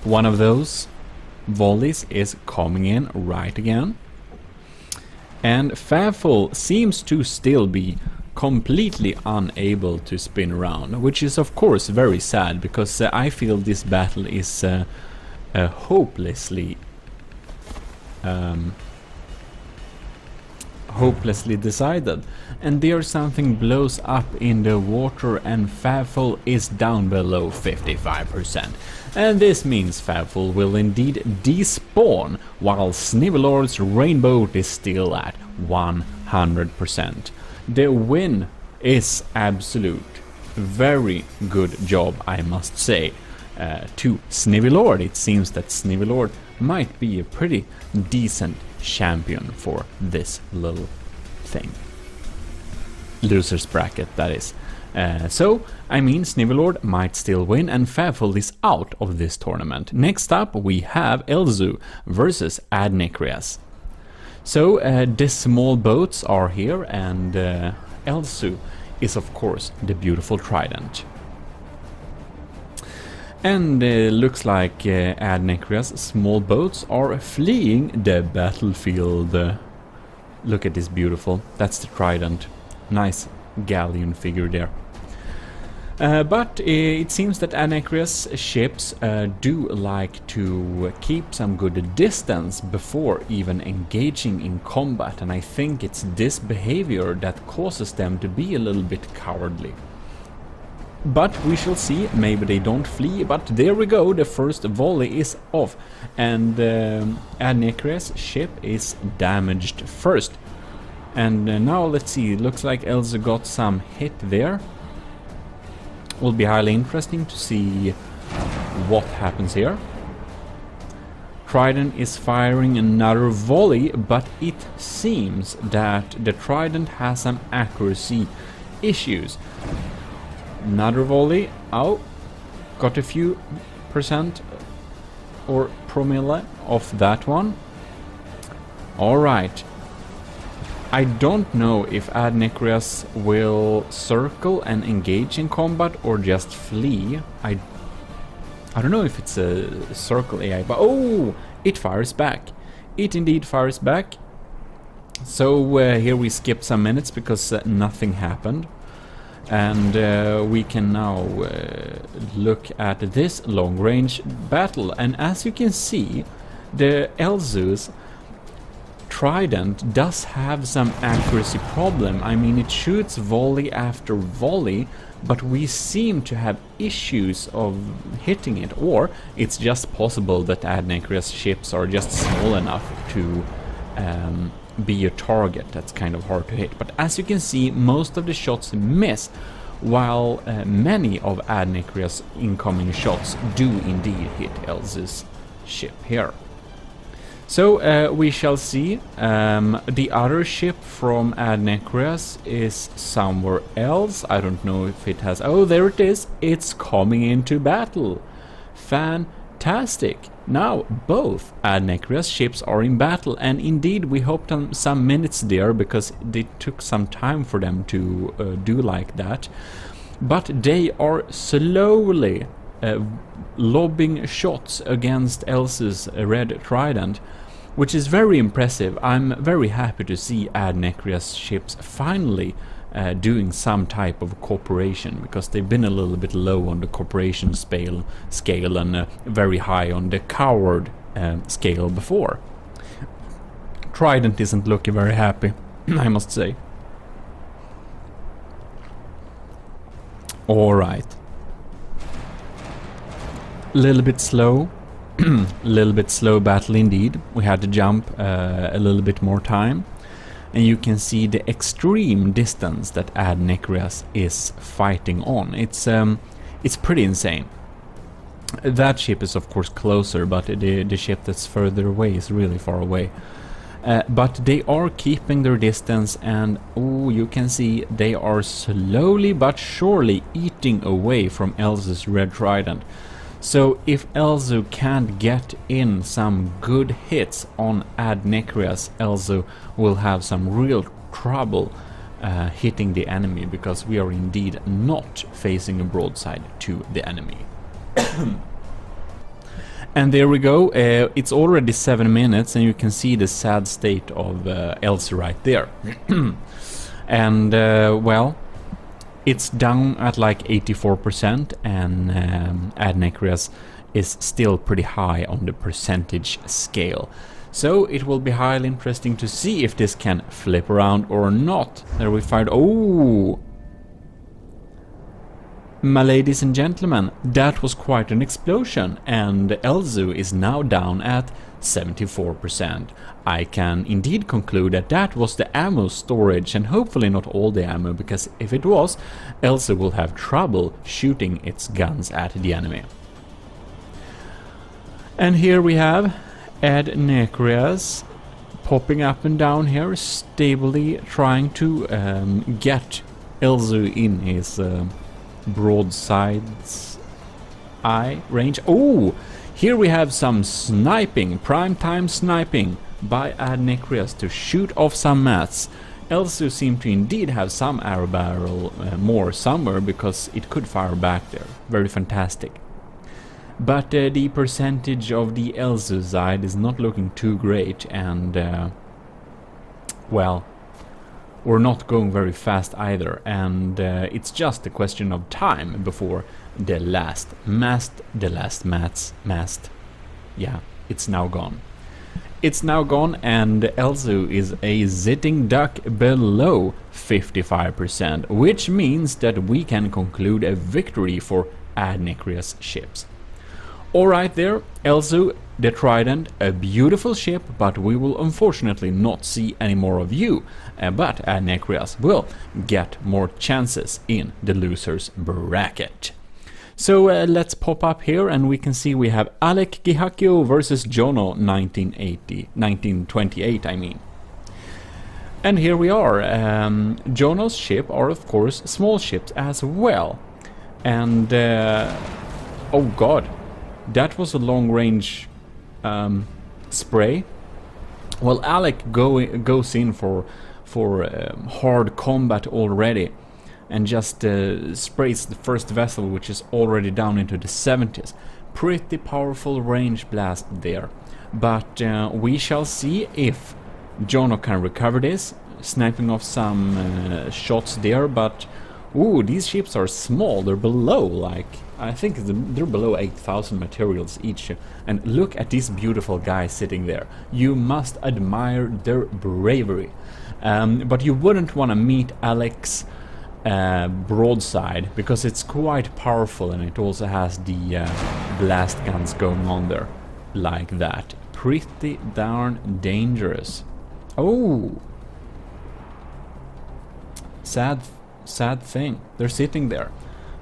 one of those volleys is coming in right again. And Faful seems to still be completely unable to spin around, which is of course very sad, because I feel this battle is hopelessly decided. And there something blows up in the water and Faful is down below 55%. And this means Faful will indeed despawn, while Snivelord's Rainbow is still at 100%. The win is absolute. Very good job, I must say, to Snivelord. It seems that Snivelord might be a pretty decent champion for this little thing. Loser's bracket, that is. So, I mean, Snivelord might still win, and Faful is out of this tournament. Next up, we have Elzu versus Adnekrias. So, the small boats are here, and Elzu is, of course, the beautiful trident. And looks like Adnekrias' small boats are fleeing the battlefield. Look at this beautiful, that's the trident. Nice galleon figure there. But it seems that Adnekrias' ships do like to keep some good distance before even engaging in combat, and I think it's this behavior that causes them to be a little bit cowardly. But we shall see, maybe they don't flee, but there we go, the first volley is off, and Adnekrias' ship is damaged first. And now let's see, looks like Elsa got some hit there. Will be highly interesting to see what happens here. Trident is firing another volley, but it seems that the Trident has some accuracy issues. Another volley. Oh, got a few percent or promille of that one. Alright. I don't know if Adnekrias will circle and engage in combat or just flee. I don't know if it's a circle AI, but oh, it fires back. It indeed fires back. So here we skip some minutes because nothing happened. And we can now look at this long-range battle. And as you can see, the Elzu's Trident does have some accuracy problem. I mean, it shoots volley after volley, but we seem to have issues of hitting it. Or it's just possible that Adnekrias' ships are just small enough to be a target that's kind of hard to hit. But as you can see, most of the shots miss, while many of Adnekrias' incoming shots do indeed hit Elzu's ship here. So we shall see. The other ship from Adnekrias is somewhere else. I don't know if it has... Oh, there it is. It's coming into battle. Fantastic. Now, both Adnekrias ships are in battle, and indeed we hoped on some minutes there because it took some time for them to do like that. But they are slowly lobbing shots against Elsa's red trident, which is very impressive. I'm very happy to see Adnekrias ships finally doing some type of cooperation, because they've been a little bit low on the cooperation scale and very high on the coward scale before. Trident isn't looking very happy, I must say. Alright. Little bit slow. Little bit slow battle indeed. We had to jump a little bit more time. And you can see the extreme distance that Adnekrias is fighting on. It's pretty insane. That ship is of course closer, but the ship that's further away is really far away. But they are keeping their distance, and oh, you can see they are slowly but surely eating away from Elzu's red trident. So if Elzu can't get in some good hits on Adnekrias, Elzu will have some real trouble hitting the enemy, because we are indeed not facing a broadside to the enemy. And there we go, it's already 7 minutes and you can see the sad state of Elsie right there. And well, it's down at like 84% and Adnecreas is still pretty high on the percentage scale. So it will be highly interesting to see if this can flip around or not. There we fired, oh! My ladies and gentlemen, that was quite an explosion, and Elzu is now down at 74%. I can indeed conclude that that was the ammo storage, and hopefully not all the ammo, because if it was, Elzu will have trouble shooting its guns at the enemy. And here we have Adnecreas popping up and down here, stably trying to get Elzu in his broadside's eye range. Oh, here we have some sniping, prime-time sniping by Adnecreas to shoot off some mats. Elzu seemed to indeed have some arrow barrel more somewhere, because it could fire back there. Very fantastic. But the percentage of the Elzu side is not looking too great, and well, we're not going very fast either, and it's just a question of time before the last mast, yeah, it's now gone. It's now gone, and Elzu is a sitting duck below 55%, which means that we can conclude a victory for Adnecreas ships. Alright there, Elzu, the Trident, a beautiful ship, but we will unfortunately not see any more of you. But Adnecreas will get more chances in the losers bracket. So let's pop up here and we can see we have Alec Gihakio versus Jono 1928 I mean. And here we are. Jono's ship are of course small ships as well. And oh god, that was a long range spray. Well, Alec goes in for hard combat already, and just sprays the first vessel, which is already down into the 70s. Pretty powerful range blast there. But we shall see if Jono can recover this, sniping off some shots there, but ooh, these ships are small, they're below, like, I think they're below 8,000 materials each. And look at this beautiful guy sitting there. You must admire their bravery. But you wouldn't want to meet Alec's broadside, because it's quite powerful and it also has the blast guns going on there, like that. Pretty darn dangerous. Oh! Sad thing. They're sitting there.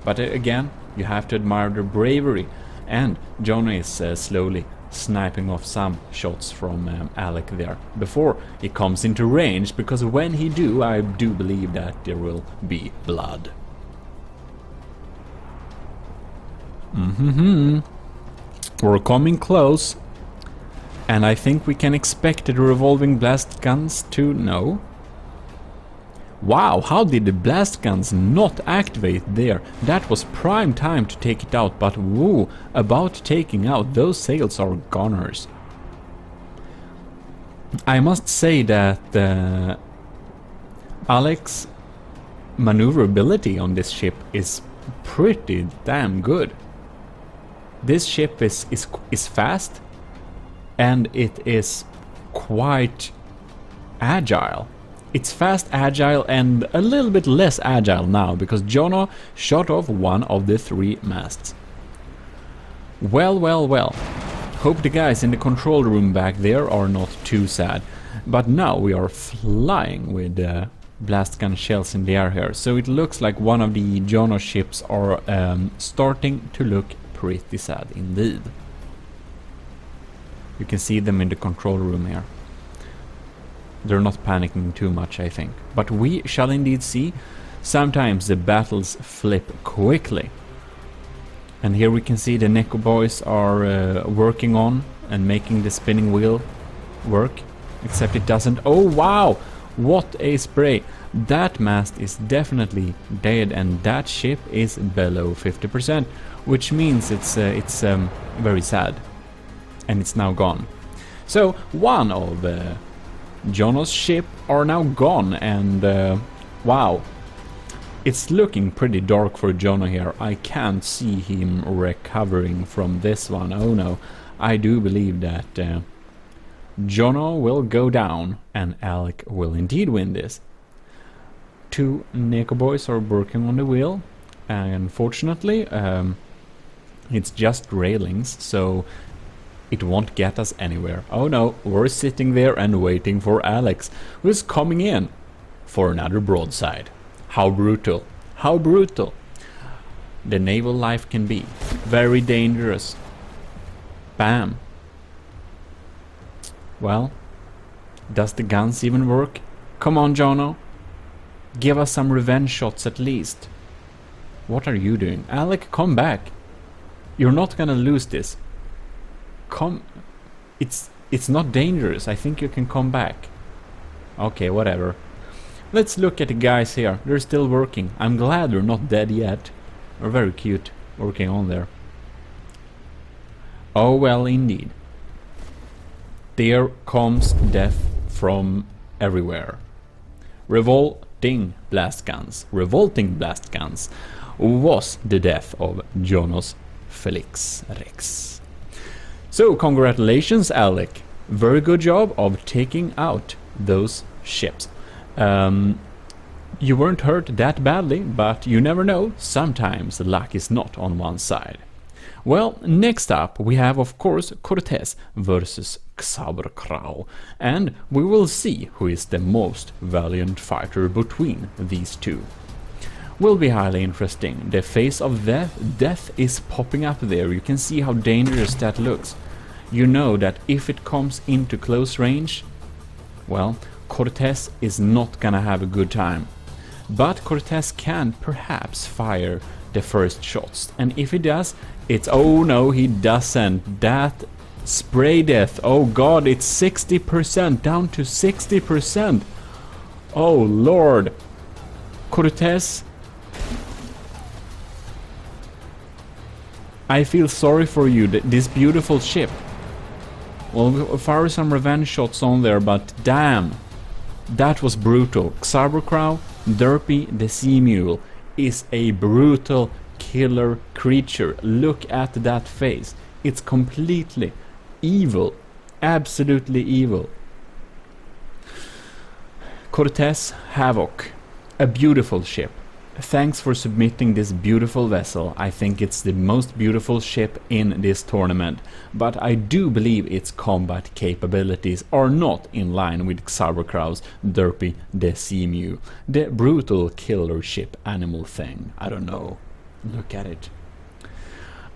But again, you have to admire their bravery. And Jono is slowly sniping off some shots from Alec there before he comes into range, because when he do, I do believe that there will be blood. We're coming close, and I think we can expect the revolving blast guns to... No. Wow, how did the blast guns not activate there? That was prime time to take it out, but woo, about taking out, those sails are goners. I must say that Alec's maneuverability on this ship is pretty damn good. This ship is fast, and it is quite agile. It's fast, agile, and a little bit less agile now, because Jono shot off one of the 3 masts. Well, well, well. Hope the guys in the control room back there are not too sad. But now we are flying with blast gun shells in the air here, so it looks like one of the Jono ships are starting to look pretty sad indeed. You can see them in the control room here. They're not panicking too much, I think. But we shall indeed see. Sometimes the battles flip quickly. And here we can see the Neko boys are working on and making the spinning wheel work. Except it doesn't. Oh wow! What a spray! That mast is definitely dead, and that ship is below 50%. Which means it's very sad. and it's now gone. So one of Jono's ship are now gone, and wow, it's looking pretty dark for Jono here. I can't see him recovering from this one. Oh no, I do believe that Jono will go down and Alec will indeed win this. Two Neko boys are working on the wheel, and unfortunately it's just railings, so it won't get us anywhere. Oh no, we're sitting there and waiting for Alex, who's coming in for another broadside. How brutal, how brutal the naval life can be. Very dangerous. Bam. Well, does the guns even work? Come on, Jono. Give us some revenge shots at least. What are you doing? Alec, come back. You're not gonna lose this. Come. It's not dangerous. I think you can come back. Okay, whatever. Let's look at the guys here. They're still working. I'm glad they're not dead yet. They're very cute working on there. Oh well, indeed. There comes death from everywhere. Revolting blast guns was the death of Jonas Felix Rex. So congratulations, Alec. Very good job of taking out those ships. You weren't hurt that badly, but you never know. Sometimes luck is not on one side. Well, next up we have of course Cortez versus Xaberkrau, and we will see who is the most valiant fighter between these two. Will be highly interesting. The face of death is popping up there. You can see how dangerous that looks. You know that if it comes into close range, well, Cortez is not gonna have a good time. But Cortez can perhaps fire the first shots, and if he does, it's... oh no, he doesn't. That spray death, oh god, it's 60%, down to 60%. Oh lord. Cortez, I feel sorry for you, this beautiful ship. Well, we'll fire some revenge shots on there, but damn, that was brutal. Xaberkrau, Derpy the Sea Mule, is a brutal killer creature. Look at that face. It's completely evil. Absolutely evil. Cortez Havoc, a beautiful ship. Thanks for submitting this beautiful vessel. I think it's the most beautiful ship in this tournament, but I do believe its combat capabilities are not in line with Xaberkrau's Derpy the Sea Mule, the brutal killer ship animal thing. I don't know. Look at it.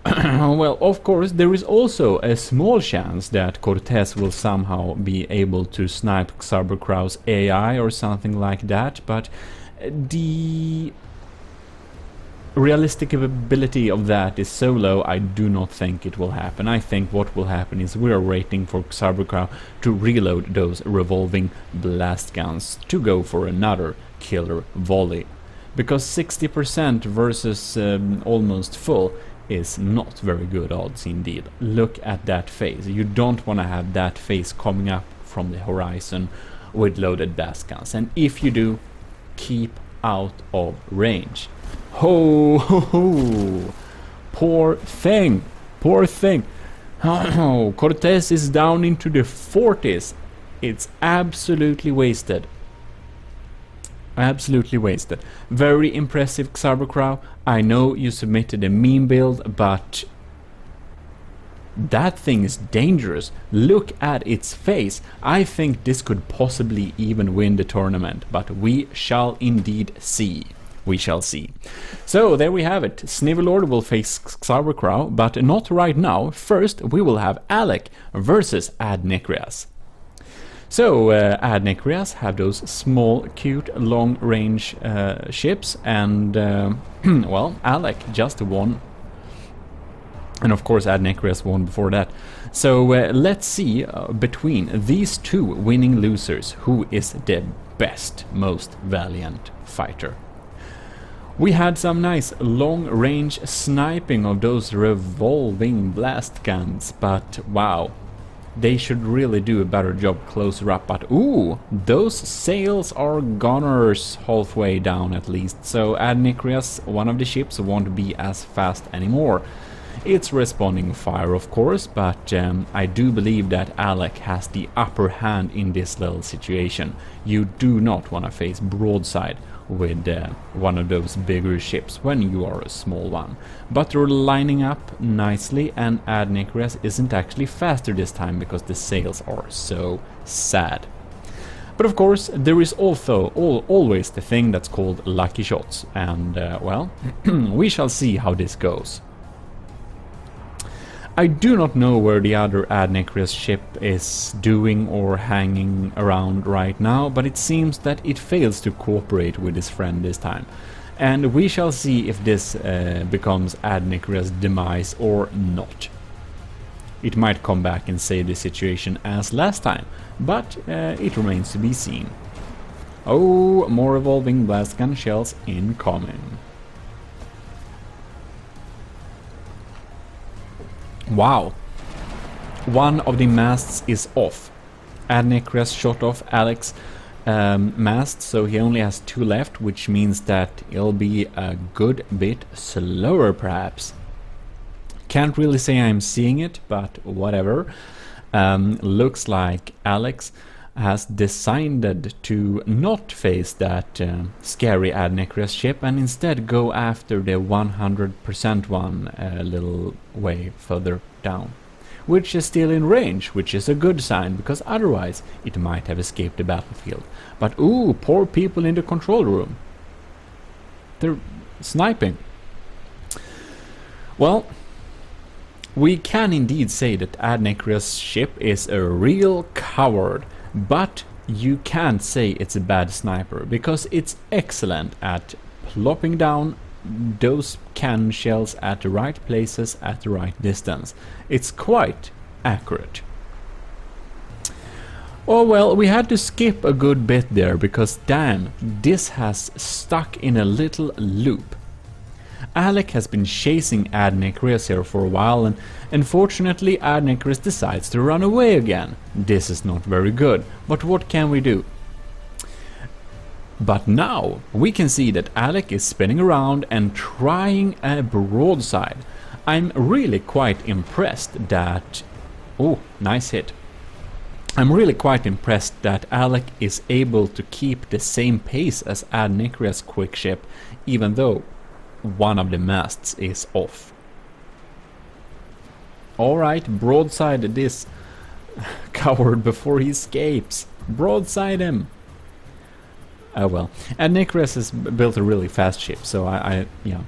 Well, of course, there is also a small chance that Cortez will somehow be able to snipe Xaberkrau's AI or something like that, but the realistic ability of that is so low, I do not think it will happen. I think what will happen is we are waiting for Xaberkrau to reload those revolving blast guns to go for another killer volley. Because 60% versus almost full is not very good odds indeed. Look at that face. You don't want to have that face coming up from the horizon with loaded blast guns. And if you do, keep out of range. Ho ho ho! Poor thing! Poor thing! Oh, Cortez is down into the 40s. It's absolutely wasted. Absolutely wasted. Very impressive, Xaberkrau. I know you submitted a meme build, but that thing is dangerous. Look at its face. I think this could possibly even win the tournament, but we shall indeed see. We shall see. So there we have it. Snivelord will face Xaberkrau, but not right now. First we will have Alec versus Adnecrias. So Adnecrias have those small, cute, long-range ships, and well, Alec just won. And of course Adnecrias won before that. So let's see between these two winning losers who is the best, most valiant fighter. We had some nice long-range sniping of those revolving blast guns, but wow, they should really do a better job closer up. But ooh, those sails are gunners halfway down at least, so Adnikrias, one of the ships, won't be as fast anymore. It's responding fire, of course, but I do believe that Alec has the upper hand in this little situation. You do not want to face broadside with one of those bigger ships when you are a small one. But they're lining up nicely, and Adnikrias isn't actually faster this time because the sails are so sad. But of course, there is also always the thing that's called lucky shots, and well, we shall see how this goes. I do not know where the other Adnikrias ship is doing or hanging around right now, but it seems that it fails to cooperate with his friend this time. And we shall see if this becomes Adnikrias' demise or not. It might come back and save the situation as last time, but it remains to be seen. Oh, more revolving blast gun shells incoming. Wow, one of the masts is off. Adnikrias shot off Alec's mast, so he only has 2 left, which means that it'll be a good bit slower perhaps. Can't really say I'm seeing it, but whatever. Looks like Alex has decided to not face that scary Adnikrias ship and instead go after the 100% one a little way further down, which is still in range, which is a good sign, because otherwise it might have escaped the battlefield. But ooh, poor people in the control room. They're sniping. Well, we can indeed say that Adnikrias' ship is a real coward. But you can't say it's a bad sniper, because it's excellent at plopping down those cannon shells at the right places at the right distance. It's quite accurate. Oh well, we had to skip a good bit there, because damn, this has stuck in a little loop. Alec has been chasing Adnikrias here for a while, and unfortunately Adnikrias decides to run away again. This is not very good, but what can we do? But now we can see that Alec is spinning around and trying a broadside. I'm really quite impressed that... Oh, nice hit. I'm really quite impressed that Alec is able to keep the same pace as Adnikrias' quick ship, even though one of the masts is off. Alright, broadside this coward before he escapes. Broadside him. Oh well. And Adnikrias has built a really fast ship, so yeah,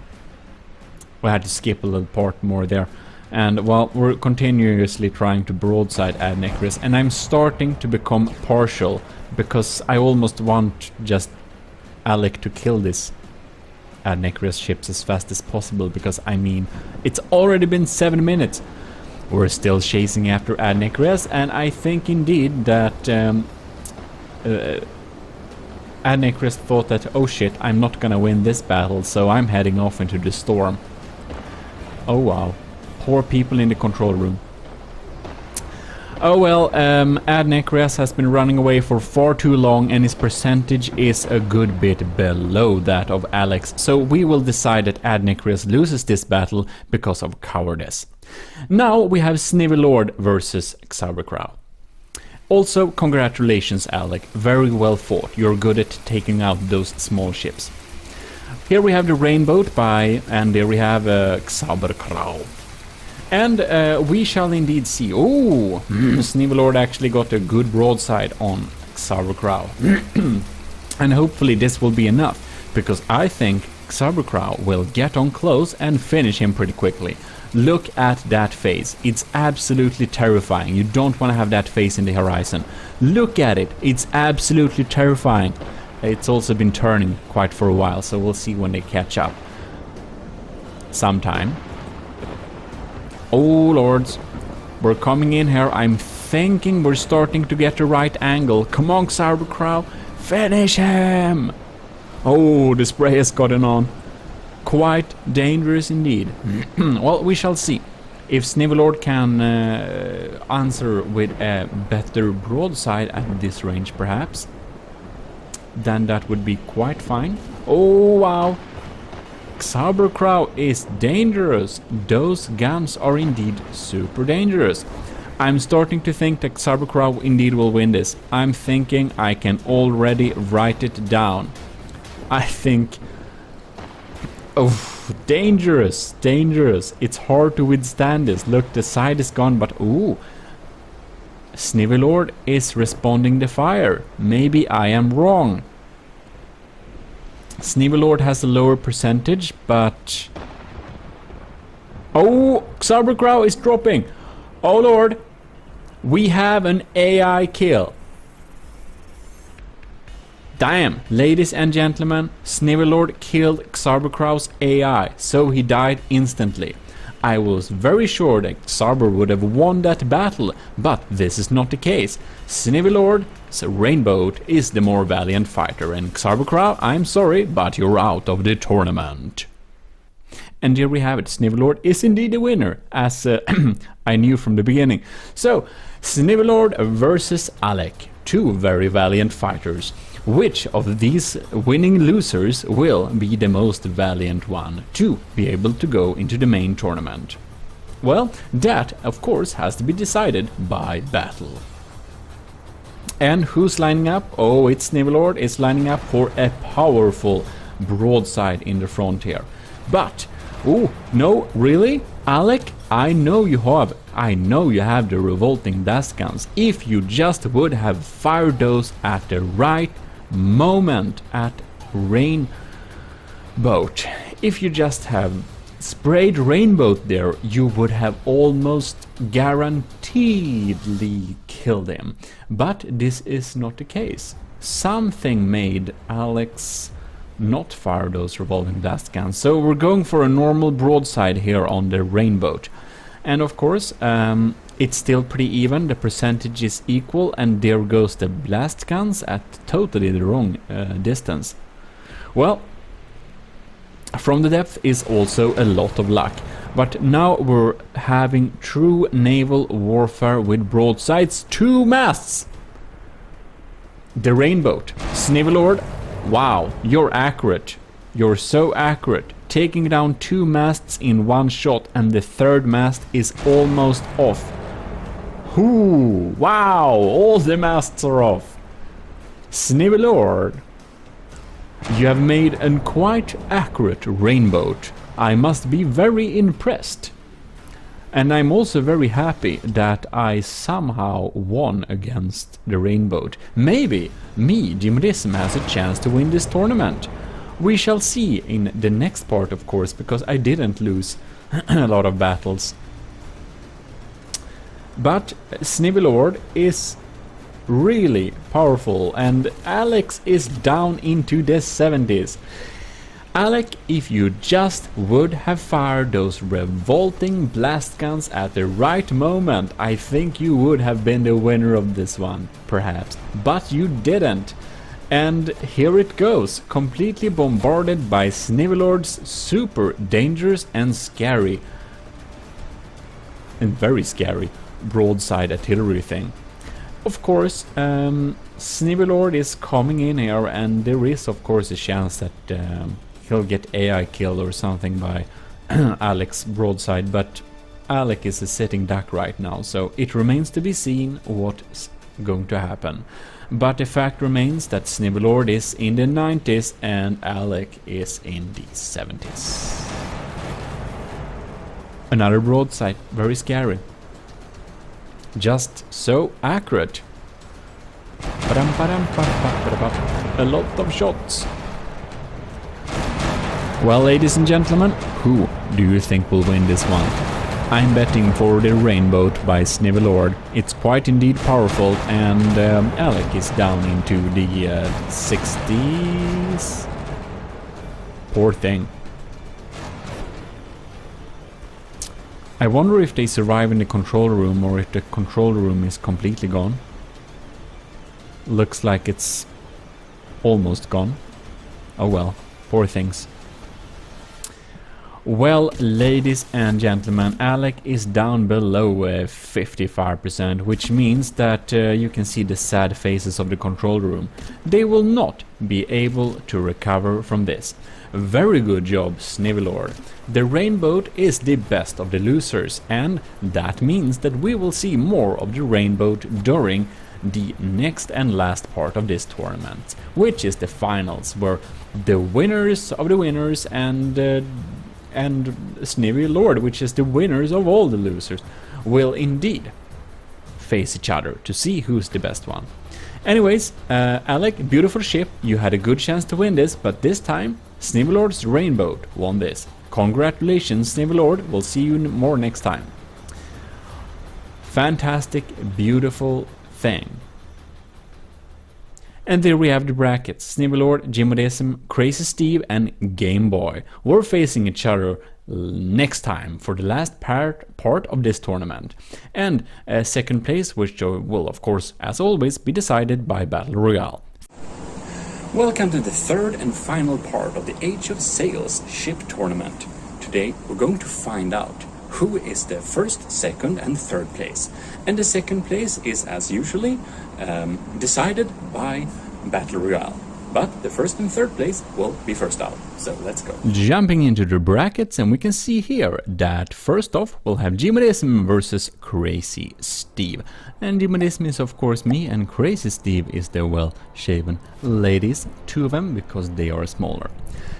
we had to skip a little part more there. And well, we're continuously trying to broadside Adnikrias, and I'm starting to become partial, because I almost want just Alec to kill this Adnikrias ships as fast as possible, because I mean, it's already been 7 minutes. We're still chasing after Adnikrias, and I think indeed that Adnikrias thought that, oh shit, I'm not gonna win this battle, so I'm heading off into the storm. Oh wow, poor people in the control room. Oh well, Adnikrias has been running away for far too long, and his percentage is a good bit below that of Alex, so we will decide that Adnikrias loses this battle because of cowardice. Now we have Snivelord versus Xabercrow. Also, congratulations Alec, very well fought, you're good at taking out those small ships. Here we have the Rainbow by, and there we have Xabercrow. And we shall indeed see. Oh, Snivelord actually got a good broadside on Xabercrow. And hopefully this will be enough, because I think Xabercrow will get on close and finish him pretty quickly. Look at that face. It's absolutely terrifying. You don't want to have that face in the horizon. Look at it. It's absolutely terrifying. It's also been turning quite for a while, so we'll see when they catch up. Sometime. Oh lords, we're coming in here. I'm thinking we're starting to get the right angle. Come on Xabercrow, finish him! Oh, the spray has gotten on. quite dangerous indeed. Well, we shall see. If Snivelord can answer with a better broadside at this range, perhaps, then that would be quite fine. Oh, wow. Xarbercrow is dangerous. Those guns are indeed super dangerous. I'm starting to think that Xarbercrow indeed will win this. I'm thinking I can already write it down. I think... Oh, dangerous, dangerous. It's hard to withstand this. Look, the side is gone, but ooh. Snivelord is responding to fire. Maybe I am wrong. Snivelord has a lower percentage, but... Oh, Xarbercrow is dropping. Oh lord. We have an AI kill. Damn, ladies and gentlemen, Snivelord killed Xarbercrow's AI, so he died instantly. I was very sure that Xarber would have won that battle, but this is not the case. Snivelord's Rainbow is the more valiant fighter, and Xarbercrow, I'm sorry, but you're out of the tournament. And here we have it, Snivelord is indeed the winner, as I knew from the beginning. So, Snivelord versus Alec, two very valiant fighters. Which of these winning losers will be the most valiant one to be able to go into the main tournament? Well, that of course has to be decided by battle. And who's lining up? Oh, it's Snivelord is lining up for a powerful broadside in the front here. But, oh, no, really? Alec, I know you have the revolting blast guns. If you just would have fired those at the right moment at Rainbow. If you just have sprayed Rainbow there, you would have almost guaranteedly killed him. But this is not the case. Something made Alex not fire those revolving blast guns. So we're going for a normal broadside here on the Rainbow. And of course, it's still pretty even, the percentage is equal, and there goes the blast guns at totally the wrong distance. Well, from the depth is also a lot of luck, but now we're having true naval warfare with broadsides, 2 masts! The Rainbow, Snivelord, wow, you're accurate, you're so accurate. Taking down 2 masts in one shot, and the 3rd mast is almost off. Ooh, wow, all the masts are off. Snivelord, you have made a quite accurate Rainbow. I must be very impressed. And I'm also very happy that I somehow won against the Rainbow. Maybe me, GMODIST, has a chance to win this tournament. We shall see in the next part, of course, because I didn't lose a lot of battles. But Snivelord is really powerful, and Alex is down into the 70s. Alec, if you just would have fired those revolting blast guns at the right moment, I think you would have been the winner of this one, perhaps. But you didn't. And here it goes, completely bombarded by Snivelord's super dangerous and scary, and very scary, broadside artillery thing. Of course, Snivelord is coming in here, and there is of course a chance that he'll get AI killed or something by Alec's broadside, but Alec is a sitting duck right now, so it remains to be seen what's going to happen. But the fact remains that Snivelord is in the 90s and Alec is in the 70s. Another broadside, very scary. Just so accurate. A lot of shots. Well, ladies and gentlemen, who do you think will win this one? I'm betting for the Rainbow by Snivelord. It's quite indeed powerful, and Alec is down into the 60s. Poor thing. I wonder if they survive in the control room or if the control room is completely gone. Looks like it's almost gone. Oh well, poor things. Well, ladies and gentlemen, Alec is down below 55%, which means that you can see the sad faces of the control room. They will not be able to recover from this. Very good job, Snivelord. The rainbow is the best of the losers, and that means that we will see more of the rainbow during the next and last part of this tournament, which is the finals, where the winners of the winners and Snivelord, which is the winners of all the losers, will indeed face each other to see who's the best one. Anyways, Alec, beautiful ship, you had a good chance to win this, but this time Snivelord's rainbow won this. Congratulations, Snivelord, we'll see you more next time. Fantastic, beautiful thing. And there we have the brackets. Snivelord, GMODIST, Crazy Steve and Game Boy. We're facing each other next time for the last part of this tournament. And second place, which will of course, as always, be decided by Battle Royale. Welcome to the third and final part of the Age of Sails ship tournament. Today we're going to find out who is the first, second and third place. And the second place is, as usually, decided by Battle Royale. But the first and third place will be first out. So let's go. Jumping into the brackets, and we can see here that first off we'll have GMODIST versus Crazy Steve. And GMODIST is of course me, and Crazy Steve is the well-shaven ladies, two of them, because they are smaller.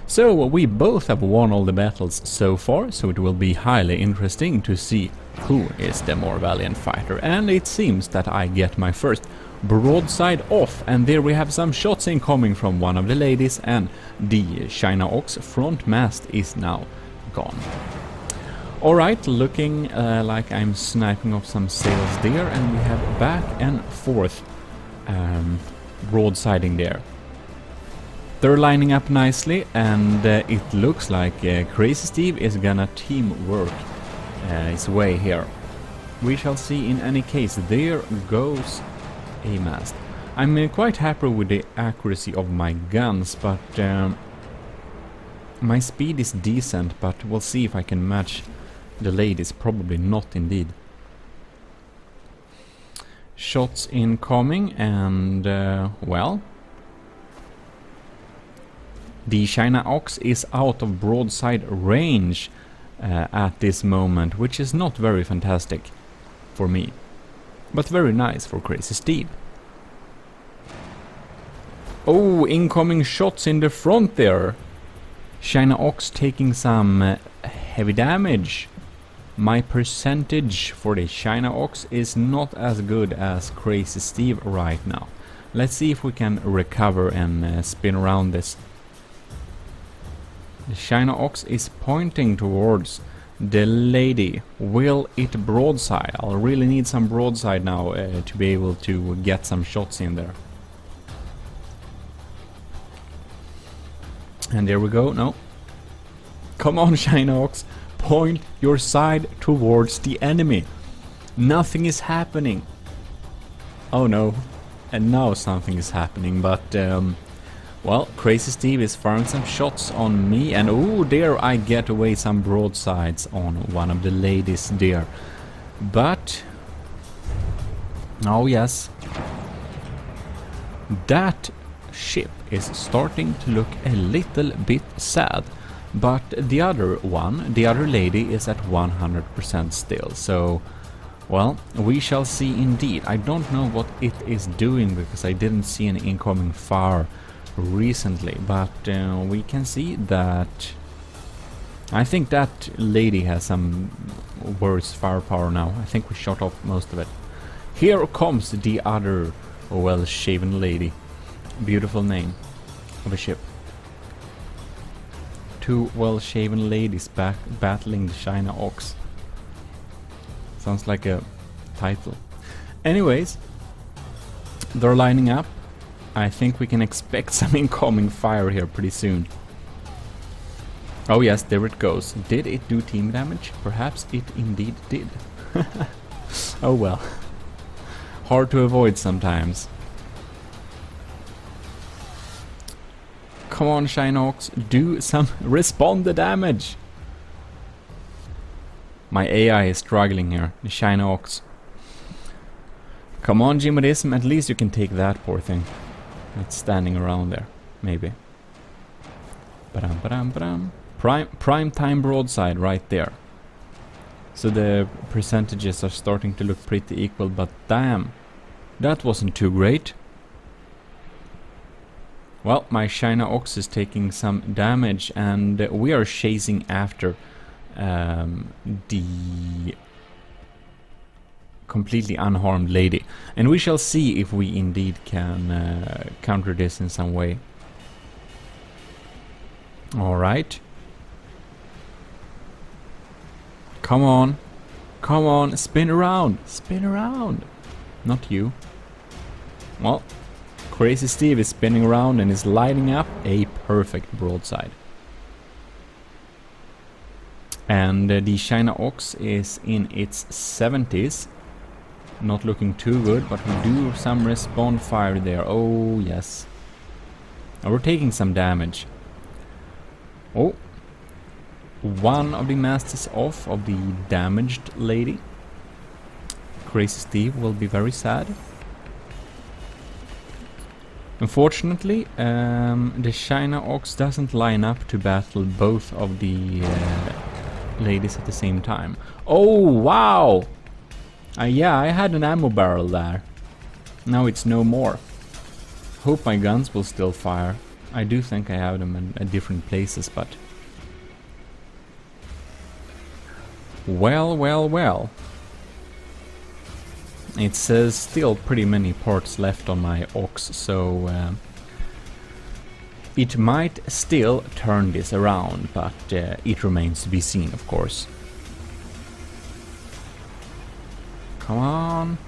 So we both have won all the battles so far, so it will be highly interesting to see who is the more valiant fighter. And it seems that I get my first broadside off, and there we have some shots incoming from one of the ladies, and the China Ox front mast is now gone. Alright, looking like I'm sniping off some sails there, and we have back and forth broadsiding there. They're lining up nicely, and it looks like Crazy Steve is gonna teamwork his way here. We shall see. In any case, there goes a mast. I'm quite happy with the accuracy of my guns, but my speed is decent, but we'll see if I can match the ladies. Probably not indeed. Shots incoming, and well, the China Ox is out of broadside range at this moment, which is not very fantastic for me, but very nice for Crazy Steve. Oh, incoming shots in the front there. China Ox taking some heavy damage. My percentage for the China Ox is not as good as Crazy Steve right now. Let's see if we can recover and spin around this. The China Ox is pointing towards the lady. Will it broadside? I'll really need some broadside now to be able to get some shots in there. And there we go. No. Come on, China Ox. Point your side towards the enemy. Nothing is happening. Oh no. And now something is happening, but well, Crazy Steve is firing some shots on me, and oh, there I get away some broadsides on one of the ladies there. But oh yes, that ship is starting to look a little bit sad. But the other one, the other lady, is at 100% still. So, well, we shall see indeed. I don't know what it is doing because I didn't see an incoming fire recently, but we can see that I think that lady has some worse firepower now. I think we shot off most of it. Here comes the other well-shaven lady. Beautiful name of a ship. Two well-shaven ladies battling the China Ox. Sounds like a title. Anyways, they're lining up. I think we can expect some incoming fire here pretty soon. Oh yes, there it goes. Did it do team damage? Perhaps it indeed did. Oh well. Hard to avoid sometimes. Come on, China Ox, do some respond the damage. My AI is struggling here. The China Ox. Come on, GMODISM, at least you can take that poor thing. It's standing around there, maybe. Ba-dum, ba-dum, ba-dum. Prime time broadside right there. So the percentages are starting to look pretty equal, but damn, that wasn't too great. Well, my China Ox is taking some damage, and we are chasing after the completely unharmed lady. And we shall see if we indeed can counter this in some way. Alright. Come on. Come on, spin around. Spin around. Not you. Well, Crazy Steve is spinning around and is lighting up a perfect broadside. And the China Ox is in its 70s. Not looking too good, but we do some respawn fire there. Oh, yes. And we're taking some damage. Oh. One of the masters off of the damaged lady. Crazy Steve will be very sad. Unfortunately, the China Ox doesn't line up to battle both of the ladies at the same time. Oh, wow! Yeah, I had an ammo barrel there. Now it's no more. Hope my guns will still fire. I do think I have them at different places, but... Well, well, well. It says still pretty many parts left on my Ox, so... it might still turn this around, but it remains to be seen, of course. Come on.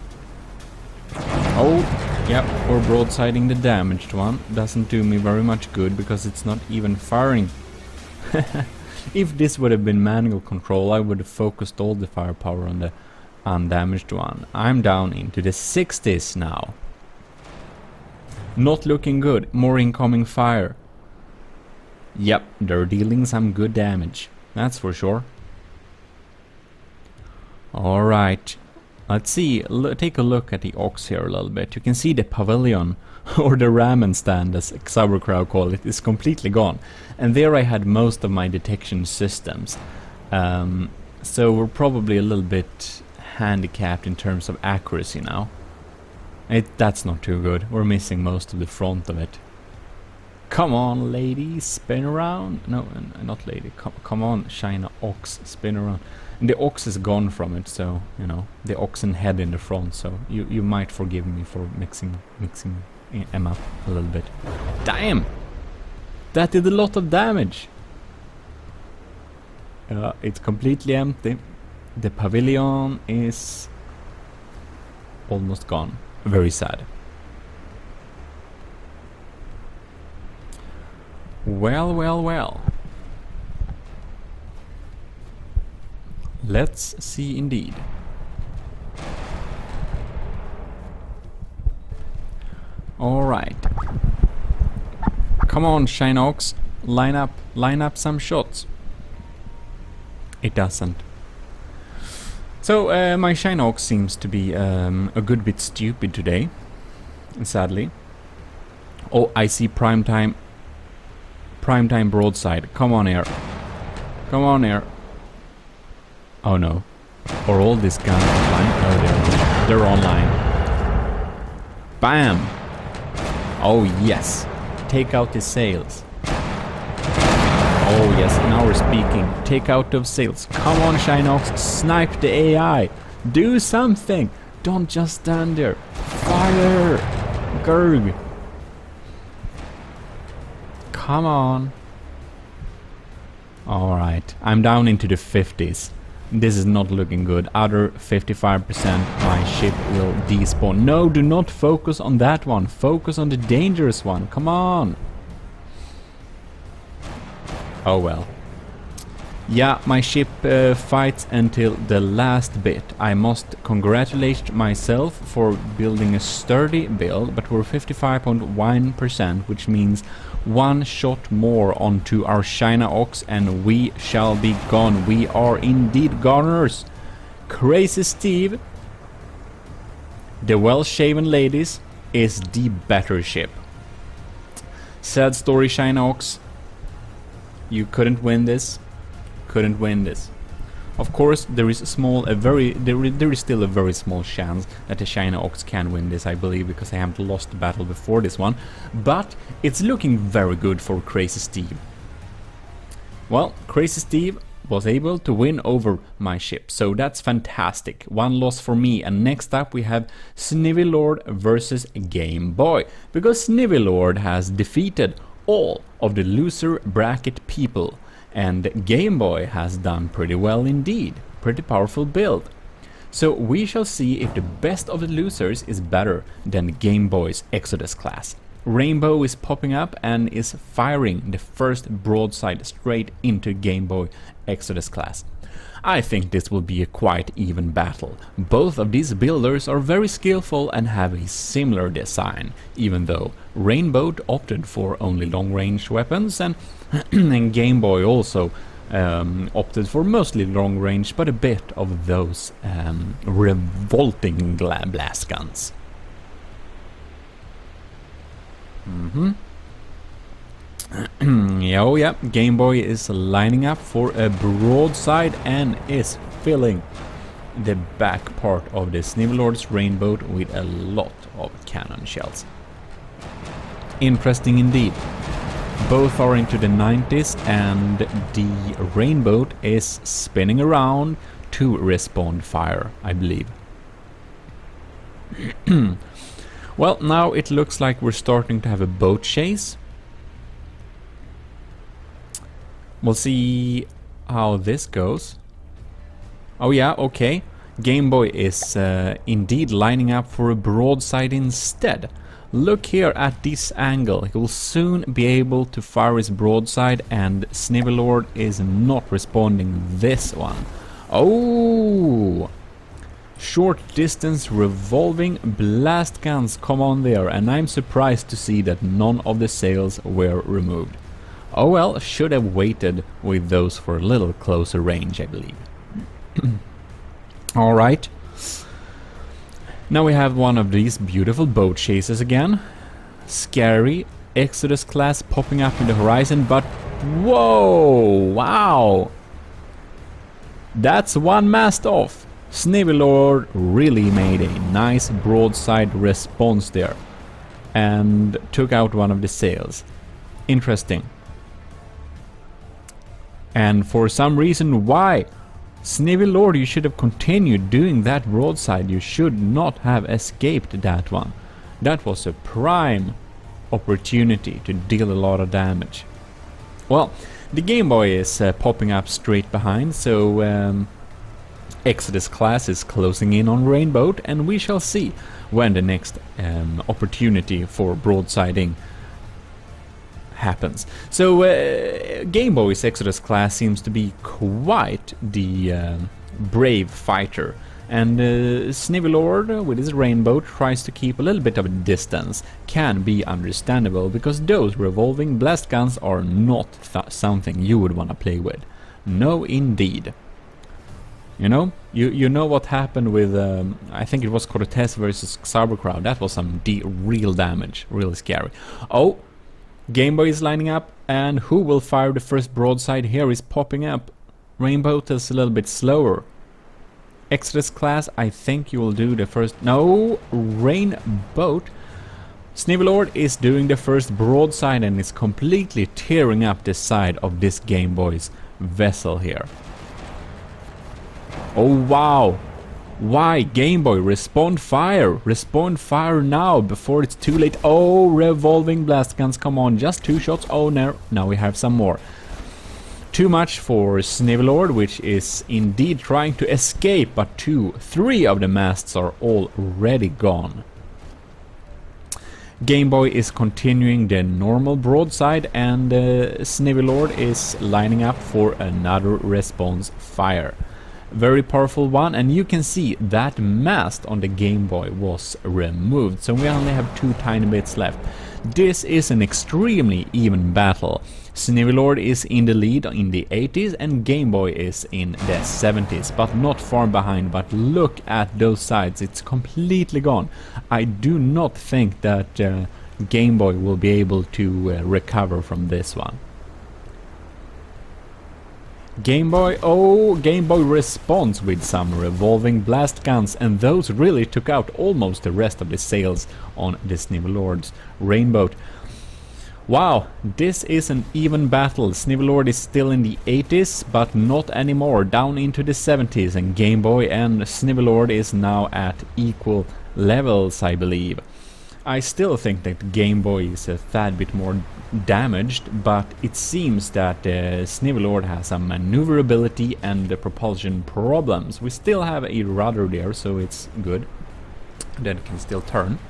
Oh, yep, we're broadsiding the damaged one. Doesn't do me very much good because it's not even firing. If this would have been manual control, I would have focused all the firepower on the undamaged one. I'm down into the 60s now. Not looking good. More incoming fire. Yep, they're dealing some good damage. That's for sure. Alright. Let's see. Take a look at the Ox here a little bit. You can see the pavilion, or the ramen stand as Sauerkraut call it, is completely gone. And there I had most of my detection systems. So we're probably a little bit handicapped in terms of accuracy now. That's not too good. We're missing most of the front of it. Come on, lady, spin around. No, not lady. Come on, China Ox, spin around. And the Ox is gone from it, so, you know, the oxen head in the front, so you might forgive me for mixing them up a little bit. Damn! That did a lot of damage! It's completely empty. The pavilion is almost gone. Very sad. Well, well, well. Let's see indeed. Alright. Come on, China Ox. Line up some shots. It doesn't. So, my China Ox seems to be a good bit stupid today. Sadly. Oh, I see primetime broadside. Come on here. Come on here. Oh no. Are all these guns online? Oh, they're online. Bam! Oh yes. Take out the sails. Oh yes, now we're speaking. Take out those sails. Come on, China Ox. Snipe the AI. Do something. Don't just stand there. Fire! Gurg. Come on. Alright. I'm down into the 50s. This is not looking good. Other 55%, my ship will despawn. No, do not focus on that one. Focus on the dangerous one. Come on. Oh well. Yeah, my ship fights until the last bit. I must congratulate myself for building a sturdy build, but we're 55.1%, which means one shot more onto our China Ox and we shall be gone. We are indeed goners. Crazy Steve, the well-shaven ladies, is the better ship. Sad story, China Ox. You couldn't win this. Couldn't win this. Of course, there is still a very small chance that the China Ox can win this, I believe, because I haven't lost the battle before this one. But it's looking very good for Crazy Steve. Well, Crazy Steve was able to win over my ship, so that's fantastic. One loss for me, and next up we have Snivelord versus Game Boy, because Snivelord has defeated all of the loser bracket people, and Game Boy has done pretty well indeed. Pretty powerful build. So we shall see if the best of the losers is better than Game Boy's Exodus class. Rainbow is popping up and is firing the first broadside straight into Game Boy Exodus class. I think this will be a quite even battle. Both of these builders are very skillful and have a similar design, even though Rainbow opted for only long-range weapons and Game Boy also opted for mostly long-range, but a bit of those revolting blast guns. Oh yeah, Game Boy is lining up for a broadside and is filling the back part of the Snivelord's Rainbow with a lot of cannon shells. Interesting indeed. Both are into the 90s and the Rainbow is spinning around to respond fire, I believe. Well, now it looks like we're starting to have a boat chase. We'll see how this goes. Oh yeah, okay. Game Boy is indeed lining up for a broadside instead. Look here at this angle. He will soon be able to fire his broadside, and Snivelord is not responding this one. Oh! Short distance revolving blast guns come on there, and I'm surprised to see that none of the sails were removed. Oh well, should have waited with those for a little closer range, I believe. Alright. Now we have one of these beautiful boat chases again. Scary Exodus class popping up in the horizon, but whoa! Wow! That's one mast off! Snivelord really made a nice broadside response there and took out one of the sails. Interesting. And for some reason, why? Snivelord, you should have continued doing that broadside. You should not have escaped that one. That was a prime opportunity to deal a lot of damage. Well, the Game Boy is popping up straight behind, so Exodus class is closing in on Rainbow, and we shall see when the next opportunity for broadsiding happens. So Game Boy's Exodus class seems to be quite the brave fighter, and Snivelord with his Rainbow tries to keep a little bit of a distance. Can be understandable, because those revolving blast guns are not something you would want to play with. No indeed. You know, you know what happened with I think it was Cortez versus Sauerkraut. That was some real damage, really scary. Oh, Game Boy is lining up, and who will fire the first broadside here is popping up. Rainbow is a little bit slower. Exodus class, I think you will do the first. No, Rainbow. Snivelord is doing the first broadside and is completely tearing up the side of this Game Boy's vessel here. Oh wow! Why, Game Boy, respond fire! Respond fire now, before it's too late. Oh, revolving blast guns, come on, just 2 shots. Oh no, now we have some more. Too much for Snivelord, which is indeed trying to escape, but 3 of the masts are already gone. Game Boy is continuing the normal broadside, and Snivelord is lining up for another response fire. Very powerful one, and you can see that mast on the Game Boy was removed, so we only have 2 tiny bits left. This is an extremely even battle. Snivelord is in the lead in the 80s and Game Boy is in the 70s, but not far behind. But look at those sides, it's completely gone. I do not think that Game Boy will be able to recover from this one. Game Boy responds with some revolving blast guns, and those really took out almost the rest of the sails on the Snivelord's rainboat. Wow, this is an even battle. Snivelord is still in the 80s, but not anymore, down into the 70s, and Game Boy and Snivelord is now at equal levels, I believe. I still think that Game Boy is a tad bit more damaged, but it seems that Snivelord has some maneuverability and propulsion problems. We still have a rudder there, so it's good. That can still turn.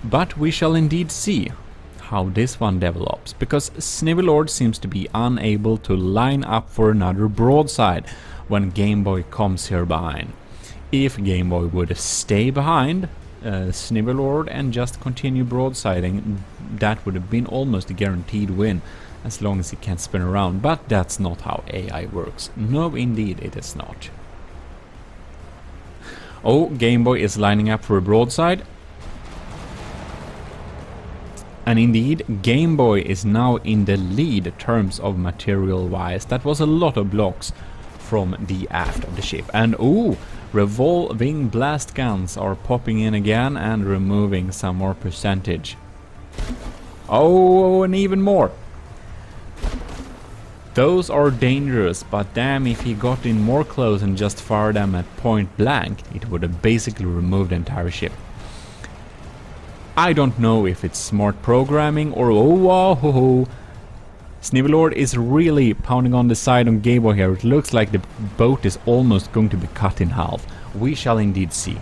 But we shall indeed see how this one develops, because Snivelord seems to be unable to line up for another broadside when Game Boy comes here behind. If Game Boy would stay behind Snivelord and just continue broadsiding, that would have been almost a guaranteed win, as long as it can spin around, but that's not how AI works. No, indeed it is not. Oh, Game Boy is lining up for a broadside. And indeed, Game Boy is now in the lead in terms of material-wise. That was a lot of blocks from the aft of the ship. And ooh, revolving blast guns are popping in again and removing some more percentage. Oh, and even more. Those are dangerous, but damn, if he got in more close and just fired them at point blank, it would have basically removed the entire ship. I don't know if it's smart programming or oh, Snivelord is really pounding on the side on Game Boy here. It looks like the boat is almost going to be cut in half. We shall indeed see.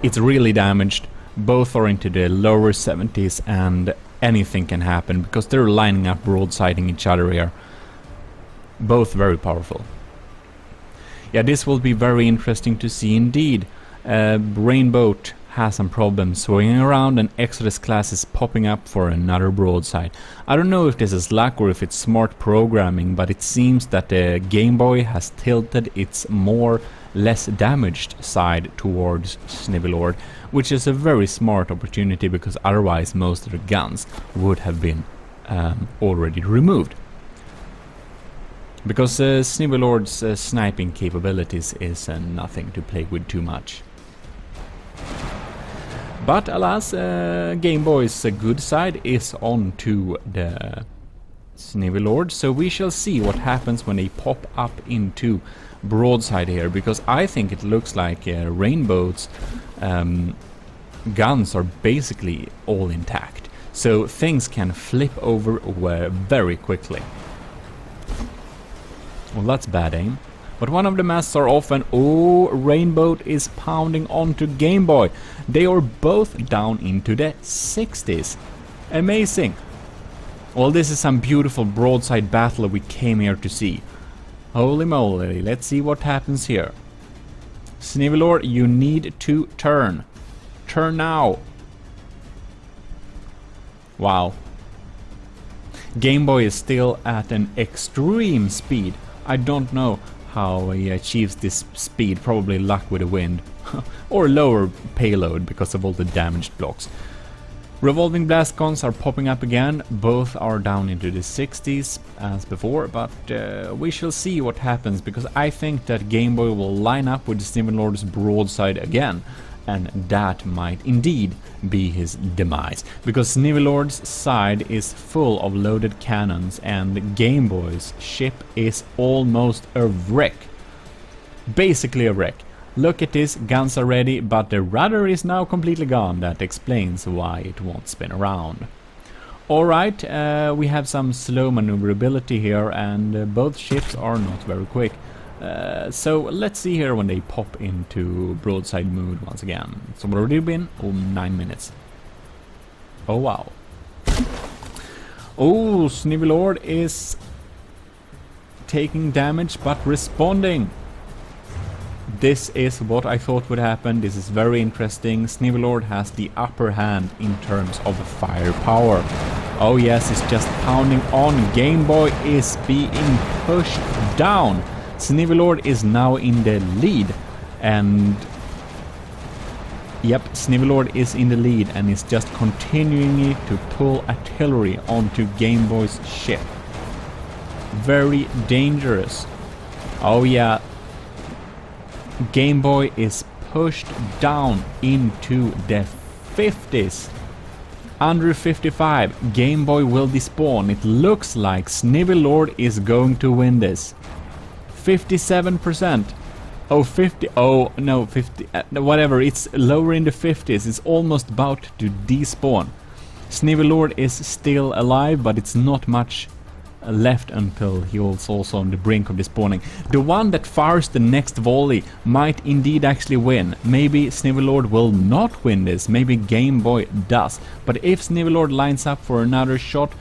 It's really damaged. Both are into the lower 70s and anything can happen because they're lining up broadsiding each other here. Both very powerful. Yeah, this will be very interesting to see indeed. Rainboat has some problems swinging around and Exodus class is popping up for another broadside. I don't know if this is luck or if it's smart programming, but it seems that the Game Boy has tilted its less damaged side towards Snivelord, which is a very smart opportunity because otherwise most of the guns would have been already removed. Because Snivelord's sniping capabilities is nothing to play with too much. But alas, Game Boy's good side is on to the Snivelord, so we shall see what happens when they pop up into broadside here, because I think it looks like Rainbow's guns are basically all intact, so things can flip over very quickly. Well, that's bad aim. But one of the masts are off and oh, Rainbow is pounding onto Game Boy. They are both down into the 60s. Amazing. Well, this is some beautiful broadside battle we came here to see. Holy moly, let's see what happens here. Snivelord, you need to turn. Turn now. Wow. Game Boy is still at an extreme speed. I don't know how he achieves this speed, probably luck with the wind. Or lower payload because of all the damaged blocks. Revolving blast guns are popping up again, both are down into the 60s as before, but we shall see what happens, because I think that Game Boy will line up with Snivelord's broadside again, and that might indeed be his demise, because Snivelord's side is full of loaded cannons and Game Boy's ship is almost a wreck. Basically a wreck. Look at this, guns are ready, but the rudder is now completely gone. That explains why it won't spin around. Alright, we have some slow maneuverability here, and both ships are not very quick. So let's see here when they pop into broadside mood once again. So what already been? Oh, 9 minutes. Oh wow. Oh, Snivelord is taking damage but responding. This is what I thought would happen. This is very interesting. Snivelord has the upper hand in terms of firepower. Oh yes, it's just pounding on. Game Boy is being pushed down. Snivelord is now in the lead. And yep, Snivelord is in the lead and is just continuing to pull artillery onto Game Boy's ship. Very dangerous. Oh yeah. Game Boy is pushed down into the 50s. Under 55, Game Boy will despawn. It looks like Snivelord is going to win this. 57%. Oh, 50. Oh, no, 50. Whatever, it's lower in the 50s. It's almost about to despawn. Snivelord is still alive, but it's not much left until he was also on the brink of despawning. The one that fires the next volley might indeed actually win. Maybe Snivelord will not win this. Maybe Game Boy does. But if Snivelord lines up for another shot,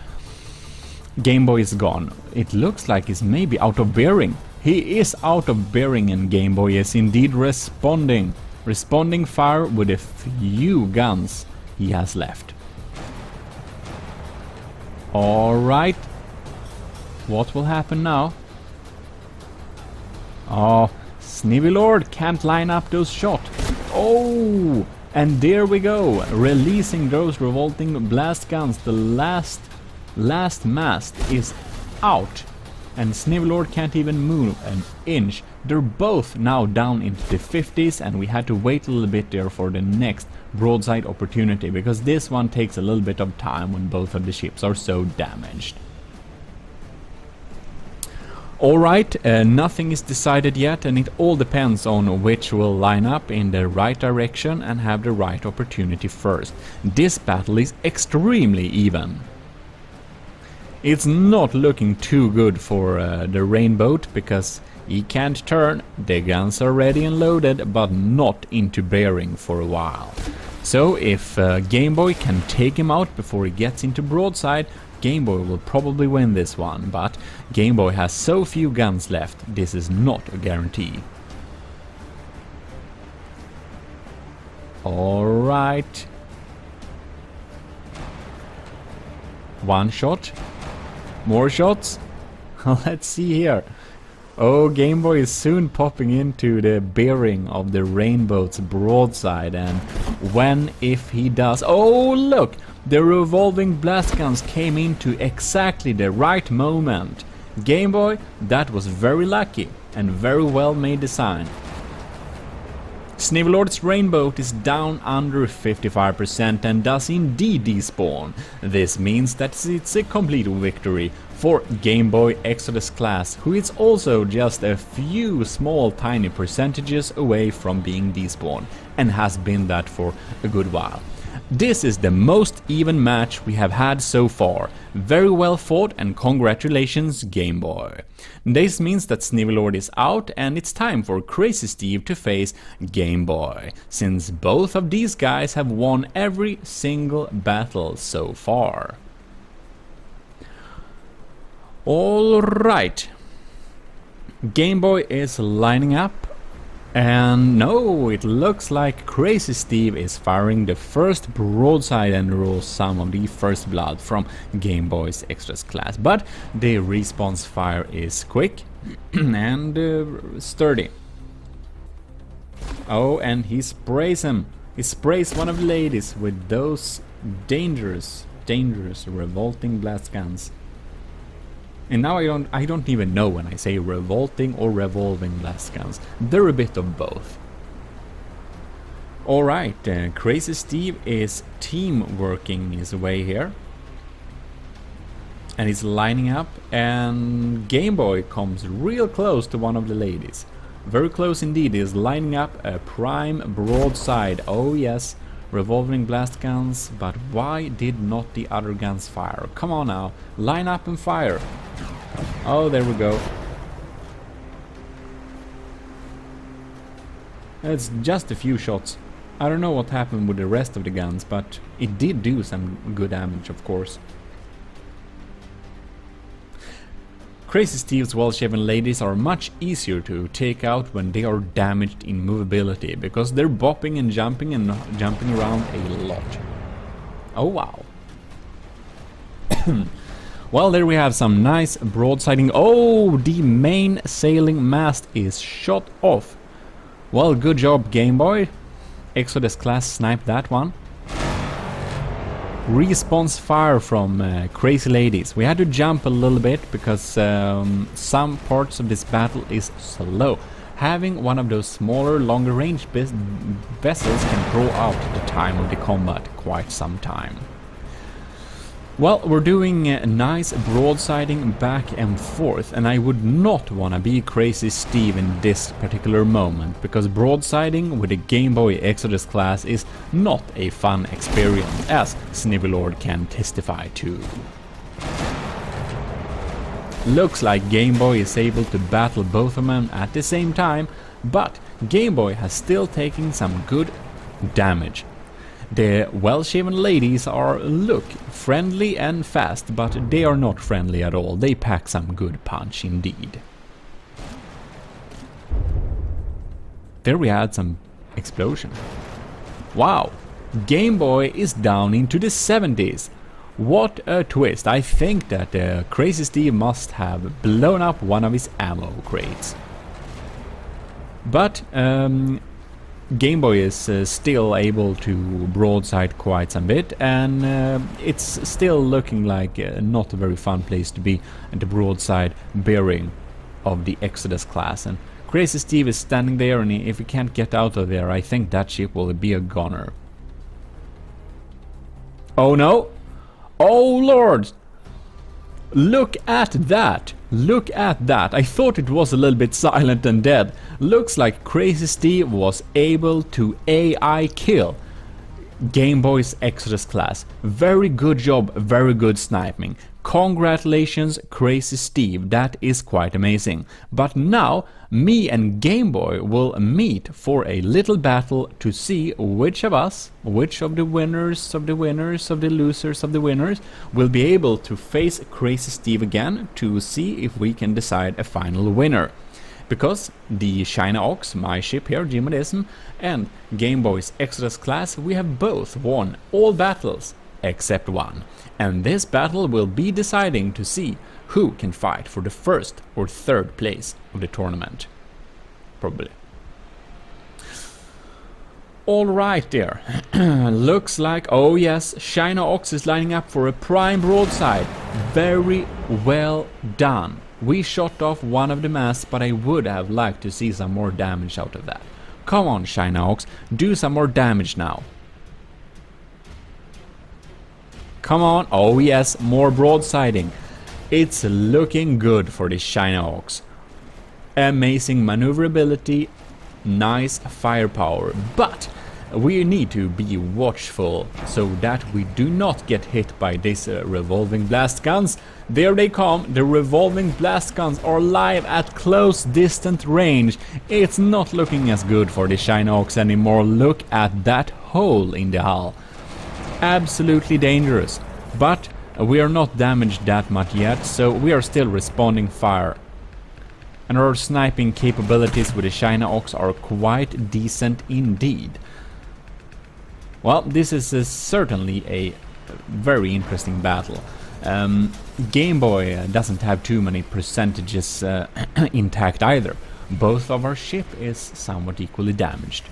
Game Boy is gone. It looks like he's maybe out of bearing. He is out of bearing and Game Boy is indeed responding. Responding fire with a few guns he has left. Alright. What will happen now? Oh, Snivelord can't line up those shots. Oh, and there we go. Releasing those revolting blast guns. The last mast is out. And Snivelord can't even move an inch. They're both now down into the 50s and we had to wait a little bit there for the next broadside opportunity because this one takes a little bit of time when both of the ships are so damaged. Alright, nothing is decided yet and it all depends on which will line up in the right direction and have the right opportunity first. This battle is extremely even. It's not looking too good for the Rainboat because he can't turn, the guns are ready and loaded but not into bearing for a while. So if Game Boy can take him out before he gets into broadside, Game Boy will probably win this one, but Game Boy has so few guns left, this is not a guarantee. Alright. One shot. More shots. Let's see here. Oh, Game Boy is soon popping into the bearing of the Rainboat's broadside, and when, if he does... Oh, look! The revolving blast guns came into exactly the right moment. Game Boy, that was very lucky and very well made design. Snivelord's Rainboat is down under 55% and does indeed despawn. This means that it's a complete victory for Game Boy Exodus class, who is also just a few small tiny percentages away from being despawned and has been that for a good while. This is the most even match we have had so far. Very well fought and congratulations Game Boy. This means that Snivelord is out and it's time for Crazy Steve to face Game Boy, since both of these guys have won every single battle so far. Alright. Game Boy is lining up. And no, it looks like Crazy Steve is firing the first broadside and draws some of the first blood from Game Boy's Extras class. But the response fire is quick and sturdy. Oh, and he sprays him. He sprays one of the ladies with those dangerous revolting blast guns. And now I don't even know when I say revolting or revolving blast guns. They're a bit of both. Alright, Crazy Steve is team working his way here. And he's lining up, and Game Boy comes real close to one of the ladies. Very close indeed. He is lining up a prime broadside. Oh yes, revolving blast guns, but why did not the other guns fire? Come on now, line up and fire. Oh, there we go. It's just a few shots. I don't know what happened with the rest of the guns, but it did do some good damage, of course. Crazy Steve's well-shaven ladies are much easier to take out when they are damaged in movability, because they're bopping and jumping around a lot. Oh wow. Well, there we have some nice broadsiding. Oh, the main sailing mast is shot off. Well, good job, Game Boy. Exodus class sniped that one. Response fire from Crazy Ladies. We had to jump a little bit because some parts of this battle is slow. Having one of those smaller, longer range vessels can draw out the time of the combat quite some time. Well, we're doing nice broadsiding back and forth, and I would not want to be Crazy Steve in this particular moment, because broadsiding with a Game Boy Exodus class is not a fun experience, as Snivelord can testify to. Looks like Game Boy is able to battle both of them at the same time, but Game Boy has still taken some good damage. The well-shaven ladies look friendly and fast, but they are not friendly at all. They pack some good punch indeed. There we had some explosion. Wow! Game Boy is down into the 70s. What a twist. I think that Crazy Steve must have blown up one of his ammo crates. But Game Boy is still able to broadside quite some bit, and it's still looking like not a very fun place to be at the broadside bearing of the Exodus class. And Crazy Steve is standing there, and if he can't get out of there, I think that ship will be a goner. Oh no! Oh lord! Look at that! Look at that! I thought it was a little bit silent and dead. Looks like Crazy Steve was able to AI kill Game Boy's Exodus class. Very good job, very good sniping. Congratulations, Crazy Steve, that is quite amazing. But now, me and Game Boy will meet for a little battle to see which of us, which of the winners of the winners of the losers of the winners, will be able to face Crazy Steve again to see if we can decide a final winner. Because the China Ox, my ship here, GMODIST, and Game Boy's Exodus class, we have both won all battles except one. And this battle will be deciding to see who can fight for the first or third place of the tournament. Probably. Alright there. Looks like, oh yes, China Ox is lining up for a prime broadside. Very well done. We shot off one of the masts, but I would have liked to see some more damage out of that. Come on, China Ox, do some more damage now. Come on, oh yes, more broadsiding. It's looking good for the China Ox. Amazing maneuverability, nice firepower, but we need to be watchful so that we do not get hit by these revolving blast guns. There they come, the revolving blast guns are live at close distant range. It's not looking as good for the China Ox anymore. Look at that hole in the hull. Absolutely dangerous, but we are not damaged that much yet, so we are still responding fire. And our sniping capabilities with the China Ox are quite decent indeed. Well, this is certainly a very interesting battle. Game Boy doesn't have too many percentages intact either. Both of our ship is somewhat equally damaged.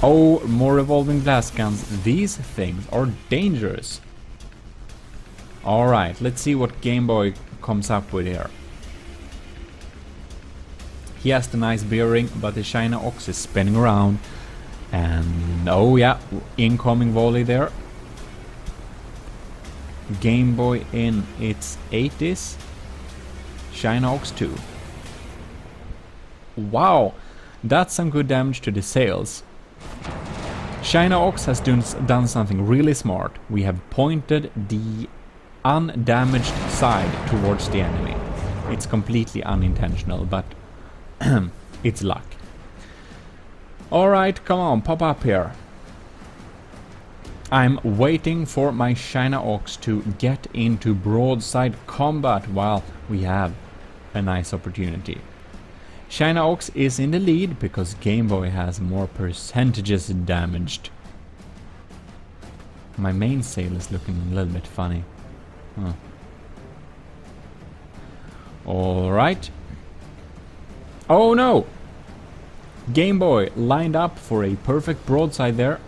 Oh, more revolving blast guns. These things are dangerous. Alright, let's see what Game Boy comes up with here. He has the nice bearing, but the China Ox is spinning around. And oh yeah, incoming volley there. Game Boy in its 80s. China Ox 2. Wow, that's some good damage to the sails. China Ox has done something really smart. We have pointed the undamaged side towards the enemy. It's completely unintentional, but it's luck. Alright, come on, pop up here. I'm waiting for my China Ox to get into broadside combat while we have a nice opportunity. China Ox is in the lead because Game Boy has more percentages damaged. My mainsail is looking a little bit funny. Huh. Alright. Oh no! Game Boy lined up for a perfect broadside there.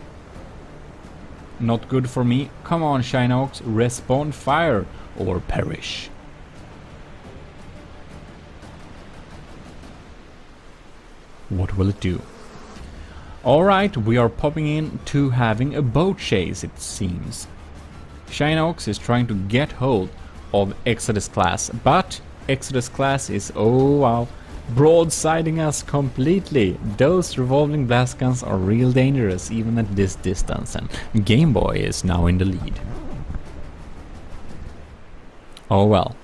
Not good for me. Come on, China Ox, respond fire or perish. What will it do? Alright, we are popping in to having a boat chase, it seems. China Ox is trying to get hold of Exodus class, but Exodus class is, oh wow, broadsiding us completely. Those revolving blast guns are real dangerous even at this distance, and Game Boy is now in the lead. Oh well.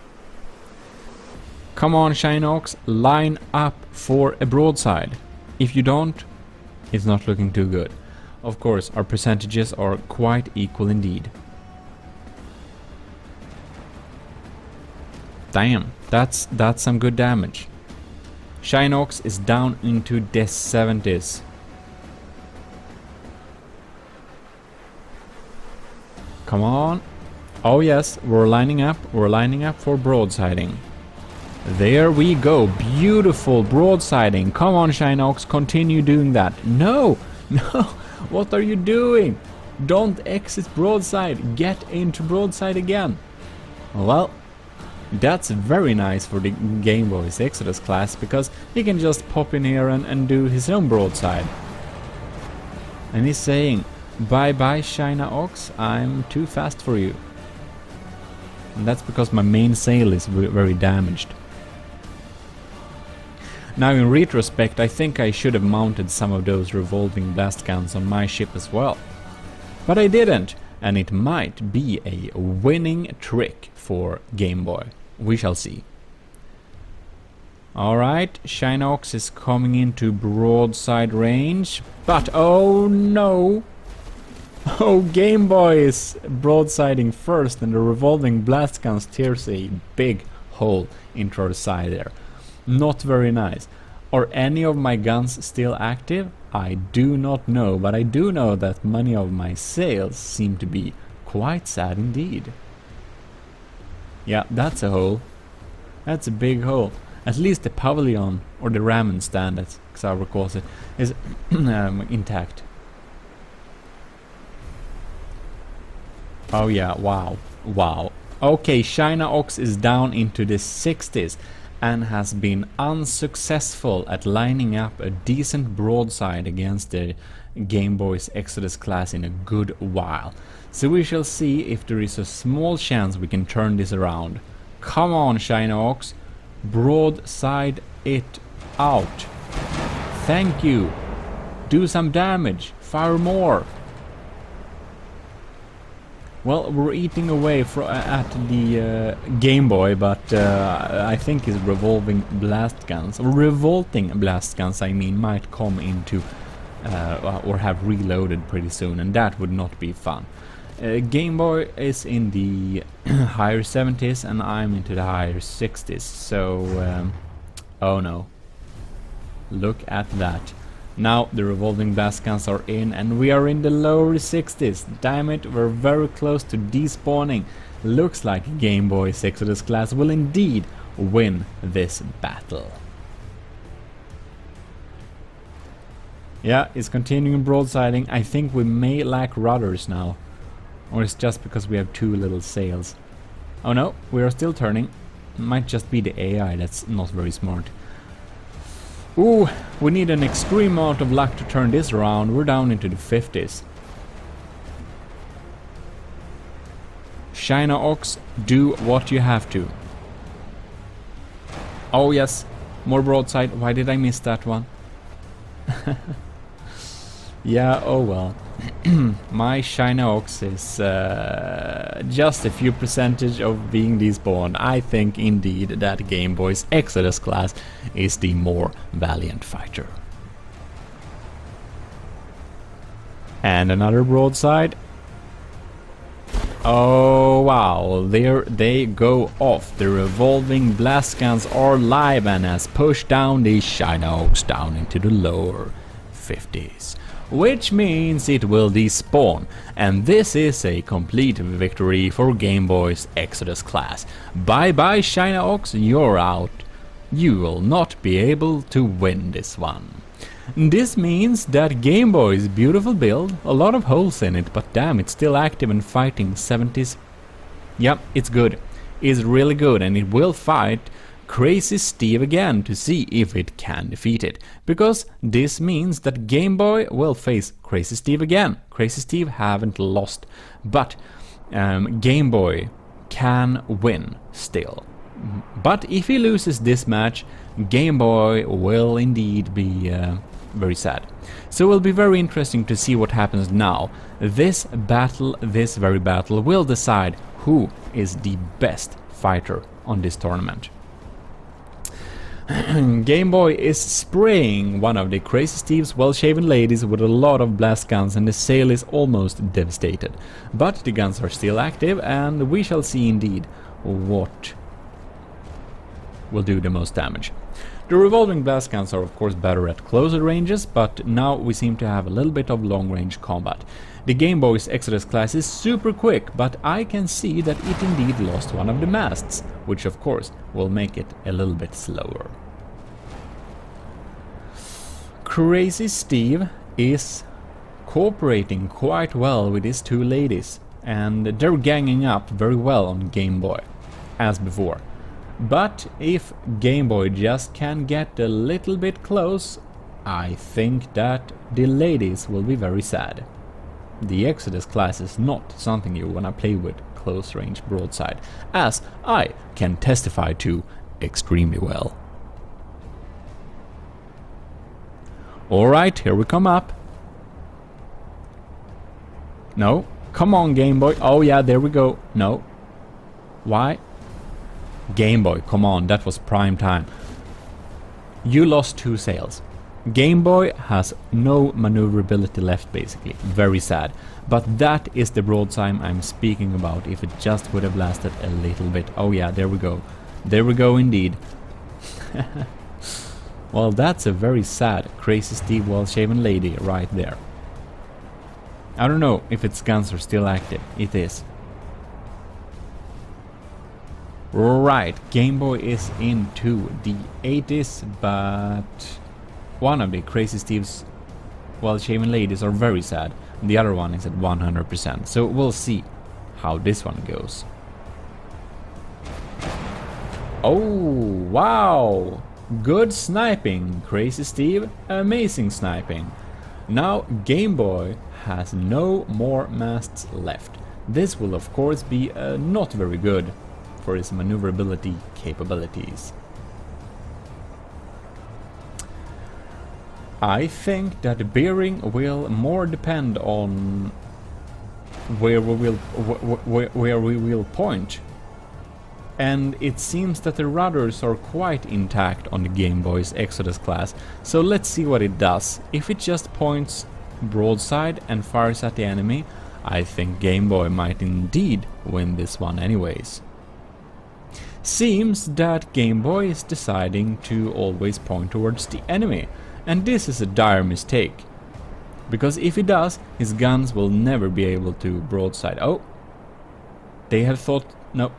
Come on, China Ox, line up for a broadside. If you don't, it's not looking too good. Of course, our percentages are quite equal indeed. Damn, that's some good damage. China Ox is down into the 70s. Come on. Oh yes, we're lining up for broadsiding. There we go, beautiful broadsiding. Come on, China Ox, continue doing that. No, no, what are you doing? Don't exit broadside, get into broadside again. Well, that's very nice for the Game Boy's Exodus class, because he can just pop in here and do his own broadside. And he's saying, bye bye China Ox, I'm too fast for you. And that's because my mainsail is very damaged. Now in retrospect, I think I should have mounted some of those revolving blast guns on my ship as well. But I didn't, and it might be a winning trick for Game Boy. We shall see. Alright, China Ox is coming into broadside range, but oh no! Oh, Game Boy is broadsiding first, and the revolving blast guns tears a big hole into our side there. Not very nice. Are any of my guns still active? I do not know, but I do know that many of my sails seem to be quite sad indeed. Yeah, that's a hole. That's a big hole. At least the pavilion, or the ramen stand, as Xaver calls it, is intact. Oh yeah, wow, wow. Okay, China Ox is down into the 60s and has been unsuccessful at lining up a decent broadside against the Game Boy's Exodus class in a good while. So we shall see if there is a small chance we can turn this around. Come on, China Ox, broadside it out. Thank you. Do some damage, fire more. Well, we're eating away at the Game Boy, but I think his revolving blast guns, or revolting blast guns I mean, might come into or have reloaded pretty soon, and that would not be fun. Game Boy is in the higher 70s and I'm into the higher 60s, so oh no, look at that. Now the revolving blast guns are in and we are in the lower 60s. Damn it, we're very close to despawning. Looks like Game Boy's Exodus class will indeed win this battle. Yeah, it's continuing broadsiding. I think we may lack rudders now. Or it's just because we have too little sails. Oh no, we are still turning. Might just be the AI that's not very smart. Ooh, we need an extreme amount of luck to turn this around. We're down into the 50s. China Ox, do what you have to. Oh yes, more broadside. Why did I miss that one? Yeah, oh well. My China Ox is just a few percentage of being despawned. I think indeed that Game Boy's Exodus class is the more valiant fighter. And another broadside. Oh wow, there they go off. The revolving blast guns are live and has pushed down the China Oaks down into the lower 50s. Which means it will despawn, and this is a complete victory for Game Boy's Exodus class. Bye bye China Oaks, you're out. You will not be able to win this one. This means that Game Boy's beautiful build, a lot of holes in it, but damn, it's still active and fighting 70s. Yep, it's good. It's really good, and it will fight Crazy Steve again to see if it can defeat it. Because this means that Game Boy will face Crazy Steve again. Crazy Steve haven't lost, but Game Boy can win still. But if he loses this match, Game Boy will indeed be very sad. So it will be very interesting to see what happens now. This very battle will decide who is the best fighter on this tournament. Game Boy is spraying one of the Crazy Steve's well-shaven ladies with a lot of blast guns, and the sail is almost devastated. But the guns are still active, and we shall see indeed what will do the most damage. The revolving blast guns are of course better at closer ranges, but now we seem to have a little bit of long-range combat. The Game Boy's Exodus class is super quick, but I can see that it indeed lost one of the masts, which of course will make it a little bit slower. Crazy Steve is cooperating quite well with his two ladies, and they're ganging up very well on Game Boy, as before. But if Game Boy just can get a little bit close, I think that the ladies will be very sad. The Exodus class is not something you wanna play with close range broadside, as I can testify to extremely well. Alright, here we come up. No, come on Game Boy. Oh yeah, there we go. No. Why? Game Boy, come on, that was prime time. You lost two sails. Game Boy has no maneuverability left basically. Very sad. But that is the broadside I'm speaking about. If it just would have lasted a little bit. Oh yeah, there we go. There we go indeed. Well, that's a very sad Crazy Steve well-shaven lady right there. I don't know if its guns are still active. It is. Right, Game Boy is into the 80s, but one of the Crazy Steve's well-shaven ladies are very sad. The other one is at 100%, so we'll see how this one goes. Oh, wow! Good sniping, Crazy Steve. Amazing sniping. Now Game Boy has no more masts left. This will of course be not very good for his maneuverability capabilities. I think that the bearing will more depend on where we will point. And it seems that the rudders are quite intact on the Game Boy's Exodus class, so let's see what it does. If it just points broadside and fires at the enemy, I think Game Boy might indeed win this one anyways. Seems that Game Boy is deciding to always point towards the enemy, and this is a dire mistake. Because if he does, his guns will never be able to broadside. Oh! They had thought... No.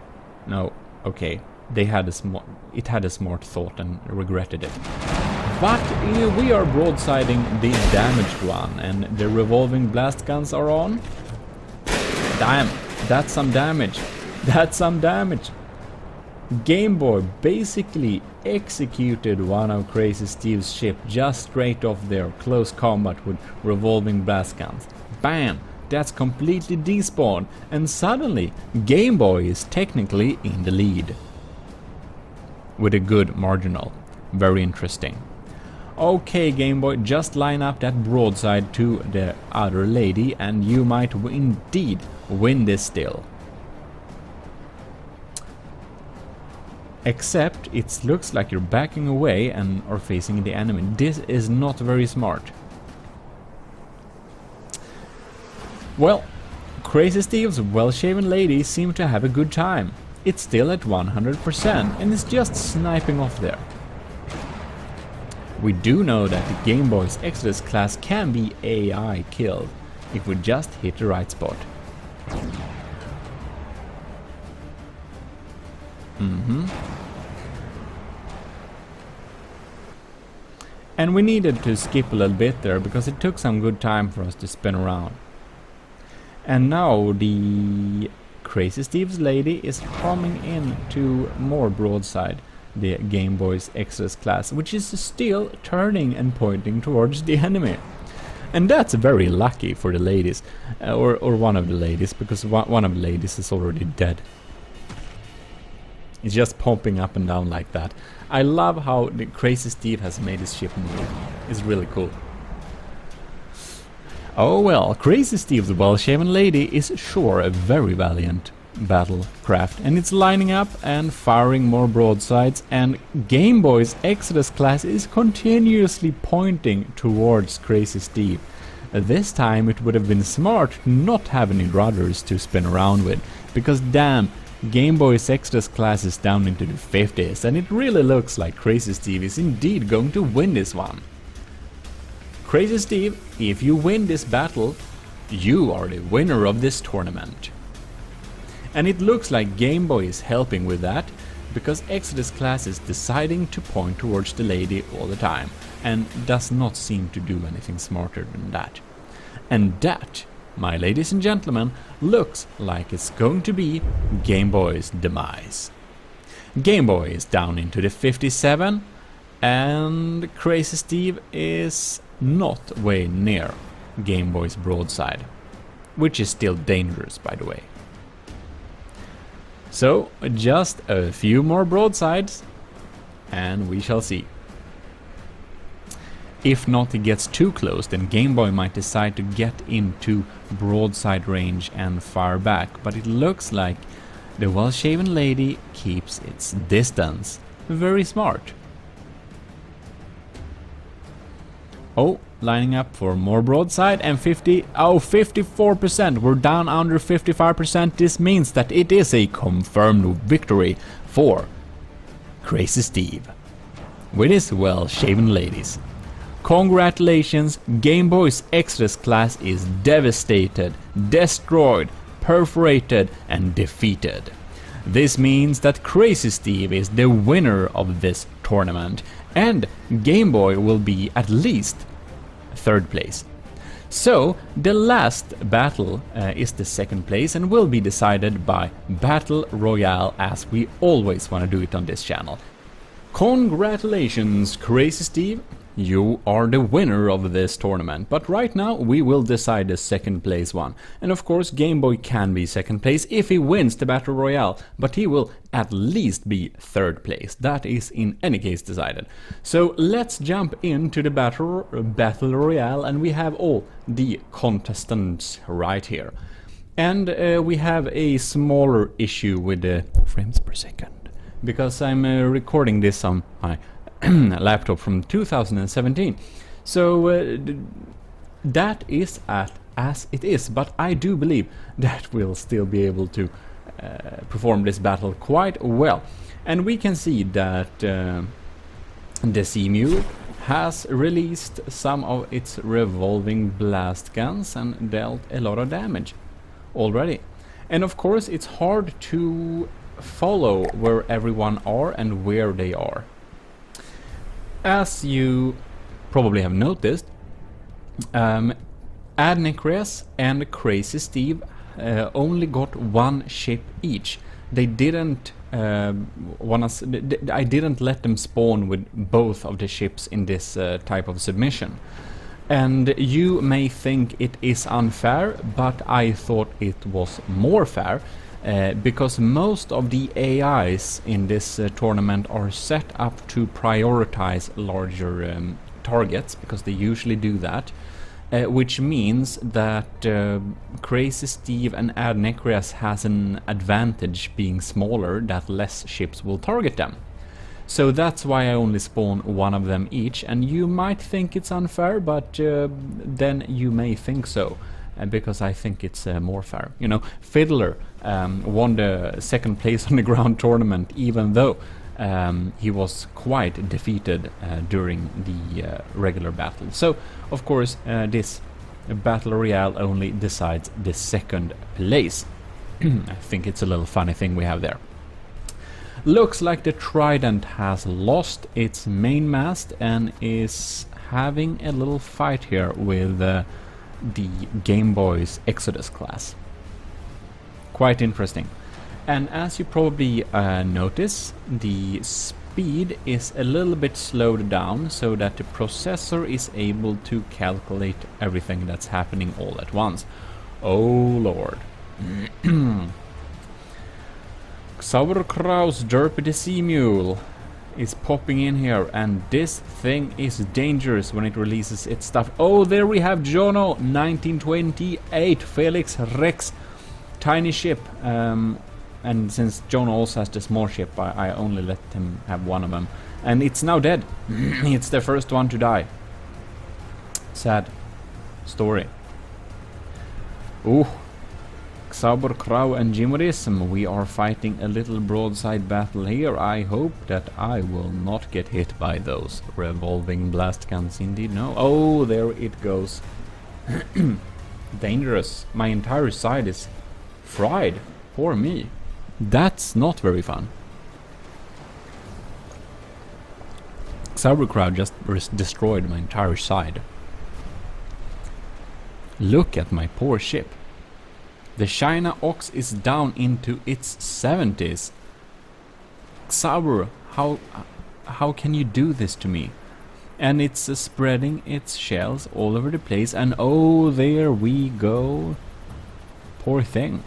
No. Okay. They had a smart thought and regretted it. But we are broadsiding the damaged one, and the revolving blast guns are on. Damn! That's some damage. That's some damage. Game Boy basically executed one of Crazy Steve's ship just straight off their close combat with revolving blast guns. Bam! That's completely despawned, and suddenly Game Boy is technically in the lead. With a good marginal. Very interesting. Okay, Game Boy, just line up that broadside to the other lady and you might indeed win this still. Except it looks like you're backing away and are facing the enemy. This is not very smart. Well, Crazy Steve's well-shaven lady seemed to have a good time. It's still at 100% and is just sniping off there. We do know that the Game Boy's Exodus class can be AI killed if we just hit the right spot. And we needed to skip a little bit there because it took some good time for us to spin around. And now the Crazy Steve's lady is coming in to more broadside the Game Boy's Exodus class, which is still turning and pointing towards the enemy. And that's very lucky for the ladies, or one of the ladies, because one of the ladies is already dead. It's just pumping up and down like that. I love how the Crazy Steve has made his ship move. It's really cool. Oh well, Crazy Steve's well-shaven lady is sure a very valiant battlecraft, and it's lining up and firing more broadsides, and Game Boy's Exodus class is continuously pointing towards Crazy Steve. This time it would have been smart to not have any rudders to spin around with, because damn, Game Boy's Exodus class is down into the 50s, and it really looks like Crazy Steve is indeed going to win this one. Crazy Steve, if you win this battle, you are the winner of this tournament. And it looks like Game Boy is helping with that, because Exodus class is deciding to point towards the lady all the time, and does not seem to do anything smarter than that. And that, my ladies and gentlemen, looks like it's going to be Game Boy's demise. Game Boy is down into the 57, and Crazy Steve is not way near Game Boy's broadside, which is still dangerous, by the way. So, just a few more broadsides, and we shall see. If not, it gets too close, then Game Boy might decide to get into broadside range and fire back, but it looks like the well-shaven lady keeps its distance. Very smart. Oh, lining up for more broadside, and 54%. We're down under 55%. This means that it is a confirmed victory for Crazy Steve with his well-shaven ladies. Congratulations, Game Boy's Exodus class is devastated, destroyed, perforated and defeated. This means that Crazy Steve is the winner of this tournament, and Game Boy will be at least third place. So the last battle is the second place and will be decided by Battle Royale, as we always want to do it on this channel. Congratulations, Crazy Steve! You are the winner of this tournament, but right now we will decide the second place one. And of course Game Boy can be second place if he wins the Battle Royale, but he will at least be third place. That is in any case decided. So let's jump into the Battle Royale, and we have all the contestants right here. And we have a smaller issue with the frames per second, because I'm recording this on my laptop from 2017, so that is as it is, but I do believe that we'll still be able to perform this battle quite well. And we can see that the CMU has released some of its revolving blast guns and dealt a lot of damage already. And of course it's hard to follow where everyone are and where they are. As you probably have noticed, Adnikres and Crazy Steve only got one ship each. They didn't I didn't let them spawn with both of the ships in this type of submission. And you may think it is unfair, but I thought it was more fair. Because most of the AIs in this tournament are set up to prioritize larger targets, because they usually do that, which means that Crazy Steve and Adnikres has an advantage being smaller, that less ships will target them. So that's why I only spawn one of them each, and you might think it's unfair, but then you may think so. because I think it's more fair. You know, Fiddler won the second place on the ground tournament, even though he was quite defeated during the regular battle. So, of course, this Battle Royale only decides the second place. I think it's a little funny thing we have there. Looks like the Trident has lost its main mast and is having a little fight here with the Game Boy's Exodus class. Quite interesting. And as you probably notice, the speed is a little bit slowed down so that the processor is able to calculate everything that's happening all at once. Oh lord. Sauerkraut's Derpy the Sea Mule is popping in here, and this thing is dangerous when it releases its stuff. Oh, there we have Jono 1928 Felix Rex tiny ship. And since Jono also has the small ship, I only let him have one of them. And it's now dead. It's the first one to die. Sad story. Ooh. Sauerkraut and GMODIST, we are fighting a little broadside battle here. I hope that I will not get hit by those revolving blast guns indeed. No. Oh, there it goes. Dangerous. My entire side is fried. Poor me. That's not very fun. Sauerkraut just destroyed my entire side. Look at my poor ship. The China Ox is down into its 70s. Sauer, how can you do this to me? And it's spreading its shells all over the place, and oh, there we go. Poor thing.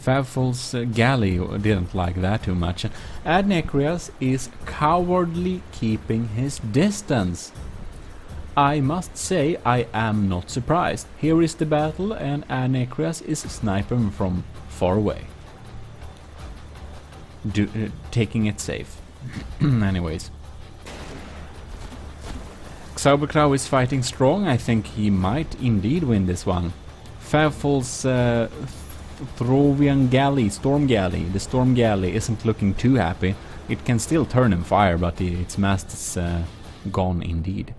Favfol's galley didn't like that too much. Adnecrias is cowardly keeping his distance. I must say I am not surprised. Here is the battle and Adnecrias is sniping from far away. Taking it safe. Anyways. Sauerkraut is fighting strong. I think he might indeed win this one. Favfol's Throvian galley, storm galley. The storm galley isn't looking too happy. It can still turn and fire, but its mast is gone indeed.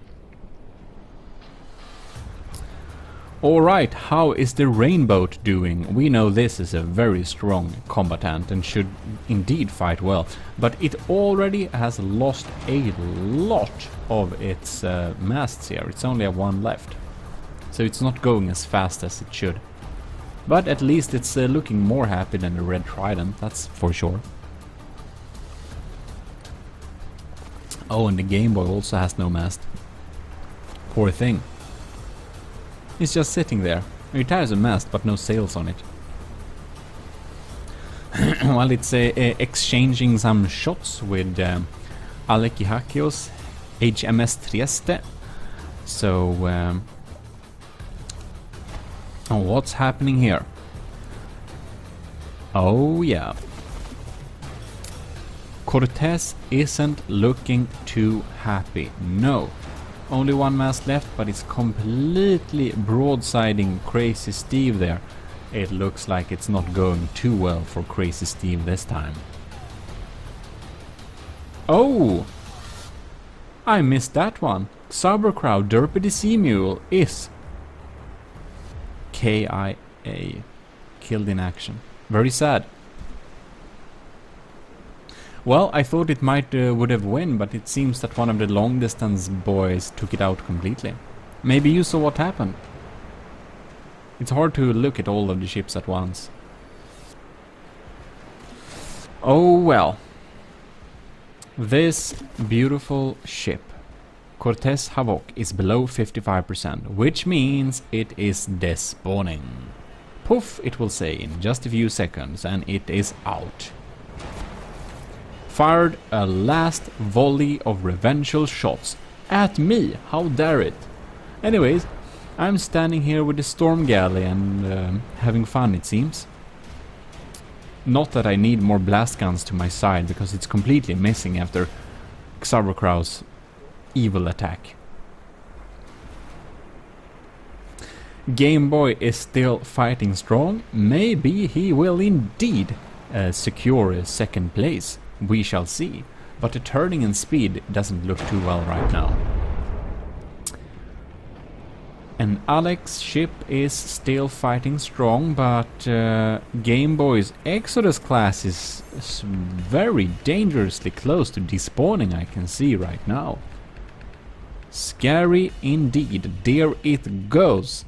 Alright, how is the Rainboat doing? We know this is a very strong combatant and should indeed fight well, but it already has lost a lot of its masts here. It's only one left, so it's not going as fast as it should. But at least it's looking more happy than the Red Trident, that's for sure. Oh, and the Game Boy also has no mast. Poor thing. It's just sitting there. It has a mast, but no sails on it. Well, it's exchanging some shots with Alekihakios HMS Trieste. So, oh, what's happening here? Oh, yeah. Cortez isn't looking too happy. No. Only one mast left, but it's completely broadsiding Crazy Steve there. It looks like it's not going too well for Crazy Steve this time. Oh! I missed that one. Sauerkraut Derpy the Sea Mule is KIA. Killed in action. Very sad. Well, I thought it might would have won, but it seems that one of the long distance boys took it out completely. Maybe you saw what happened. It's hard to look at all of the ships at once. Oh well. This beautiful ship, Cortez Havoc, is below 55%, which means it is despawning. Poof, it will say in just a few seconds, and it is out. Fired a last volley of revengeful shots at me. How dare it? Anyways, I'm standing here with the storm galley and having fun, it seems. Not that I need more blast guns to my side, because it's completely missing after Sauerkraut's evil attack. Game Boy is still fighting strong. Maybe he will indeed secure a second place. We shall see. But the turning and speed doesn't look too well right now. And Alex's ship is still fighting strong, but Game Boy's Exodus class is very dangerously close to despawning, I can see right now. Scary indeed. There it goes.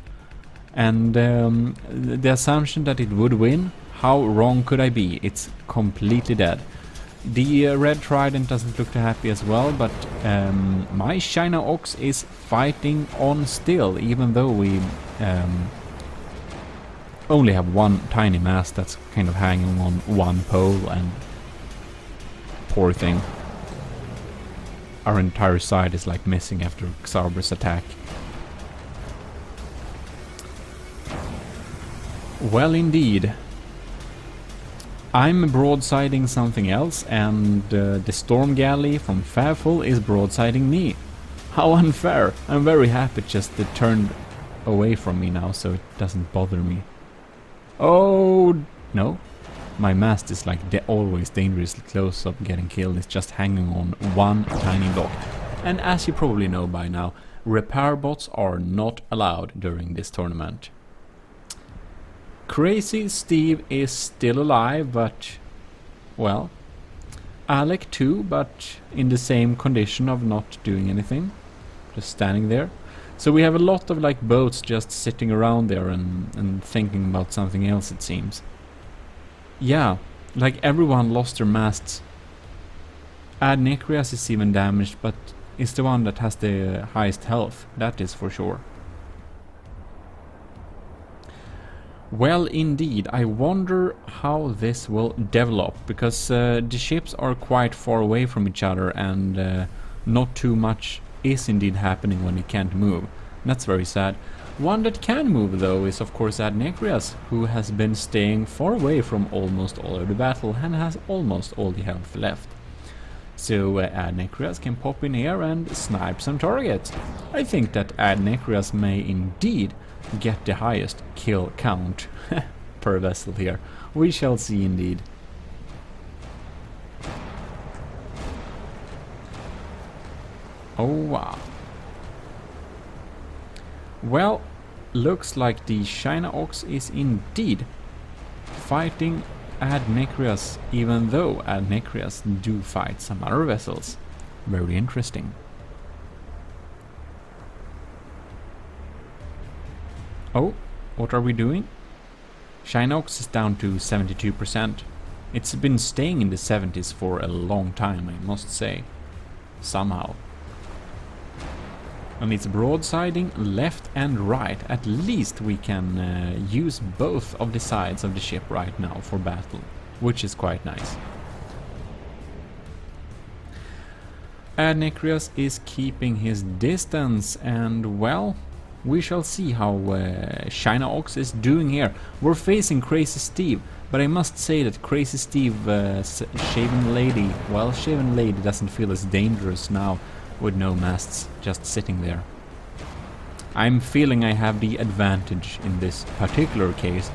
And the assumption that it would win, how wrong could I be? It's completely dead. The Red Trident doesn't look too happy as well, but my China Ox is fighting on still, even though we only have one tiny mast that's kind of hanging on one pole, and poor thing. Our entire side is like missing after Xarber's attack. Well, indeed. I'm broadsiding something else, and the Storm Galley from Favful is broadsiding me. How unfair! I'm very happy just it turned away from me now, so it doesn't bother me. Oh no, my mast is like always dangerously close up getting killed. It's just hanging on one tiny block. And as you probably know by now, repair bots are not allowed during this tournament. Crazy Steve is still alive, but, well, Alec too, but in the same condition of not doing anything, just standing there. So we have a lot of like boats just sitting around there and thinking about something else, it seems. Yeah, like everyone lost their masts. Ad Nicrias is even damaged, but it's the one that has the highest health, that is for sure. Well, indeed, I wonder how this will develop, because the ships are quite far away from each other, and not too much is indeed happening when it can't move. That's very sad. One that can move, though, is of course Ad Nicrias, who has been staying far away from almost all of the battle and has almost all the health left. So Ad Nicrias can pop in here and snipe some targets. I think that Ad Nicrias may indeed get the highest kill count per vessel here. We shall see indeed. Oh wow. Well, looks like the China Ox is indeed fighting Ad Nicrias, even though Ad Nicrias do fight some other vessels. Very interesting. Oh, what are we doing? China Ox is down to 72%. It's been staying in the 70s for a long time, I must say. Somehow. And it's broadsiding left and right. At least we can use both of the sides of the ship right now for battle, which is quite nice. Ad Nicrias is keeping his distance, and well, we shall see how China Ox is doing here. We're facing Crazy Steve, but I must say that Crazy Steve, Shaven Lady, well, Shaven Lady doesn't feel as dangerous now with no masts just sitting there. I'm feeling I have the advantage in this particular case,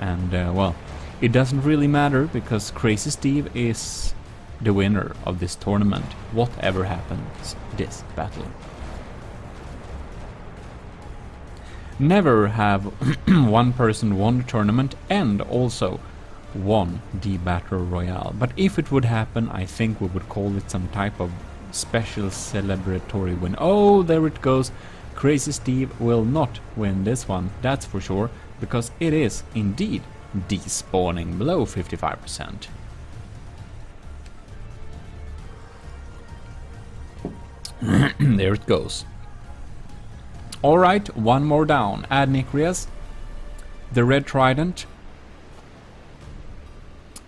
and well, it doesn't really matter because Crazy Steve is the winner of this tournament, whatever happens this battle. Never have one person won the tournament and also won the Battle Royale. But if it would happen, I think we would call it some type of special celebratory win. Oh, there it goes. Crazy Steve will not win this one, that's for sure, because it is indeed despawning below 55%. There it goes. Alright, one more down. Ad Nicrias, the Red Trident,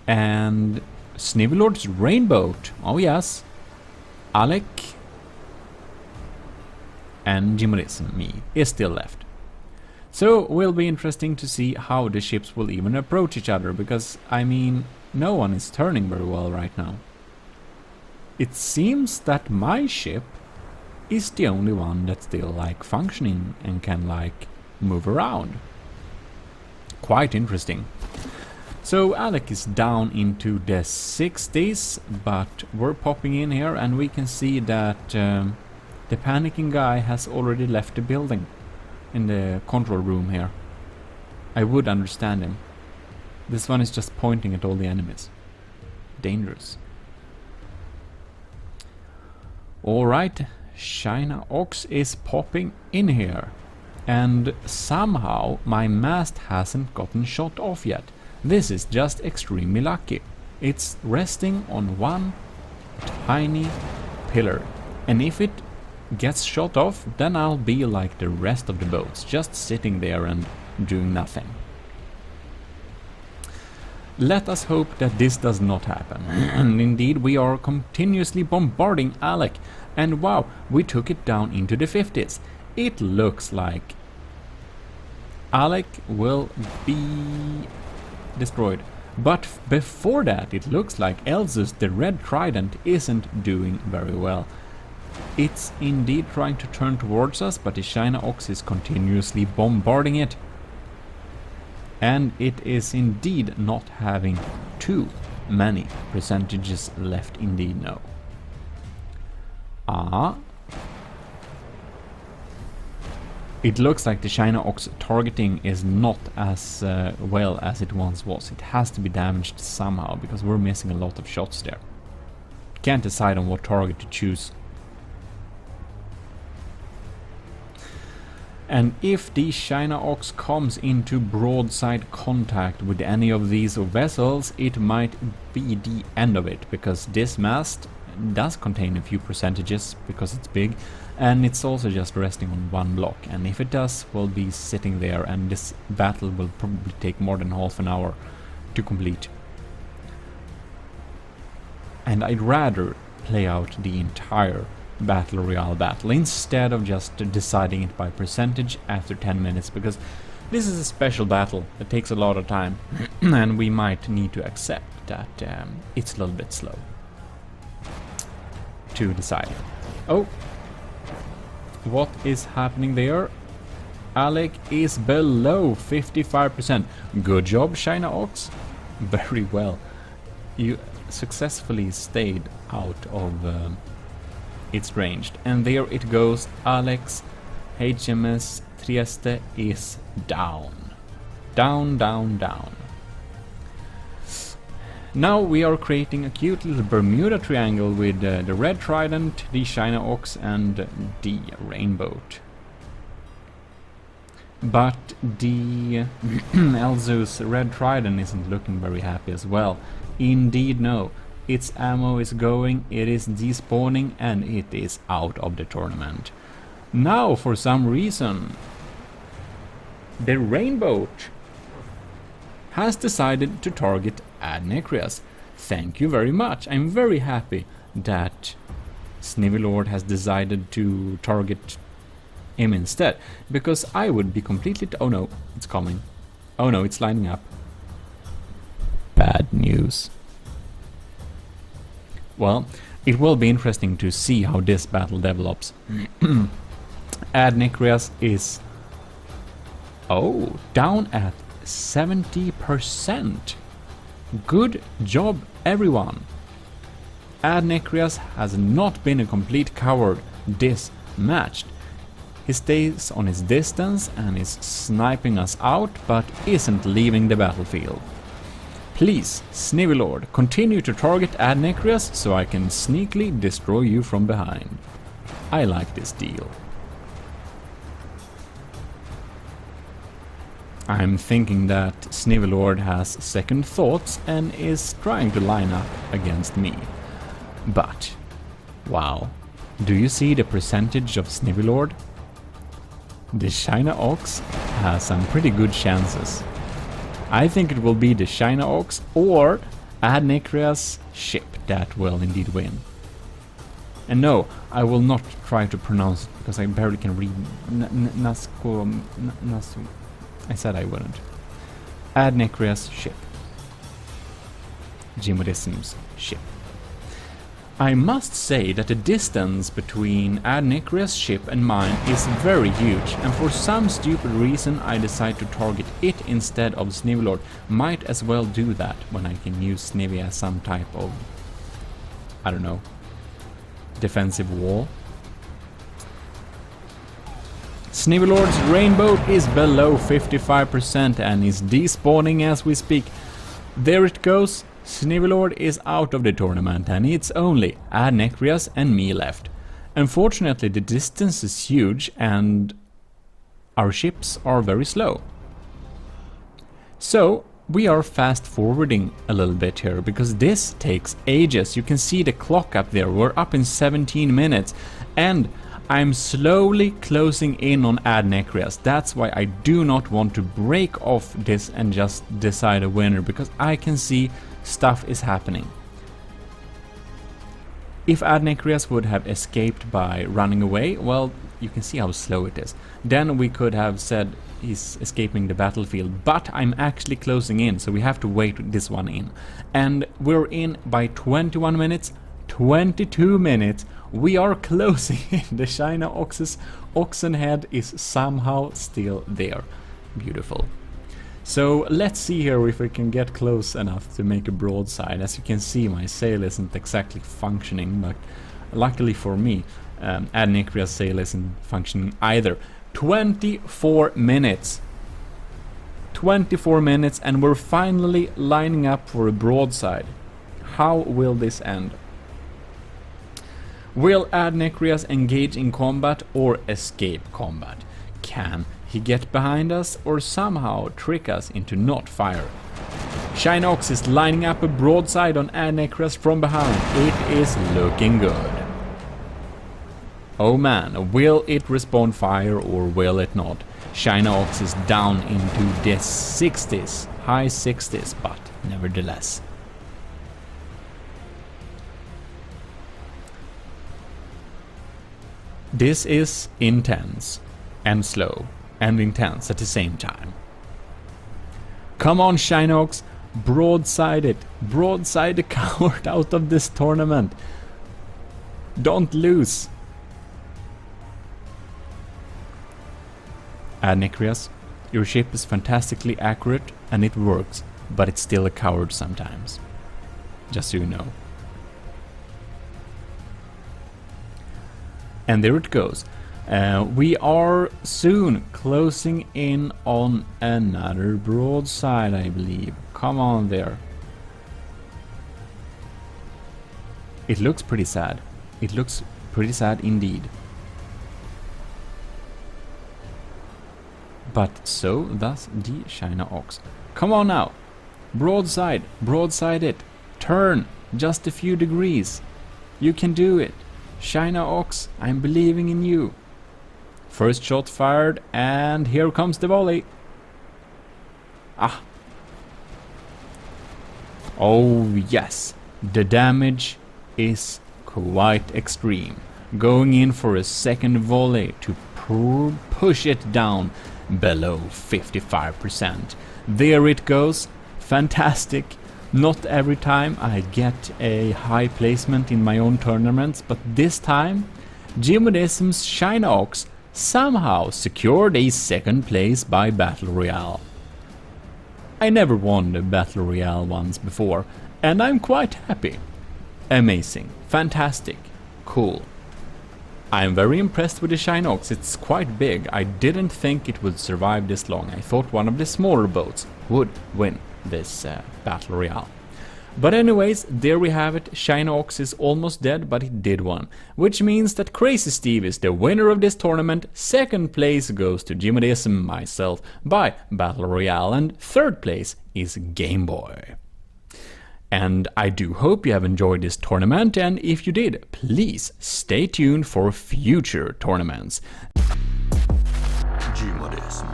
and Snivelord's Rainboat. Oh yes. Alec and GMODIST, me, is still left. So will be interesting to see how the ships will even approach each other, because I mean, no one is turning very well right now. It seems that my ship is the only one that's still like functioning and can like move around. Quite interesting. So Alec is down into the 60s, but we're popping in here and we can see that the panicking guy has already left the building in the control room here. I would understand him. This one is just pointing at all the enemies. Dangerous. Alright, China Ox is popping in here. And somehow my mast hasn't gotten shot off yet. This is just extremely lucky. It's resting on one tiny pillar. And if it gets shot off, then I'll be like the rest of the boats, just sitting there and doing nothing. Let us hope that this does not happen. And indeed, we are continuously bombarding Alec. And wow, we took it down into the 50s. It looks like Alec will be destroyed. But before that, it looks like Elzus, the Red Trident, isn't doing very well. It's indeed trying to turn towards us, but the China Ox is continuously bombarding it. And it is indeed not having too many percentages left, indeed, no. It looks like the China Ox targeting is not as well as it once was. It has to be damaged somehow, because we're missing a lot of shots there. Can't decide on what target to choose. And if the China Ox comes into broadside contact with any of these vessels, it might be the end of it, because this mast does contain a few percentages because it's big, and it's also just resting on one block, and if it does, we'll be sitting there and this battle will probably take more than half an hour to complete. And I'd rather play out the entire Battle Royale battle instead of just deciding it by percentage after 10 minutes, because this is a special battle that takes a lot of time and we might need to accept that it's a little bit slow to decide. Oh, what is happening there? Alec is below 55%. Good job, China Ox. Very well. You successfully stayed out of its ranged. And there it goes. Alec's HMS Trieste is down. Down, down, down. Now we are creating a cute little Bermuda Triangle with the Red Trident, the China Ox and the Rainboat. But the Elzus Red Trident isn't looking very happy as well. Indeed no. Its ammo is going, it is despawning, and it is out of the tournament. Now for some reason the Rainboat has decided to target Adnecrias. Thank you very much. I'm very happy that Snivelord has decided to target him instead, because I would be completely oh no, it's coming. Oh no, it's lining up. Bad news. Well, it will be interesting to see how this battle develops. Adnecrias is down at 70%. Good job, everyone. Adnecrias has not been a complete coward this match. He stays on his distance and is sniping us out, but isn't leaving the battlefield. Please, Snivelord, continue to target Adnecrias so I can sneakily destroy you from behind. I like this deal. I'm thinking that Snivelord has second thoughts and is trying to line up against me. But, wow, do you see the percentage of Snivelord? The China Ox has some pretty good chances. I think it will be the China Ox or Adnecrias ship that will indeed win. And no, I will not try to pronounce it because I barely can read Nasu. I said I wouldn't. Adnecrias ship. GMODIST's ship. I must say that the distance between Adnekria's ship and mine is very huge, and for some stupid reason I decide to target it instead of Snivelord. Might as well do that when I can use Snivy as some type of, I don't know, defensive wall. Snivelord's rainbow is below 55% and is despawning as we speak. There it goes. Snivelord is out of the tournament and it's only Adnekrias and me left. Unfortunately, the distance is huge and our ships are very slow. So we are fast forwarding a little bit here because this takes ages. You can see the clock up there. We're up in 17 minutes and I'm slowly closing in on Adnekrias. That's why I do not want to break off this and just decide a winner, because I can see stuff is happening. If Adnekrias would have escaped by running away, well, you can see how slow it is. Then we could have said he's escaping the battlefield, but I'm actually closing in, so we have to wait this one in. And we're in by 21 minutes, 22 minutes. We are closing in. The China oxen head is somehow still there. Beautiful. So let's see here if we can get close enough to make a broadside. As you can see, my sail isn't exactly functioning, but luckily for me, Adnekria's sail isn't functioning either. 24 minutes. 24 minutes and we're finally lining up for a broadside. How will this end? Will Adnekrias engage in combat or escape combat? Can he get behind us or somehow trick us into not fire? China Ox is lining up a broadside on Adnekrias from behind. It is looking good. Oh man, will it respond fire or will it not? China Ox is down into the 60s, high 60s, but nevertheless. This is intense and slow and intense at the same time. Come on, China Ox, broadside it. Broadside the coward out of this tournament. Don't lose. Adnekrias, your ship is fantastically accurate and it works, but it's still a coward sometimes. Just so you know. And there it goes. We are soon closing in on another broadside, I believe. Come on there. It looks pretty sad. It looks pretty sad indeed. But so does the China Ox. Come on now. Broadside. Broadside it. Turn. Just a few degrees. You can do it. China Ox, I'm believing in you. First shot fired, and here comes the volley. Ah. Oh yes, the damage is quite extreme. Going in for a second volley to push it down below 55%. There it goes. Fantastic. Not every time I get a high placement in my own tournaments, but this time GMODIST's China Ox somehow secured a second place by Battle Royale. I never won the Battle Royale once before, and I'm quite happy. Amazing, fantastic, cool. I'm very impressed with the China Ox. It's quite big. I didn't think it would survive this long. I thought one of the smaller boats would win this Battle Royale. But anyways, there we have it. China Ox is almost dead, but he did one. Which means that Crazy Steve is the winner of this tournament. Second place goes to GMODIST, myself, by Battle Royale. And third place is Game Boy. And I do hope you have enjoyed this tournament, and if you did, please stay tuned for future tournaments. GMODIST.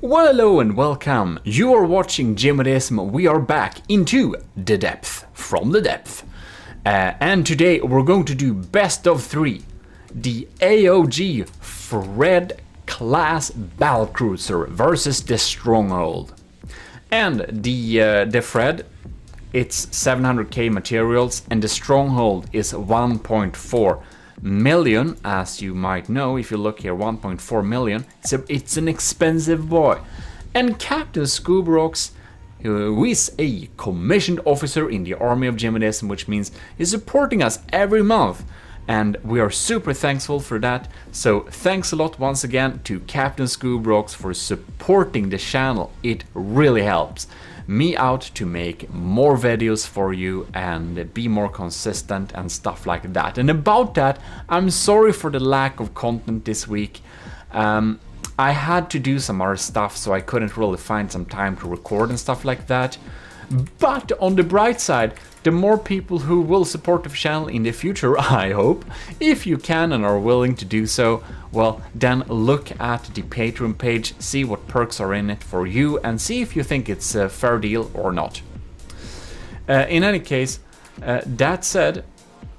Well, hello and welcome. You are watching GMODIST. We are back into the depth, from the depth. And today we're going to do best of 3. The AOG Fred class battlecruiser versus the Stronghold. And the Fred it's 700k materials, and the stronghold is 1.4 million, as you might know. If you look here, 1.4 million. It's an expensive boy. And Captain Scoobrox, who is a commissioned officer in the army of GMODIST, which means he's supporting us every month. And we are super thankful for that. So thanks a lot once again to Captain Scoobrox for supporting the channel. It really helps me out to make more videos for you and be more consistent and stuff like that. And about that, I'm sorry for the lack of content this week. I had to do some other stuff, so I couldn't really find some time to record and stuff like that. But on the bright side, the more people who will support the channel in the future, I hope, if you can and are willing to do so, well, then look at the Patreon page, see what perks are in it for you, and see if you think it's a fair deal or not. In any case, that said,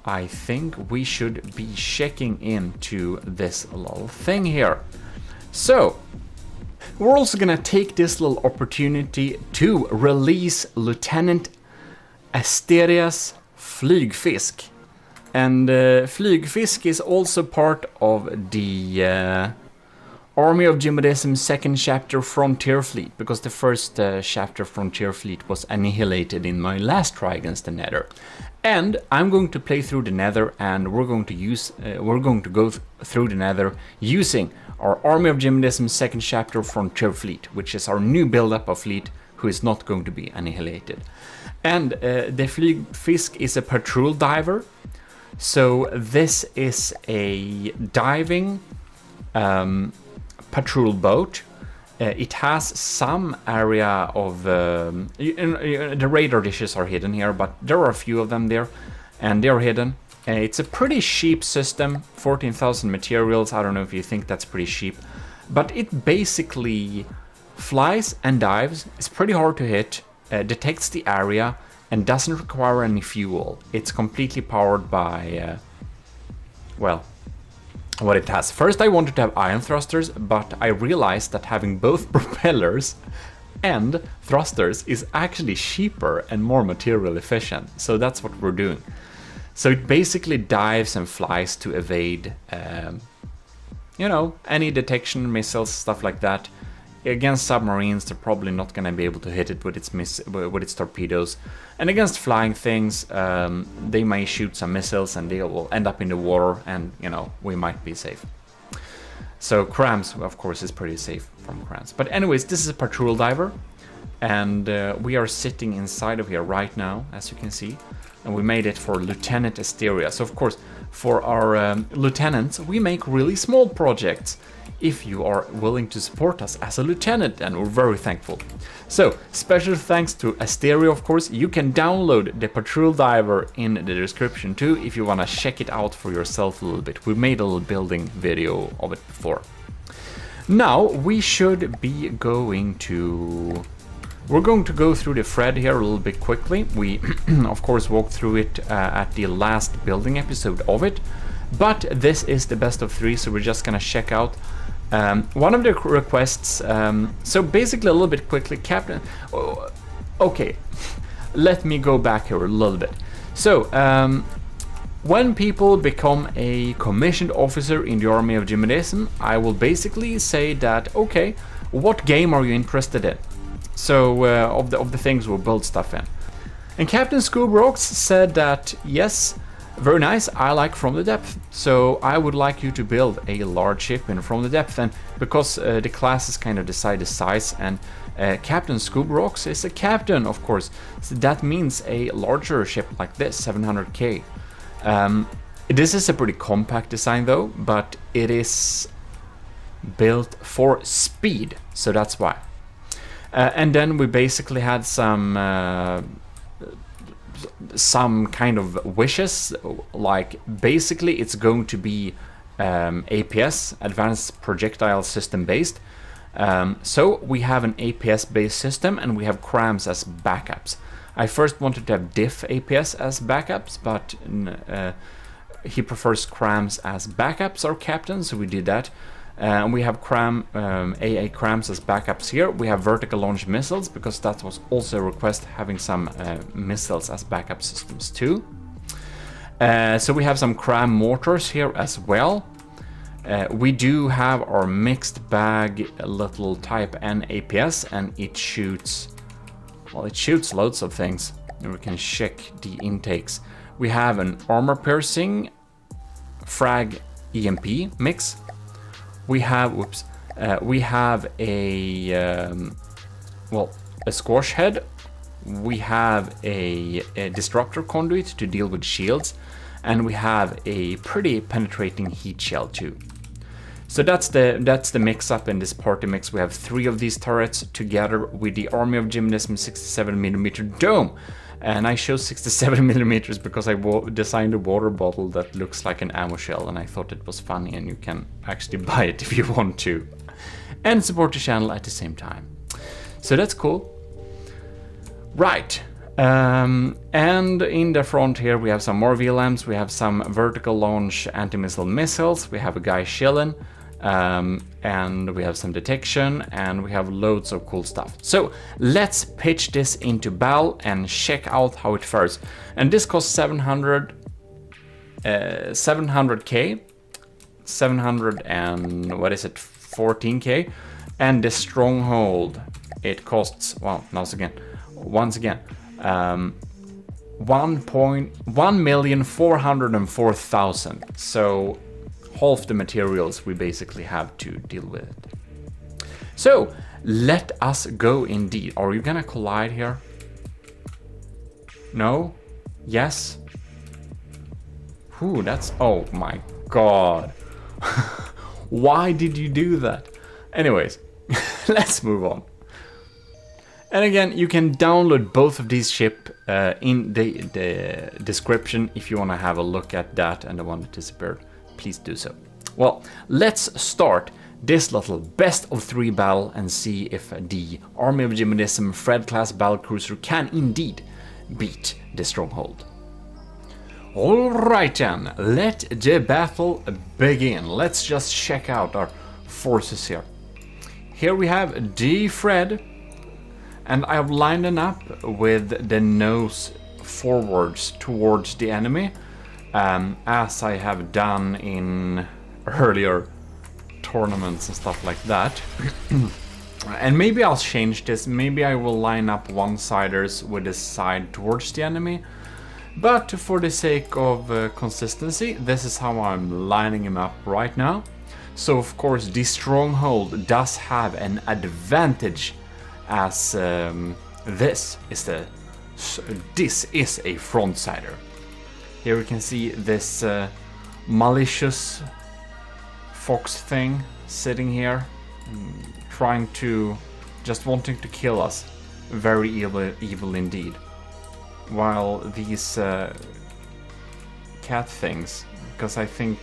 I think we should be checking into this little thing here. So, we're also gonna take this little opportunity to release Lieutenant Asterias Flygfisk. And Flygfisk is also part of the Army of GMODIST second chapter Frontier Fleet, because the first chapter Frontier Fleet was annihilated in my last try against the Nether. And I'm going to play through the Nether, and we're going to go through the Nether using our Army of GMODIST second chapter Frontier Fleet, which is our new build-up of fleet who is not going to be annihilated. And the Flygfisk is a patrol diver, so this is a diving patrol boat. It has some area of the radar dishes are hidden here, but there are a few of them there, and they're hidden. It's a pretty cheap system, 14,000 materials. I don't know if you think that's pretty cheap, but it basically flies and dives. It's pretty hard to hit, detects the area, and doesn't require any fuel. It's completely powered by, well, what it has. First I wanted to have ion thrusters, but I realized that having both propellers and thrusters is actually cheaper and more material efficient. So that's what we're doing. So it basically dives and flies to evade, you know, any detection, missiles, stuff like that. Against submarines, they're probably not going to be able to hit it with its torpedoes. And against flying things, they may shoot some missiles and they will end up in the water, and, you know, we might be safe. So Krams, of course, is pretty safe from Krams. But anyways, this is a patrol diver, and we are sitting inside of here right now, as you can see. And we made it for Lieutenant Asterias. So of course, for our lieutenants, we make really small projects. If you are willing to support us as a lieutenant, and we're very thankful. So, special thanks to Asteria, of course. You can download the Patrol Diver in the description too, if you want to check it out for yourself a little bit. We made a little building video of it before. Now, we should be going to... We're going to go through the thread here a little bit quickly. We, of course, walked through it at the last building episode of it. But this is the best of 3, so we're just gonna check out one of the requests. So basically, a little bit quickly, Captain. Okay, let me go back here a little bit. So when people become a commissioned officer in the Army of GMODIST, I will basically say that, okay, what game are you interested in? So of the things we'll build stuff in. And Captain Scoobrox said that yes. Very nice, I like From the Depth, so I would like you to build a large ship in From the Depth, and because the classes kind of decide the size, and Captain Scoobrox is a captain, of course, so that means a larger ship like this, 700k. This is a pretty compact design though, but it is built for speed, so that's why. And then we basically had some kind of wishes, like basically it's going to be APS, Advanced Projectile System based. So we have an APS based system and we have CRAMs as backups. I first wanted to have diff APS as backups, but he prefers CRAMs as backups, our captain, so we did that. We have AA crams as backups here. We have vertical launch missiles, because that was also a request, having some missiles as backup systems too. So we have some cram mortars here as well. We do have our mixed bag little Type N APS, and it shoots, well, it shoots loads of things, and we can check the intakes. We have an armor piercing frag EMP mix. We have, we have a squash head. We have a disruptor conduit to deal with shields, and we have a pretty penetrating heat shell too. So that's the mix up in this party mix. We have 3 of these turrets together with the Army of GMODIST 67mm dome. And I chose 67mm because I designed a water bottle that looks like an ammo shell, and I thought it was funny, and you can actually buy it if you want to. And support the channel at the same time. So that's cool. Right. And in the front here we have some more VLMs, we have some vertical launch anti-missile missiles, we have a guy chilling, and we have some detection, and we have loads of cool stuff. So let's pitch this into battle and check out how it fares. And this costs 700k, 700 and what is it, 14k, and the stronghold, it costs, well, once again 1,404,000. So half the materials we basically have to deal with it. So let us go indeed. Are you gonna collide here? No? Yes? Ooh, that's, oh my god. Why did you do that? Anyways, let's move on. And again, you can download both of these ships in the description if you want to have a look at that and the one that disappeared. Please do so. Well, let's start this little best of 3 battle and see if the Army of GMODIST Fred class battlecruiser can indeed beat the stronghold. Alright then, let the battle begin. Let's just check out our forces here. Here we have the Fred, and I've lined them up with the nose forwards towards the enemy, as I have done in earlier tournaments and stuff like that. And maybe I'll change this, maybe I will line up one-siders with the side towards the enemy, but for the sake of consistency, this is how I'm lining him up right now. So of course the stronghold does have an advantage, as this is a front-sider. Here we can see this malicious fox thing sitting here, trying to, just wanting to kill us. Very evil indeed. While these cat things, because I think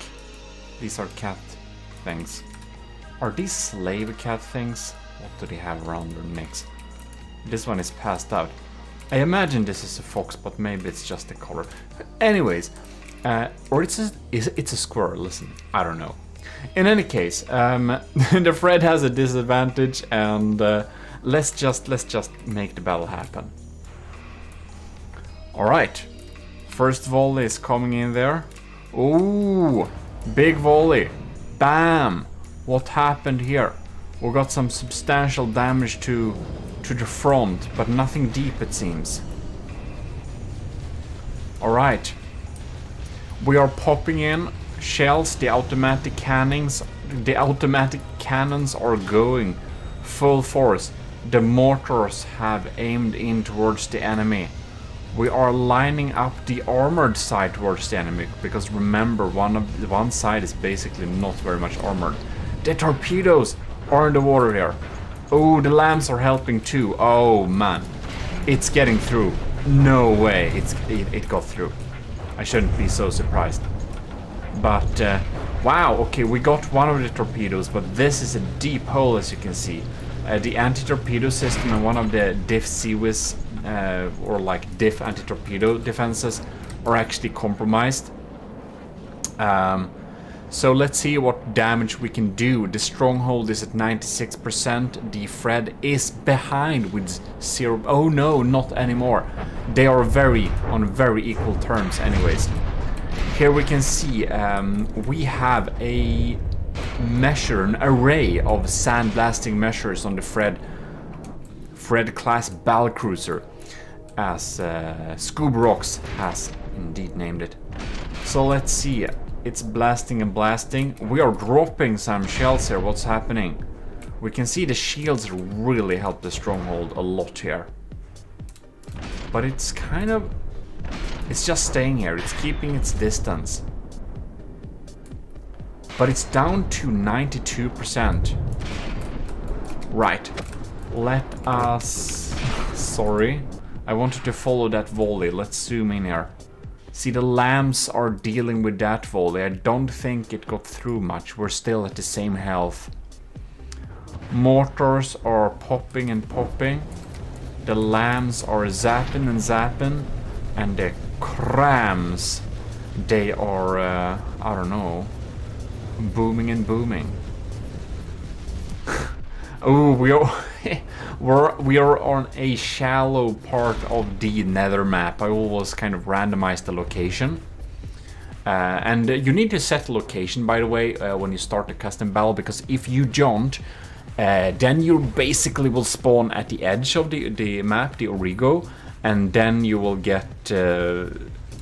these are cat things. Are these slave cat things? What do they have around their necks? This one is passed out. I imagine this is a fox, but maybe it's just the color. Anyways, or it's a squirrel. Listen, I don't know. In any case, the Fred has a disadvantage, and let's just make the battle happen. All right, first volley is coming in there. Ooh, big volley. Bam! What happened here? We got some substantial damage to the front, but nothing deep it seems. Alright. We are popping in shells, the automatic cannons are going full force. The mortars have aimed in towards the enemy. We are lining up the armored side towards the enemy, because remember, one side is basically not very much armored. The torpedoes are in the water here. Oh, the lambs are helping too. Oh man, it's getting through. No way, it got through. I shouldn't be so surprised. But wow, okay, we got one of the torpedoes, but this is a deep hole, as you can see. The anti-torpedo system and one of the diff CWIS or like diff anti-torpedo defenses are actually compromised. So let's see what damage we can do. The stronghold is at 96%. The Fred is behind with 0. Oh no, not anymore. They are on very equal terms anyways. Here we can see we have an array of sandblasting measures on the Fred class battlecruiser, as Scoob Rocks has indeed named it. So let's see. It's blasting and blasting. We are dropping some shells here. What's happening? We can see the shields really help the stronghold a lot here. But it's kind of... it's just staying here. It's keeping its distance. But it's down to 92%. Right. Let us... sorry. I wanted to follow that volley. Let's zoom in here. See, the lambs are dealing with that volley. I don't think it got through much. We're still at the same health. Mortars are popping and popping. The lambs are zapping and zapping. And the crams, they are, I don't know, booming and booming. Oh, we are on a shallow part of the nether map. I always kind of randomize the location. And you need to set the location, by the way, when you start the custom battle, because if you don't, then you basically will spawn at the edge of the map, the Origo, and then you will get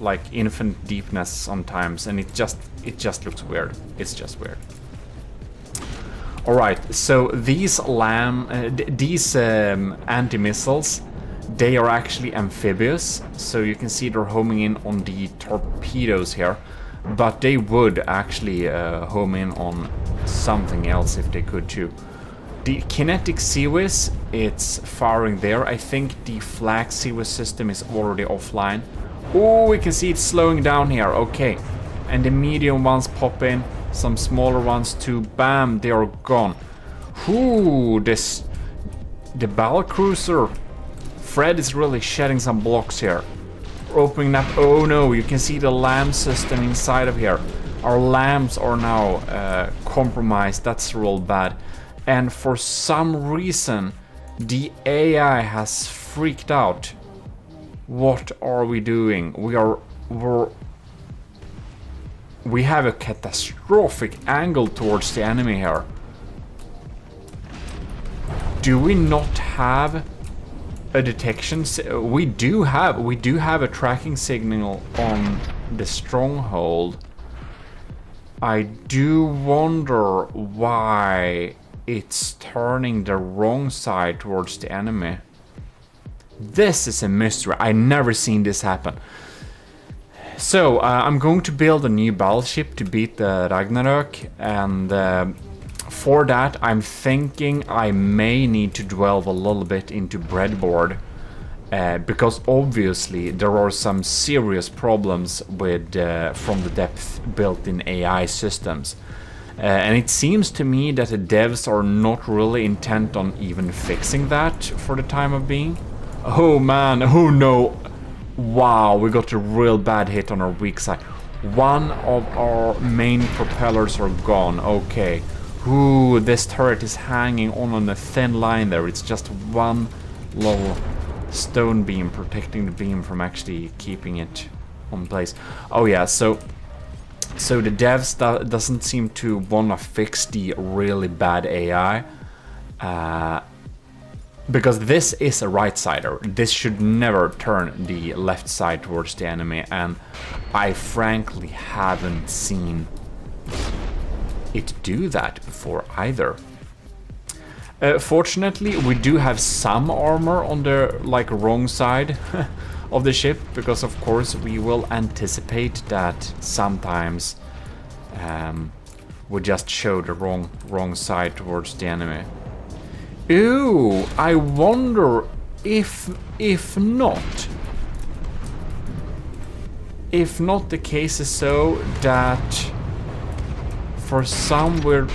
like infinite deepness sometimes, and it just looks weird. It's just weird. Alright, so these anti-missiles, they are actually amphibious, so you can see they're homing in on the torpedoes here, but they would actually home in on something else if they could too. The kinetic CWIS, it's firing there. I think the flag CWIS system is already offline. Oh, we can see it's slowing down here, okay. And the medium ones pop in. Some smaller ones too. Bam, they are gone. Ooh, the battlecruiser Fred is really shedding some blocks here. Opening up. Oh no, you can see the lamb system inside of here. Our lambs are now compromised. That's real bad. And for some reason, the AI has freaked out. What are we doing? We have a catastrophic angle towards the enemy here. Do we not have a detection? We do have a tracking signal on the stronghold. I do wonder why it's turning the wrong side towards the enemy. This is a mystery. I never seen this happen. So, I'm going to build a new battleship to beat the Ragnarok, and for that I'm thinking I may need to delve a little bit into breadboard, because obviously there are some serious problems with from the depth built-in AI systems. And it seems to me that the devs are not really intent on even fixing that for the time of being. Oh man, oh no! Wow, we got a real bad hit on our weak side. One of our main propellers are gone, okay. Ooh, this turret is hanging on a thin line there. It's just one little stone beam protecting the beam from actually keeping it on place. Oh yeah, so the devs doesn't seem to wanna fix the really bad AI. Because this is a right-sider. This should never turn the left side towards the enemy, and I frankly haven't seen it do that before either. Fortunately, we do have some armor on the wrong side of the ship, because of course we will anticipate that sometimes we just show the wrong side towards the enemy. Ooh, I wonder if not the case is so that for some we're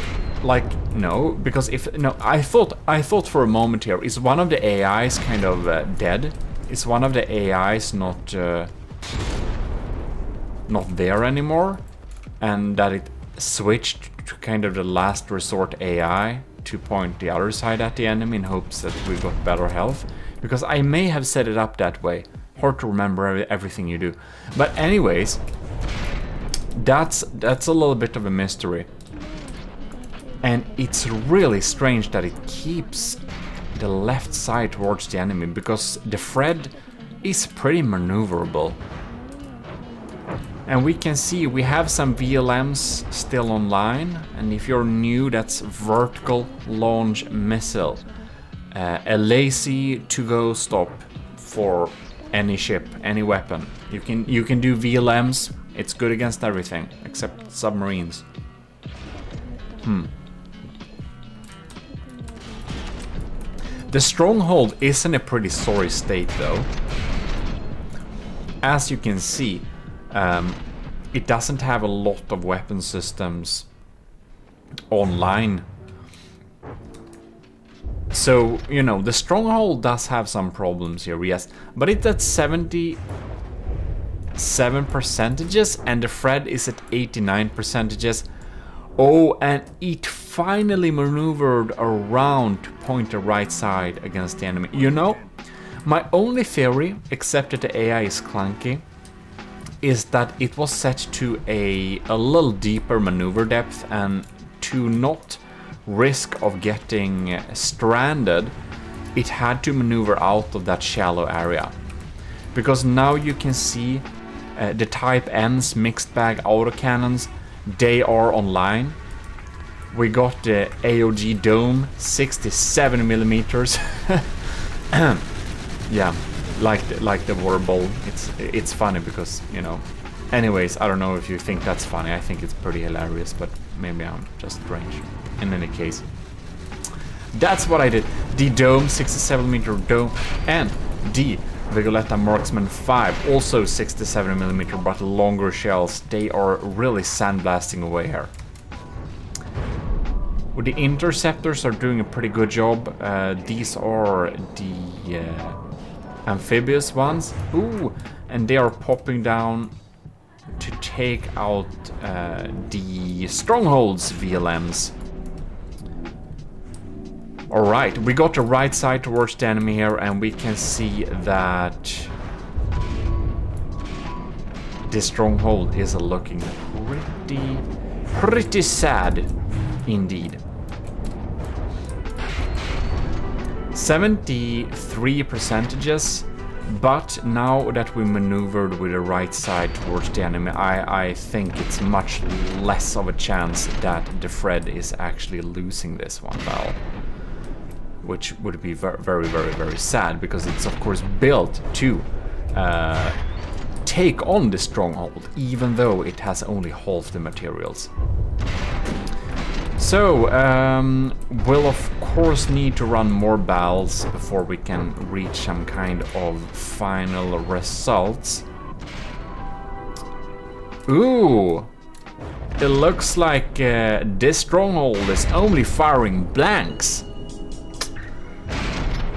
no, because I thought for a moment here, is one of the AIs kind of dead? Is one of the AIs not there anymore, and that it switched to kind of the last resort AI to point the other side at the enemy in hopes that we got better health, because I may have set it up that way. Hard to remember everything you do. But anyways, that's a little bit of a mystery. And it's really strange that it keeps the left side towards the enemy, because the Fred is pretty maneuverable. And we can see we have some VLMs still online, and if you're new, that's vertical launch missile. A lazy to-go stop for any ship, any weapon. You can do VLMs. It's good against everything except submarines. The stronghold is in a pretty sorry state though. As you can see, it doesn't have a lot of weapon systems online. So, you know, the stronghold does have some problems here, yes. But it's at 77%, and the Fred is at 89%. Oh, and it finally maneuvered around to point the right side against the enemy. You know, my only theory, except that the AI is clunky, is that it was set to a little deeper maneuver depth, and to not risk of getting stranded, it had to maneuver out of that shallow area. Because now you can see the Type N's mixed bag autocannons, they are online. We got the AOG Dome 67mm. Yeah, like the water bowl. It's funny because, you know. Anyways, I don't know if you think that's funny. I think it's pretty hilarious, but maybe I'm just strange. In any case, that's what I did. The Dome 67mm Dome, and the Vigoletta Marksman 5, also 67mm, but longer shells. They are really sandblasting away here. Well, the interceptors are doing a pretty good job. These are the amphibious ones. Ooh, and they are popping down to take out the strongholds VLMs. Alright, we got the right side towards the enemy here, and we can see that this stronghold is looking pretty sad indeed. 73%, but now that we maneuvered with the right side towards the enemy, I think it's much less of a chance that the Fred is actually losing this one battle. Which would be very sad, because it's of course built to take on the stronghold, even though it has only half the materials. So, we'll of course need to run more battles before we can reach some kind of final results. Ooh! It looks like this stronghold is only firing blanks.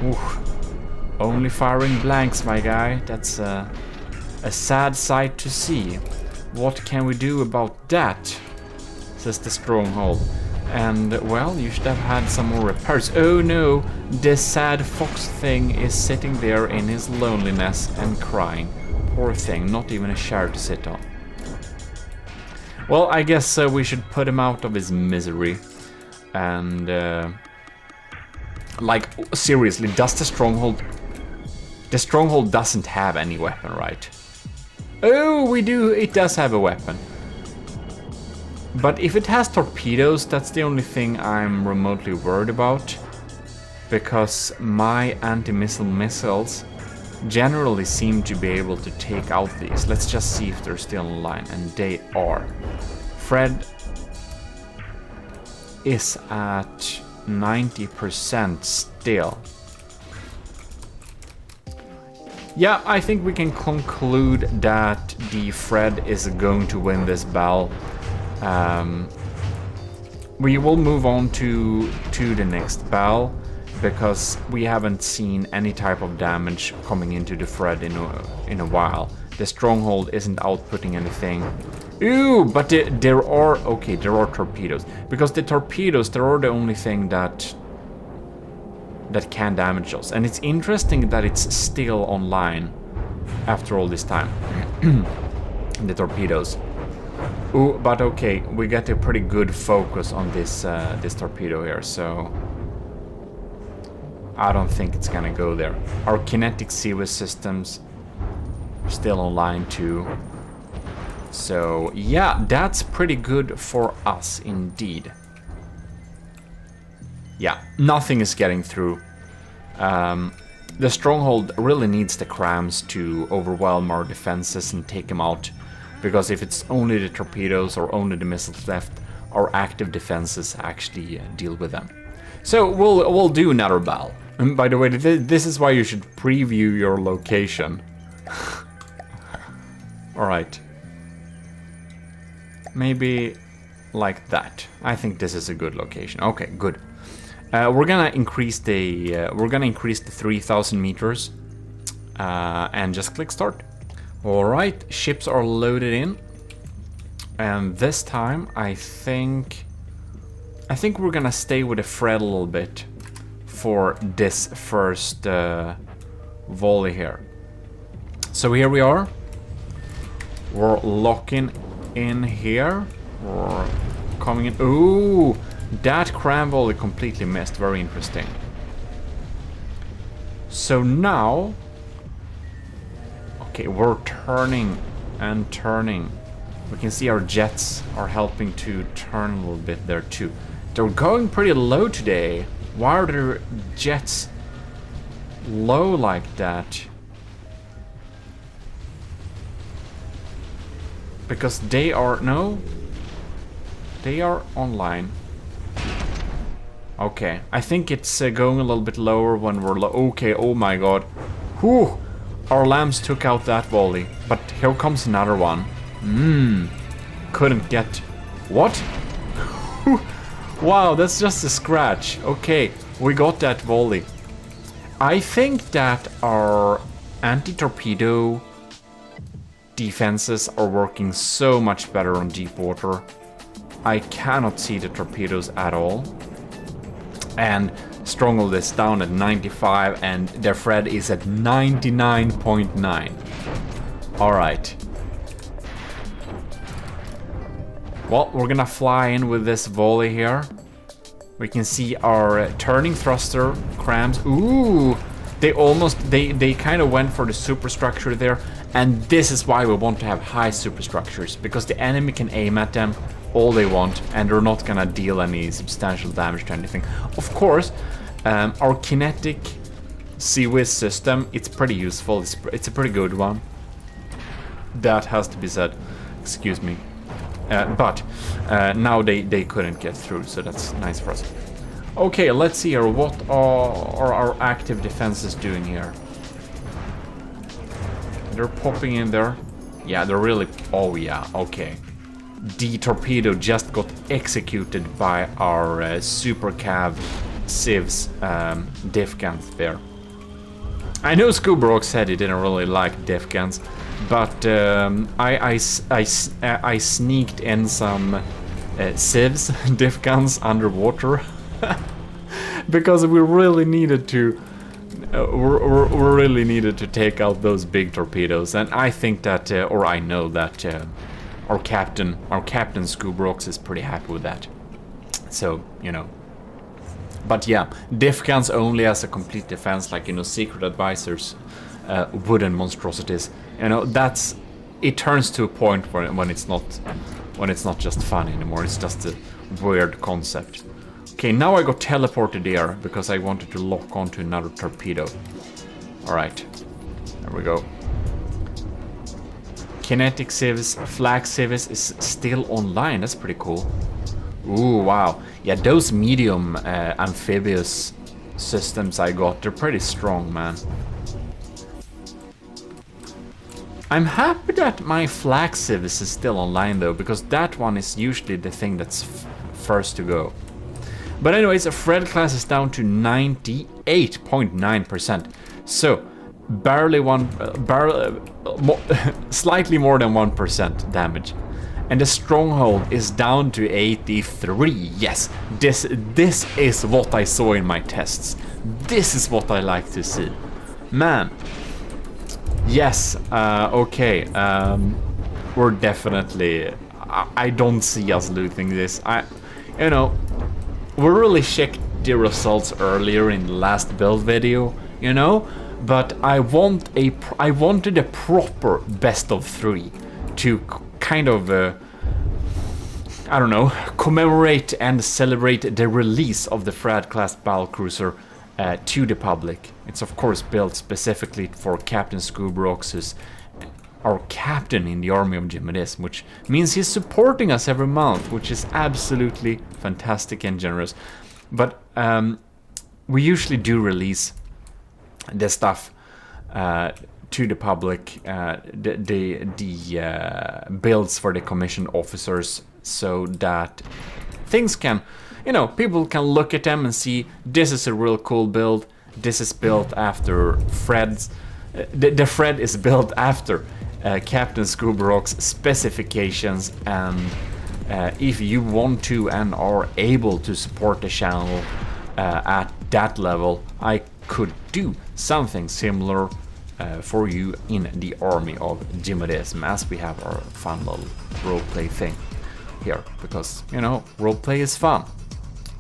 Ooh, only firing blanks, my guy. That's a sad sight to see. What can we do about that? Says the stronghold. And, well, you should have had some more repairs. Oh no, the sad fox thing is sitting there in his loneliness and crying. Poor thing, not even a chair to sit on. Well, I guess we should put him out of his misery. And, like, seriously, does the stronghold... The stronghold doesn't have any weapon, right? Oh, we do, it does have a weapon. But if it has torpedoes, that's the only thing I'm remotely worried about. Because my anti-missile missiles generally seem to be able to take out these. Let's just see if they're still online, and they are. Fred is at 90% still. Yeah, I think we can conclude that the Fred is going to win this battle. We will move on to the next battle, because we haven't seen any type of damage coming into the Fred in a while. The stronghold isn't outputting anything. Ooh, but there are... Okay, there are torpedoes. Because the torpedoes, they are the only thing that can damage us. And it's interesting that it's still online after all this time. The torpedoes. Ooh, but okay, we get a pretty good focus on this this torpedo here, so... I don't think it's gonna go there. Our kinetic seaway systems are still online too. So, yeah, that's pretty good for us indeed. Yeah, nothing is getting through. The stronghold really needs the crams to overwhelm our defenses and take them out. Because if it's only the torpedoes or only the missiles left, our active defenses actually deal with them. So we'll do another battle. And by the way, this is why you should preview your location. Alright. Maybe like that. I think this is a good location. Okay, good. We're gonna increase the 3,000 meters and just click start. All right, ships are loaded in, and this time I think we're gonna stay with the Fred a little bit for this first volley here. So here we are. We're locking in here. We're coming in. Ooh, that cram volley completely missed. Very interesting. So now, okay, we're turning and turning. We can see our jets are helping to turn a little bit there too. They're going pretty low today. Why are their jets low like that? Because they are... No. They are online. Okay. I think it's going a little bit lower when we're low. Okay, oh my god. Whew. Our lambs took out that volley. But here comes another one. Couldn't get... What? Wow, that's just a scratch. Okay, we got that volley. I think that our anti-torpedo defenses are working so much better on deep water. I cannot see the torpedoes at all. And Stronghold is down at 95 and their Fred is at 99.9. Alright. Well, we're gonna fly in with this volley here. We can see our turning thruster crams. Ooh! They kind of went for the superstructure there. And this is why we want to have high superstructures. Because the enemy can aim at them all they want. And they're not gonna deal any substantial damage to anything. Of course, our kinetic seaway system, it's pretty useful. It's a pretty good one. That has to be said. Excuse me. But now they couldn't get through, so that's nice for us. Okay, let's see here. What are our active defenses doing here? They're popping in there. Yeah, they're really... Oh, yeah, okay. The torpedo just got executed by our Super Cav Civs diff guns there. I know Scoobrok said he didn't really like diff guns, but I sneaked in some Civs diff guns underwater because we really needed to we really needed to take out those big torpedoes, and I think that or I know that our captain Scoobrok is pretty happy with that. So, you know. But yeah, diff guns only as a complete defense, like, you know, secret advisors, wooden monstrosities. You know, that's... It turns to a point when it's not just fun anymore. It's just a weird concept. Okay, now I got teleported here because I wanted to lock onto another torpedo. Alright, there we go. Kinetic Civs, Flag Civs is still online. That's pretty cool. Ooh, wow. Yeah, those medium amphibious systems I got, they're pretty strong, man. I'm happy that my Flag Civis is still online, though, because that one is usually the thing that's first to go. But anyways, Fred class is down to 98.9%. So, slightly more than 1% damage. And the stronghold is down to 83. Yes, this is what I saw in my tests. This is what I like to see. Man. Yes, okay. We're definitely... I don't see us losing this. You know, we really checked the results earlier in the last build video, you know? But I wanted a proper best of 3 to kind of, I don't know, commemorate and celebrate the release of the Fred class battlecruiser to the public. It's of course built specifically for Captain Scooberox, who's our captain in the army of GMODIST, which means he's supporting us every month, which is absolutely fantastic and generous. But we usually do release the stuff to the public, the builds for the commissioned officers, so that things can, you know, people can look at them and see this is a real cool build. This is built after Fred's. The Fred is built after Captain Scooberox specifications, and if you want to and are able to support the channel at that level, I could do something similar for you in the army of GMODISM, as we have our fun little roleplay thing here, because, you know, roleplay is fun.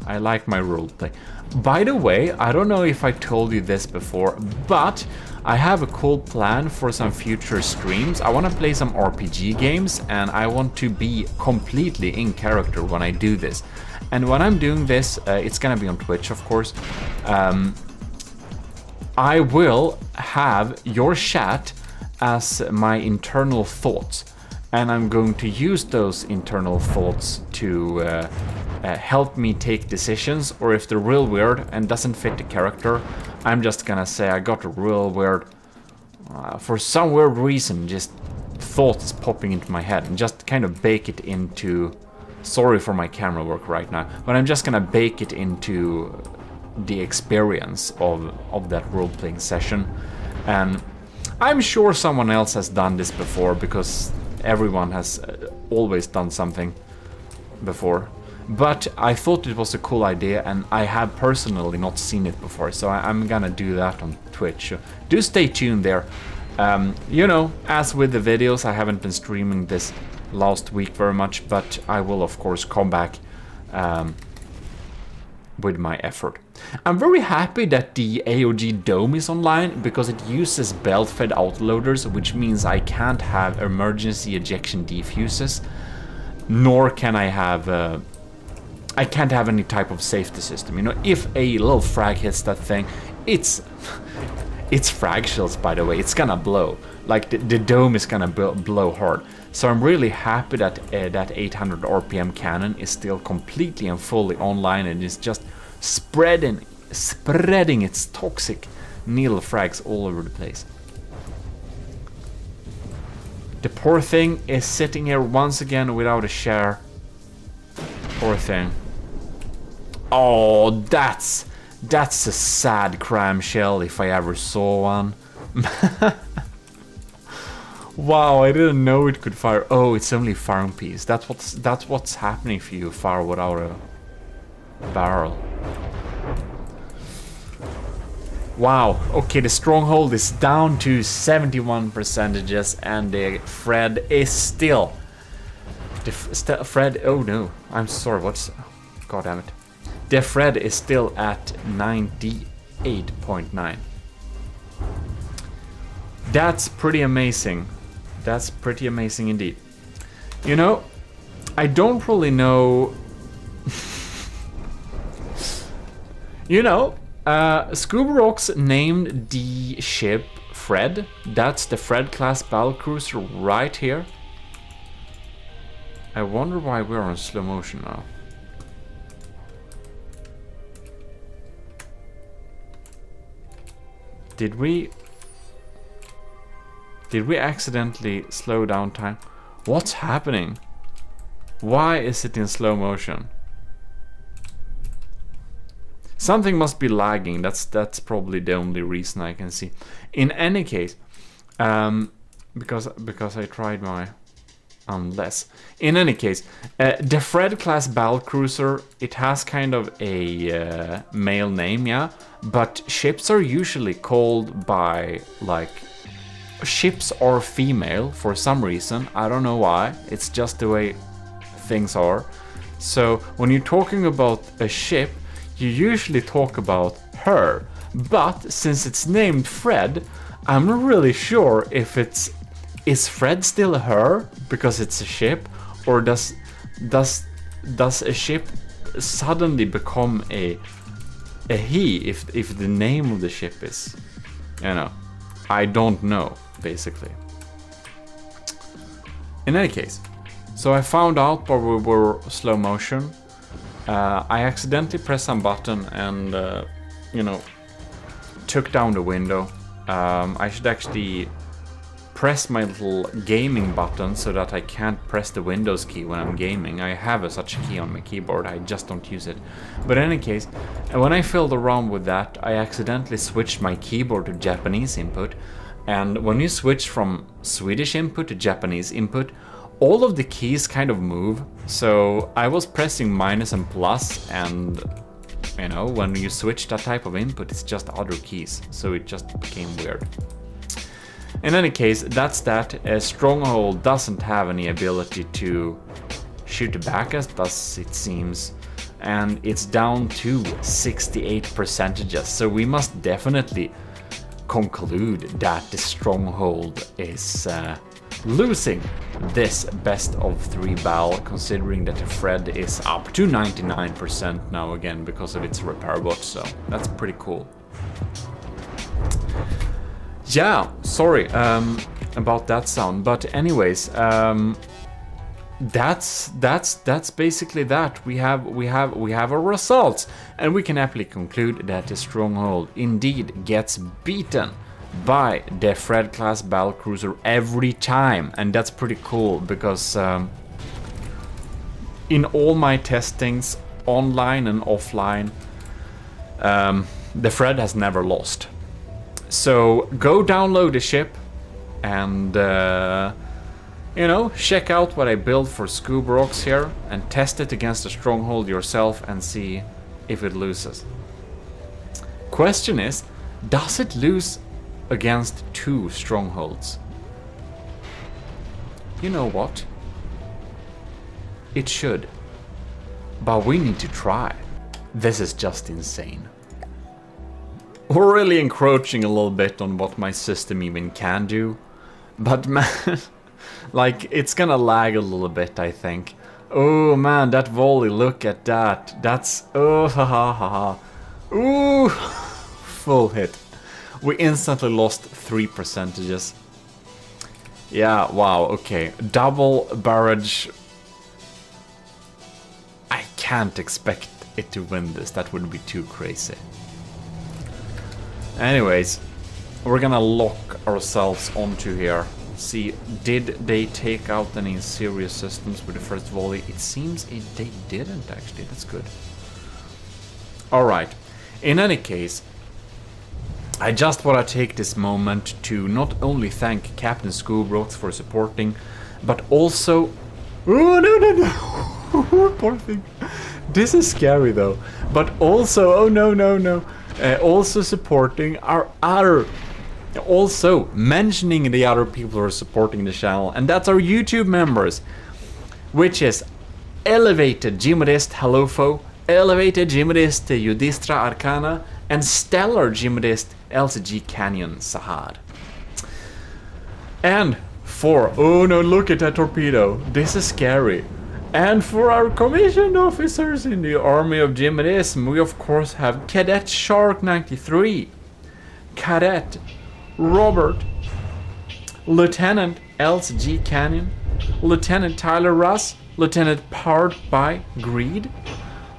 I like my roleplay. By the way, I don't know if I told you this before, but I have a cool plan for some future streams. I want to play some RPG games, and I want to be completely in character when I do this. And when I'm doing this, it's gonna be on Twitch, of course. I will have your chat as my internal thoughts, and I'm going to use those internal thoughts to help me take decisions, or if they're real weird and doesn't fit the character, I'm just gonna say I got a real weird, for some weird reason, just thoughts popping into my head, and just kind of bake it into, sorry for my camera work right now, but I'm just gonna bake it into the experience of that role-playing session. And I'm sure someone else has done this before, because everyone has always done something before. But I thought it was a cool idea, and I have personally not seen it before, so I'm gonna do that on Twitch. Do stay tuned there. You know, as with the videos, I haven't been streaming this last week very much, but I will of course come back with my effort. I'm very happy that the AOG Dome is online, because it uses belt-fed autoloaders, which means I can't have emergency ejection defuses, nor can I have I can't have any type of safety system. You know, if a little frag hits that thing, it's frag shells, by the way, it's gonna blow. Like the dome is gonna blow hard. So I'm really happy that that 800 RPM cannon is still completely and fully online, and is just spreading its toxic needle frags all over the place. The poor thing is sitting here once again without a share. Poor thing. Oh, that's a sad cram shell if I ever saw one. Wow, I didn't know it could fire. Oh, it's only farm piece. That's what's happening if you fire without a barrel. Wow. Okay, the stronghold is down to 71%, and the Fred is still. Fred. Oh no, I'm sorry. What's? God damn it. The Fred is still at 98.9. That's pretty amazing. That's pretty amazing indeed. You know, I don't really know. You know, Scooberox named the ship Fred. That's the Fred class battlecruiser right here. I wonder why we're on slow motion now. Did we accidentally slow down time? What's happening? Why is it in slow motion? Something must be lagging. That's probably the only reason I can see. In any case, because I tried my Unless. In any case, the Fred class battlecruiser, it has kind of a male name, yeah, but ships are usually called by, like, ships are female for some reason. I don't know why. It's just the way things are. So when you're talking about a ship, you usually talk about her. But since it's named Fred, I'm not really sure if it's... Is Fred still a her because it's a ship, or does a ship suddenly become a he if the name of the ship is, you know? I don't know, basically. In any case, so I found out while we were slow motion. I accidentally pressed some button and you know, took down the window. I should actually press my little gaming button so that I can't press the Windows key when I'm gaming. I have such a key on my keyboard, I just don't use it. But in any case, when I filled around with that, I accidentally switched my keyboard to Japanese input. And when you switch from Swedish input to Japanese input, all of the keys kind of move. So I was pressing minus and plus, and you know, when you switch that type of input, it's just other keys. So it just became weird. In any case, that's that. Stronghold doesn't have any ability to shoot back as does it seems, and it's down to 68%. So we must definitely conclude that the Stronghold is losing this best of 3 battle, considering that the Fred is up to 99% now again because of its repair bot. So that's pretty cool. Yeah, sorry about that sound, but anyways, that's basically that. We have our results, and we can happily conclude that the Stronghold indeed gets beaten by the Fred class battlecruiser every time, and that's pretty cool because in all my testings, online and offline, the Fred has never lost. So go download the ship and you know, check out what I built for Scoob Rocks here and test it against the Stronghold yourself and see if it loses. Question is, does it lose against 2 Strongholds? You know what? It should. But we need to try. This is just insane. We're really encroaching a little bit on what my system even can do. But man, like, it's gonna lag a little bit, I think. Oh man, that volley, look at that. That's, oh, ha ha ha ha. Ooh, full hit. We instantly lost 3%. Yeah, wow, okay. Double barrage. I can't expect it to win this, that would be too crazy. Anyways, we're gonna lock ourselves onto here. See, did they take out any serious systems with the first volley? It seems they didn't actually, that's good. Alright, in any case, I just want to take this moment to not only thank Captain Scoob Rocks for supporting, but also... Oh, no, no, no! Poor thing. This is scary though. But also, oh no, no, no. Also supporting our other... Also mentioning the other people who are supporting the channel, and that's our YouTube members, which is Elevated GMODIST Hallofo, Elevated GMODIST Yudhisthira Arcana, and Stellar GMODIST LCG Canyon Sahad. And for... Oh no, look at that torpedo. This is scary. And for our commissioned officers in the army of GMODism, we of course have Cadet Shark 93, Cadet Robert, Lieutenant LCG Canyon, Lieutenant Tyler Russ, Lieutenant Powered by Greed,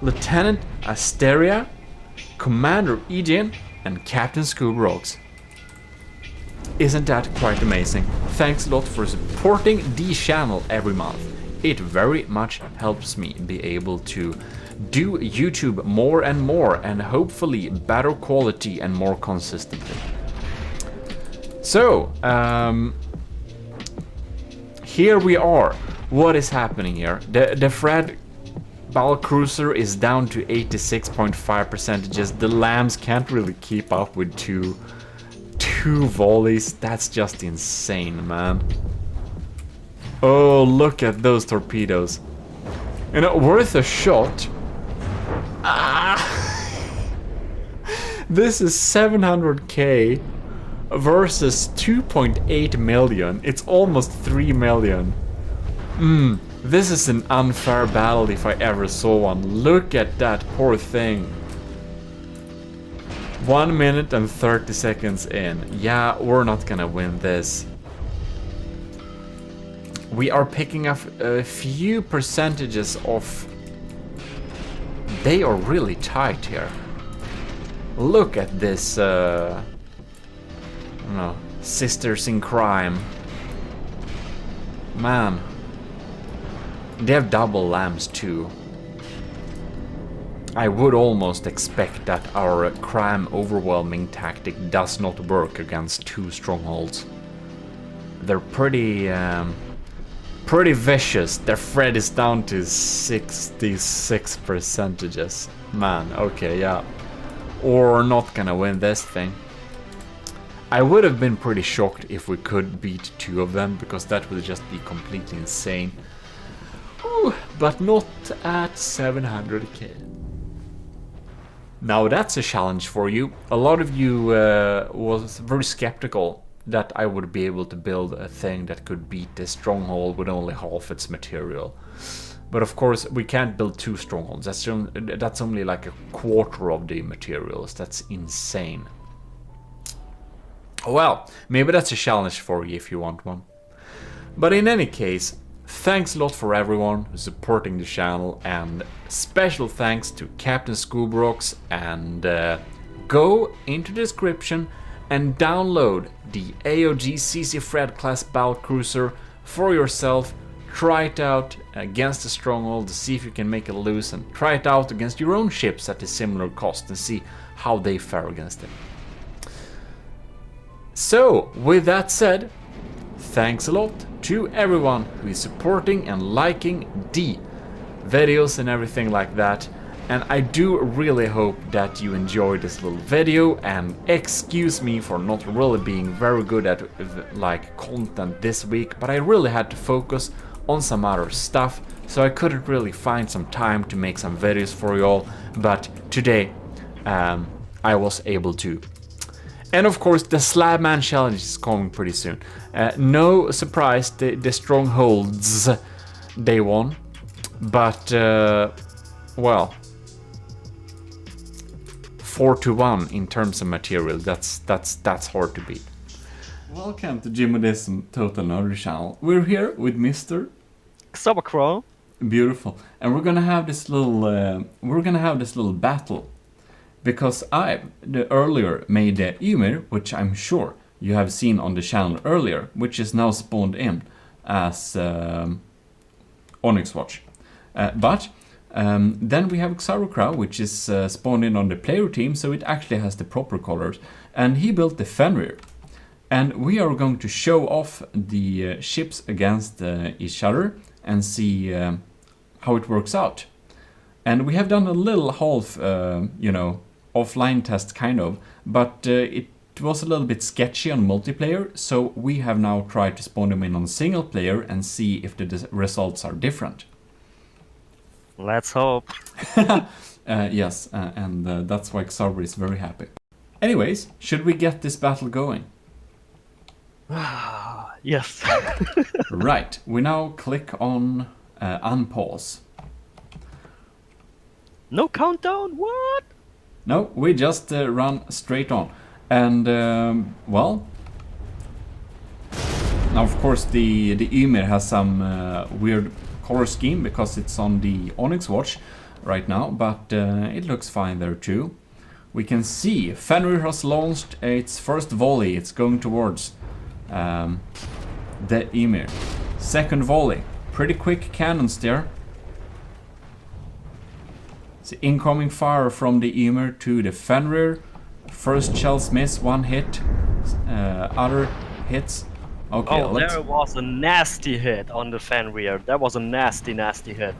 Lieutenant Asteria, Commander Ejin, and Captain Scoob Rocks. Isn't that quite amazing? Thanks a lot for supporting the channel every month. It very much helps me be able to do YouTube more and more, and hopefully better quality and more consistently. So, here we are. What is happening here? The Fred battle cruiser is down to 86.5%. The lambs can't really keep up with two volleys. That's just insane, man. Oh, look at those torpedoes. You know, worth a shot. Ah. This is 700k versus 2.8 million. It's almost 3 million. This is an unfair battle if I ever saw one. Look at that poor thing. 1 minute and 30 seconds in. Yeah, we're not gonna win this. We are picking up a few percentages off. They are really tight here. Look at this, sisters in crime. Man. They have double lambs too. I would almost expect that our crime overwhelming tactic does not work against two strongholds. They're pretty vicious. Their Fred is down to 66%. Man, okay, yeah. Or not gonna win this thing. I would have been pretty shocked if we could beat two of them, because that would just be completely insane. Ooh, but not at 700k. Now that's a challenge for you. A lot of you was very skeptical that I would be able to build a thing that could beat this stronghold with only half its material. But of course we can't build two strongholds. That's only like a quarter of the materials. That's insane. Well, maybe that's a challenge for you if you want one. But in any case, thanks a lot for everyone who's supporting the channel, and special thanks to Captain Scoobrox, and go into the description and download the AOG CC Fred class battlecruiser for yourself. Try it out against the stronghold to see if you can make it loose, and try it out against your own ships at a similar cost and see how they fare against it. So, with that said, thanks a lot to everyone who is supporting and liking the videos and everything like that. And I do really hope that you enjoyed this little video, and excuse me for not really being very good at like content this week, but I really had to focus on some other stuff, so I couldn't really find some time to make some videos for you all, but today I was able to. And of course the Slabman challenge is coming pretty soon. No surprise, the strongholds, they won, but well, 4-1 in terms of material. That's hard to beat. Welcome to GMODIST Total Nerdy Channel. We're here with Mr. Xabacrow. Beautiful, and we're gonna have this little battle, because I earlier made the Ymir, which I'm sure you have seen on the channel earlier, which is now spawned in as Onyx Watch. But then we have Xarocrow, which is spawned in on the player team, so it actually has the proper colors. And he built the Fenrir. And we are going to show off the ships against each other and see how it works out. And we have done a little half, offline test kind of, but it was a little bit sketchy on multiplayer, so we have now tried to spawn them in on single player and see if the results are different. Let's hope. Yes, and that's why Xarber is very happy. Anyways, should we get this battle going? Yes. Right, we now click on unpause. No countdown, what? No, we just run straight on. And, well, now of course the Ymir has some weird color scheme because it's on the Onyx Watch right now, but it looks fine there too. We can see Fenrir has launched its first volley. It's going towards the Ymir. Second volley. Pretty quick cannons there. It's incoming fire from the Ymir to the Fenrir. First shells miss, one hit. Other hits Okay, Oh, let's... there was a nasty hit on the fan rear. That was a nasty, nasty hit.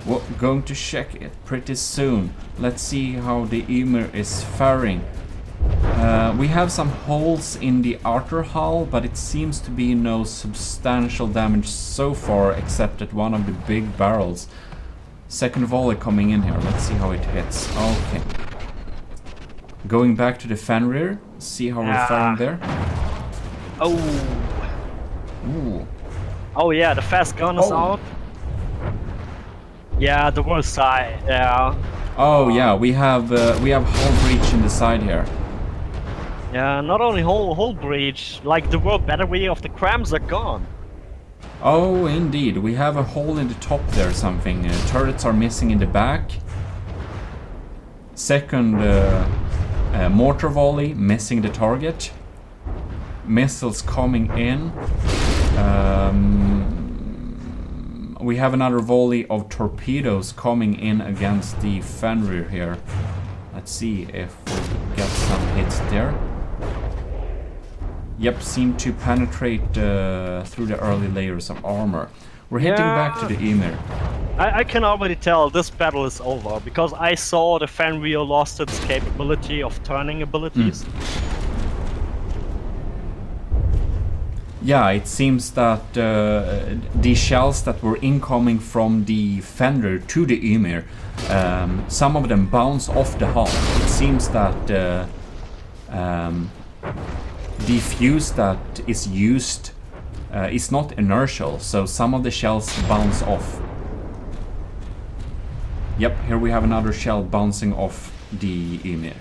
We're going to check it pretty soon. Let's see how the Ymir is faring. We have some holes in the outer hull, but it seems to be no substantial damage so far, except at one of the big barrels. Second volley coming in here. Let's see how it hits. Okay. Going back to the fan rear. See how we're faring there. Oh. Ooh. Oh yeah, the fast gun is out. Yeah, the worst side. Yeah. Oh yeah, we have hull breach in the side here. Yeah, not only hull breach, like the world battery of the crams are gone. Oh, indeed. We have a hole in the top there, something. Turrets are missing in the back. Second mortar volley, missing the target. Missiles coming in. We have another volley of torpedoes coming in against the fan rear here. Let's see if we get some hits there. Yep, seem to penetrate through the early layers of armor. We're hitting back to the Ymir. I can already tell this battle is over, because I saw the fan wheel lost its capability of turning abilities. Yeah, it seems that the shells that were incoming from the fender to the Ymir, some of them bounce off the hull. It seems that the fuse that is used is not inertial, so some of the shells bounce off. Yep, here we have another shell bouncing off the Ymir.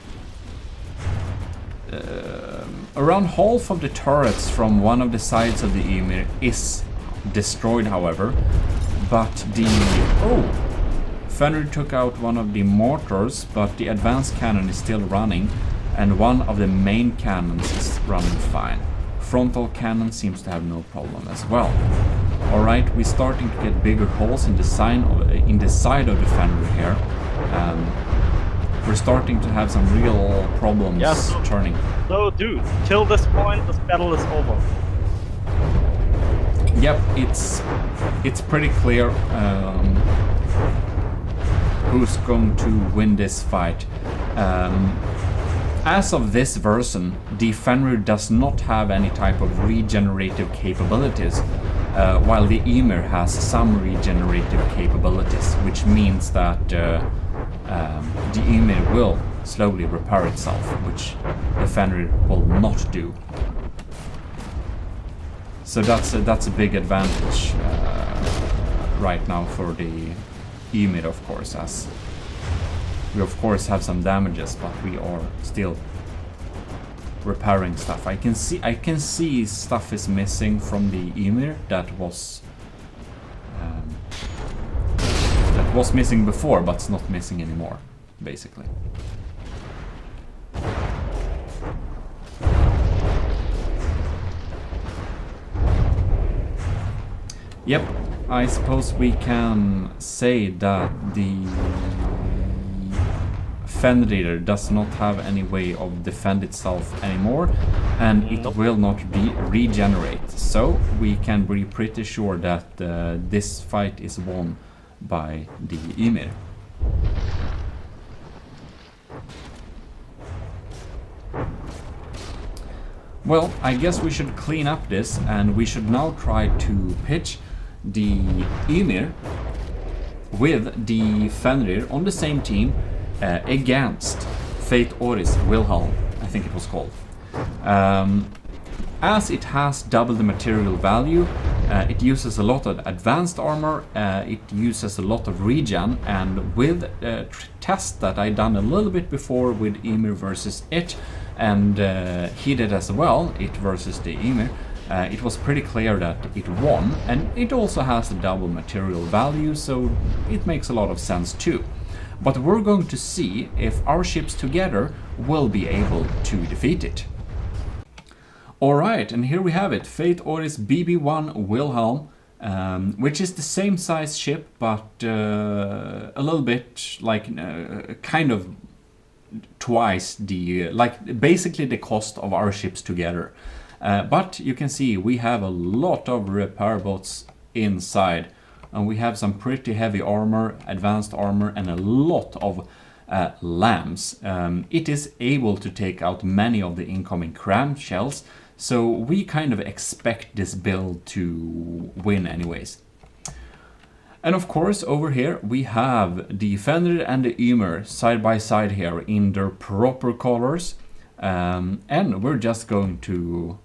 Around half of the turrets from one of the sides of the Ymir is destroyed, however, but the... Oh! Fenrir took out one of the mortars, but the advanced cannon is still running, and one of the main cannons is running fine. Frontal cannon seems to have no problem as well. Alright, we're starting to get bigger holes in the side of the Fenrir here. We're starting to have some real problems turning. So dude, till this point this battle is over. Yep, it's pretty clear who's going to win this fight. As of this version, the Fenrir does not have any type of regenerative capabilities, while the Ymir has some regenerative capabilities, which means that the Ymir will slowly repair itself, which the Fenrir will not do. So that's a big advantage right now for the Ymir, of course, as we of course have some damages, but we are still repairing stuff. I can see stuff is missing from the Ymir that was missing before, but it's not missing anymore, basically. Yep, I suppose we can say that the Fenrir does not have any way of defend itself anymore, and it will not regenerate. So we can be pretty sure that this fight is won by the Ymir. Well, I guess we should clean up this, and we should now try to pitch the Ymir with the Fenrir on the same team against Fate Oris Wilhelm, I think it was called. As it has double the material value, it uses a lot of advanced armor, it uses a lot of regen, and with tests that I done a little bit before with Ymir versus it, and he did as well, it versus the Ymir, it was pretty clear that it won, and it also has the double material value, so it makes a lot of sense too. But we're going to see if our ships together will be able to defeat it. Alright, and here we have it, Fate Oris BB-1 Wilhelm, which is the same size ship, but a little bit like kind of twice the, like basically the cost of our ships together. But you can see we have a lot of repair bots inside. And we have some pretty heavy armor, advanced armor, and a lot of lambs. It is able to take out many of the incoming cram shells, so we kind of expect this build to win anyways. And of course over here we have the Fenrir and the Ymir side by side here in their proper colors. And we're just going to,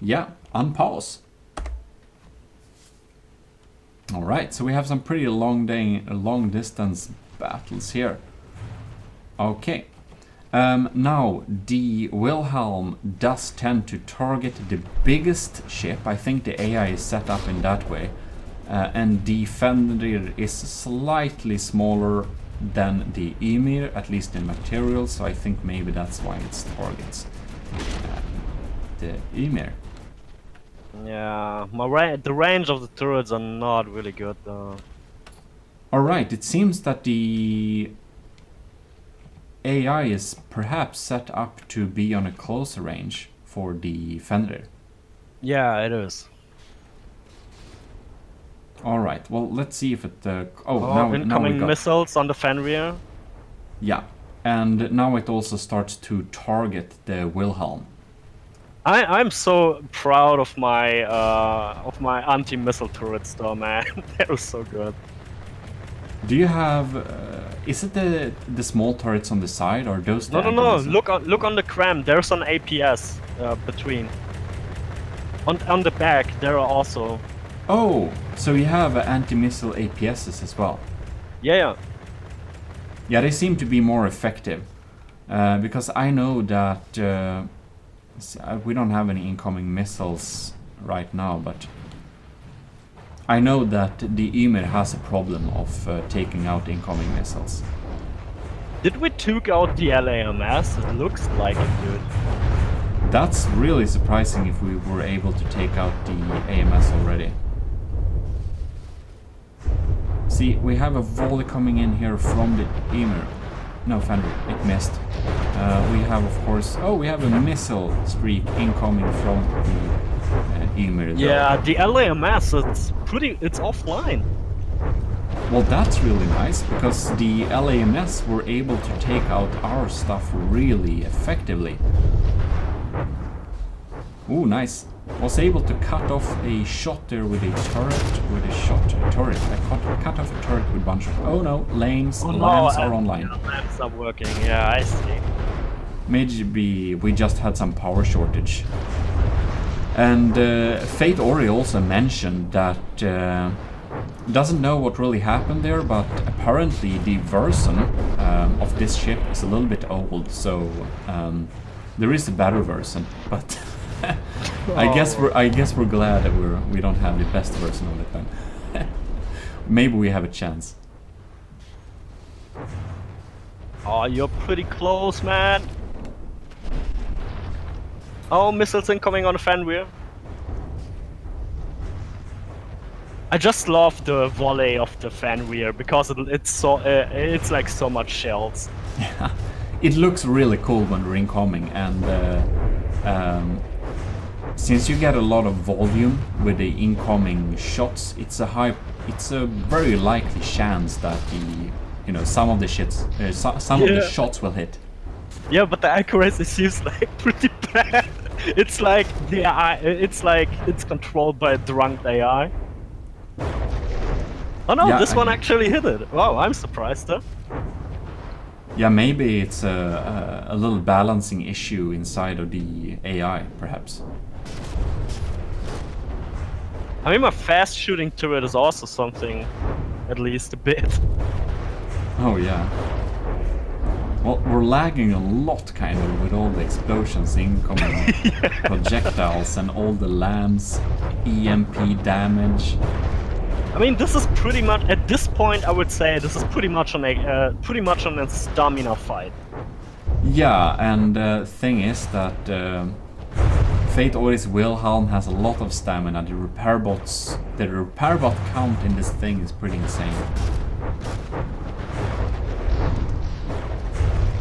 yeah, unpause. Alright, so we have some pretty long distance battles here. Okay. Now, the Wilhelm does tend to target the biggest ship. I think the AI is set up in that way. And the Fenrir is slightly smaller than the Ymir, at least in material, so I think maybe that's why it targets the Ymir. Yeah, the range of the turrets are not really good though. Alright, it seems that the AI is perhaps set up to be on a closer range for the Fenrir. Yeah, it is. Alright, well, let's see if it... now incoming missiles on the Fenrir. Yeah, and now it also starts to target the Wilhelm. I'm so proud of my anti-missile turrets though, man. They're so good. Do you have... is it the small turrets on the side, or those... No. Look on the cram. There's an APS between. On the back, there are also... Oh, so you have anti-missile APSs as well. Yeah. Yeah, they seem to be more effective. Because I know that... we don't have any incoming missiles right now, but... I know that the Ymir has a problem of taking out incoming missiles. Did we took out the LAMS? It looks like it, dude. That's really surprising if we were able to take out the AMS already. See, we have a volley coming in here from the Ymir. No, Fenrir, it missed. We have, of course... Oh, we have a missile streak incoming from the Ymir. Yeah, the LAMS, it's offline. Well, that's really nice, because the LAMS were able to take out our stuff really effectively. Ooh, nice. Was able to cut off a shot there with a turret, I cut off a turret with a bunch of... Oh no, lamps are online. Lamps are working, yeah, I see. Maybe we just had some power shortage. And Fate Ori also mentioned that doesn't know what really happened there, but apparently the version of this ship is a little bit old, so there is a better version, but I guess we're glad that we don't have the best version of it then. Maybe we have a chance. Oh, you're pretty close, man. Oh, missiles incoming on the Fenrir. I just love the volley of the Fenrir because it's like so much shells. Yeah, it looks really cool when they're incoming, and since you get a lot of volume with the incoming shots, it's a very likely chance that some of the shots will hit. Yeah, but the accuracy seems like pretty bad. It's like it's controlled by a drunk AI. Oh no, yeah, this one actually hit it. Wow, I'm surprised though. Yeah, maybe it's a little balancing issue inside of the AI, perhaps. I mean, my fast shooting turret is also something, at least a bit. Oh yeah. Well, we're lagging a lot, kind of, with all the explosions incoming, projectiles, and all the lambs, EMP damage. I mean, this is pretty much, at this point, I would say this is pretty much on a stamina fight. Yeah, and the thing is that Fate Ori's Wilhelm has a lot of stamina. The repair bot count in this thing is pretty insane.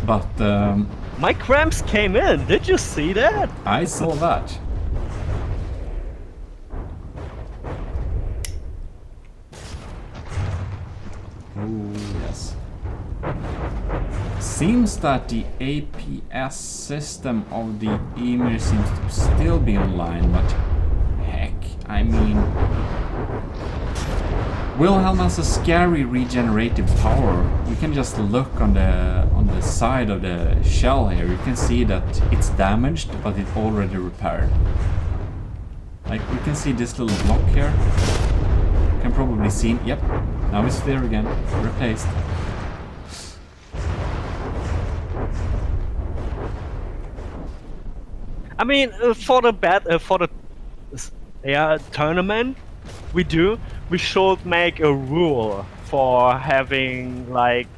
But My cramps came in. Did you see that? I saw that. Oh, yes. Seems that the APS system of the Emir seems to still be online, but heck, I mean... Wilhelm has a scary regenerative power. We can just look on the side of the shell here. You can see that it's damaged, but it's already repaired. Like, we can see this little block here. You can probably see... Yep, now it's there again. Replaced. I mean, for the tournament, we should make a rule for having like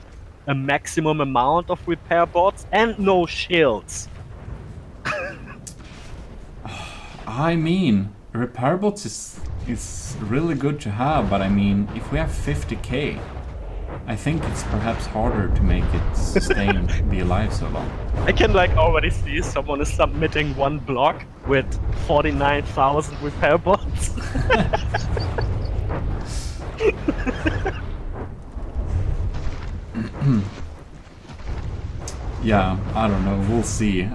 a maximum amount of repair bots and no shields. I mean, repair bots is really good to have, but I mean, if we have 50k, I think it's perhaps harder to make it sustain, be alive so long. I can like already see someone is submitting one block with 49,000 repair bots. Yeah, I don't know, we'll see.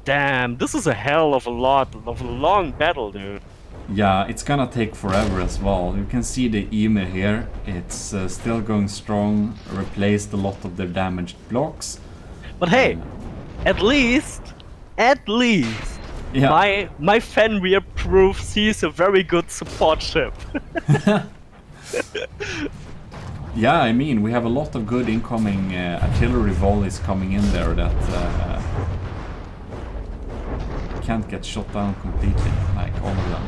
Damn, this is a hell of a long battle, dude. Yeah, it's gonna take forever as well. You can see the Emir here. It's still going strong, replaced a lot of their damaged blocks. But hey, at least, yeah. my Fenrir proves he's a very good support ship. Yeah, I mean, we have a lot of good incoming artillery volleys coming in there that can't get shot down completely, like all of them.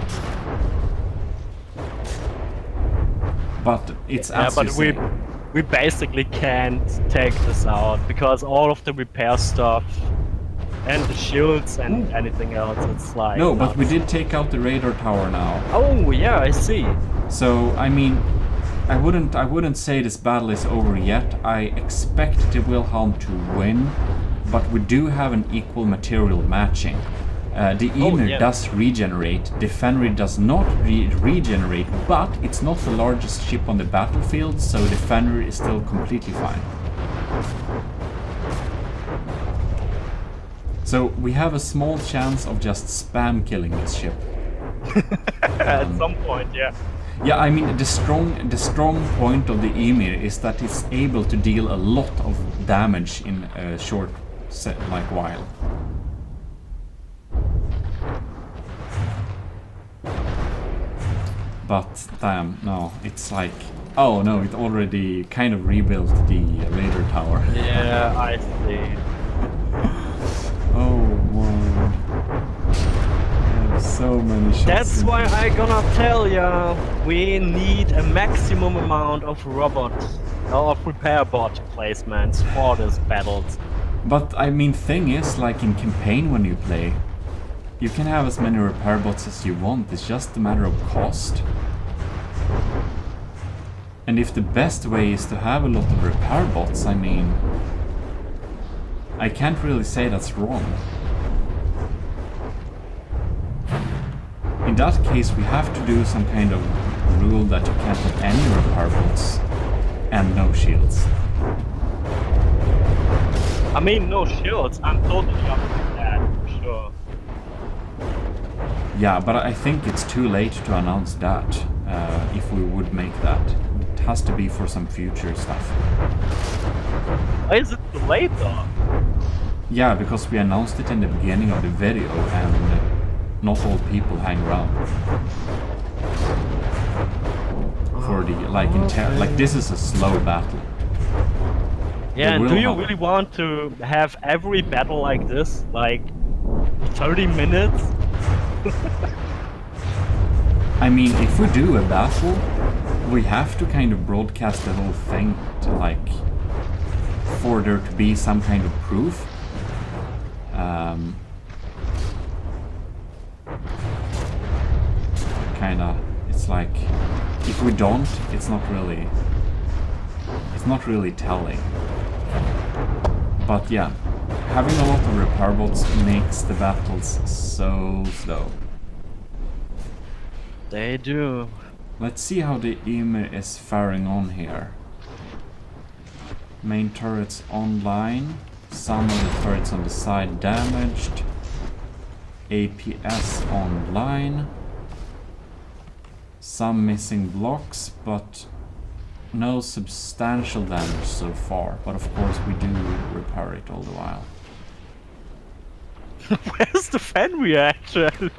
But it's as you say. We basically can't take this out because all of the repair stuff and the shields and anything else, it's like... No, but we did take out the radar tower now. Oh, yeah, I see. So, I mean, I wouldn't say this battle is over yet. I expect the Wilhelm to win, but we do have an equal material matching. The Emir does regenerate, the Fenrir does not regenerate, but it's not the largest ship on the battlefield, so the Fenrir is still completely fine. So we have a small chance of just spam killing this ship. At some point, yeah. Yeah, I mean, the strong point of the Emir is that it's able to deal a lot of damage in a short while. But damn, no, it's like, oh no, it already kind of rebuilt the radar tower. Yeah, I see. Oh wow. So many shots. That's why I gonna tell ya, we need a maximum amount of repair bot placements for these battles. But I mean, thing is, like in campaign when you play, you can have as many repair bots as you want, it's just a matter of cost. And if the best way is to have a lot of repair bots, I mean, I can't really say that's wrong. In that case, we have to do some kind of rule that you can't have any repair bots and no shields. I mean, no shields, I'm totally up with that, for sure. Yeah, but I think it's too late to announce that, if we would make that. It has to be for some future stuff. Why is it too late though? Yeah, because we announced it in the beginning of the video and not all people hang around. For the, like this is a slow battle. Yeah, and do you really want to have every battle like this, like 30 minutes? I mean, if we do a battle, we have to kind of broadcast the whole thing to like, for there to be some kind of proof. Kinda, it's like, if we don't, it's not really telling. But yeah, having a lot of repair bots makes the battles so slow. They do. Let's see how the Ymir is faring on here. Main turrets online. Some of the turrets on the side damaged. APS online. Some missing blocks, but no substantial damage so far. But of course we do repair it all the while. Where's the Fenrir actually?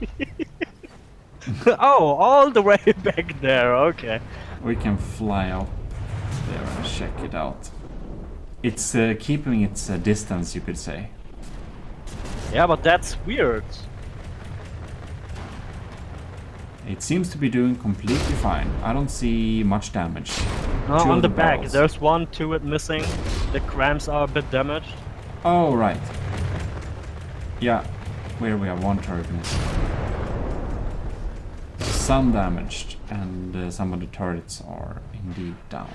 Oh, all the way back there, okay. We can fly up there and check it out. It's keeping its distance, you could say. Yeah, but that's weird. It seems to be doing completely fine. I don't see much damage. No, Two on of the back, barrels. there's one turret missing. The crams are a bit damaged. Oh, right. Yeah, where we have one turret missing. Some damaged, and some of the turrets are indeed down.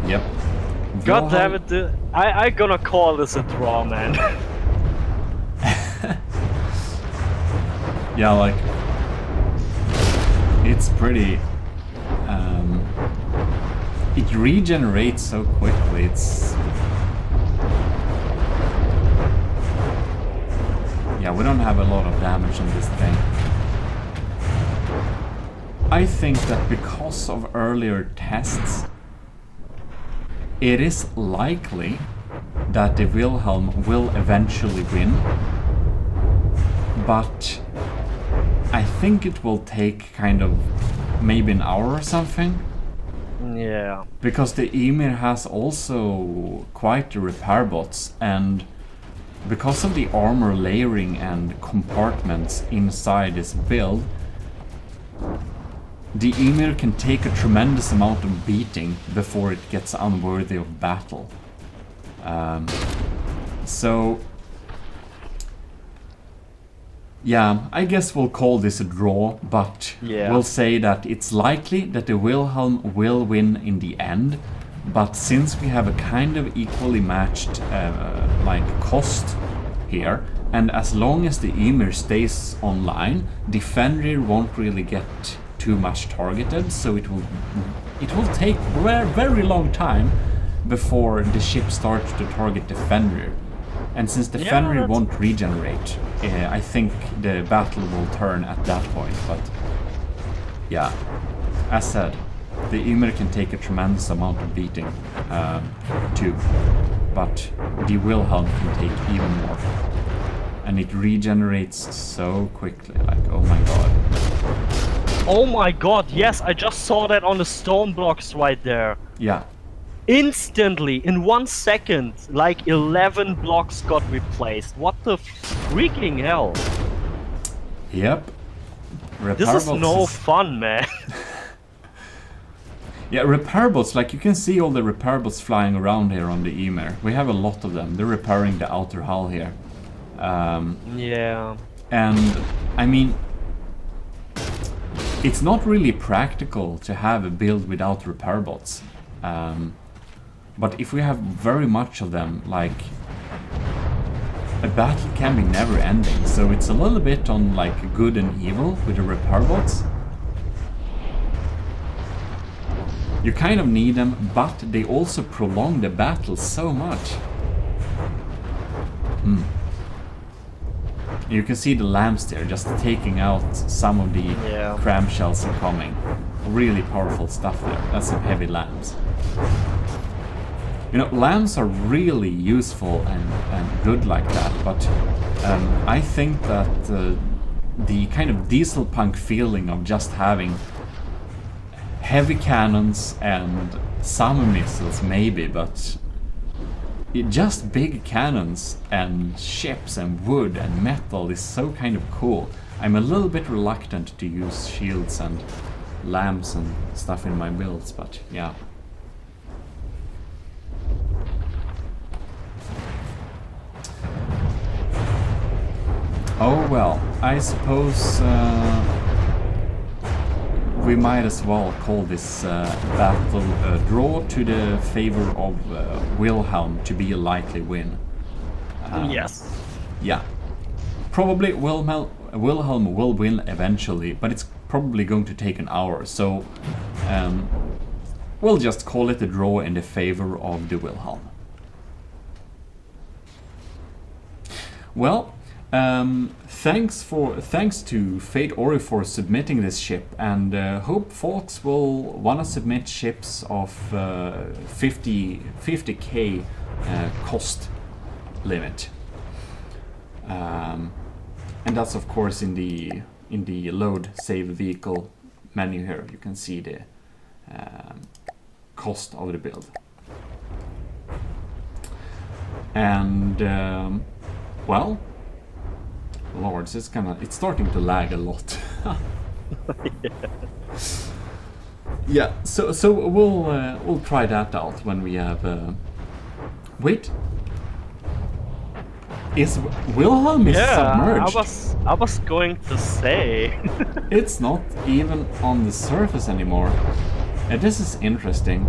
Yep. God damn it, I gonna call this a draw, man. Yeah, like it's pretty. It regenerates so quickly. Yeah, we don't have a lot of damage on this thing. I think that because of earlier tests, it is likely that the Wilhelm will eventually win, but I think it will take kind of maybe an hour or something. Yeah. Because the Ymir has also quite the repair bots, and because of the armor layering and compartments inside this build, the Ymir can take a tremendous amount of beating before it gets unworthy of battle. So yeah, I guess we'll call this a draw, but Yeah. we'll say that it's likely that the Wilhelm will win in the end. But since we have a kind of equally matched like cost here, and as long as the Ymir stays online, the Fenrir won't really get too much targeted, so it will take very long time before the ship starts to target the Fenrir. And since the Fenrir won't regenerate, I think the battle will turn at that point. But yeah, as said, the Ymir can take a tremendous amount of beating too, but the Wilhelm can take even more. And it regenerates so quickly, like, oh my god. Oh my god, yes, I just saw that on the stone blocks right there. Yeah. Instantly, in 1 second, like 11 blocks got replaced. What the freaking hell? Yep. This is no fun, man. Yeah, repair bots, like you can see all the repair bots flying around here on the Ymir. We have a lot of them. They're repairing the outer hull here. Yeah. And, I mean, it's not really practical to have a build without repair bots. But if we have very much of them, like, a battle can be never ending. So it's a little bit on like good and evil with the repair bots. You kind of need them, but they also prolong the battle so much. You can see the lamps there just taking out some of the cram shells incoming. Really powerful stuff there. That's some heavy lambs. You know, lambs are really useful and good like that, but I think that the kind of diesel punk feeling of just having heavy cannons and some missiles maybe, but just big cannons and ships and wood and metal is so kind of cool. I'm a little bit reluctant to use shields and lamps and stuff in my builds, but yeah. Oh well, I suppose we might as well call this battle a draw to the favor of Wilhelm to be a likely win. Yes. Yeah. Probably Wilhelm will win eventually, but it's probably going to take an hour, so we'll just call it a draw in the favor of the Wilhelm. Well, thanks to Fate Ori for submitting this ship, and hope folks will wanna submit ships of 50k cost limit. And that's of course in the load save vehicle menu here. You can see the cost of the build. And well, lords, it's starting to lag a lot. Yeah, so we'll try that out when we have. Wait. Is Wilhelm submerged? I was going to say. It's not even on the surface anymore. And this is interesting.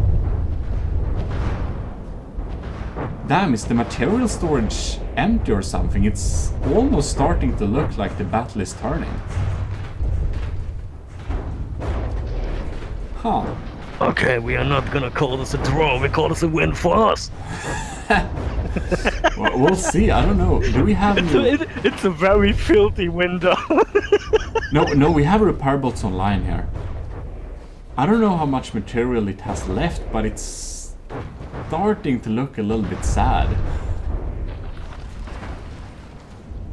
Damn, is the material storage empty or something? It's almost starting to look like the battle is turning. Huh. Okay, we are not gonna call this a draw, we call this a win for us. Well, we'll see, I don't know. Do we have... It's a very filthy window. No, we have repair bots online here. I don't know how much material it has left, but it's starting to look a little bit sad.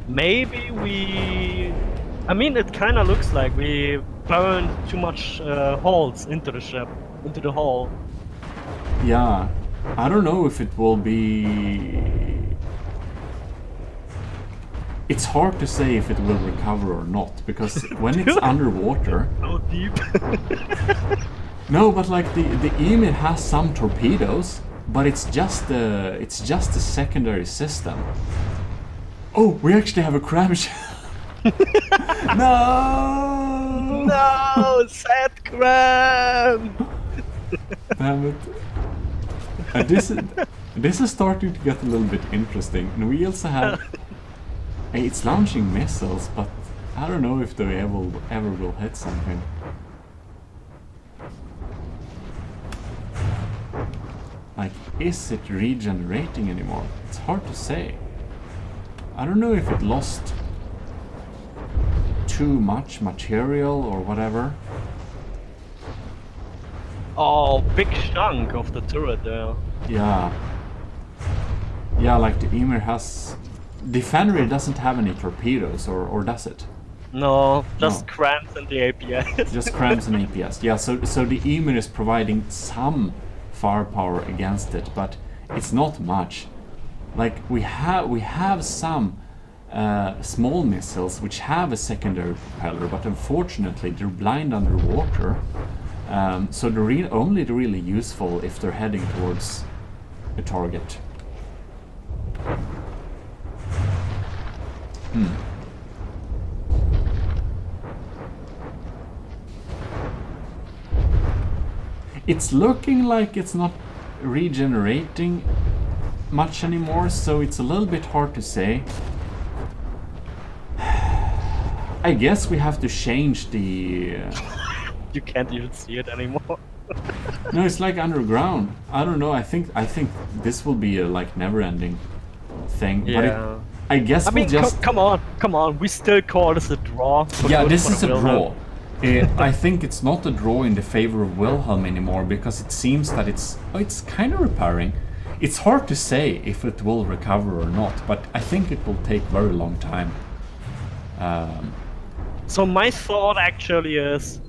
Maybe we... I mean, it kind of looks like we burned too much holes into the ship, into the hull. Yeah, I don't know if it will be... It's hard to say if it will recover or not, because when it's underwater... So deep. No, but like the Emir has some torpedoes, but it's just a secondary system. Oh, we actually have a crab shell. No! No, sad crab! Damn it. And this is starting to get a little bit interesting. And we also have... It's launching missiles, but I don't know if they ever will hit something. Like, is it regenerating anymore? It's hard to say. I don't know if it lost too much material or whatever. Oh, big chunk of the turret there. Yeah. Yeah, like the Emir has... The Fenrir doesn't have any torpedoes, or does it? No, just cramps in the APS. Just cramps and APS. Yeah, so the Emir is providing some firepower against it, but it's not much. Like we have some small missiles which have a secondary propeller, but unfortunately they're blind underwater. So they're only really useful if they're heading towards a target. It's looking like it's not regenerating much anymore, so it's a little bit hard to say. I guess we have to change the... You can't even see it anymore. No, it's like underground. I don't know. I think this will be a like never-ending thing. Yeah. But I guess I mean, come on. We still call this a draw. Yeah, this is a draw. I think it's not a draw in the favor of Wilhelm anymore, because it seems that it's kind of repairing. It's hard to say if it will recover or not, but I think it will take very long time. So my thought actually is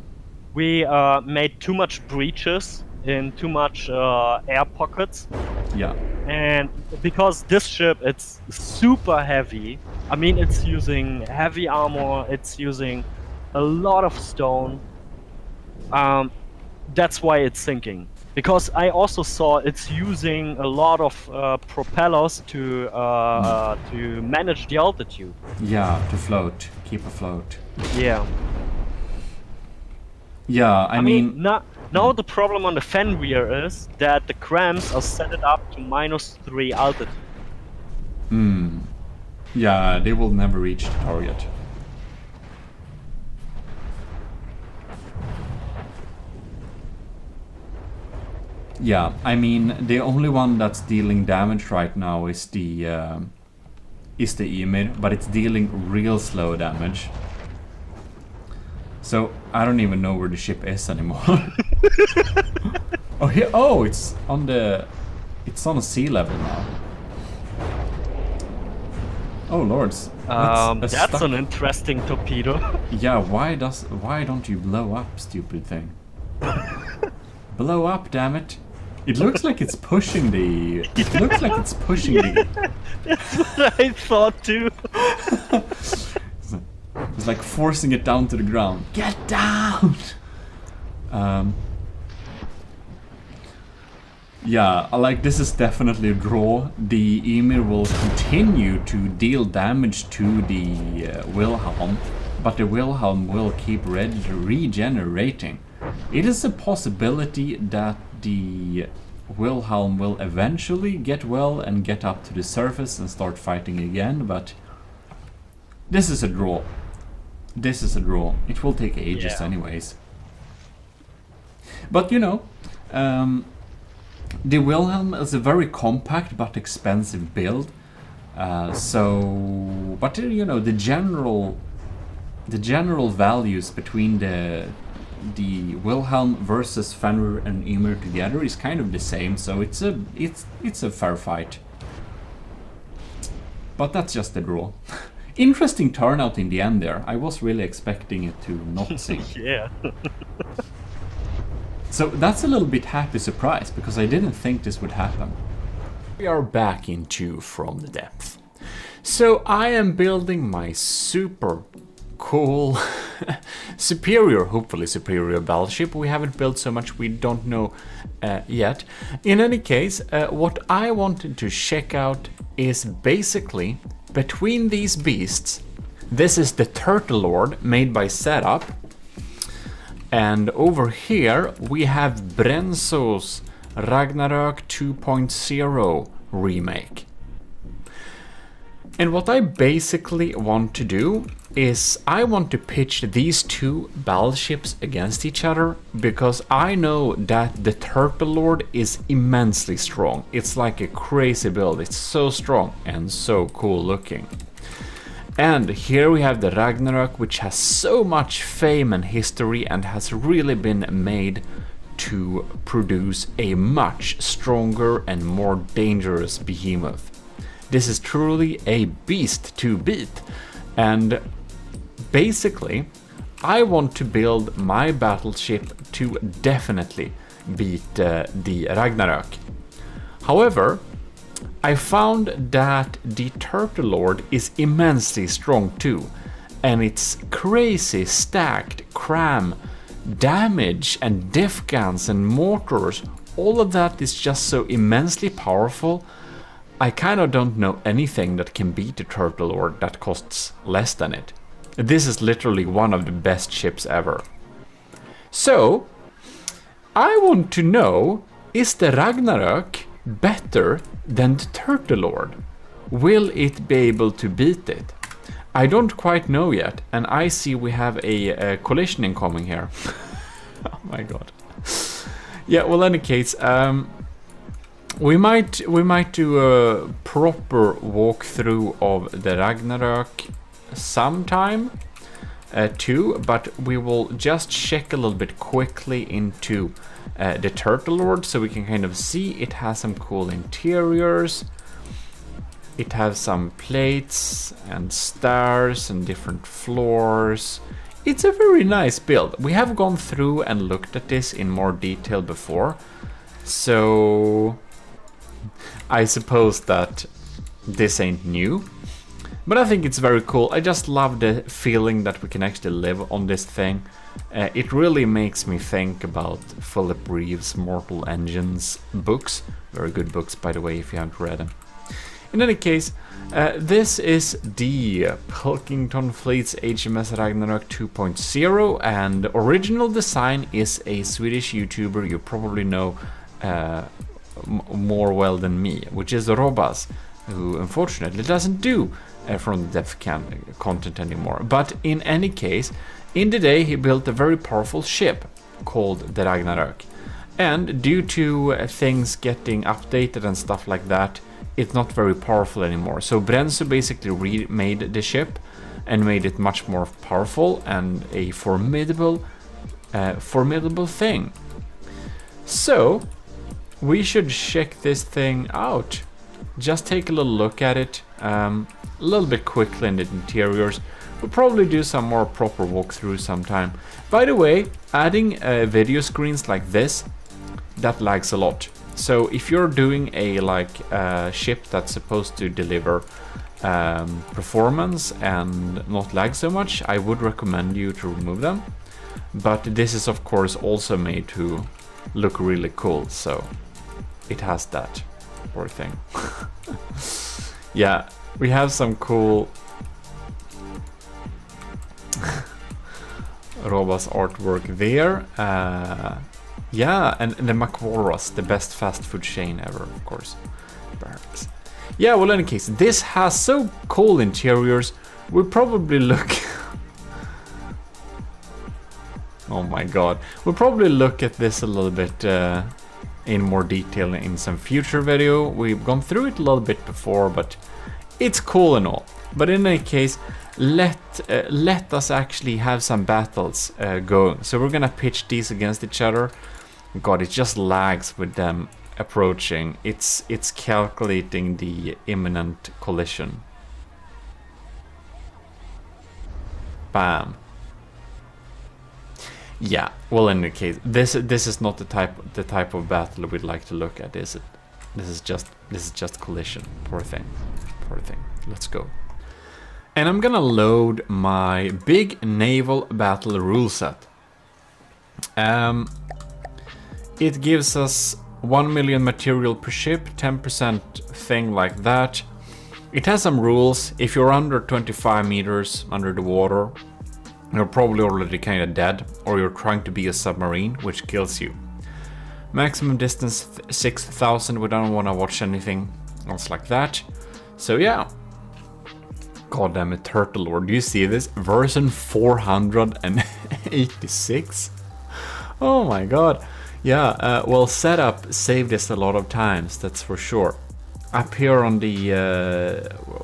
we made too much breaches in too much air pockets. Yeah. And because this ship, it's super heavy. I mean, it's using heavy armor, it's using a lot of stone. That's why it's sinking. Because I also saw it's using a lot of propellers to manage the altitude. Yeah, to float, keep afloat. Yeah. Yeah, I mean, now the problem on the Fenrir is that the cramps are set it up to -3 altitude. yeah, they will never reach the target. Yeah, I mean, the only one that's dealing damage right now is the Emir, but it's dealing real slow damage. So I don't even know where the ship is anymore. Oh, here! Oh, it's on a sea level now. Oh lords! That's an interesting torpedo. Yeah, why don't you blow up, stupid thing? Blow up, damn it! It looks like it's pushing the. It looks like it's pushing the. That's what I thought too. It's like forcing it down to the ground. Get down! Yeah, like this is definitely a draw. The Emir will continue to deal damage to the Wilhelm, but the Wilhelm will keep regenerating. It is a possibility that the Wilhelm will eventually get well and get up to the surface and start fighting again, but this is a draw. This is a draw. It will take ages anyways. But you know, the Wilhelm is a very compact but expensive build. But you know, the general values between the Wilhelm versus Fenrir and Ymir together is kind of the same, so it's a fair fight. But that's just a draw. Interesting turnout in the end there. I was really expecting it to not sink. Yeah. So that's a little bit happy surprise, because I didn't think this would happen. We are back into From the Depth. So I am building my super cool, hopefully superior battleship. We haven't built so much, we don't know yet. In any case, what I wanted to check out is basically between these beasts. This is the Turtle Lord made by Setup. And over here we have Brenzo's Ragnarök 2.0 remake. And what I basically want to do is I want to pitch these two battleships against each other, because I know that the Turtle Lord is immensely strong. It's like a crazy build. It's so strong and so cool looking. And here we have the Ragnarök, which has so much fame and history and has really been made to produce a much stronger and more dangerous behemoth. This is truly a beast to beat, and basically I want to build my battleship to definitely beat the Ragnarök. However, I found that the Turtle Lord is immensely strong too, and its crazy stacked cram, damage and diff guns and mortars, all of that is just so immensely powerful. I kind of don't know anything that can beat the Turtle Lord that costs less than it. This is literally one of the best ships ever. So, I want to know, is the Ragnarök better than the Turtle Lord? Will it be able to beat it? I don't quite know yet, and I see we have a collision incoming here. Oh my god. Yeah, well, in any case, we might do a proper walkthrough of the Ragnarök sometime too, but we will just check a little bit quickly into the Turtle Lord, so we can kind of see it has some cool interiors. It has some plates and stairs and different floors. It's a very nice build. We have gone through and looked at this in more detail before, so I suppose that this ain't new. But I think it's very cool. I just love the feeling that we can actually live on this thing. It really makes me think about Philip Reeve's Mortal Engines books. Very good books, by the way, if you haven't read them. In any case, this is the Pilkington Fleet's HMS Ragnarok 2.0, and the original design is a Swedish YouTuber you probably know more well than me, which is Robas, who unfortunately doesn't do from the dev content anymore. But in any case, in the day he built a very powerful ship called the Ragnarok, and due to things getting updated and stuff like that, it's not very powerful anymore. So Brenzo basically remade the ship and made it much more powerful and a formidable thing. So we should check this thing out. Just take a little look at it, a little bit quickly in the interiors. We'll probably do some more proper walkthrough sometime. By the way, adding video screens like this, that lags a lot. So if you're doing a ship that's supposed to deliver performance and not lag so much, I would recommend you to remove them. But this is of course also made to look really cool, so it has that poor thing. Yeah, we have some cool Robas artwork there. Yeah, and the Macwaras, the best fast food chain ever, of course. Perhaps. Yeah, well, in any case, this has so cool interiors. We'll probably look... Oh my god. We'll probably look at this a little bit in more detail in some future video. We've gone through it a little bit before, but it's cool and all. But in any case, let us actually have some battles going. So we're gonna pitch these against each other. God, it just lags with them approaching. It's calculating the imminent collision. Bam. Yeah. Well, in any case, this is not the type of battle we'd like to look at, is it? This is just collision. Poor thing. Poor thing. Let's go. And I'm gonna load my big naval battle rule set. It gives us 1 million material per ship, 10% thing like that. It has some rules. If you're under 25 meters under the water, you're probably already kind of dead, or you're trying to be a submarine, which kills you. Maximum distance 6,000. We don't want to watch anything else like that. So yeah. God damn it, Turtle Lord. Do you see this? Version 486? Oh my god. Yeah, well, setup saved us a lot of times, that's for sure. Up here on the,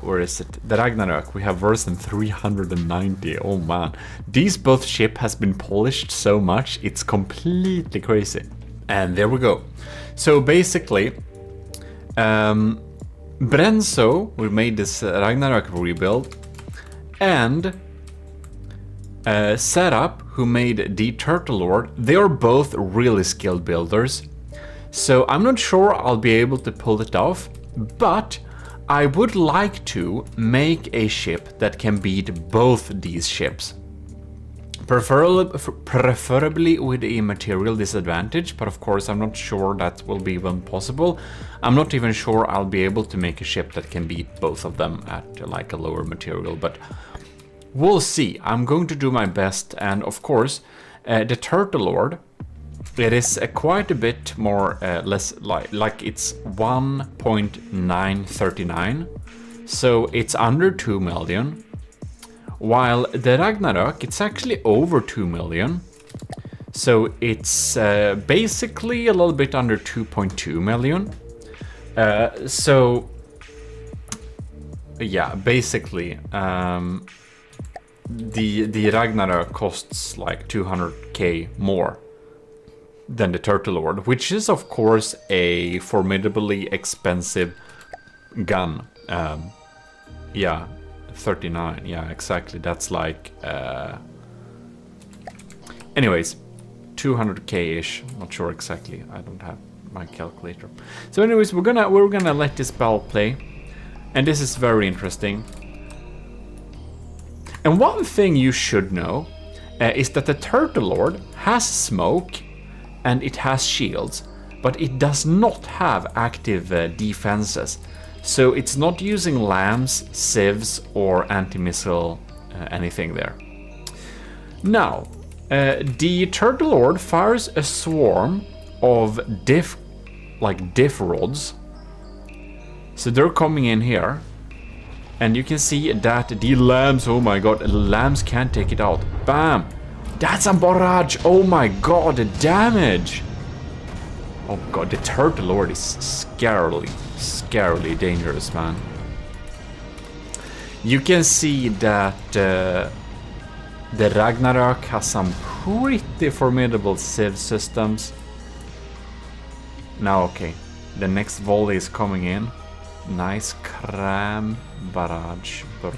where is it? The Ragnarok, we have version 390. Oh man. These both ship has been polished so much, it's completely crazy. And there we go. So basically, Brenzo, we made this Ragnarok rebuild, and Setup, who made the Turtle Lord, they are both really skilled builders. So I'm not sure I'll be able to pull it off, but I would like to make a ship that can beat both these ships. Preferably with a material disadvantage, but of course I'm not sure that will be even possible. I'm not even sure I'll be able to make a ship that can beat both of them at like a lower material, but we'll see. I'm going to do my best, and of course the Turtle Lord, it is quite a bit more less like it's 1.939, so it's under 2 million. While the Ragnarok, it's actually over 2 million. So it's basically a little bit under 2.2 million. So yeah, basically the Ragnarok costs like 200k more than the Turtle Lord, which is of course a formidably expensive gun. Yeah, 39, yeah, exactly. That's like anyways, 200k-ish. Not sure exactly. I don't have my calculator. So anyways, we're gonna let this battle play, and this is very interesting. And one thing you should know is that the Turtle Lord has smoke and it has shields, but it does not have active defenses. So it's not using lambs, sieves, or anti-missile anything there. Now, the Turtle Lord fires a swarm of diff rods. So they're coming in here. And you can see that the lambs, oh my god, the lambs can't take it out. Bam! That's a barrage! Oh my god, the damage! Oh god, the Turtle Lord is scarily dangerous, man. You can see that the Ragnarok has some pretty formidable civ systems. Now, okay, the next volley is coming in. Nice cram barrage, bro.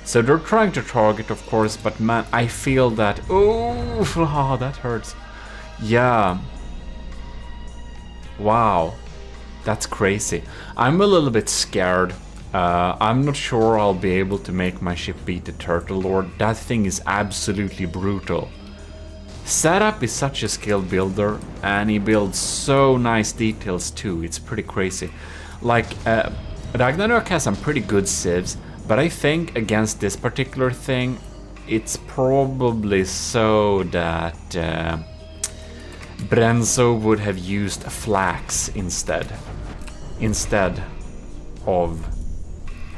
So they're trying to target, of course, but man, I feel that... Oh, that hurts. Yeah. Wow. That's crazy. I'm a little bit scared. I'm not sure I'll be able to make my ship beat the Turtle Lord. That thing is absolutely brutal. Setup is such a skill builder, and he builds so nice details too. It's pretty crazy. Like, Ragnarok has some pretty good civs, but I think against this particular thing, it's probably so that Brenzo would have used flax instead of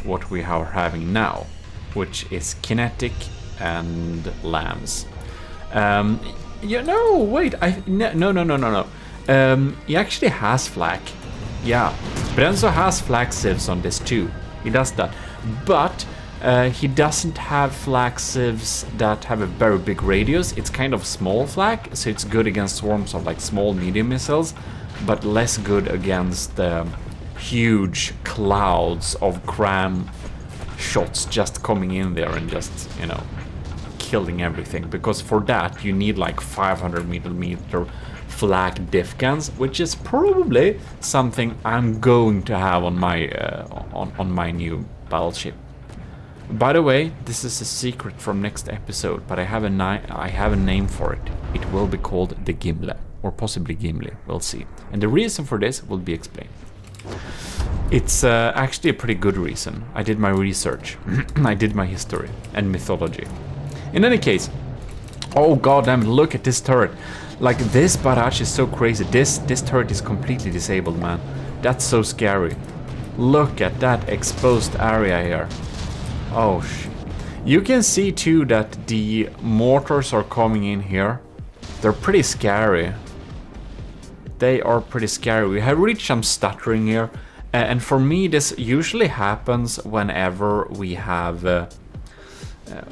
what we are having now, which is kinetic and lambs. Yeah, no, wait, no. He actually has flak. Yeah, Brenzo has flak civs on this too. He does that. But he doesn't have flak civs that have a very big radius. It's kind of small flak, so it's good against swarms of like small medium missiles, but less good against huge clouds of cram shots just coming in there and just, you know, killing everything. Because for that you need like 500 millimeter flak diff guns, which is probably something I'm going to have on my on my new battleship. By the way, this is a secret from next episode, but I have a name for it. It will be called the Gimle, or possibly Gimli. We'll see. And the reason for this will be explained. It's actually a pretty good reason. I did my research. I did my history and mythology. In any case, oh goddamn! Look at this turret. Like, this barrage is so crazy. This turret is completely disabled, man. That's so scary. Look at that exposed area here. Oh shit. You can see too that the mortars are coming in here. They're pretty scary. They are pretty scary. We have reached some stuttering here. And for me, this usually happens whenever we have...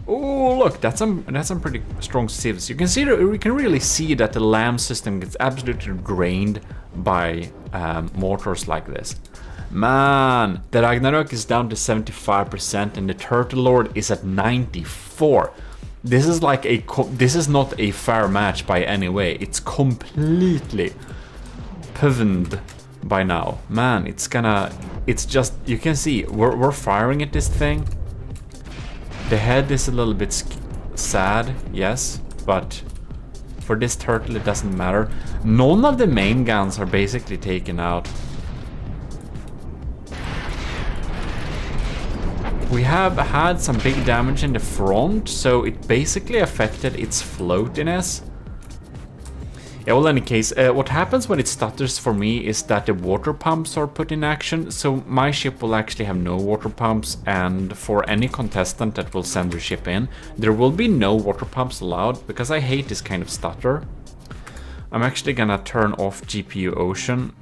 oh, look, that's some pretty strong civs. You can see that we can really see that the lamb system gets absolutely drained by mortars like this. Man, the Ragnarok is down to 75% and the Turtle Lord is at 94. This is like this is not a fair match by any way. It's completely pivened by now. Man, it's just, you can see we're firing at this thing. The head is a little bit sad, yes, but for this turtle it doesn't matter. None of the main guns are basically taken out. We have had some big damage in the front, so it basically affected its floatiness. Yeah, well, in any case, what happens when it stutters for me is that the water pumps are put in action, so my ship will actually have no water pumps, and for any contestant that will send their ship in, there will be no water pumps allowed, because I hate this kind of stutter. I'm actually gonna turn off GPU Ocean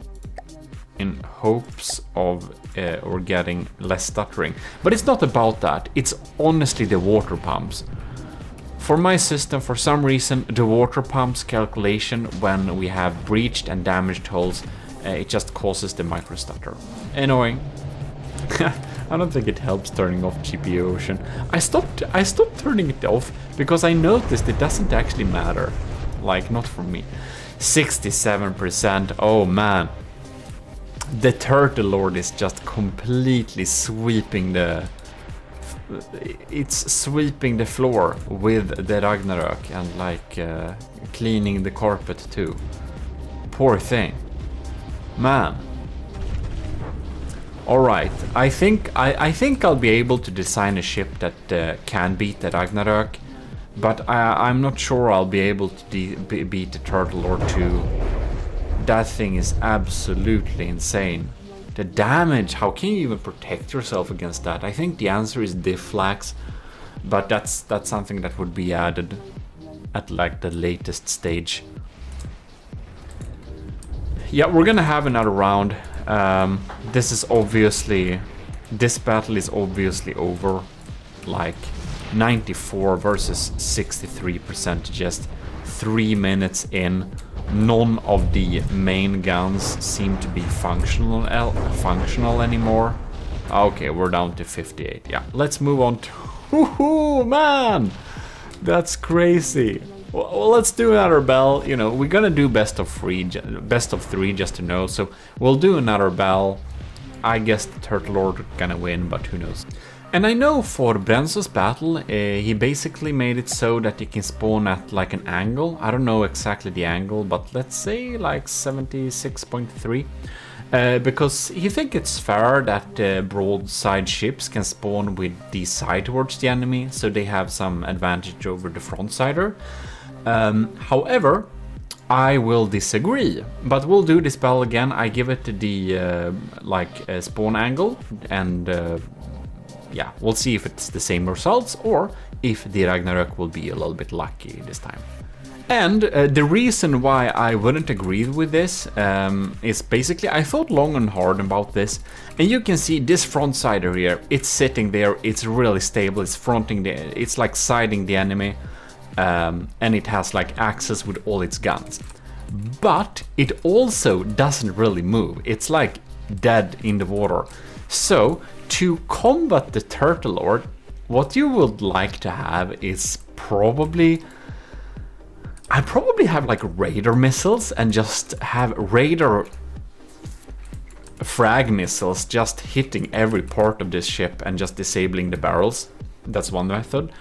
in hopes of or getting less stuttering. But it's not about that, it's honestly the water pumps. For my system, for some reason, the water pumps calculation when we have breached and damaged hulls, it just causes the micro stutter. Annoying. I don't think it helps turning off GPU Ocean. I stopped turning it off because I noticed it doesn't actually matter. Like, not for me. 67%, oh man. The Turtle Lord is just completely sweeping the it's sweeping the floor with the Ragnarök and like cleaning the carpet too. Poor thing. Man. Alright, I think I'll be able to design a ship that can beat the Ragnarök, but I'm not sure I'll be able to beat the Turtle Lord 2. That thing is absolutely insane. The damage, how can you even protect yourself against that? I think the answer is diff flags, but that's something that would be added at like the latest stage. Yeah, we're gonna have another round. This battle is obviously over. Like 94 versus 63%, just 3 minutes in. None of the main guns seem to be functional anymore. Okay, we're down to 58. Yeah, let's move on to... Woohoo, man! That's crazy. Well, let's do another bell. You know, we're gonna do best of three just to know. So we'll do another bell. I guess the Turtle Lord gonna win, but who knows. And I know for Brenzo's battle, he basically made it so that you can spawn at like an angle. I don't know exactly the angle, but let's say like 76.3. Because he thinks it's fair that broadside ships can spawn with the side towards the enemy, so they have some advantage over the frontsider. However, I will disagree, but we'll do this battle again. I give it the spawn angle, and yeah, we'll see if it's the same results or if the Ragnarök will be a little bit lucky this time. And the reason why I wouldn't agree with this is basically I thought long and hard about this, and you can see this frontsider here, it's sitting there, it's really stable, it's like siding the enemy, and it has like access with all its guns. But it also doesn't really move, it's like dead in the water. So to combat the Turtle Lord, what you would like to have is I probably have like radar missiles and just have radar frag missiles just hitting every part of this ship and just disabling the barrels. That's one method.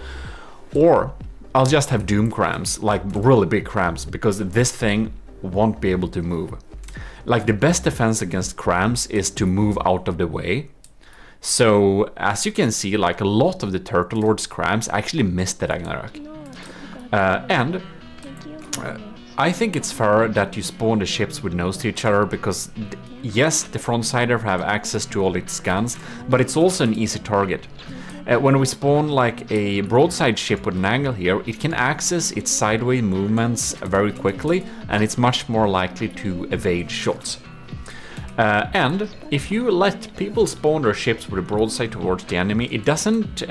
Or I'll just have doom crams, like really big crams, because this thing won't be able to move. Like the best defense against crams is to move out of the way. So as you can see, like a lot of the Turtle Lord's crams actually missed the Ragnarök. I think it's fair that you spawn the ships with nose to each other, because yes, the frontsider have access to all its guns, but it's also an easy target. When we spawn like a broadside ship with an angle here, it can access its sideways movements very quickly, and it's much more likely to evade shots. And if you let people spawn their ships with a broadside towards the enemy, it doesn't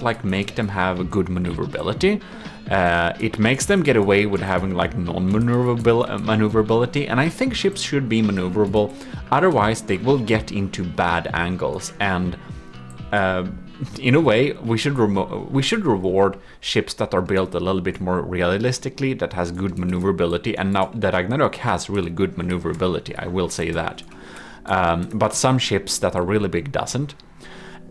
like make them have a good maneuverability. It makes them get away with having like non-maneuverability, and I think ships should be maneuverable, otherwise they will get into bad angles, and in a way we should reward ships that are built a little bit more realistically, that has good maneuverability, and now the Ragnarök has really good maneuverability, I will say that. But some ships that are really big doesn't.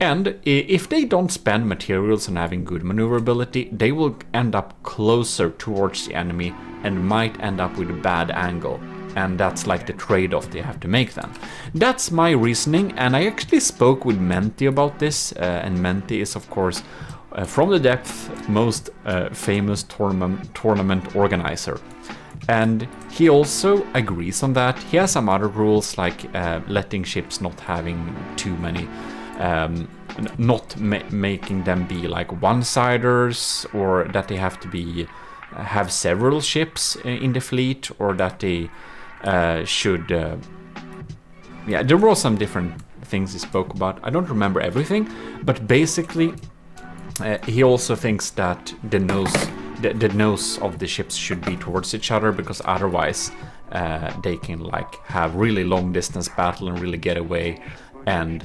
And if they don't spend materials on having good maneuverability, they will end up closer towards the enemy and might end up with a bad angle. And that's like the trade-off they have to make then. That's my reasoning, and I actually spoke with Menti about this, and Menti is of course from the depth most famous tournament organizer. And he also agrees on that. He has some other rules, like letting ships not having too many making them be like one-siders, or that they have to have several ships in the fleet, or that they should yeah, there were some different things he spoke about. I don't remember everything, but basically he also thinks that the nose of the ships should be towards each other, because otherwise they can like have really long distance battle and really get away, and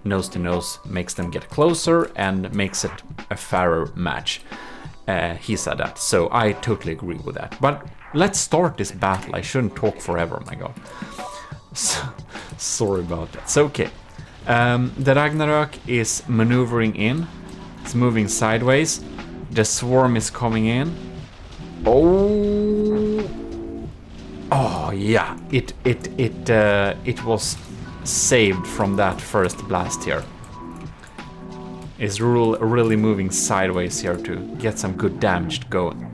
nose to nose makes them get closer and makes it a fairer match. He said that, so I totally agree with that. But let's start this battle. I shouldn't talk forever, my god. Sorry about that. So okay, The Ragnarok is maneuvering in. It's moving sideways. The swarm is coming in. Oh yeah, it was saved from that first blast here. It's really moving sideways here to get some good damage going.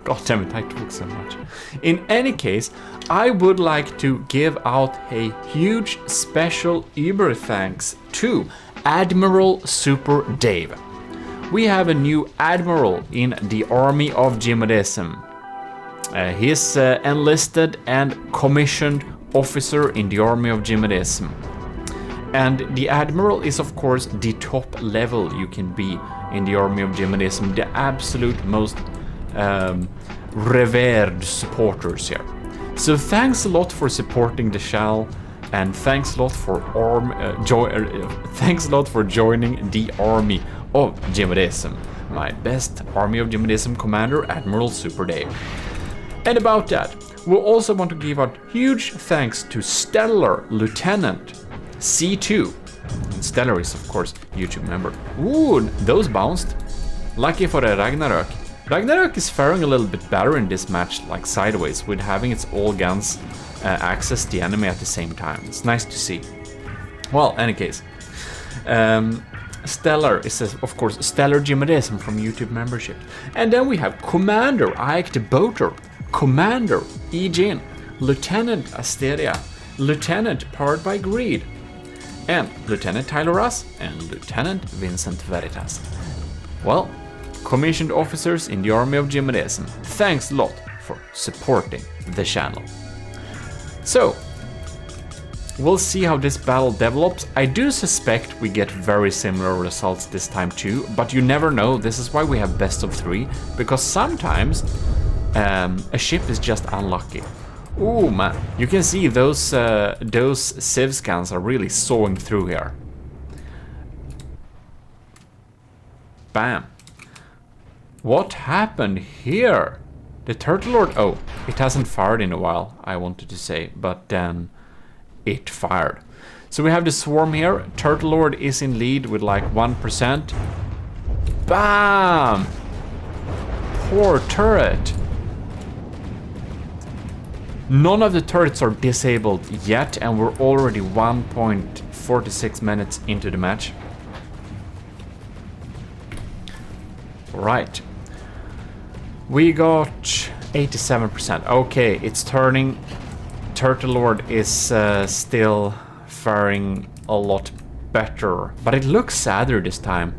God damn it, I talk so much. In any case, I would like to give out a huge special Uber thanks to Admiral Super Dave. We have a new admiral in the army of GMODISM. He's enlisted and commissioned officer in the army of GMODISM. And the admiral is of course the top level you can be in the army of GMODISM, the absolute most revered supporters here. So thanks a lot for supporting the channel, and thanks a lot for joining the army of GMODISM. My best army of GMODISM commander, Admiral Super Dave. And about that, we also want to give out huge thanks to Stellar Lieutenant C2. And Stellar is of course YouTube member. Ooh, those bounced. Lucky for the Ragnarok. Ragnarok is faring a little bit better in this match, like sideways, with having its all guns access the enemy at the same time. It's nice to see. Well, any case, Stellar is of course Stellar GMODISM from YouTube membership. And then we have Commander Ike the Boater, Commander Ejin, Lieutenant Asteria, Lieutenant Powered by Greed, and Lieutenant Tyler Russ, and Lieutenant Vincent Veritas. Well, commissioned officers in the army of GMODISM, thanks a lot for supporting the channel. So, we'll see how this battle develops. I do suspect we get very similar results this time too, but you never know. This is why we have best of 3, because sometimes a ship is just unlucky. Ooh man, you can see those Civ scans are really sawing through here. Bam. What happened here? The Turtle Lord, oh, it hasn't fired in a while, I wanted to say, but then it fired. So we have the swarm here. Turtle Lord is in lead with like 1%. Bam! Poor turret. None of the turrets are disabled yet, and we're already 1.46 minutes into the match. Right. We got 87%. Okay, it's turning. Turtle Lord is still faring a lot better, but it looks sadder this time.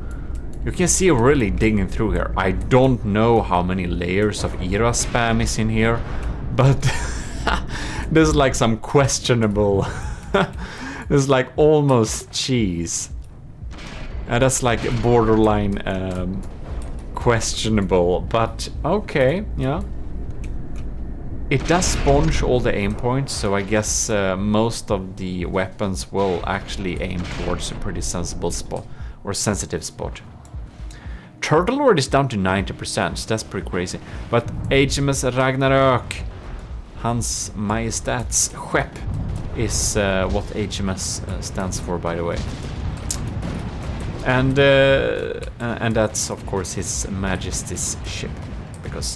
You can see really digging through here. I don't know how many layers of ERA spam is in here, but there's like some questionable. There's like almost cheese, and that's like borderline questionable, but okay, yeah. It does sponge all the aim points, so I guess most of the weapons will actually aim towards a pretty sensible spot, or sensitive spot. Turtle Lord is down to 90%, so that's pretty crazy. But HMS Ragnarök, Hans Majestäts skepp, is what HMS stands for, by the way. And that's of course His Majesty's ship, because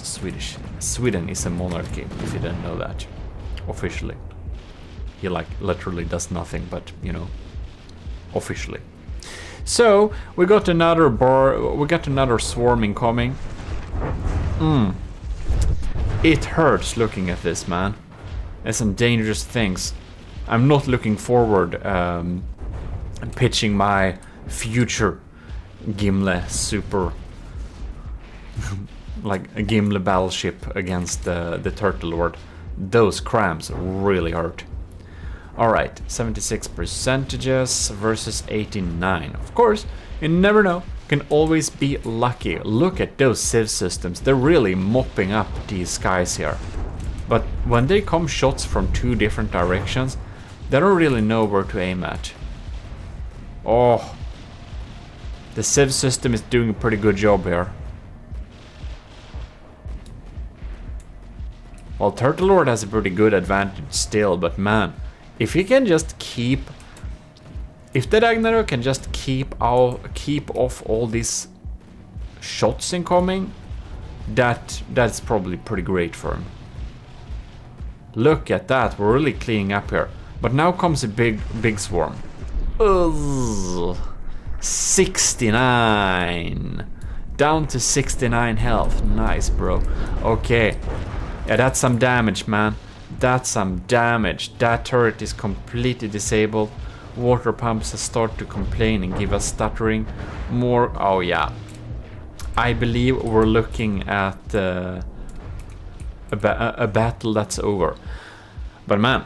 Sweden is a monarchy, if you didn't know that, officially. He like literally does nothing, but you know, officially. So we got another swarm incoming. It hurts looking at this, man. There's some dangerous things. I'm not looking forward pitching my future Gimli super like a Gimli battleship against the Turtle Lord. Those cramps really hurt. Alright, 76% versus 89. Of course, you never know. Can always be lucky. Look at those Civ systems. They're really mopping up these skies here. But when they come shots from 2 different directions, they don't really know where to aim at. Oh, the Civ system is doing a pretty good job here. Well, Turtle Lord has a pretty good advantage still, but man, If he can just keep... If the Ragnarok can just keep off all these shots incoming, that's probably pretty great for him. Look at that, we're really cleaning up here. But now comes a big swarm. Ugh. 69. Down to 69 health. Nice, bro. Okay. Yeah, that's some damage, man. That's some damage. That turret is completely disabled. Water pumps start to complain and give us stuttering. More. Oh, yeah. I believe we're looking at a battle that's over. But man,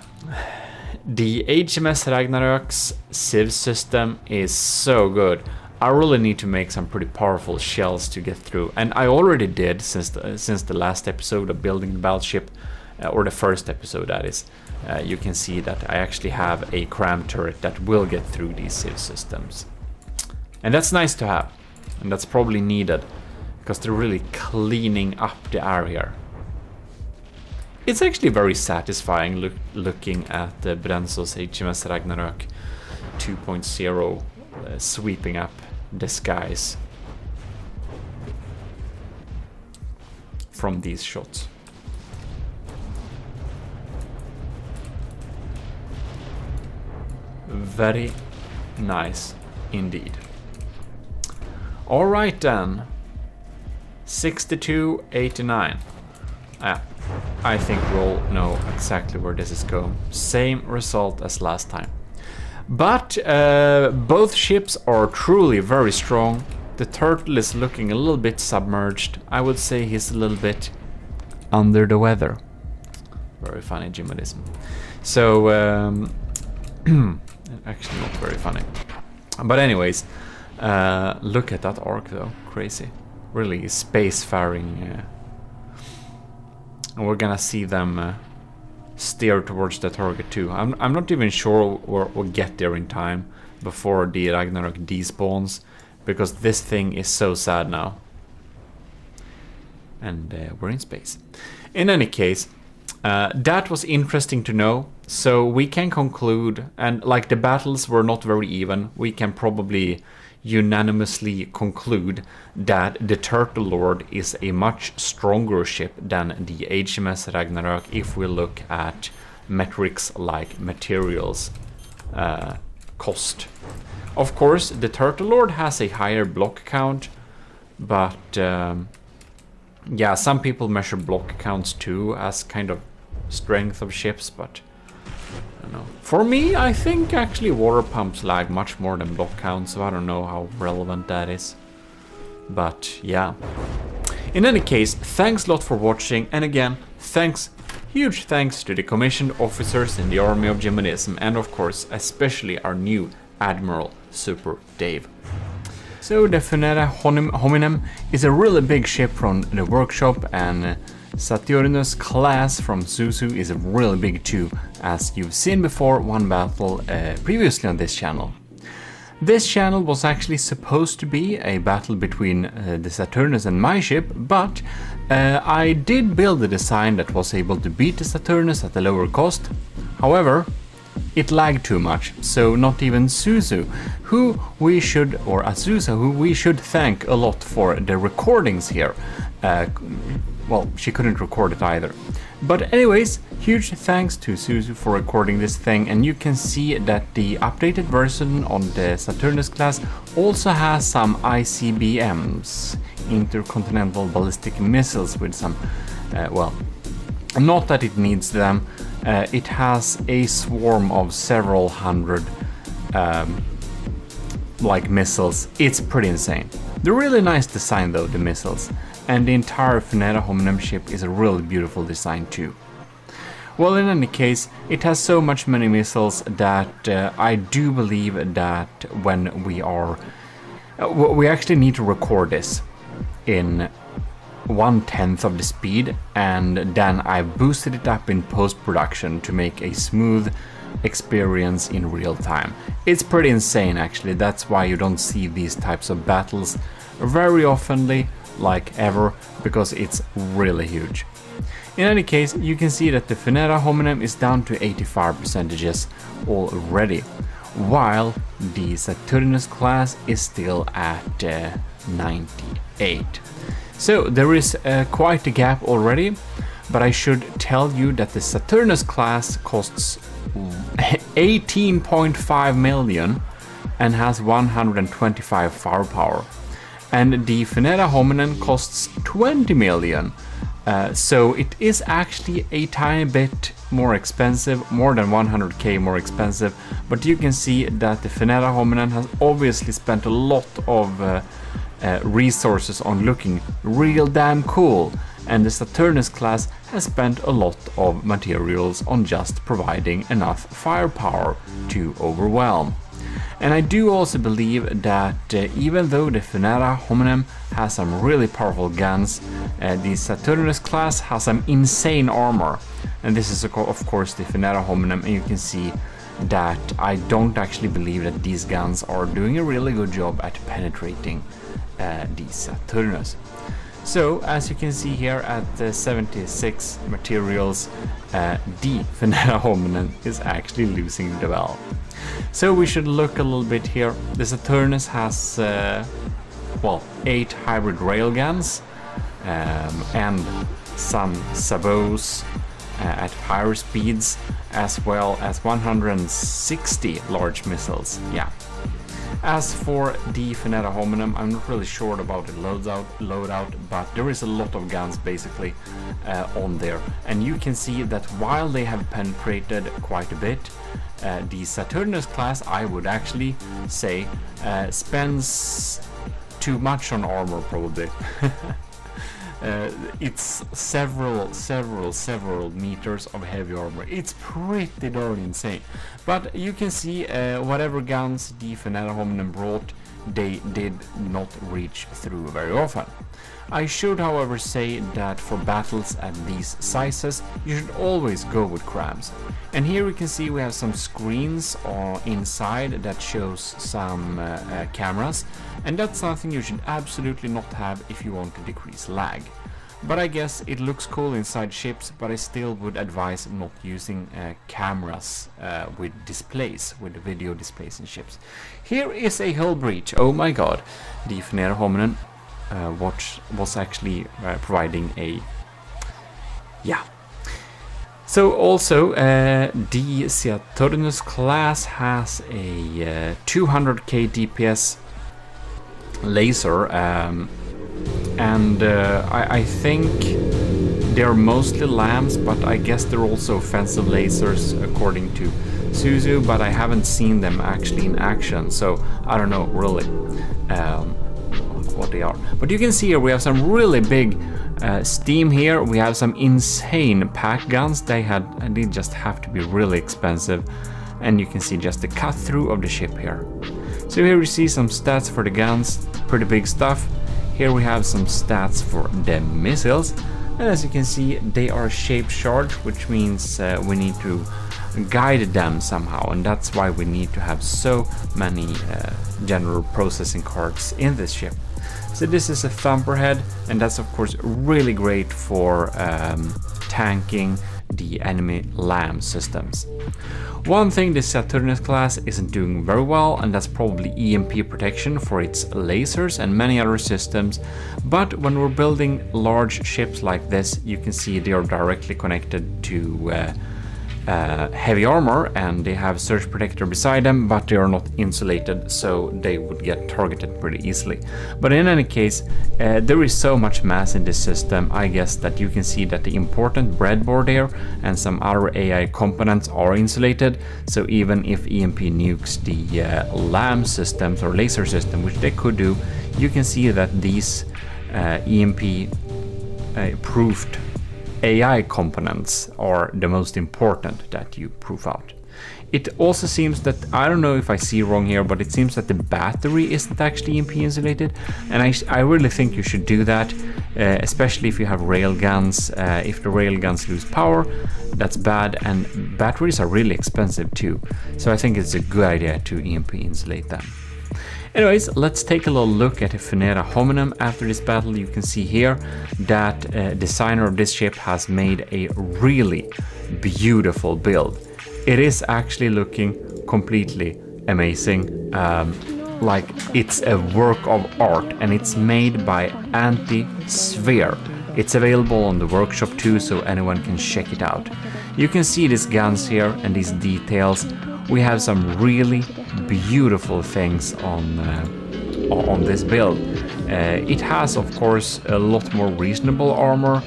the HMS Ragnarok's Civ system is so good. I really need to make some pretty powerful shells to get through, and I already did since the last episode of building the battleship, or the first episode that is. You can see that I actually have a cram turret that will get through these Civ systems, and that's nice to have, and that's probably needed because they're really cleaning up the area. It's actually very satisfying looking at the Brenzo's HMS Ragnarok 2.0 sweeping up the skies from these shots. Very nice indeed. Alright then. 62-89. I think we'll know exactly where this is going. Same result as last time. But both ships are truly very strong. The turtle is looking a little bit submerged. I would say he's a little bit under the weather. Very funny gmodism. So, actually not very funny. But anyways, look at that arc though. Crazy. Really spacefaring. And we're gonna see them steer towards the target too. I'm not even sure we'll get there in time before the Ragnarok despawns, because this thing is so sad now. And we're in space. In any case, that was interesting to know. So we can conclude, and like the battles were not very even, we can probably unanimously conclude that the Turtle Lord is a much stronger ship than the HMS Ragnarok if we look at metrics like materials cost. Of course, the Turtle Lord has a higher block count, but yeah, some people measure block counts too as kind of strength of ships, but I don't know. For me, I think actually water pumps lag much more than block counts, so I don't know how relevant that is. But yeah. In any case, thanks a lot for watching, and again, huge thanks to the commissioned officers in the army of GMODISM, and of course, especially our new Admiral, Super Dave. So the Funera Hominem is a really big ship from the workshop, and Saturnus class from Zuzu is really big too, as you've seen before one battle previously on this channel. This channel was actually supposed to be a battle between the Saturnus and my ship, but I did build a design that was able to beat the Saturnus at a lower cost. However, it lagged too much, so not even Zuzu, who we should thank a lot for the recordings here. Well, she couldn't record it either. But anyways, huge thanks to Zuzu for recording this thing, and you can see that the updated version on the Saturnus class also has some ICBMs, intercontinental ballistic missiles, with some, well, not that it needs them, it has a swarm of several hundred like missiles. It's pretty insane. They're really nice design though, the missiles. And the entire Funera Hominem ship is a really beautiful design too. Well, in any case, it has so many missiles that I do believe that when we actually need to record this in 1/10 of the speed, and then I boosted it up in post-production to make a smooth experience in real time. It's pretty insane actually. That's why you don't see these types of battles very oftenly, like ever, because it's really huge. In any case, you can see that the Finera hominem is down to 85% already, while the Saturnus class is still at 98. So there is quite a gap already, but I should tell you that the Saturnus class costs 18.5 million and has 125 firepower, and the Finera hominem costs 20 million. So it is actually a tiny bit more expensive, more than 100k more expensive, but you can see that the Finera hominem has obviously spent a lot of resources on looking real damn cool, and the Saturnus class has spent a lot of materials on just providing enough firepower to overwhelm. And I do also believe that even though the Finera hominem has some really powerful guns, the Saturnus class has some insane armor. And this is of course the Finera hominem, and you can see that I don't actually believe that these guns are doing a really good job at penetrating the Saturnus. So as you can see here at the 76 materials, the Finera hominem is actually losing the duel. So we should look a little bit here. The Saturnus has, well, 8 hybrid railguns and some sabots at higher speeds, as well as 160 large missiles. Yeah. As for the Finera hominem, I'm not really sure about the loadout, but there is a lot of guns basically on there. And you can see that while they have penetrated quite a bit, the Saturnus class, I would actually say, spends too much on armor probably. It's several meters of heavy armor. It's pretty darn insane. But you can see whatever guns the Finera hominem brought, they did not reach through very often. I should however say that for battles at these sizes, you should always go with crabs. And here we can see we have some screens inside that shows some cameras, and that's something you should absolutely not have if you want to decrease lag. But I guess it looks cool inside ships, but I still would advise not using cameras with displays, with video displays in ships. Here is a hull breach. Oh my god. The Finera hominem was actually providing a... yeah. So also the Saturnus class has a 200k DPS laser, and I think they're mostly lambs, but I guess they're also offensive lasers according to Suzu, but I haven't seen them actually in action, so I don't know really what they are. But you can see here we have some really big steam here. We have some insane pack guns. They just have to be really expensive, and you can see just the cut through of the ship here. So here we see some stats for the guns, pretty big stuff. Here we have some stats for the missiles, and as you can see they are shape charged, which means we need to guide them somehow, and that's why we need to have so many general processing cards in this ship. So this is a thumperhead, and that's of course really great for tanking the enemy LAM systems. One thing the Saturnus class isn't doing very well, and that's probably EMP protection for its lasers and many other systems, but when we're building large ships like this, you can see they are directly connected to heavy armor, and they have surge protector beside them, but they are not insulated, so they would get targeted pretty easily. But in any case, there is so much mass in this system, I guess that you can see that the important breadboard here and some other AI components are insulated, so even if EMP nukes the LAM systems or laser system, which they could do, you can see that these EMP proofed AI components are the most important that you proof out. It also seems that, I don't know if I see wrong here, but it seems that the battery isn't actually EMP insulated, and I really think you should do that, especially if you have railguns. If the railguns lose power, that's bad, and batteries are really expensive too, so I think it's a good idea to EMP insulate them. Anyways, let's take a little look at Funera Hominum after this battle. You can see here that designer of this ship has made a really beautiful build. It is actually looking completely amazing. Like it's a work of art, and it's made by Anti-Sphere. It's available on the workshop too, so anyone can check it out. You can see these guns here and these details. We have some really beautiful things on this build. It has, of course, a lot more reasonable armor,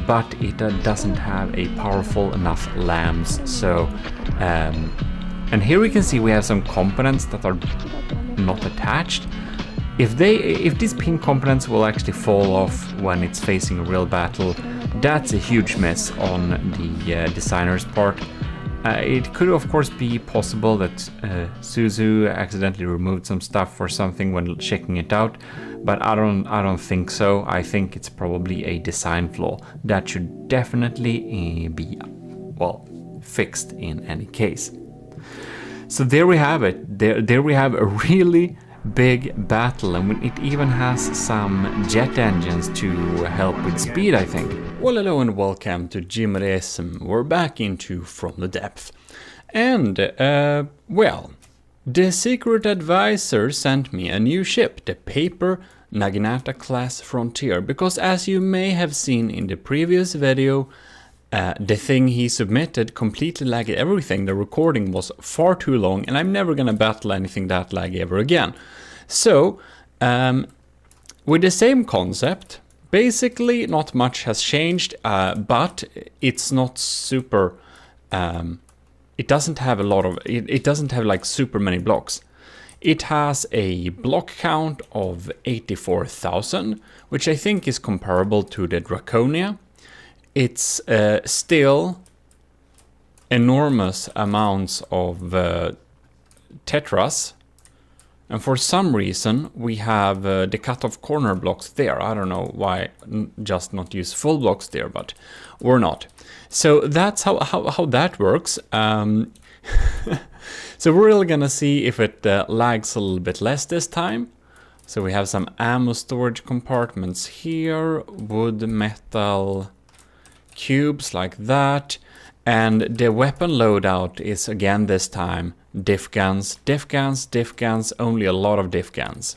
but it doesn't have a powerful enough lambs. So, and here we can see we have some components that are not attached. If these pin components will actually fall off when it's facing a real battle, that's a huge miss on the designer's part. It could of course be possible that Suzu accidentally removed some stuff or something when checking it out, but I don't think so. I think it's probably a design flaw that should definitely be, well, fixed in any case. So there we have it. There we have a really big battle, and it even has some jet engines to help with speed, I think. Well, hello and welcome to GMODIST. We're back into From the Depth. And, well, the secret advisor sent me a new ship, the Paper Naginata class Frontier, because as you may have seen in the previous video, the thing he submitted completely lagged everything. The recording was far too long, and I'm never gonna battle anything that laggy ever again. So, with the same concept, basically not much has changed, but it's not super, it doesn't have a lot of, it doesn't have like super many blocks. It has a block count of 84,000, which I think is comparable to the Draconia. It's still enormous amounts of tetras, and for some reason we have the cut-off corner blocks there. I don't know why just not use full blocks there, but we're not. So that's how that works. So we're really gonna see if it lags a little bit less this time. So we have some ammo storage compartments here, wood, metal, cubes like that, and the weapon loadout is again this time diff guns, only a lot of diff guns.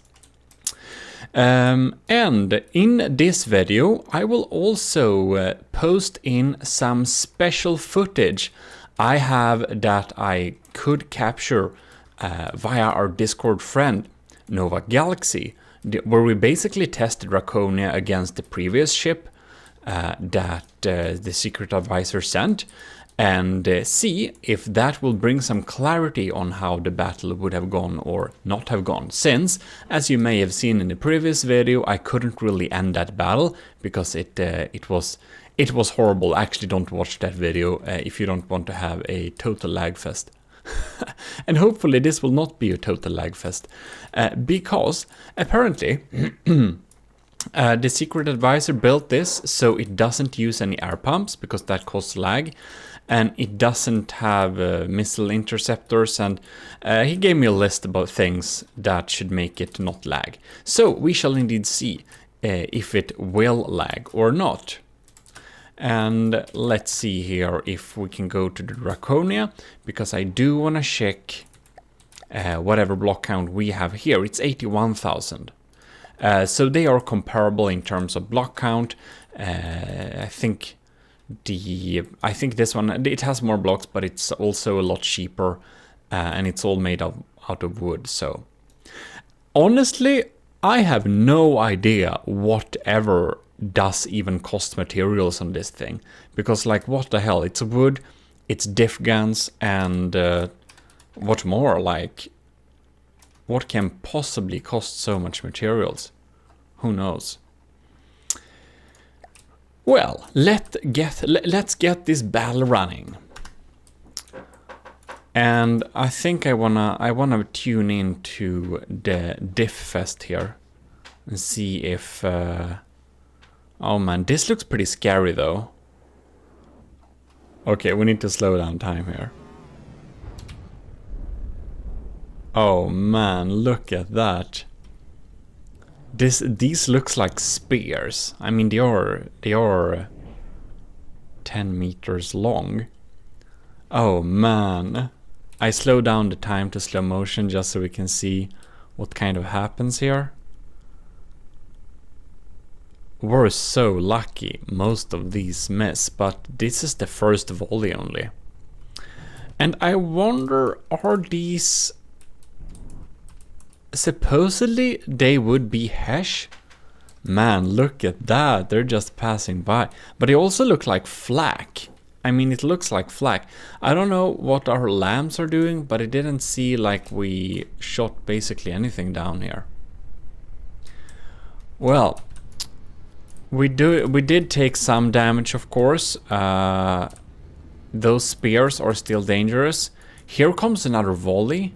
And in this video I will also post in some special footage I have that I could capture via our Discord friend Nova Galaxy, where we basically tested Draconia against the previous ship that the secret advisor sent, and see if that will bring some clarity on how the battle would have gone or not have gone, since, as you may have seen in the previous video, I couldn't really end that battle because it was horrible. Actually, don't watch that video if you don't want to have a total lag fest. And hopefully this will not be a total lag fest, because apparently the secret advisor built this so it doesn't use any air pumps because that causes lag, and it doesn't have missile interceptors, and he gave me a list about things that should make it not lag. So we shall indeed see if it will lag or not. And let's see here if we can go to the Draconia, because I do want to check whatever block count we have here. It's 81,000. So they are comparable in terms of block count. I think this one, it has more blocks, but it's also a lot cheaper, and it's all made out of wood. So honestly, I have no idea whatever does even cost materials on this thing, because like what the hell, it's wood, it's diff guns, and what more, like what can possibly cost so much materials? Who knows? Well, let's get this battle running. And I think I wanna tune into the diff fest here and see if oh man, this looks pretty scary though. Okay, we need to slow down time here. Oh man, look at that. These looks like spears. I mean, they are 10 meters long. Oh man. I slow down the time to slow motion just so we can see what kind of happens here. We're so lucky most of these miss, but this is the first volley only. And I wonder, are these... Supposedly they would be Hesh? Man, look at that, they're just passing by. But they also look like flak. I mean, it looks like flak. I don't know what our lamps are doing, but it didn't see like we shot basically anything down here. Well, we did take some damage, of course. Those spears are still dangerous. Here comes another volley.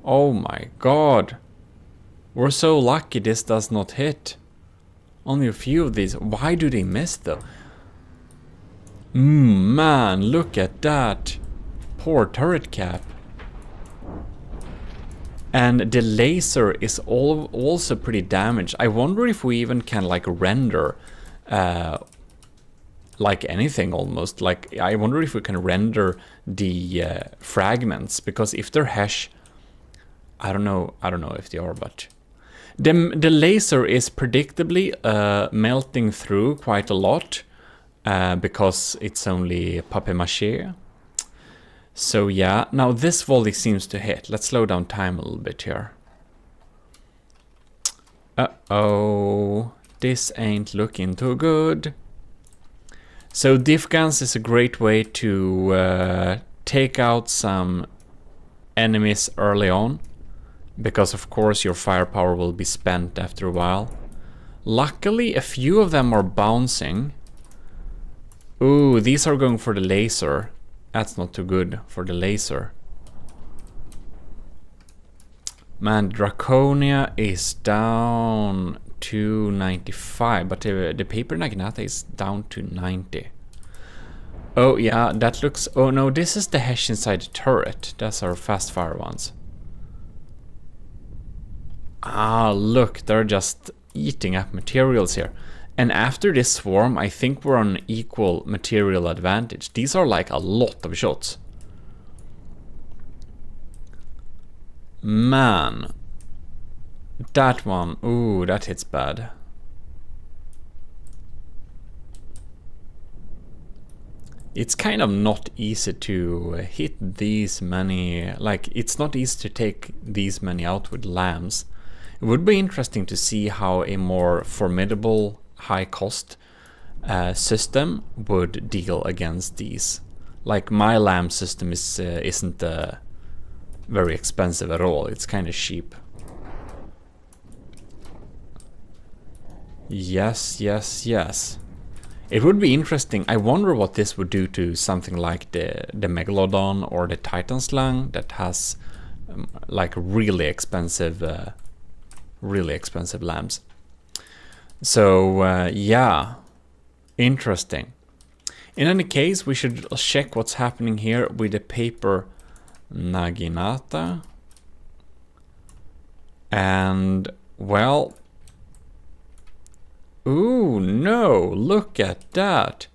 Oh my god. We're so lucky this does not hit. Only a few of these. Why do they miss though? Man, look at that. Poor turret cap. And the laser is also pretty damaged. I wonder if we even can like render like anything almost. Like I wonder if we can render the fragments, because if they're Hesh, I don't know if they are, but the laser is predictably melting through quite a lot because it's only papier-mâché. So yeah, now this volley seems to hit. Let's slow down time a little bit here. Uh-oh, this ain't looking too good. So diff guns is a great way to take out some enemies early on, because of course your firepower will be spent after a while. Luckily a few of them are bouncing. Ooh, these are going for the laser. That's not too good for the laser. Man, Draconia is down to 95, but the Paper Naginata is down to 90. Oh yeah, that looks... Oh no, this is the Hesh inside the turret. That's our fast fire ones. Ah, look, they're just eating up materials here. And after this swarm, I think we're on equal material advantage. These are like a lot of shots. Man. That one, ooh, that hits bad. It's kind of not easy to hit these many, like, it's not easy to take these many out with lambs. It would be interesting to see how a more formidable, high-cost system would deal against these. Like, my lamb system is isn't very expensive at all. It's kind of cheap. Yes, yes, yes. It would be interesting. I wonder what this would do to something like the Megalodon or the Titan Slang that has like really expensive lambs. So yeah, interesting. In any case, we should check what's happening here with the Paper Naginata. And well, ooh, no, look at that.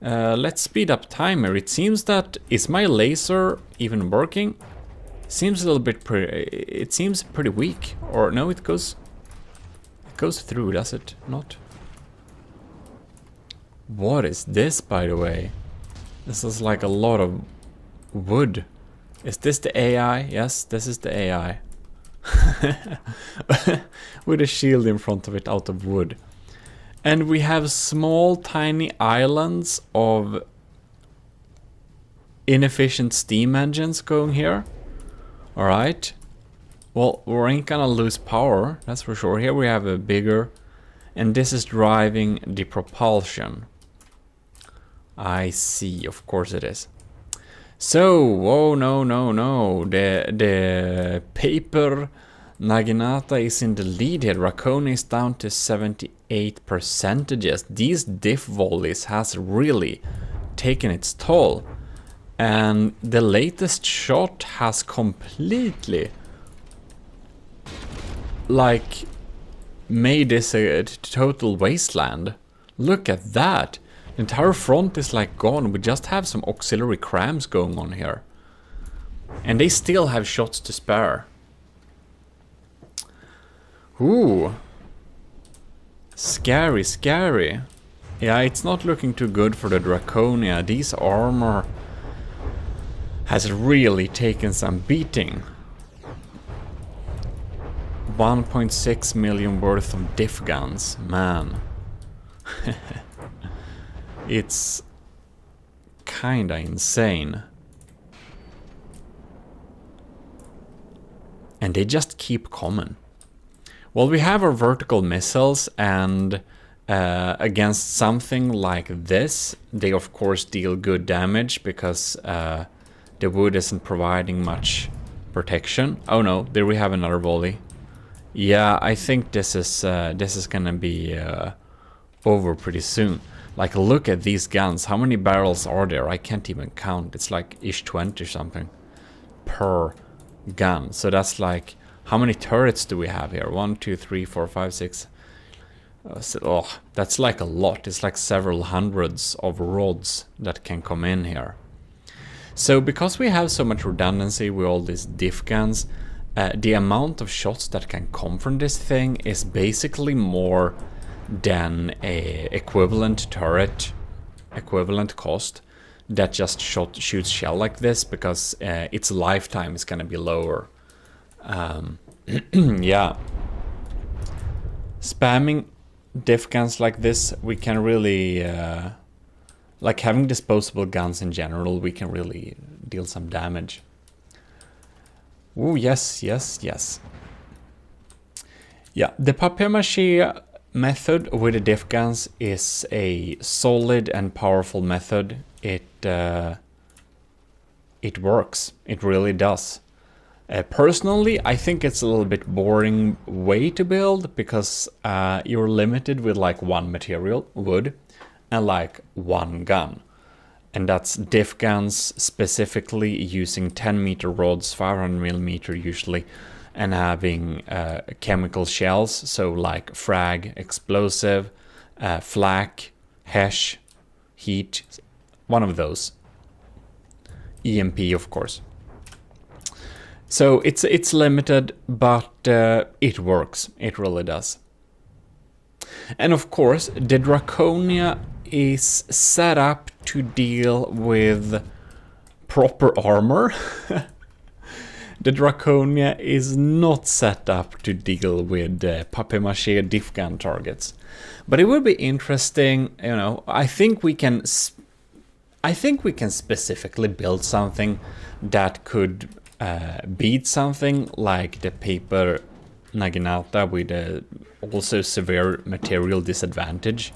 Let's speed up timer. It seems that, is my laser even working? Seems a little bit it seems pretty weak. Or no, it goes through, does it not? What is this, by the way? This is like a lot of wood. Is this the AI? Yes, this is the AI. With a shield in front of it out of wood. And we have small tiny islands of inefficient steam engines going here. Alright. Well, we ain't gonna lose power, that's for sure. Here we have a bigger, and this is driving the propulsion. I see, of course it is. So, oh no, no, no. The Paper Naginata is in the lead here. Draconia is down to 78%. These diff volleys has really taken its toll. And the latest shot has completely, like, made this a total wasteland. Look at that. The entire front is like gone. We just have some auxiliary crams going on here. And they still have shots to spare. Ooh. Scary, scary. Yeah, it's not looking too good for the Draconia. These armor has really taken some beating. 1.6 million worth of diff guns, man. It's kinda insane. And they just keep coming. Well, we have our vertical missiles, and against something like this, they of course deal good damage because the wood isn't providing much protection. Oh no, there we have another volley. Yeah, I think this is gonna be over pretty soon. Like, look at these guns. How many barrels are there? I can't even count. It's like ish 20 or something per gun. So that's like, how many turrets do we have here? 1, 2, 3, 4, 5, 6. That's like a lot. It's like several hundreds of rods that can come in here. So because we have so much redundancy with all these diff guns, the amount of shots that can come from this thing is basically more than a equivalent turret, equivalent cost that just shoots shell like this, because its lifetime is gonna be lower. Yeah, spamming diff guns like this, we can really like having disposable guns in general, we can really deal some damage. Oh yes, yes, yes. Yeah, the papier-mâché method with the diff guns is a solid and powerful method. It works. It really does. Personally, I think it's a little bit boring way to build, because you're limited with like one material, wood, and like one gun. And that's diff guns, specifically using 10-meter rods, 500mm usually, and having chemical shells, so like frag, explosive, flak, hesh, heat, one of those. EMP, of course. So it's limited, but it works. It really does. And of course, the Draconia is set up to deal with proper armor. The Draconia is not set up to deal with papier-mâché diff gun targets. But it would be interesting, you know, I think we can specifically build something that could beat something like the paper naginata with also severe material disadvantage.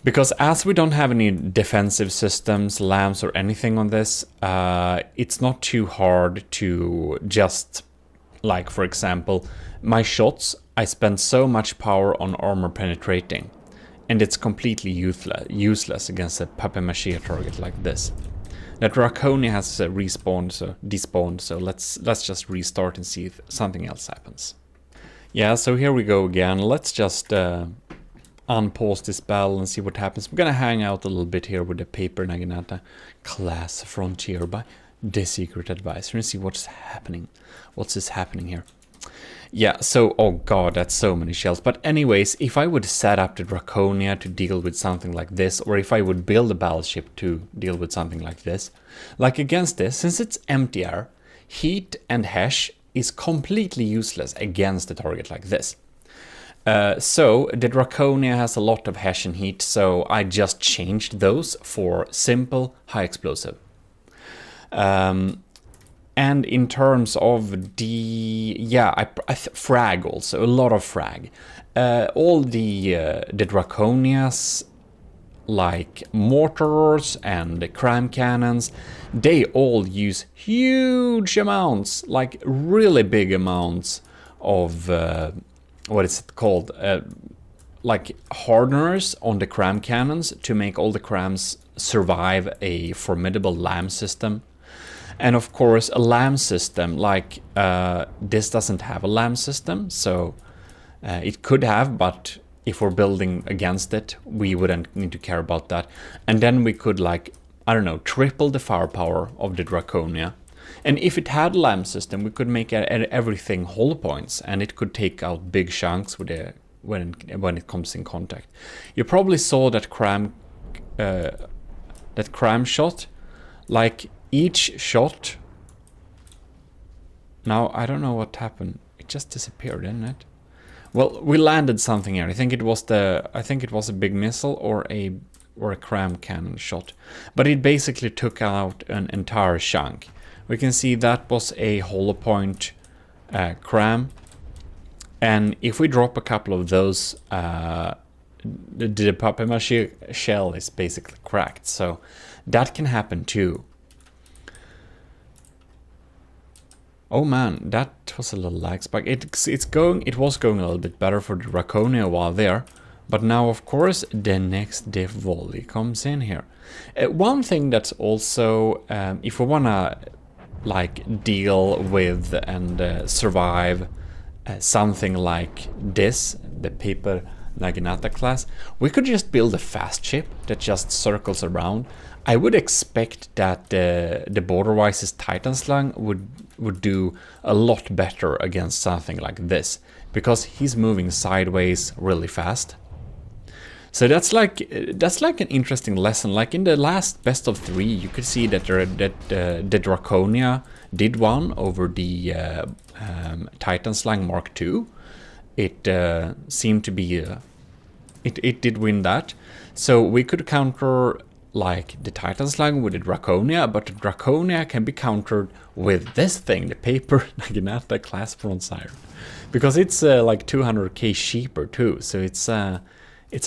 Because as we don't have any defensive systems, lamps or anything on this, it's not too hard to just, like for example, my shots, I spend so much power on armor penetrating, and it's completely useless against a papier-mâché target like this. The Draconia has despawned, so let's just restart and see if something else happens. Yeah, so here we go again. Let's just unpause this battle and see what happens. We're gonna hang out a little bit here with the paper naginata class frontier by the secret advisor and see what's happening. What's this happening here? Yeah, so, oh god, that's so many shells. But anyways, if I would set up the Draconia to deal with something like this, or if I would build a battleship to deal with something like this, like against this, since it's empty air, heat and hesh is completely useless against a target like this. So the Draconia has a lot of hesh and heat, so I just changed those for simple high explosive. And in terms of the, yeah, frag also, a lot of frag. All the Draconias, like mortars and cram cannons, they all use huge amounts, like really big amounts of, what is it called? like hardeners on the cram cannons to make all the crams survive a formidable LAM system. And of course a LAM system, like this doesn't have a LAM system, so it could have, but if we're building against it, we wouldn't need to care about that. And then we could, like, I don't know, triple the firepower of the Draconia. And if it had a LAM system, we could make everything hollow points, and it could take out big chunks with when it comes in contact. You probably saw that cram shot, like each shot. Now I don't know what happened. It just disappeared, didn't it? Well, we landed something here. I think it was a big missile or a cram cannon shot, but it basically took out an entire chunk. We can see that was a hollow point cram, and if we drop a couple of those, the papier-mâché shell is basically cracked, so that can happen too. Oh man, that was a little lag spike. It was going a little bit better for the Draconia while there, but now of course the next diff volley comes in here. One thing that's also, if we wanna like deal with and survive something like this, the Paper Naginata class, we could just build a fast ship that just circles around. I would expect that the Borderwise's Titan Slug would do a lot better against something like this, because he's moving sideways really fast. So that's like an interesting lesson. Like in the last best of 3, you could see that the Draconia did one over the Titan Slug Mark II. It seemed to be it did win that. So we could counter like the Titan Slug with the Draconia, but the Draconia can be countered with this thing, the Paper Naginata class Front Siren, because it's like 200k cheaper too. So it's a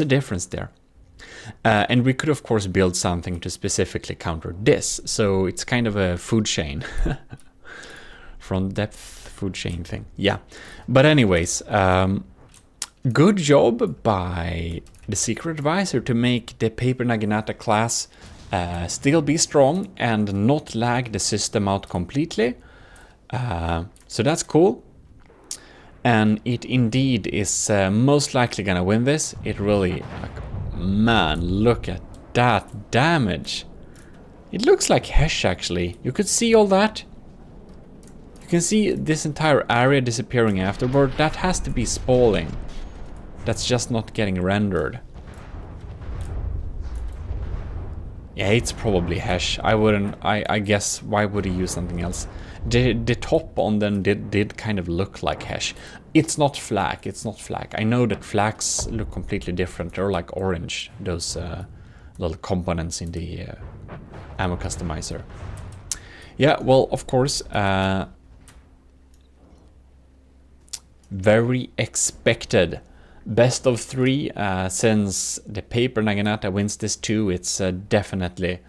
difference there. And we could of course build something to specifically counter this. So it's kind of a food chain, front depth food chain thing. Yeah. But anyways, good job by the Secret Advisor to make the Paper Naginata class still be strong and not lag the system out completely. So that's cool. And it indeed is most likely gonna win this. It really, like, man, look at that damage. It looks like Hesh actually. You could see all that. You can see this entire area disappearing afterward. That has to be spalling. That's just not getting rendered. Yeah, it's probably Hesh. I guess, why would he use something else? The top on them did kind of look like Hesh. It's not flak, it's not flak. I know that flaks look completely different. They're like orange, those little components in the ammo customizer. Yeah, well, of course, very expected. Best of 3, since the Paper Naginata wins this too, it's definitely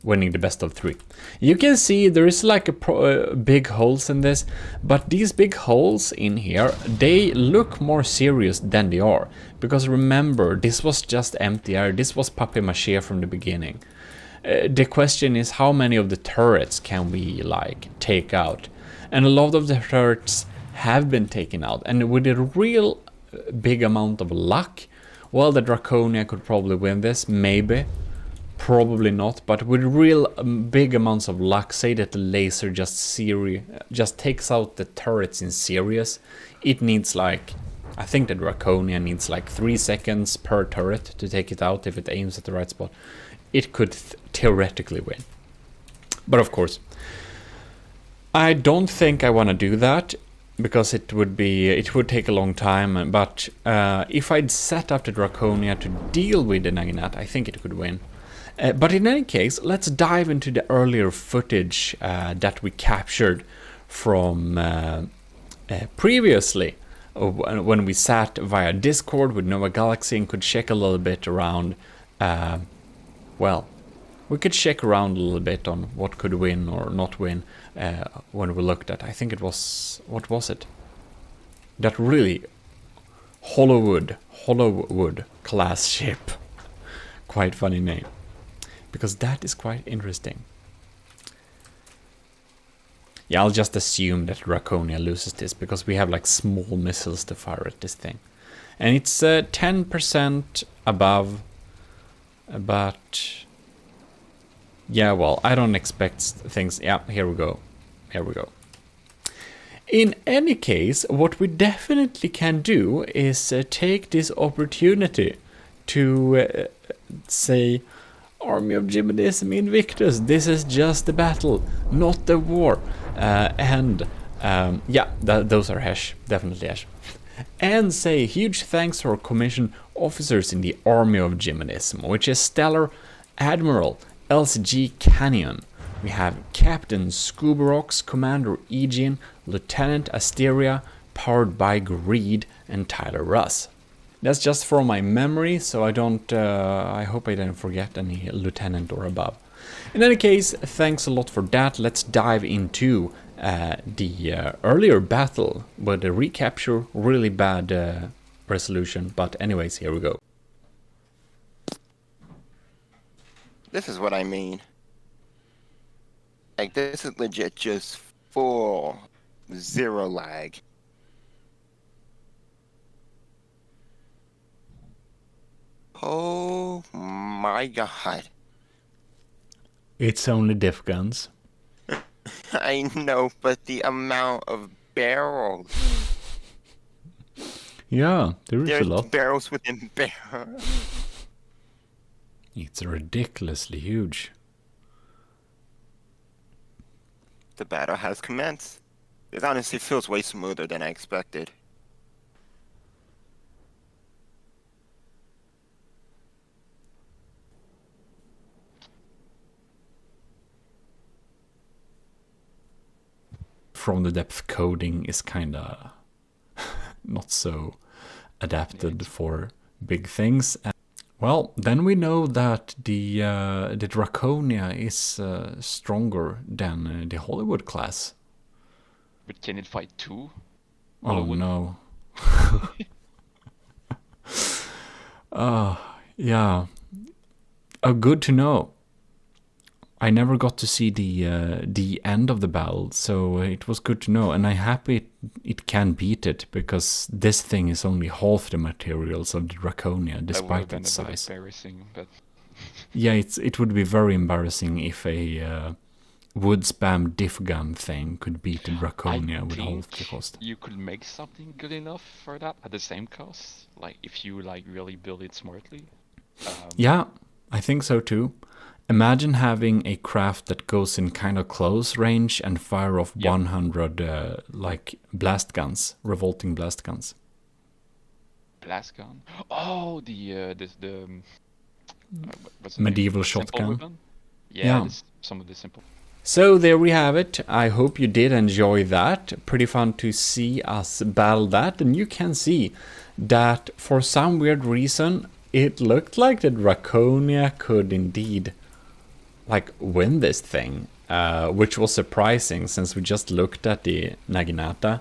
winning the best of 3. You can see there is like a big holes in this, but these big holes in here, they look more serious than they are. Because remember, this was just empty air, this was papier-mâché from the beginning. The question is, how many of the turrets can we like take out? And a lot of the turrets have been taken out, and with a real big amount of luck, well, the Draconia could probably win this, maybe, probably not, but with real big amounts of luck, say that the laser just takes out the turrets in series, it needs like, I think the Draconia needs like 3 seconds per turret to take it out if it aims at the right spot. It could theoretically win. But of course, I don't think I want to do that, because it would take a long time, but if I'd set up the Draconia to deal with the Naginata, I think it could win. But in any case, let's dive into the earlier footage that we captured from previously, when we sat via Discord with Nova Galaxy and could check a little bit around, well, we could check around a little bit on what could win or not win when we looked at, I think it was, what was it? That really Hollowwood class ship. Quite funny name, because that is quite interesting. Yeah, I'll just assume that Draconia loses this, because we have like small missiles to fire at this thing. And it's 10% above, but yeah, well, I don't expect things. Yeah, here we go. Here we go. In any case, what we definitely can do is take this opportunity to say, Army of GMODISM Invictus, this is just a battle, not the war. Yeah, those are hash, definitely hash. And say huge thanks to our commissioned officers in the Army of GMODISM, which is Stellar Admiral LCG Canyon. We have Captain Scubarox, Commander Aegean, Lieutenant Asteria, powered by Greed, and Tyler Russ. That's just from my memory, so I don't. I hope I didn't forget any lieutenant or above. In any case, thanks a lot for that. Let's dive into the earlier battle with the recapture. Really bad resolution, but anyways, here we go. This is what I mean. Like, this is legit just full zero lag. Oh my god. It's only diff guns. I know, but the amount of barrels. Yeah, there is There's a lot. barrels within barrels. It's ridiculously huge. The battle has commenced. It honestly feels way smoother than I expected. From the depth coding is kinda not so adapted for big things. Well, then we know that the Draconia is stronger than the Hollywood class. But can it fight two? Oh Hollywood? no. Yeah. Good to know. I never got to see the end of the battle, so it was good to know, and I'm happy it can beat it, because this thing is only half the materials of the Draconia, despite its size. Embarrassing, but Yeah, it would be very embarrassing if a wood spam diff gun thing could beat the Draconia with half the cost. You could make something good enough for that at the same cost, like if you like really build it smartly. Yeah, I think so too. Imagine having a craft that goes in kind of close range and fire off 100 like blast guns, revolting blast guns. Blast gun. Oh, what's the Medieval name? Simple shotgun. weapon? Yeah, Yeah. some of the simple. So there we have it. I hope you did enjoy that. Pretty fun to see us battle that. And you can see that for some weird reason, it looked like the Draconia could indeed like win this thing, which was surprising since we just looked at the Naginata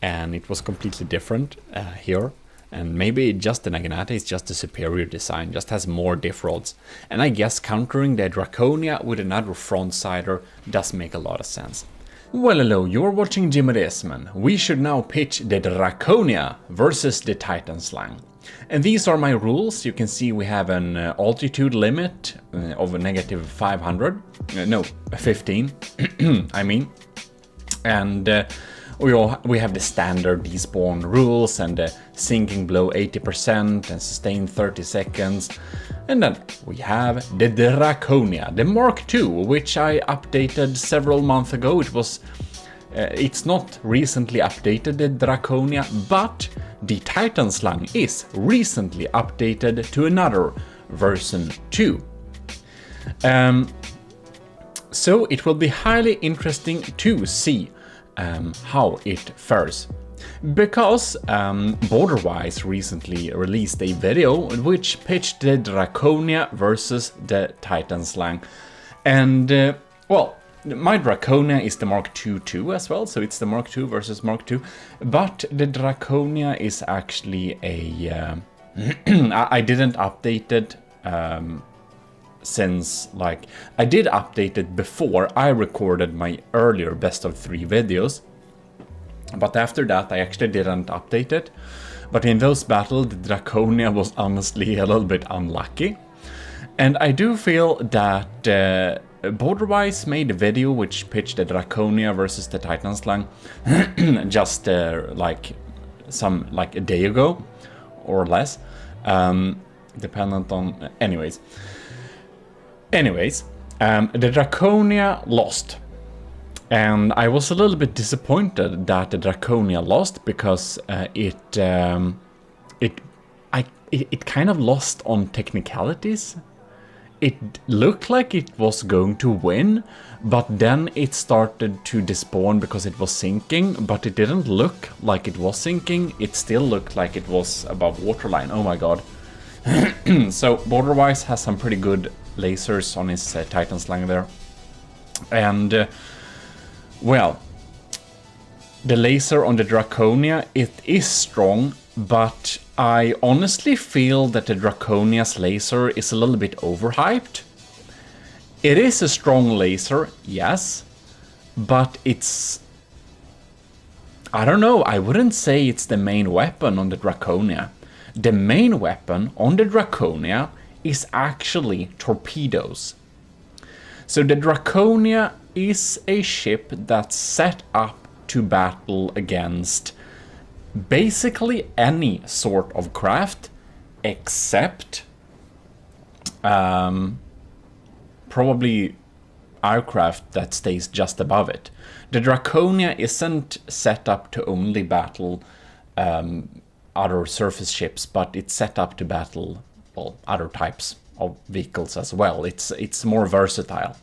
and it was completely different here. And maybe just the Naginata is just a superior design, just has more diff rods. And I guess countering the Draconia with another front-sider does make a lot of sense. Well, hello, you're watching GMODISM. We should now pitch the Draconia versus the Titan Slang. And these are my rules. You can see we have an altitude limit of a negative 500. No, 15, I mean. And we have the standard despawn rules and sinking below 80% and sustain 30 seconds. And then we have the Draconia, the Mark II, which I updated several months ago. It's not recently updated, the Draconia, but the Titan Slang is recently updated to another version 2. So it will be highly interesting to see how it fares. Because Borderwise recently released a video which pitched the Draconia versus the Titan Slang. And, well, my Draconia is the Mark II too as well, so it's the Mark II versus Mark II. But the Draconia is actually a... I didn't update it since, like... I did update it before I recorded my earlier best of 3 videos. But after that I actually didn't update it. But in those battles, the Draconia was honestly a little bit unlucky. And I do feel that Borderwise made a video which pitched the Draconia versus the Titan Slang just like a day ago or less, dependent on... Anyways, the Draconia lost. And I was a little bit disappointed that the Draconia lost because it kind of lost on technicalities. It looked like it was going to win, but then it started to despawn because it was sinking, but it didn't look like it was sinking. It still looked like it was above waterline. Oh my god. So Borderwise has some pretty good lasers on his Titan Slang there. And well, the laser on the Draconia, it is strong, but I honestly feel that the Draconia's laser is a little bit overhyped. It is a strong laser, yes, but it's... I don't know, I wouldn't say it's the main weapon on the Draconia. The main weapon on the Draconia is actually torpedoes. So the Draconia is a ship that's set up to battle against basically any sort of craft except probably aircraft that stays just above it. The Draconia isn't set up to only battle other surface ships, but it's set up to battle, well, other types of vehicles as well. It's more versatile.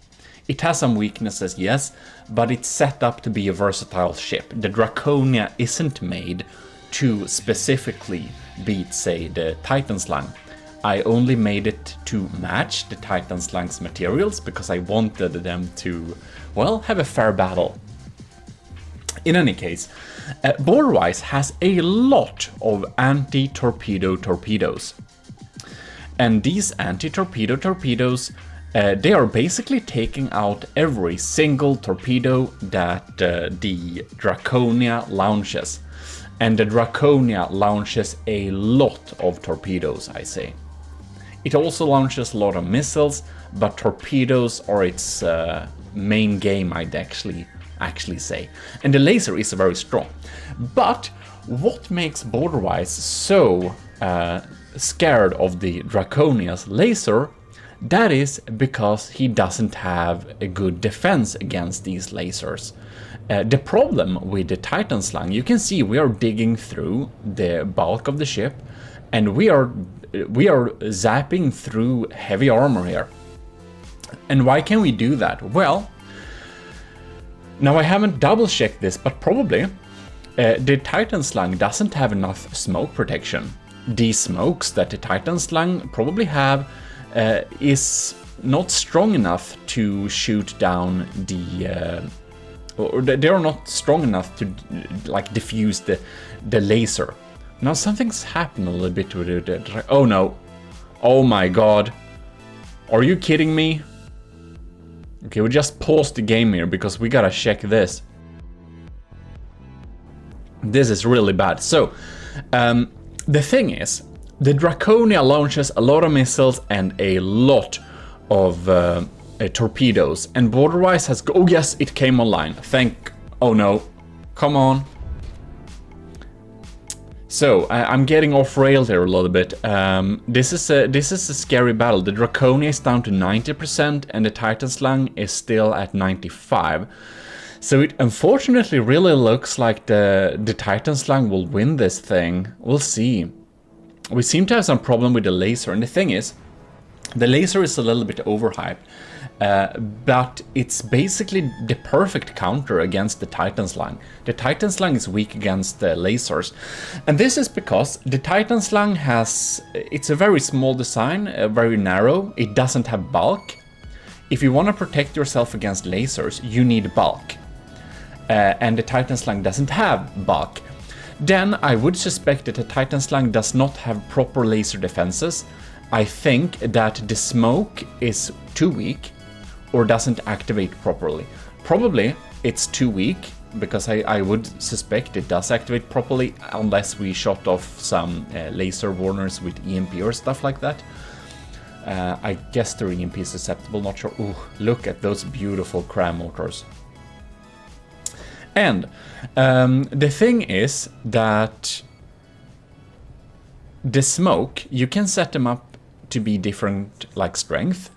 It has some weaknesses, yes, but it's set up to be a versatile ship. The Draconia isn't made to specifically beat, say, the Titan Slang. I only made it to match the Titan Slang's materials because I wanted them to, well, have a fair battle. In any case, Borderwise has a lot of anti-torpedo torpedoes. And these anti-torpedo torpedoes, they are basically taking out every single torpedo that the Draconia launches. And the Draconia launches a lot of torpedoes, I say. It also launches a lot of missiles, but torpedoes are its main game, I'd actually say. And the laser is very strong. But what makes Borderwise so scared of the Draconia's laser? That is because he doesn't have a good defense against these lasers. The problem with the Titan Slang, you can see we are digging through the bulk of the ship, and we are zapping through heavy armor here. And why can we do that? Well, now I haven't double checked this, but probably the Titan Slang doesn't have enough smoke protection. The smokes that the Titan Slang probably have is not strong enough to shoot down the... or they are not strong enough to like diffuse the laser. Now something's happened a little bit with it. Oh no. Oh my god. Are you kidding me? Okay, we just paused the game here because we gotta check this. This is really bad. So, the thing is, the Draconia launches a lot of missiles and a lot of torpedoes, and Borderwise has... Oh yes, it came online. Oh no. Come on. So, I'm getting off rail here a little bit. This is a scary battle. The Draconia is down to 90% and the Titan Slang is still at 95%. So it unfortunately really looks like the Titan Slang will win this thing. We'll see. We seem to have some problem with the laser, and the thing is, the laser is a little bit overhyped. But it's basically the perfect counter against the Titan Slang. The Titan Slang is weak against the lasers. And this is because the Titan Slang has... It's a very small design, very narrow. It doesn't have bulk. if you want to protect yourself against lasers, you need bulk. And the Titan Slug doesn't have bulk. Then I would suspect that the Titan Slug does not have proper laser defenses. I think that the smoke is too weak or doesn't activate properly. Probably it's too weak, because I would suspect it does activate properly unless we shot off some laser warners with EMP or stuff like that. I guess the EMP is susceptible, not sure. Ooh, look at those beautiful cram motors. And the thing is that the smoke, you can set them up to be different like strength,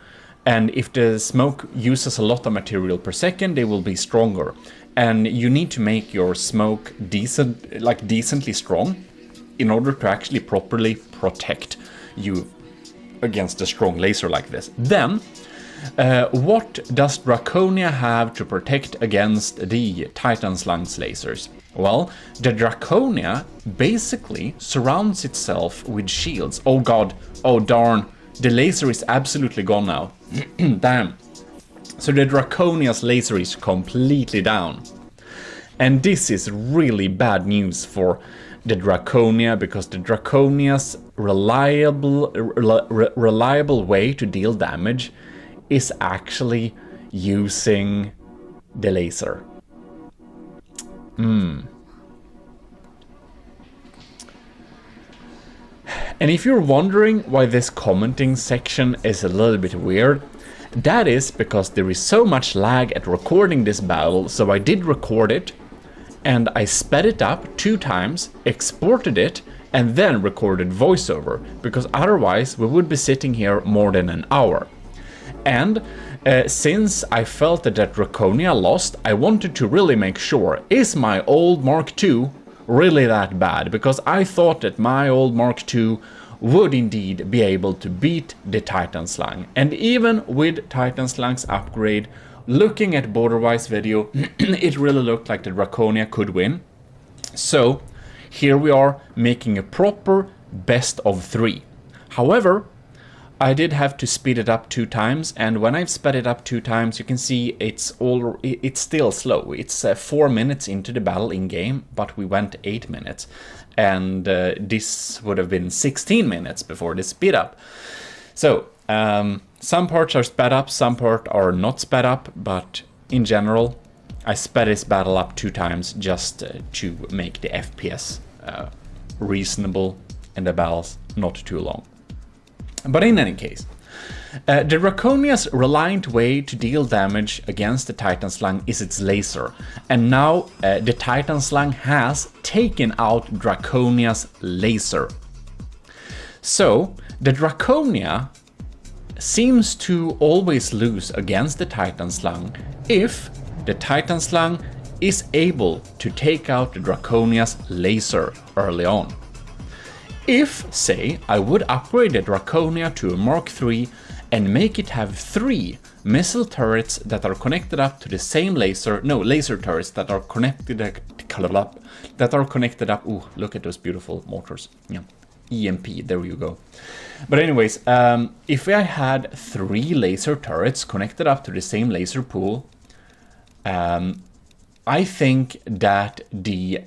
and if the smoke uses a lot of material per second, they will be stronger. And you need to make your smoke decently strong in order to actually properly protect you against a strong laser like this. Then, what does Draconia have to protect against the Titan Slug's lasers? Well, the Draconia basically surrounds itself with shields. Oh god, oh darn, the laser is absolutely gone now. Damn. So the Draconia's laser is completely down. And this is really bad news for the Draconia, because the Draconia's reliable way to deal damage is actually using the laser. And if you're wondering why this commenting section is a little bit weird, that is because there is so much lag at recording this battle, so I did record it, and I sped it up 2 times, exported it, and then recorded voiceover, because otherwise we would be sitting here more than an hour. And since I felt that Draconia lost, I wanted to really make sure, is my old Mark II really that bad? Because I thought that my old Mark II would indeed be able to beat the Titan Slug. And even with Titan Slug's upgrade, looking at Borderwise video, it really looked like the Draconia could win. So here we are making a proper best of 3. However, I did have to speed it up 2 times, and when I've sped it up 2 times, you can see it's still slow. It's 4 minutes into the battle in game, but we went 8 minutes. And this would have been 16 minutes before the speed up. So some parts are sped up, some parts are not sped up, but in general, I sped this battle up 2 times just to make the FPS reasonable and the battles not too long. But in any case, the Draconia's reliant way to deal damage against the Titan Slug is its laser, and now the Titan Slug has taken out Draconia's laser. So the Draconia seems to always lose against the Titan Slug if the Titan Slug is able to take out the Draconia's laser early on. If, say, I would upgrade the Draconia to a Mark III and make it have 3 missile turrets that are connected up to the same laser turrets that are connected up. Ooh, look at those beautiful motors. Yeah, EMP, there you go. But anyways, if I had 3 laser turrets connected up to the same laser pool, I think that the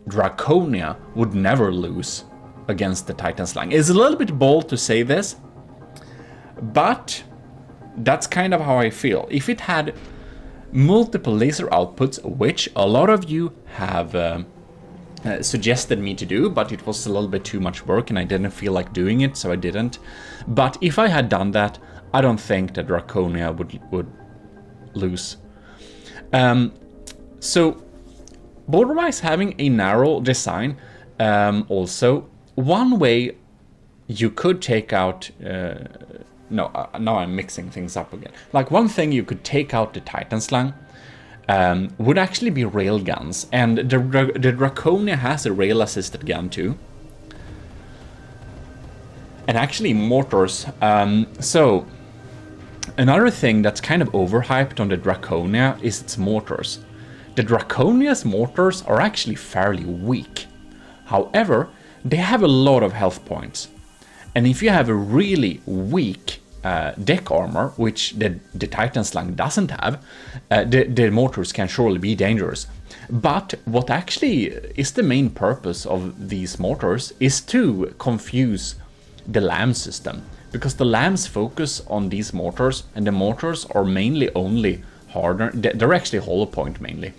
Draconia would never lose against the Titan Slug. It's a little bit bold to say this, but that's kind of how I feel. If it had multiple laser outputs, which a lot of you have suggested me to do, but it was a little bit too much work and I didn't feel like doing it, so I didn't. But if I had done that, I don't think that Draconia would lose. So Borderwise having a narrow design, also one way you could take out now I'm mixing things up again. Like, one thing you could take out the Titan Slug would actually be railguns, and the Draconia has a rail-assisted gun too. And actually mortars. So another thing that's kind of overhyped on the Draconia is its mortars. The Draconia's mortars are actually fairly weak. However, they have a lot of health points. And if you have a really weak deck armor, which the Titan Slang doesn't have, the mortars can surely be dangerous. But what actually is the main purpose of these mortars is to confuse the LAM system, because the LAMs focus on these mortars, and the mortars are mainly only harder. They're actually hollow point mainly.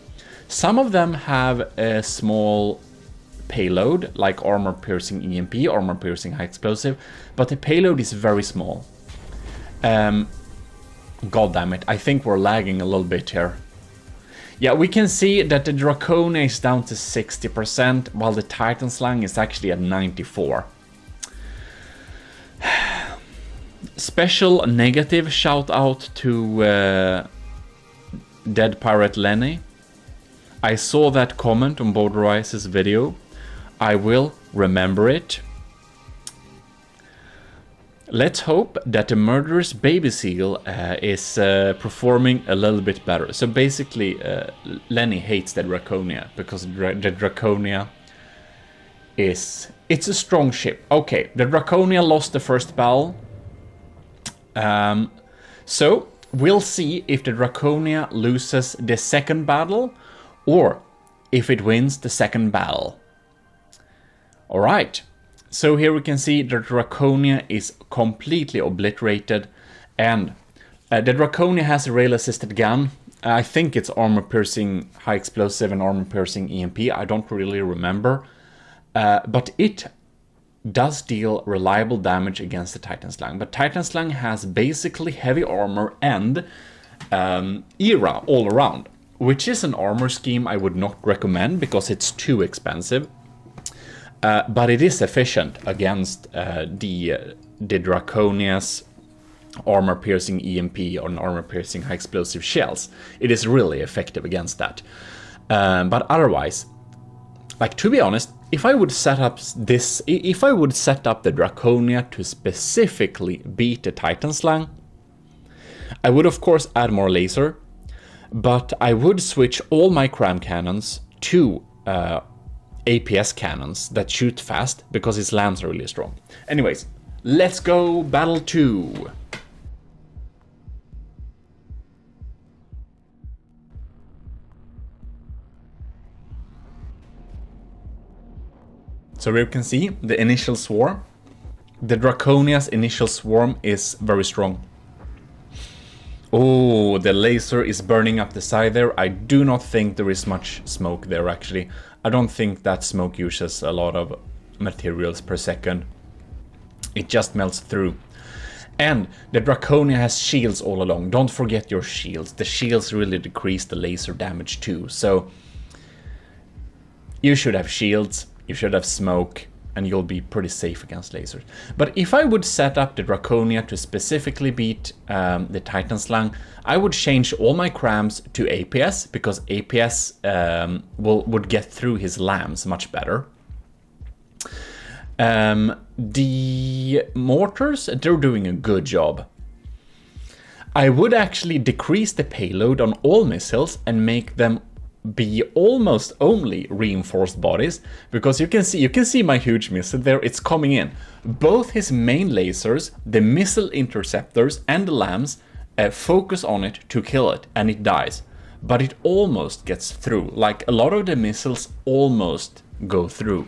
Some of them have a small payload, like armor piercing EMP, armor piercing high explosive, but the payload is very small. God damn it, I think we're lagging a little bit here. Yeah, we can see that the Draconia is down to 60%, while the Titan Slang is actually at 94%. Special negative shout out to Dead Pirate Lenny. I saw that comment on Border Ice's video. I will remember it. Let's hope that the murderous baby seal is performing a little bit better. So basically, Lenny hates the Draconia because the Draconia it's a strong ship. Okay, the Draconia lost the first battle. So we'll see if the Draconia loses the second battle or if it wins the second battle. Alright, so here we can see the Draconia is completely obliterated, and the Draconia has a rail-assisted gun. I think it's armor-piercing high explosive and armor-piercing EMP, I don't really remember. But it does deal reliable damage against the Titan Slang. But Titan Slang has basically heavy armor and era all around, which is an armor scheme I would not recommend because it's too expensive. But it is efficient against the Draconia's armor-piercing EMP or armor-piercing high-explosive shells. It is really effective against that. But otherwise, like, to be honest, if I would set up the Draconia to specifically beat the Titan Slang, I would of course add more laser, but I would switch all my cram cannons to APS cannons that shoot fast, because his lambs are really strong. Anyways, let's go battle 2. So here you can see the initial swarm. The Draconia's initial swarm is very strong. Oh, the laser is burning up the side there. I do not think there is much smoke there actually. I don't think that smoke uses a lot of materials per second. It just melts through. And the Draconia has shields all along. Don't forget your shields. The shields really decrease the laser damage too. So you should have shields, you should have smoke, and you'll be pretty safe against lasers. But if I would set up the Draconia to specifically beat the Titan Slang, I would change all my crams to APS, because APS would get through his lambs much better. The mortars, they're doing a good job. I would actually decrease the payload on all missiles and make them be almost only reinforced bodies, because you can see my huge missile there. It's coming in. Both his main lasers, the missile interceptors, and the lambs focus on it to kill it, and it dies. But it almost gets through. Like, a lot of the missiles almost go through.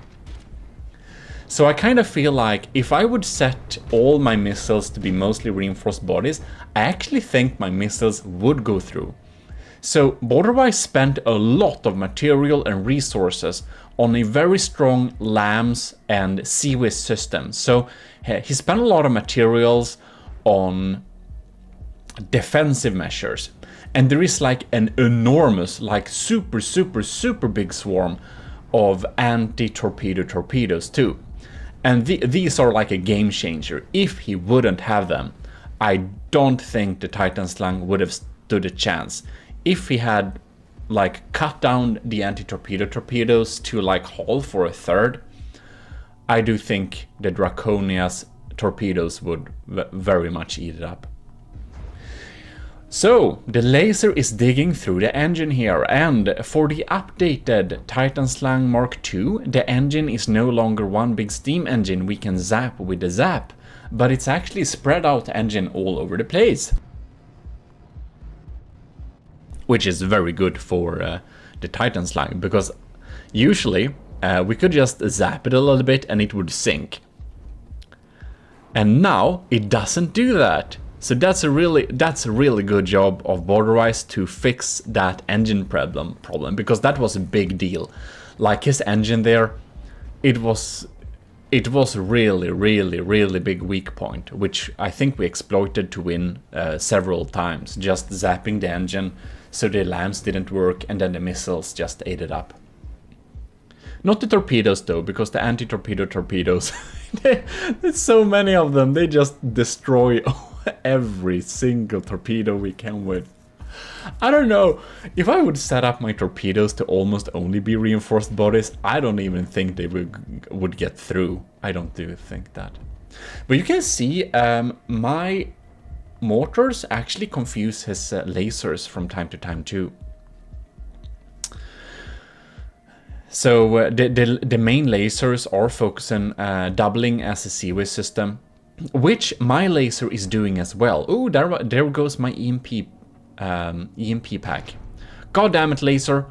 So I kind of feel like if I would set all my missiles to be mostly reinforced bodies, I actually think my missiles would go through. So Borderwise spent a lot of material and resources on a very strong LAMS and CWIS system. So he spent a lot of materials on defensive measures. And there is like an enormous, like super big swarm of anti-torpedo torpedoes too. And these are like a game changer. If he wouldn't have them, I don't think the Titan Slang would have stood a chance. If he had like cut down the anti-torpedo torpedoes to like hull for a third, I do think the Draconia's torpedoes would very much eat it up. So the laser is digging through the engine here, and for the updated Titan Slang Mark II, the engine is no longer one big steam engine we can zap with the zap, but it's actually spread out engine all over the place. Which is very good for the Titan Slang, because usually we could just zap it a little bit and it would sink. And now it doesn't do that. So that's a really good job of Borderwise to fix that engine problem, because that was a big deal. Like his engine there, it was really big weak point, which I think we exploited to win several times, just zapping the engine so the lamps didn't work and then the missiles just ate it up. Not the torpedoes though, because the anti-torpedo torpedoes, there's so many of them, they just destroy every single torpedo we can with. I don't know, if I would set up my torpedoes to almost only be reinforced bodies, I don't even think they would get through. I don't think that. But you can see my mortars actually confuse his lasers from time to time too. So the main lasers are focusing, doubling as a seaway system, which my laser is doing as well. Oh, there goes my EMP pack. God damn it, laser!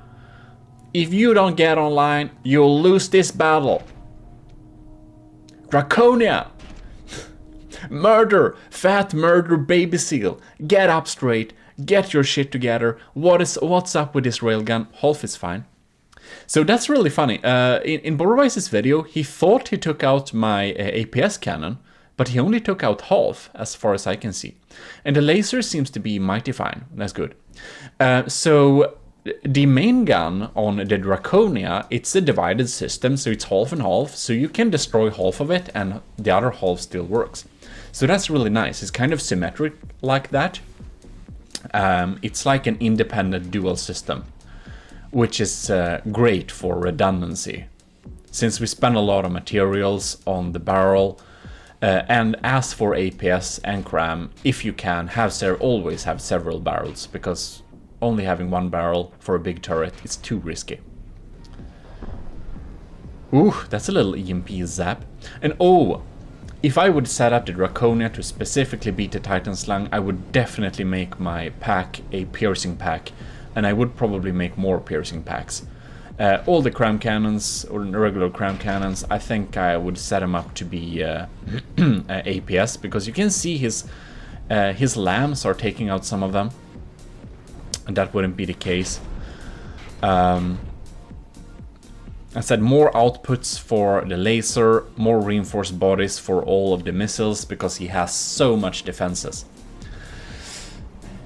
If you don't get online, you'll lose this battle. Draconia! Murder! Fat murder baby seal! Get up straight! Get your shit together! What's up with this railgun? Half is fine. So that's really funny. In Borderwise's video, he thought he took out my APS cannon, but he only took out half, as far as I can see. And the laser seems to be mighty fine. That's good. So the main gun on the Draconia, it's a divided system, so it's half and half. So you can destroy half of it and the other half still works. So that's really nice. It's kind of symmetric like that. It's like an independent dual system, which is great for redundancy, since we spend a lot of materials on the barrel. And as for APS and CRAM, if you can, always have several barrels, because only having one barrel for a big turret is too risky. Ooh, that's a little EMP zap. And oh, if I would set up the Draconia to specifically beat the Titan Slang, I would definitely make my pack a piercing pack, and I would probably make more piercing packs. All the cram cannons, or regular cram cannons, I think I would set them up to be APS, because you can see his lambs are taking out some of them, and that wouldn't be the case. I said more outputs for the laser, more reinforced bodies for all of the missiles, because he has so much defenses.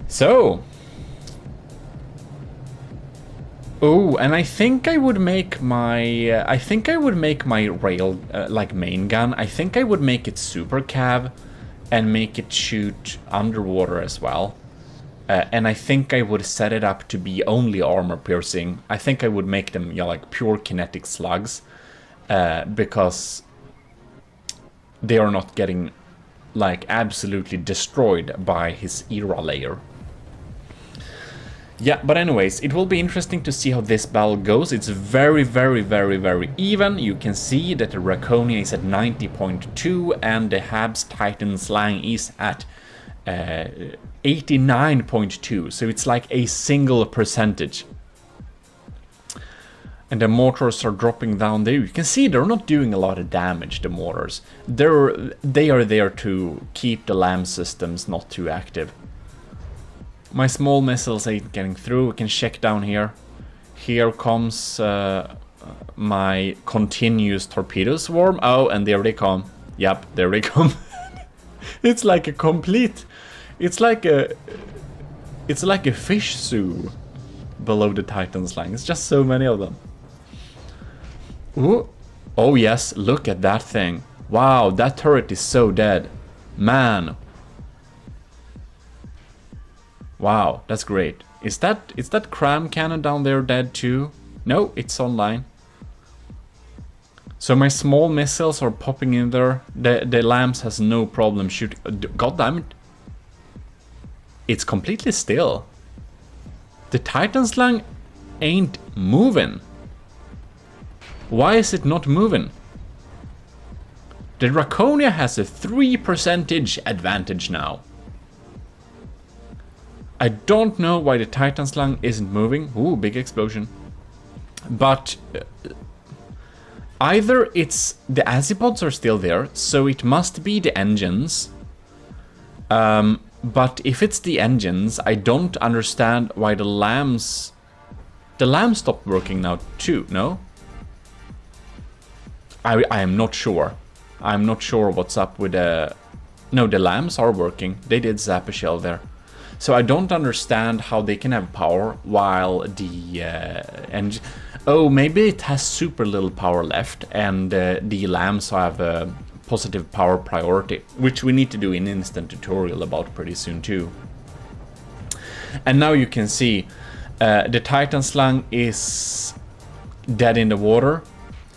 So... oh, and I think I would make my rail like main gun. I think I would make it super cav and make it shoot underwater as well. And I think I would set it up to be only armor piercing. I think I would make them, you know, like pure kinetic slugs, because they are not getting like absolutely destroyed by his era layer. Yeah, but anyways, it will be interesting to see how this battle goes. It's very even. You can see that the Draconia is at 90.2 and the Habs Titan Slang is at 89.2. So it's like a single percentage. And the mortars are dropping down there. You can see they're not doing a lot of damage, the mortars. They are there to keep the LAM systems not too active. My small missiles ain't getting through. We can check down here. Here comes my continuous torpedo swarm. Oh, and there they come. Yep, there they come. It's like a complete... It's like a fish zoo below the Titan Slang. It's just so many of them. Ooh. Oh yes, look at that thing. Wow, that turret is so dead. Man. Wow, that's great. Is that cram cannon down there dead too? No, it's online. So my small missiles are popping in there. The lamps has no problem shooting. God damn it. It's completely still. The Titan Slang ain't moving. Why is it not moving? The Draconia has a 3% advantage now. I don't know why the Titan Slung isn't moving. Ooh, big explosion. But either it's the Azipods are still there, so it must be the engines. But if it's the engines, I don't understand why the lambs... The lambs stopped working now too, no? I am not sure. I'm not sure what's up with the... No, the lambs are working. They did zap a shell there. So I don't understand how they can have power while the engine... Oh, maybe it has super little power left and the lambs have a positive power priority, which we need to do an instant tutorial about pretty soon too. And now you can see the Titan Slung is dead in the water.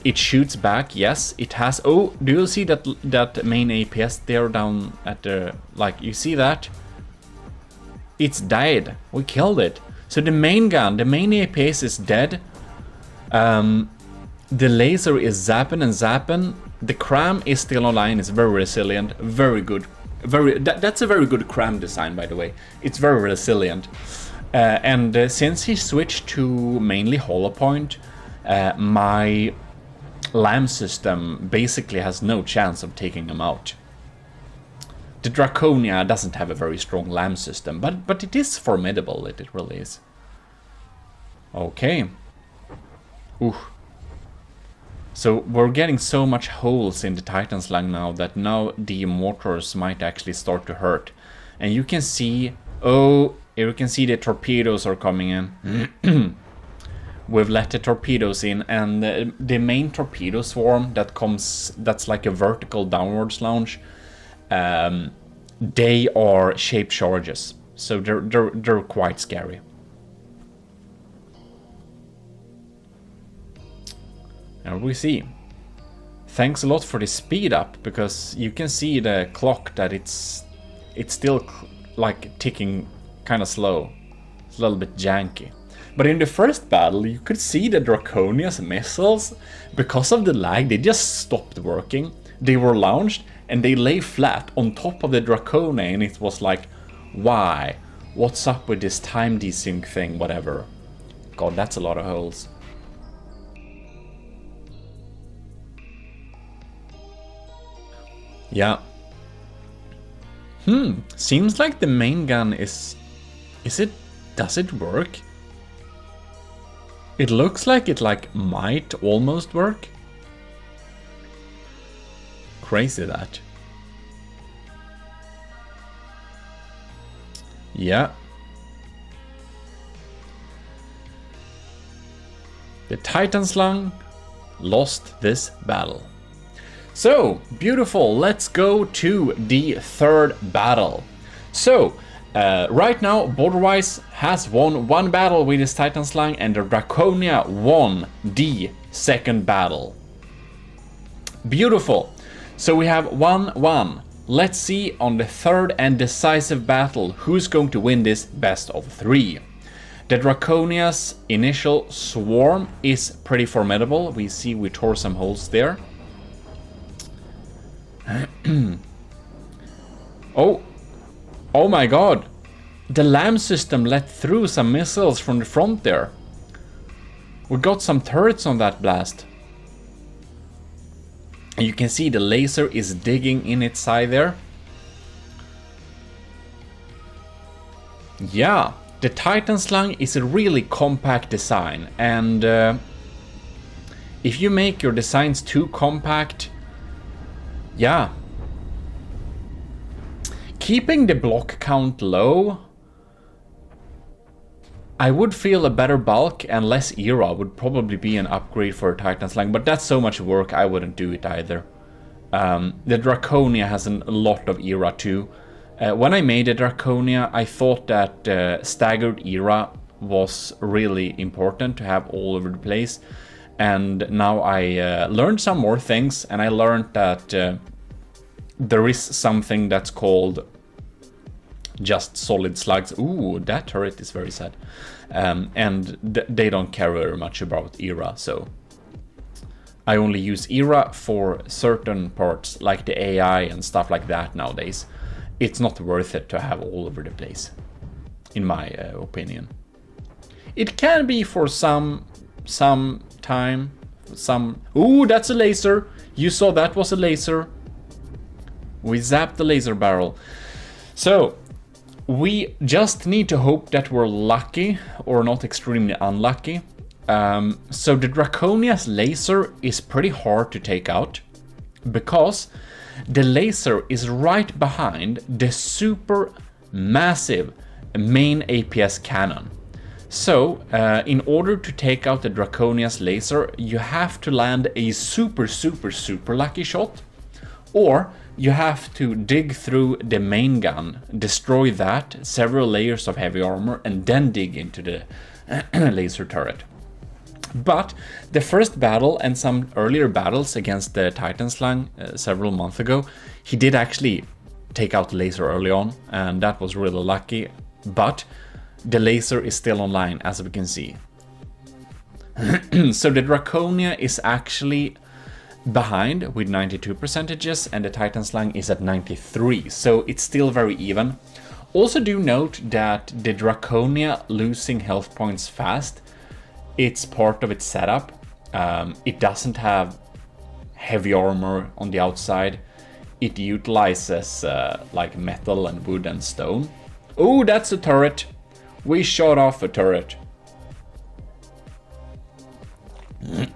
It shoots back, yes, it has... Oh, do you see that main APS there down at the... Like, you see that? It's died. We killed it. So the main gun, the main APS is dead. The laser is zapping and zapping. The cram is still online. It's very resilient. Very good. That's a very good cram design, by the way. It's very resilient. And since he switched to mainly hollow point, my LAM system basically has no chance of taking him out. The Draconia doesn't have a very strong LAM system, but it is formidable, it really is. Okay. Ooh. So we're getting so much holes in the Titan Slung now that now the mortars might actually start to hurt. And you can see, oh, you can see the torpedoes are coming in. We've let the torpedoes in, and the main torpedo swarm that comes, that's like a vertical downwards launch, they are shaped charges, so they're quite scary. And we see. Thanks a lot for the speed up, because you can see the clock that it's still like ticking kind of slow. It's a little bit janky. But in the first battle, you could see the Draconia's missiles, because of the lag, they just stopped working. They were launched and they lay flat on top of the Draconia, and it was like, why? What's up with this time desync thing, whatever. God, that's a lot of holes. Yeah. Seems like the main gun is it, does it work? It looks like it might almost work. Crazy that. Yeah. The Titan Slung lost this battle. So, beautiful, let's go to the third battle. So, right now, Borderwise has won one battle with his Titan Slung, and the Draconia won the second battle. Beautiful. So we have 1-1. Let's see on the third and decisive battle who's going to win this best of 3. The Draconia's initial swarm is pretty formidable. We see we tore some holes there. Oh my god. The LAM system let through some missiles from the front there. We got some turrets on that blast. You can see the laser is digging in its side there. Yeah, the Titan Slung is a really compact design, and if you make your designs too compact, yeah. Keeping the block count low, I would feel a better bulk and less era would probably be an upgrade for a Titan Slung, but that's so much work, I wouldn't do it either. The Draconia has a lot of era too. When I made the Draconia, I thought that staggered era was really important to have all over the place. And now I learned some more things, and I learned that there is something that's called just solid slugs. Ooh, that turret is very sad. And they don't care very much about era, so I only use ERA for certain parts, like the AI and stuff like that nowadays. It's not worth it to have all over the place, in my opinion. It can be for some time, some... Ooh, that's a laser! You saw that was a laser. We zapped the laser barrel. So, we just need to hope that we're lucky, or not extremely unlucky. So the Draconia's laser is pretty hard to take out, because the laser is right behind the super massive main APS cannon. So, in order to take out the Draconia's laser, you have to land a super lucky shot, or you have to dig through the main gun, destroy that, several layers of heavy armor, and then dig into the laser turret. But the first battle and some earlier battles against the Titan Slug several months ago, he did actually take out the laser early on, and that was really lucky. But the laser is still online, as we can see. So the Draconia is actually behind with 92%, and the Titan Slug is at 93%, so it's still very even. Also do note that the Draconia losing health points fast, it's part of its setup. It doesn't have heavy armor on the outside. It utilizes like metal and wood and stone. Oh, that's a turret. We shot off a turret.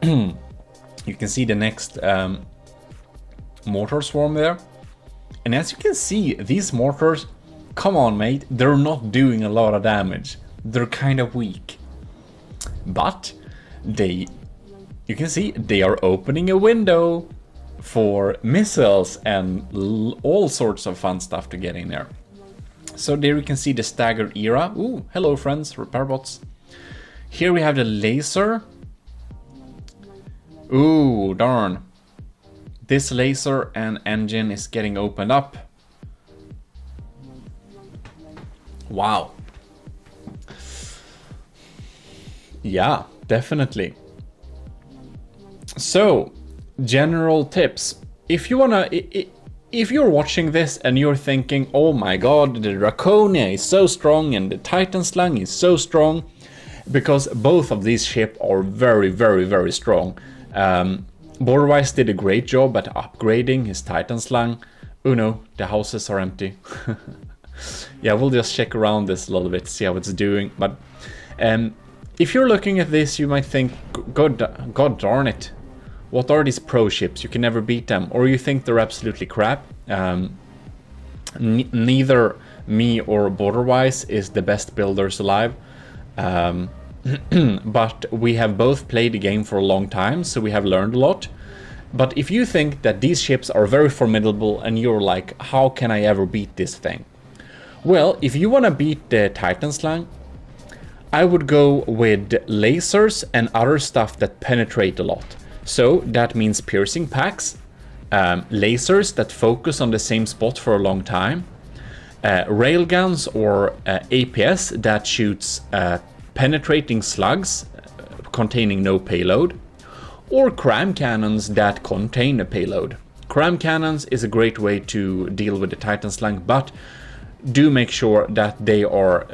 You can see the next mortar swarm there. And as you can see, these mortars, come on mate, they're not doing a lot of damage. They're kind of weak. But you can see they are opening a window for missiles and all sorts of fun stuff to get in there. So there you can see the staggered era. Ooh, hello friends, repair bots. Here we have the laser. Ooh, darn. This laser and engine is getting opened up. Wow. Yeah, definitely. So, general tips. If you're watching this and you're thinking, oh my god, the Draconia is so strong and the Titan Slug is so strong, because both of these ships are very strong. Borderwise did a great job at upgrading his Titan Slug. Oh no, the houses are empty. Yeah, we'll just check around this a little bit, see how it's doing. But if you're looking at this, you might think, God darn it, what are these pro ships? You can never beat them. Or you think they're absolutely crap. Neither me or Borderwise is the best builders alive. But we have both played the game for a long time, so we have learned a lot. But if you think that these ships are very formidable and you're like, how can I ever beat this thing? Well, if you want to beat the Titan Slug, I would go with lasers and other stuff that penetrate a lot. So that means piercing packs, lasers that focus on the same spot for a long time, railguns or APS that shoots penetrating slugs containing no payload, or cram cannons that contain a payload. Cram cannons is a great way to deal with the Titan Slug, but do make sure that they are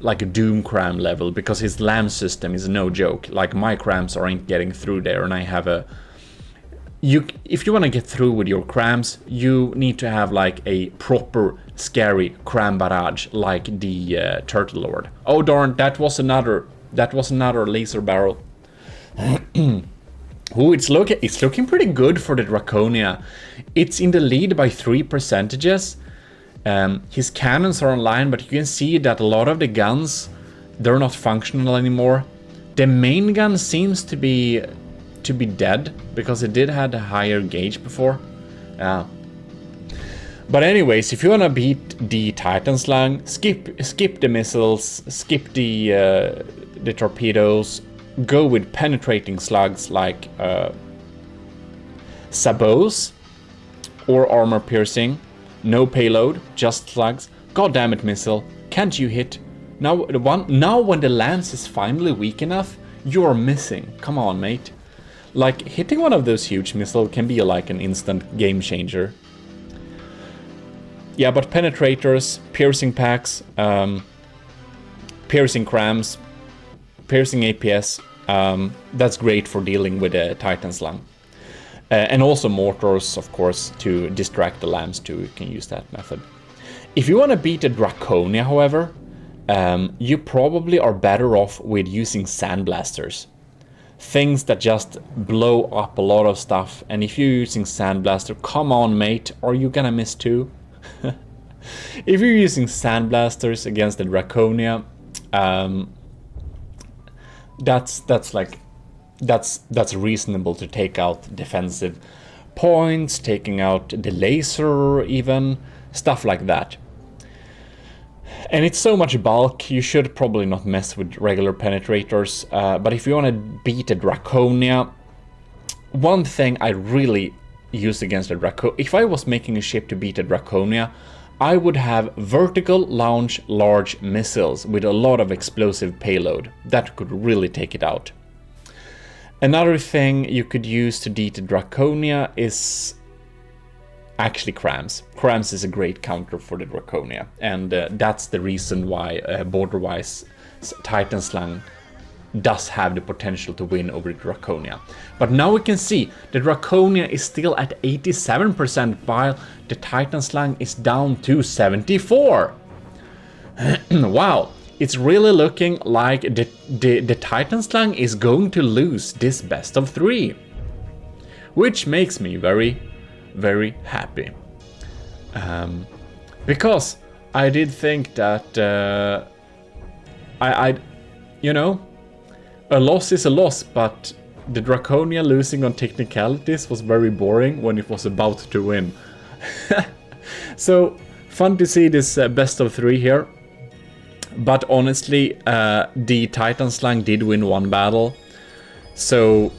like a Doom cram level, because his LAM system is no joke. Like my crams aren't getting through there, and I have a... if you want to get through with your crams, you need to have like a proper scary cram barrage like the Turtle Lord. Oh darn, that was another laser barrel. Ooh, it's looking pretty good for the Draconia. It's in the lead by 3%. His cannons are online, but you can see that a lot of the guns, they're not functional anymore. The main gun seems to be dead, because it did have a higher gauge before. But anyways, if you wanna beat the Titan Slug, skip the missiles, skip the torpedoes, go with penetrating slugs like sabots or armor piercing. No payload, just slugs. God damn it, missile! Can't you hit? Now when the lance is finally weak enough, you're missing. Come on, mate. Like, hitting one of those huge missiles can be like an instant game changer. Yeah, but penetrators, piercing packs, piercing crams, piercing APS, that's great for dealing with a Titan Slung. And also mortars, of course, to distract the lambs too, you can use that method. If you want to beat a Draconia, however, you probably are better off with using sandblasters. Things that just blow up a lot of stuff, and if you're using sandblaster, come on mate, are you gonna miss too? If you're using sandblasters against the Draconia, that's reasonable to take out defensive points, taking out the laser even, stuff like that. And it's so much bulk, you should probably not mess with regular penetrators, but if you want to beat a Draconia, one thing I really use against a Draconia, if I was making a ship to beat a Draconia, I would have vertical launch large missiles with a lot of explosive payload. That could really take it out. Another thing you could use to beat a Draconia is actually crams. Crams is a great counter for the Draconia, and that's the reason why border-wise Titan Slung does have the potential to win over the Draconia. But now we can see the Draconia is still at 87% while the Titan Slung is down to 74%. Wow, it's really looking like the Titan Slung is going to lose this best of 3. Which makes me very, very happy. Because I did think that you know, a loss is a loss, but the Draconia losing on technicalities was very boring when it was about to win. So, fun to see this best of 3 here. But honestly, the Titan Slung did win one battle. So,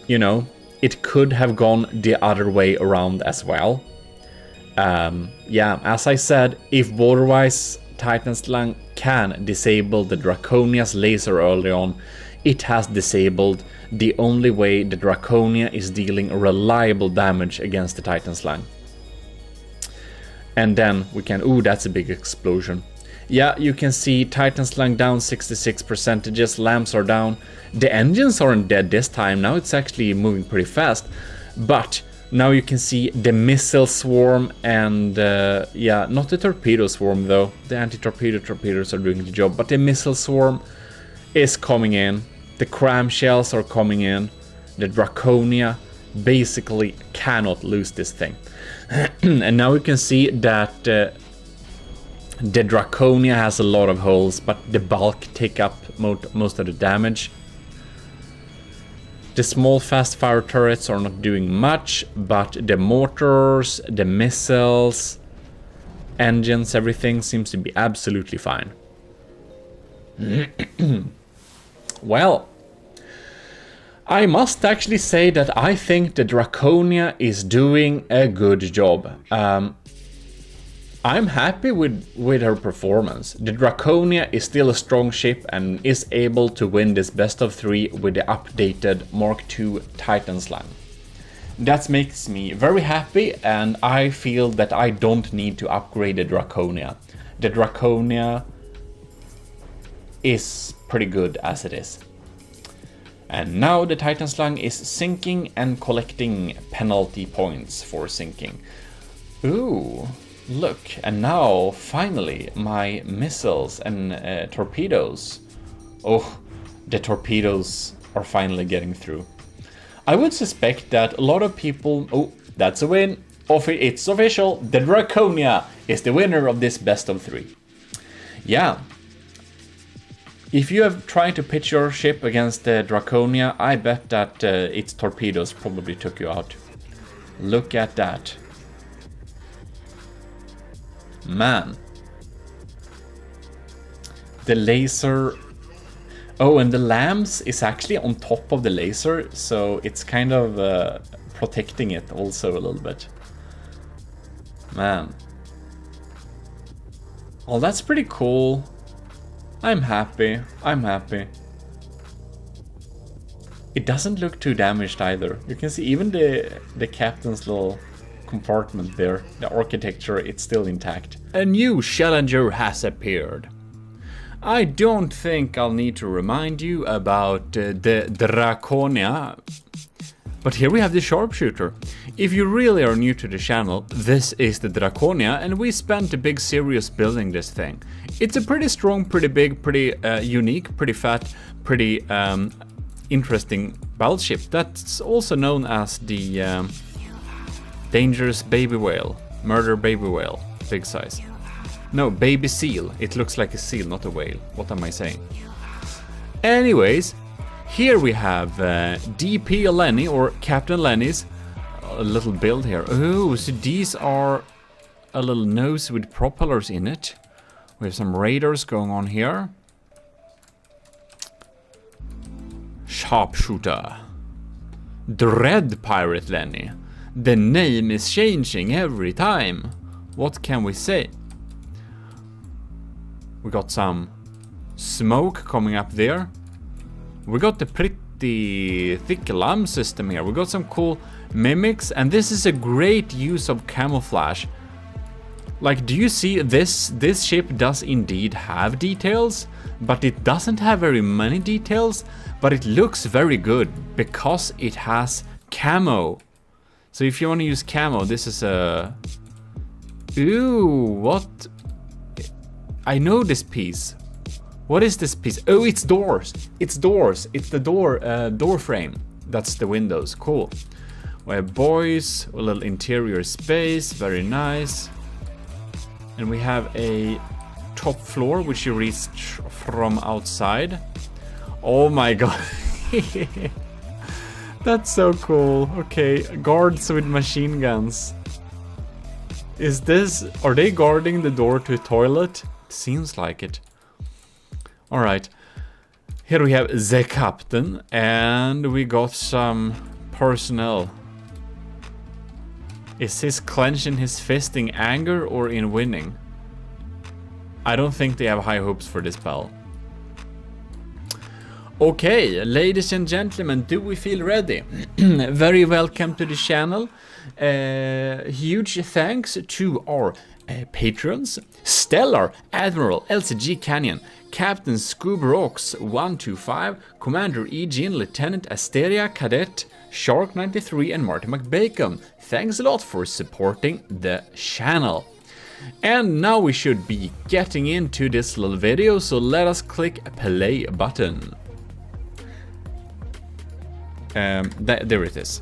you know, it could have gone the other way around as well. Yeah, as I said, if border-wise Titan Slung can disable the Draconia's laser early on, it has disabled the only way the Draconia is dealing reliable damage against the Titan Slung. And then we can... ooh, that's a big explosion. Yeah, you can see Titan Slung down 66%, lamps are down. The engines aren't dead this time, now it's actually moving pretty fast. But now you can see the missile swarm and... yeah, not the torpedo swarm though. The anti-torpedo torpedoes are doing the job, but the missile swarm is coming in. The cram shells are coming in. The Draconia basically cannot lose this thing. And now you can see that the Draconia has a lot of holes, but the bulk take up most of the damage. The small fast fire turrets are not doing much, but the mortars, the missiles, engines, everything seems to be absolutely fine. Well, I must actually say that I think the Draconia is doing a good job. I'm happy with her performance. The Draconia is still a strong ship and is able to win this best of 3 with the updated Mark II Titan Slung. That makes me very happy, and I feel that I don't need to upgrade the Draconia. The Draconia is pretty good as it is. And now the Titan Slung is sinking and collecting penalty points for sinking. Ooh, look, and now finally my missiles and torpedoes. Oh, the torpedoes are finally getting through. I would suspect that a lot of people... oh, that's a win. It's official. The Draconia is the winner of this best of 3. Yeah. If you have tried to pitch your ship against the Draconia, I bet that its torpedoes probably took you out. Look at that. Man. The laser... oh, and the lamps is actually on top of the laser, so it's kind of protecting it also a little bit. Man. Well, that's pretty cool. I'm happy. I'm happy. It doesn't look too damaged either. You can see even the captain's little compartment there, the architecture, it's still intact. A new challenger has appeared. I don't think I'll need to remind you about the Draconia, but here we have the sharpshooter. If you really are new to the channel, this is the Draconia, and we spent a big series building this thing. It's a pretty strong, pretty big, pretty unique, pretty fat, pretty interesting battleship. That's also known as the dangerous baby whale, murder baby whale, big size. No, baby seal. It looks like a seal, not a whale. What am I saying? Anyways, here we have DP Lenny, or Captain Lenny's a little build here. Oh, so these are a little nose with propellers in it. We have some radars going on here. Sharpshooter. Dread Pirate Lenny. The name is changing every time. What can we say? We got some smoke coming up there. We got the pretty thick LAM system here. We got some cool mimics, and this is a great use of camouflage. Like, do you see this? This ship does indeed have details, but it doesn't have very many details, but it looks very good because it has camo. So if you want to use camo, this is a... Ooh, what? I know this piece. What is this piece? Oh, it's doors. It's doors. It's the door frame. That's the windows. Cool. We have boys, a little interior space. Very nice. And we have a top floor, which you reach from outside. Oh my god. That's so cool. Okay, guards with machine guns. Is this... Are they guarding the door to a toilet? Seems like it. Alright. Here we have the captain, and we got some personnel. Is his clenching his fist in anger or in winning? I don't think they have high hopes for this battle. Okay, ladies and gentlemen, do we feel ready? Very welcome to the channel. Huge thanks to our patrons: Stellar, Admiral, LCG Canyon, Captain Scooberox 125, Commander Eugene, Lieutenant Asteria, Cadet, Shark 93, and Marty McBacon. Thanks a lot for supporting the channel. And now we should be getting into this little video, so let us click a play button. There it is.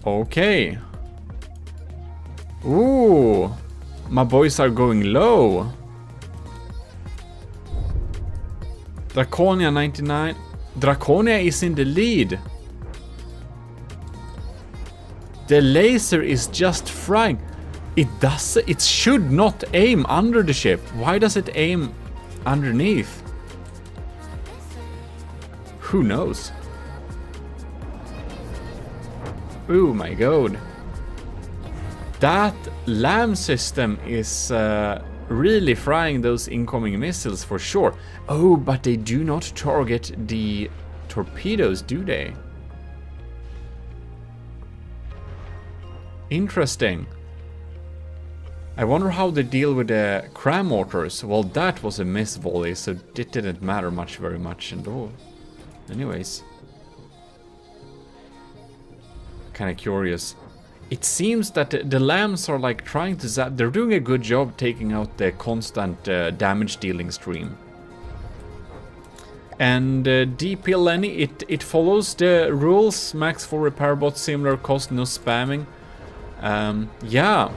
Okay. Ooh, my boys are going low. Draconia 99. Draconia is in the lead. The laser is just frying. It should not aim under the ship. Why does it aim underneath? Who knows? Oh my god. That LAM system is really frying those incoming missiles for sure. Oh, but they do not target the torpedoes, do they? Interesting. I wonder how they deal with the cram mortars. Well, that was a miss volley, so it didn't matter very much and all. Anyways. Kinda curious. It seems that the LAMs are like trying to zap. They're doing a good job taking out the constant damage dealing stream. And DP Lenny, it follows the rules. Max for repair bots, similar cost, no spamming. Yeah.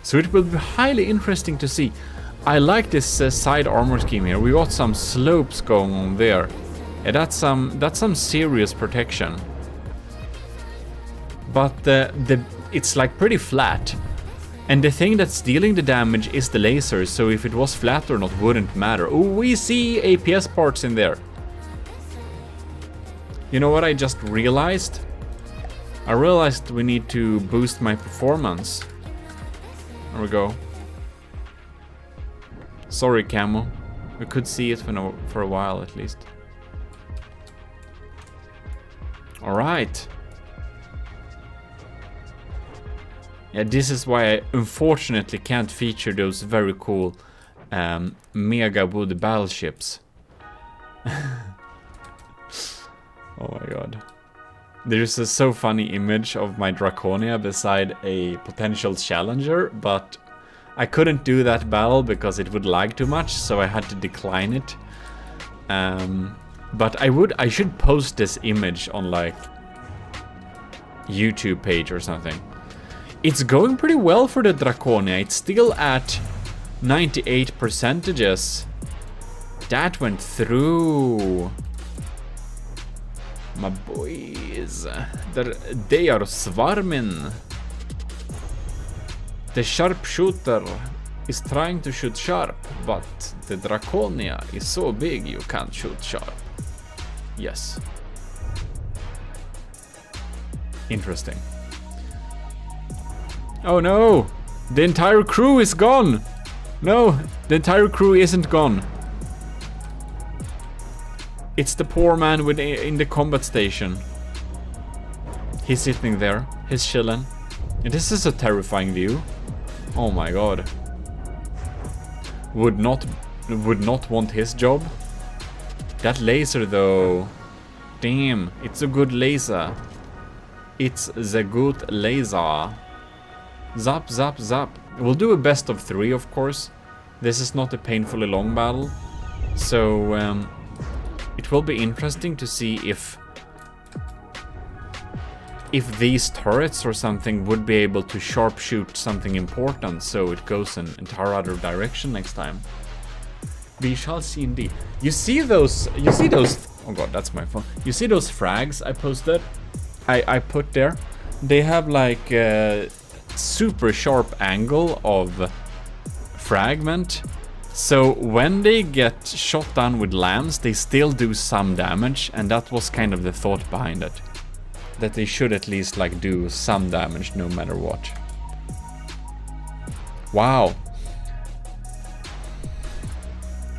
So it will be highly interesting to see. I like this side armor scheme here. We got some slopes going on there. Yeah, that's some serious protection. But it's like pretty flat. And the thing that's dealing the damage is the lasers, so if it was flat or not wouldn't matter. Oh, we see APS parts in there. You know what I just realized? I realized we need to boost my performance. There we go. Sorry, Camo. We could see it for a while at least. Alright. Yeah, this is why I unfortunately can't feature those very cool mega wood battleships. Oh my god. There's a so funny image of my Draconia beside a potential challenger, but I couldn't do that battle because it would lag too much, so I had to decline it. But I should post this image on like YouTube page or something. It's going pretty well for the Draconia. It's still at 98%. That went through. My boys. They are swarming. The sharpshooter is trying to shoot sharp, but the Draconia is so big you can't shoot sharp. Yes. Interesting. Oh no! The entire crew is gone! No, the entire crew isn't gone. It's the poor man in the combat station. He's sitting there. He's chilling. And this is a terrifying view. Oh my god. Would not want his job. That laser though. Damn, it's a good laser. It's the good laser. Zap, zap, zap. We'll do a best of 3, of course. This is not a painfully long battle. So, it will be interesting to see if these turrets or something would be able to sharpshoot something important, so it goes in an entire other direction next time. We shall see indeed. You see those, oh god, that's my phone. You see those frags I posted? I put there? They have like a super sharp angle of fragment. So when they get shot down with lambs, they still do some damage, and that was kind of the thought behind it. That they should at least like do some damage no matter what. Wow.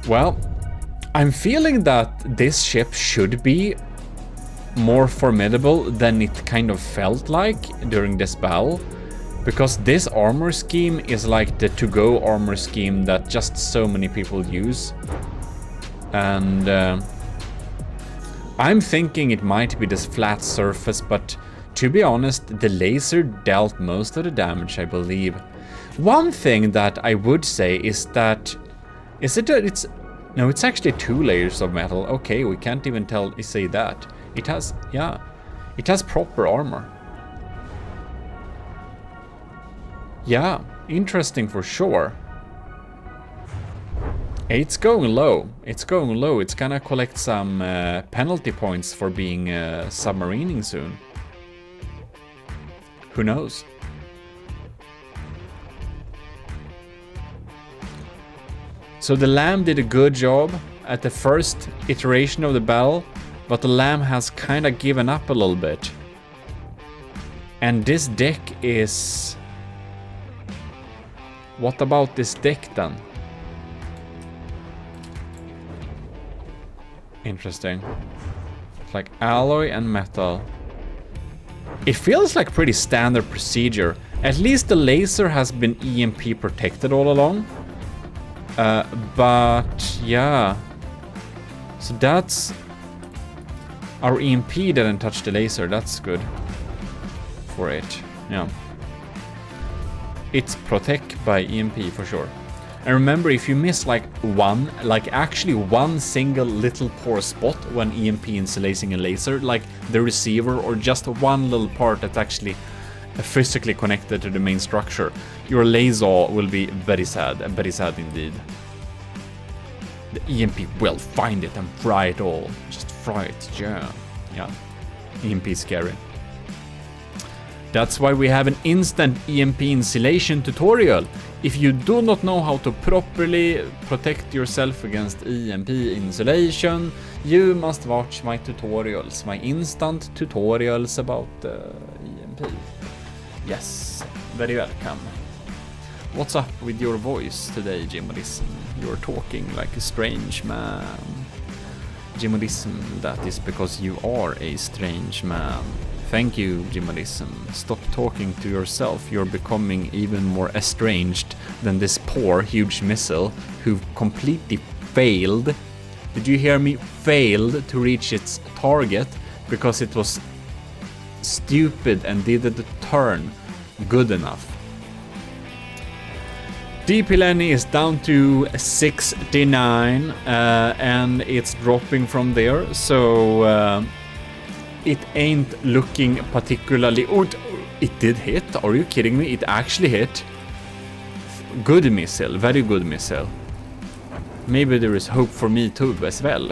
Well, I'm feeling that this ship should be more formidable than it kind of felt like during this battle. Because this armor scheme is like the to-go armor scheme that just so many people use. And I'm thinking it might be this flat surface, but to be honest, the laser dealt most of the damage, I believe. One thing that I would say is that... No, it's actually 2 layers of metal. Okay, we can't even say that. It has, yeah, it has proper armor. Yeah, interesting for sure. It's going low. It's going low. It's gonna collect some penalty points for being submarining soon. Who knows? So the lamb did a good job at the first iteration of the battle, but the lamb has kind of given up a little bit. And this deck is... What about this deck then? Interesting. It's like alloy and metal. It feels like pretty standard procedure. At least the laser has been EMP protected all along. But yeah. So that's... Our EMP didn't touch the laser. That's good for it. Yeah. It's protect by EMP for sure. And remember, if you miss like actually one single little poor spot when EMP insulating a laser, like the receiver or just one little part that's actually physically connected to the main structure, your laser will be very sad indeed. The EMP will find it and fry it all. Just fry it, yeah. Yeah, EMP is scary. That's why we have an instant EMP insulation tutorial. If you do not know how to properly protect yourself against EMP insulation, you must watch my tutorials, my instant tutorials about EMP. Yes, very welcome. What's up with your voice today, GMODIST? You're talking like a strange man. Gmodism, that is because you are a strange man. Thank you, Gmodism. Stop talking to yourself. You're becoming even more estranged than this poor, huge missile who completely failed. Did you hear me? Failed to reach its target because it was stupid and didn't turn good enough. DP Lenny is down to 69 and it's dropping from there, so it ain't looking particularly... Oh, it did hit? Are you kidding me? It actually hit. Good missile, very good missile. Maybe there is hope for me too as well.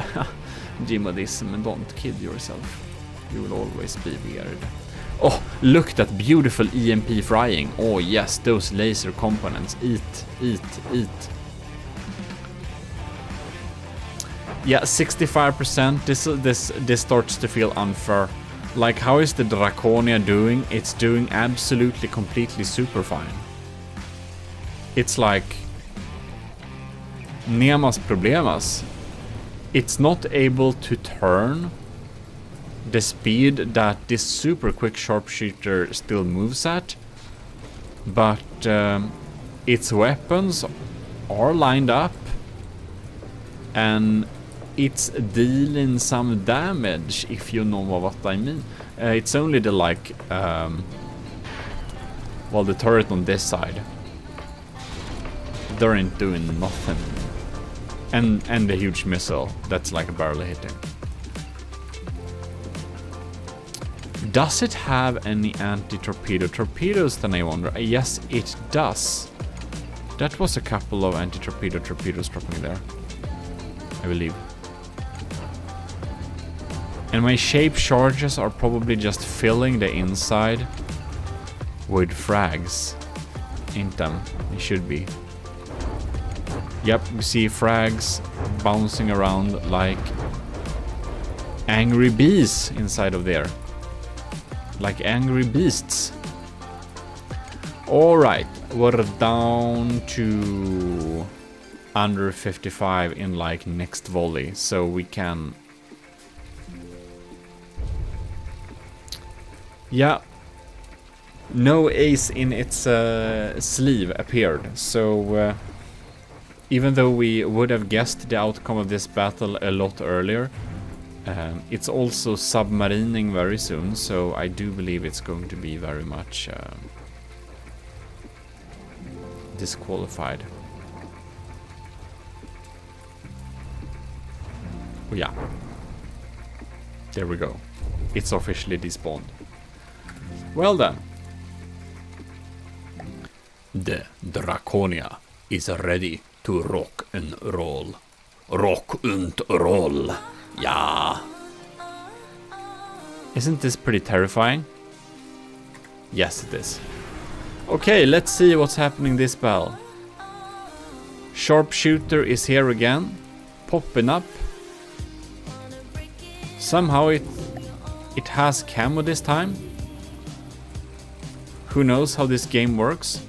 Gmodism, don't kid yourself. You will always be weird. Oh, look, that beautiful EMP frying. Oh yes, those laser components. Eat, eat, eat. Yeah, 65%. This starts to feel unfair. Like, how is the Draconia doing? It's doing absolutely, completely super fine. It's like Nemas Problemas. It's not able to turn the speed that this super quick sharpshooter still moves at, but its weapons are lined up and it's dealing some damage, if you know what I mean. It's only the like well, the turret on this side, they ain't doing nothing, and the huge missile that's like barely hitting. Does it have any anti-torpedo torpedoes, then I wonder? Yes, it does. That was a couple of anti-torpedo torpedoes dropping there, I believe. And my shape charges are probably just filling the inside with frags. Ain't them? It should be. Yep, we see frags bouncing around like angry bees inside of there. Like angry beasts. Alright, we're down to under 55 in like next volley, so we can... Yeah, no ace in its sleeve appeared, so even though we would have guessed the outcome of this battle a lot earlier, it's also submarining very soon, so I do believe it's going to be very much disqualified. Oh, yeah. There we go. It's officially despawned. Well then. The Draconia is ready to rock and roll. Rock and roll. Yeah. Isn't this pretty terrifying? Yes, it is. Okay, let's see what's happening this battle. Sharpshooter is here again, popping up. Somehow it has camo this time. Who knows how this game works?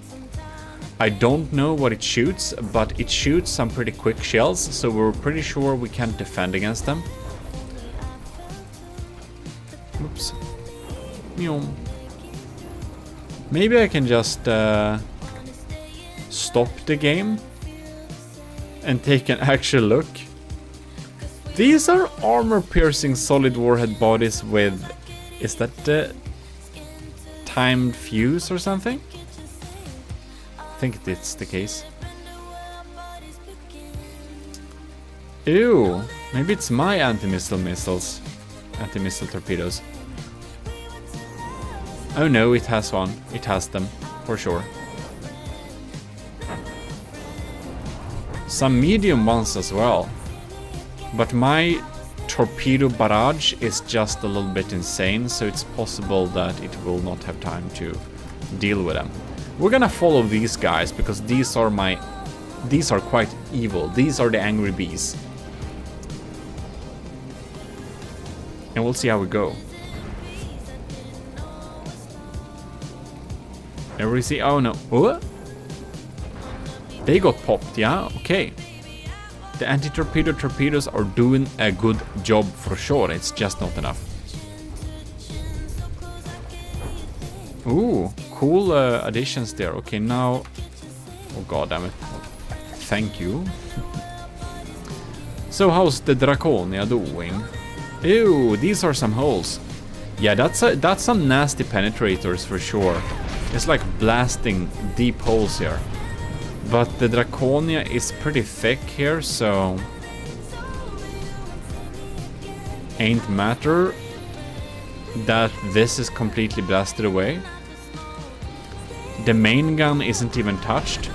I don't know what it shoots, but it shoots some pretty quick shells, so we're pretty sure we can't defend against them. Oops. Maybe I can just stop the game and take an actual look. These are armor-piercing solid warhead bodies with... Is that the timed fuse or something? I think it's the case. Ew, maybe it's my anti-missile torpedoes. Oh no, it has one. It has them, for sure. Some medium ones as well. But my torpedo barrage is just a little bit insane, so it's possible that it will not have time to deal with them. We're gonna follow these guys, because these are quite evil. These are the angry bees. And we'll see how we go. And we see, oh no, what? They got popped, yeah, okay. The anti-torpedo torpedoes are doing a good job for sure, it's just not enough. Ooh, cool additions there. Okay, now... Oh god damn it. Thank you. So how's the Draconia doing? Ew, these are some holes. Yeah, that's some nasty penetrators for sure. It's like blasting deep holes here. But the Draconia is pretty thick here, so... Ain't matter that this is completely blasted away. The main gun isn't even touched.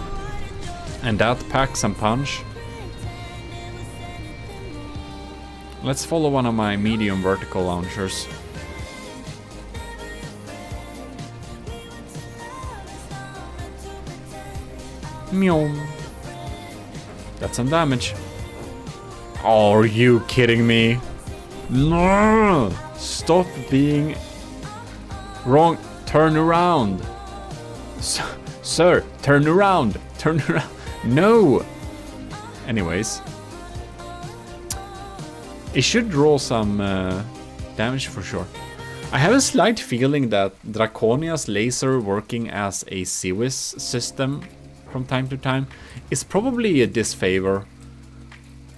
And that packs some punch. Let's follow one of my medium vertical launchers. Meow. That's some damage. Are you kidding me? No! Stop being wrong. Turn around. Sir, turn around. Turn around. No! Anyways. It should draw some damage for sure. I have a slight feeling that Draconia's laser working as a CWIS system from time to time is probably a disfavor.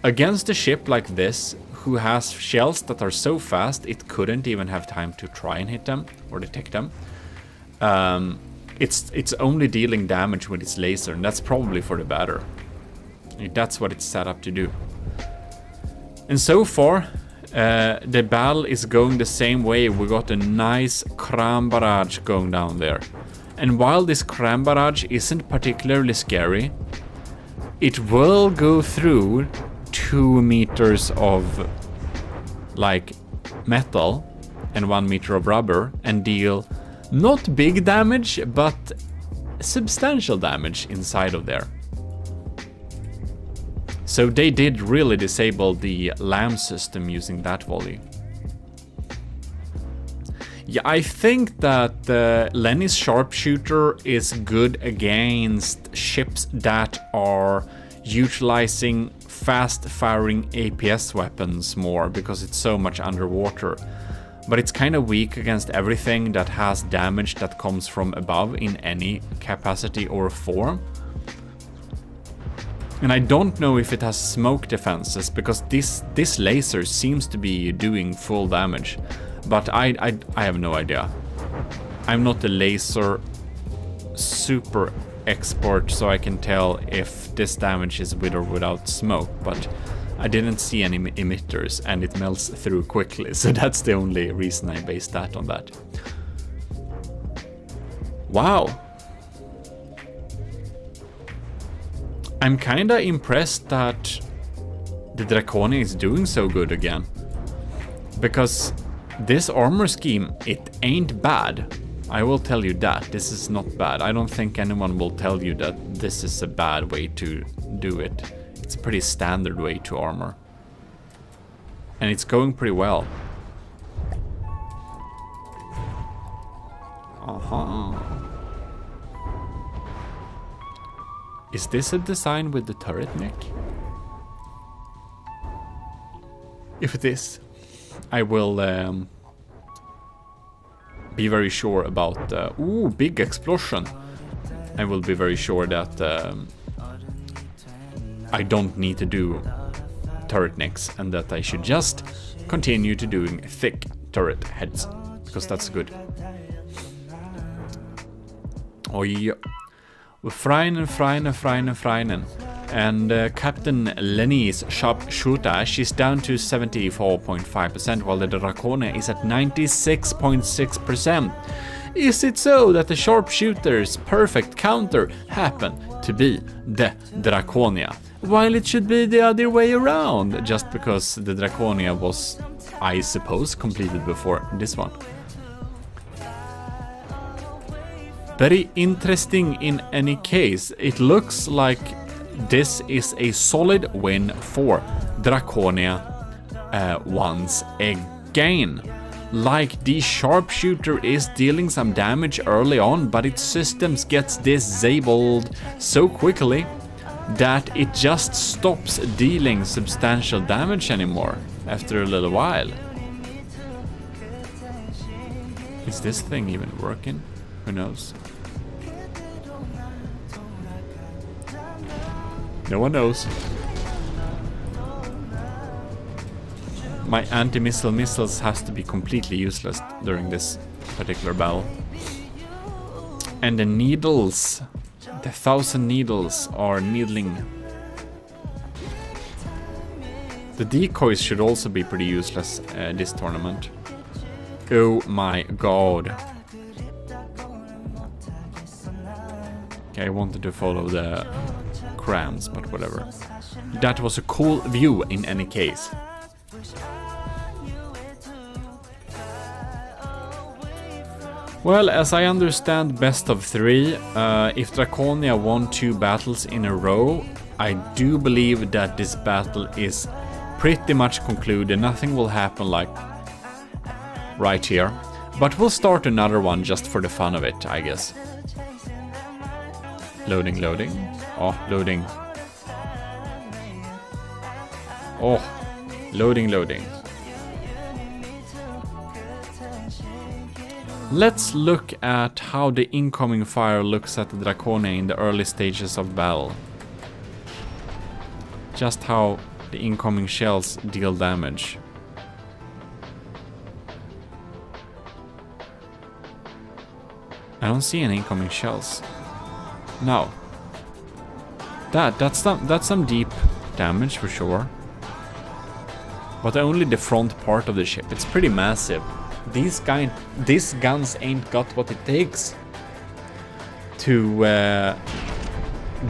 Against a ship like this, who has shells that are so fast it couldn't even have time to try and hit them or detect them. It's only dealing damage with its laser, and that's probably for the better. That's what it's set up to do. And so far, the battle is going the same way. We got a nice cram barrage going down there. And while this cram barrage isn't particularly scary, it will go through 2 meters of like metal and 1 meter of rubber and deal not big damage, but substantial damage inside of there. So they did really disable the LAM system using that volley. Yeah, I think that Lenny's sharpshooter is good against ships that are utilizing fast-firing APS weapons more because it's so much underwater. But it's kind of weak against everything that has damage that comes from above in any capacity or form. And I don't know if it has smoke defenses, because this laser seems to be doing full damage. But I have no idea. I'm not a laser super expert, so I can tell if this damage is with or without smoke. But I didn't see any emitters, and it melts through quickly. So that's the only reason I based that on that. Wow. I'm kinda impressed that the Draconia is doing so good again. Because this armor scheme, it ain't bad. I will tell you that. This is not bad. I don't think anyone will tell you that this is a bad way to do it. It's a pretty standard way to armor. And it's going pretty well. Is this a design with the turret neck? If it is, I will be very sure about... ooh, big explosion! I will be very sure that I don't need to do turret necks, and that I should just continue to doing thick turret heads, because that's good. Oh yeah. Freinen. And Captain Lenny's sharpshooter, she's down to 74.5%, while the Draconia is at 96.6%. Is it so that the sharpshooter's perfect counter happened to be the Draconia, while it should be the other way around, just because the Draconia was, I suppose, completed before this one? Very interesting in any case. It looks like this is a solid win for Draconia once again. Like, the sharpshooter is dealing some damage early on, but its systems gets disabled so quickly that it just stops dealing substantial damage anymore after a little while. Is this thing even working? Who knows? No one knows. My anti-missile missiles has to be completely useless during this particular battle. And the needles, the 1,000 needles are needling. The decoys should also be pretty useless this tournament. Oh my god. Okay, I wanted to follow the crams, but whatever. That was a cool view in any case. Well, as I understand best of 3, if Draconia won 2 battles in a row, I do believe that this battle is pretty much concluded. Nothing will happen like right here. But we'll start another one just for the fun of it, I guess. Loading, loading. Oh, loading. Oh, loading, loading. Let's look at how the incoming fire looks at the Draconia in the early stages of battle. Just how the incoming shells deal damage. I don't see any incoming shells. No. That's some deep damage for sure. But only the front part of the ship. It's pretty massive. These guns ain't got what it takes to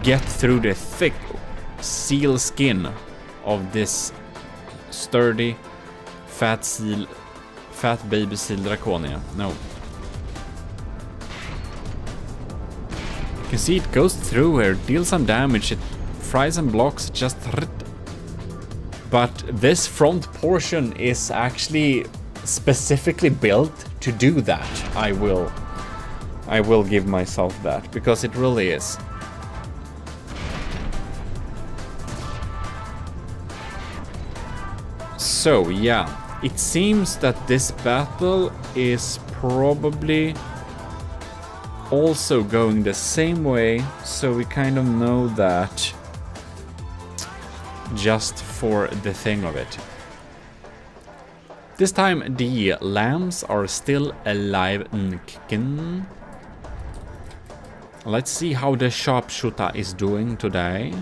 get through the thick seal skin of this sturdy fat baby seal Draconia. No. You can see it goes through here, deals some damage, it fries and blocks, just. But this front portion is actually specifically built to do that. I will give myself that, because it really is. So yeah, it seems that this battle is probably also going the same way, so we kind of know that just for the thing of it. This time the lambs are still alive and kicking. Let's see how the sharpshooter is doing today.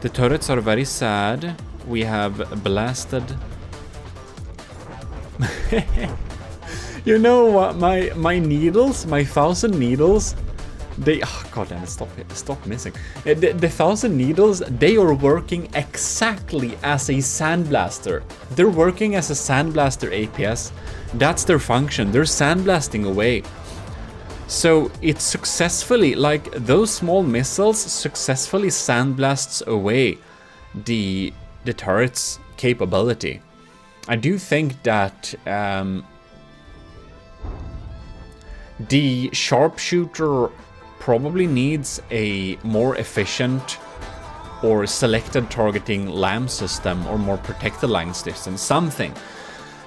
The turrets are very sad. We have blasted. You know what? My needles, my 1,000 needles, they. Oh, God damn it! Stop missing. The 1,000 needles, they are working exactly as a sandblaster. They're working as a sandblaster APS. That's their function. They're sandblasting away. So it successfully, like those small missiles, successfully sandblasts away the turret's capability. I do think that the sharpshooter probably needs a more efficient or selected targeting LAM system or more protected line system, something.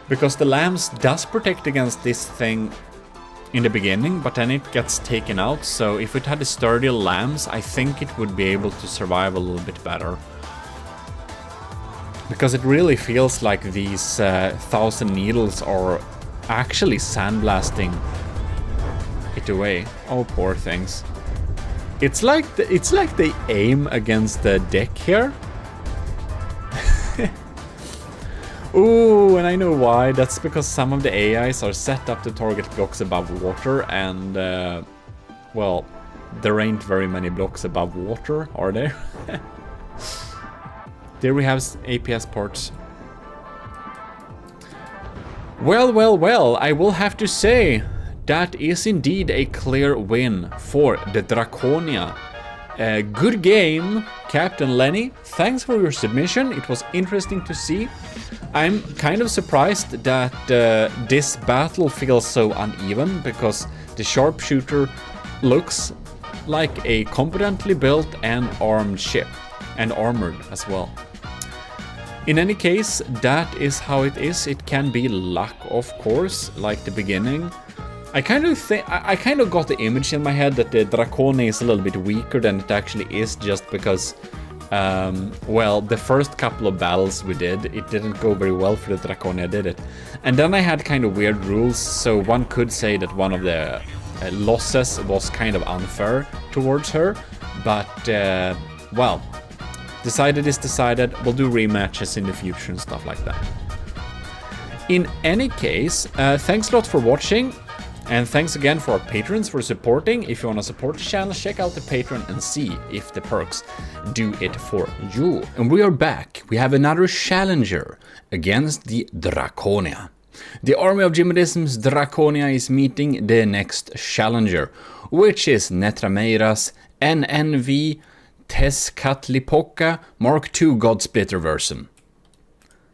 Because the LAMs does protect against this thing in the beginning, but then it gets taken out. So if it had a sturdier LAMs, I think it would be able to survive a little bit better. Because it really feels like these 1,000 needles are actually sandblasting it away. Oh, poor things. It's like they aim against the deck here. Ooh, and I know why. That's because some of the AIs are set up to target blocks above water, and well, there ain't very many blocks above water, are there? There we have APS ports. Well, I will have to say that is indeed a clear win for the Draconia. Good game, Captain Lenny. Thanks for your submission. It was interesting to see. I'm kind of surprised that this battle feels so uneven, because the sharpshooter looks like a competently built and armed ship, and armored as well. In any case, that is how it is. It can be luck, of course, like the beginning. I kind of got the image in my head that the Draconia is a little bit weaker than it actually is, just because, well, the first couple of battles we did, it didn't go very well for the Draconia, did it? And then I had kind of weird rules, so one could say that one of the losses was kind of unfair towards her, but, well, decided is decided. We'll do rematches in the future and stuff like that. In any case, thanks a lot for watching. And thanks again for our patrons for supporting. If you want to support the channel, check out the Patreon and see if the perks do it for you. And we are back. We have another challenger against the Draconia. The army of GMODISM's Draconia is meeting the next challenger, which is Netrameira's NNV Tezcatlipoca Mark II Godsplitter version.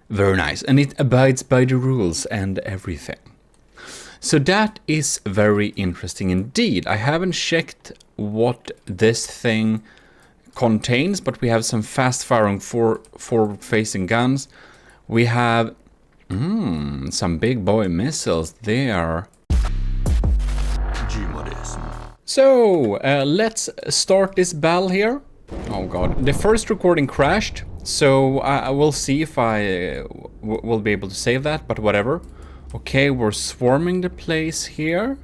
Very nice, and it abides by the rules and everything. So that is very interesting indeed. I haven't checked what this thing contains, but we have some fast-firing forward-facing guns. We have some big boy missiles there. GMODISM. So let's start this battle here. Oh god, the first recording crashed, so I will see if I will be able to save that, but whatever. Okay, we're swarming the place here.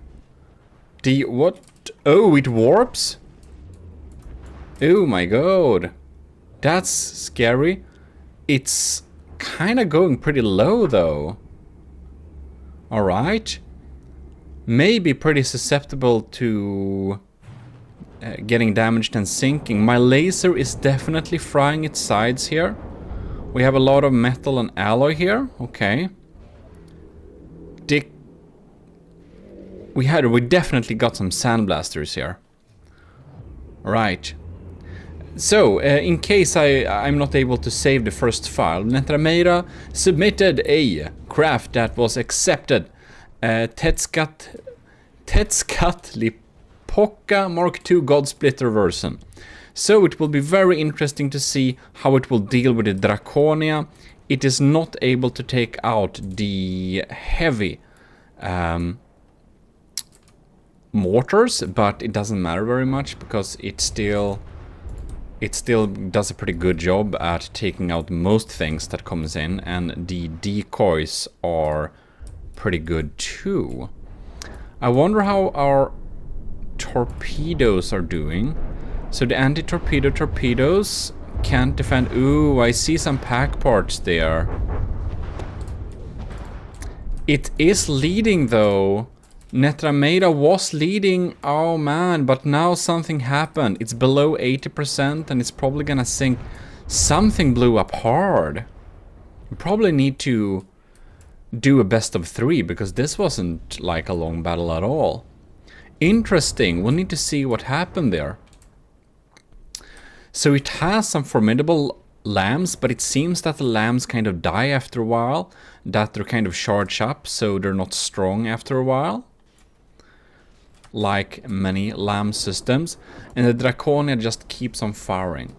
What? Oh, it warps? Oh my god. That's scary. It's kind of going pretty low though. Alright. Maybe pretty susceptible to getting damaged and sinking. My laser is definitely frying its sides here. We have a lot of metal and alloy here. Okay. We definitely got some sandblasters here. Right. So, in case I'm not able to save the first file, Netrameira submitted a craft that was accepted. Tezcatlipoca Mark II Godsplitter version. So it will be very interesting to see how it will deal with the Draconia. It is not able to take out the heavy mortars, but it doesn't matter very much because it still does a pretty good job at taking out most things that comes in, and the decoys are pretty good too. I wonder how our torpedoes are doing. So the anti-torpedo torpedoes can't defend. Ooh, I see some pack parts there. It is leading though. Netrameira was leading, oh man, but now something happened. It's below 80% and it's probably gonna sink. Something blew up hard. We probably need to do a best of 3 because this wasn't like a long battle at all. Interesting, we'll need to see what happened there. So it has some formidable lambs, but it seems that the lambs kind of die after a while, that they're kind of charged up, so they're not strong after a while. Like many lamb systems, and the Draconia just keeps on firing.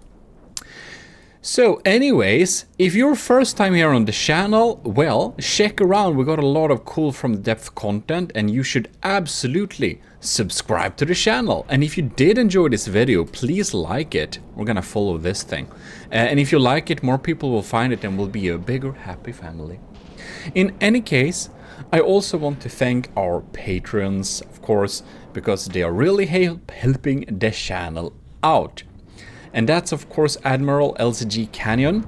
So anyways, if you're first time here on the channel, well, check around. We got a lot of cool from the depth content, and you should absolutely subscribe to the channel. And if you did enjoy this video, please like it. We're gonna follow this thing. And if you like it, more people will find it and we'll be a bigger, happy family. In any case, I also want to thank our patrons, of course, because they are really helping the channel out. And that's, of course, Admiral LCG Canyon,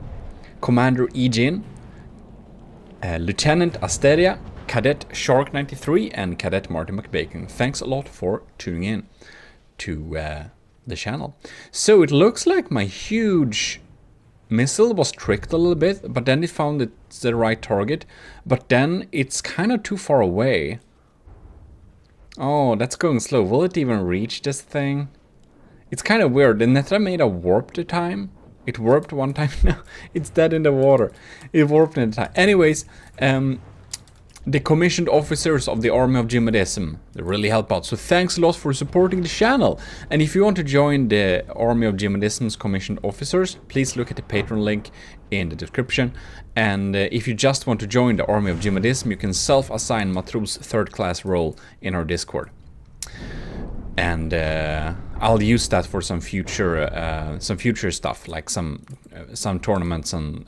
Commander Ejin, Lieutenant Asteria, Cadet Shark 93, and Cadet Martin McBacon. Thanks a lot for tuning in to the channel. So it looks like my huge missile was tricked a little bit, but then it found it's the right target, but then it's kind of too far away. Oh, that's going slow. Will it even reach this thing? It's kind of weird. The Netrameira warped a time. It warped one time now. It's dead in the water. It warped in the time. Anyways, the commissioned officers of the Army of GMODISM. They really help out. So thanks a lot for supporting the channel. And if you want to join the Army of GMODISM's commissioned officers, please look at the Patreon link in the description. And if you just want to join the Army of GMODISM, you can self-assign Matros 3rd class role in our Discord. And I'll use that for some future stuff, like some tournaments and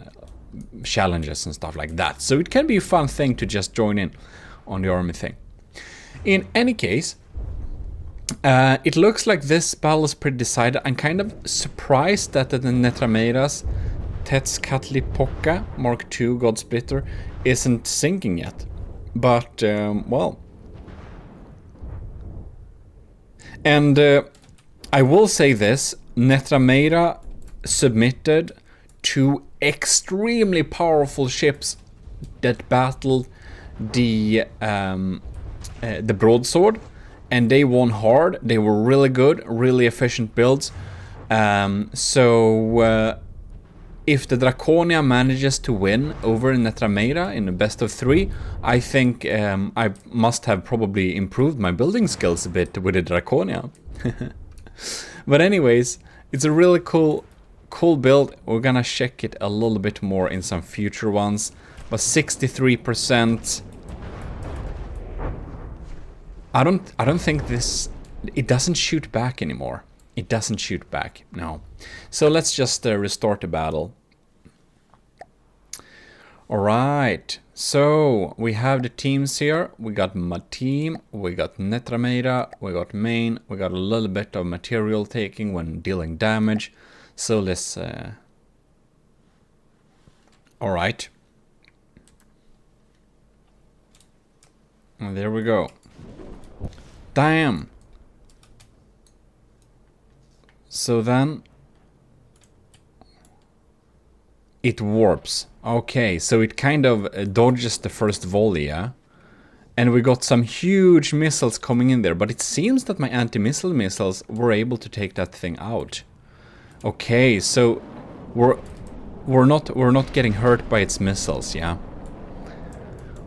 challenges and stuff like that. So it can be a fun thing to just join in on the army thing. In any case, it looks like this battle is pretty decided. I'm kind of surprised that the Netrameiras Tezcatlipoca Mark II God Splitter isn't sinking yet. But, well. And I will say this, Netrameira submitted 2 extremely powerful ships that battled the broadsword, and they won hard. They were really good, really efficient builds. So if the Draconia manages to win over Netrameira in the best of 3, I think I must have probably improved my building skills a bit with the Draconia. But anyways, it's a really cool build. We're gonna check it a little bit more in some future ones. But 63%. I don't think this. It doesn't shoot back anymore. It doesn't shoot back. No. So let's just restart the battle. All right. So we have the teams here. We got my team. We got Netrameira. We got main. We got a little bit of material taking when dealing damage. So let's... Alright. And there we go. Damn! So then... It warps. Okay, so it kind of dodges the first volley, yeah? And we got some huge missiles coming in there, but it seems that my anti-missile missiles were able to take that thing out. Okay, so we're not getting hurt by its missiles, yeah.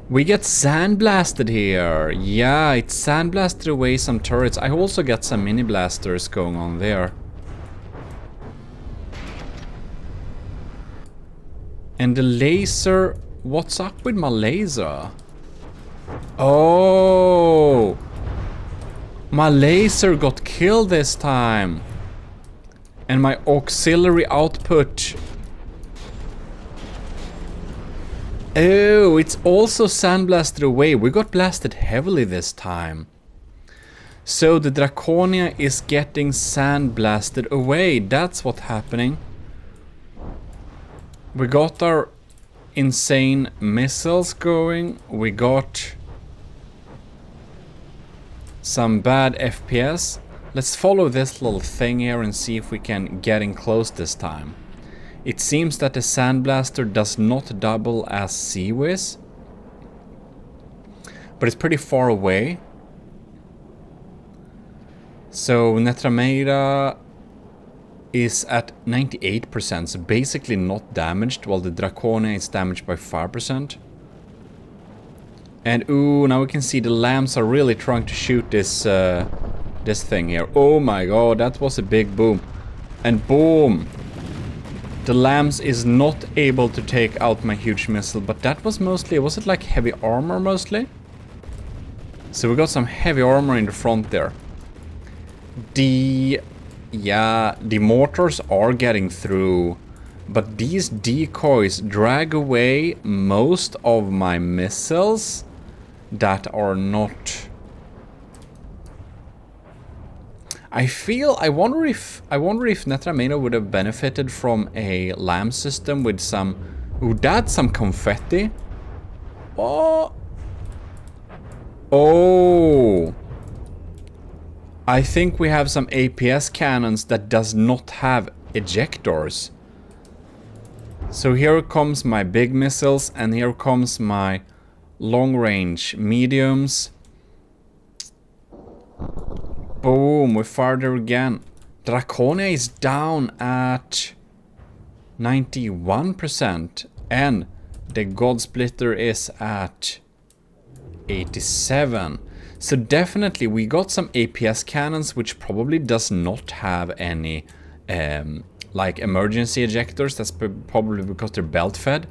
We get sandblasted here. Yeah, it sandblasted away some turrets. I also got some mini blasters going on there. And the laser, what's up with my laser? Oh, my laser got killed this time. And my auxiliary output. Oh, it's also sandblasted away. We got blasted heavily this time. So the Draconia is getting sandblasted away. That's what's happening. We got our insane missiles going. We got some bad FPS. Let's follow this little thing here and see if we can get in close this time. It seems that the Sandblaster does not double as Seawiz, but it's pretty far away. So Netrameira is at 98%, so basically not damaged, while the Draconia is damaged by 5%. And ooh, now we can see the lambs are really trying to shoot this this thing here. Oh my god, that was a big boom. And boom! The lambs is not able to take out my huge missile, but that was mostly, was it like heavy armor mostly? So we got some heavy armor in the front there. Yeah, the mortars are getting through, but these decoys drag away most of my missiles that are not... I wonder if Netrameira would have benefited from a lamb system with some... Ooh, that's some confetti. Oh! Oh! I think we have some APS cannons that does not have ejectors. So here comes my big missiles, and here comes my long-range mediums. Boom, we fired her again. Draconia is down at 91%, and the God Splitter is at 87. So definitely we got some APS cannons, which probably does not have any like emergency ejectors. That's probably because they're belt fed,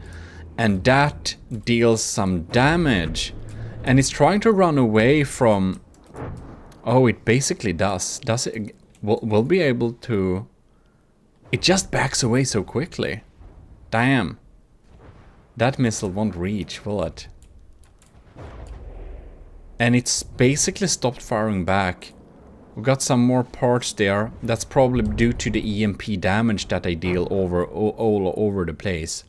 and that deals some damage. And it's trying to run away from... Oh, it basically does. Does it? We'll be able to... It just backs away so quickly. Damn. That missile won't reach, will it? And it's basically stopped firing back. We've got some more parts there. That's probably due to the EMP damage that I deal all over the place.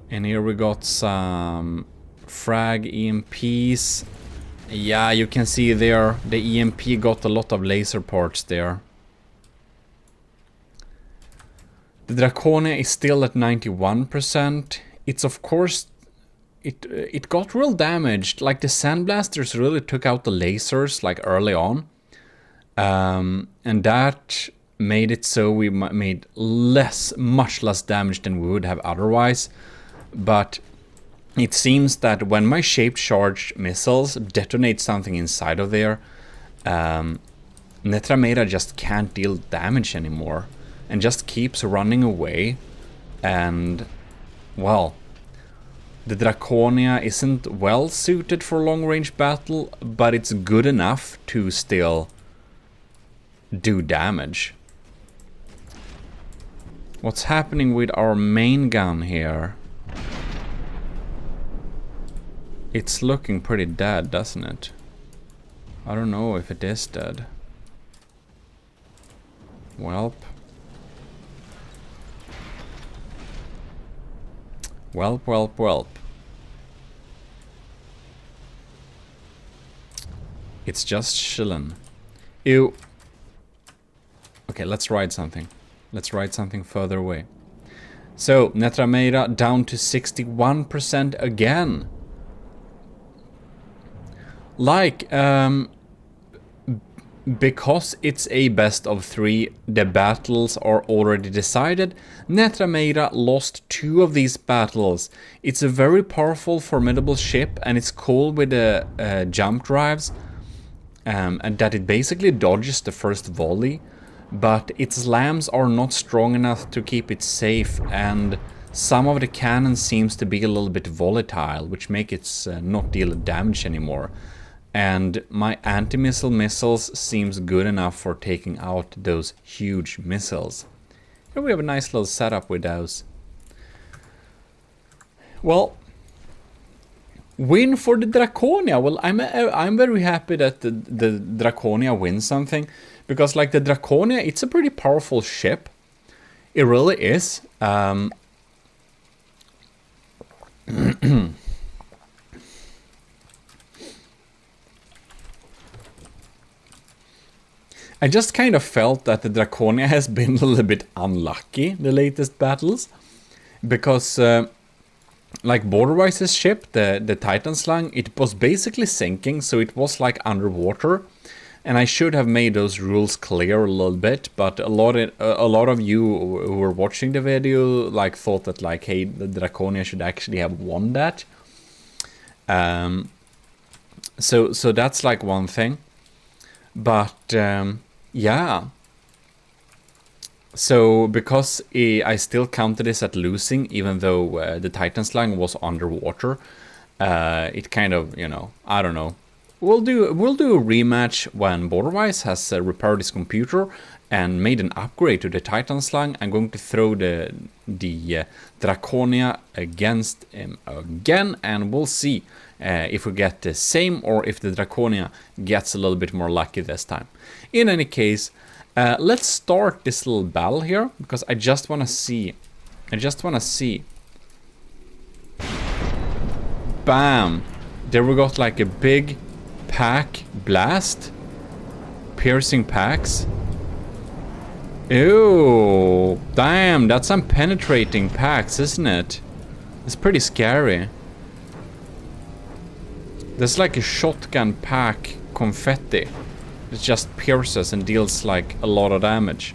And here we got some frag EMPs. Yeah, you can see there the EMP got a lot of laser parts there. The Draconia is still at 91%. It's of course... It got real damaged. Like the sandblasters really took out the lasers like early on. And that made it so we made much less damage than we would have otherwise. But it seems that when my shaped charge missiles detonate something inside of there, Netramera just can't deal damage anymore. And just keeps running away. And, well... The Draconia isn't well suited for long-range battle, but it's good enough to still do damage. What's happening with our main gun here? It's looking pretty dead, doesn't it? I don't know if it is dead. Welp. Welp, welp, welp. It's just chillin'. Ew. Okay, let's ride something. Let's ride something further away. So, Netramera down to 61% again. Like, because it's a best of 3, the battles are already decided. Netramera lost 2 of these battles. It's a very powerful, formidable ship, and it's cool with the jump drives. And that it basically dodges the first volley, but its lambs are not strong enough to keep it safe, and some of the cannons seems to be a little bit volatile, which make it not deal damage anymore. And my anti-missile missiles seems good enough for taking out those huge missiles. Here we have a nice little setup with those. Well, win for the Draconia. Well, I'm very happy that the Draconia wins something, because like the Draconia, it's a pretty powerful ship. It really is. I just kind of felt that the Draconia has been a little bit unlucky the latest battles, because like Borderwise's ship, the Titan Slung, it was basically sinking, so it was like underwater. And I should have made those rules clear a little bit, but a lot of you who were watching the video like thought that like, hey, the Draconia should actually have won that. So that's like one thing. But yeah. So, because I still counted this at losing, even though the Titan Slung was underwater, it kind of, you know, I don't know. We'll do a rematch when Borderwise has repaired his computer and made an upgrade to the Titan Slung. I'm going to throw the Draconia against him again, and we'll see if we get the same or if the Draconia gets a little bit more lucky this time. In any case, let's start this little battle here, because I just want to see. Bam! There we got like a big pack blast. Piercing packs. Ew! Damn, that's some penetrating packs, isn't it? It's pretty scary. There's like a shotgun pack confetti. It just pierces and deals like a lot of damage.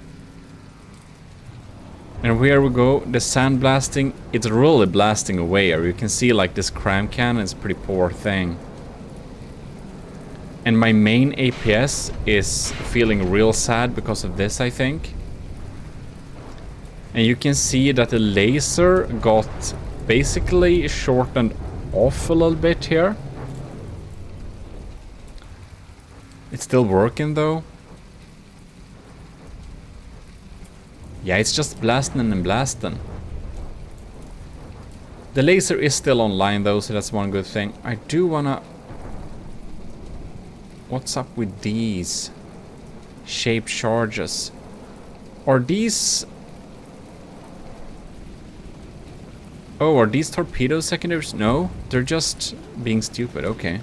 And here we go, the sand blasting, it's really blasting away here. You can see like this cram cannon is a pretty poor thing. And my main APS is feeling real sad because of this, I think. And you can see that the laser got basically shortened off a little bit here. It's still working though. Yeah, it's just blasting and blasting. The laser is still online though, so that's one good thing. I do wanna... What's up with these shaped charges? Are these... Oh, are these torpedo secondaries? No, they're just being stupid, okay.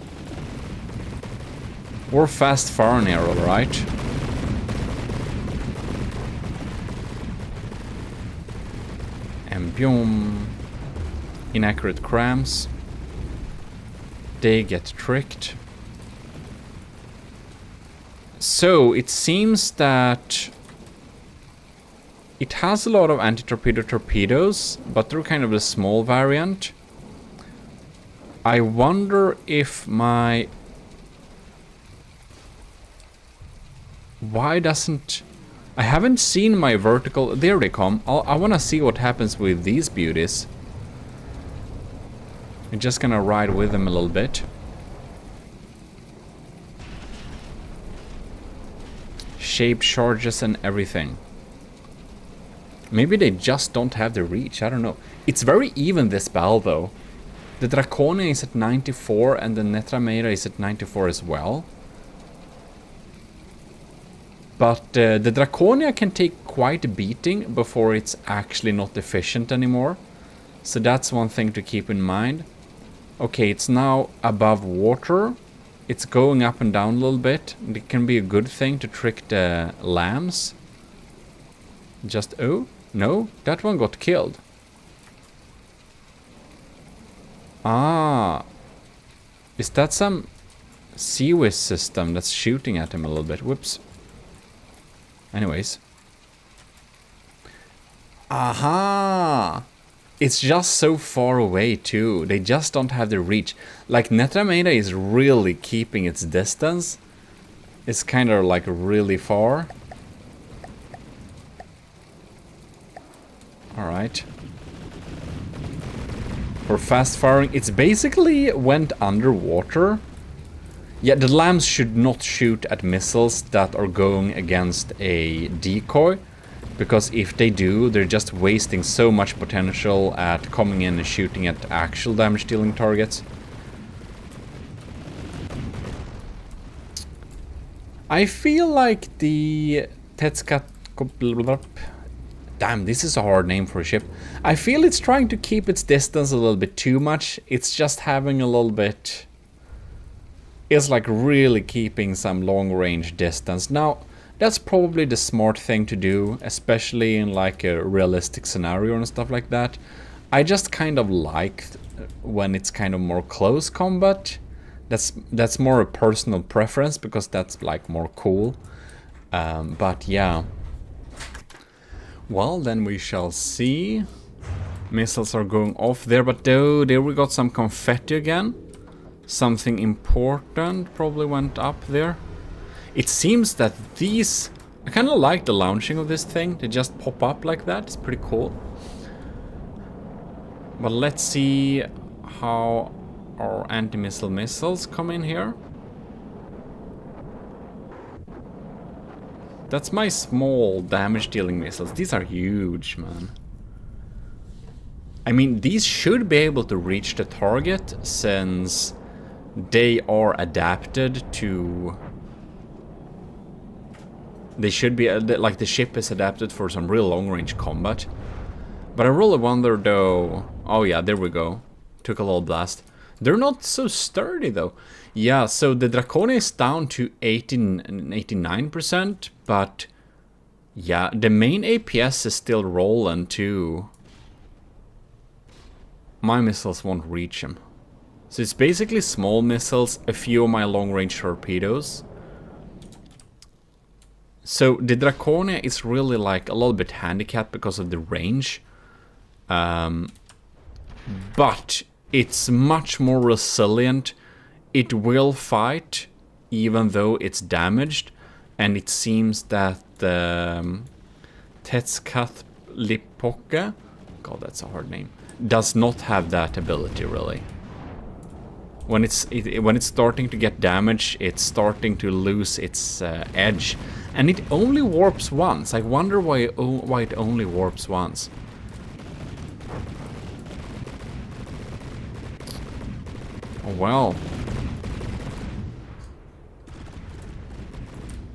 Or fast firing arrow, right? And boom. Inaccurate crams. They get tricked. So, it seems that it has a lot of anti-torpedo torpedoes, but they're kind of a small variant. I wonder if my... Why doesn't... I haven't seen my vertical... There they come. I want to see what happens with these beauties. I'm just gonna ride with them a little bit. Shape charges and everything. Maybe they just don't have the reach, I don't know. It's very even this battle though. The Draconia is at 94 and the Netramera is at 94 as well. But the Draconia can take quite a beating before it's actually not efficient anymore. So that's one thing to keep in mind. Okay, it's now above water. It's going up and down a little bit. It can be a good thing to trick the lambs. Just, oh, no, that one got killed. Ah, is that some Seawiz system that's shooting at him a little bit? Whoops. Anyways. Aha! It's just so far away too. They just don't have the reach. Like Netrameda is really keeping its distance. It's kind of like really far. Alright. For fast firing, it's basically went underwater. Yeah, the lambs should not shoot at missiles that are going against a decoy. Because if they do, they're just wasting so much potential at coming in and shooting at actual damage-dealing targets. I feel like the Tetskat... Damn, this is a hard name for a ship. I feel it's trying to keep its distance a little bit too much. It's just having a little bit... It's like really keeping some long-range distance. Now, that's probably the smart thing to do, especially in like a realistic scenario and stuff like that. I just kind of like when it's kind of more close combat. That's more a personal preference because that's like more cool. But yeah. Well, then we shall see. Missiles are going off there, but though there we got some confetti again. Something important probably went up there. It seems that these... I kind of like the launching of this thing. They just pop up like that. It's pretty cool. But let's see how our anti-missile missiles come in here. That's my small damage-dealing missiles. These are huge, man. I mean, these should be able to reach the target since they are adapted to... They should be, like the ship is adapted for some real long-range combat. But I really wonder though... Oh yeah, there we go. Took a little blast. They're not so sturdy though. Yeah, so the Draconia is down to 89%, but... Yeah, the main APS is still rolling too. My missiles won't reach him. So it's basically small missiles, a few of my long-range torpedoes. So the Draconia is really like a little bit handicapped because of the range. But it's much more resilient. It will fight even though it's damaged. And it seems that ECCLESIARCHY, God, that's a hard name, does not have that ability really. When it's starting to get damaged, it's starting to lose its edge, and it only warps once. I wonder why it only warps once. Oh well.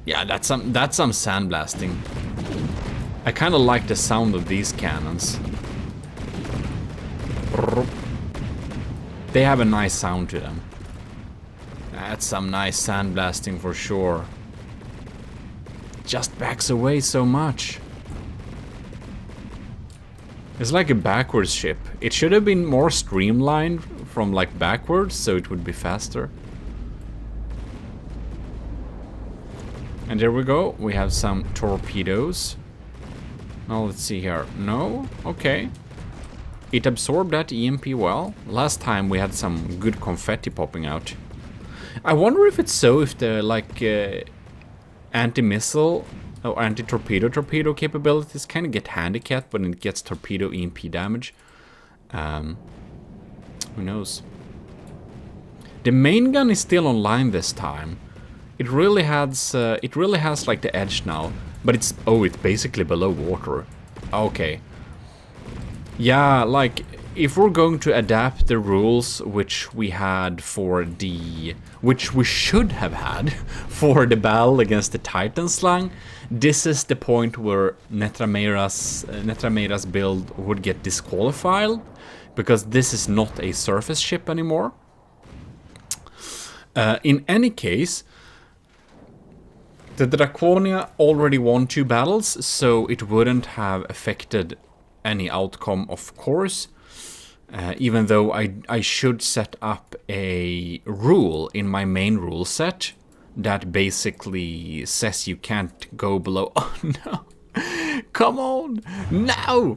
Yeah, that's some sandblasting. I kind of like the sound of these cannons. They have a nice sound to them. That's some nice sandblasting for sure. Just backs away so much. It's like a backwards ship. It should have been more streamlined from like backwards, so it would be faster. And there we go. We have some torpedoes. Now let's see here. No? Okay. It absorbed that EMP well. Last time we had some good confetti popping out. I wonder if it's so if the like anti-missile or anti-torpedo capabilities kind of get handicapped when it gets torpedo EMP damage. Who knows? The main gun is still online this time. It really has like the edge now, but it's basically below water. Okay. Yeah, like if we're going to adapt the rules which we had for which we should have had for the battle against the Titan slang, this is the point where Netrameira's build would get disqualified, because this is not a surface ship anymore. In any case, the Draconia already won 2 battles, so it wouldn't have affected any outcome, of course. Even though I should set up a rule in my main rule set that basically says you can't go below. Oh no! Come on! No!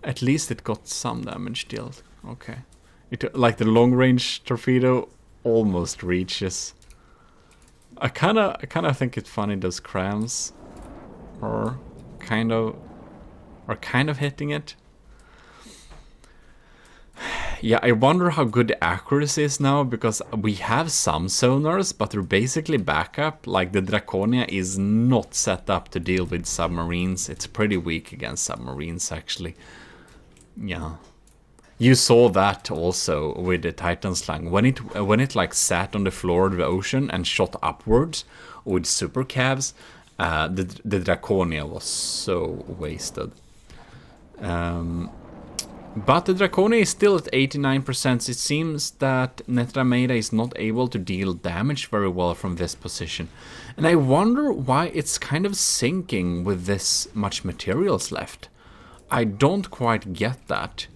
At least it got some damage dealt. Okay. It, like the long range torpedo almost reaches. I kinda think it's funny those crams are kind of hitting it. Yeah, I wonder how good the accuracy is now, because we have some sonars, but they're basically backup. Like the Draconia is not set up to deal with submarines. It's pretty weak against submarines, actually. Yeah. You saw that also with the Titan slang. When it like sat on the floor of the ocean and shot upwards with super cavs, the Draconia was so wasted. But the Draconia is still at 89%. It seems that Netrameira is not able to deal damage very well from this position. And I wonder why it's kind of sinking with this much materials left. I don't quite get that.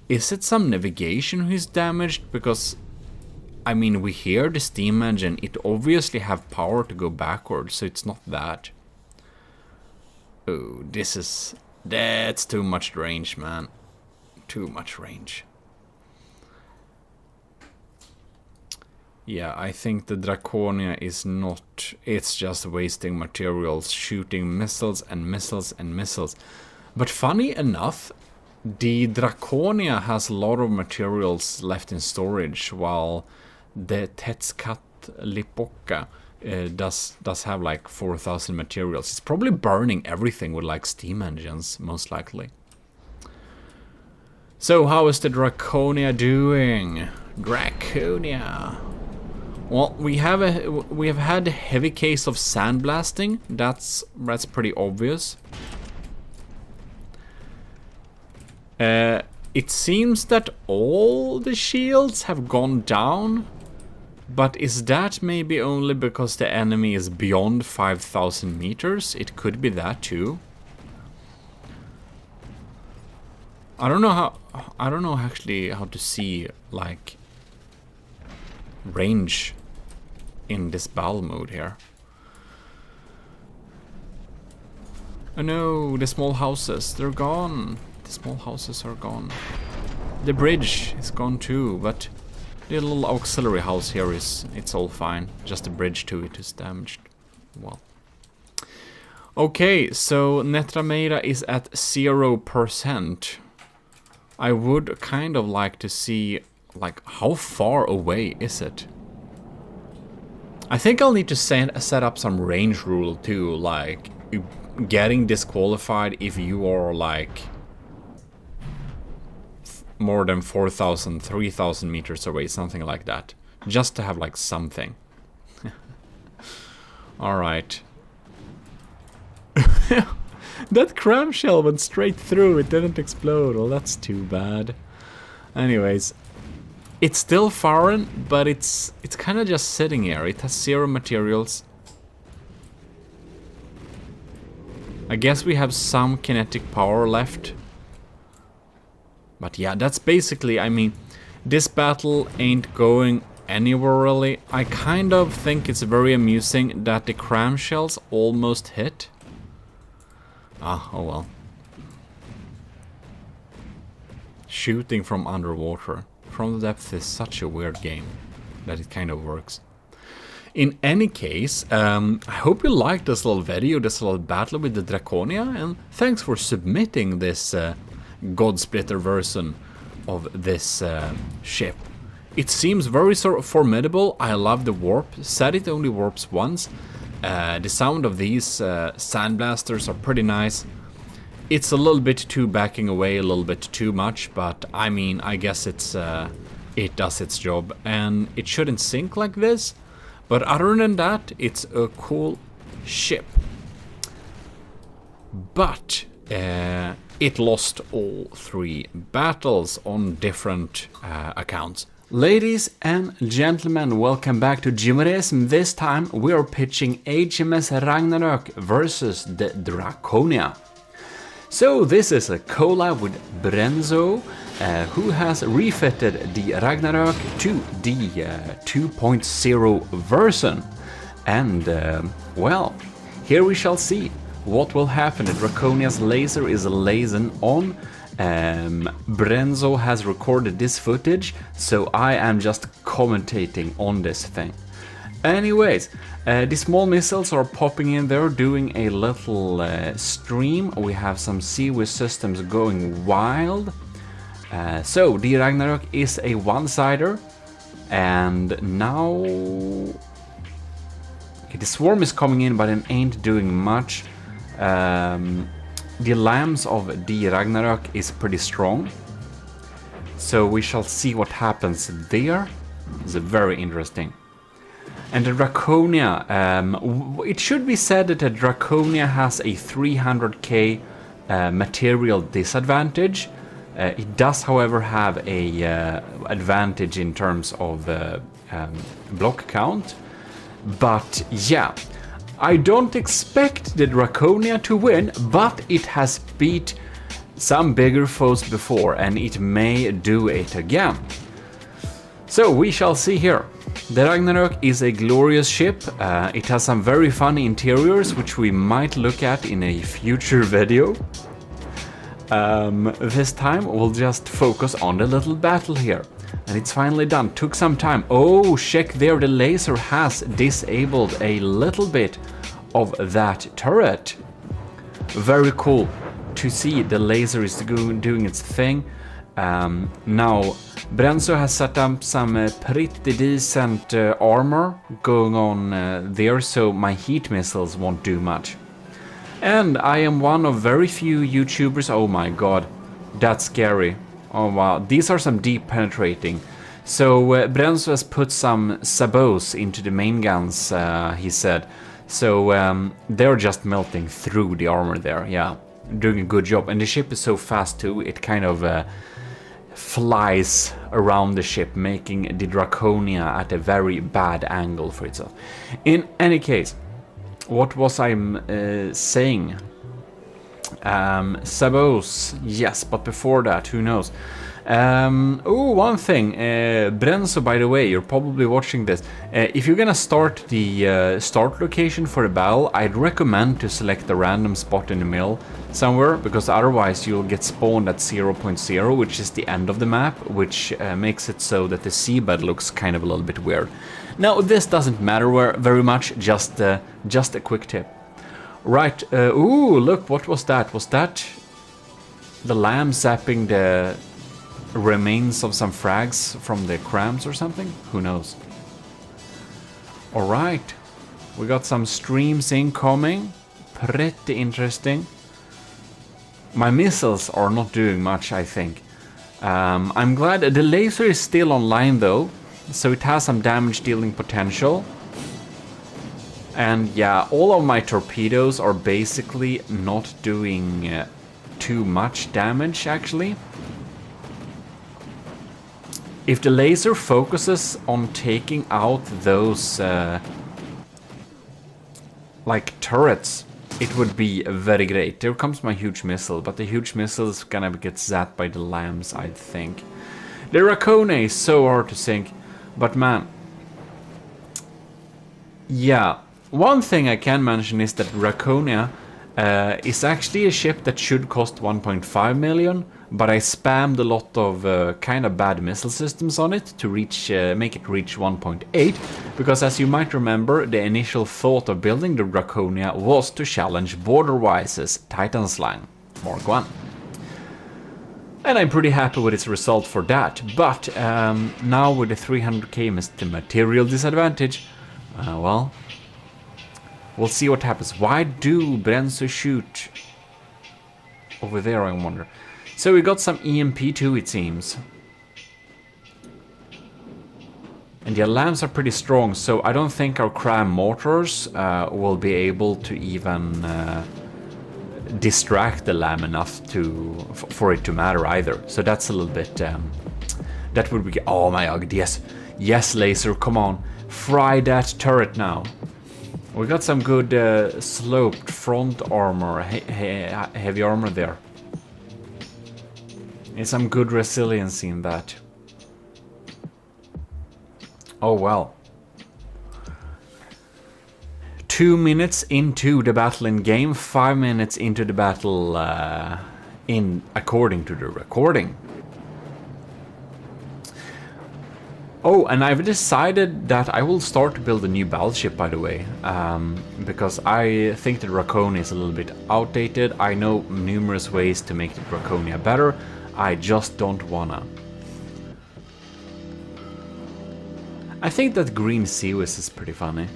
Is it some navigation who's damaged? Because, I mean, we hear the steam engine. It obviously have power to go backwards, so it's not that. Oh, that's too much range, man. Too much range. Yeah, I think the Draconia is not... It's just wasting materials, shooting missiles and missiles and missiles. But funny enough, the Draconia has a lot of materials left in storage, while the ECCLESIARCHY does have like 4,000 materials. It's probably burning everything with like steam engines, most likely. So how is the Draconia doing? Draconia. Well, we have had a heavy case of sandblasting. That's pretty obvious. It seems that all the shields have gone down, but is that maybe only because the enemy is beyond 5,000 meters? It could be that too. I don't know actually how to see like range in this battle mode here. Oh no, the small houses, they're gone. The small houses are gone. The bridge is gone too, but the little auxiliary house here it's all fine. Just the bridge to it is damaged. Well. Okay, so Netrameira is at 0%. I would kind of like to see, like, how far away is it? I think I'll need to set up some range rule too, like getting disqualified if you are like more than 4,000, 3,000 meters away, something like that. Just to have like something. Alright. That clamshell went straight through, it didn't explode. Well, that's too bad. Anyways, it's still foreign, but it's kind of just sitting here. It has 0 materials. I guess we have some kinetic power left. But yeah, that's basically, I mean, this battle ain't going anywhere really. I kind of think it's very amusing that the clamshells almost hit. Ah, oh well. Shooting from underwater. From the depth is such a weird game that it kind of works. In any case, I hope you liked this little video, this little battle with the Draconia, and thanks for submitting this God-splitter version of this ship. It seems very sort of formidable. I love the warp. Said it only warps once. The sound of these sandblasters are pretty nice. It's a little bit too backing away, a little bit too much, but I mean, I guess it does its job, and it shouldn't sink like this. But other than that, it's a cool ship. But it lost all 3 battles on different accounts. Ladies and gentlemen, welcome back to GMODIST. This time we are pitching HMS Ragnarök versus the Draconia. So this is a collab with Brenzo, who has refitted the Ragnarök to the 2.0 version. And well, here we shall see what will happen. The Draconia's laser is lasing on. Brenzo has recorded this footage, so I am just commentating on this thing. Anyways, the small missiles are popping in there, doing a little stream. We have some Seawiz systems going wild. So the Ragnarök is a one-sider, and now okay, the swarm is coming in, but it ain't doing much. The lambs of the Ragnarök is pretty strong, so we shall see what happens there. It's very interesting. And the Draconia, it should be said that the Draconia has a 300k material disadvantage. It does, however, have a advantage in terms of block count. But yeah, I don't expect the Draconia to win, but it has beat some bigger foes before, and it may do it again. So we shall see here. The Ragnarök is a glorious ship. It has some very funny interiors, which we might look at in a future video. This time we'll just focus on the little battle here. And it's finally done. Took some time. Oh, check there, the laser has disabled a little bit of that turret. Very cool to see the laser is doing its thing. Now, Brenzo has set up some pretty decent armor going on there, so my heat missiles won't do much. And I am one of very few YouTubers. Oh my god, that's scary. Oh wow, these are some deep penetrating. So Brenzo has put some sabots into the main guns, he said. So they're just melting through the armor there, yeah. Doing a good job. And the ship is so fast too, it kind of flies around the ship, making the Draconia at a very bad angle for itself. In any case, what was I saying? Sabots, yes, but before that, who knows? Oh, one thing, Brenzo, by the way, you're probably watching this. If you're gonna start the start location for the battle, I'd recommend to select a random spot in the middle somewhere, because otherwise you'll get spawned at 0.0, which is the end of the map, which makes it so that the seabed looks kind of a little bit weird. Now, this doesn't matter very much, just a quick tip. Right, ooh, look, what was that? Was that the lamb zapping the remains of some frags from the crams or something? Who knows? Alright, we got some streams incoming. Pretty interesting. My missiles are not doing much, I think. I'm glad the laser is still online though, so it has some damage dealing potential. And yeah, all of my torpedoes are basically not doing too much damage actually. If the laser focuses on taking out those like turrets, it would be very great. There comes my huge missile, but the huge missile is gonna get zapped by the lambs, I think. The Raccoon is so hard to sink, but man, yeah. One thing I can mention is that Draconia is actually a ship that should cost 1.5 million, but I spammed a lot of kind of bad missile systems on it to reach, make it reach 1.8, because as you might remember, the initial thought of building the Draconia was to challenge Borderwise's Titan's line, Mark 1. And I'm pretty happy with its result for that, but now with the 300k material disadvantage, well, we'll see what happens. Why do Brenzo shoot over there, I wonder? So we got some EMP2, it seems. And the alarms are pretty strong, so I don't think our cram mortars will be able to even distract the lamb enough for it to matter either. So that's a little bit... that would be... Oh my god, yes. Yes, laser, come on. Fry that turret now. We got some good sloped front armor, heavy armor there. And some good resiliency in that. Oh well. 2 minutes into the battle in game, 5 minutes into the battle according to the recording. Oh, and I've decided that I will start to build a new battleship, by the way, because I think the Draconia is a little bit outdated. I know numerous ways to make the Draconia better, I just don't wanna. I think that green Seawis is pretty funny.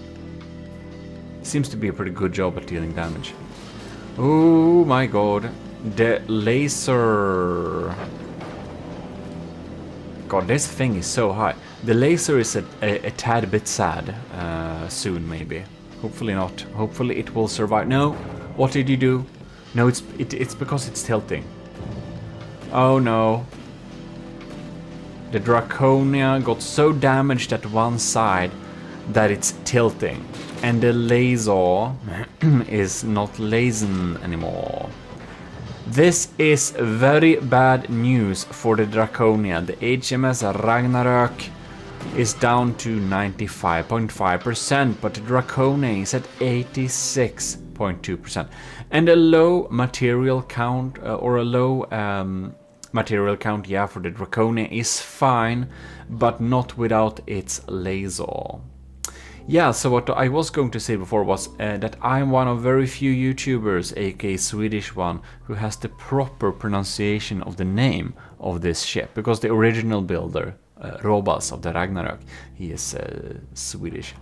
Seems to be a pretty good job at dealing damage. Oh my god, the laser... God, this thing is so high. The laser is a tad bit sad soon, maybe. Hopefully not. Hopefully it will survive. No, what did you do? No, it's because it's tilting. Oh no. The Draconia got so damaged at one side that it's tilting. And the laser is not lasing anymore. This is very bad news for the Draconia. The HMS Ragnarök is down to 95.5%, but the Draconia is at 86.2%. And a low material count, or a low material count, yeah, for the Draconia is fine, but not without its laser. Yeah, so what I was going to say before was that I'm one of very few YouTubers, aka Swedish one, who has the proper pronunciation of the name of this ship, because the original builder, Robas of the Ragnarök, he is Swedish,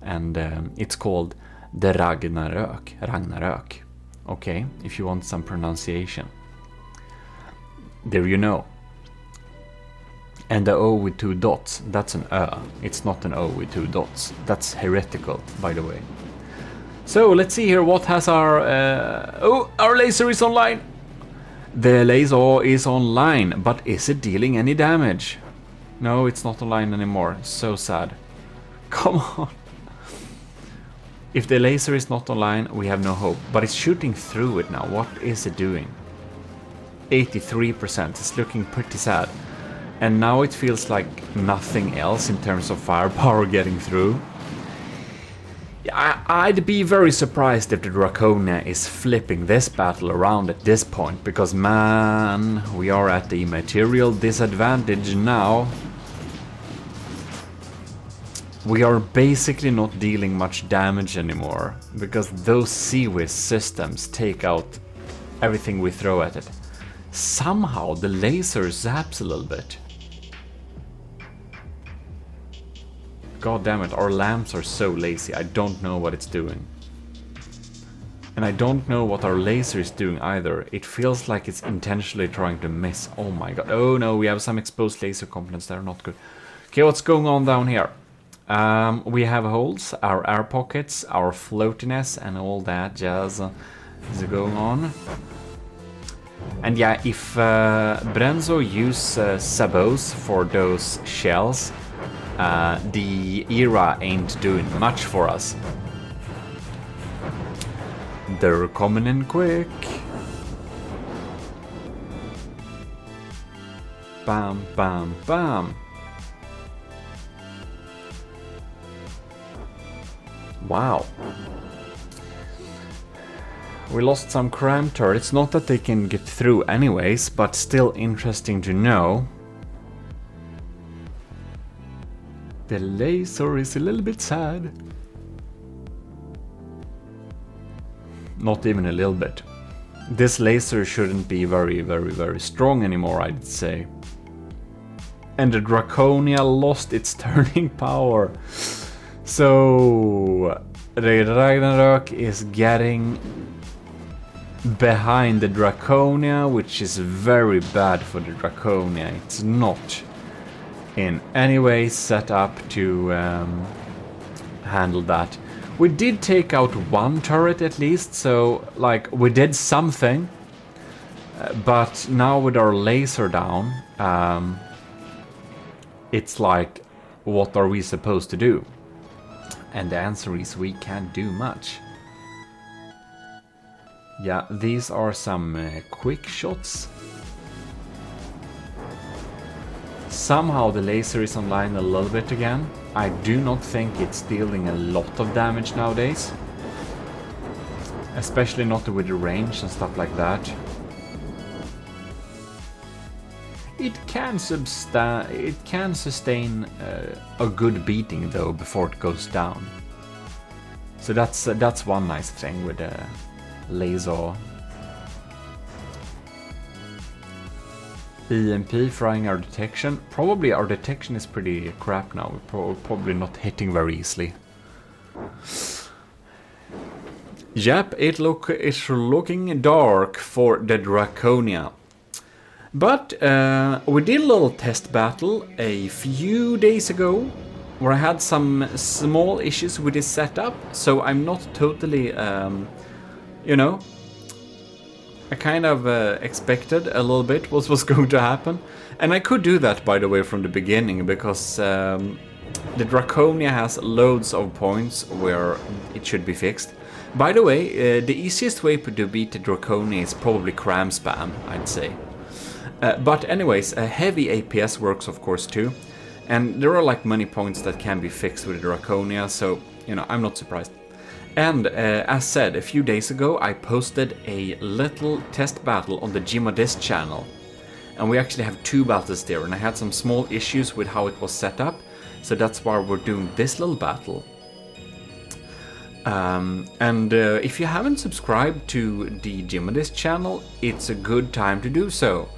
and it's called the Ragnarök. Okay, if you want some pronunciation, there you know. And the O with 2 dots, that's an Ö. It's not an O with 2 dots. That's heretical, by the way. So, let's see here, what has our... oh, our laser is online! The laser is online, but is it dealing any damage? No, it's not online anymore. So sad. Come on! If the laser is not online, we have no hope. But it's shooting through it now. What is it doing? 83%. It's looking pretty sad. And now it feels like nothing else in terms of firepower getting through. I'd be very surprised if the Draconia is flipping this battle around at this point, because man, we are at the material disadvantage now. We are basically not dealing much damage anymore, because those Seawiz systems take out everything we throw at it. Somehow the laser zaps a little bit. God damn it, our lamps are so lazy, I don't know what it's doing. And I don't know what our laser is doing either. It feels like it's intentionally trying to miss. Oh my god, oh no, we have some exposed laser components that are not good. Okay, what's going on down here? We have holes, our air pockets, our floatiness and all that jazz is going on. And yeah, if Brenzo use sabots for those shells, the era ain't doing much for us. They're coming in quick. Bam, bam, bam. Wow. We lost some cram turrets. Not that they can get through anyways, but still interesting to know. The laser is a little bit sad. Not even a little bit. This laser shouldn't be very strong anymore, I'd say. And the Draconia lost its turning power. So the Ragnarok is getting behind the Draconia, which is very bad for the Draconia. It's not in any way set up to handle that. We did take out one turret at least, so like we did something. But now with our laser down, it's like, what are we supposed to do? And the answer is we can't do much. Yeah, these are some quick shots. Somehow the laser is online a little bit again. I do not think it's dealing a lot of damage nowadays. Especially not with the range and stuff like that. It can sustain a good beating though before it goes down. So that's one nice thing with the laser. EMP frying our detection. Probably our detection is pretty crap now. We're probably not hitting very easily. Yep, it's looking dark for the Draconia. But we did a little test battle a few days ago where I had some small issues with this setup, so I'm not totally, you know, I kind of expected a little bit what was going to happen. And I could do that, by the way, from the beginning, because the Draconia has loads of points where it should be fixed. By the way, the easiest way to beat the Draconia is probably cram spam, I'd say. But anyways, heavy APS works of course too, and there are like many points that can be fixed with the Draconia, so you know, I'm not surprised. And as said, a few days ago I posted a little test battle on the GMODIST channel, and we actually have 2 battles there, and I had some small issues with how it was set up, so that's why we're doing this little battle. If you haven't subscribed to the GMODIST channel, it's a good time to do so.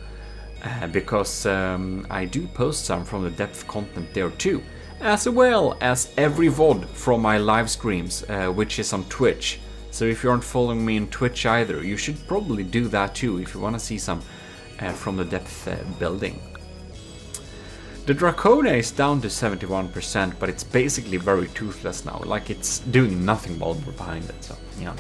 Because I do post some from the depth content there too, as well as every VOD from my live streams, which is on Twitch. So if you aren't following me on Twitch either, you should probably do that too if you want to see some from the depth building. The Draconia is down to 71%, but it's basically very toothless now, like it's doing nothing while we're behind it, so yeah.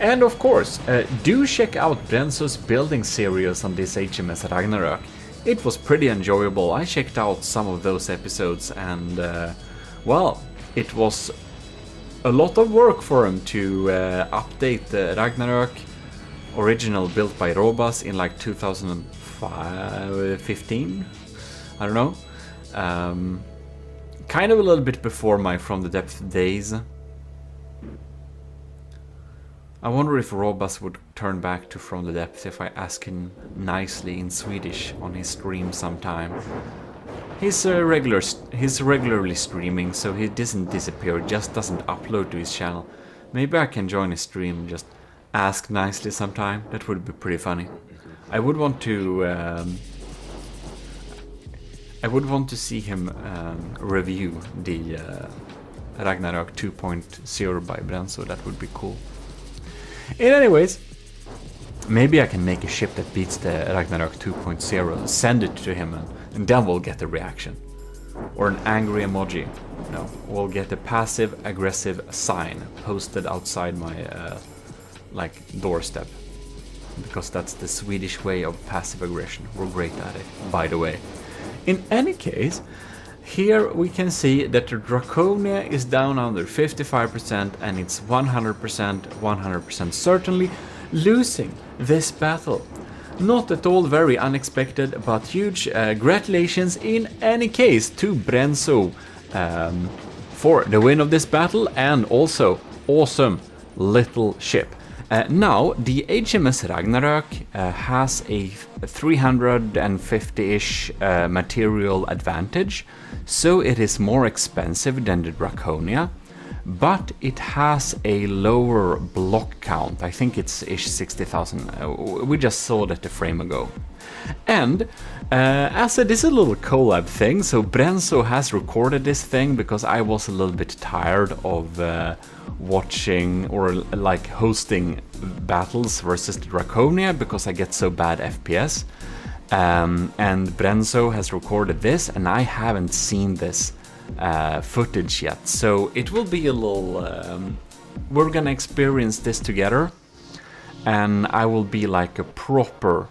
And of course, do check out Brenzo's building series on this HMS Ragnarök. It was pretty enjoyable. I checked out some of those episodes and, well, it was a lot of work for him to update the Ragnarök original built by Robas in like 2015. I don't know. Kind of a little bit before my From the Depths days. I wonder if Robas would turn back to From the Depths if I ask him nicely in Swedish on his stream sometime. He's regularly streaming, so he doesn't disappear, just doesn't upload to his channel. Maybe I can join his stream and just ask nicely sometime. That would be pretty funny. I would want to see him review the Ragnarok 2.0 by Brenzo. That would be cool. Anyways, maybe I can make a ship that beats the Ragnarok 2.0, send it to him, and then we'll get a reaction. Or an angry emoji. No, we'll get a passive-aggressive sign posted outside my doorstep. Because that's the Swedish way of passive aggression. We're great at it, by the way. In any case, here we can see that the Draconia is down under 55% and it's 100% certainly losing this battle. Not at all very unexpected, but huge congratulations in any case to Brenzo for the win of this battle, and also awesome little ship. Now, the HMS Ragnarok has a 350-ish material advantage, so it is more expensive than the Draconia, but it has a lower block count. I think it's ish 60,000. We just saw that a frame ago. And as I said, this is a little collab thing, so Brenzo has recorded this thing because I was a little bit tired of watching or like hosting battles versus the Draconia because I get so bad FPS. And Brenzo has recorded this, and I haven't seen this footage yet, so it will be a little we're gonna experience this together, and I will be like a proper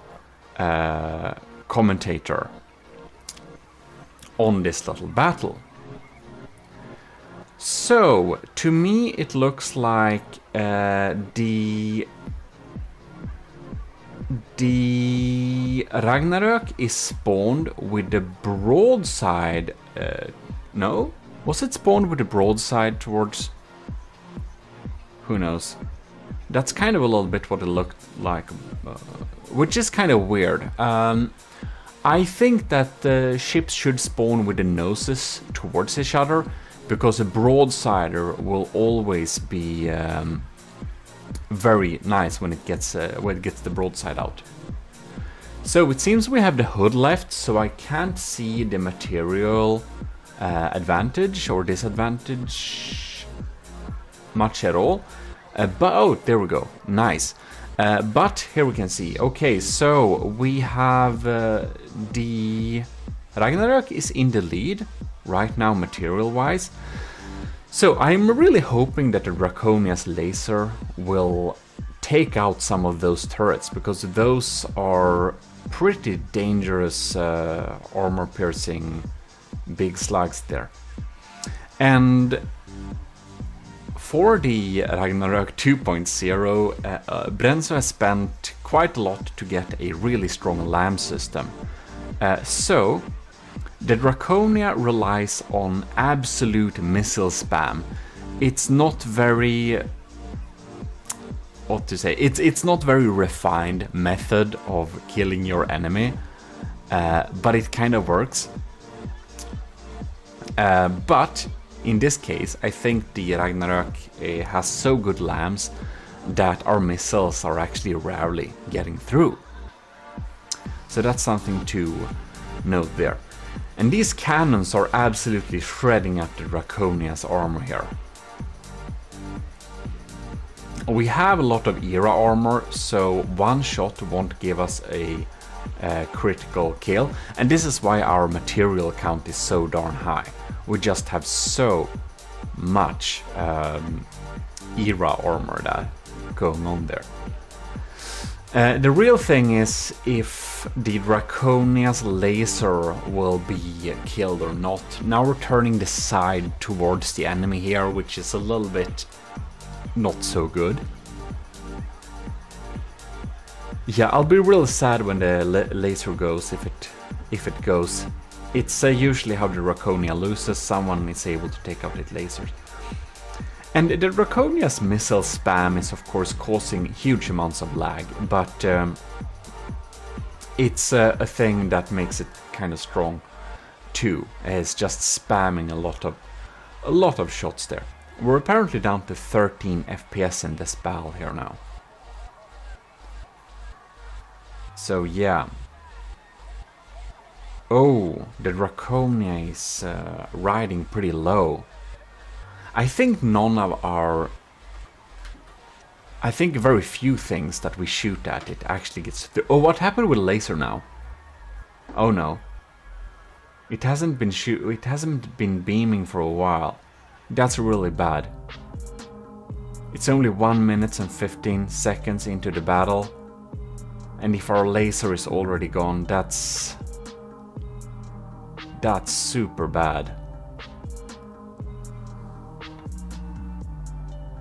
commentator on this little battle. So to me it looks like the Ragnarok is spawned with the broadside. No? Was it spawned with the broadside towards... Who knows? That's kind of a little bit what it looked like, which is kind of weird. I think that the ships should spawn with the noses towards each other, because a broadsider will always be very nice when it gets the broadside out. So it seems we have the hood left, so I can't see the material advantage or disadvantage much at all. But oh, there we go, nice. But here we can see, okay, so we have the Ragnarok is in the lead right now material wise. So I'm really hoping that the Draconia's laser will take out some of those turrets, because those are pretty dangerous armor piercing big slugs there. And for the Ragnarok 2.0, Brenzo has spent quite a lot to get a really strong LAM system. So the Draconia relies on absolute missile spam. It's not very... what to say? It's not very refined method of killing your enemy, but it kind of works. But in this case, I think the Ragnarok has so good LAMs that our missiles are actually rarely getting through. So that's something to note there. And these cannons are absolutely shredding up the Draconia's armor here. We have a lot of era armor, so one shot won't give us a critical kill, and this is why our material count is so darn high. We just have so much era armor that going on there. The real thing is if the Draconia's laser will be killed or not. Now we're turning the side towards the enemy here, which is a little bit not so good. Yeah, I'll be real sad when the laser goes, if it goes. It's usually how the Draconia loses, someone is able to take out its lasers. And the Draconia's missile spam is of course causing huge amounts of lag, but it's a thing that makes it kind of strong too. It's just spamming a lot of shots there. We're apparently down to 13 FPS in this battle here now. So yeah. Oh, the Draconia is riding pretty low. I think I think very few things that we shoot at it actually gets through. Oh, what happened with laser now? Oh no. It hasn't been beaming for a while. That's really bad. It's only 1 minute and 15 seconds into the battle. And if our laser is already gone, that's super bad.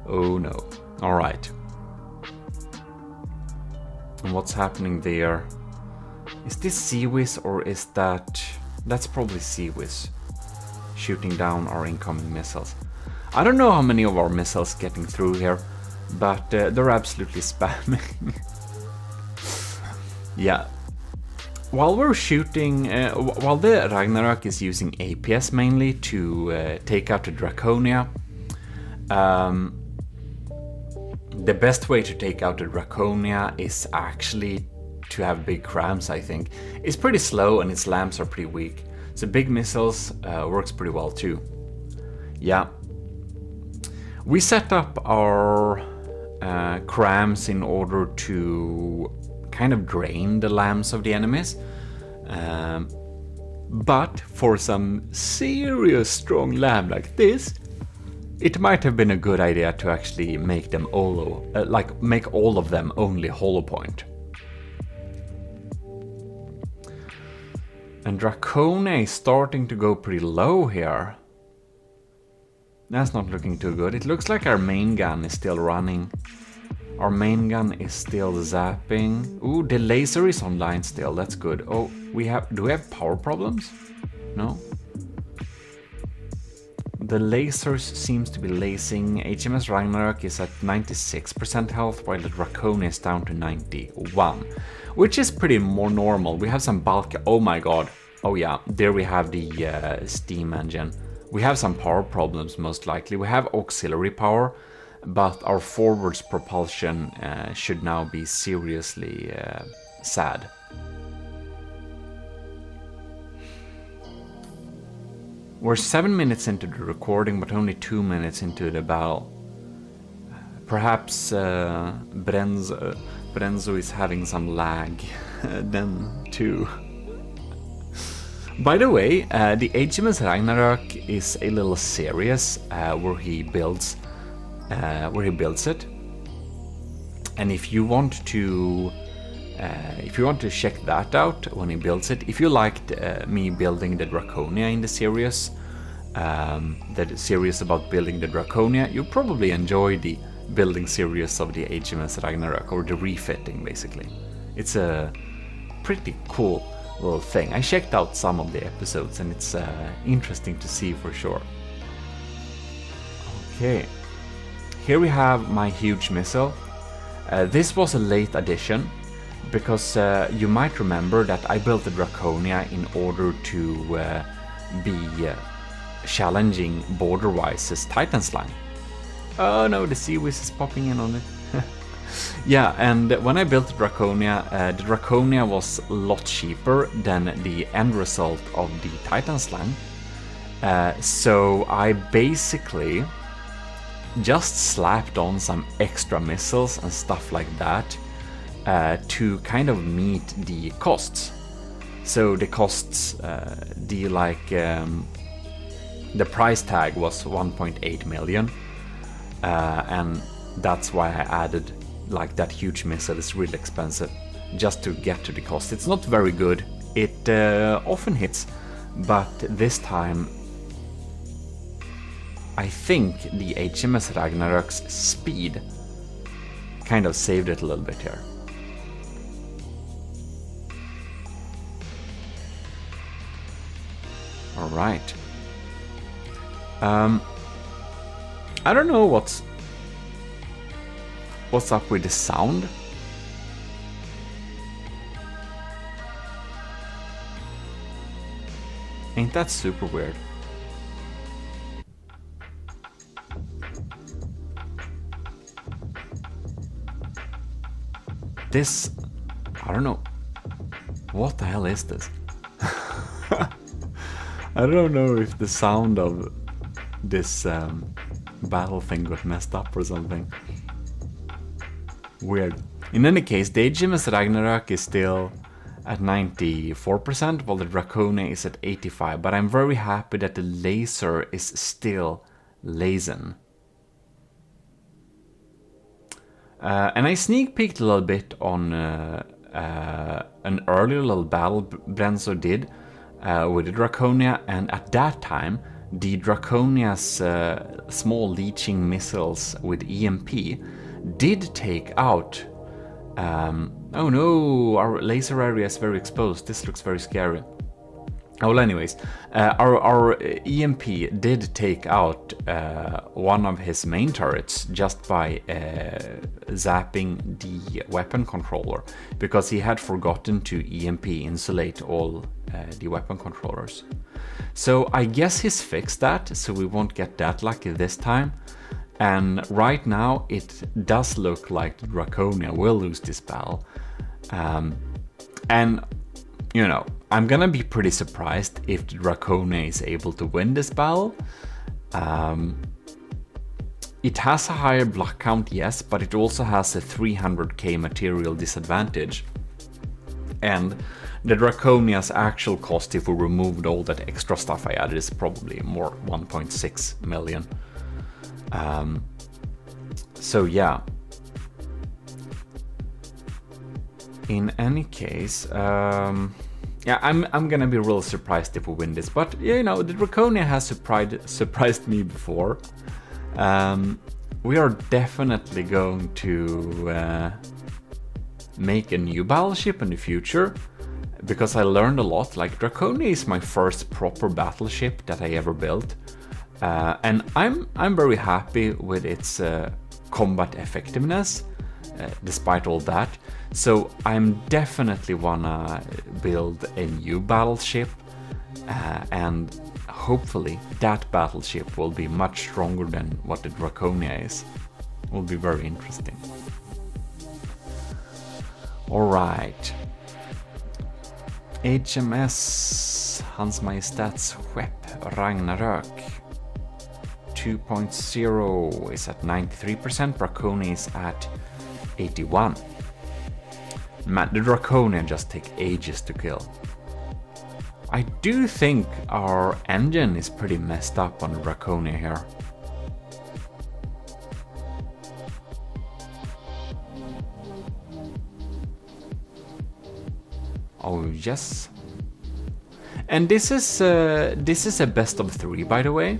Oh no. Alright. And what's happening there? Is this Seawiz or is that... That's probably Seawiz shooting down our incoming missiles. I don't know how many of our missiles getting through here, but they're absolutely spamming. Yeah. While we're shooting, while the Ragnarok is using APS mainly to take out the Draconia, the best way to take out the Draconia is actually to have big crams, I think. It's pretty slow and its lamps are pretty weak, so big missiles works pretty well too. Yeah. We set up our crams in order to kind of drain the lamps of the enemies. But for some serious strong lamp like this, it might have been a good idea to actually make them make all of them only hollow point. And Draconia is starting to go pretty low here. That's not looking too good. It looks like our main gun is still running. Our main gun is still zapping. Ooh, the laser is online still. That's good. Oh, do we have power problems? No. The lasers seems to be lasing. HMS Ragnarok is at 96% health, while the Draconia is down to 91, which is pretty more normal. We have some bulk. Oh my god. Oh yeah, there we have the steam engine. We have some power problems most likely. We have auxiliary power, but our forwards propulsion should now be seriously sad. We're 7 minutes into the recording, but only 2 minutes into the battle. Perhaps Brenzo is having some lag then too. By the way, the HMS Ragnarok is a little series where he builds it, and if you want to check that out when he builds it, if you liked me building the Draconia in the series about building the Draconia, you'll probably enjoy the building series of the HMS Ragnarok, or the refitting basically. It's a pretty cool little thing. I checked out some of the episodes and it's interesting to see for sure. Okay, here we have my huge missile. This was a late addition because you might remember that I built the Draconia in order to be challenging border-wise Titan's line. Oh no, the Seawiz is popping in on it. Yeah, and when I built the Draconia was a lot cheaper than the end result of the Titan's line. So I basically just slapped on some extra missiles and stuff like that to kind of meet the costs. So the costs, the price tag was 1.8 million, and that's why I added like that huge missile. Is really expensive just to get to the cost. It's not very good. It often hits, but this time I think the HMS Ragnarok's speed kind of saved it a little bit here. right. I don't know what's up with the sound. Ain't that super weird? This, I don't know. What the hell is this? I don't know if the sound of this battle thing got messed up or something. Weird. In any case, the HMS Ragnarök is still at 94%, while the Draconia is at 85%, but I'm very happy that the laser is still lasing. And I sneak peeked a little bit on an earlier little battle Brenzo did with the Draconia, and at that time the Draconia's small leeching missiles with EMP did take out... oh no, our laser area is very exposed, this looks very scary. Well, anyways, our EMP did take out one of his main turrets just by zapping the weapon controller, because he had forgotten to EMP insulate all the weapon controllers. So I guess he's fixed that, so we won't get that lucky this time. And right now it does look like the Draconia will lose this battle. And, you know, I'm gonna be pretty surprised if the Draconia is able to win this battle. It has a higher block count, yes, but it also has a 300k material disadvantage. And the Draconia's actual cost, if we removed all that extra stuff I added, is probably more 1.6 million. So yeah. In any case, yeah, I'm gonna be real surprised if we win this, but you know, the Draconia has surprised me before. We are definitely going to make a new battleship in the future, because I learned a lot. Like, Draconia is my first proper battleship that I ever built, and I'm very happy with its combat effectiveness, despite all that. So I'm definitely wanna build a new battleship, and hopefully that battleship will be much stronger than what the Draconia is. Will be very interesting. Alright. HMS Hans Majestäts Skepp Ragnarök 2.0 is at 93%, Draconia is at 81%. Man, the Draconia just take ages to kill. I do think our engine is pretty messed up on the Draconia here. Oh yes. And this is a best of 3, by the way.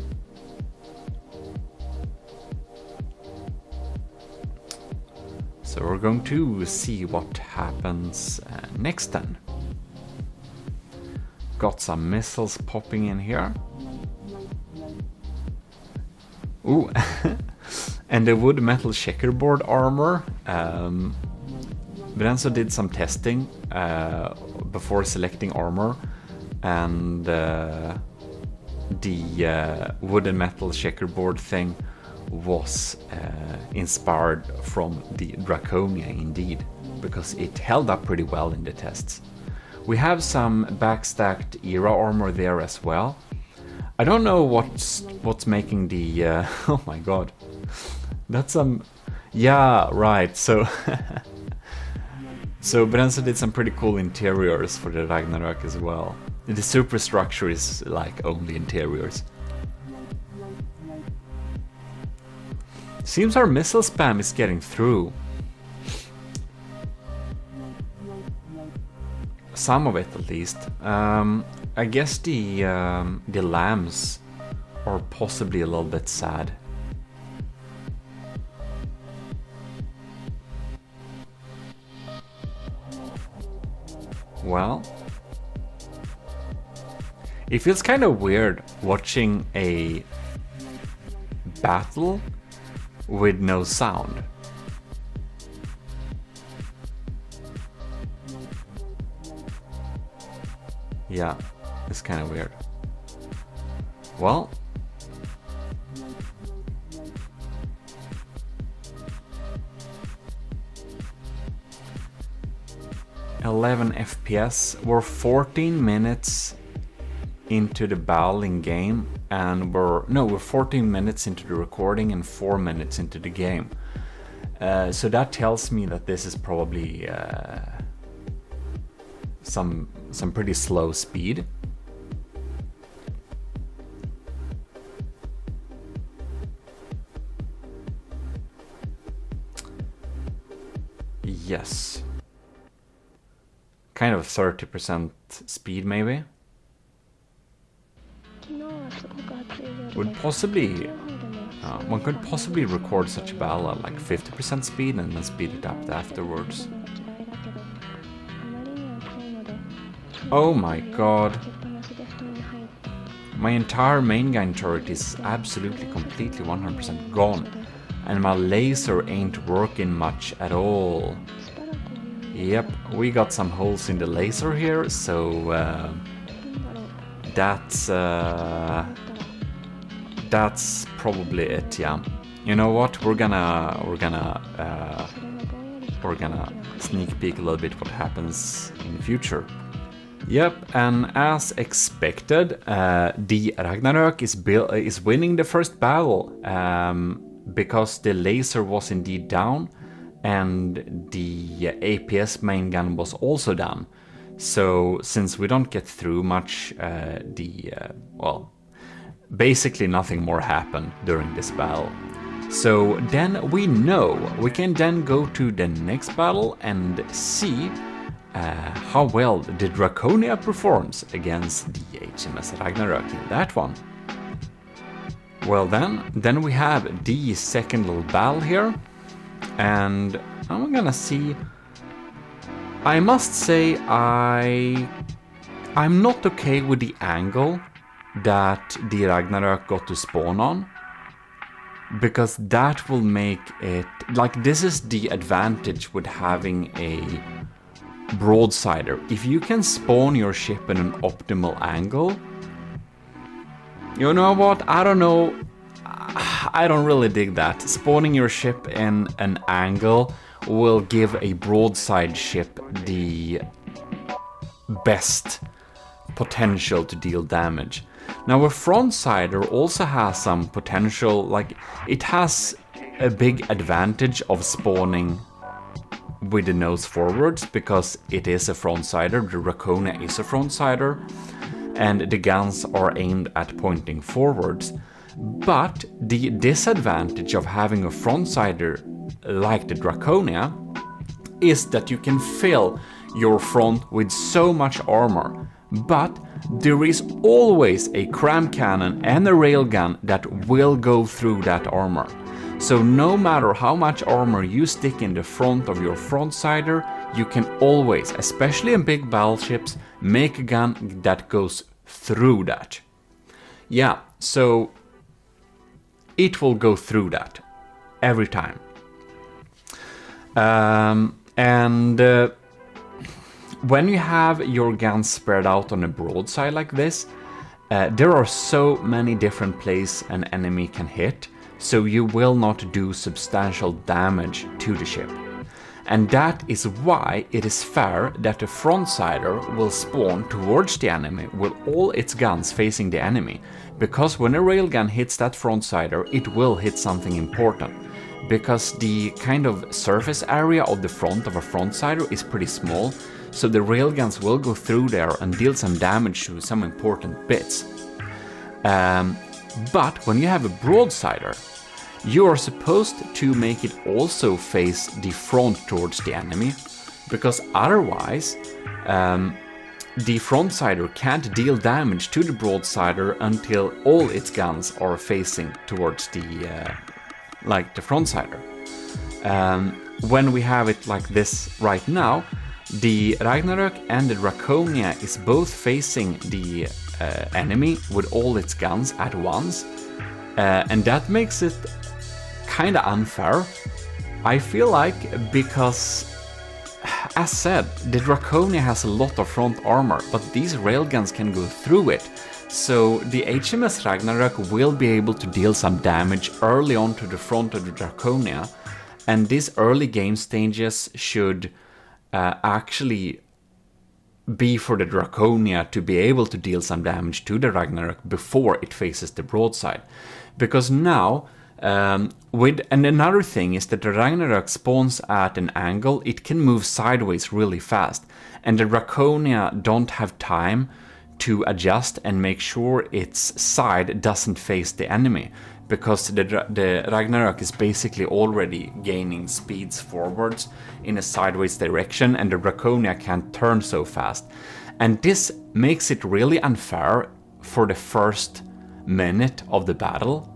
So we're going to see what happens next then. Got some missiles popping in here. Ooh, and the wood metal checkerboard armor. Brenzo did some testing before selecting armor, and the wood and metal checkerboard thing was inspired from the Draconia indeed, because it held up pretty well in the tests. We have some backstacked era armor there as well. I don't know what's making the oh my god, that's some, yeah, right. So so Brenzo did some pretty cool interiors for the Ragnarök as well. The superstructure is like only interiors. Seems our missile spam is getting through. Some of it at least. I guess the lambs are possibly a little bit sad. Well, It feels kind of weird watching a battle with no sound. Yeah, it's kind of weird. Well, (11 FPS). We're 14 minutes into the battling game, and we're 14 minutes into the recording and 4 minutes into the game. So that tells me that this is probably some pretty slow speed. Yes. Kind of 30% speed maybe. Would possibly one could possibly record such a battle at like 50% speed and then speed it up afterwards. Oh my god. My entire main gun turret is absolutely completely 100% gone, and my laser ain't working much at all. Yep, we got some holes in the laser here, so that's probably it. Yeah, you know what? We're gonna sneak peek a little bit what happens in the future. Yep, and as expected, the Ragnarök is winning the first battle because the laser was indeed down, and the APS main gun was also down. So since we don't get through much, well, basically nothing more happened during this battle. So then we know we can then go to the next battle and see how well the Draconia performs against the HMS Ragnarök in that one. Well then we have the second little battle here, and I'm gonna see. I must say I'm not okay with the angle that the Ragnarök got to spawn on, because that will make it like, this is the advantage with having a broadsider. If you can spawn your ship in an optimal angle, you know what, I don't know, I don't really dig that. Spawning your ship in an angle will give a broadside ship the best potential to deal damage. Now a frontsider also has some potential, like it has a big advantage of spawning with the nose forwards because it is a frontsider. The Draconia is a frontsider and the guns are aimed at pointing forwards. But the disadvantage of having a frontsider like the Draconia is that you can fill your front with so much armor, but there is always a cram cannon and a railgun that will go through that armor. So no matter how much armor you stick in the front of your frontsider, you can always, especially in big battleships, make a gun that goes through that. Yeah, so it will go through that every time. When you have your guns spread out on a broadside like this, there are so many different places an enemy can hit, so you will not do substantial damage to the ship. And that is why it is fair that a frontsider will spawn towards the enemy with all its guns facing the enemy, because when a railgun hits that frontsider, it will hit something important. Because the kind of surface area of the front of a frontsider is pretty small, so the railguns will go through there and deal some damage to some important bits. But when you have a broadsider, you are supposed to make it also face the front towards the enemy, because otherwise the frontsider can't deal damage to the broadsider until all its guns are facing towards the frontsider. When we have it like this right now, the Ragnarök and the Draconia is both facing the enemy with all its guns at once, and that makes it kind of unfair, I feel like, because, as said, the Draconia has a lot of front armor, but these railguns can go through it. So the HMS Ragnarok will be able to deal some damage early on to the front of the Draconia, and these early game stages should actually be for the Draconia to be able to deal some damage to the Ragnarok before it faces the broadside. Because now, and another thing is that the Ragnarok spawns at an angle, it can move sideways really fast, and the Draconia don't have time to adjust and make sure its side doesn't face the enemy, because the Ragnarok is basically already gaining speeds forwards in a sideways direction, and the Draconia can't turn so fast. And this makes it really unfair for the first minute of the battle,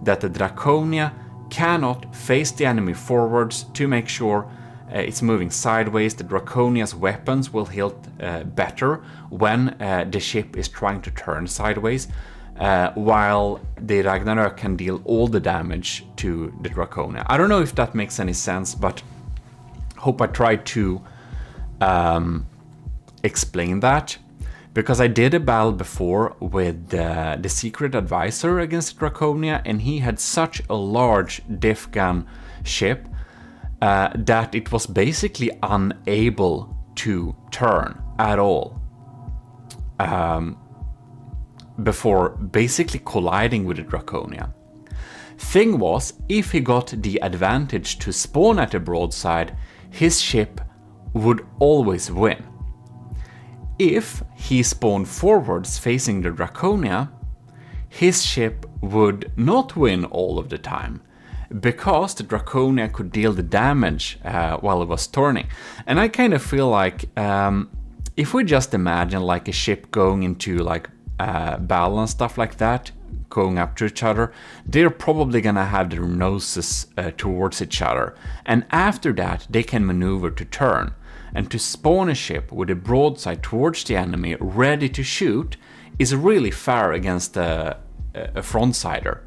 that the Draconia cannot face the enemy forwards to make sure it's moving sideways. The Draconia's weapons will hit better when the ship is trying to turn sideways, while the Ragnarok can deal all the damage to the Draconia. I don't know if that makes any sense, but hope I tried to explain that, because I did a battle before with the Secret Advisor against Draconia, and he had such a large diff gun ship that it was basically unable to turn at all before basically colliding with the Draconia. Thing was, if he got the advantage to spawn at the broadside, his ship would always win. If he spawned forwards facing the Draconia, his ship would not win all of the time, because the Draconia could deal the damage while it was turning. And I kind of feel like if we just imagine like a ship going into like battle and stuff like that, going up to each other, they're probably gonna have their noses towards each other, and after that they can maneuver to turn. And to spawn a ship with a broadside towards the enemy ready to shoot is really fair against a frontsider.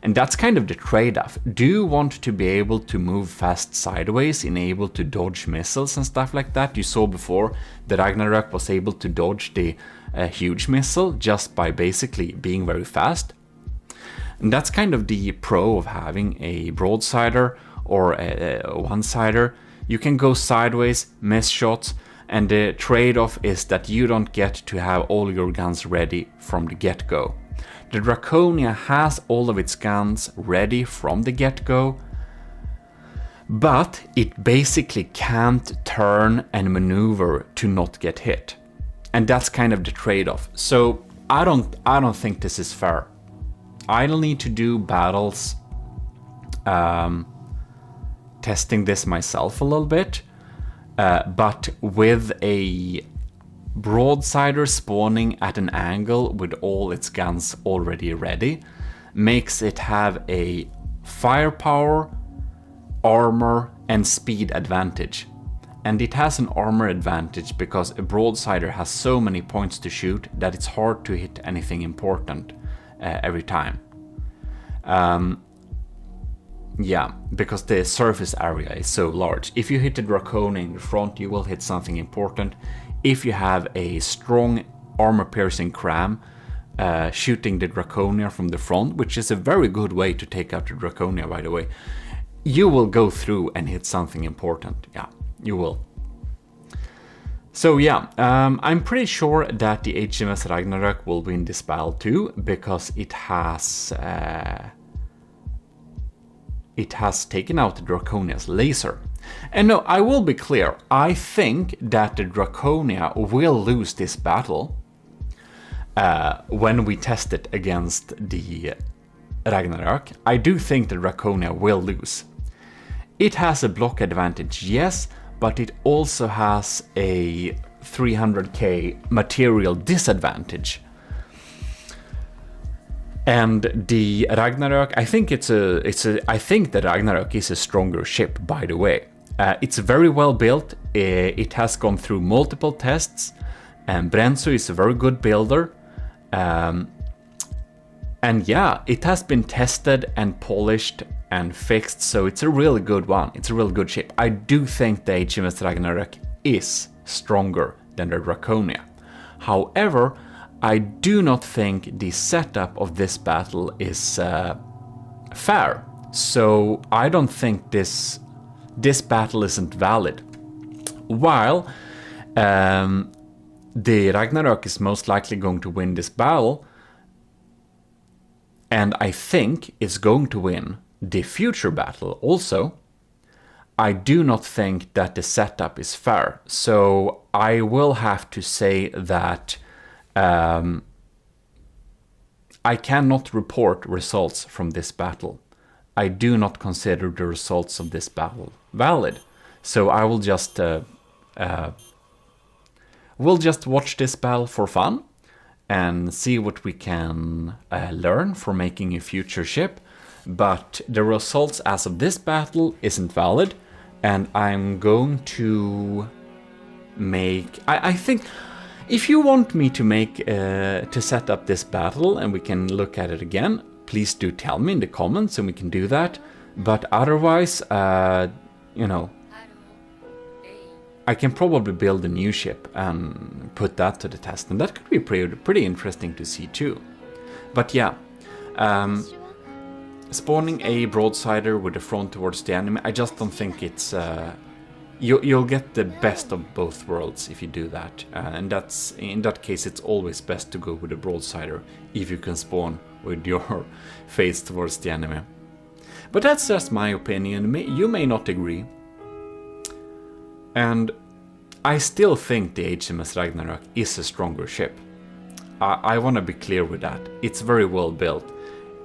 And that's kind of the trade-off. Do you want to be able to move fast sideways and able to dodge missiles and stuff like that? You saw before that Ragnarok was able to dodge the huge missile just by basically being very fast. And that's kind of the pro of having a broadsider or a one-sider. You can go sideways, miss shots, and the trade-off is that you don't get to have all your guns ready from the get-go. The Draconia has all of its guns ready from the get-go, but it basically can't turn and maneuver to not get hit. And that's kind of the trade-off. So I don't think this is fair. I'll need to do battles testing this myself a little bit, but with a broadsider spawning at an angle with all its guns already ready makes it have a firepower, armor and speed advantage. And it has an armor advantage because a broadsider has so many points to shoot that it's hard to hit anything important every time. Yeah, because the surface area is so large. If you hit the Draconia in the front, you will hit something important. If you have a strong armor-piercing cram shooting the Draconia from the front, which is a very good way to take out the Draconia, by the way, you will go through and hit something important. Yeah, you will. So yeah, I'm pretty sure that the HMS Ragnarok will win this battle too, because it has taken out the Draconia's laser. And no, I will be clear, I think that the Draconia will lose this battle when we test it against the Ragnarok. I do think the Draconia will lose. It has a block advantage, yes, but it also has a 300k material disadvantage. And the Ragnarok, I think I think the Ragnarok is a stronger ship, by the way. It's very well built. It has gone through multiple tests, and Brenzo is a very good builder. And yeah, it has been tested and polished and fixed, so it's a really good one. It's a really good ship. I do think the HMS Ragnarök is stronger than the Draconia. However, I do not think the setup of this battle is fair. So I don't think this battle isn't valid. While the Ragnarök is most likely going to win this battle, and I think it's going to win the future battle also, I do not think that the setup is fair. So I will have to say that I cannot report results from this battle. I do not consider the results of this battle valid. So I will just we'll just watch this battle for fun and see what we can learn for making a future ship. But the results as of this battle isn't valid, and I'm going to make... I think if you want me to make to set up this battle and we can look at it again, please do tell me in the comments and we can do that. But otherwise, you know, I can probably build a new ship and put that to the test, and that could be pretty interesting to see too. But yeah, spawning a broadsider with the front towards the enemy, I just don't think it's... You'll get the best of both worlds if you do that, and that's in that case it's always best to go with a broadsider if you can spawn with your face towards the enemy. But that's just my opinion. You may not agree. And I still think the HMS Ragnarök is a stronger ship. I want to be clear with that. It's very well built.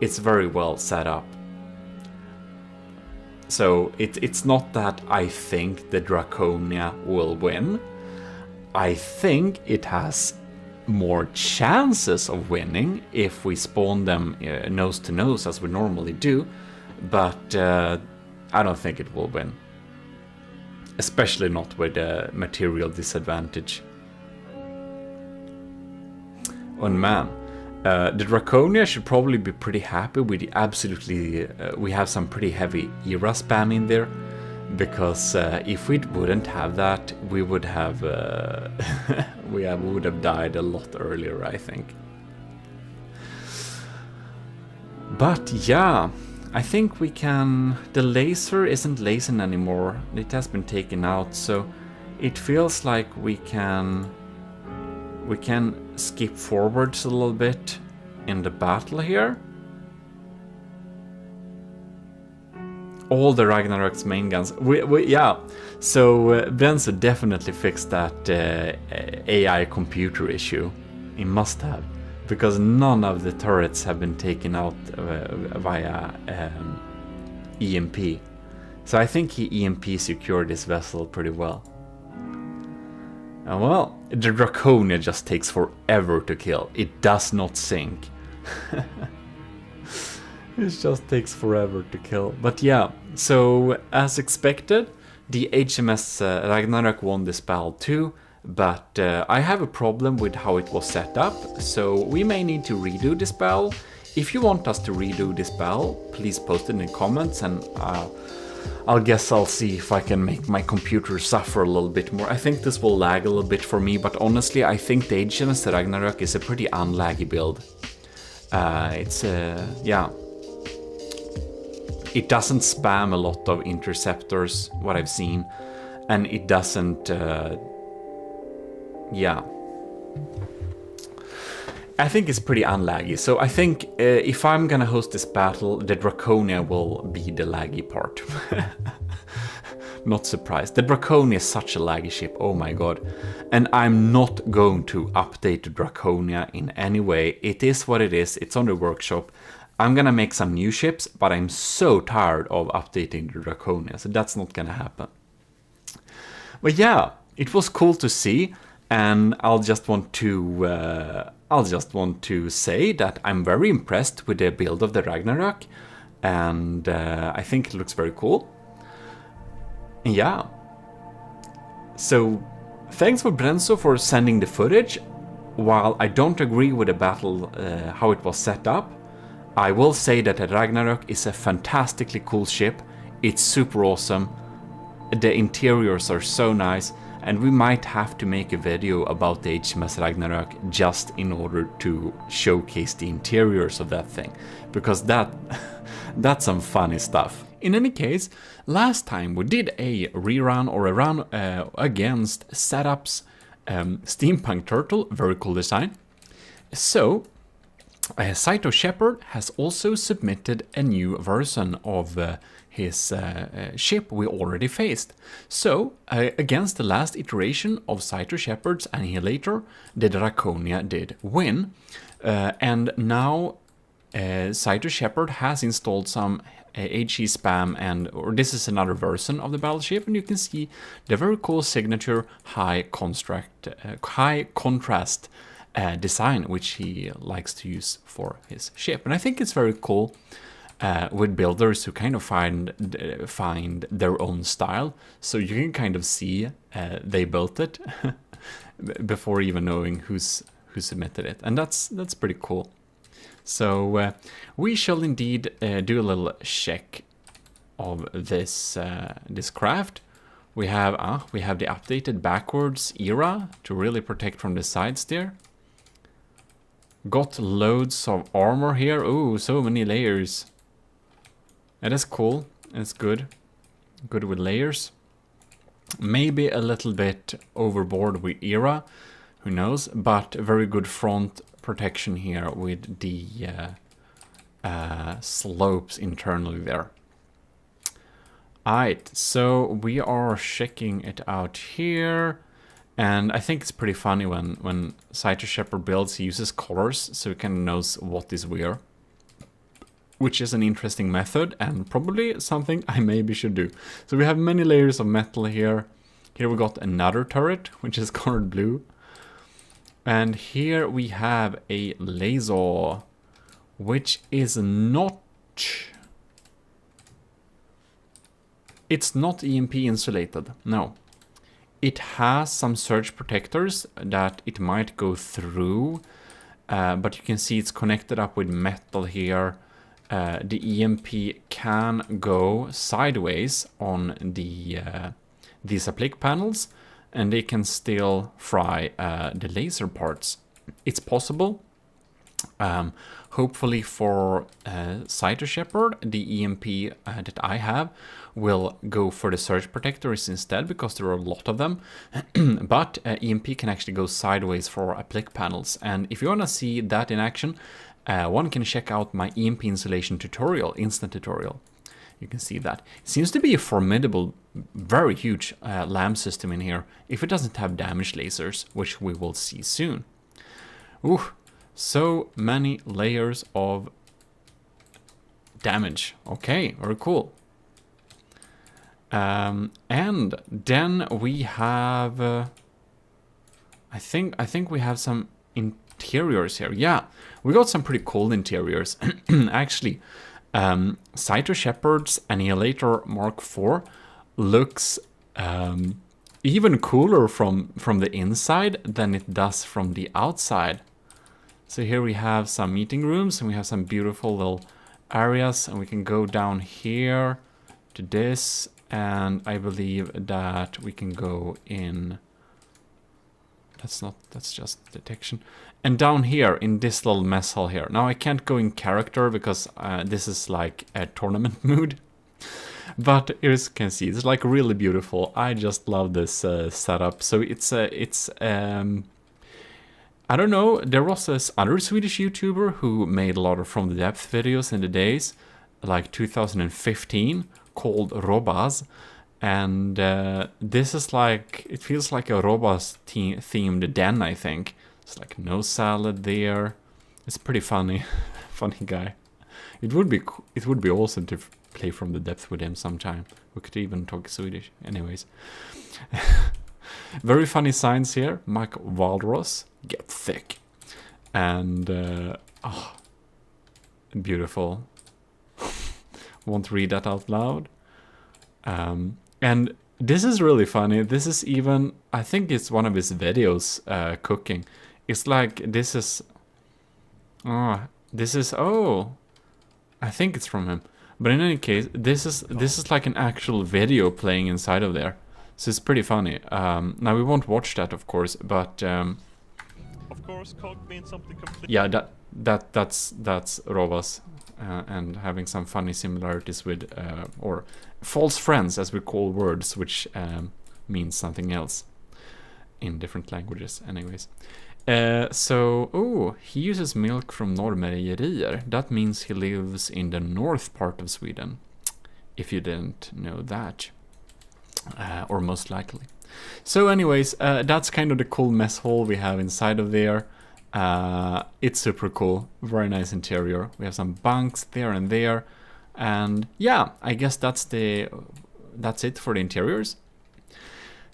It's very well set up. So it's not that I think the Draconia will win. I think it has more chances of winning if we spawn them nose to nose as we normally do. But I don't think it will win. Especially not with a material disadvantage. Oh man, the Draconia should probably be pretty happy with the absolutely... we have some pretty heavy era spam in there. Because if we wouldn't have that, we would have... we would have died a lot earlier, I think. But yeah... I think we can... The laser isn't lasing anymore. It has been taken out, so it feels like we can skip forwards a little bit in the battle here. All the Ragnarok's main guns. Yeah, so Brenzo definitely fixed that AI computer issue. He must have. Because none of the turrets have been taken out via EMP. So I think he EMP secured this vessel pretty well. And well, the Draconia just takes forever to kill. It does not sink. It just takes forever to kill. But yeah, so as expected, the HMS Ragnarök won this battle too. But I have a problem with how it was set up, so we may need to redo this battle. If you want us to redo this battle, please post it in the comments, and I'll see if I can make my computer suffer a little bit more. I think this will lag a little bit for me, but honestly I think the HMS Ragnarök is a pretty unlaggy build. Yeah. It doesn't spam a lot of interceptors, what I've seen, and it doesn't... yeah, I think it's pretty unlaggy. So I think if I'm gonna host this battle, the Draconia will be the laggy part. Not surprised. The Draconia is such a laggy ship, oh my god. And I'm not going to update the Draconia in any way. It is what it is, it's on the workshop. I'm gonna make some new ships, but I'm so tired of updating the Draconia, so that's not gonna happen. But yeah, it was cool to see. And I'll just want to say that I'm very impressed with the build of the Ragnarök, and I think it looks very cool. Yeah. So thanks for Brenzo for sending the footage. while I don't agree with the battle, how it was set up, I will say that the Ragnarok is a fantastically cool ship. It's super awesome. The interiors are so nice, and we might have to make a video about the HMS Ragnarok just in order to showcase the interiors of that thing, because that's some funny stuff. In any case, last time we did a rerun or a run against Setup's Steampunk Turtle, very cool design. So Saito Shepard has also submitted a new version of his ship we already faced. So against the last iteration of Saito Shepard's Annihilator, the Draconia did win, and now Saito Shepard has installed some HE spam, or this is another version of the battleship, and you can see the very cool signature high contrast design which he likes to use for his ship. And I think it's very cool with builders who kind of find their own style, so you can kind of see they built it before even knowing who submitted it, and that's pretty cool. So we shall indeed do a little check of this this craft. We have the updated backwards era to really protect from the sides there. Got loads of armor here. Oh, so many layers. That is cool. It's good. Good with layers. Maybe a little bit overboard with era. Who knows? But very good front protection here with the slopes internally there. Alright, so we are checking it out here. And I think it's pretty funny when Saito Shepard builds, he uses colors, so he kind of knows what is where. Which is an interesting method, and probably something I maybe should do. So we have many layers of metal here. Here we got another turret, which is colored blue. And here we have a laser, which is not... It's not EMP insulated, no. It has some surge protectors that it might go through, but you can see it's connected up with metal here. The EMP can go sideways on the these applique panels, and they can still fry the laser parts. It's possible. Hopefully for Saito Shepard, the EMP that I have will go for the surge protectors instead, because there are a lot of them. But EMP can actually go sideways for applique panels, and if you want to see that in action, one can check out my EMP insulation tutorial, instant tutorial. You can see that. It seems to be a formidable, very huge LAM system in here, if it doesn't have damage lasers, which we will see soon. Ooh, so many layers of damage. Okay, very cool. And then we have, I think we have some interiors here. Yeah, we got some pretty cool interiors. Actually, Saito Shepard's Annihilator Mark IV looks even cooler from the inside than it does from the outside. So here we have some meeting rooms, and we have some beautiful little areas, and we can go down here to this, and I believe that we can go in. That's just detection. And down here in this little mess hall here. Now I can't go in character because this is like a tournament mood. But as you can see, it's like really beautiful. I just love this setup. So it's I don't know, there was this other Swedish YouTuber who made a lot of From the Depth videos in the days, like 2015, called Robaz. And this is like, it feels like a Robaz themed den, I think. It's like no salad there. It's pretty funny, funny guy. It would be awesome to play From the Depth with him sometime. We could even talk Swedish, anyways. Very funny signs here. Mike Waldros, get thick. And, oh, beautiful. Won't read that out loud. And this is really funny. This is even, I think it's one of his videos, cooking. It's like this is... Oh, this is... Oh, I think it's from him. But in any case, this is like an actual video playing inside of there. So it's pretty funny. Now we won't watch that, of course, but... Of course, cog means something completely... Yeah, that's Rovas. And having some funny similarities with... or false friends, as we call words, which means something else. In different languages, anyways. So, he uses milk from Norrmejerier. That means he lives in the north part of Sweden. If you didn't know that. Or most likely. So anyways, that's kind of the cool mess hall we have inside of there. It's super cool. Very nice interior. We have some bunks there and there. And yeah, I guess that's it for the interiors.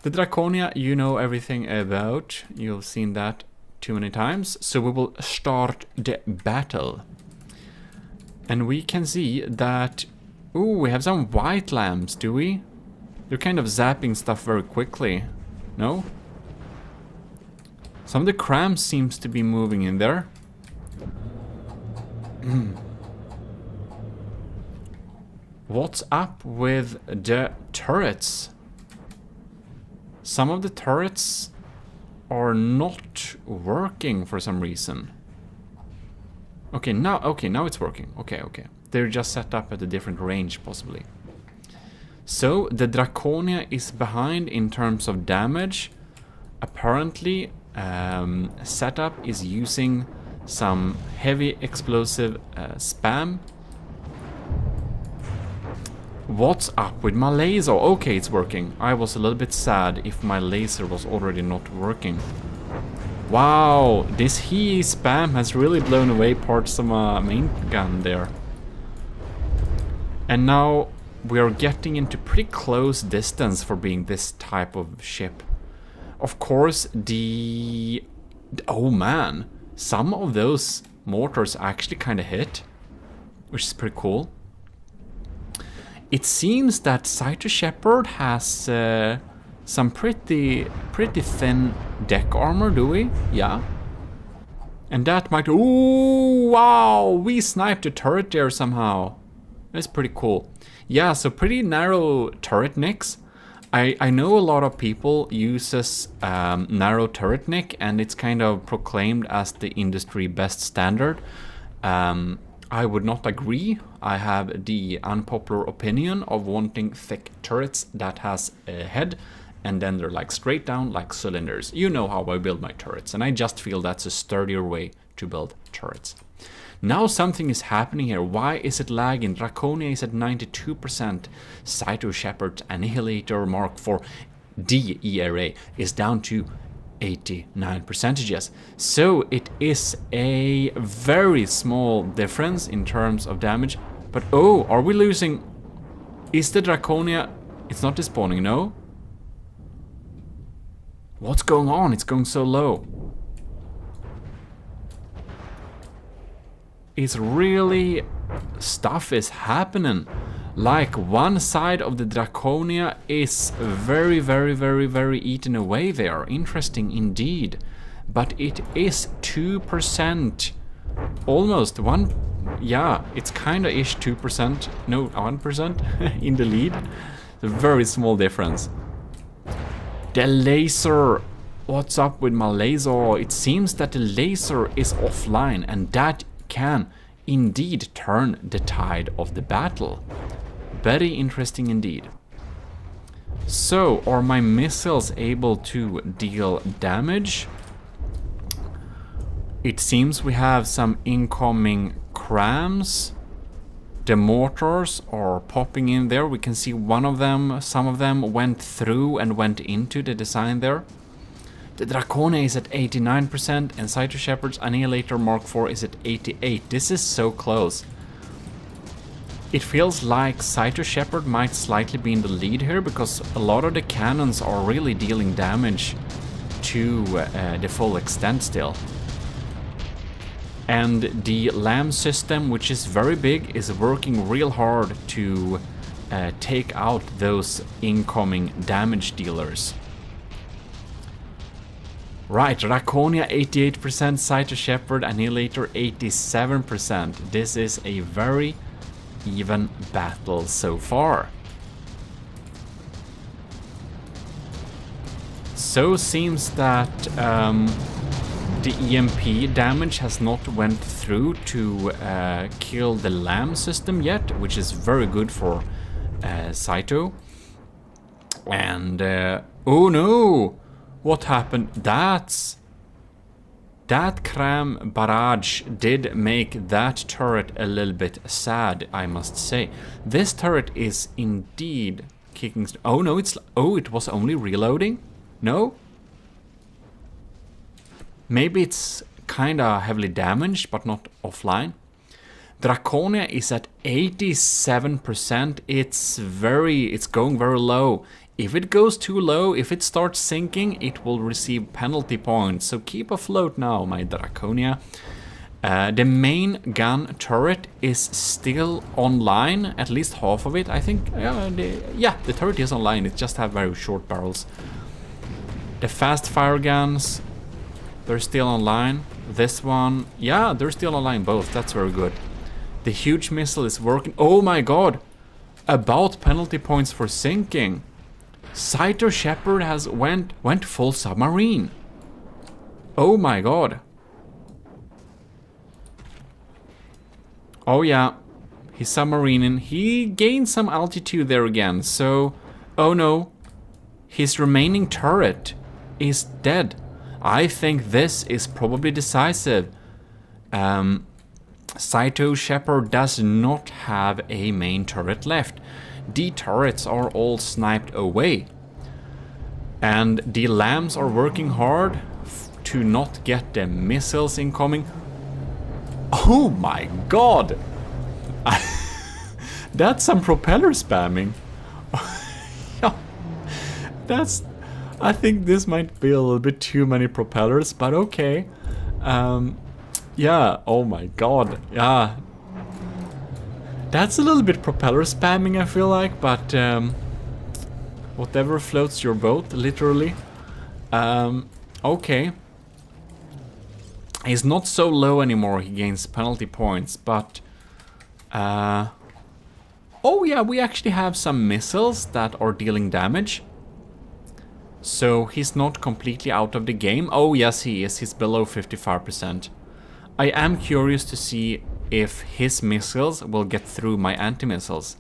The Draconia, you know everything about. You've seen that too many times. So we will start the battle. And we can see that... Ooh, we have some white lamps, do we? They're kind of zapping stuff very quickly. No? Some of the crams seems to be moving in there. What's up with the turrets? Some of the turrets are not working for some reason. Okay, now it's working. Okay. They're just set up at a different range, possibly. So, the Draconia is behind in terms of damage. Apparently, setup is using some heavy explosive spam. What's up with my laser? Okay, it's working. I was a little bit sad if my laser was already not working. Wow, this HE spam has really blown away parts of my main gun there. And now we are getting into pretty close distance for being this type of ship. Of course, oh man, some of those mortars actually kind of hit, which is pretty cool. It seems that Cyto Shepherd has some pretty thin deck armor, do we? Yeah. And that might... Ooh, wow! We sniped a turret there somehow. That's pretty cool. Yeah, so pretty narrow turret nicks. I know a lot of people uses narrow turret nick, and it's kind of proclaimed as the industry best standard. I would not agree. I have the unpopular opinion of wanting thick turrets that has a head, and then they're like straight down like cylinders. You know how I build my turrets, and I just feel that's a sturdier way to build turrets. Now something is happening here. Why is it lagging? Draconia is at 92%. Cyto Shepherd's Annihilator Mark IV DERA is down to 89%. So it is a very small difference in terms of damage. But oh, are we losing? Is the Draconia... It's not despawning, no? What's going on? It's going so low. It's really... Stuff is happening. Like one side of the Draconia is very eaten away there. Interesting indeed. But it is 2%. Almost 1... Yeah, it's kinda ish 2%. No, 1% in the lead. A very small difference. The laser. What's up with my laser? It seems that the laser is offline, and that can indeed turn the tide of the battle. Very interesting indeed. So, are my missiles able to deal damage? It seems we have some incoming crams. The mortars are popping in there. We can see one of them, some of them went through and went into the design there. The Draconia is at 89% and Cyto Shepherd's Annihilator Mark IV is at 88%. This is so close. It feels like Cyto Shepherd might slightly be in the lead here because a lot of the cannons are really dealing damage to the full extent still. And the LAM system, which is very big, is working real hard to take out those incoming damage dealers. Right, Draconia 88%, Saito Shepherd Annihilator 87%. This is a very even battle so far. So seems that the EMP damage has not went through to kill the LAM system yet, which is very good for Saito. And oh no! What happened? That Kram barrage did make that turret a little bit sad, I must say. This turret is indeed kicking. Oh no, it was only reloading? No? Maybe it's kinda heavily damaged, but not offline. Draconia is at 87%. It's going very low. If it goes too low, if it starts sinking, it will receive penalty points. So keep afloat now, my Draconia. The main gun turret is still online, at least half of it, I think. Yeah, the turret is online. It just have very short barrels. The fast fire guns, they're still online. This one, yeah, they're still online both. That's very good. The huge missile is working. Oh my god! About penalty points for sinking. Saito Shepherd has went full submarine. Oh my god. Oh yeah, he's submarining. He gained some altitude there again, so... Oh no. His remaining turret is dead. I think this is probably decisive. Saito Shepherd does not have a main turret left. The turrets are all sniped away. And the lambs are working hard to not get the missiles incoming. Oh my god! That's some propeller spamming. I think this might be a little bit too many propellers, but okay. Yeah, oh my god, yeah. That's a little bit propeller spamming, I feel like, but whatever floats your boat, literally. Okay. He's not so low anymore, he gains penalty points, but... oh yeah, we actually have some missiles that are dealing damage. So he's not completely out of the game. Oh yes, he is. He's below 55%. I am curious to see if his missiles will get through my anti-missiles.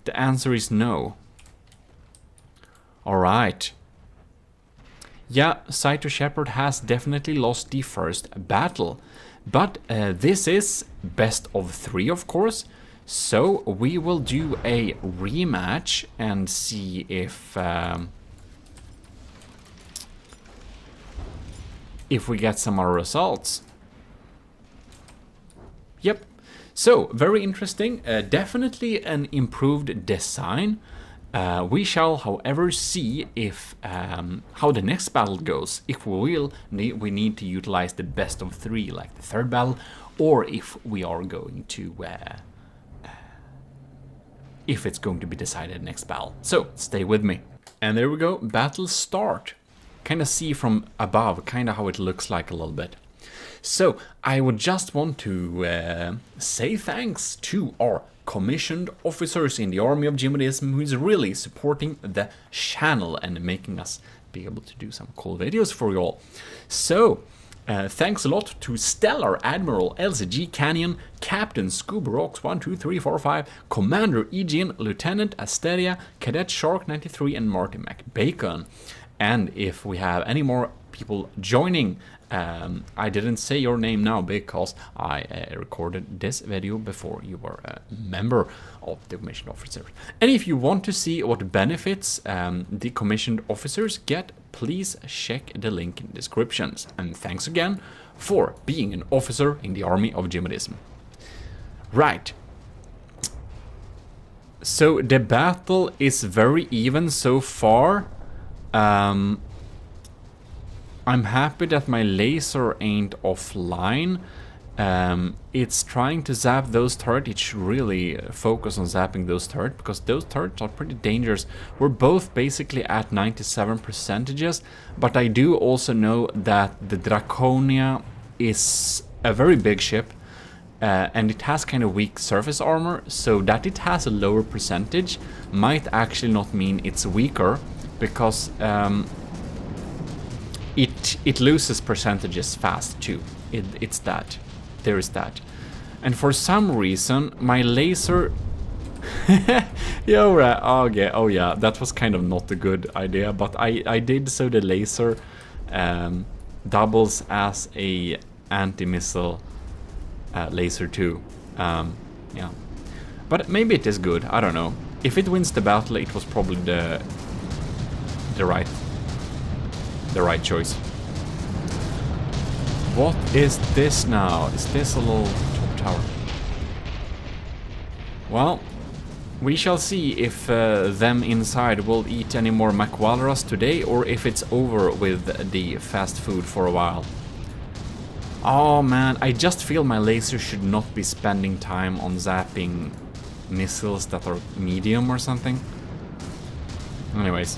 The answer is no. Alright. Yeah, Saito Shepherd has definitely lost the first battle. But this is best of 3, of course. So we will do a rematch and see if we get some more results. Yep. So very interesting. Definitely an improved design. We shall, however, see if how the next battle goes. If we need to utilize the best of 3, like the third battle, or if we are going to if it's going to be decided next battle. So stay with me. And there we go, battle start. Kind of see from above, kind of how it looks like a little bit. So I would just want to say thanks to our commissioned officers in the army of GMODISM who is really supporting the channel and making us be able to do some cool videos for you all. So thanks a lot to Stellar Admiral LCG Canyon, Captain Scuba12345, Commander Aegean, Lieutenant Asteria, Cadet Shark 93, and Martin McBacon. And if we have any more people joining, I didn't say your name now because I recorded this video before you were a member of the commissioned officers. And if you want to see what benefits the commissioned officers get, please check the link in the descriptions. And thanks again for being an officer in the army of GMODISM. Right. So the battle is very even so far. I'm happy that my laser ain't offline. It's trying to zap those turrets. It should really focus on zapping those turrets, because those turrets are pretty dangerous. We're both basically at 97%, but I do also know that the Draconia is a very big ship, and it has kind of weak surface armor, so that it has a lower percentage might actually not mean it's weaker, because it loses percentages fast too. It's that. There is that. And for some reason, my laser... okay, oh yeah, that was kind of not a good idea, but I did so the laser doubles as a anti-missile laser too. Yeah. But maybe it is good, I don't know. If it wins the battle, it was probably the right choice. What is this now? Is this a little top tower? Well, we shall see if them inside will eat any more McWalrus today, or if it's over with the fast food for a while. Oh man, I just feel my laser should not be spending time on zapping missiles that are medium or something. Anyways.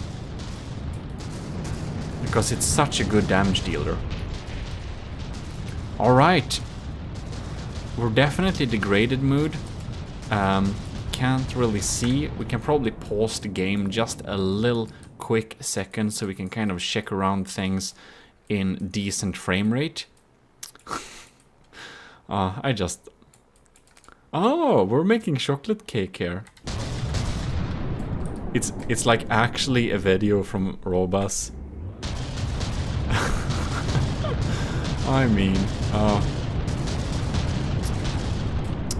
Because it's such a good damage dealer. Alright. We're definitely degraded mood. Can't really see. We can probably pause the game just a little quick second so we can kind of check around things in decent frame rate. Oh, we're making chocolate cake here. It's like actually a video from Robus. I mean,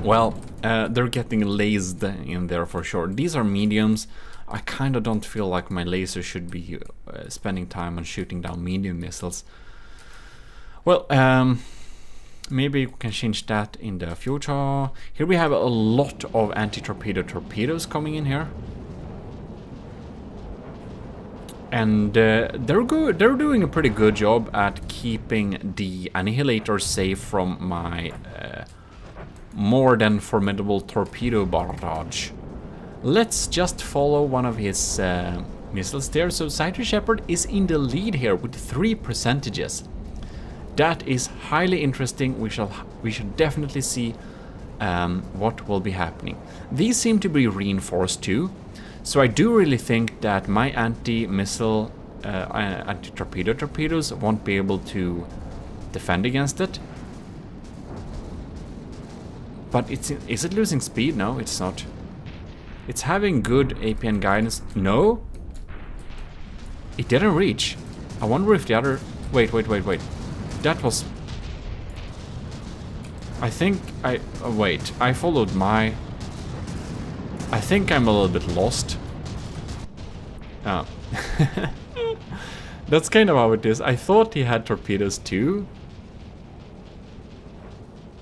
well, they're getting lased in there for sure. These are mediums. I kind of don't feel like my laser should be spending time on shooting down medium missiles. Well, maybe we can change that in the future. Here we have a lot of anti-torpedo torpedoes coming in here. And they're good. They're doing a pretty good job at keeping the annihilator safe from my more than formidable torpedo barrage. Let's just follow one of his missiles there. So Cyto Shepherd is in the lead here with 3%. That is highly interesting. We shall definitely see what will be happening. These seem to be reinforced too. So I do really think that my anti-missile, anti-torpedo torpedoes won't be able to defend against it. But is it losing speed? No, it's not. It's having good APN guidance. No? It didn't reach. I wonder if the other... Wait. That was... I think I... wait, I followed my... I think I'm a little bit lost. Oh. That's kind of how it is. I thought he had torpedoes too.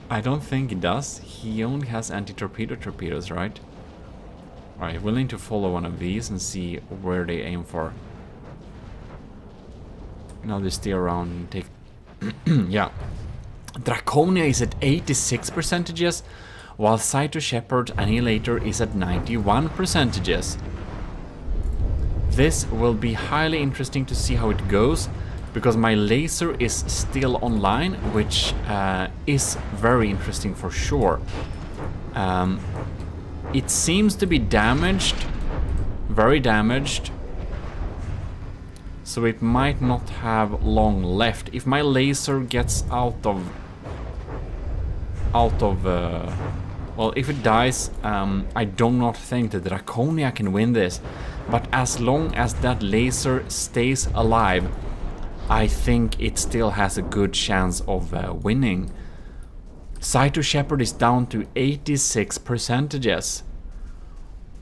I don't think he does. He only has anti-torpedo torpedoes, right? Alright, willing to follow one of these and see where they aim for. Now they steer around and take... yeah. Draconia is at 86%, while Cyto Shepherd Annihilator is at 91%. This will be highly interesting to see how it goes, because my laser is still online, which is very interesting for sure. It seems to be damaged, very damaged, so it might not have long left. If my laser gets out of well, if it dies, I do not think the Draconia can win this, but as long as that laser stays alive, I think it still has a good chance of winning. Cyto Shepherd is down to 86%.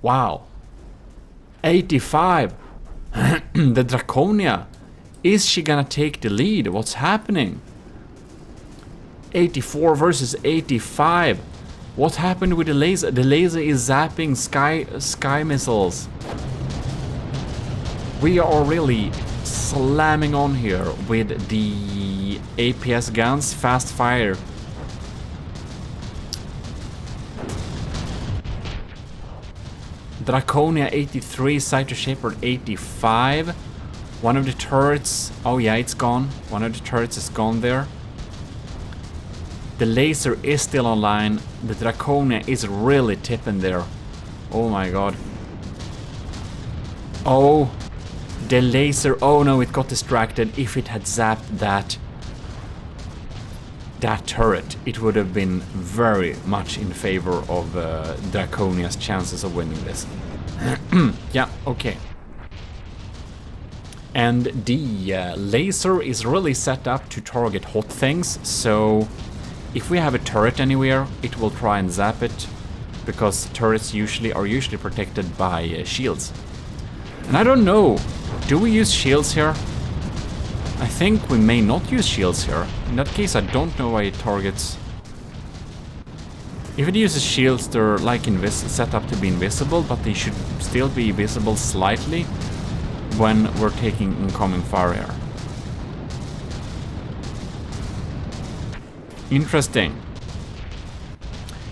Wow. 85. The Draconia. Is she gonna take the lead? What's happening? 84 versus 85. What happened with the laser? The laser is zapping sky missiles. We are really slamming on here with the APS guns, fast fire. Draconia 83, Cyto Shepherd 85. One of the turrets, oh yeah, it's gone. One of the turrets is gone there. The laser is still online. The Draconia is really tipping there. Oh my god. Oh, the laser, oh no, it got distracted. If it had zapped that turret, it would have been very much in favor of Draconia's chances of winning this. Yeah, okay. And the laser is really set up to target hot things, so if we have a turret anywhere, it will try and zap it, because turrets are usually protected by shields. And I don't know, do we use shields here? I think we may not use shields here. In that case, I don't know why it targets. If it uses shields, they're like set up to be invisible, but they should still be visible slightly when we're taking incoming fire here. Interesting.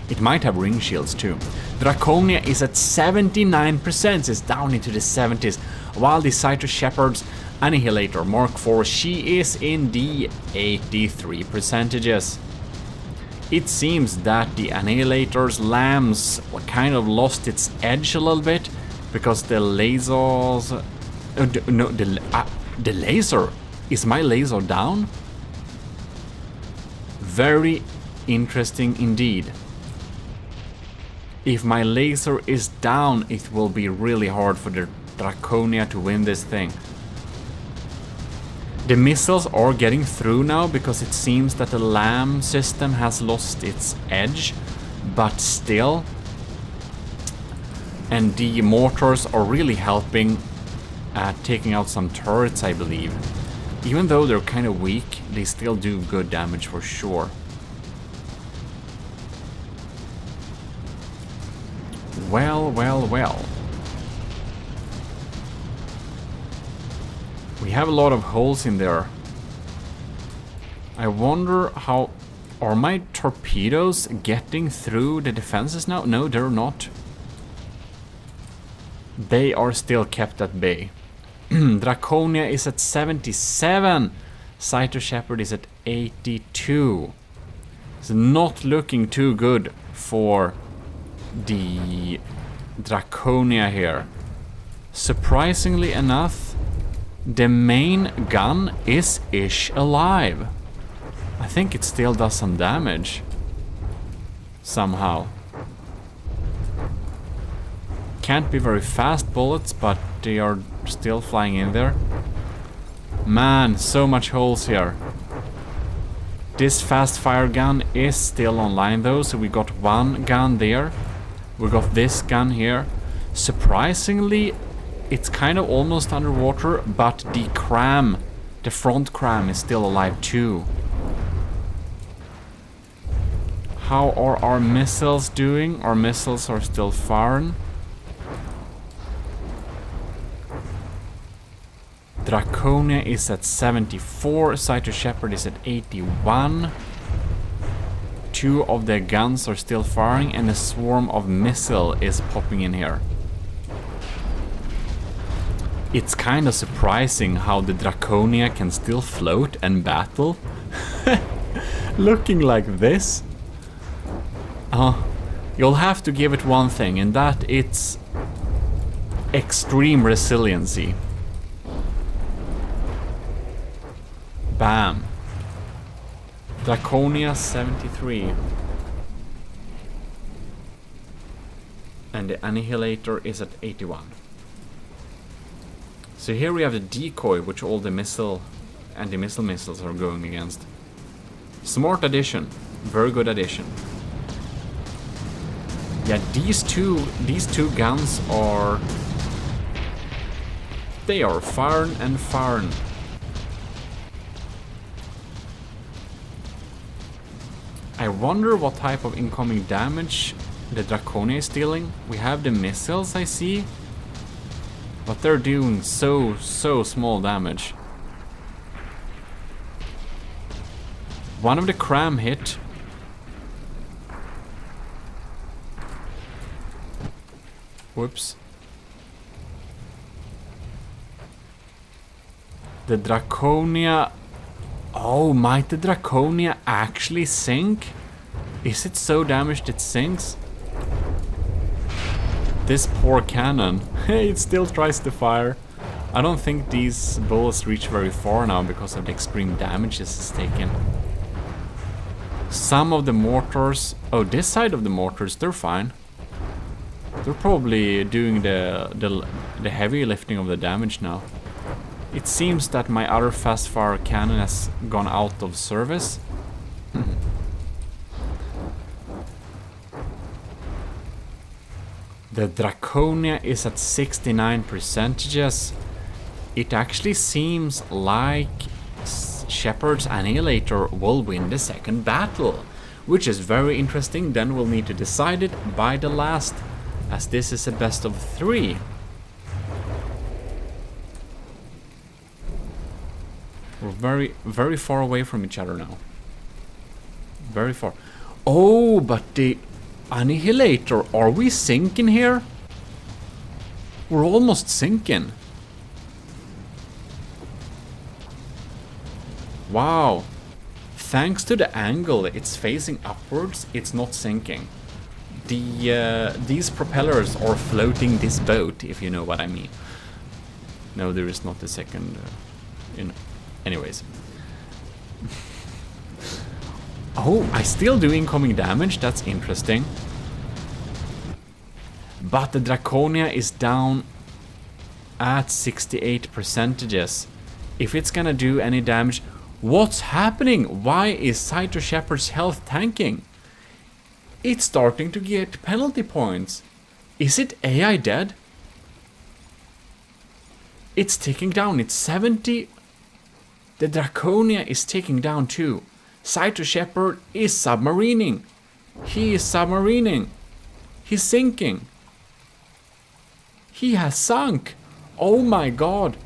It might have ring shields too. Draconia is at 79%, it's down into the 70s, while the Cyto Shepherd's Annihilator Mark IV, she is in the 83 percentages. It seems that the Annihilator's lambs kind of lost its edge a little bit, because the lasers... no, the laser! Is my laser down? Very interesting indeed. If my laser is down, it will be really hard for the Draconia to win this thing. The missiles are getting through now, because it seems that the LAM system has lost its edge, but still. And the mortars are really helping at taking out some turrets, I believe. Even though they're kind of weak, they still do good damage for sure. Well, well, well. We have a lot of holes in there. I wonder how... Are my torpedoes getting through the defenses now? No, they're not. They are still kept at bay. Draconia is at 77. Cyto Shepherd is at 82. It's not looking too good for the Draconia here. Surprisingly enough, the main gun is-ish alive. I think it still does some damage. Somehow. Can't be very fast bullets, but they are still flying in there. Man, so much holes here. This fast fire gun is still online though, so we got one gun there. We got this gun here. Surprisingly, it's kind of almost underwater, but the cram, the front cram, is still alive too. How are our missiles doing? Our missiles are still firing. Draconia is at 74, Cyto Shepherd is at 81. Two of their guns are still firing, and a swarm of missile is popping in here. It's kind of surprising how the Draconia can still float and battle. Looking like this. You'll have to give it one thing, and that it's extreme resiliency. Bam. Draconia 73. And the Annihilator is at 81. So here we have the decoy, which all the missile and the missiles are going against. Smart addition. Very good addition. Yeah, these two guns are... They are firing and firing. I wonder what type of incoming damage the Draconia is dealing. We have the missiles, I see. But they're doing so small damage. One of the cram hit. Whoops. The Draconia... Oh, might the Draconia actually sink? Is it so damaged it sinks? This poor cannon. It still tries to fire. I don't think these bullets reach very far now because of the extreme damage this is taken. Some of the mortars... Oh, this side of the mortars, they're fine. They're probably doing the heavy lifting of the damage now. It seems that my other fast fire cannon has gone out of service. The Draconia is at 69%. It actually seems like Shepard's Annihilator will win the second battle, which is very interesting. Then we'll need to decide it by the last, as this is a best of 3. We're very far away from each other now. Very far. Oh, but the Annihilator, are we sinking here? We're almost sinking. Wow. Thanks to the angle it's facing upwards, it's not sinking. These propellers are floating this boat, if you know what I mean. No, there is not a second... Anyways. Oh, I still do incoming damage, that's interesting. But the Draconia is down at 68%. If it's gonna do any damage... What's happening? Why is Saito Shepard's health tanking? It's starting to get penalty points. Is it AI dead? It's ticking down, it's 70... The Draconia is ticking down too. Saito Shepard is submarining. He is submarining. He's sinking. He has sunk. Oh my god.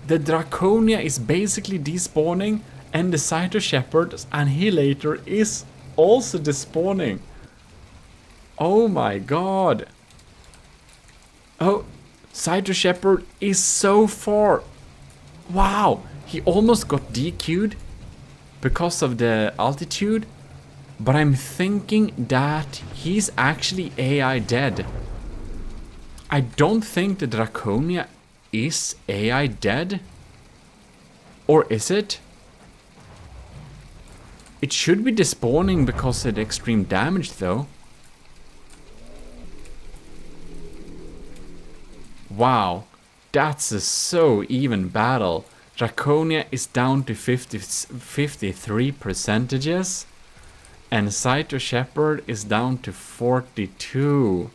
The Draconia is basically despawning, and the Saito Shepard's Annihilator is also despawning. Oh my god. Oh, Saito Shepard is so far. Wow. He almost got DQ'd because of the altitude, but I'm thinking that he's actually AI dead. I don't think the Draconia is AI dead. Or is it? It should be despawning because of the extreme damage though. Wow, that's a so even battle. Draconia is down to 53%, and Saito Shepard is down to 42.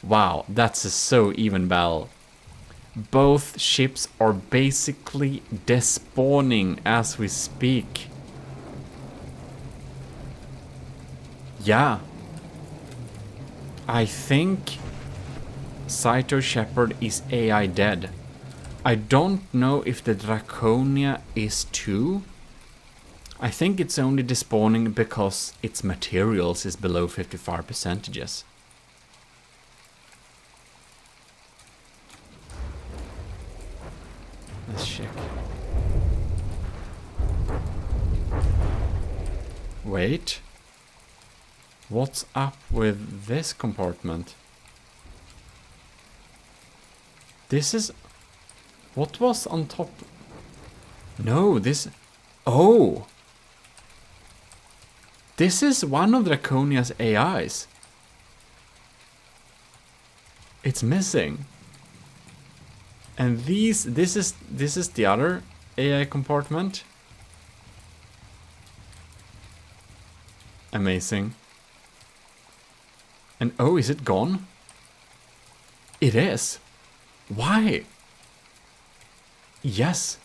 Wow, that's a so even battle. Both ships are basically despawning as we speak. Yeah. I think Saito Shepard is AI dead. I don't know if the Draconia is too. I think it's only despawning because its materials is below 55%. Let's check. Wait. What's up with this compartment? This is... What was on top? No, this... Oh! This is one of Draconia's AIs. It's missing. And this is the other AI compartment. Amazing. And oh, is it gone? It is. Why? Yes.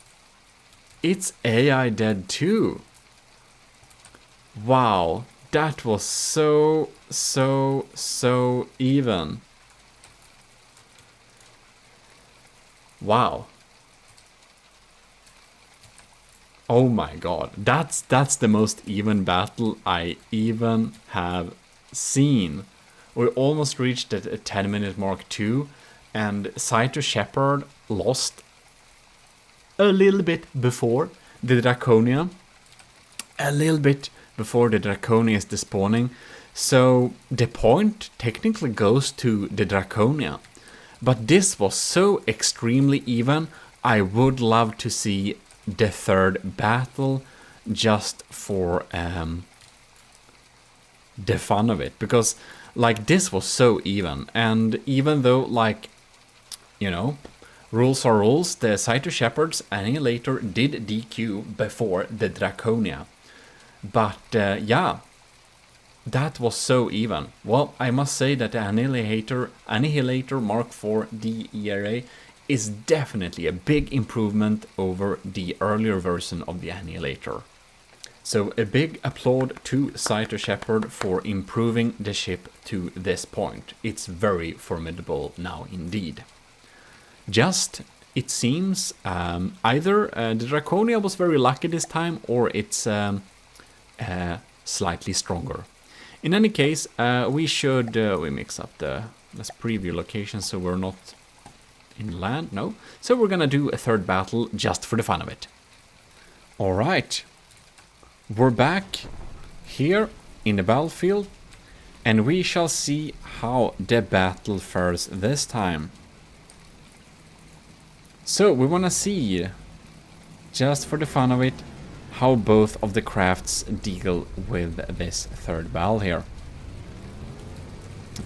It's AI dead too. Wow. That was so even. Wow. Oh my god. That's the most even battle I even have seen. We almost reached the 10-minute mark too, and Saito Shepard lost a little bit before the Draconia. A little bit before the Draconia is despawning. So the point technically goes to the Draconia. But this was so extremely even. I would love to see the third battle just for the fun of it. Because like this was so even. And even though like, you know, rules are rules, the Saito Shepard's Annihilator did DQ before the Draconia. But yeah, that was so even. Well, I must say that the Annihilator Mark IV DERA is definitely a big improvement over the earlier version of the Annihilator. So a big applaud to Saito Shepard for improving the ship to this point. It's very formidable now indeed. Just, it seems, either the Draconia was very lucky this time, or it's slightly stronger. In any case, we should, we mix up let's preview location so we're not in land, no. So we're gonna do a third battle just for the fun of it. Alright, we're back here in the battlefield, and we shall see how the battle fares this time. So we wanna see, just for the fun of it, how both of the crafts deal with this third battle here.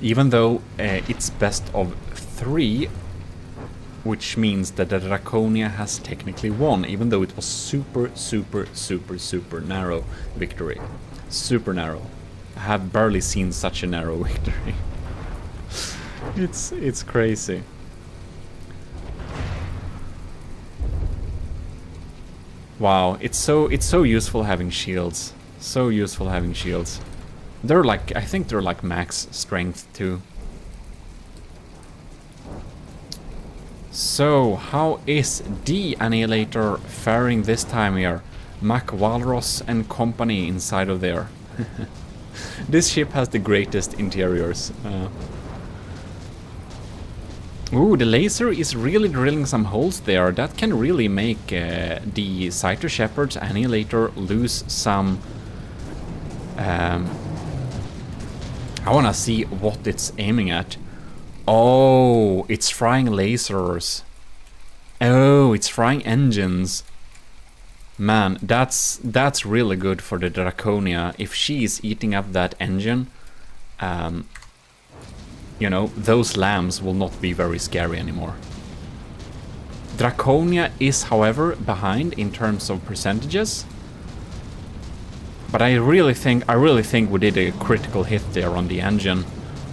Even though it's best of 3, which means that the Draconia has technically won, even though it was super narrow victory. Super narrow. I have barely seen such a narrow victory. It's crazy. Wow, it's so useful having shields. So useful having shields. They're like, I think they're like max strength too. So, how is the Annihilator faring this time here? Mac Walros and company inside of there. This ship has the greatest interiors. Ooh, the laser is really drilling some holes there. That can really make the Saito Shepard's Annihilator lose some... I wanna see what it's aiming at. Oh, it's frying lasers. Oh, it's frying engines. Man, that's really good for the Draconia. If she is eating up that engine, you know, those lambs will not be very scary anymore. Draconia is, however, behind in terms of percentages. But I really think we did a critical hit there on the engine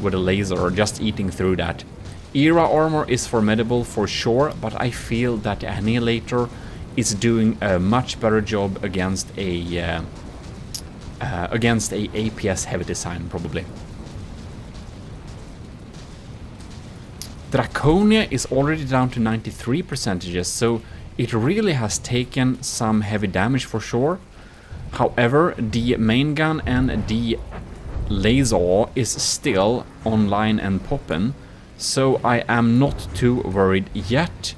with a laser, just eating through that. Era armor is formidable for sure, but I feel that the Annihilator is doing a much better job against a APS heavy design, probably. Draconia is already down to 93%, so it really has taken some heavy damage for sure. However, the main gun and the laser is still online and poppin', so I am not too worried yet.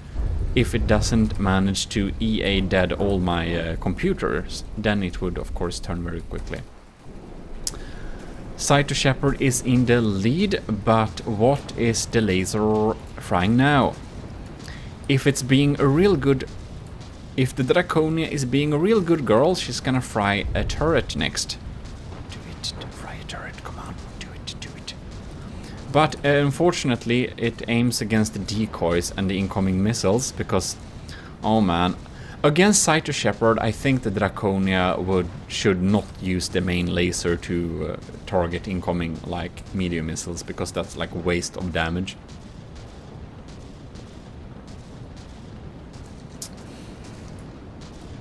If it doesn't manage to EA dead all my computers, then it would of course turn very quickly. Saito Shepard is in the lead, but what is the laser frying now? If it's being a real good... If the Draconia is being a real good girl, she's gonna fry a turret next. Do it, fry a turret, come on, do it. But unfortunately it aims against the decoys and the incoming missiles, because, oh man, against Saito Shepard I think the Draconia should not use the main laser to target incoming like medium missiles, because that's like a waste of damage.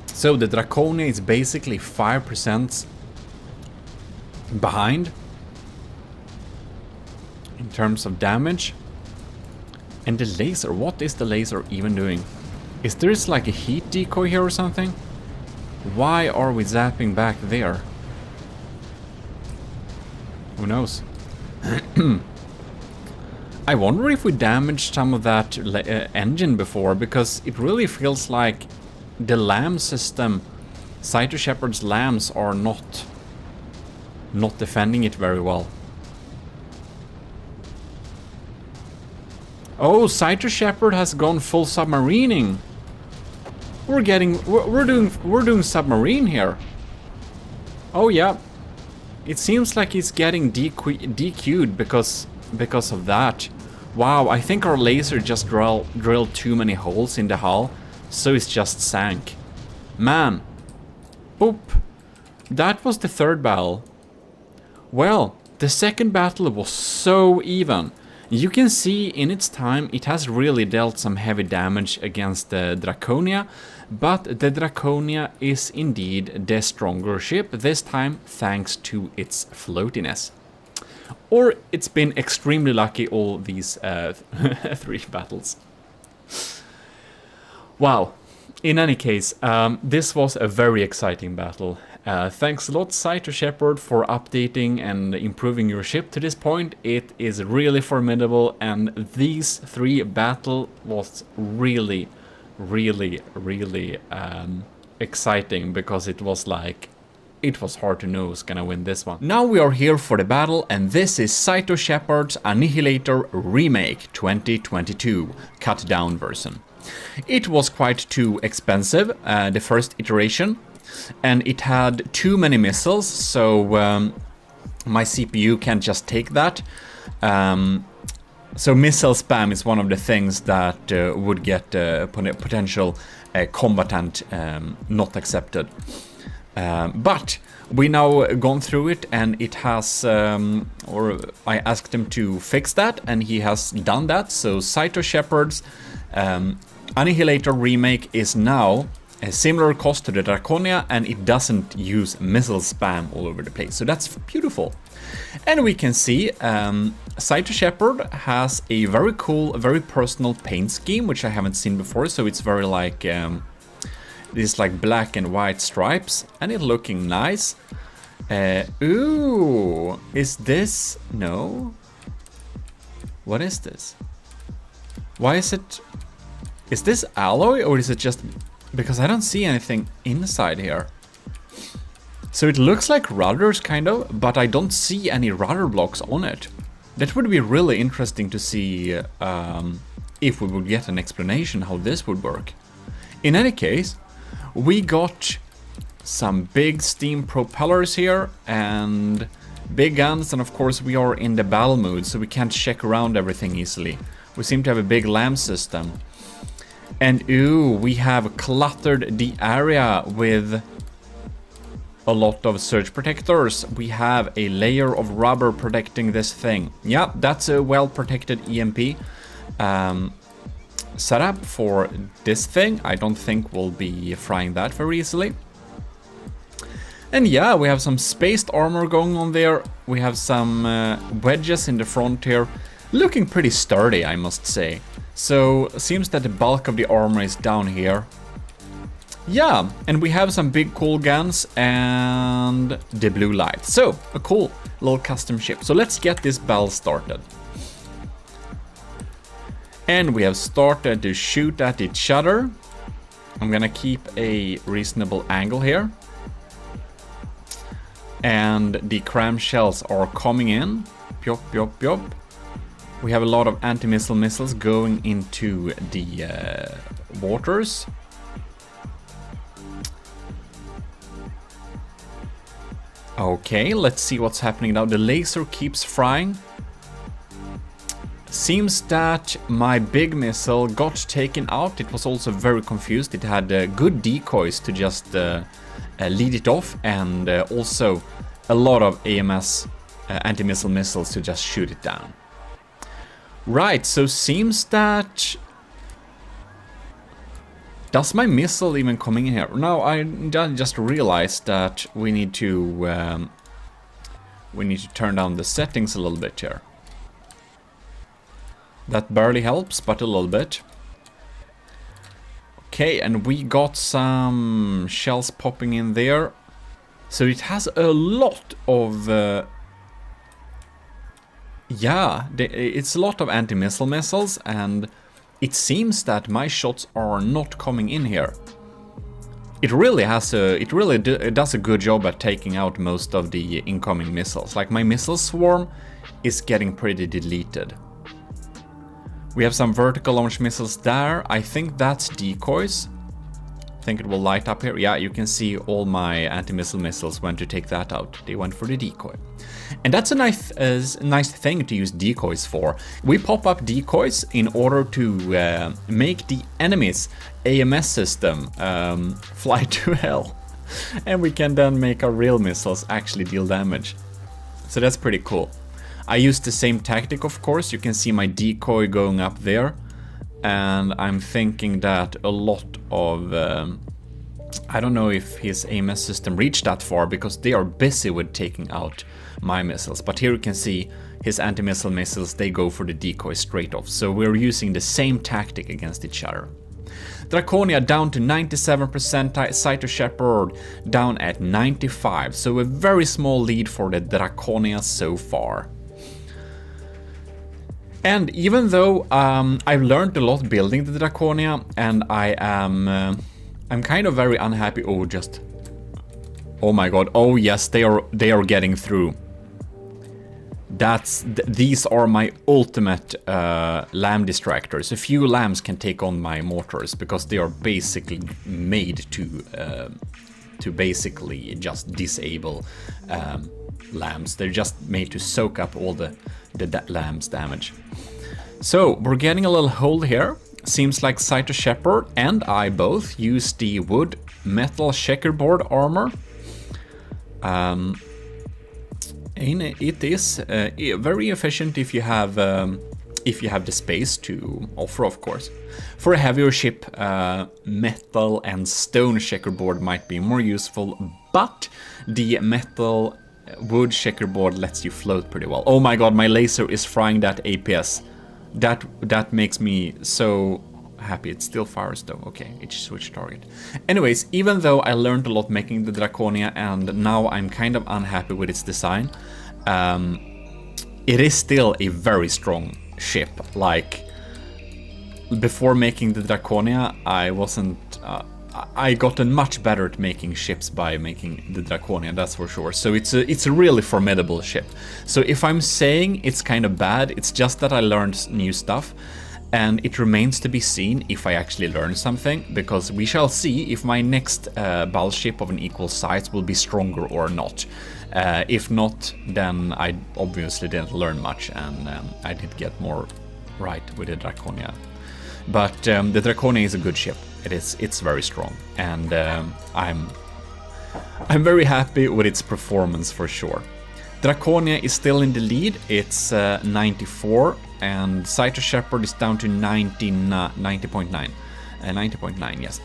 So the Draconia is basically 5% behind in terms of damage. And the laser, what is the laser even doing? Is there like a heat decoy here or something? Why are we zapping back there? Who knows? I wonder if we damaged some of that engine before, because it really feels like the LAM system, Cyto Shepherd's lambs, are not defending it very well. Oh, Cyto Shepherd has gone full submarining. We're doing submarine here. Oh yeah. It seems like he's getting DQ'd because of that. Wow, I think our laser just drilled too many holes in the hull, so it's just sank. Man. Boop. That was the third battle. Well, the second battle was so even. You can see in its time it has really dealt some heavy damage against the Draconia, but the Draconia is indeed the stronger ship, this time thanks to its floatiness. Or it's been extremely lucky all these 3 battles. Wow. In any case, this was a very exciting battle. Thanks a lot, Cyto Shepherd, for updating and improving your ship to this point. It is really formidable, and these 3 battles was really exciting, because it was like, it was hard to know who's gonna win this one. Now we are here for the battle, and this is Cyto Shepherd's Annihilator Remake 2022 cut down version. It was quite too expensive, the first iteration, and it had too many missiles, so my CPU can't just take that. So missile spam is one of the things that would get potential combatant not accepted. But we now gone through it, and it has, or I asked him to fix that, and he has done that. So Cyto Shepherd's Annihilator Remake is now a similar cost to the Draconia, and it doesn't use missile spam all over the place. So that's beautiful. And we can see Cyto Shepherd has a very cool, very personal paint scheme, which I haven't seen before. So it's very like these like black and white stripes, and it's looking nice. Ooh, is this? No. What is this? Why is it? Is this alloy, or is it just because I don't see anything inside here? So it looks like rudders kind of, but I don't see any rudder blocks on it. That would be really interesting to see if we would get an explanation how this would work. In any case, we got some big steam propellers here and big guns, and of course we are in the battle mode, so we can't check around everything easily. We seem to have a big LAM system. And ooh, we have cluttered the area with a lot of surge protectors. We have a layer of rubber protecting this thing. Yeah, that's a well-protected EMP setup for this thing. I don't think we'll be frying that very easily. And yeah, we have some spaced armor going on there. We have some wedges in the front here. Looking pretty sturdy, I must say. So, seems that the bulk of the armor is down here. Yeah, and we have some big cool guns and the blue light. So, a cool little custom ship. So let's get this battle started. And we have started to shoot at each other. I'm gonna keep a reasonable angle here. And the cram shells are coming in. Pyop, pyop, pyop. We have a lot of anti-missile missiles going into the waters. Okay, let's see what's happening now. The laser keeps frying. Seems that my big missile got taken out. It was also very confused. It had good decoys to just lead it off, and also a lot of AMS anti-missile missiles to just shoot it down. Right, so seems that... Does my missile even coming in here? No, I just realized that we need to turn down the settings a little bit here. That barely helps, but a little bit. Okay, and we got some shells popping in there. So it has a lot of Yeah, it's a lot of anti-missile missiles, and it seems that my shots are not coming in here. It really does a good job at taking out most of the incoming missiles. Like, my missile swarm is getting pretty deleted. We have some vertical launch missiles there. I think that's decoys. I think it will light up here. Yeah, you can see all my anti-missile missiles went to take that out. They went for the decoy. And that's a nice thing to use decoys for. We pop up decoys in order to make the enemy's AMS system fly to hell. And we can then make our real missiles actually deal damage. So that's pretty cool. I use the same tactic, of course. You can see my decoy going up there. And I'm thinking that a lot of... I don't know if his AMS system reached that far, because they are busy with taking out my missiles. But here you can see his anti-missile missiles, they go for the decoy straight off. So we're using the same tactic against each other. Draconia down to 97%, Cyto Shepherd down at 95%. So a very small lead for the Draconia so far. And even though I've learned a lot building the Draconia, and I'm kind of very unhappy. Oh my god! Oh yes, they are getting through. These are my ultimate lamb distractors. A few lambs can take on my mortars because they are basically made to basically just disable lambs. They're just made to soak up all the lamb's damage. So we're getting a little hold here. Seems like Cyto Shepherd and I both use the wood metal checkerboard armor. And it is very efficient if you have the space to offer, of course. For a heavier ship, metal and stone checkerboard might be more useful, but the metal wood checkerboard lets you float pretty well. Oh my god, my laser is frying that APS. That makes me so happy. It still fires though. Okay, it switched target. Anyways, even though I learned a lot making the Draconia and now I'm kind of unhappy with its design, it is still a very strong ship. Like, before making the Draconia, I wasn't... I gotten much better at making ships by making the Draconia, that's for sure. So it's a really formidable ship. So if I'm saying it's kind of bad, it's just that I learned new stuff, and it remains to be seen if I actually learn something, because we shall see if my next battleship of an equal size will be stronger or not. If not, then I obviously didn't learn much, and I did get more right with the Draconia. But the Draconia is a good ship. It's very strong, and I'm very happy with its performance for sure. Draconia is still in the lead. It's 94, and Cyto Shepherd is down to 90.9. 90.9, yes.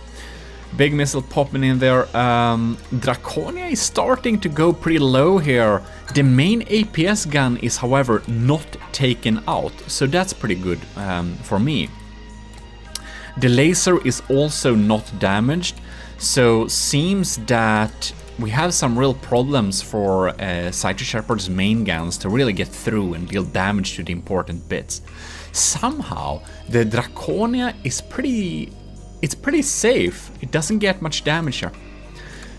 Big missile popping in there. Draconia is starting to go pretty low here. The main APS gun is, however, not taken out, so that's pretty good for me. The laser is also not damaged, so seems that we have some real problems for Cyto Shepherd's main guns to really get through and deal damage to the important bits. Somehow, the Draconia is pretty safe. It doesn't get much damage here.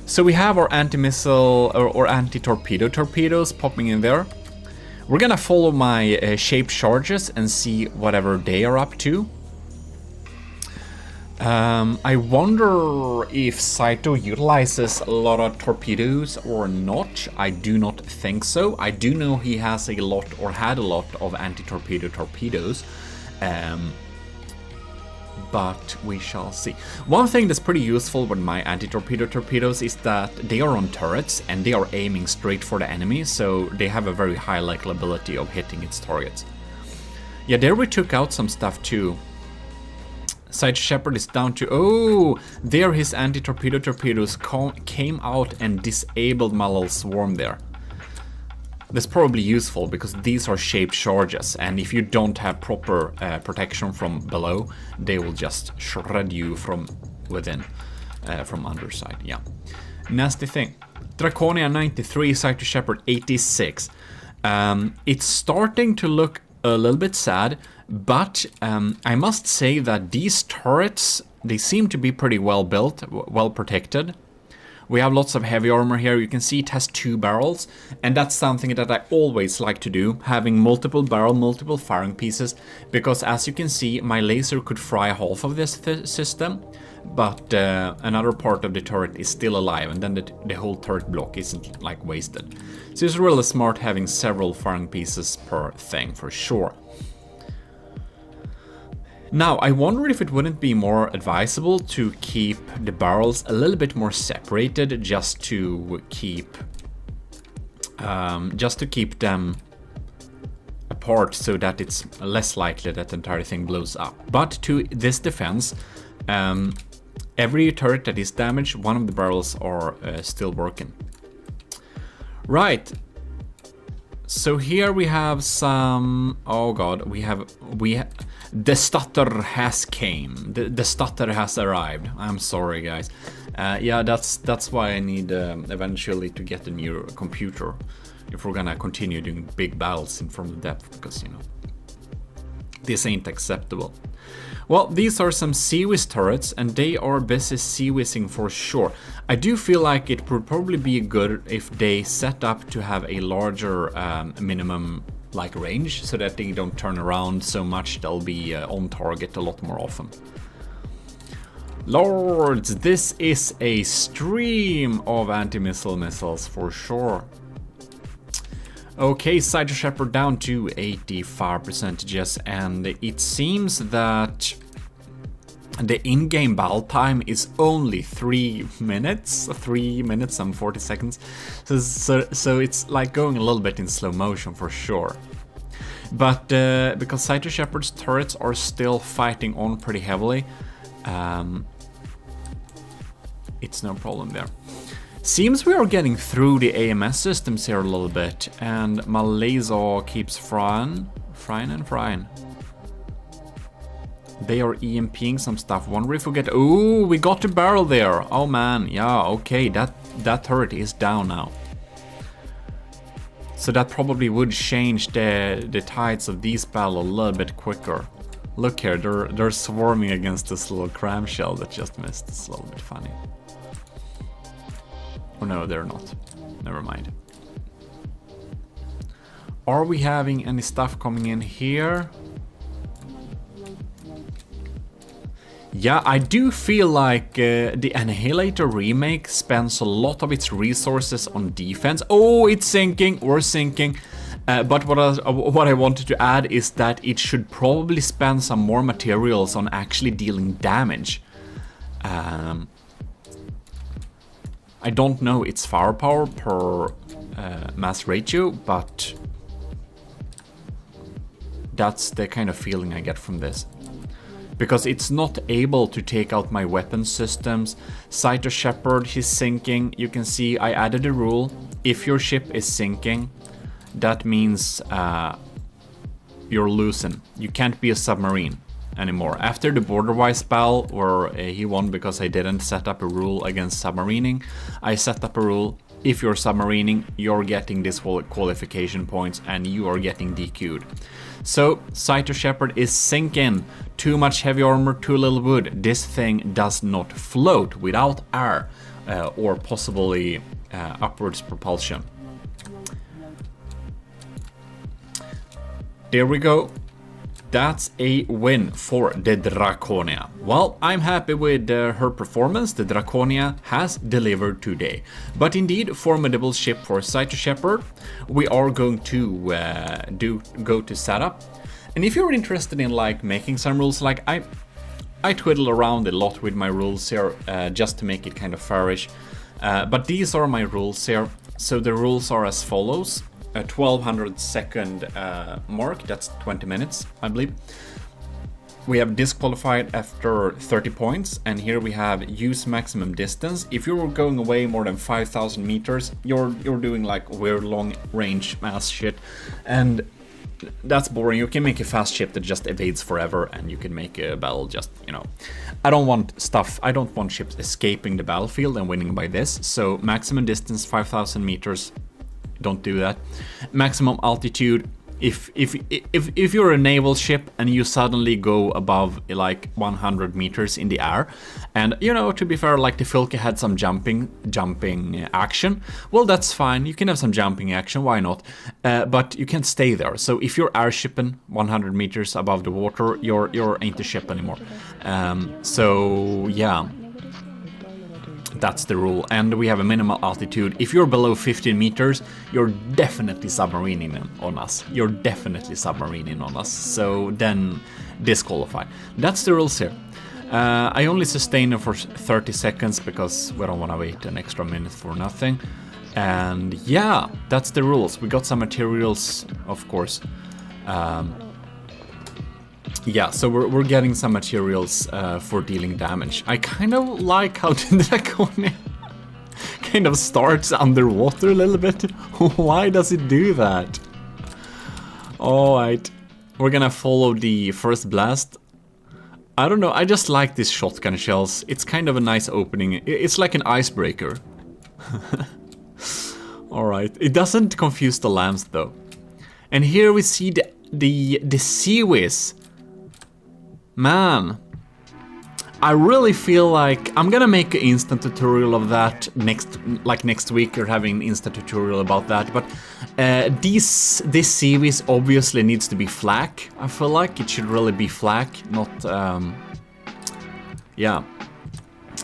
So we have our anti-missile or anti-torpedo torpedoes popping in there. We're gonna follow my shaped charges and see whatever they are up to. I wonder if Cyto utilizes a lot of torpedoes or not. I do not think so. I do know he has a lot, or had a lot, of anti-torpedo torpedoes. But we shall see. One thing that's pretty useful with my anti-torpedo torpedoes is that they are on turrets and they are aiming straight for the enemy, so they have a very high likelihood of hitting its targets. Yeah, there we took out some stuff too. Cyto Shepherd is down to... Oh, there his anti-torpedo torpedoes came out and disabled my little swarm there. That's probably useful because these are shaped charges, and if you don't have proper protection from below, they will just shred you from within, from underside. Yeah, nasty thing. Draconia 93, Cyto Shepherd 86. It's starting to look a little bit sad, but I must say that these turrets, they seem to be pretty well built, well protected. We have lots of heavy armor here. You can see it has 2 barrels, and that's something that I always like to do, having multiple barrel, multiple firing pieces, because as you can see, my laser could fry half of this system, but another part of the turret is still alive, and then the whole turret block isn't like wasted. So it's really smart having several firing pieces per thing for sure. Now, I wonder if it wouldn't be more advisable to keep the barrels a little bit more separated, just to keep them apart, so that it's less likely that the entire thing blows up. But to this defense, every turret that is damaged, one of the barrels are still working. Right. So here we have some. Oh god, we have the stutter has came. The stutter has arrived. I'm sorry, guys. Yeah, that's why I need eventually to get a new computer if we're gonna continue doing big battles in from the depth, because you know this ain't acceptable. Well, these are some Seawiz turrets, and they are busy Seawizing for sure. I do feel like it would probably be good if they set up to have a larger minimum like range, so that they don't turn around so much. They'll be on target a lot more often. Lords, this is a stream of anti-missile missiles for sure. Okay, Cyto Shepherd down to 85%, and it seems that the in-game battle time is only 3 minutes and 40 seconds. So it's like going a little bit in slow motion for sure. But because Cyto Shepherd's turrets are still fighting on pretty heavily, it's no problem there. Seems we are getting through the AMS systems here a little bit, and my laser keeps frying. They are EMPing some stuff. Wonder if we get... Ooh, we got the barrel there. Oh man, yeah, okay, that turret is down now. So that probably would change the tides of these battle a little bit quicker. Look here, they're swarming against this little cram shell that just missed. It's a little bit funny. Oh no, they're not. Never mind. Are we having any stuff coming in here? Yeah, I do feel like the Annihilator remake spends a lot of its resources on defense. Oh, it's sinking, we're sinking. But what I wanted to add is that it should probably spend some more materials on actually dealing damage. I don't know its firepower per mass ratio, but that's the kind of feeling I get from this. Because it's not able to take out my weapon systems. Cyto Shepherd, he's sinking. You can see I added a rule. If your ship is sinking, that means you're losing. You can't be a submarine anymore. After the Borderwise battle, where he won because I didn't set up a rule against submarining, I set up a rule: if you're submarining, you're getting disqualification points and you are getting DQ'd. So Cyto Shepherd is sinking. Too much heavy armor, too little wood. This thing does not float without air or possibly upwards propulsion. There we go. That's a win for the Draconia. Well, I'm happy with her performance. The Draconia has delivered today. But indeed, formidable ship for Cyto Shepherd. We are going to go to setup. And if you're interested in like making some rules, like I twiddle around a lot with my rules here just to make it kind of fairish. But these are my rules here. So the rules are as follows. A 1200 second mark, that's 20 minutes, I believe. We have disqualified after 30 points, and here we have use maximum distance. If you're going away more than 5,000 meters, you're doing like weird long range mass shit, and that's boring. You can make a fast ship that just evades forever, and you can make a battle just, you know. I don't want ships escaping the battlefield and winning by this, so maximum distance 5,000 meters. don't do that. Maximum altitude. If you're a naval ship and you suddenly go above like 100 meters in the air, and you know, to be fair, like the Filke had some jumping action, well, that's fine. You can have some jumping action, why not? But you can't stay there. So if you're airshipping 100 meters above the water, you're ain't the ship anymore. So yeah. That's the rule, and we have a minimal altitude. If you're below 15 meters, you're definitely submarining on us. You're definitely submarining on us, so then disqualify. That's the rules here. I only sustain them for 30 seconds because we don't want to wait an extra minute for nothing. And yeah, that's the rules. We got some materials, of course. Yeah, so we're getting some materials for dealing damage. I kind of like how the Draconia kind of starts underwater a little bit. Why does it do that? Alright, we're gonna follow the first blast. I don't know, I just like these shotgun shells. It's kind of a nice opening. It's like an icebreaker. Alright, it doesn't confuse the lambs though. And here we see the Sea Whiz. Man, I really feel like I'm gonna make an instant tutorial of that next week. You're having an instant tutorial about that, but this Sea Whiz obviously needs to be flak. I feel like it should really be flak, not yeah.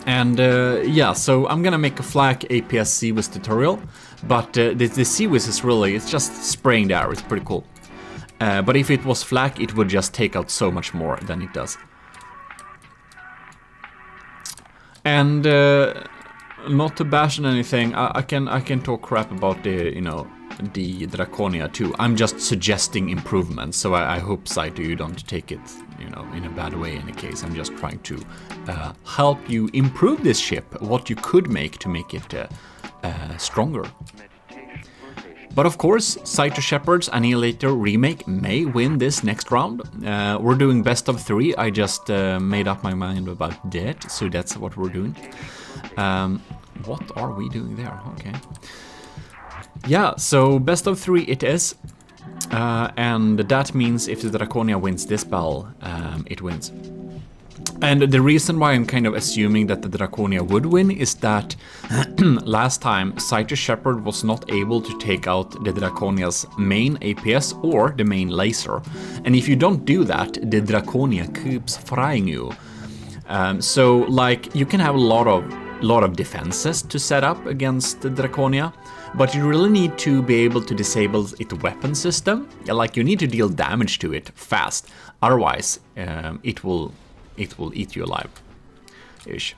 And yeah, so I'm gonna make a flak APS Sea Whiz tutorial, but the Sea Whiz is really, it's just spraying the air. It's pretty cool. But if it was flak, it would just take out so much more than it does. And not to bash on anything, I can talk crap about the, you know, the Draconia too. I'm just suggesting improvements, so I hope, Saito, you don't take it, you know, in a bad way in any case. I'm just trying to help you improve this ship, what you could make to make it stronger. But of course, Saito Shepard's Annihilator remake may win this next round. We're doing best of 3. I just made up my mind about that, so that's what we're doing. What are we doing there? Okay. Yeah, so best of 3 it is. And that means if the Draconia wins this battle, it wins. And the reason why I'm kind of assuming that the Draconia would win is that last time Saito Shepard was not able to take out the Draconia's main APS or the main laser. And if you don't do that, the Draconia keeps frying you. So like you can have a lot of defenses to set up against the Draconia, but you really need to be able to disable its weapon system. Like you need to deal damage to it fast, otherwise it will eat you alive, ish,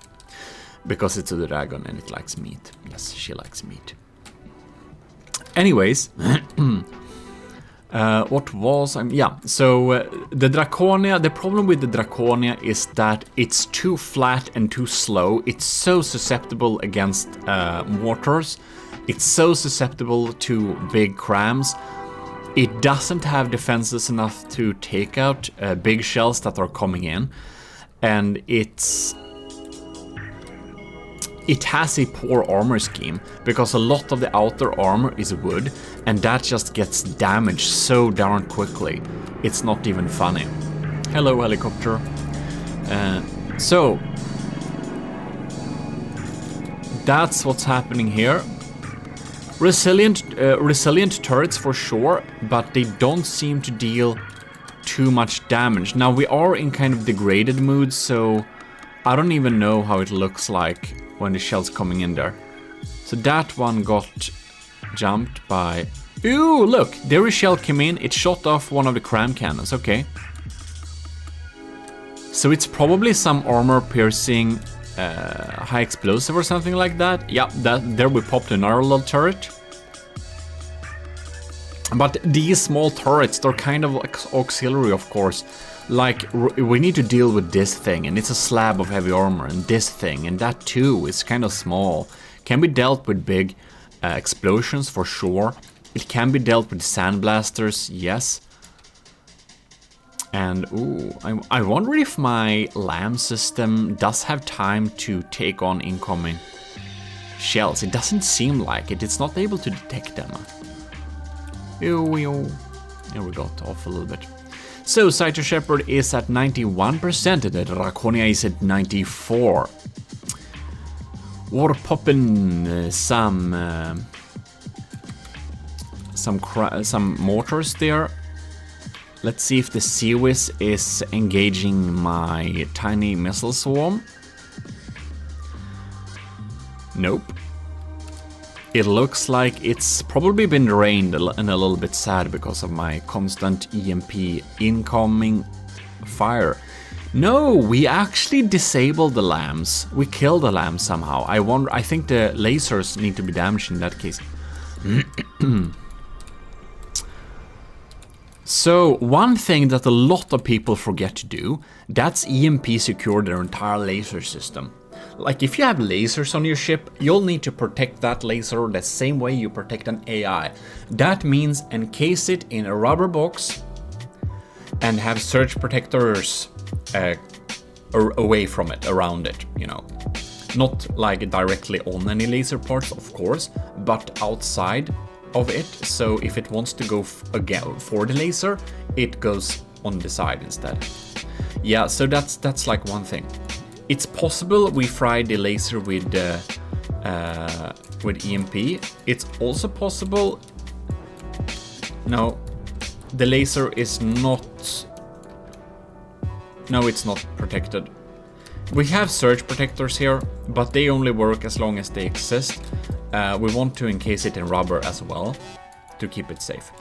because it's a dragon and it likes meat. Yes, she likes meat. Anyways, what was yeah? So the Draconia. The problem with the Draconia is that it's too flat and too slow. It's so susceptible against mortars. It's so susceptible to big crams. It doesn't have defenses enough to take out big shells that are coming in. And it has a poor armor scheme because a lot of the outer armor is wood, and that just gets damaged so darn quickly. It's not even funny. Hello, helicopter. So that's what's happening here. Resilient turrets for sure, but they don't seem to deal too much damage. Now we are in kind of degraded mood, so I don't even know how it looks like when the shell's coming in there. So that one got jumped by... Ooh, look! There a shell came in, it shot off one of the cram cannons, okay. So it's probably some armor-piercing high explosive or something like that. Yeah, there we popped another little turret. But these small turrets, they're kind of auxiliary, of course. Like, we need to deal with this thing, and it's a slab of heavy armor, and this thing, and that too is kind of small. Can be dealt with big explosions, for sure. It can be dealt with sandblasters, yes. And, ooh, I wonder if my LAM system does have time to take on incoming shells. It doesn't seem like it. It's not able to detect them. Ew. And we got off a little bit. So, Cyto Shepherd is at 91%, and the Draconia is at 94%. We're popping some mortars there. Let's see if the Seawiz is engaging my tiny missile swarm. Nope. It looks like it's probably been drained and a little bit sad because of my constant EMP incoming fire. No, we actually disabled the lambs. We killed the lambs somehow. I think the lasers need to be damaged in that case. So, one thing that a lot of people forget to do, that's EMP secure their entire laser system. Like, if you have lasers on your ship, you'll need to protect that laser the same way you protect an AI. That means encase it in a rubber box and have surge protectors away from it, around it, you know. Not like directly on any laser parts, of course, but outside of it, so if it wants to go again for the laser, it goes on the side instead. Yeah, so that's like one thing. It's possible we fry the laser with EMP. It's also possible. No, the laser is not. No, it's not protected. We have surge protectors here, but they only work as long as they exist. We want to encase it in rubber as well to keep it safe.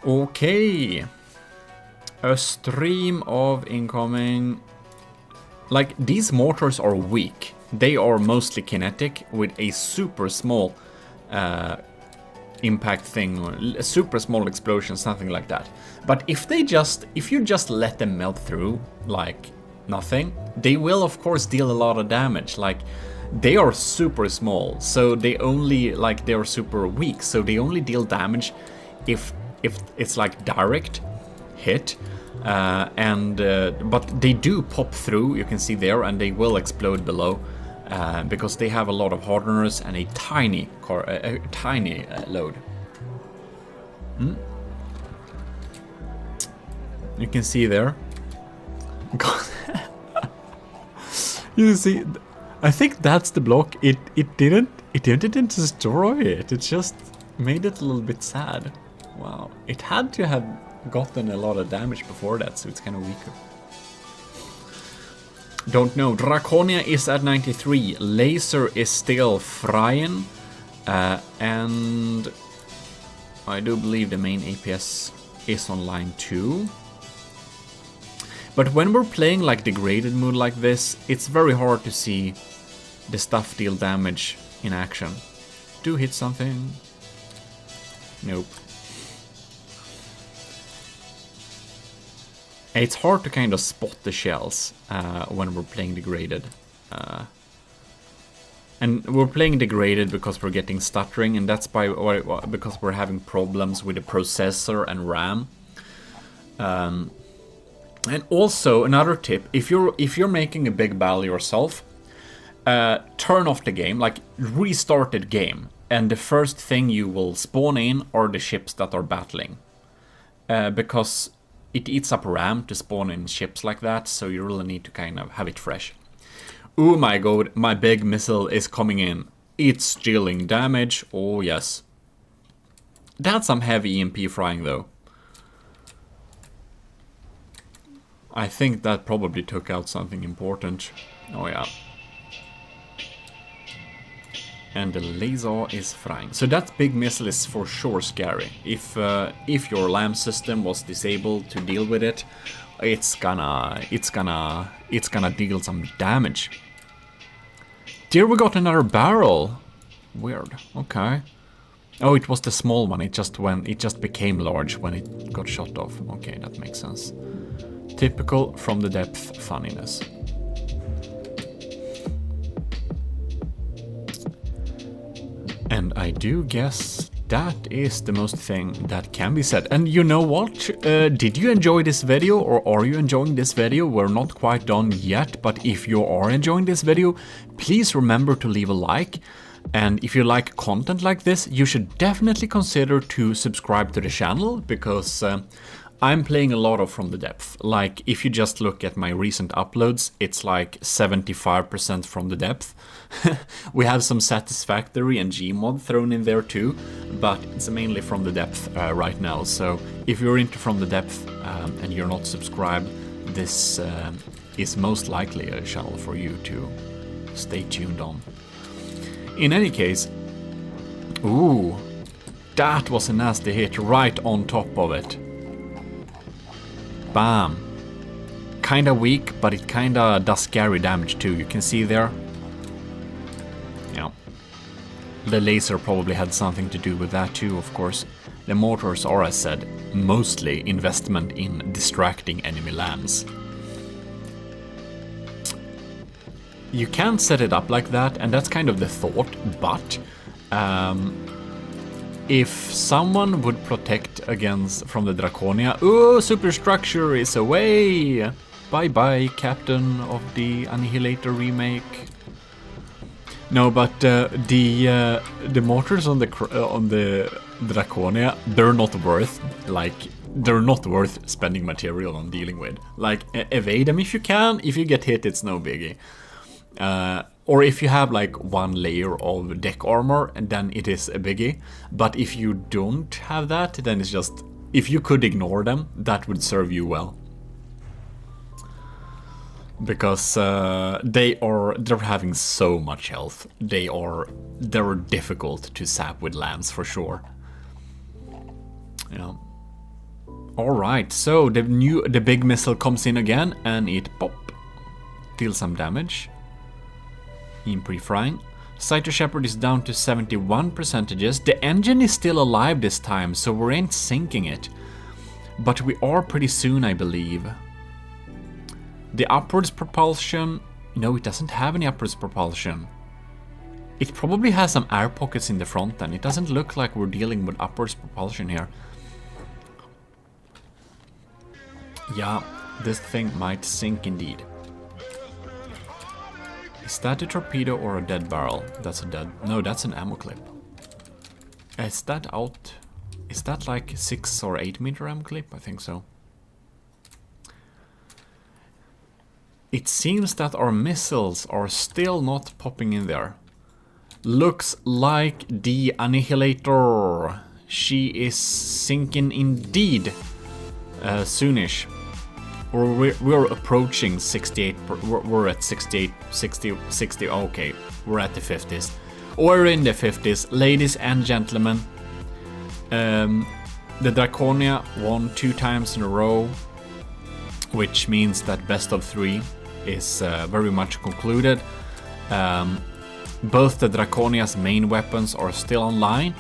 Okay. A stream of incoming. Like, these mortars are weak. They are mostly kinetic with a super small impact thing, or a super small explosion, something like that. But if you just let them melt through like nothing, they will of course deal a lot of damage. Like, they are super small, so they're super weak, so they only deal damage if it's like direct hit, but they do pop through, you can see there, and they will explode below, because they have a lot of hardeners and a tiny load. You can see there. You see, I think that's the block. It didn't destroy it. It just made it a little bit sad. Wow, it had to have gotten a lot of damage before that, so it's kind of weaker. Don't know. Draconia is at 93. Laser is still frying, and I do believe the main APS is on line 2. But when we're playing like degraded mode like this, it's very hard to see the stuff deal damage in action. Do hit something? Nope. It's hard to kind of spot the shells when we're playing degraded. And we're playing degraded because we're getting stuttering, and that's because we're having problems with the processor and RAM. And also another tip: if you're making a big battle yourself, turn off the game, like restart the game, and the first thing you will spawn in are the ships that are battling, because it eats up RAM to spawn in ships like that, so you really need to kind of have it fresh. Oh my god, my big missile is coming in. It's dealing damage, oh yes. That's some heavy EMP frying though. I think that probably took out something important. Oh yeah. And the laser is frying. So that big missile is for sure scary. If your LAM system was disabled to deal with it, it's gonna deal some damage. There we got another barrel. Weird. Okay. Oh, it was the small one. It just became large when it got shot off. Okay, that makes sense. Typical from the depth funniness. And I do guess that is the most thing that can be said. And you know what? Did you enjoy this video, or are you enjoying this video? We're not quite done yet, but if you are enjoying this video, please remember to leave a like. And if you like content like this, you should definitely consider to subscribe to the channel, because I'm playing a lot of From the Depth. Like, if you just look at my recent uploads, it's like 75% From the Depth. We have some Satisfactory and Gmod thrown in there too, but it's mainly From the Depth right now. So if you're into From the Depth and you're not subscribed, this is most likely a channel for you to stay tuned on. In any case, ooh, that was a nasty hit right on top of it. Bam. Kinda weak, but it kinda does scary damage too. You can see there. Yeah. The laser probably had something to do with that too, of course. The mortars are, as said, mostly investment in distracting enemy lands. You can set it up like that, and that's kind of the thought, but if someone would protect against from the Draconia... Oh, superstructure is away! Bye-bye, Captain of the Annihilator remake. No, but the mortars on the Draconia, they're not worth, like, they're not worth spending material on dealing with. Like, evade them if you can. If you get hit, it's no biggie. Or if you have like one layer of deck armor, and then it is a biggie. But if you don't have that, then it's just, if you could ignore them, that would serve you well. Because they're having so much health. They're difficult to sap with lands for sure. Yeah. All right, so the big missile comes in again, and it pop deals some damage. In pre-frying. Cyto Shepherd is down to 71%. The engine is still alive this time, so we ain't sinking it. But we are pretty soon, I believe. The upwards propulsion... No, it doesn't have any upwards propulsion. It probably has some air pockets in the front then. It doesn't look like we're dealing with upwards propulsion here. Yeah, this thing might sink indeed. Is that a torpedo or a dead barrel? That's a dead... No, that's an ammo clip. Is that out... Is that like 6 or 8 meter ammo clip? I think so. It seems that our missiles are still not popping in there. Looks like the Annihilator. She is sinking indeed. Soonish. We're approaching 68, we're at 68, 60, okay, we're at the 50s. We're in the 50s, ladies and gentlemen. The Draconia won 2 times in a row, which means that best of 3 is very much concluded. Both the Draconia's main weapons are still online.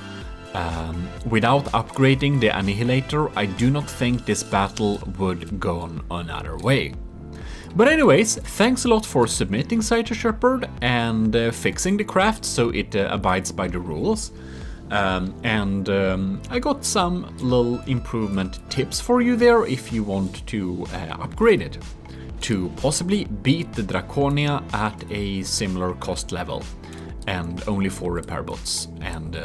Without upgrading the Annihilator, I do not think this battle would go on another way. But anyways, thanks a lot for submitting Cyto Shepherd and fixing the craft so it abides by the rules. I got some little improvement tips for you there if you want to upgrade it to possibly beat the Draconia at a similar cost level and only 4 repair bots. And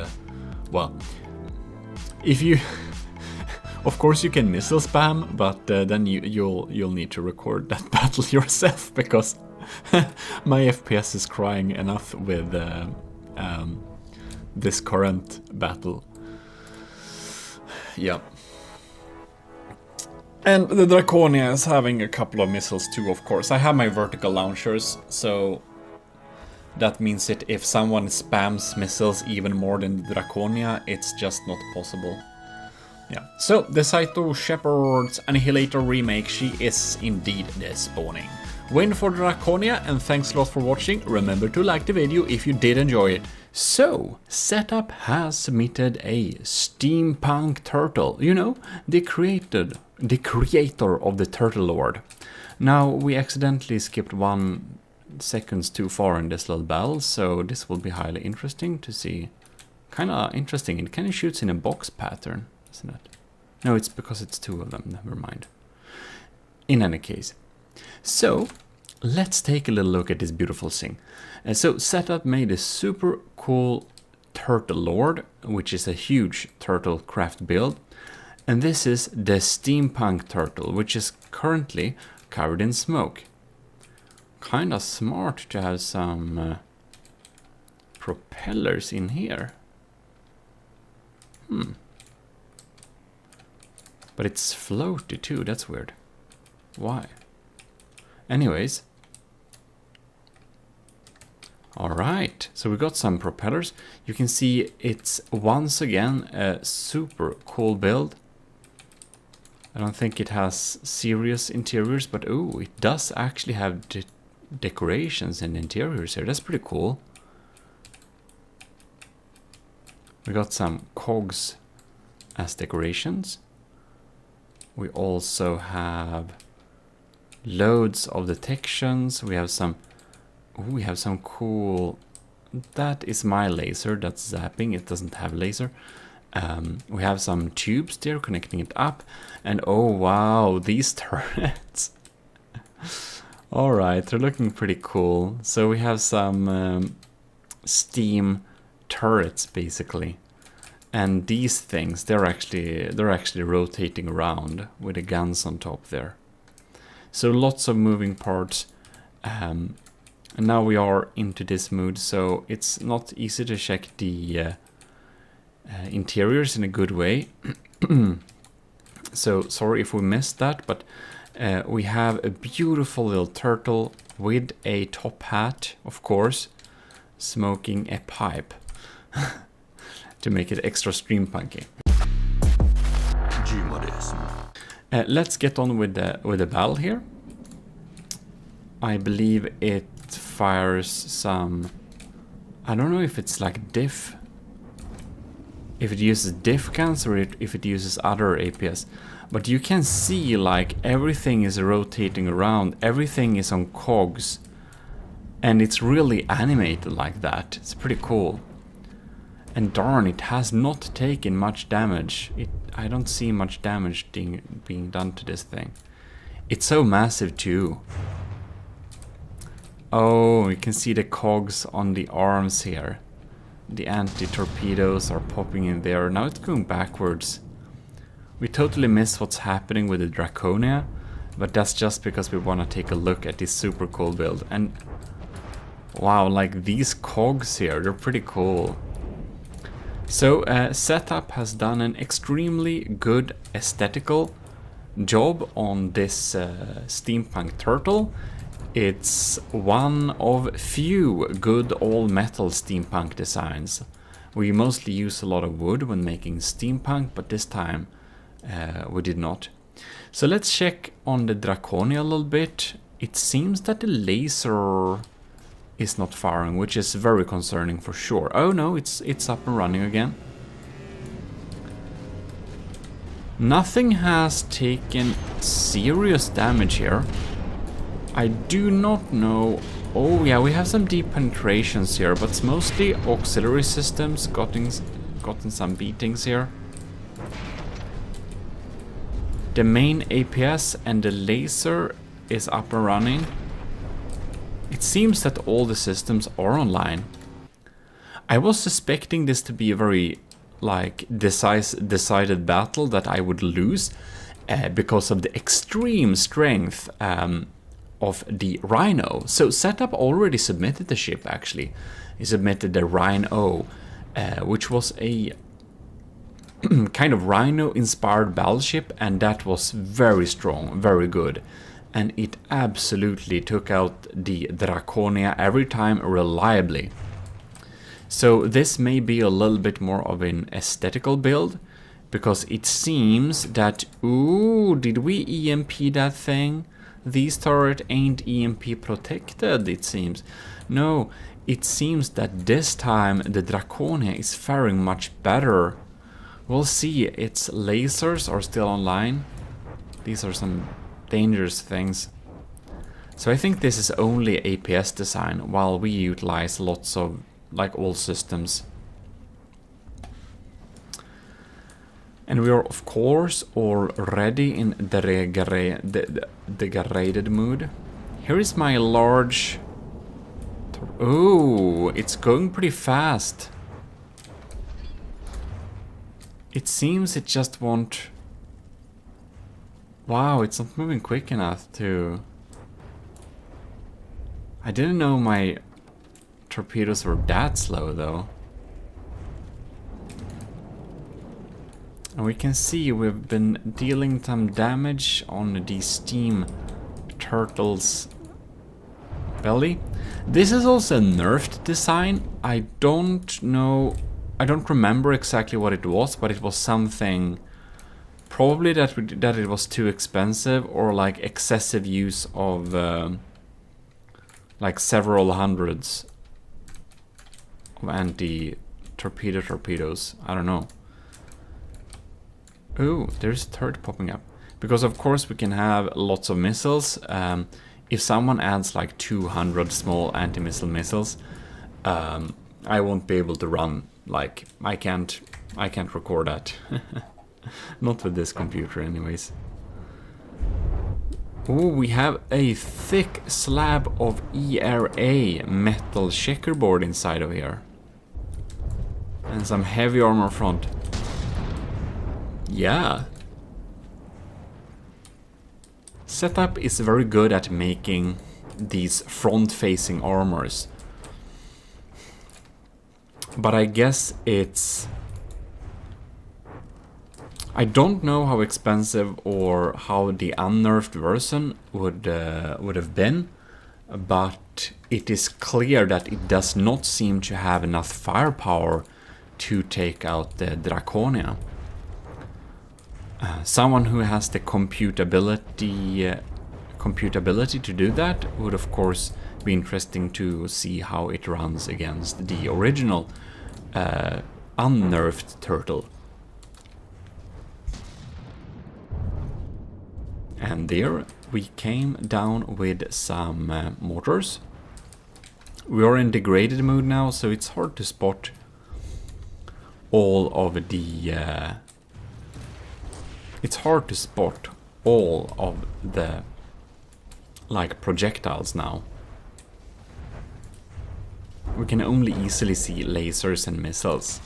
well, if you of course you can missile spam, but then you'll need to record that battle yourself, because my FPS is crying enough with this current battle. Yeah. And the Draconia is having a couple of missiles too, of course. I have my vertical launchers, so that means that if someone spams missiles even more than the Draconia, it's just not possible. Yeah. So, the Cyto Shepherd's Annihilator remake, she is indeed the spawning. Win for Draconia, and thanks a lot for watching. Remember to like the video if you did enjoy it. So, Setup has submitted a steampunk turtle. You know, the creator of the Turtle Lord. Now, we accidentally skipped 1 second too far in this little battle, so this will be highly interesting to see. Kinda interesting, it kinda shoots in a box pattern, isn't it? No, it's because it's 2 of them, never mind. In any case. So, let's take a little look at this beautiful thing. So Setup made a super cool Turtle Lord, which is a huge turtle craft build. And this is the Steampunk Turtle, which is currently covered in smoke. Kinda smart to have some propellers in here. But it's floaty too, that's weird. Why? Anyways. Alright, so we got some propellers. You can see it's once again a super cool build. I don't think it has serious interiors, but oh, it does actually have decorations and interiors here. That's pretty cool. We got some cogs as decorations. We also have loads of detections. We have some cool. That is my laser. That's zapping. It doesn't have laser. We have some tubes there connecting it up, and oh wow, these turrets. Alright, they're looking pretty cool. So we have some steam turrets basically, and these things, they're actually rotating around with the guns on top there. So lots of moving parts, and now we are into this mood, so it's not easy to check the interiors in a good way. So sorry if we missed that, but we have a beautiful little turtle with a top hat, of course, smoking a pipe to make it extra steampunky. GMODIST. Let's get on with the battle here. I believe it fires some, I don't know if it's like diff, if it uses diff guns or if it uses other APS, but you can see like everything is rotating around, everything is on cogs, and it's really animated like that. It's pretty cool. And darn, it has not taken much damage. I don't see much damage being done to this thing. It's so massive too. Oh, you can see the cogs on the arms here. The anti-torpedoes are popping in there. Now it's going backwards. We totally miss what's happening with the Draconia, but that's just because we want to take a look at this super cool build. And wow, like these cogs here, they're pretty cool. So Setup has done an extremely good aesthetical job on this steampunk turtle. It's one of few good all-metal steampunk designs. We mostly use a lot of wood when making steampunk, but this time we did not. So let's check on the Draconia a little bit. It seems that the laser is not firing, which is very concerning for sure. Oh no, it's up and running again. Nothing has taken serious damage here. I do not know. Oh yeah, we have some deep penetrations here, but it's mostly auxiliary systems gotten some beatings here. The main APS and the laser is up and running. It seems that all the systems are online. I was suspecting this to be a very like decided battle that I would lose because of the extreme strength of the Rhino. So Setup already submitted the ship actually. He submitted the Rhino, which was a kind of Rhino inspired battleship, and that was very strong, very good. And it absolutely took out the Draconia every time reliably. So this may be a little bit more of an aesthetical build, because it seems that, ooh, did we EMP that thing? These turrets ain't EMP protected, it seems. No, it seems that this time the Draconia is faring much better. We'll see, its lasers are still online. These are some dangerous things. So I think this is only APS design, while we utilize lots of, like, all systems. And we are of course already in the degraded mood Here is my large... Oh, it's going pretty fast. It seems it just won't... Wow, it's not moving quick enough to... I didn't know my torpedoes were that slow though. And we can see we've been dealing some damage on the steam turtle's belly. This is also a nerfed design. I don't know, I don't remember exactly what it was, but it was something probably that it was too expensive, or like excessive use of like several hundreds of torpedoes. I don't know. Oh, there's a turret popping up. Because of course we can have lots of missiles. If someone adds like 200 small anti-missile missiles, I won't be able to run. Like, I can't record that. Not with this computer anyways. Oh, we have a thick slab of ERA metal checkerboard inside of here. And some heavy armor front. Yeah. Setup is very good at making these front-facing armors. But I guess it's... I don't know how expensive or how the unnerfed version would have been, but it is clear that it does not seem to have enough firepower to take out the Draconia. Someone who has the computability to do that would of course be interesting to see how it runs against the original unnerfed turtle. And there we came down with some mortars. We are in degraded mode now, so it's hard to spot all of the... it's hard to spot all of the like projectiles now. We can only easily see lasers and missiles.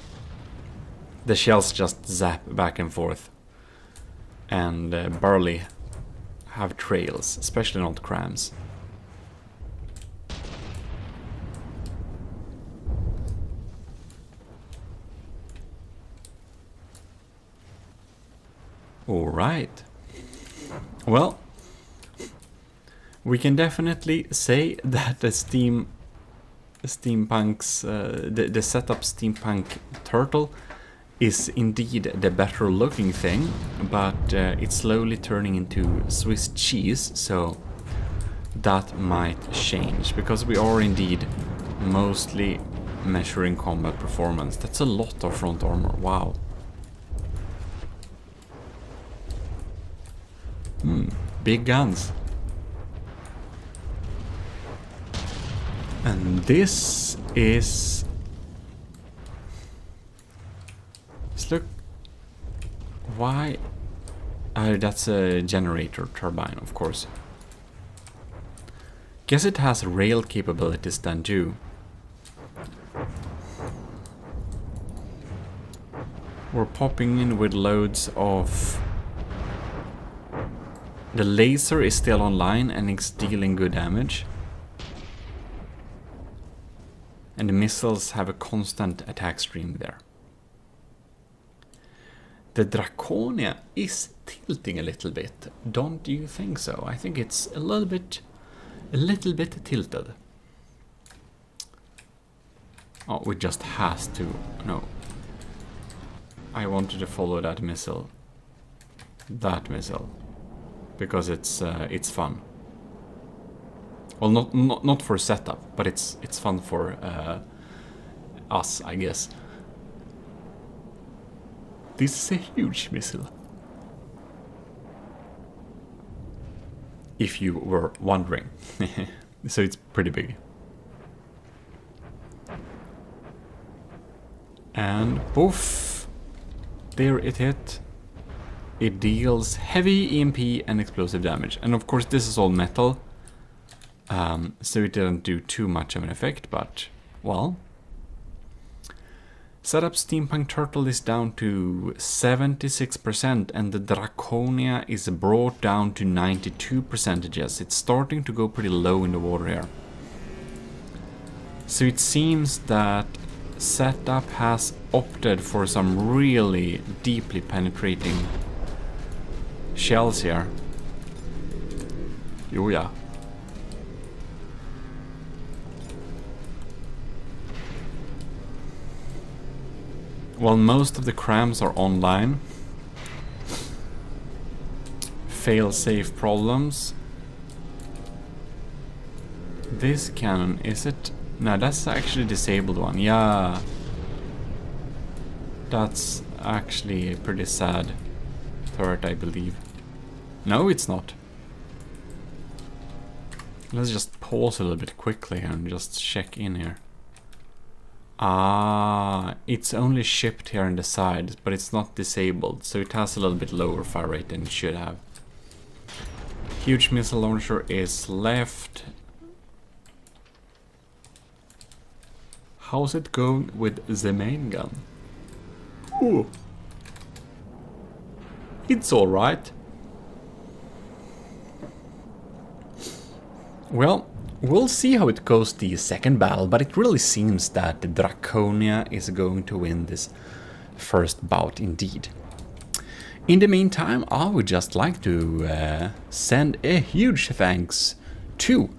The shells just zap back and forth and barely have trails, especially not crams. Alright. Well, we can definitely say that the steampunk's the setup steampunk turtle is indeed the better looking thing, but it's slowly turning into Swiss cheese, so that might change, because we are indeed mostly measuring combat performance. That's a lot of front armor, wow. Big guns. And this is... Look, why? That's a generator turbine, of course. Guess it has rail capabilities then too. We're popping in with loads of... The laser is still online and it's dealing good damage. And the missiles have a constant attack stream there. The Draconia is tilting a little bit, don't you think so? I think it's a little bit tilted. Oh, we just has to, no. I wanted to follow that missile. That missile. Because it's fun. Well, not for setup, but it's fun for us, I guess. This is a huge missile. If you were wondering. So it's pretty big. And poof! There it hit. It deals heavy EMP and explosive damage. And of course this is all metal. So it didn't do too much of an effect, but, well. Setup Steampunk Turtle is down to 76% and the Draconia is brought down to 92%. It's starting to go pretty low in the water here. So it seems that Setup has opted for some really deeply penetrating shells here. Oh yeah. Well, most of the crams are online. Fail-safe problems. This cannon, is it? No, that's actually a disabled one. Yeah. That's actually a pretty sad turret, I believe. No, it's not. Let's just pause a little bit quickly and just check in here. Ah, it's only shipped here on the side, but it's not disabled, so it has a little bit lower fire rate than it should have. Huge missile launcher is left. How's it going with the main gun? Ooh. It's alright. Well, we'll see how it goes the second battle, but it really seems that the Draconia is going to win this first bout indeed. In the meantime, I would just like to send a huge thanks to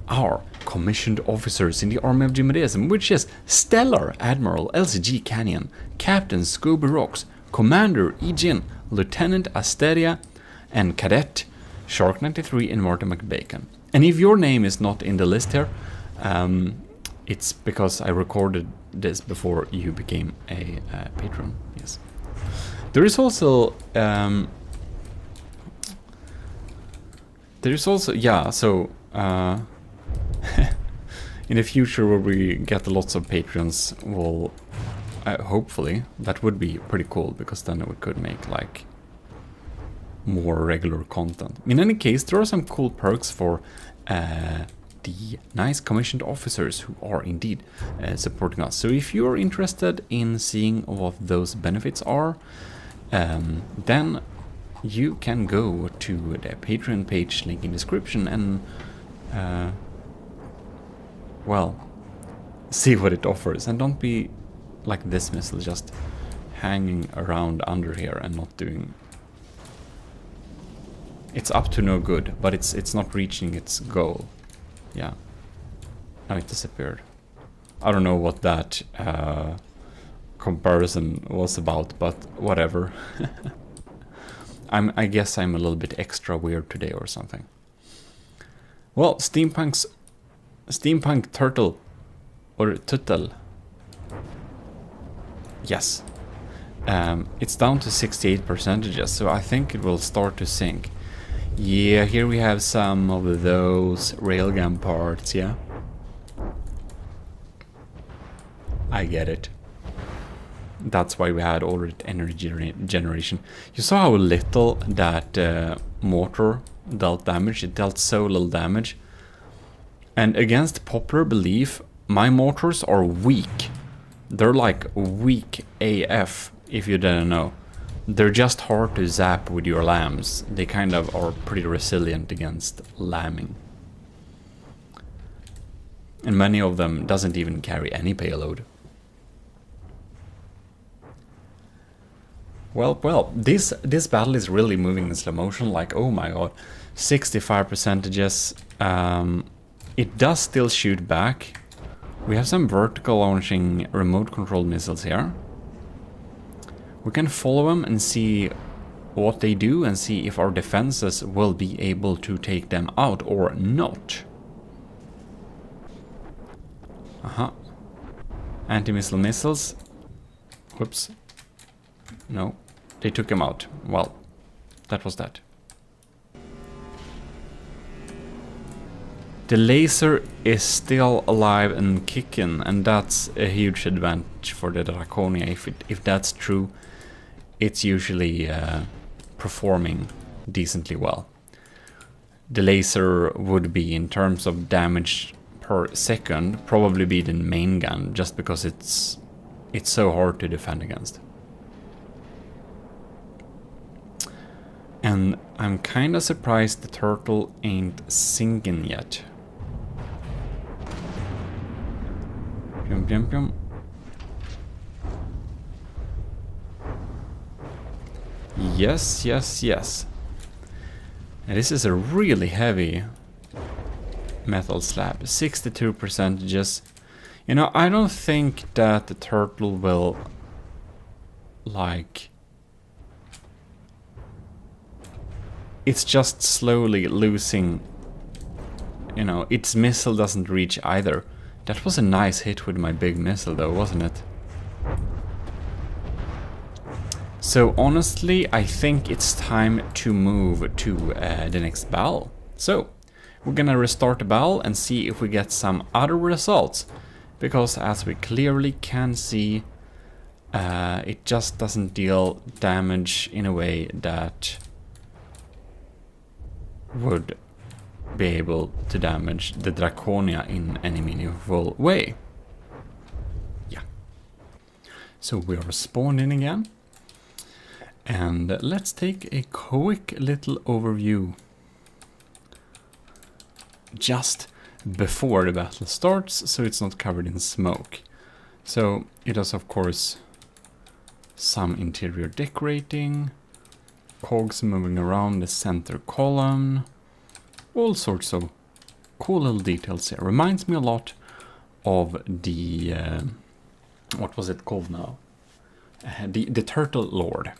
our commissioned officers in the Army of GMODIST, which is Stellar Admiral LCG Canyon, Captain Scooby Rocks, Commander Ejin, Lieutenant Asteria, and Cadet Shark 93 and Martin McBacon. And if your name is not in the list here, it's because I recorded this before you became a patron. Yes. There is also yeah. So in the future, where we get lots of patrons, we'll hopefully that would be pretty cool, because then we could make like more regular content. In any case, there are some cool perks for the nice commissioned officers who are indeed supporting us. So if you're interested in seeing what those benefits are, then you can go to the Patreon page, link in description, and well, see what it offers. And don't be like this missile, just hanging around under here and not doing. It's up to no good, but it's not reaching its goal. Yeah. Now it disappeared. I don't know what that comparison was about, but whatever. I guess I'm a little bit extra weird today or something. Well, Steampunk Turtle or Tuttle. Yes. It's down to 68%, so I think it will start to sink. Yeah, here we have some of those railgun parts, yeah. I get it. That's why we had all that energy generation. You saw how little that mortar dealt damage. It dealt so little damage. And against popular belief, my mortars are weak. They're like weak AF, if you didn't know. They're just hard to zap with your lambs. They kind of are pretty resilient against lambing. And many of them doesn't even carry any payload. Well, this battle is really moving in slow motion, like, oh my god. 65%. It does still shoot back. We have some vertical launching remote controlled missiles here. We can follow them and see what they do and see if our defenses will be able to take them out or not. Anti-missile missiles. Whoops. No, they took him out. Well, that was that. The laser is still alive and kicking, and that's a huge advantage for the Draconia. If that's true, it's usually performing decently well. the laser would be in terms of damage per second, probably be the main gun, just because it's so hard to defend against. And I'm kinda surprised the turtle ain't sinking yet. Pyum, pyum, pyum. Yes, yes, yes. And this is a really heavy metal slab. 62% just... You know, I don't think that the turtle will, like... It's just slowly losing... You know, its missile doesn't reach either. That was a nice hit with my big missile though, wasn't it? So honestly, I think it's time to move to the next battle. So, we're gonna restart the battle and see if we get some other results. Because as we clearly can see, it just doesn't deal damage in a way that would be able to damage the Draconia in any meaningful way. Yeah. So we are spawned in again. And let's take a quick little overview just before the battle starts, so it's not covered in smoke. So it has of course some interior decorating, cogs moving around the center column, all sorts of cool little details here. Reminds me a lot of the what was it called now? The Turtle Lord,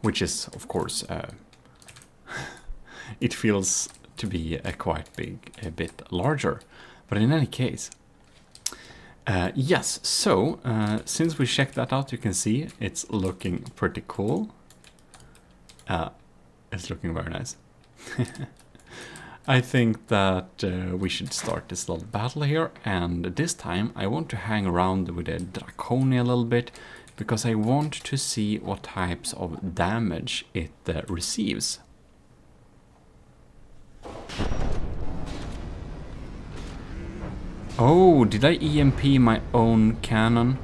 which is of course it feels to be quite big, a bit larger, but in any case, yes. So since we checked that out, you can see it's looking pretty cool. It's looking very nice. I think that we should start this little battle here, and this time I want to hang around with the Draconia a little bit, because I want to see what types of damage it receives. Oh, did I EMP my own cannon?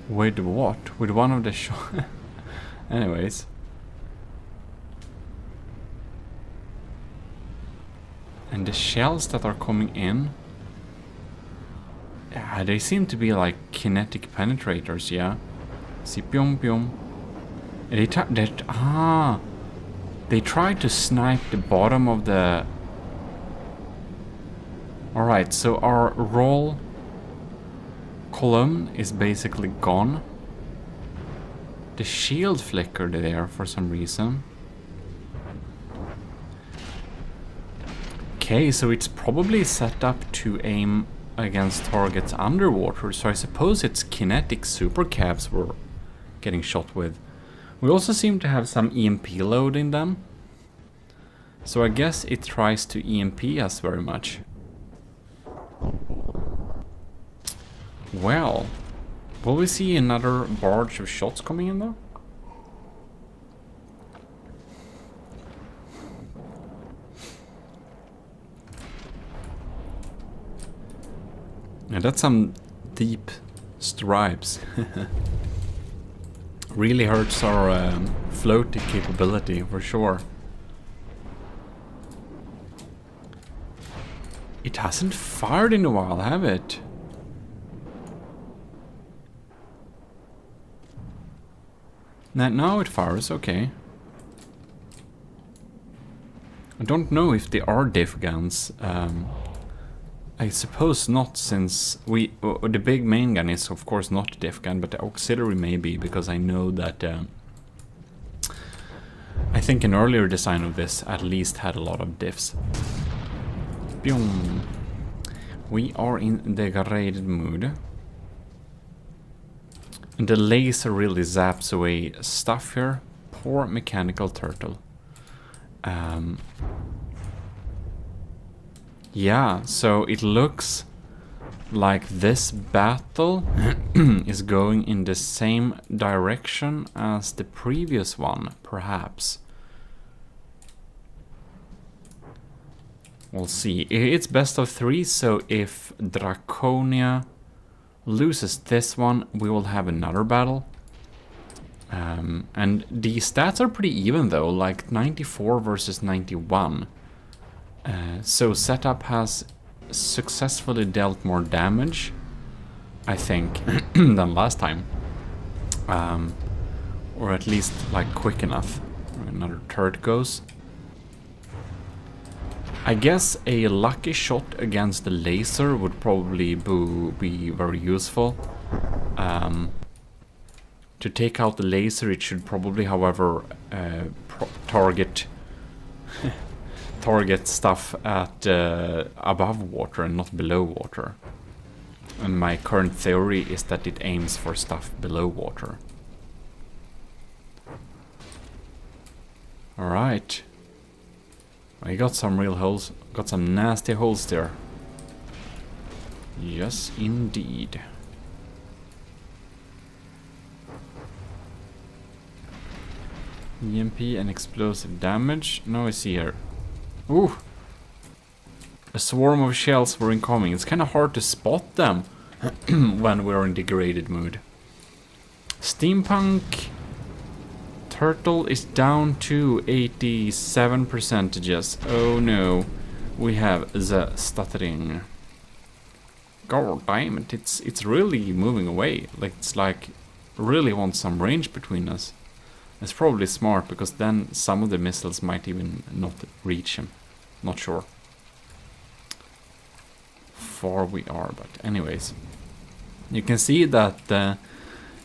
With what? With one of the shots? Anyways. And the shells that are coming in, yeah, they seem to be like kinetic penetrators, yeah. See, pyum pyum. They tried to snipe the bottom of the... Alright, so our roll column is basically gone. The shield flickered there for some reason. Okay, so it's probably set up to aim against targets underwater, so I suppose it's kinetic super cabs we're getting shot with. We also seem to have some EMP load in them, so I guess it tries to EMP us very much. Well, will we see another barrage of shots coming in though? Yeah, that's some deep stripes. Really hurts our floating capability for sure. It hasn't fired in a while, have it? Now it fires, okay. I don't know if they are diff guns. I suppose not, since the big main gun is of course not a diff gun, but the auxiliary may be, because I know that I think an earlier design of this at least had a lot of diffs. Boom. We are in the graded mood. And the laser really zaps away stuff here. Poor mechanical turtle. Yeah, so it looks like this battle is going in the same direction as the previous one, perhaps. We'll see. It's best of 3, so if Draconia loses this one, we will have another battle. And the stats are pretty even though, like 94 versus 91. So setup has successfully dealt more damage, I think, than last time. Or at least like quick enough. Another turret goes. I guess a lucky shot against the laser would probably be very useful. To take out the laser, it should probably, however, target stuff at above water and not below water. And my current theory is that it aims for stuff below water. Alright. I got some real holes. Got some nasty holes there. Yes, indeed. EMP and explosive damage. Now I see here. Ooh! A swarm of shells were incoming. It's kind of hard to spot them when we're in degraded mood. Steampunk turtle is down to 87%. Oh no. We have the stuttering. God damn it, it's really moving away. Like it's like really wants some range between us. It's probably smart because then some of the missiles might even not reach him. Not sure. Far we are, but anyways. You can see that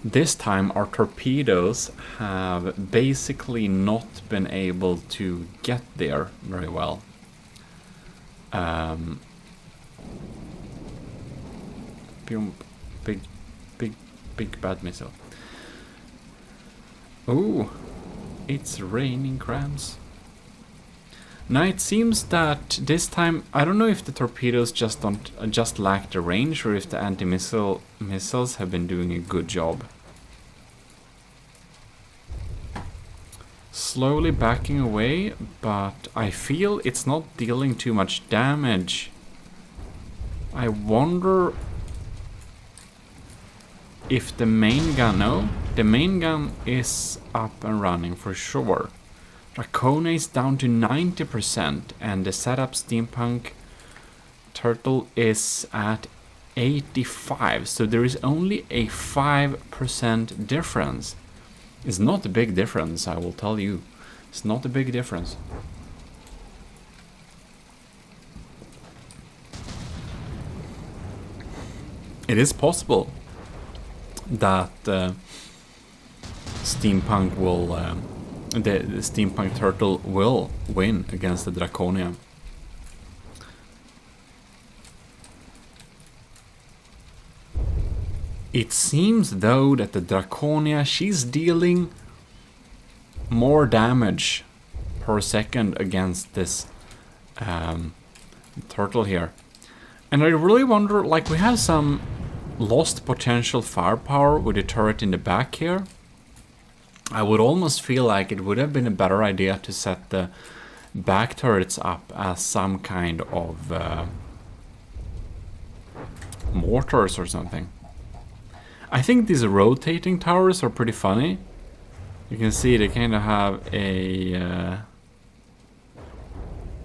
this time our torpedoes have basically not been able to get there very well. Big bad missile. Ooh, it's raining crabs. Now it seems that this time, I don't know if the torpedoes just lack the range or if the anti-missile missiles have been doing a good job. Slowly backing away, but I feel it's not dealing too much damage. I wonder if the main gun... No, the main gun is up and running for sure. Draconia is down to 90% and the setup steampunk turtle is at 85. So there is only a 5% difference. It's not a big difference, I will tell you. It's not a big difference. It is possible that steampunk will the steampunk turtle will win against the Draconia. It seems though that the Draconia, she's dealing more damage per second against this turtle here. And I really wonder, like we have some lost potential firepower with the turret in the back here. I would almost feel like it would have been a better idea to set the back turrets up as some kind of mortars or something. I think these rotating towers are pretty funny. You can see they kind of have a...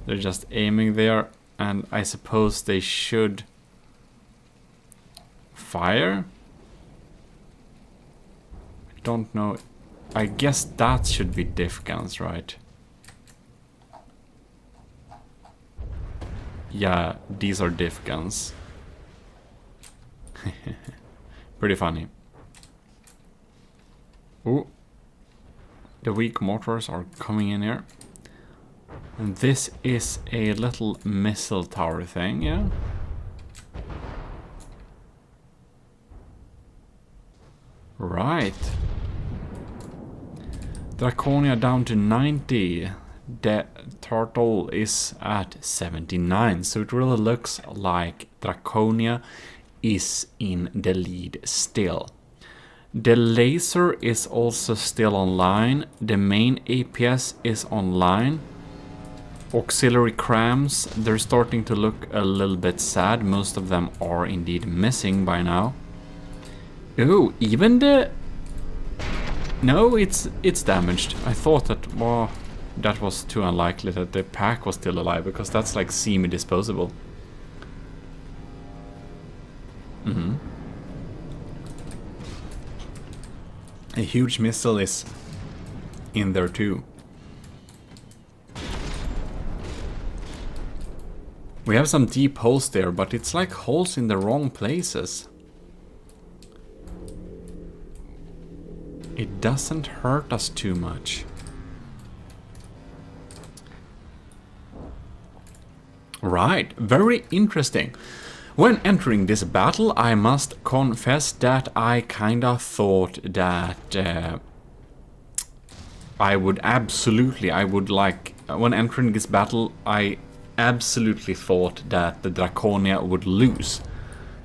they're just aiming there, and I suppose they should fire? I don't know. I guess that should be diff guns, right? Yeah, these are diff guns. Pretty funny. Ooh. The weak mortars are coming in here. And this is a little missile tower thing, yeah? Right. Draconia down to 90. The turtle is at 79. So it really looks like Draconia is in the lead still. The laser is also still online. The main APS is online. auxiliary crams, they're starting to look a little bit sad. Most of them are indeed missing by now. Oh, even the... No, it's damaged. I thought that, well, that was too unlikely that the pack was still alive, because that's like semi-disposable. Mm-hmm. A huge missile is in there too. We have some deep holes there, but it's like holes in the wrong places. It doesn't hurt us too much. Right, very interesting. When entering this battle, I must confess that I kinda thought that I would like, when entering this battle, I absolutely thought that the Draconia would lose.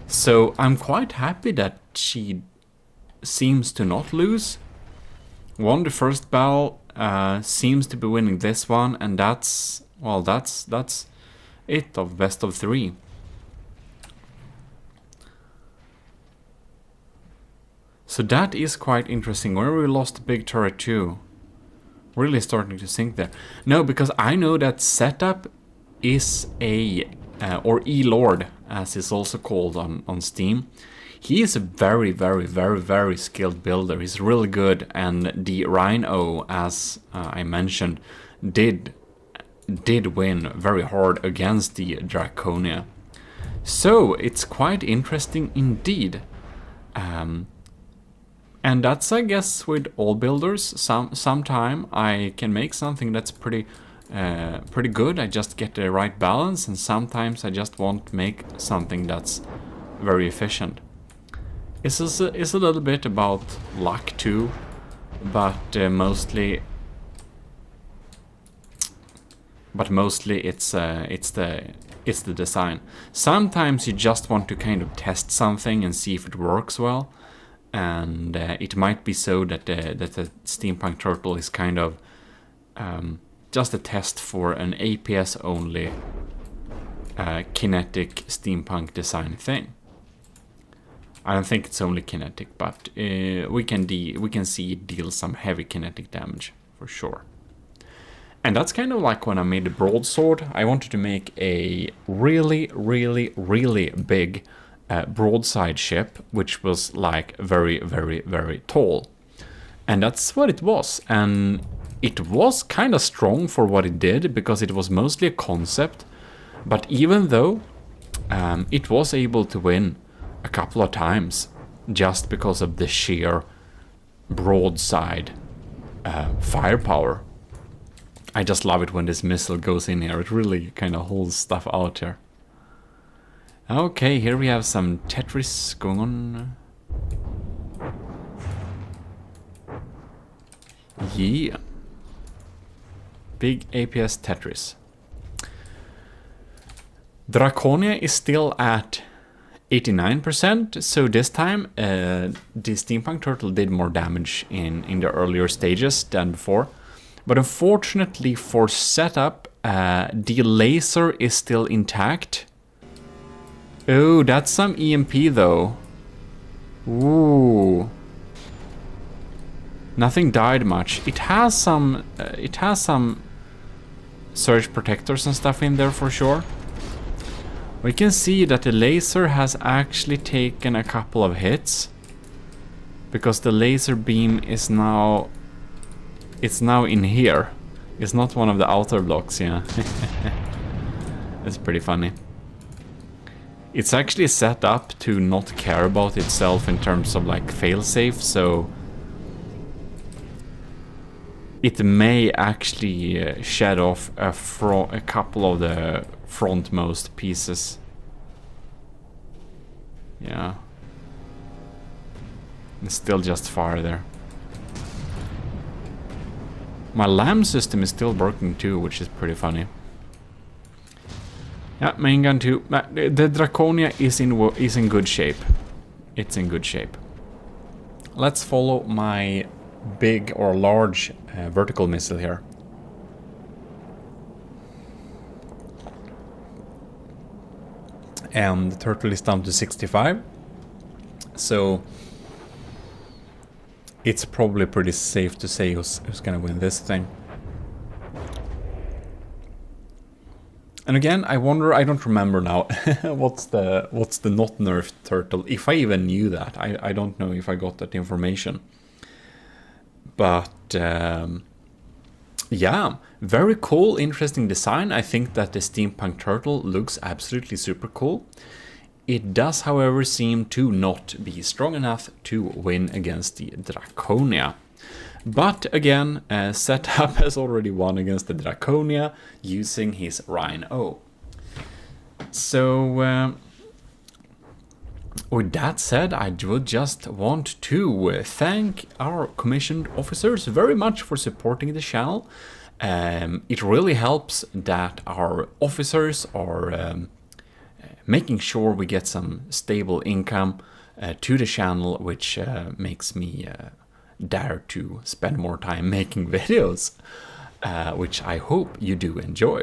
So I'm quite happy that she seems to not lose. Won the first battle, seems to be winning this one, and that's, well, that's it of best of 3. So that is quite interesting. Where we lost a big turret too. Really starting to sink there. No, because I know that setup is a, or E-Lord, as is also called on Steam. He is a very, very, very, very skilled builder. He's really good, and the Rhino, as I mentioned, did win very hard against the Draconia. So it's quite interesting indeed. And that's, I guess, with all builders. Sometime I can make something that's pretty good. I just get the right balance, and sometimes I just want to make something that's very efficient. It's a little bit about luck too, but mostly it's the design. Sometimes you just want to kind of test something and see if it works well. And it might be so that the steampunk turtle is kind of just a test for an APS only kinetic steampunk design thing. I don't think it's only kinetic, but we can see it deal some heavy kinetic damage for sure. And that's kind of like when I made the broadsword. I wanted to make a really, really, really big broadside ship, which was like very, very, very tall. And that's what it was. And it was kind of strong for what it did, because it was mostly a concept. But even though it was able to win a couple of times just because of the sheer broadside firepower. I just love it when this missile goes in here. It really kind of holds stuff out here. Okay, here we have some Tetris going on. Yeah. Big APS Tetris. Draconia is still at 89%, so this time the steampunk turtle did more damage in the earlier stages than before. But unfortunately for setup, the laser is still intact. Oh, that's some EMP though. Ooh. Nothing died much. It has some surge protectors and stuff in there for sure. We can see that the laser has actually taken a couple of hits, because the laser beam is now, it's now in here. It's not one of the outer blocks, yeah. It's pretty funny. It's actually set up to not care about itself in terms of like failsafe, so it may actually shed off a couple of the frontmost pieces. Yeah. It's still just fire there. My LAM system is still working too, which is pretty funny. Yeah, main gun too. The Draconia is in good shape. It's in good shape. Let's follow my big or large vertical missile here. and the turtle is down to 65. So it's probably pretty safe to say who's gonna win this thing. And again, I wonder, I don't remember now, what's the not nerfed turtle, if I even knew that. I don't know if I got that information. But yeah, very cool, interesting design. I think that the steampunk turtle looks absolutely super cool. It does, however, seem to not be strong enough to win against the Draconia. But again, Setup has already won against the Draconia using his Rhino. So, with that said, I would just want to thank our commissioned officers very much for supporting the channel. It really helps that our officers are making sure we get some stable income to the channel, which makes me dare to spend more time making videos, which I hope you do enjoy.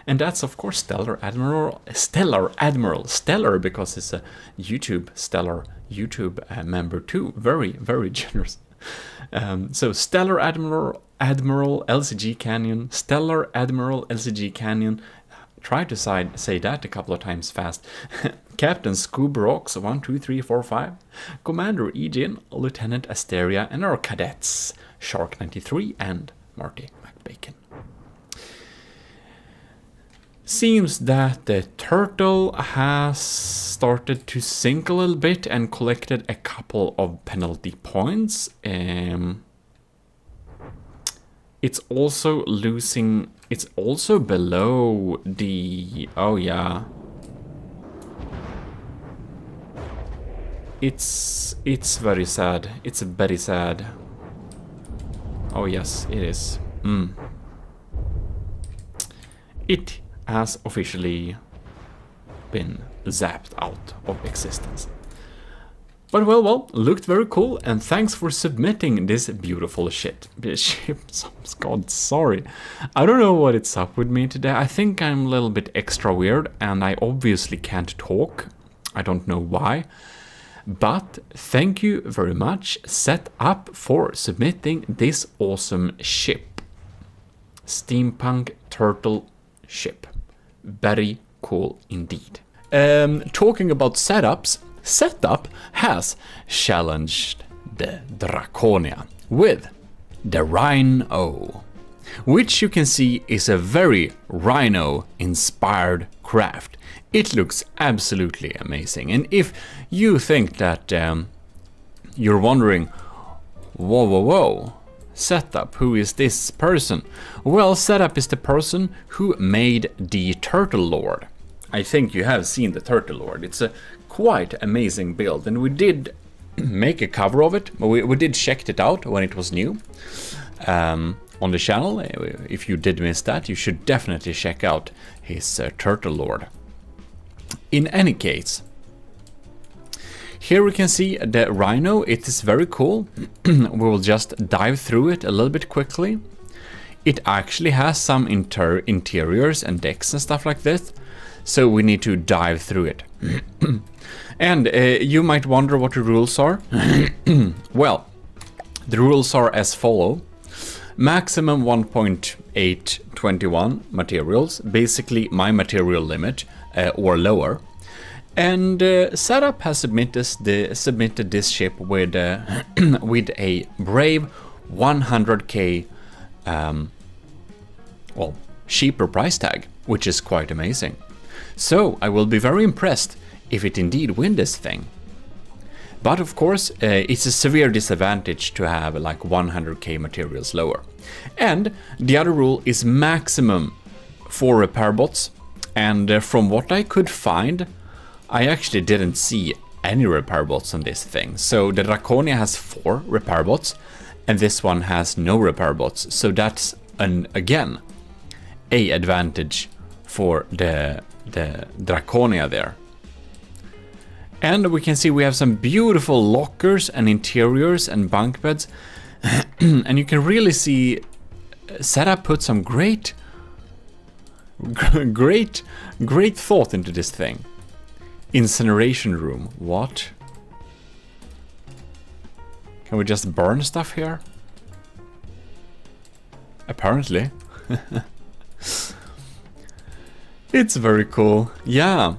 And that's of course Stellar Admiral, Stellar because it's a Stellar YouTube member too, very, very generous. So Stellar Admiral LCG Canyon, Stellar Admiral LCG Canyon, try to say that a couple of times fast. Captain Scoobrox 1, 2, 3, 4, 5, Commander Egin, Lieutenant Asteria, and our cadets Shark 93 and Marty McBacon. Seems that the turtle has started to sink a little bit and collected a couple of penalty points. It's also losing. It's also below the. Oh yeah. It's very sad. It's very sad. Oh yes, it is. It has officially been zapped out of existence. But well, looked very cool, and thanks for submitting this beautiful ship. God, sorry. I don't know what it's up with me today. I think I'm a little bit extra weird, and I obviously can't talk. I don't know why. But thank you very much, Setup, for submitting this awesome ship. Steampunk turtle ship. Very cool indeed. Talking about setups, Setup has challenged the Draconia with the Rhino, which you can see is a very Rhino-inspired craft. It looks absolutely amazing, and if you think that you're wondering, whoa, Setup, who is this person? Well, Setup is the person who made the Turtle Lord. I think you have seen the Turtle Lord. It's a quite amazing build, and we did make a cover of it. We did check it out when it was new on the channel. If you did miss that, you should definitely check out his Turtle Lord. In any case, here we can see the Rhino. It is very cool. We will just dive through it a little bit quickly. It actually has some interiors and decks and stuff like this, so we need to dive through it. And you might wonder what the rules are. Well, the rules are as follow. Maximum 1.821 materials, basically my material limit, or lower. And Setup has submitted this ship with with a brave 100k well, cheaper price tag, which is quite amazing. So I will be very impressed if it indeed wins this thing. But of course, it's a severe disadvantage to have like 100k materials lower. And the other rule is maximum 4 repair bots. And from what I could find, I actually didn't see any repair bots on this thing. So the Draconia has 4 repair bots, and this one has no repair bots. So that's again a advantage for the Draconia there. And we can see we have some beautiful lockers and interiors and bunk beds. And you can really see Setup put some great thought into this thing. Incineration room. What? Can we just burn stuff here? Apparently. It's very cool. Yeah.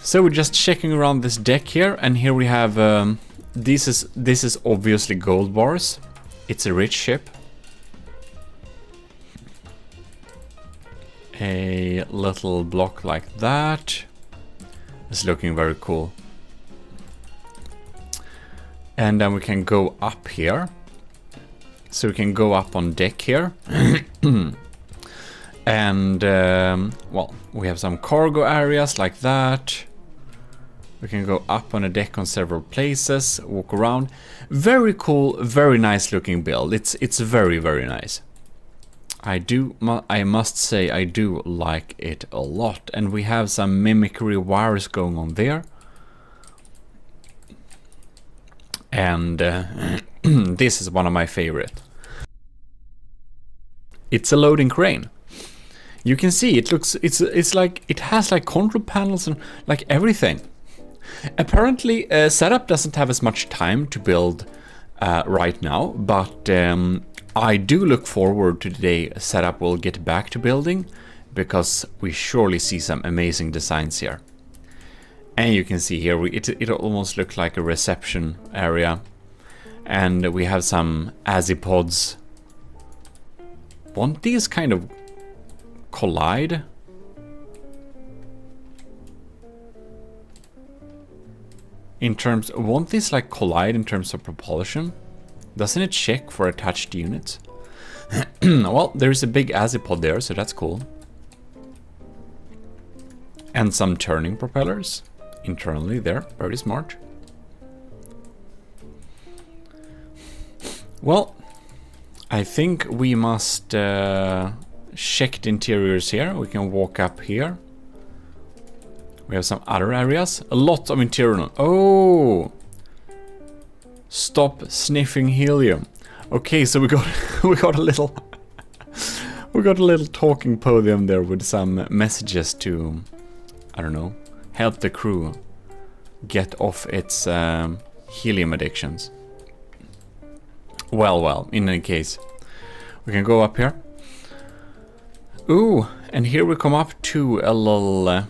So we're just checking around this deck here, and here we have this is obviously gold bars. It's a rich ship. A little block like that. It's looking very cool. And then we can go up here. So we can go up on deck here. And, well, we have some cargo areas like that. We can go up on a deck on several places, walk around. Very cool, very nice looking build. It's very, very nice. I must say I do like it a lot. And we have some mimicry wires going on there. And this is one of my favorite. It's a loading crane. You can see it looks, it's like, it has like control panels and like everything. Apparently setup doesn't have as much time to build right now, but I do look forward to the day setup will get back to building, because we surely see some amazing designs here. And you can see here, it almost looks like a reception area. And we have some azipods. Won't these kind of collide? Won't these like collide in terms of propulsion? Doesn't it check for attached units? Well, there's a big azipod there, so that's cool. And some turning propellers internally there, very smart. Well, I think we must check the interiors here. We can walk up here. We have some other areas. A lot of interior. Oh! Stop sniffing helium. Okay, so we got a little we got a little talking podium there with some messages to, I don't know, help the crew get off its helium addictions. Well, in any case, we can go up here. Ooh, and here we come up to a little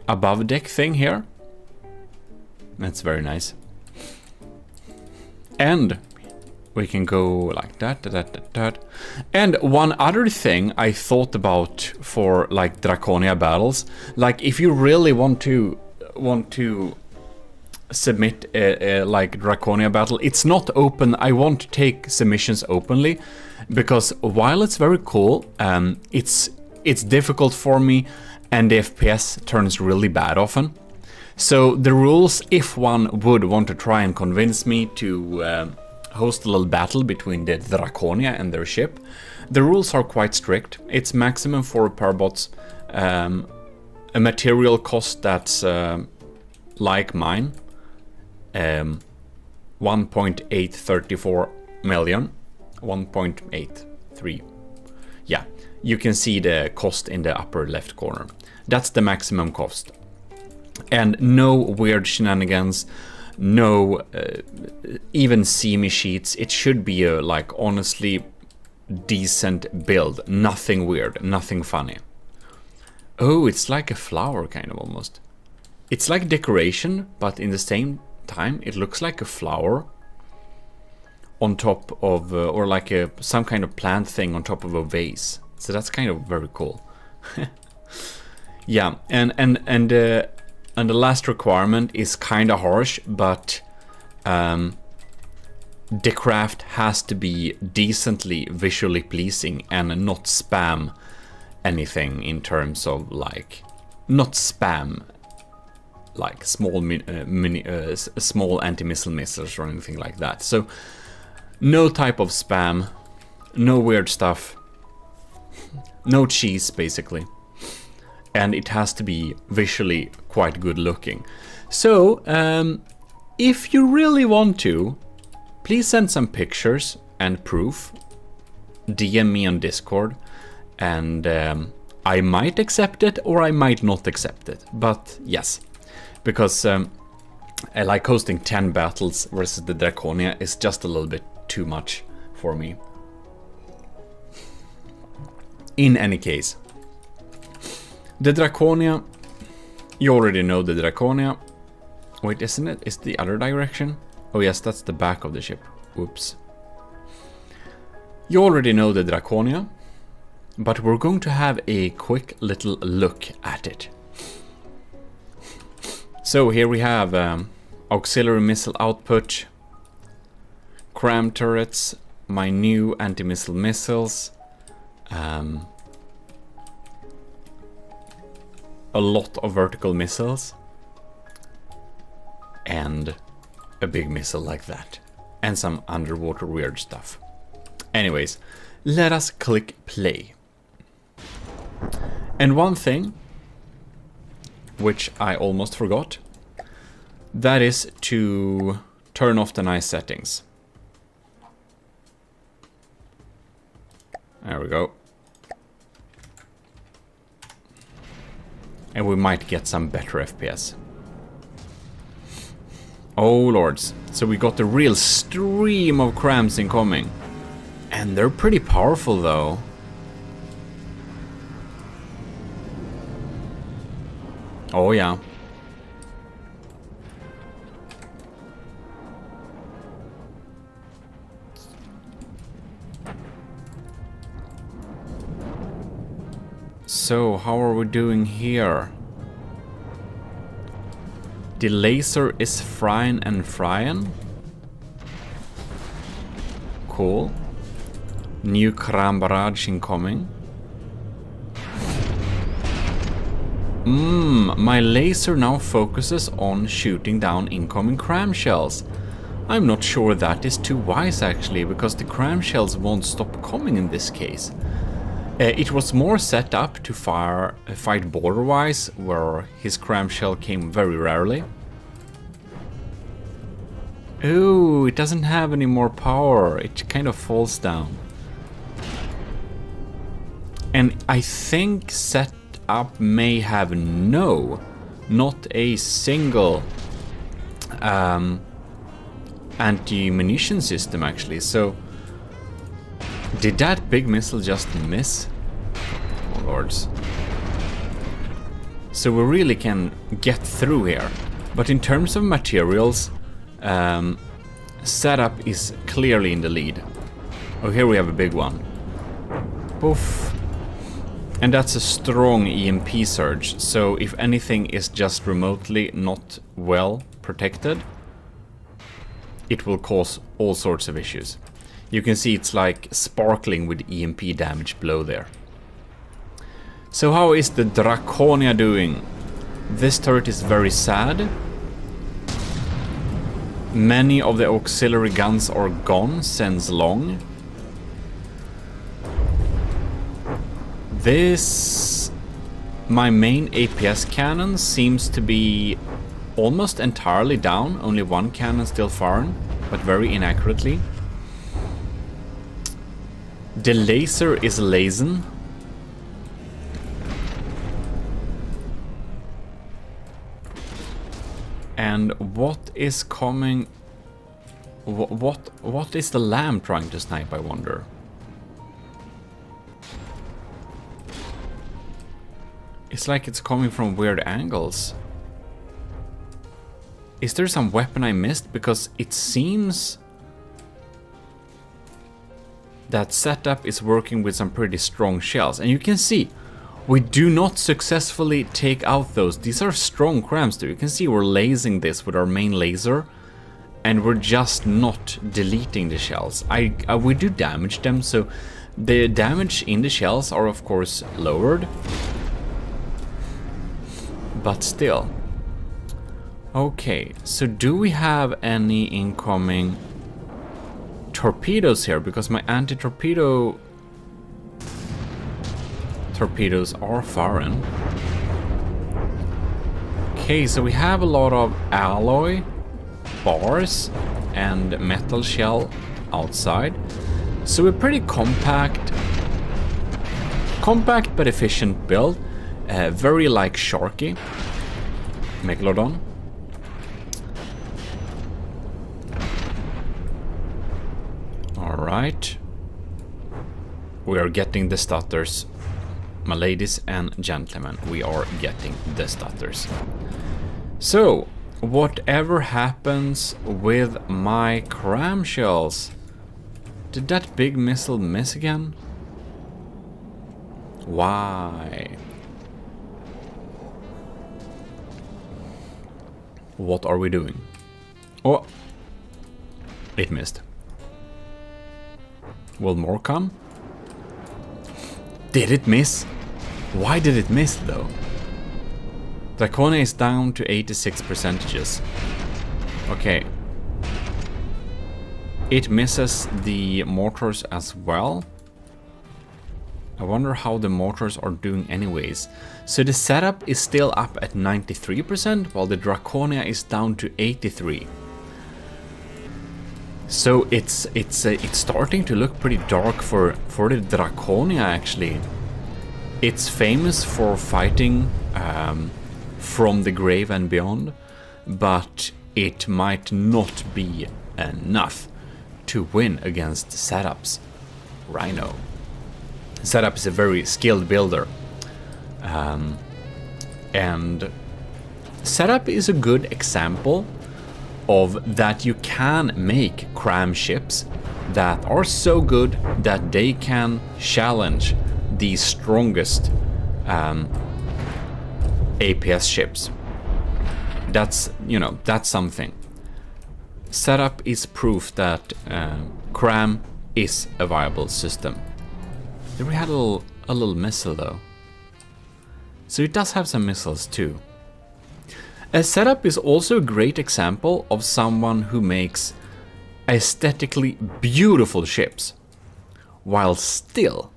above deck thing here. That's very nice. And we can go like that. And one other thing I thought about for like Draconia battles, like if you really want to submit a like Draconia battle, it's not open. I won't take submissions openly, because while it's very cool, it's difficult for me, and the FPS turns really bad often. So the rules, if one would want to try and convince me to host a little battle between the Draconia and their ship, the rules are quite strict. It's maximum 4 repair bots, a material cost that's like mine, 1.834 million, 1.83. Yeah, you can see the cost in the upper left corner. That's the maximum cost. And no weird shenanigans, no even see-me sheets. It should be a like honestly decent build. Nothing weird, nothing funny. Oh, it's like a flower kind of almost. It's like decoration, but in the same time it looks like a flower on top of or like some kind of plant thing on top of a vase. So that's kind of very cool. Yeah, and the last requirement is kind of harsh, but the craft has to be decently visually pleasing and not spam anything in terms of like, not spam like small small anti-missile missiles or anything like that. So no type of spam, no weird stuff, no cheese basically. And it has to be visually quite good looking. So if you really want to, please send some pictures and proof. DM me on Discord, and I might accept it or I might not accept it. But yes, because like hosting 10 battles versus the Draconia is just a little bit too much for me. In any case, the Draconia, you already know the Draconia. Wait, isn't it? Is the other direction? Oh yes, that's the back of the ship. Oops. You already know the Draconia, but we're going to have a quick little look at it. So here we have auxiliary missile output, cram turrets, my new anti-missile missiles, a lot of vertical missiles, and a big missile like that, and some underwater weird stuff. Anyways, let us click play. And one thing, which I almost forgot, that is to turn off the nice settings. There we go. And we might get some better FPS. Oh lords, so we got a real stream of crams incoming. And they're pretty powerful though. Oh yeah. So, how are we doing here? The laser is frying and frying. Cool. New cram barrage incoming. My laser now focuses on shooting down incoming cram shells. I'm not sure that is too wise actually, because the cram shells won't stop coming in this case. It was more set up to fight border-wise, where his cram shell came very rarely. Oh, it doesn't have any more power. It kind of falls down. And I think setup may have not a single anti-munition system actually. So did that big missile just miss? Oh lords. So we really can get through here. But in terms of materials, setup is clearly in the lead. Oh, here we have a big one. Poof. And that's a strong EMP surge, so if anything is just remotely not well protected, it will cause all sorts of issues. You can see it's like sparkling with EMP damage below there. So how is the Draconia doing? This turret is very sad. Many of the auxiliary guns are gone since long. My main APS cannon seems to be almost entirely down, only one cannon still firing, but very inaccurately. The laser is lasing. And what is coming? What is the lamb trying to snipe, I wonder? It's like it's coming from weird angles. Is there some weapon I missed? Because it seems that setup is working with some pretty strong shells. And you can see, we do not successfully take out those. These are strong crams too. You can see we're lasing this with our main laser. And we're just not deleting the shells. We do damage them, so the damage in the shells are of course lowered. But still. Okay, so do we have any incoming torpedoes here? Because my anti-torpedo torpedoes are firing. Okay, so we have a lot of alloy bars and metal shell outside. So we're pretty compact. compact but efficient build, very like Sharky, Megalodon. Alright. We are getting the stutters. My ladies and gentlemen, we are getting the stutters. So, whatever happens with my cramshells? Did that big missile miss again? Why? What are we doing? Oh, it missed. Will more come? Did it miss? Why did it miss though? Draconia is down to 86%. Okay. It misses the mortars as well. I wonder how the mortars are doing anyways. So the setup is still up at 93%, while the Draconia is down to 83%. So it's starting to look pretty dark for the Draconia actually. It's famous for fighting from the grave and beyond, but it might not be enough to win against Setup's Rhino. Setup is a very skilled builder, and Setup is a good example of that you can make cram ships that are so good that they can challenge the strongest APS ships. That's, you know, that's something. Setup is proof that cram is a viable system. There we had a little missile though. So it does have some missiles too. A Setup is also a great example of someone who makes aesthetically beautiful ships while still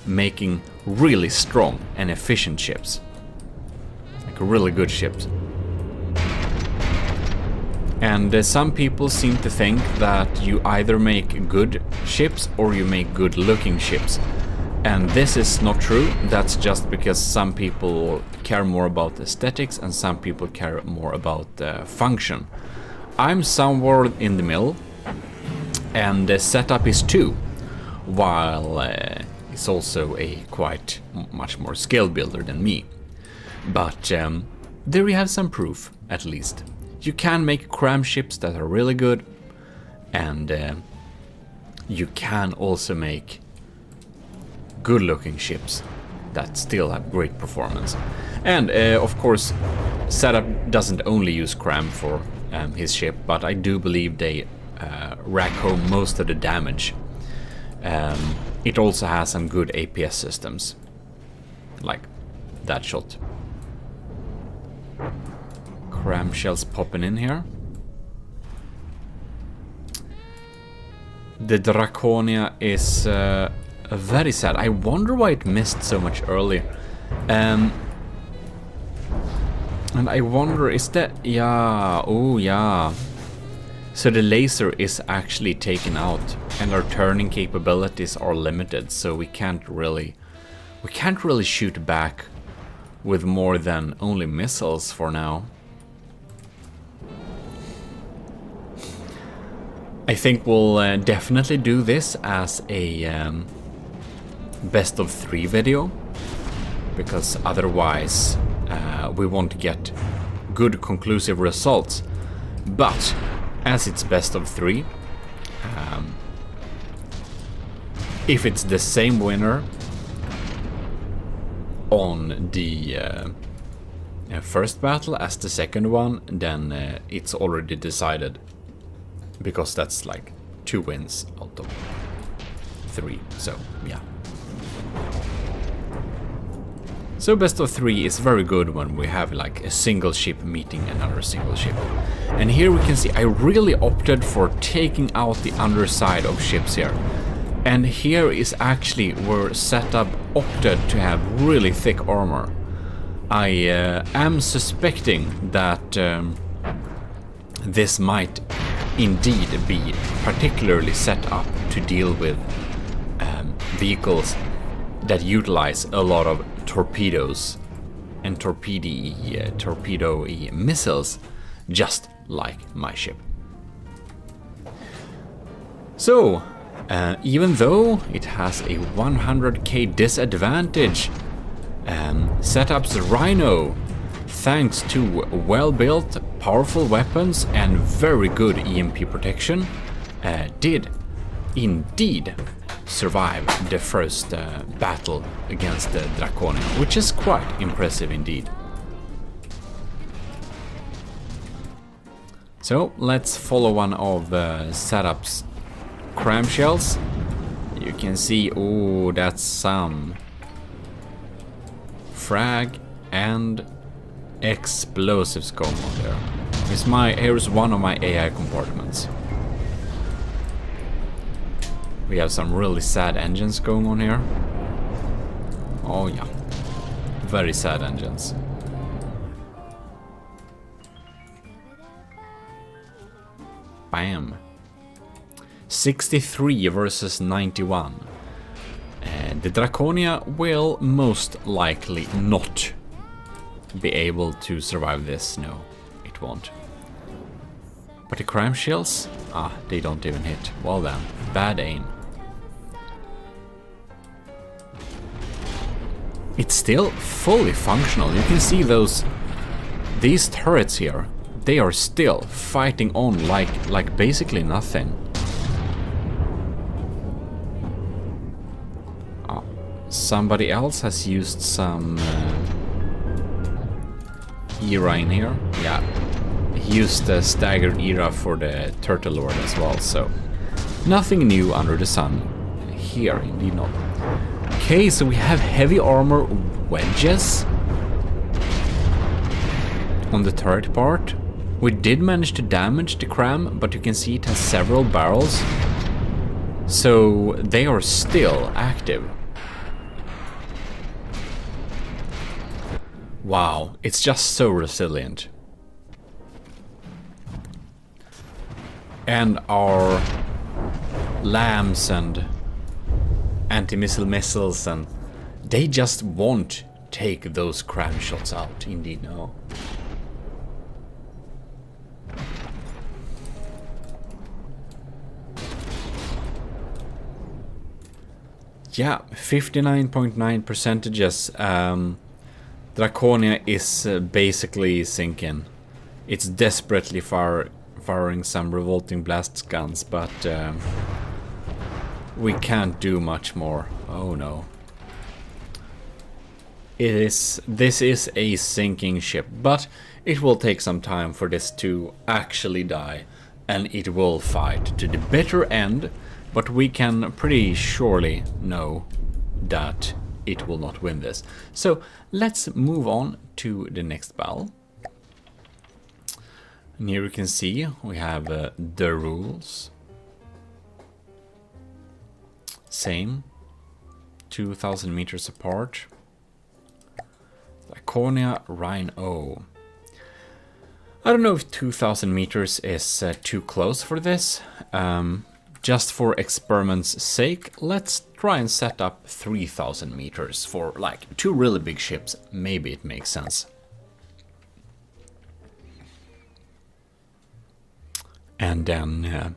making really strong and efficient ships. Like really good ships. And some people seem to think that you either make good ships or you make good looking ships. And this is not true. That's just because some people care more about aesthetics and some people care more about function. I'm somewhere in the middle, and the Setup is 2, while it's also a quite much more skilled builder than me. But there we have some proof, at least. You can make cram ships that are really good, and you can also make good looking ships that still have great performance. And of course, Setup doesn't only use cram for his ship, but I do believe they rack home most of the damage. It also has some good APS systems, like that shot. Cram shells popping in here. The Draconia is very sad. I wonder why it missed so much earlier. And I wonder, is that... Yeah, oh yeah. So the laser is actually taken out and our turning capabilities are limited, so we can't really shoot back with more than only missiles for now. I think we'll definitely do this as a best of 3 video, because otherwise we won't get good conclusive results. But as it's best of 3, if it's the same winner on the first battle as the second one, then it's already decided, because that's like 2 wins out of 3, so yeah. So best of 3 is very good when we have like a single ship meeting another single ship. And here we can see I really opted for taking out the underside of ships here. And here is actually where Setup opted to have really thick armor. I am suspecting that this might indeed be particularly set up to deal with vehicles that utilize a lot of torpedoes and torpedo-y missiles, just like my ship. So, even though it has a 100k disadvantage, Setup's Rhino, thanks to well-built, powerful weapons and very good EMP protection, did indeed survive the first battle against the Draconia, which is quite impressive indeed. So let's follow one of Setup's cram shells. You can see, oh, that's some frag and explosives going on there. Here's one of my AI compartments. We have some really sad engines going on here. Oh yeah, very sad engines. Bam. 63 versus 91. The Draconia will most likely not be able to survive this. No, it won't. But the cram shells? Ah, they don't even hit. Well then, bad aim. It's still fully functional. You can see these turrets here. They are still fighting on like basically nothing. Somebody else has used some era in here. Yeah, he used the staggered era for the Turtle Lord as well, so nothing new under the sun here, indeed not. Okay, so we have heavy armor wedges on the turret part. We did manage to damage the cram, but you can see it has several barrels, so they are still active. Wow, it's just so resilient. And our lambs and anti-missile missiles, and they just won't take those cram shots out. Indeed, no. Yeah, 59.9 percentages. Draconia is basically sinking. It's desperately firing some revolting blast guns, but we can't do much more. Oh no. This is a sinking ship, but it will take some time for this to actually die, and it will fight to the bitter end, but we can pretty surely know that it will not win this. So let's move on to the next battle. And here you can see we have the rules. Same, 2,000 meters apart. Draconia, Rhino. I don't know if 2,000 meters is too close for this. Just for experiment's sake, let's try and set up 3,000 meters for like two really big ships. Maybe it makes sense. And then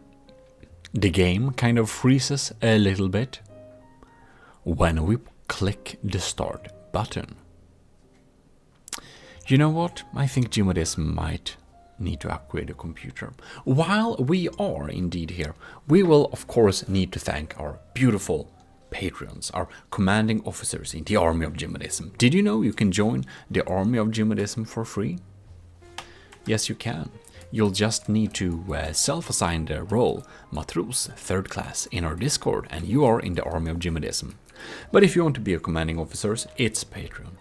the game kind of freezes a little bit when we click the start button. You know what? I think GMODIST might need to upgrade the computer. While we are indeed here, we will of course need to thank our beautiful patrons, our commanding officers in the army of GMODISM. Did you know you can join the army of GMODISM for free? Yes, you can. You'll just need to self-assign the role Matros 3rd class in our Discord, and you are in the army of GMODISM. But if you want to be a commanding officer, it's Patreon.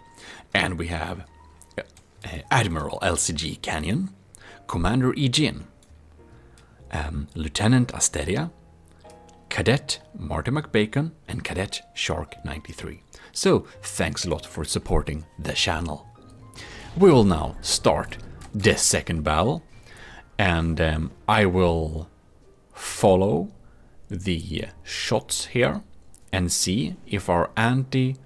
And we have Admiral LCG Canyon, Commander Ejin, Lieutenant Asteria, Cadet Marty McBacon, and Cadet Shark 93. So thanks a lot for supporting the channel. We will now start the second battle, and I will follow the shots here and see if our anti...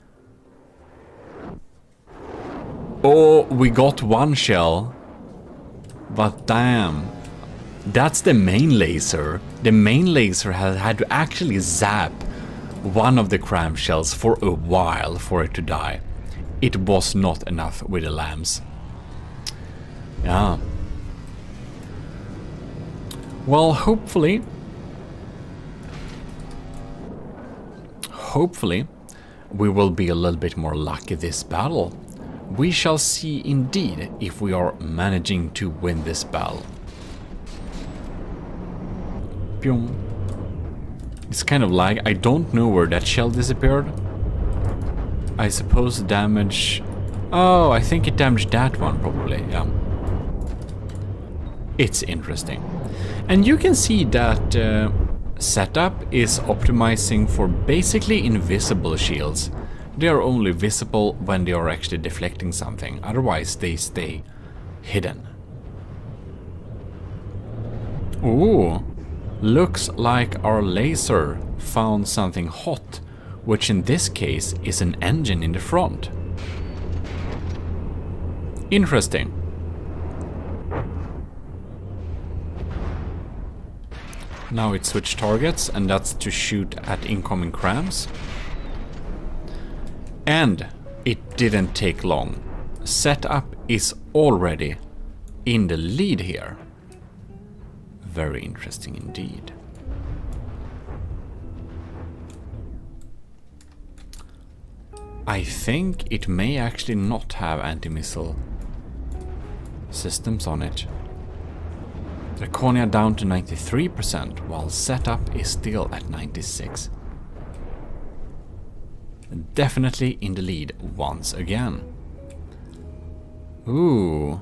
Oh, we got one shell. But damn. That's the main laser. The main laser has had to actually zap one of the cram shells for a while for it to die. It was not enough with the lambs. Yeah. Well, hopefully we will be a little bit more lucky this battle. We shall see indeed if we are managing to win this battle. Pyong. It's kind of like I don't know where that shell disappeared. I suppose damage... Oh, I think it damaged that one probably, yeah. It's interesting. And you can see that setup is optimizing for basically invisible shields. They are only visible when they are actually deflecting something, otherwise they stay hidden. Ooh, looks like our laser found something hot, which in this case is an engine in the front. Interesting. Now it switched targets, and that's to shoot at incoming crams. And it didn't take long. Setup is already in the lead here. Very interesting indeed. I think it may actually not have anti-missile systems on it. Draconia down to 93%, while setup is still at 96%. Definitely in the lead once again. Ooh.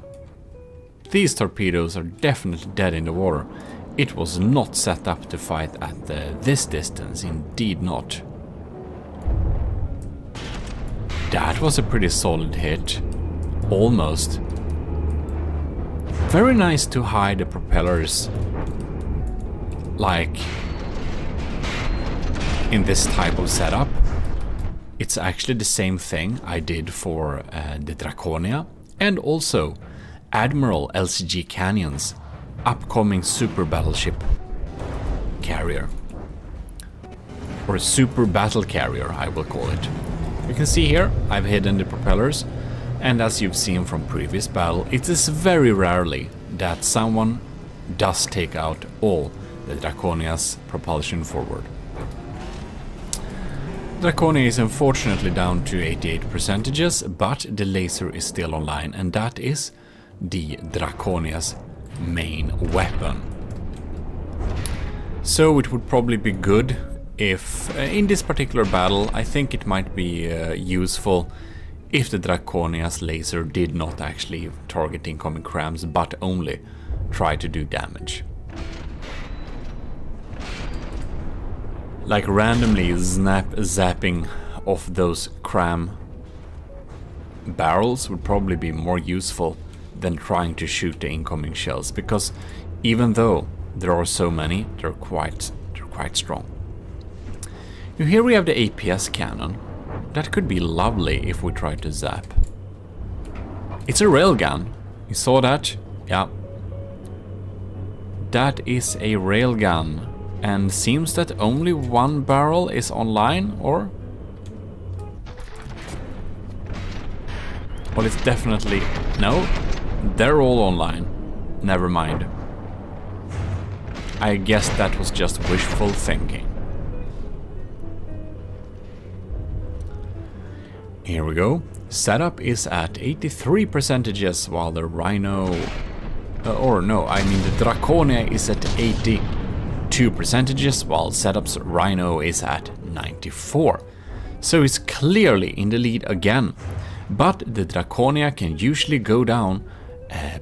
These torpedoes are definitely dead in the water. It was not set up to fight at this distance, indeed not. That was a pretty solid hit. Almost. Very nice to hide the propellers. Like in this type of setup. It's actually the same thing I did for the Draconia and also Admiral LCG Canyon's upcoming super battleship carrier. Or super battle carrier, I will call it. You can see here, I've hidden the propellers, and as you've seen from previous battle, it is very rarely that someone does take out all the Draconia's propulsion forward. Draconia is unfortunately down to 88%, but the laser is still online, and that is the Draconia's main weapon. So it would probably be good if, in this particular battle, I think it might be useful if the Draconia's laser did not actually target incoming crams, but only try to do damage. Like randomly zapping off those cram barrels would probably be more useful than trying to shoot the incoming shells, because even though there are so many, they're quite strong. Now here we have the APS cannon. That could be lovely if we try to zap. It's a railgun. You saw that? Yeah. That is a railgun. And seems that only one barrel is online, or? Well, it's definitely... No, they're all online. Never mind. I guess that was just wishful thinking. Here we go. Setup is at 83%, while the Rhino... the Draconia is at 82%, while setup's Rhino is at 94%. So it's clearly in the lead again. But the Draconia can usually go down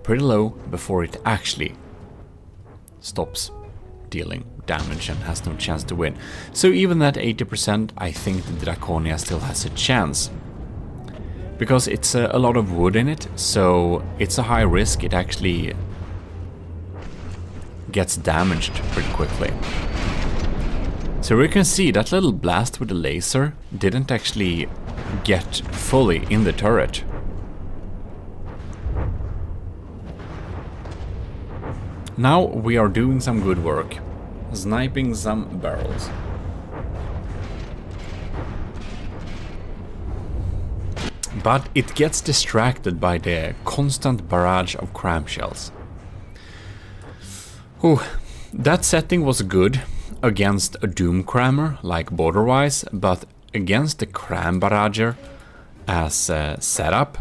pretty low before it actually stops dealing damage and has no chance to win. So even at 80%, I think the Draconia still has a chance. Because it's a lot of wood in it, so it's a high risk. It actually gets damaged pretty quickly. So we can see that little blast with the laser didn't actually get fully in the turret. Now we are doing some good work, sniping some barrels. But it gets distracted by the constant barrage of cram shells. Ooh, that setting was good against a doom crammer like Borderwise, but against the cram barrager as setup,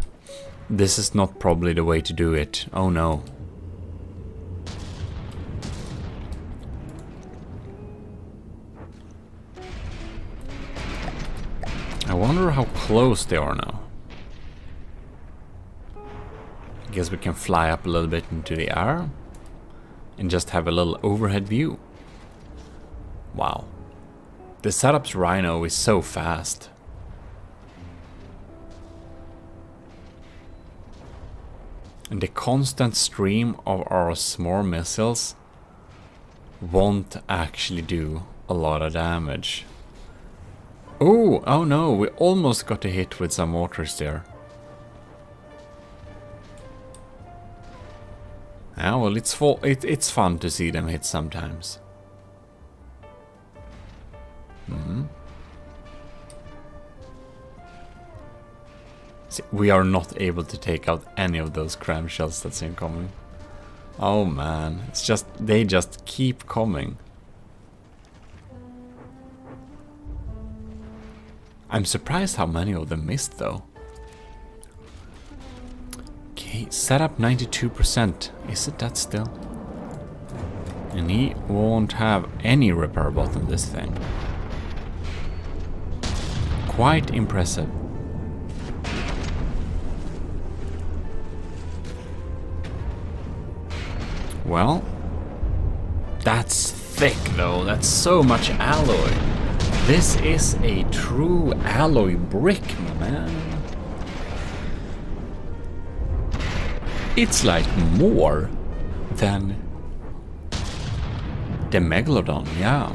this is not probably the way to do it. Oh no. I wonder how close they are now. I guess we can fly up a little bit into the air and just have a little overhead view. Wow. The setup's Rhino is so fast. And the constant stream of our small missiles won't actually do a lot of damage. Oh no, we almost got a hit with some mortars there. Yeah, well, it's fun to see them hit sometimes. See, we are not able to take out any of those cram shells that's incoming. Oh man, it's just, they just keep coming. I'm surprised how many of them missed though. Okay, setup 92%. Is it that still? And he won't have any repair button this thing. Quite impressive. Well, that's thick though. That's so much alloy. This is a true alloy brick, my man. It's like more than the Megalodon, yeah.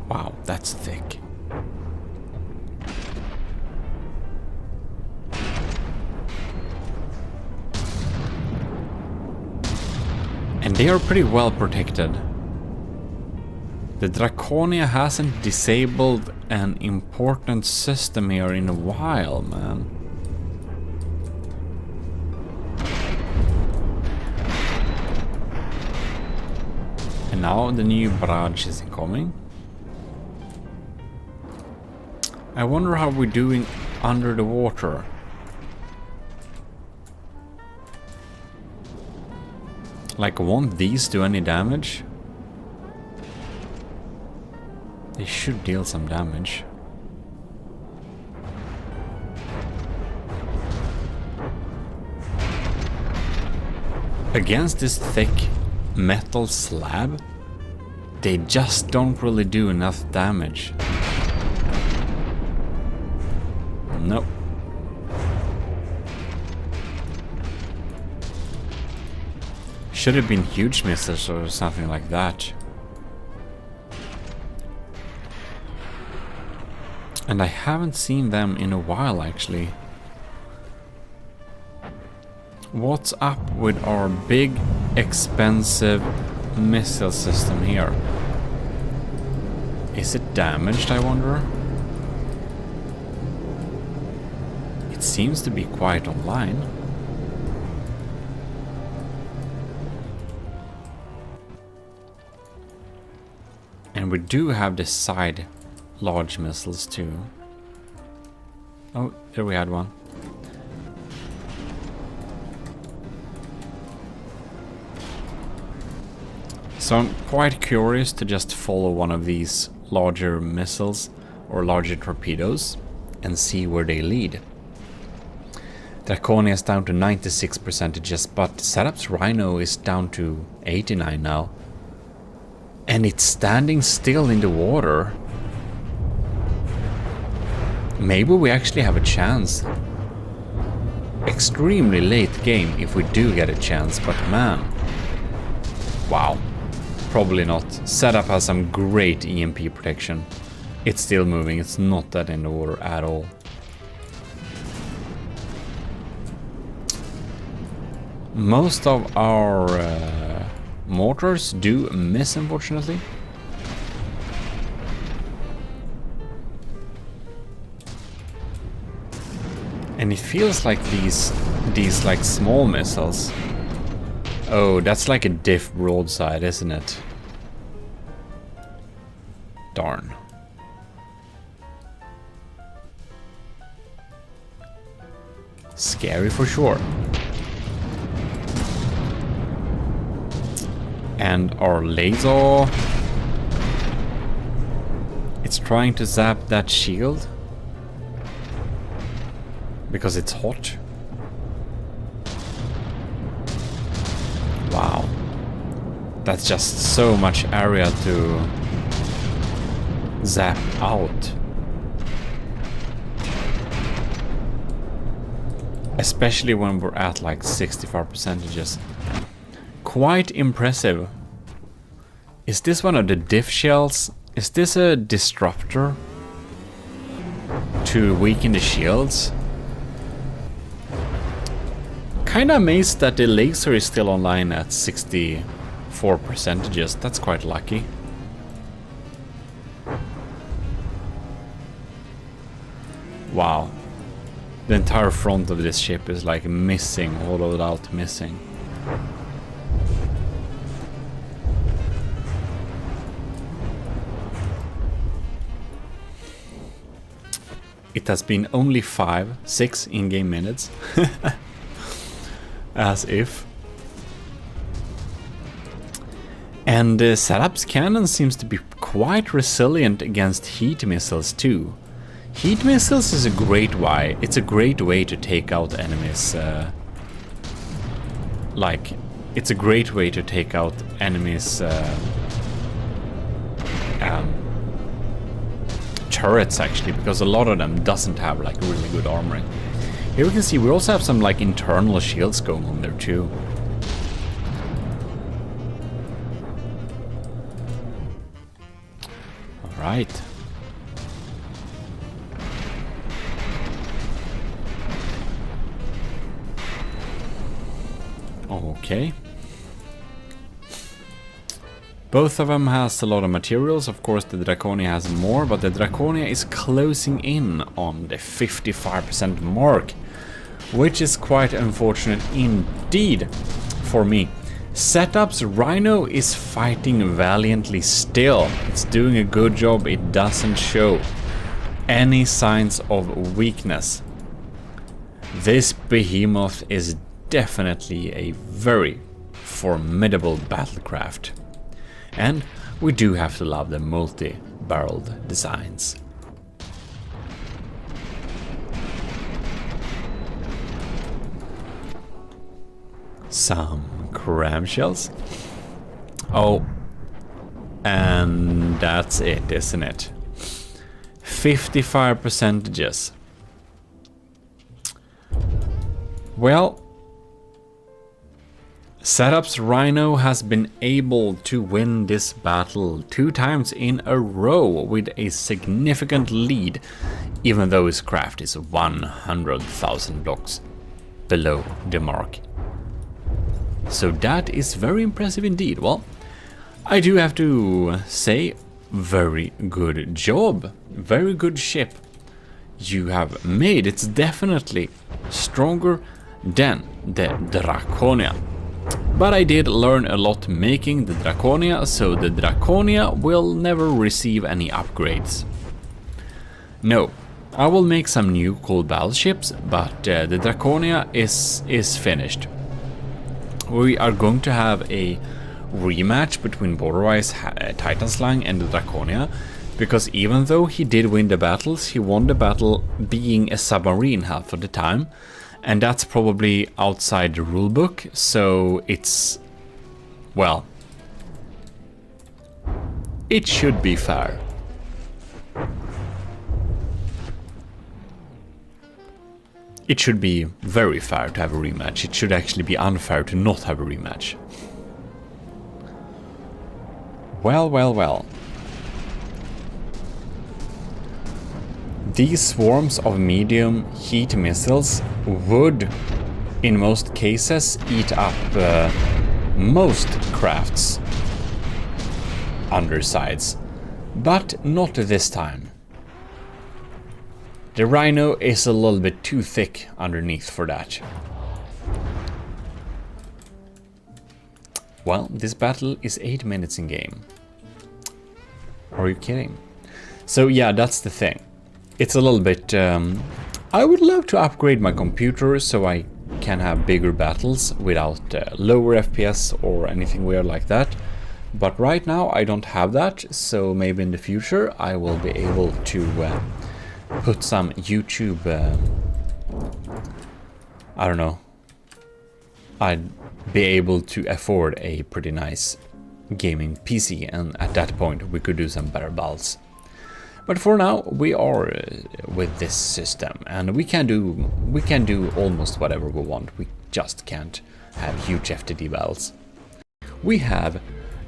Wow, that's thick. And they are pretty well protected. The Draconia hasn't disabled an important system here in a while, man. And now the new barrage is incoming. I wonder how we're doing under the water. Like, won't these do any damage? They should deal some damage. Against this thick metal slab, they just don't really do enough damage. Nope. Should have been huge missiles or something like that. And I haven't seen them in a while, actually. What's up with our big, expensive missile system here? Is it damaged, I wonder? It seems to be quite online. And we do have the side large missiles too. Oh, there we had one. So I'm quite curious to just follow one of these larger missiles or larger torpedoes and see where they lead. Draconia is down to 96%, but Setup's Rhino is down to 89 now. And it's standing still in the water. Maybe we actually have a chance. Extremely late game if we do get a chance, but man. Wow. Probably not. Setup has some great EMP protection. It's still moving, it's not that in the water at all. Most of our mortars do miss, unfortunately. And it feels like these like small missiles. Oh, that's like a diff broadside, isn't it? Darn. Scary for sure. And our laser... It's trying to zap that shield. Because it's hot. Wow. That's just so much area to zap out. Especially when we're at like 65%. Quite impressive. Is this one of the diff shells? Is this a disruptor to weaken the shields? Kinda amazed that the laser is still online at 64%. That's quite lucky. Wow. The entire front of this ship is like missing, hollowed out missing. It has been only 6 in-game minutes. As if. And Setup's cannon seems to be quite resilient against heat missiles too. Heat missiles is a great way. It's a great way to take out enemies. It's a great way to take out enemies. Turrets actually, because a lot of them doesn't have like really good armoring. Here we can see we also have some like internal shields going on there too. All right. Okay. Both of them has a lot of materials. Of course, the Draconia has more, but the Draconia is closing in on the 55% mark, which is quite unfortunate indeed for me. Setup's Rhino is fighting valiantly still. It's doing a good job. It doesn't show any signs of weakness. This behemoth is definitely a very formidable battlecraft. And we do have to love the multi-barreled designs. Some cram shells. Oh, and that's it, isn't it? 55%. Well, Setup's Rhino has been able to win this battle 2 times in a row with a significant lead, even though his craft is 100,000 blocks below the mark. So that is very impressive indeed. Well, I do have to say, very good job, very good ship you have made. It's definitely stronger than the Draconia. But I did learn a lot making the Draconia, so the Draconia will never receive any upgrades. No, I will make some new cool battleships, but the Draconia is finished. We are going to have a rematch between Borderwise Titanslang and the Draconia, because even though he did win the battles, he won the battle being a submarine half of the time. And that's probably outside the rulebook, so it's... well... it should be fair. It should be very fair to have a rematch. It should actually be unfair to not have a rematch. Well, well, well. These swarms of medium heat missiles would, in most cases, eat up most crafts' undersides, but not this time. The Rhino is a little bit too thick underneath for that. Well, this battle is 8 minutes in game. Are you kidding? So yeah, that's the thing. It's a little bit... I would love to upgrade my computer so I can have bigger battles without lower FPS or anything weird like that. But right now I don't have that, so maybe in the future I will be able to put some YouTube... I don't know. I'd be able to afford a pretty nice gaming PC, and at that point we could do some better battles. But for now we are with this system, and we can do almost whatever we want. We just can't have huge FTD battles. We have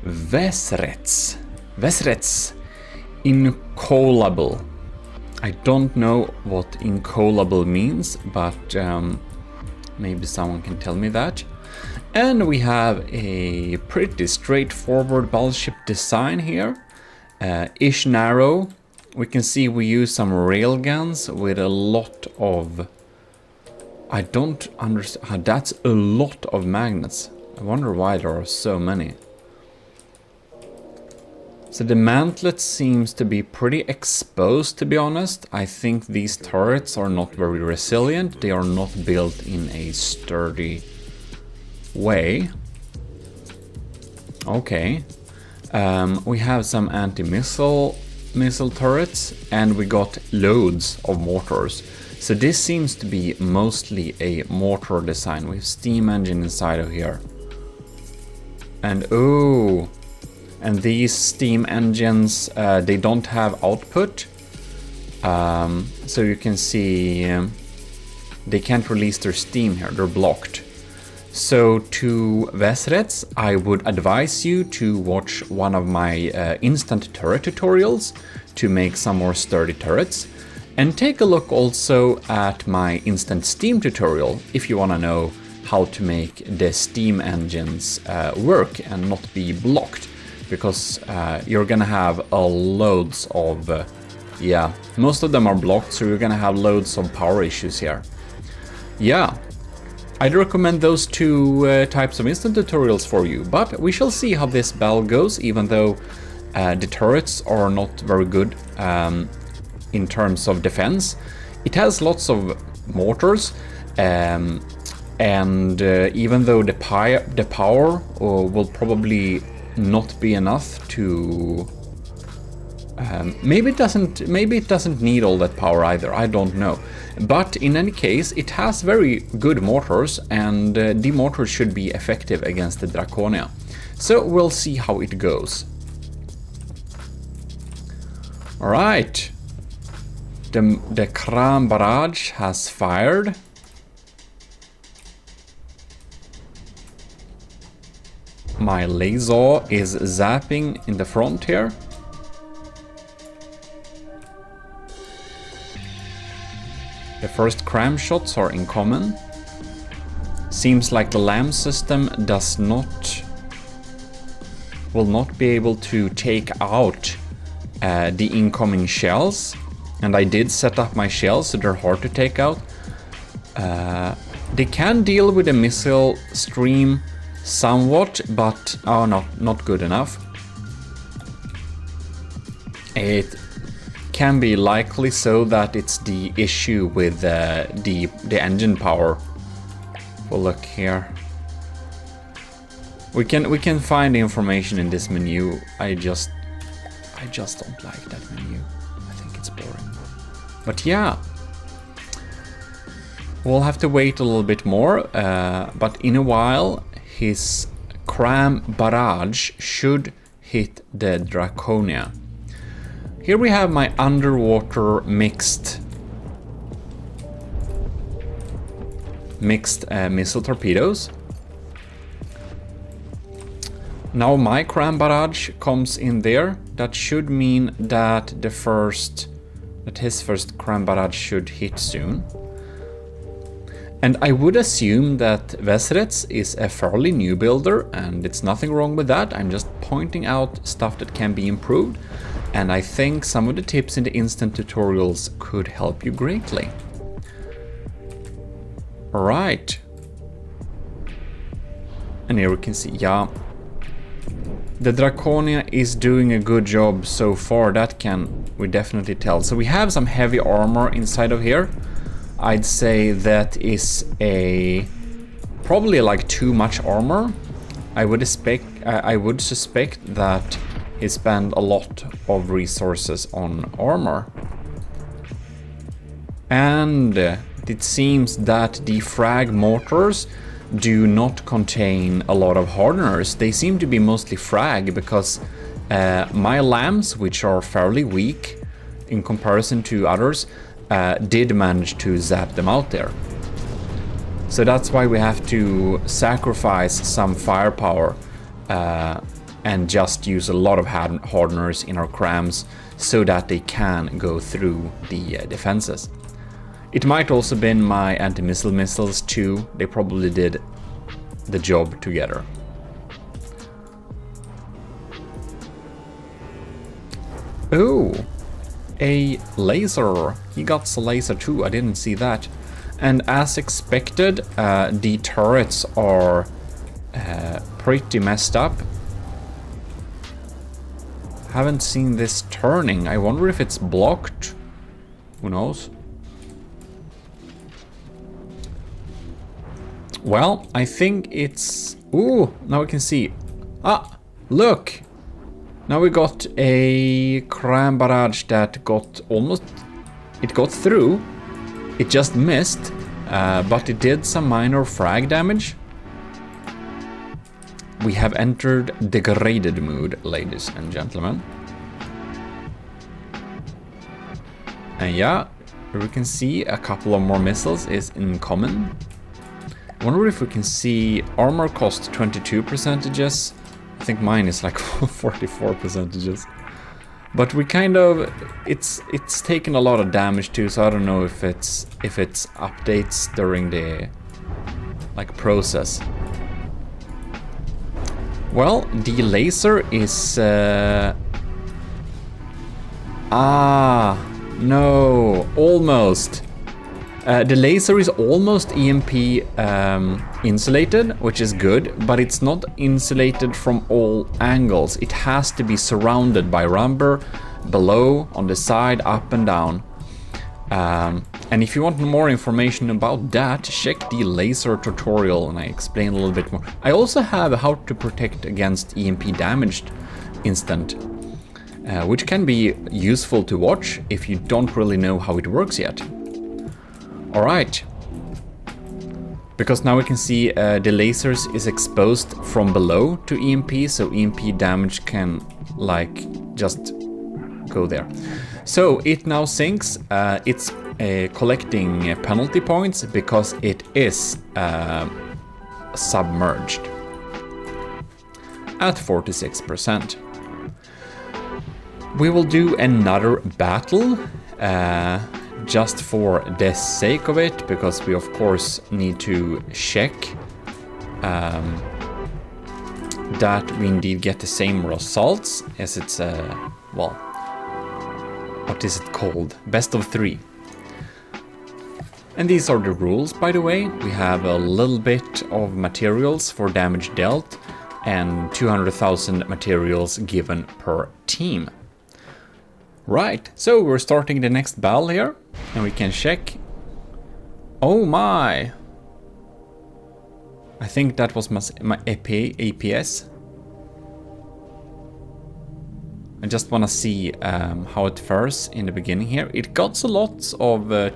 Vesrets. Vesrets Incolable. I don't know what incolable means, but maybe someone can tell me that. And we have a pretty straightforward battleship design here. Ish narrow. We can see we use some railguns with a lot of... I don't understand. That's a lot of magnets. I wonder why there are so many. So the mantlet seems to be pretty exposed, to be honest. I think these turrets are not very resilient. They are not built in a sturdy way. Okay. We have some anti-missile turrets, and we got loads of mortars. So this seems to be mostly a mortar design with steam engine inside of here. And oh, and these steam engines, they don't have output. So you can see they can't release their steam here, they're blocked. So to Vesrets, I would advise you to watch one of my instant turret tutorials to make some more sturdy turrets. And take a look also at my instant steam tutorial if you want to know how to make the steam engines work and not be blocked. Because you're gonna have loads of... yeah, most of them are blocked, so you're gonna have loads of power issues here. Yeah. I'd recommend those two types of instant tutorials for you, but we shall see how this battle goes, even though the turrets are not very good in terms of defense. It has lots of mortars, and even though the power will probably not be enough to... maybe it doesn't need all that power either, I don't know. But in any case, it has very good mortars, and the mortars should be effective against the Draconia. So we'll see how it goes. Alright. The Kram barrage has fired. My laser is zapping in the front here. The first cram shots are incoming. Seems like the LAM system will not be able to take out the incoming shells. And I did set up my shells, so they're hard to take out. They can deal with the missile stream somewhat, but oh no, not good enough. It can be likely so that it's the issue with the engine power. We'll look here. We can find the information in this menu. I just don't like that menu. I think it's boring. But yeah, we'll have to wait a little bit more. But in a while, his cram barrage should hit the Draconia. Here we have my underwater mixed missile torpedoes. Now my cram barrage comes in there. That should mean that his first cram barrage should hit soon. And I would assume that Vesrets is a fairly new builder, and it's nothing wrong with that. I'm just pointing out stuff that can be improved, and I think some of the tips in the instant tutorials could help you greatly. Alright. And here we can see, yeah, the Draconia is doing a good job so far, that can we definitely tell. So we have some heavy armor inside of here. I'd say that is probably like too much armor. I would suspect that he spent a lot of resources on armor. And it seems that the frag mortars do not contain a lot of hardeners. They seem to be mostly frag because my lambs, which are fairly weak in comparison to others, did manage to zap them out there. So that's why we have to sacrifice some firepower and just use a lot of hardeners in our crams so that they can go through the defenses. It might also been my anti-missile missiles too. They probably did the job together. Oh, a laser. He got a laser too. I didn't see that. And as expected, the turrets are pretty messed up. Haven't seen this turning. I wonder if it's blocked. Who knows? Well, I think it's... Ooh, now we can see. Ah, look! Now we got a cram barrage that got almost... It got through. It just missed, but it did some minor frag damage. We have entered degraded mood, ladies and gentlemen. And yeah, we can see a couple of more missiles is incoming. I wonder if we can see armor cost 22%. I think mine is like 44%. But we kind of, it's taken a lot of damage too, so I don't know if it's updates during the like process. Well, the laser is no, almost. The laser is almost EMP insulated, which is good, but it's not insulated from all angles. It has to be surrounded by rubber below, on the side, up and down. And if you want more information about that, check the laser tutorial and I explain a little bit more. I also have how to protect against EMP damaged instant, which can be useful to watch if you don't really know how it works yet. Alright, because now we can see the lasers is exposed from below to EMP, so EMP damage can like just go there. So it now sinks, it's collecting penalty points because it is submerged at 46%. We will do another battle. Just for the sake of it, because we of course need to check that we indeed get the same results as it's well, what is it called? Best of 3. And these are the rules, by the way. We have a little bit of materials for damage dealt and 200,000 materials given per team. Right, so we're starting the next battle here, and we can check. Oh my! I think that was my APS. I just want to see how it fares in the beginning here. It got a lot of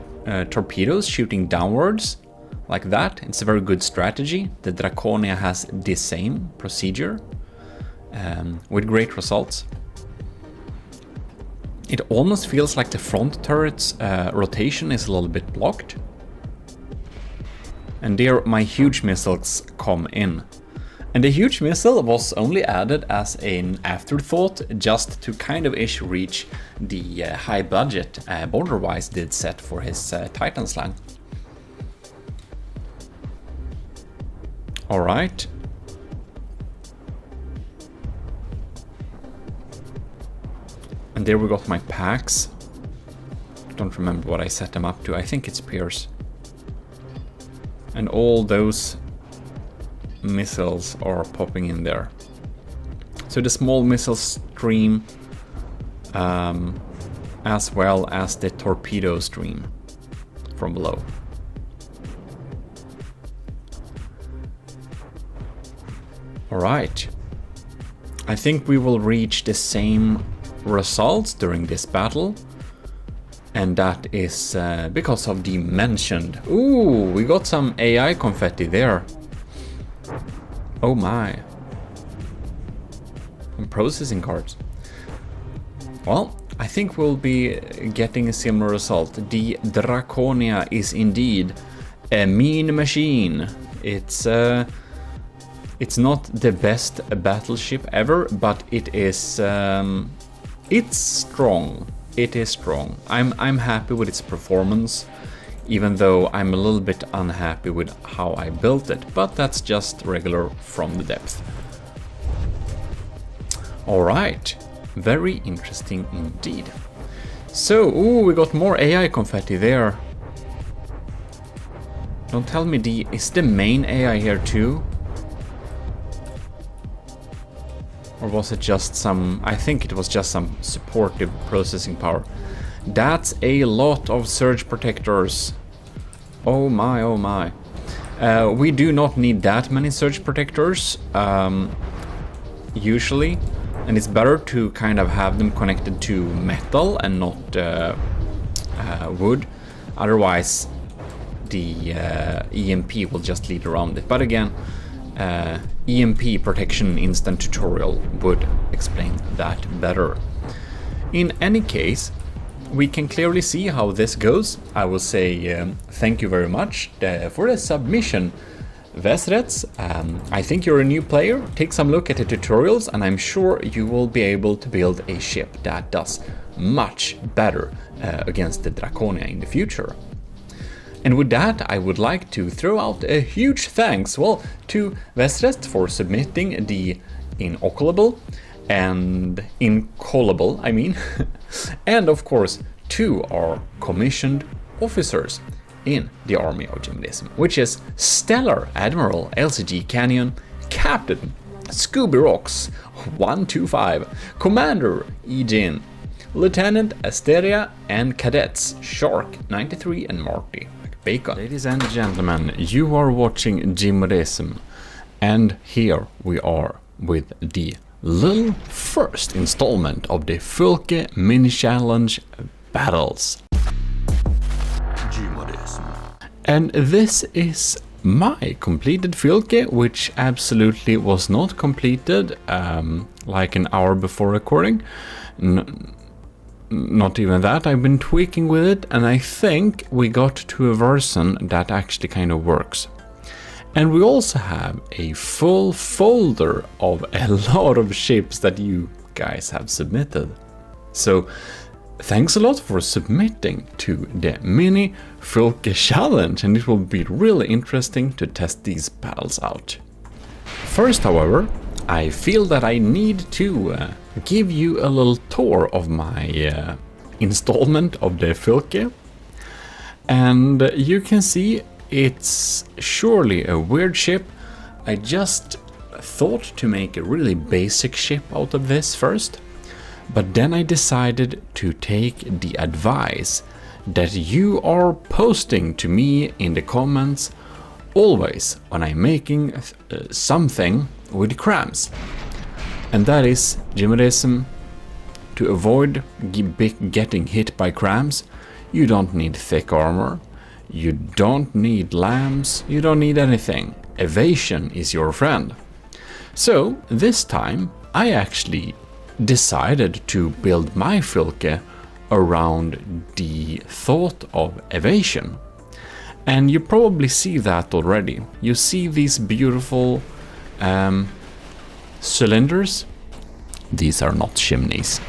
torpedoes shooting downwards, like that. It's a very good strategy. The Draconia has the same procedure, with great results. It almost feels like the front turret's rotation is a little bit blocked. And there my huge missiles come in. And the huge missile was only added as an afterthought, just to kind of ish reach the high budget Borderwise did set for his Titan Slang. Alright. And there we got my packs. Don't remember what I set them up to. I think it's Pierce. And all those missiles are popping in there. So the small missile stream, as well as the torpedo stream from below. Alright. I think we will reach the same results during this battle. And that is because of the mentioned... Ooh, we got some AI confetti there. Oh my. And processing cards. Well, I think we'll be getting a similar result. The Draconia is indeed a mean machine. It's not the best battleship ever, but it is... it's strong. It is strong. I'm happy with its performance, even though I'm a little bit unhappy with how I built it, but that's just regular from the depth. Alright, very interesting indeed. So, ooh, we got more AI confetti there. Don't tell me is the main AI here too? Or was it just some... I think it was just some supportive processing power. That's a lot of surge protectors. Oh my, oh my. We do not need that many surge protectors, usually. And it's better to kind of have them connected to metal and not wood. Otherwise, the EMP will just lead around it. But again... EMP protection instant tutorial would explain that better. In any case, we can clearly see how this goes. I will say thank you very much for the submission, Vesrets. I think you're a new player. Take some look at the tutorials and I'm sure you will be able to build a ship that does much better against the Draconia in the future. And with that, I would like to throw out a huge thanks, well, to Vesrest for submitting the inoculable and incallable, I mean, and of course to our commissioned officers in the army of GMODISM, which is Stellar Admiral LCG Canyon, Captain Scooby Rocks 125, Commander Ejin, Lieutenant Asteria, and Cadets Shark 93 and Marty Bacon. Ladies and gentlemen, you are watching GMODISM, and here we are with the little first installment of the Fylke mini challenge battles. GMODISM. And this is my completed Fylke, which absolutely was not completed like an hour before recording. Not even that, I've been tweaking with it, and I think we got to a version that actually kind of works. And we also have a full folder of a lot of ships that you guys have submitted. So thanks a lot for submitting to the mini Fylke challenge, and it will be really interesting to test these battles out. First, however, I feel that I need to give you a little tour of my installment of the Fylke. And you can see it's surely a weird ship. I just thought to make a really basic ship out of this first. But then I decided to take the advice that you are posting to me in the comments always when I'm making something with crams. And that is GMODISM. To avoid getting hit by crams, you don't need thick armor, you don't need lambs, you don't need anything. Evasion is your friend. So this time I actually decided to build my Fylke around the thought of evasion. And you probably see that already. You see these beautiful Cylinders? These are not chimneys.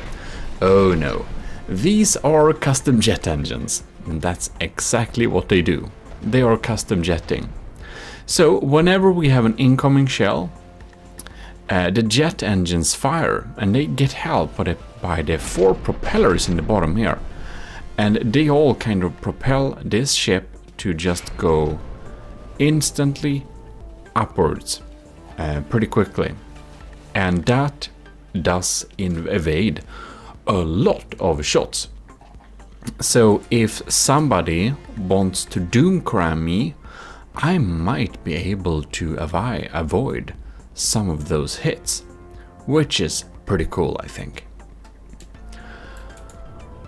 Oh no. These are custom jet engines. And that's exactly what they do. They are custom jetting. So whenever we have an incoming shell, the jet engines fire, and they get help by the 4 propellers in the bottom here. And they all kind of propel this ship to just go instantly upwards pretty quickly. And that does evade a lot of shots. So if somebody wants to doom cram me, I might be able to avoid some of those hits, which is pretty cool, I think.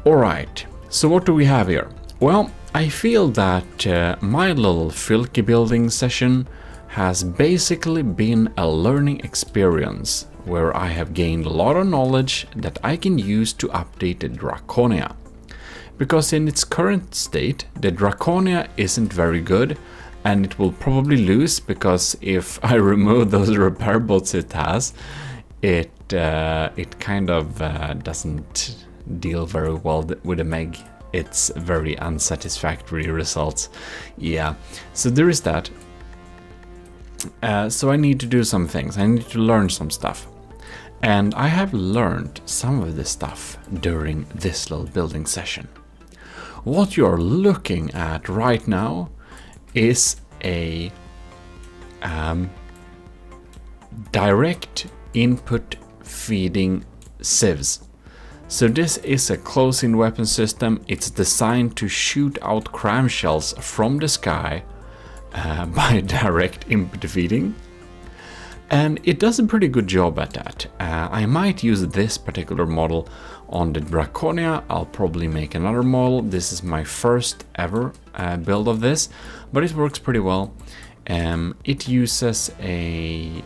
Alright, so what do we have here? Well, I feel that my little Filky building session has basically been a learning experience where I have gained a lot of knowledge that I can use to update the Draconia. Because in its current state, the Draconia isn't very good, and it will probably lose because if I remove those repair bots it has, it kind of doesn't deal very well with the Meg. It's very unsatisfactory results. Yeah, so there is that. So I need to do some things. I need to learn some stuff. And I have learned some of this stuff during this little building session. What you're looking at right now is a direct input feeding sieves. So this is a close-in weapon system. It's designed to shoot out cram shells from the sky by direct input feeding. And it does a pretty good job at that. I might use this particular model on the Draconia. I'll probably make another model. This is my first ever build of this, but it works pretty well. It uses a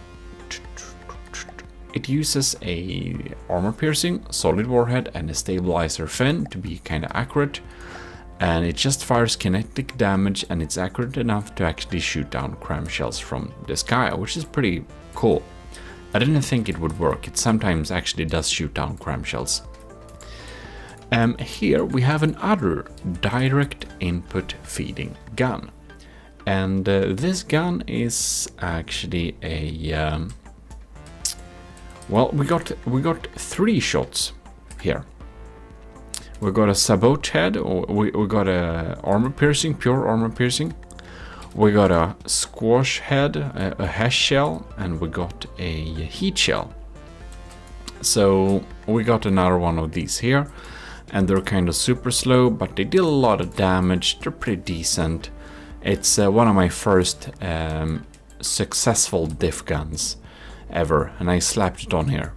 armor piercing, solid warhead, and a stabilizer fin to be kind of accurate. And it just fires kinetic damage, and it's accurate enough to actually shoot down cram shells from the sky, which is pretty cool. I didn't think it would work. It sometimes actually does shoot down cram shells. Here we have another direct input feeding gun. And this gun is actually a... well, we got 3 shots here. We got a sabotage head, or we got a armor piercing, pure armor piercing. We got a squash head, a hash shell, and we got a heat shell. So we got another one of these here, and they're kind of super slow, but they deal a lot of damage. They're pretty decent. It's one of my first successful diff guns ever, and I slapped it on here.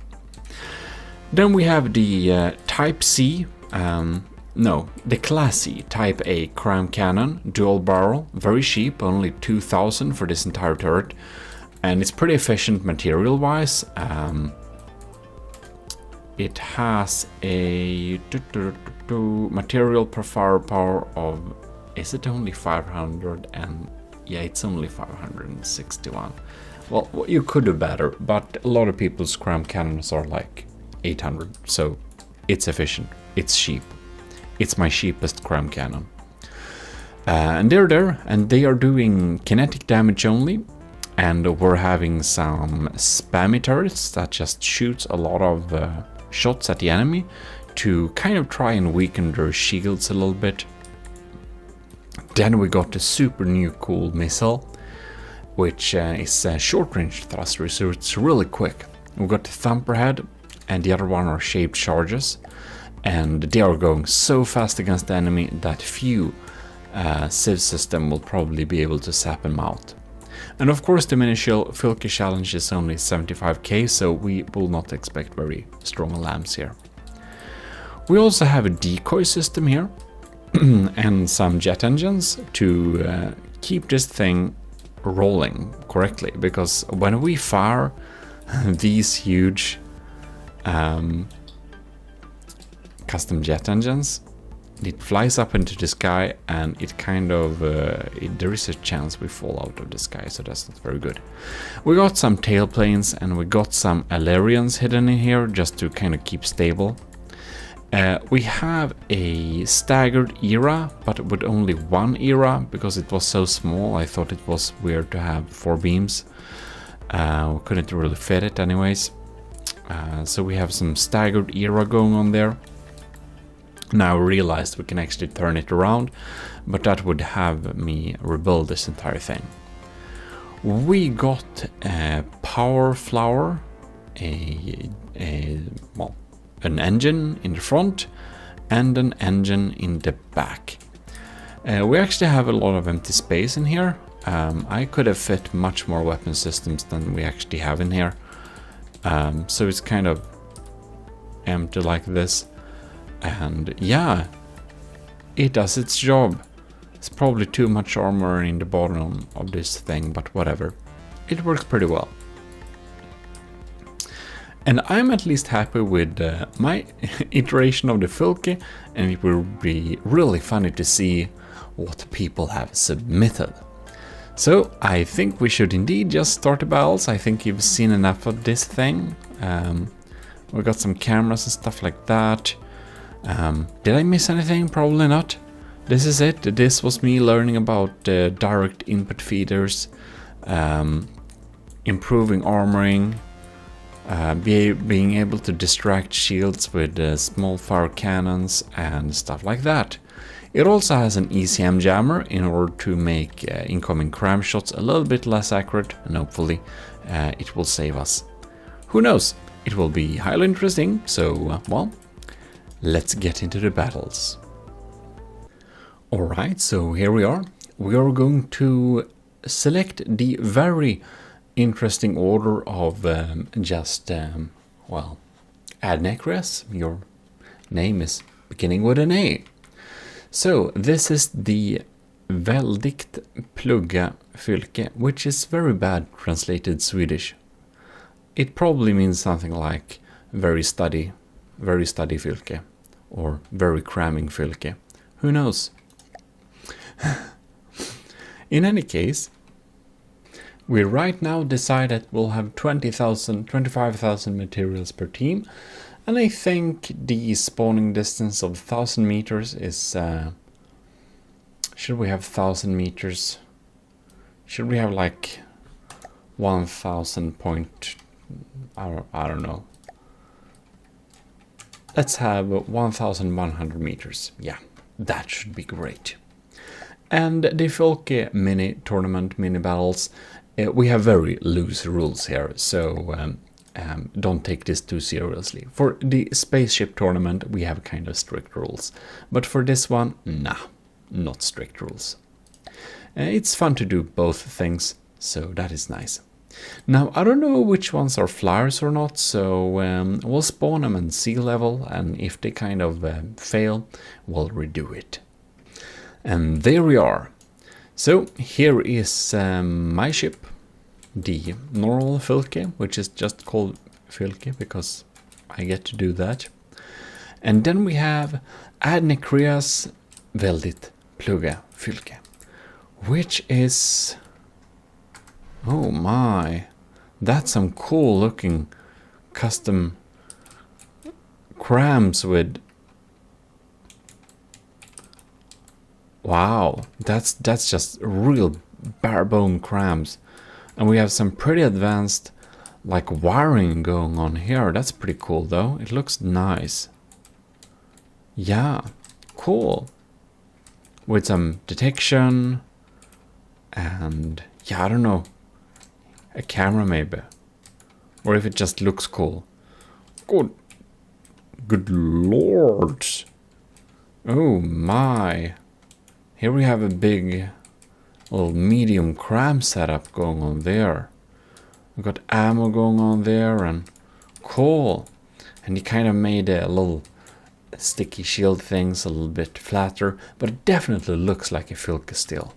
Then we have the Type C, the classy Type A cram cannon, dual barrel, very cheap, only 2,000 for this entire turret, and it's pretty efficient material wise. It has a material per firepower of, is it only 500? And yeah, it's only 561. Well, you could do better, but a lot of people's cram cannons are like 800, so it's efficient, it's cheap. It's my cheapest cram cannon. And they're there, and they are doing kinetic damage only, and we're having some spammy turrets that just shoots a lot of shots at the enemy to kind of try and weaken their shields a little bit. Then we got the super new cool missile, which is a short-range thruster, so it's really quick. We got the thumper head, and the other one are shaped charges, and they are going so fast against the enemy that few civ system will probably be able to sap them out. And of course the initial Filky challenge is only 75k, so we will not expect very strong lamps here. We also have a decoy system here and some jet engines to keep this thing rolling correctly, because when we fire these huge custom jet engines, it flies up into the sky, and it kind of there is a chance we fall out of the sky, so that's not very good. We got some tailplanes and we got some ailerons hidden in here just to kind of keep stable. We have a staggered era, but with only one era because it was so small. I thought it was weird to have 4 beams. We couldn't really fit it anyways. So we have some staggered era going on there. Now I realized we can actually turn it around, but that would have me rebuild this entire thing. We got a power flower, well, an engine in the front and an engine in the back. We actually have a lot of empty space in here. I could have fit much more weapon systems than we actually have in here. So it's kind of empty like this. And yeah, it does its job. It's probably too much armor in the bottom of this thing, but whatever. It works pretty well. And I'm at least happy with my iteration of the Fylke, and it will be really funny to see what people have submitted. So I think we should indeed just start the battles. I think you've seen enough of this thing. We got some cameras and stuff like that. Did I miss anything? Probably not. This is it. This was me learning about direct input feeders, improving armoring, being able to distract shields with small fire cannons and stuff like that. It also has an ECM jammer in order to make incoming cram shots a little bit less accurate, and hopefully it will save us. Who knows? It will be highly interesting, so well, let's get into the battles. Alright, so here we are. We are going to select the very interesting order of well, Adnecreas. Your name is beginning with an A. So this is the väldigt plugga fylke, which is very bad translated Swedish. It probably means something like very study fylke, or very cramming fylke. Who knows? In any case, we right now decided we'll have 25,000 materials per team, and I think the spawning distance of 1,000 meters is... should we have 1,000 meters? Should we have like 1,000 point... I don't know. Let's have 1,100 meters. Yeah, that should be great. And the Fylke mini tournament, mini battles, we have very loose rules here, so don't take this too seriously. For the spaceship tournament, we have kind of strict rules, but for this one, nah, not strict rules. It's fun to do both things, so that is nice. Now, I don't know which ones are flyers or not, so we'll spawn them in sea level, and if they kind of fail, we'll redo it. And there we are. So here is my ship, the normal Fylke, which is just called Fylke because I get to do that. And then we have Adnecreas väldigt plugga fylke, which is... oh my, that's some cool looking custom crams with... wow, that's just real bare bone crams. And we have some pretty advanced like wiring going on here. That's pretty cool though. It looks nice. Yeah, cool. With some detection and yeah, I don't know, a camera maybe, or if it just looks cool. Good lord. Oh my. Here we have a big little medium cram setup going on there. We've got ammo going on there, and cool. And he kind of made a little sticky shield things a little bit flatter, but it definitely looks like a Fylke still.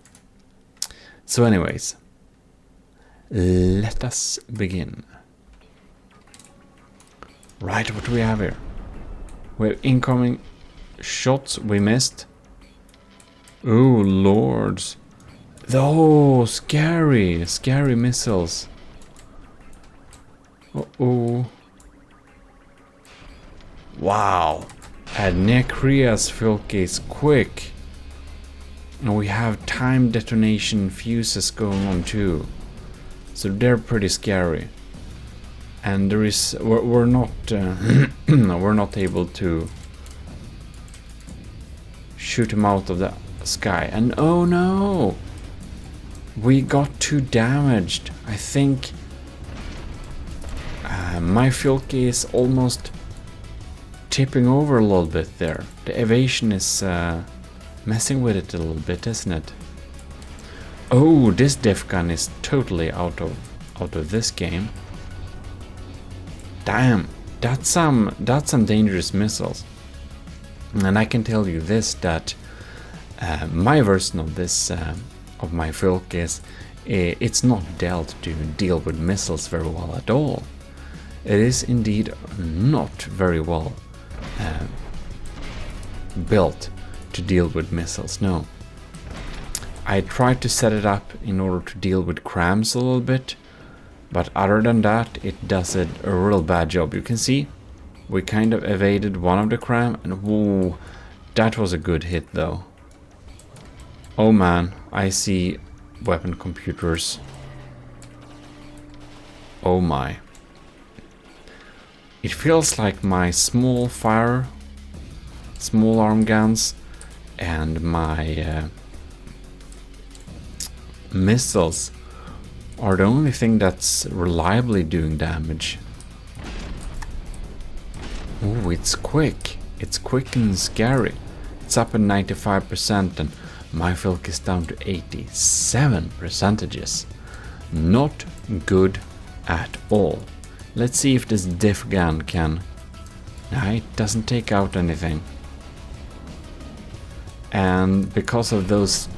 So anyways, let us begin. Right, what do we have here? We have incoming shots we missed. Oh lords. Oh, scary missiles. Uh-oh. Wow. Adnekria's Filk is quick. And we have time detonation fuses going on too. So they're pretty scary. And there is we're not we're not able to shoot him out of the sky. And oh no, we got too damaged. I think my Filk is almost tipping over a little bit there. The evasion is messing with it a little bit, isn't it? Oh, this def gun is totally out of this game. Damn, that's some dangerous missiles. And I can tell you this, that my version of this of my Filk is it's not dealt to deal with missiles very well at all. It is indeed not very well built to deal with missiles, no. I tried to set it up in order to deal with crams a little bit, but other than that, it does a real bad job. You can see we kind of evaded one of the cram, and whoa, that was a good hit though. Oh man, I see weapon computers. Oh my. It feels like my small arm guns and my missiles are the only thing that's reliably doing damage. Oh, it's quick. It's quick and scary. It's up at 95% and my Filk is down to 87%. Not good at all. Let's see if this diff gun can... Nah, it doesn't take out anything. And because of those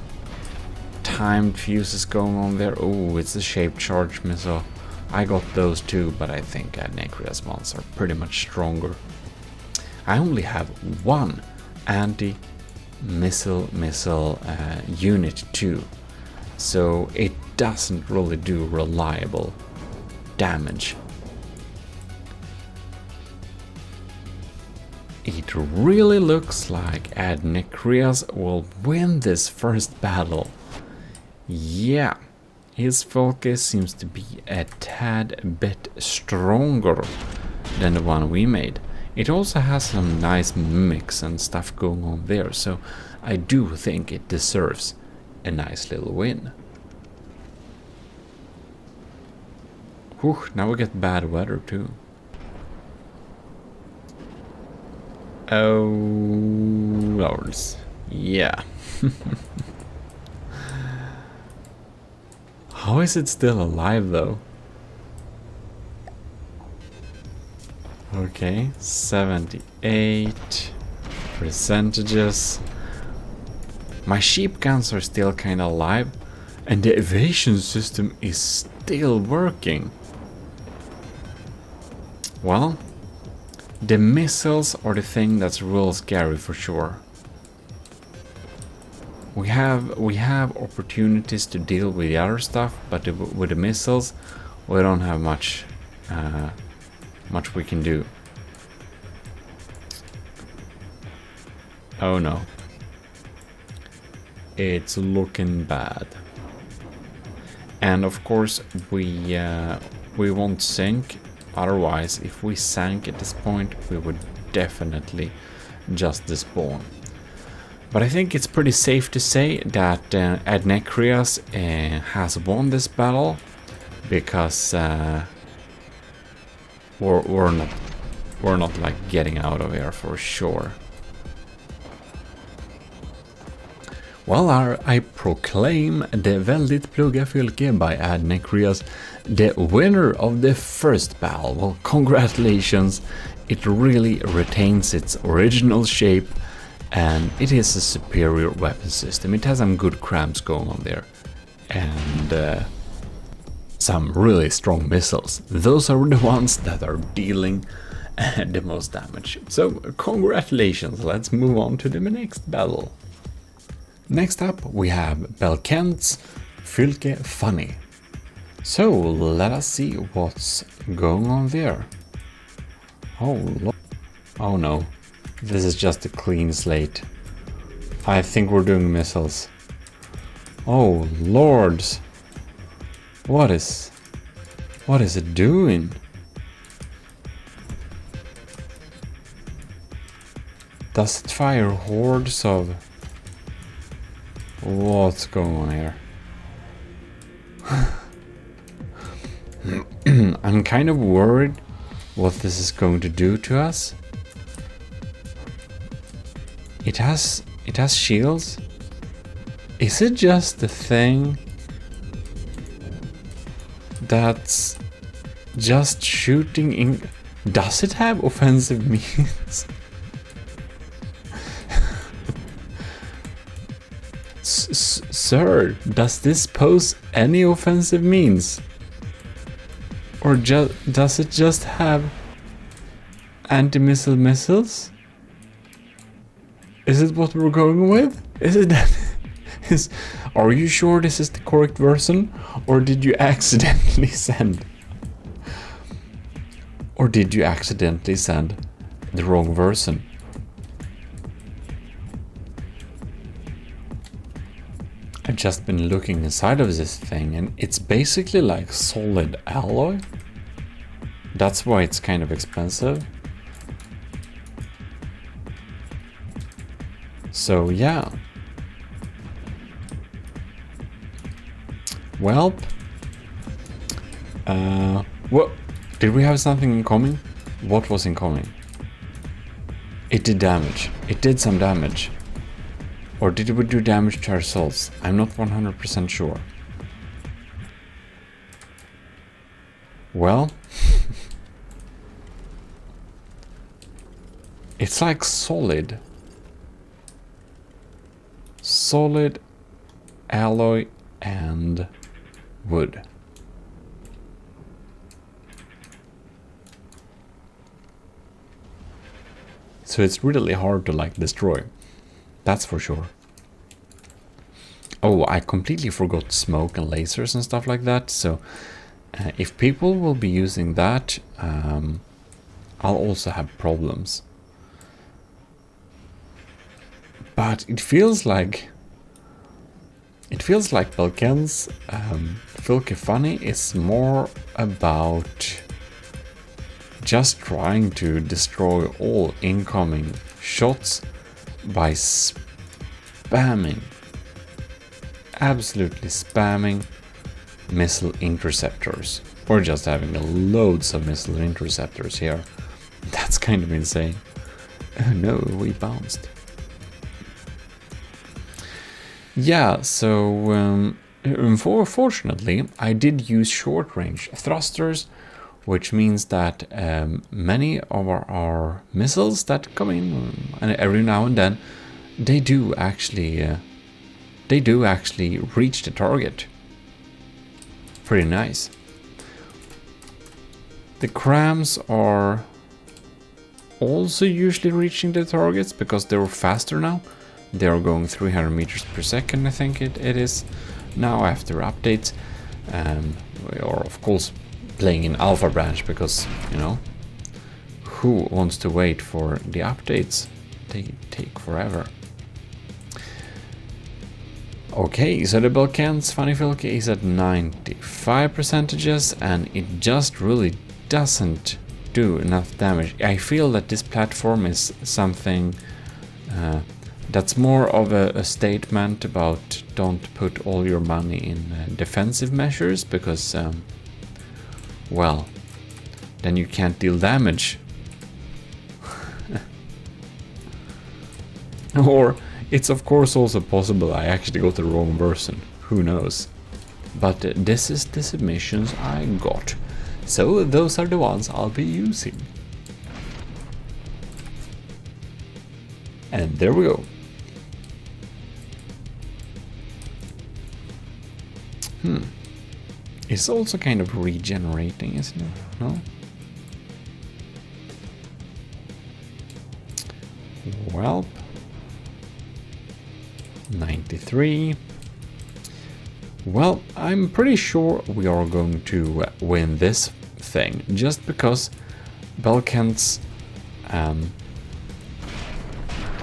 timed fuses going on there, oh, it's a shaped charge missile. I got those too, but I think Adnekria's ones are pretty much stronger. I only have one anti-missile unit too, so it doesn't really do reliable damage. It really looks like Adnekrias will win this first battle. Yeah, his focus seems to be a tad bit stronger than the one we made. It also has some nice mimics and stuff going on there, so I do think it deserves a nice little win. Whew, now we get bad weather too. Oh, lords. Yeah. How is it still alive though? Okay, 78%. My sheep guns are still kinda alive, and the evasion system is still working. Well, the missiles are the thing that's real scary for sure. We have opportunities to deal with the other stuff, but with the missiles, we don't have much we can do. Oh no. It's looking bad. And of course we won't sink. Otherwise, if we sank at this point, we would definitely just despawn. But I think it's pretty safe to say that Adnekrias has won this battle, because we're not like getting out of here for sure. Well, I proclaim the väldigt plugga fylke by Adnekrias the winner of the first battle. Well, congratulations, it really retains its original shape and it is a superior weapon system. It has some good crams going on there and some really strong missiles. Those are the ones that are dealing the most damage. So congratulations, let's move on to the next battle. Next up we have Belkent's Fylke Funny. So let us see what's going on there. Oh no, this is just a clean slate. I think we're doing missiles. Oh lords, what is it doing? Does it fire hordes of... What's going on here? I'm kind of worried what this is going to do to us. It has shields. Is it just a thing that's just shooting in? Does it have offensive means? Sir, does this pose any offensive means? Or does it just have anti-missile missiles? Is it what we're going with? Is it that? Are you sure this is the correct version? Or did you accidentally send? Or did you accidentally send the wrong version? I've just been looking inside of this thing and it's basically like solid alloy. That's why it's kind of expensive. So yeah. Well, what did we have something incoming? What was incoming? It did damage. It did some damage. Or did we do damage to ourselves? I'm not 100% sure. Well, it's like solid alloy and wood. So it's really hard to like destroy. That's for sure. Oh, I completely forgot smoke and lasers and stuff like that. So if people will be using that, I'll also have problems. But it feels like Belken's Fylke Funny is more about just trying to destroy all incoming shots by spamming, absolutely spamming missile interceptors, or just having loads of missile interceptors here. That's kind of insane. Oh no, we bounced. Yeah, so unfortunately I did use short range thrusters, which means that many of our missiles that come in and every now and then, they do actually reach the target. Pretty nice. The crams are also usually reaching the targets because they're faster now. They are going 300 meters per second, I think it is now after updates. We are of course playing in alpha branch because, you know, who wants to wait for the updates? They take forever. Okay, so the Belken's Funny Fylke is at 95%, and it just really doesn't do enough damage. I feel that this platform is something that's more of a statement about don't put all your money in defensive measures, because well, then you can't deal damage. Or it's of course also possible I actually got the wrong version, who knows. But this is the submissions I got, so those are the ones I'll be using. And there we go. It's also kind of regenerating, isn't it? No? Well, 93. Well, I'm pretty sure we are going to win this thing, just because Belkant's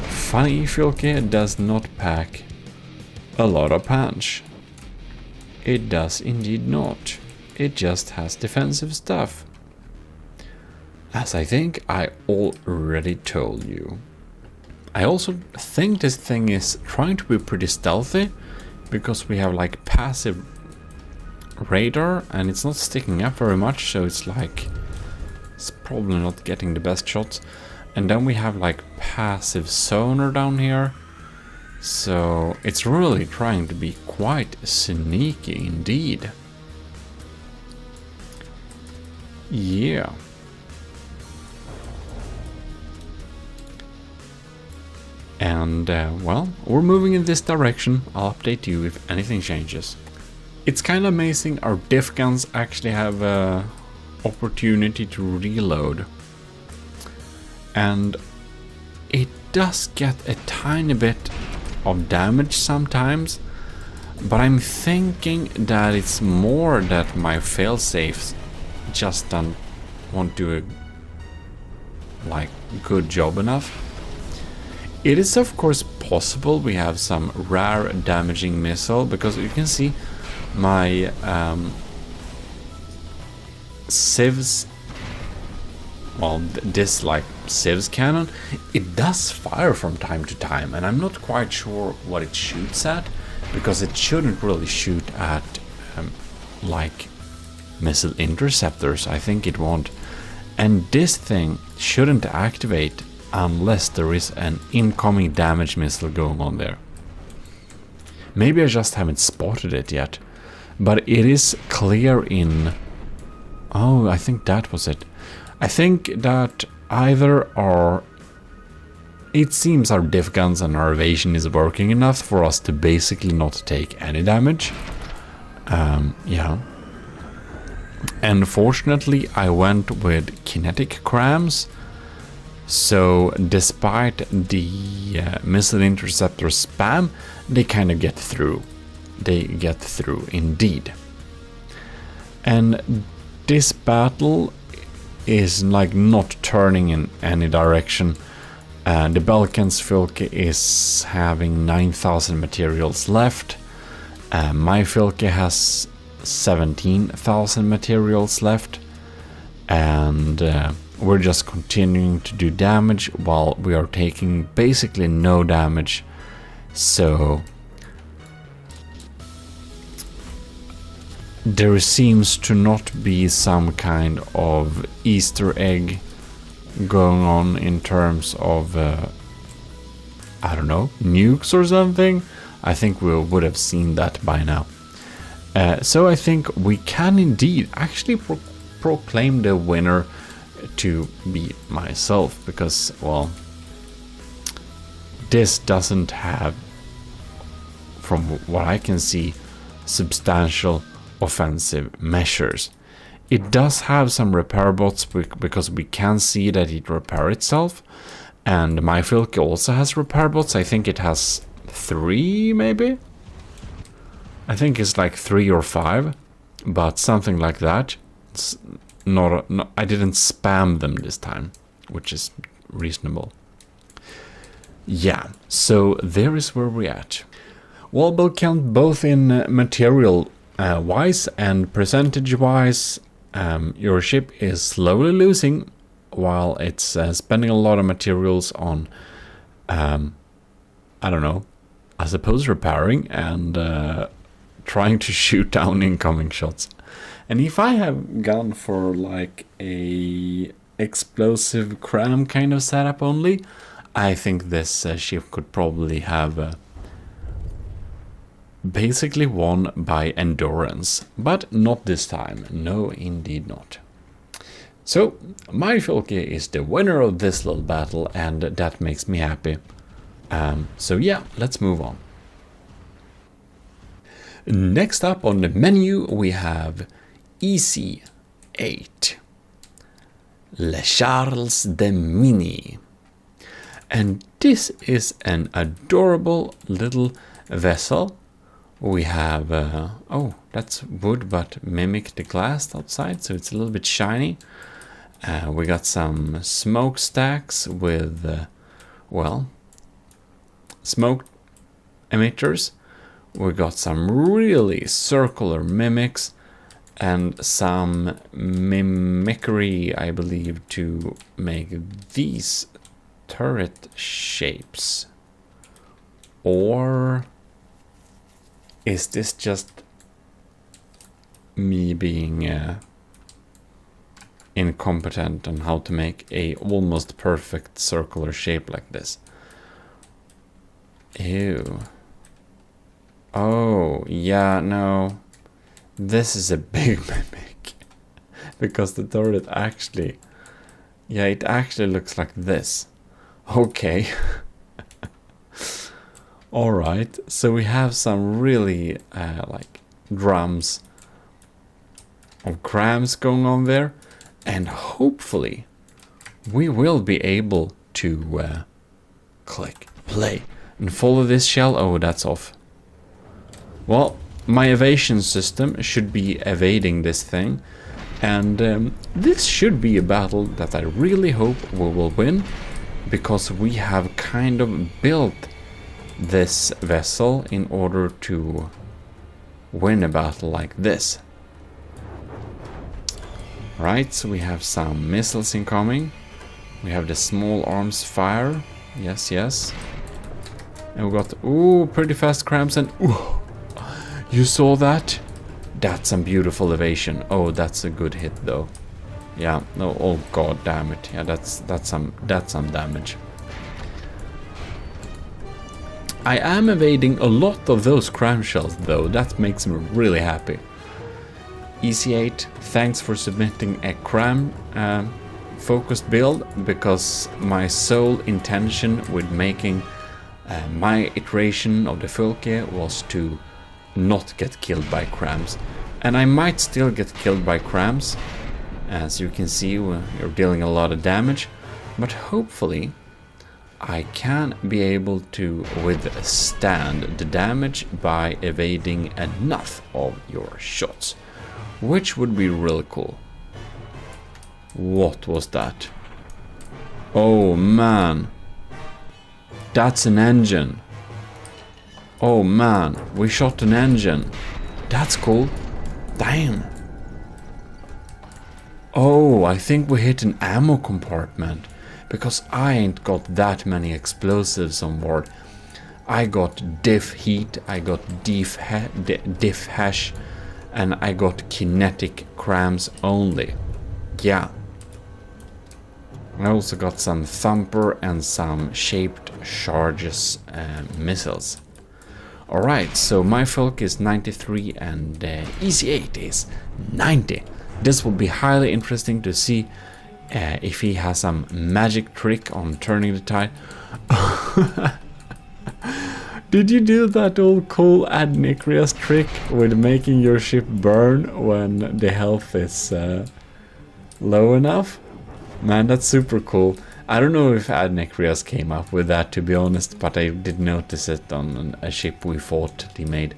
funny Fylke does not pack a lot of punch. It does indeed not. It just has defensive stuff. As I think I already told you. I also think this thing is trying to be pretty stealthy, because we have like passive radar and it's not sticking up very much, so it's like it's probably not getting the best shots. And then we have like passive sonar down here, so it's really trying to be quite sneaky indeed. Yeah. And well, we're moving in this direction. I'll update you if anything changes. It's kind of amazing our diff guns actually have a opportunity to reload. And it does get a tiny bit of damage sometimes, but I'm thinking that it's more that my failsafes just won't do a like good job enough. It is of course possible we have some rare damaging missile, because you can see my civs, well, this like civs cannon, it does fire from time to time, and I'm not quite sure what it shoots at, because it shouldn't really shoot at like missile interceptors. I think it won't, and this thing shouldn't activate unless there is an incoming damage missile going on there. Maybe I just haven't spotted it yet, but it is clear in... Oh, I think that was it. I think that either our... It seems our diff guns and our evasion is working enough for us to basically not take any damage. Yeah. And fortunately I went with kinetic crams. So despite the missile interceptor spam, they kind of get through. They get through indeed. And this battle is like not turning in any direction. The Balkans Fylke is having 9,000 materials left. My Fylke has 17,000 materials left. And we're just continuing to do damage while we are taking basically no damage. So there seems to not be some kind of Easter egg going on in terms of I don't know, nukes or something. I think we would have seen that by now. So I think we can indeed actually proclaim the winner to be myself, because, well, this doesn't have, from what I can see, substantial offensive measures. It does have some repair bots, because we can see that it repairs itself, and my Fylke also has repair bots. I think it has 3, maybe? I think it's like 3 or 5, but something like that. It's not, I didn't spam them this time, which is reasonable. Yeah, so there is where we're at. Well, we'll count both in material wise and percentage wise. Your ship is slowly losing while it's spending a lot of materials on, I don't know, I suppose repairing and trying to shoot down incoming shots. And if I have gone for like a explosive cram kind of setup only, I think this ship could probably have basically won by endurance, but not this time. No, indeed not. So my Fylke is the winner of this little battle, and that makes me happy. So yeah, let's move on. Next up on the menu we have EC8, Le Charles de Mini. And this is an adorable little vessel. We have, oh, that's wood, but mimic the glass outside, so it's a little bit shiny. We got some smokestacks with, well, smoke emitters. We got some really circular mimics and some mimicry, I believe, to make these turret shapes. Or is this just me being incompetent on how to make a almost perfect circular shape like this? Ew. Oh, yeah, no. This is a big mimic. Because the turret actually... Yeah, it actually looks like this. Okay. Alright, so we have some really, like, drums of crams going on there. And hopefully, we will be able to click play and follow this shell. Oh, that's off. Well, my evasion system should be evading this thing. And this should be a battle that I really hope we will win. Because we have kind of built this vessel in order to win a battle like this. Right, so we have some missiles incoming. We have the small arms fire. Yes, yes. And we got, ooh, pretty fast crams and, ooh, you saw that? That's some beautiful evasion. Oh, that's a good hit though. Yeah, no, oh god damn it. Yeah, that's some damage. I am evading a lot of those cram shells though. That makes me really happy. EC8, thanks for submitting a cram focused build, because my sole intention with making my iteration of the Fulke was to not get killed by crams. And I might still get killed by crams. As you can see, you're dealing a lot of damage. But hopefully I can be able to withstand the damage by evading enough of your shots. Which would be really cool. What was that? Oh man. That's an engine. Oh man, we shot an engine. That's cool. Damn. Oh, I think we hit an ammo compartment. Because I ain't got that many explosives on board. I got diff heat, I got diff hash, and I got kinetic crams only. Yeah. I also got some thumper and some shaped charges missiles. Alright, so my Fulk is 93 and EC8 is 90. This will be highly interesting to see if he has some magic trick on turning the tide. Did you do that old cool Adnikrias trick with making your ship burn when the health is low enough? Man, that's super cool. I don't know if Adnikrias came up with that, to be honest, but I did notice it on a ship we fought he made.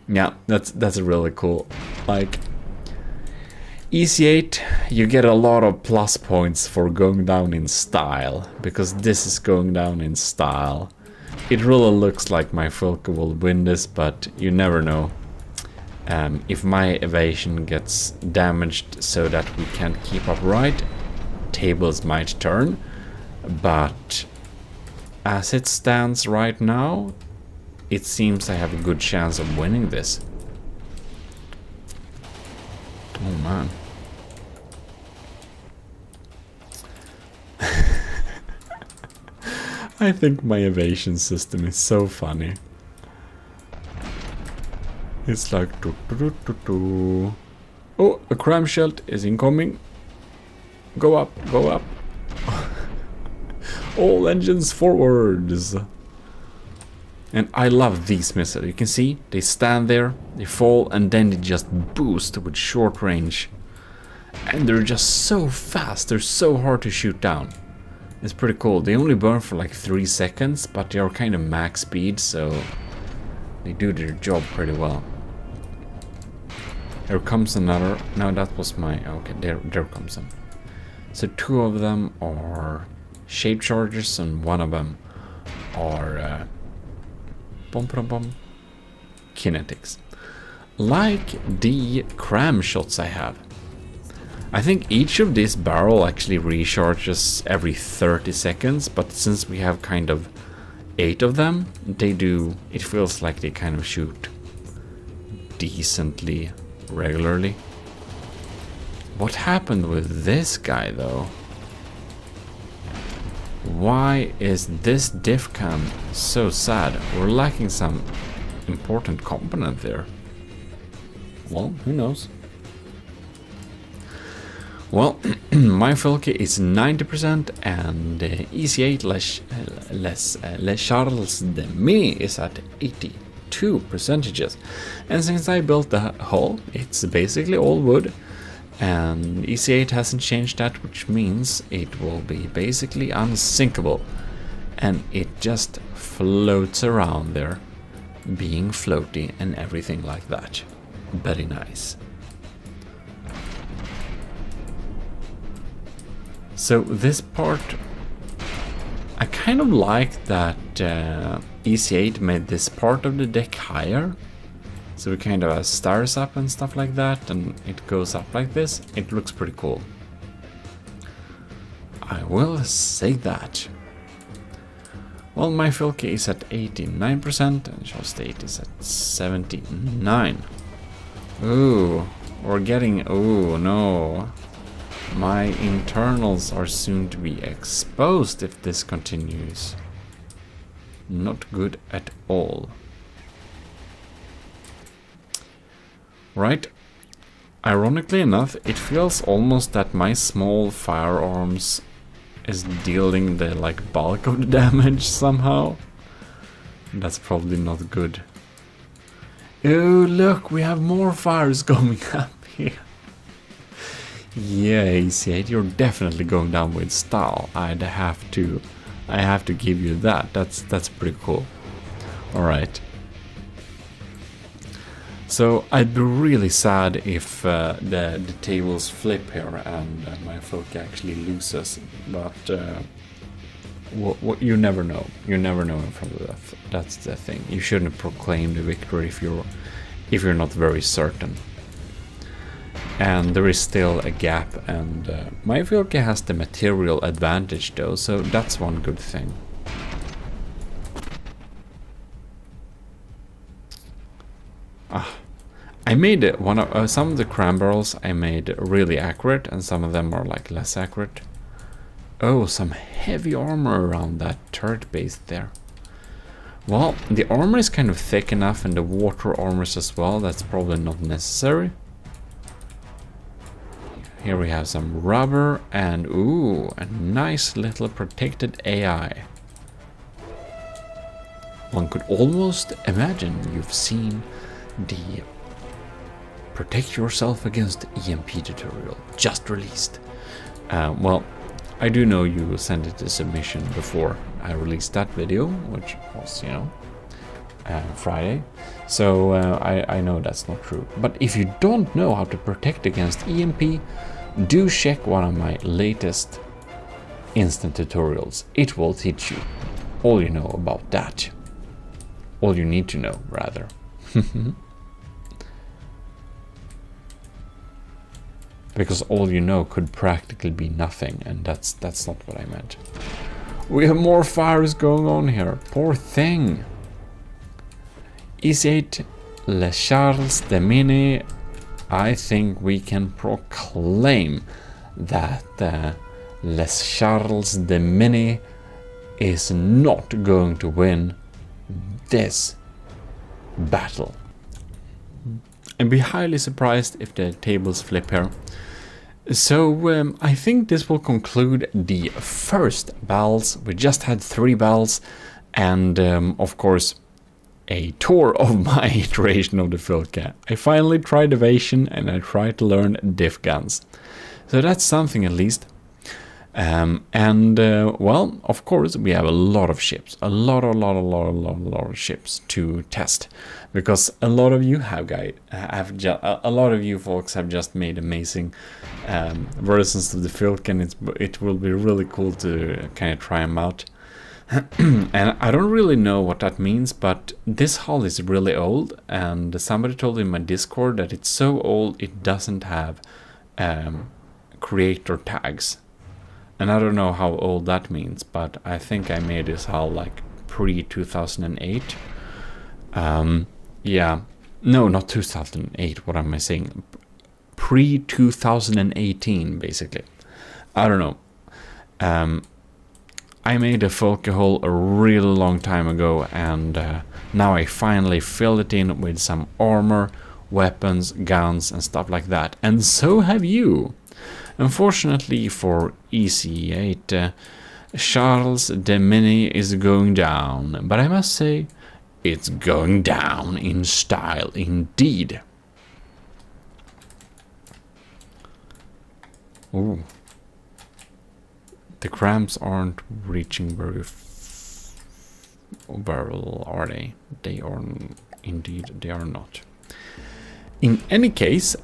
Yeah, that's really cool. Like, EC8, you get a lot of plus points for going down in style, because this is going down in style. It really looks like my Fulke will win this, but you never know. If my evasion gets damaged so that we can't keep up right, tables might turn. But as it stands right now, it seems I have a good chance of winning this. Oh man. I think my evasion system is so funny. It's like... Oh, a cram shell is incoming. Go up, go up. All engines forwards. And I love these missiles. You can see they stand there, they fall, and then they just boost with short range. And they're just so fast, they're so hard to shoot down. It's pretty cool. They only burn for like 3 seconds, but they are kind of max speed, so they do their job pretty well. Here comes another. No, that was my... Okay, there comes them. So 2 of them are shape charges and 1 of them are kinetics. Like the cram shots I have. I think each of this barrel actually recharges every 30 seconds, but since we have kind of 8 of them, they do... It feels like they kind of shoot decently regularly. What happened with this guy though? Why is this diff cam so sad? We're lacking some important component there. Well, who knows? Well, my Filky is 90% and EC8 Les Charles de Mini is at 82%. And since I built the hull, it's basically all wood. And EC8 hasn't changed that, which means it will be basically unsinkable. And it just floats around there, being floaty and everything like that. Very nice. So this part, I kind of like that EC8 made this part of the deck higher. So we kind of have stars up and stuff like that, and it goes up like this. It looks pretty cool. I will say that. Well, my Filky is at 89% and Shall State is at 79. Ooh, we're getting... Oh no. My internals are soon to be exposed if this continues. Not good at all. Right. Ironically enough, it feels almost that my small firearms is dealing the like bulk of the damage somehow. That's probably not good. Oh look, we have more fires going up here. Yeah, EC8, you're definitely going down with style. I have to give you that. That's pretty cool. All right. So I'd be really sad if the tables flip here and my folk actually loses. But what you never know. You never know in front of death. That's the thing. You shouldn't proclaim the victory if you're not very certain. And there is still a gap, and my Vilke has the material advantage though, so that's one good thing. I made some of the cram barrels I made really accurate, and some of them are like less accurate. Oh, some heavy armor around that turret base there. Well, the armor is kind of thick enough, and the water armors as well. That's probably not necessary. Here we have some rubber and ooh, a nice little protected AI. One could almost imagine you've seen the Protect Yourself Against EMP tutorial just released. Well, I do know you sent it a submission before I released that video, which was, you know, Friday. So I know that's not true. But if you don't know how to protect against EMP, do check one of my latest instant tutorials. It will teach you all you know about that. All you need to know, rather. Because all you know could practically be nothing, and that's not what I meant. We have more fires going on here. Poor thing. EC8 Les Charles de Mini. I think we can proclaim that Les Charles de Mini is not going to win this battle. I'd be highly surprised if the tables flip here. So I think this will conclude the first battles. We just had 3 battles, and of course a tour of my iteration of the Filka. I finally tried evasion and I tried to learn diff guns. So that's something at least. Well, of course, we have a lot of ships, a lot of ships to test, because a lot of you a lot of you folks have just made amazing versions of the Filk, and it will be really cool to kind of try them out. And I don't really know what that means, but this hull is really old, and somebody told in my Discord that it's so old it doesn't have creator tags. And I don't know how old that means, but I think I made this hull like pre-2008. Yeah, no, not 2008, what am I saying? Pre-2018, basically. I don't know. I made a Folke hull a really long time ago, and now I finally filled it in with some armor, weapons, guns, and stuff like that. And so have you. Unfortunately for EC8, Charles de Mini is going down, but I must say, it's going down in style indeed. Ooh. The cramps aren't reaching very well, are they? They are, indeed, they are not. In any case,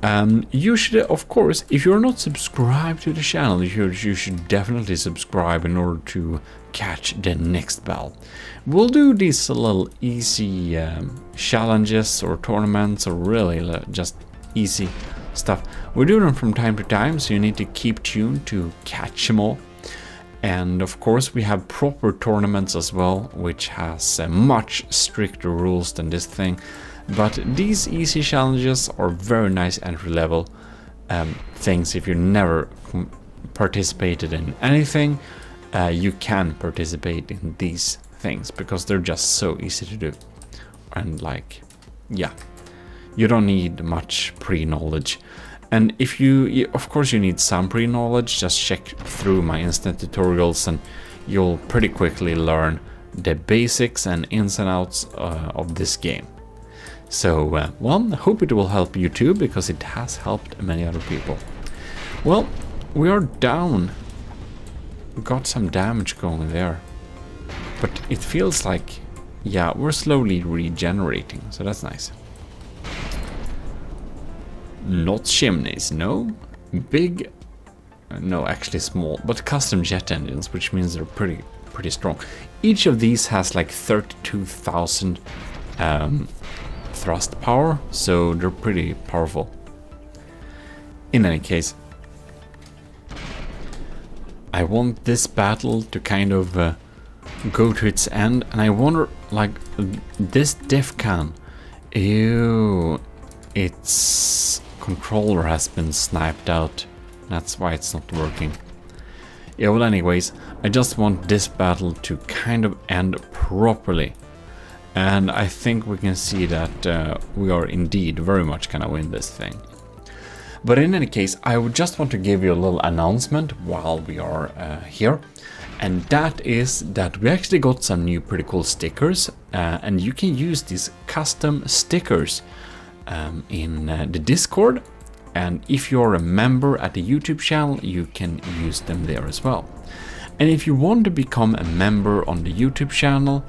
you should, of course, if you're not subscribed to the channel, you should definitely subscribe in order to catch the next battle. We'll do these little easy challenges or tournaments, or really just easy stuff. We do them from time to time, so you need to keep tuned to catch them all. And of course, we have proper tournaments as well, which has much stricter rules than this thing. But these easy challenges are very nice entry level things. If you never participated in anything, you can participate in these things because they're just so easy to do. And like, yeah, you don't need much pre-knowledge. And if you, of course you need some pre-knowledge, just check through my instant tutorials and you'll pretty quickly learn the basics and ins and outs of this game. So, well, I hope it will help you too, because it has helped many other people. Well, we are down. We got some damage going there. But it feels like, yeah, we're slowly regenerating, so that's nice. Not chimneys, no. Big, no, actually small, but custom jet engines, which means they're pretty strong. Each of these has like 32,000 thrust power, so they're pretty powerful. In any case, I want this battle to kind of go to its end, and I wonder, like, this DEFCON, ew, its controller has been sniped out. That's why it's not working. Yeah, well, anyways, I just want this battle to kind of end properly. And I think we can see that we are indeed very much gonna win this thing. But in any case, I would just want to give you a little announcement while we are here. And that is that we actually got some new pretty cool stickers. And you can use these custom stickers in the Discord. And if you're a member at the YouTube channel, you can use them there as well. And if you want to become a member on the YouTube channel,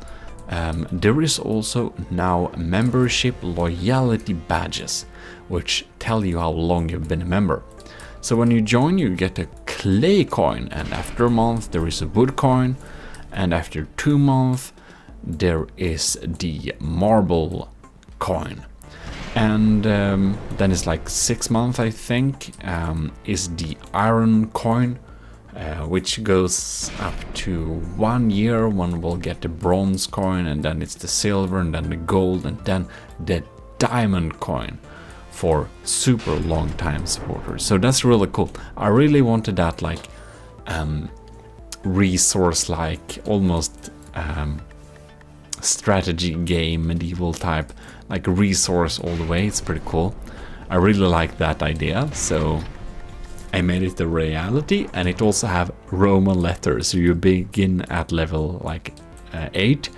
there is also now membership loyalty badges, which tell you how long you've been a member. So when you join, you get a clay coin, and after a month there is a wood coin, and after 2 months there is the marble coin. And then it's like 6 months, I think, is the iron coin, which goes up to 1 year when we'll get the bronze coin, and then it's the silver, and then the gold, and then the diamond coin for super long time supporters. So that's really cool. I really wanted that, like, resource, like almost strategy game, medieval type, like resource all the way. It's pretty cool. I really like that idea, so I made it a reality. And it also have Roman letters, so you begin at level like 8,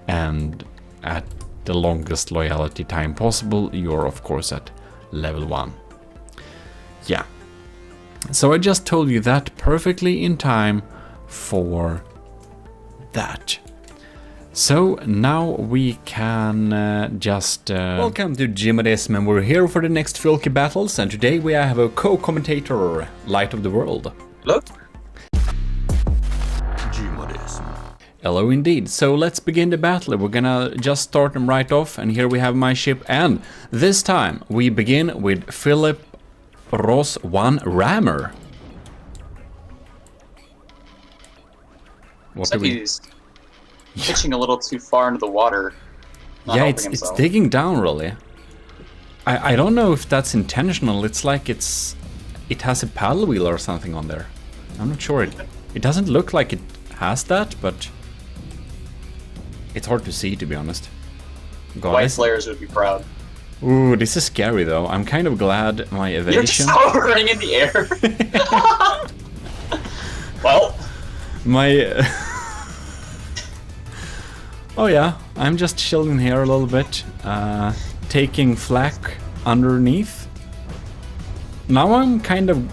and at the longest loyalty time possible you're of course at level 1. Yeah, So I just told you that perfectly in time for that. So now we can just... Welcome to GMODIST, and we're here for the next Filky battles, and today we have a co-commentator, Light of the World. Hello? GMODIST. Hello indeed. So let's begin the battle. We're gonna just start them right off, and here we have my ship, and this time we begin with Philip Ross 1 Rammer. What Looks like do we... he's pitching a little too far into the water. Not Yeah, helping it's himself. digging down really. I don't know if that's intentional. It's like it has a paddle wheel or something on there. I'm not sure. It doesn't look like it has that, but it's hard to see, to be honest. God, White players would be proud. Ooh, this is scary though. I'm kind of glad my You're evasion. just hovering in the air. Well, My. Oh yeah, I'm just chilling here a little bit, taking flak underneath. Now I'm kind of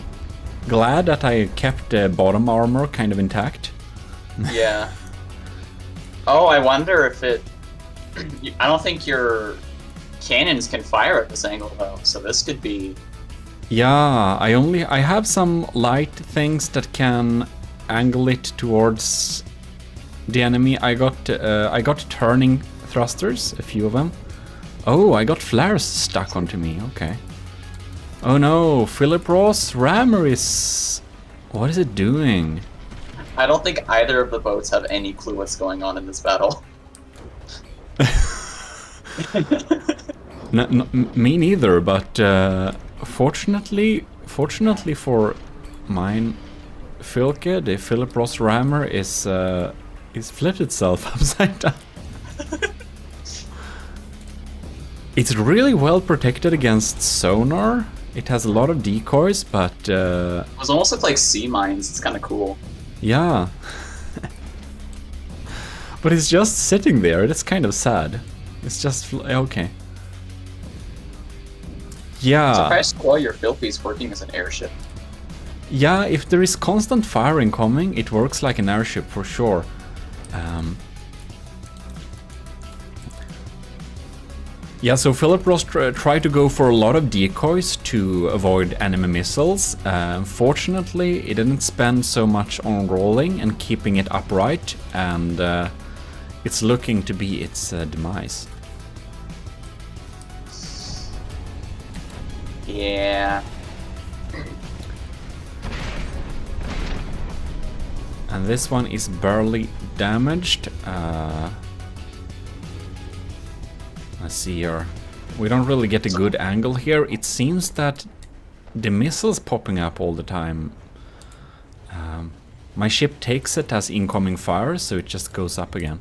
glad that I kept the bottom armor kind of intact. yeah. Oh, I wonder if it... I don't think your cannons can fire at this angle though, so this could be... Yeah, I have some light things that can angle it towards the enemy. I got turning thrusters, a few of them. Oh, I got flares stuck onto me. Okay. Oh no, Philip Ross Rammer is... What is it doing? I don't think either of the boats have any clue what's going on in this battle. Me neither, but fortunately for mine, Filke, the Philip Ross Rammer is flipped itself upside down. It's really well protected against sonar. It has a lot of decoys, but It was almost looked like sea mines. It's kind of cool. yeah. But it's just sitting there. That's kind of sad. It's just okay. Yeah. Surprised while your Filthy's working as an airship. Yeah, if there is constant firing coming, it works like an airship for sure. Yeah, so Philip Ross tried to go for a lot of decoys to avoid enemy missiles. Fortunately, it didn't spend so much on rolling and keeping it upright, and it's looking to be its demise. Yeah. And this one is barely damaged. Let's see here. We don't really get a good angle here. It seems that the missile's popping up all the time. My ship takes it as incoming fire, so it just goes up again.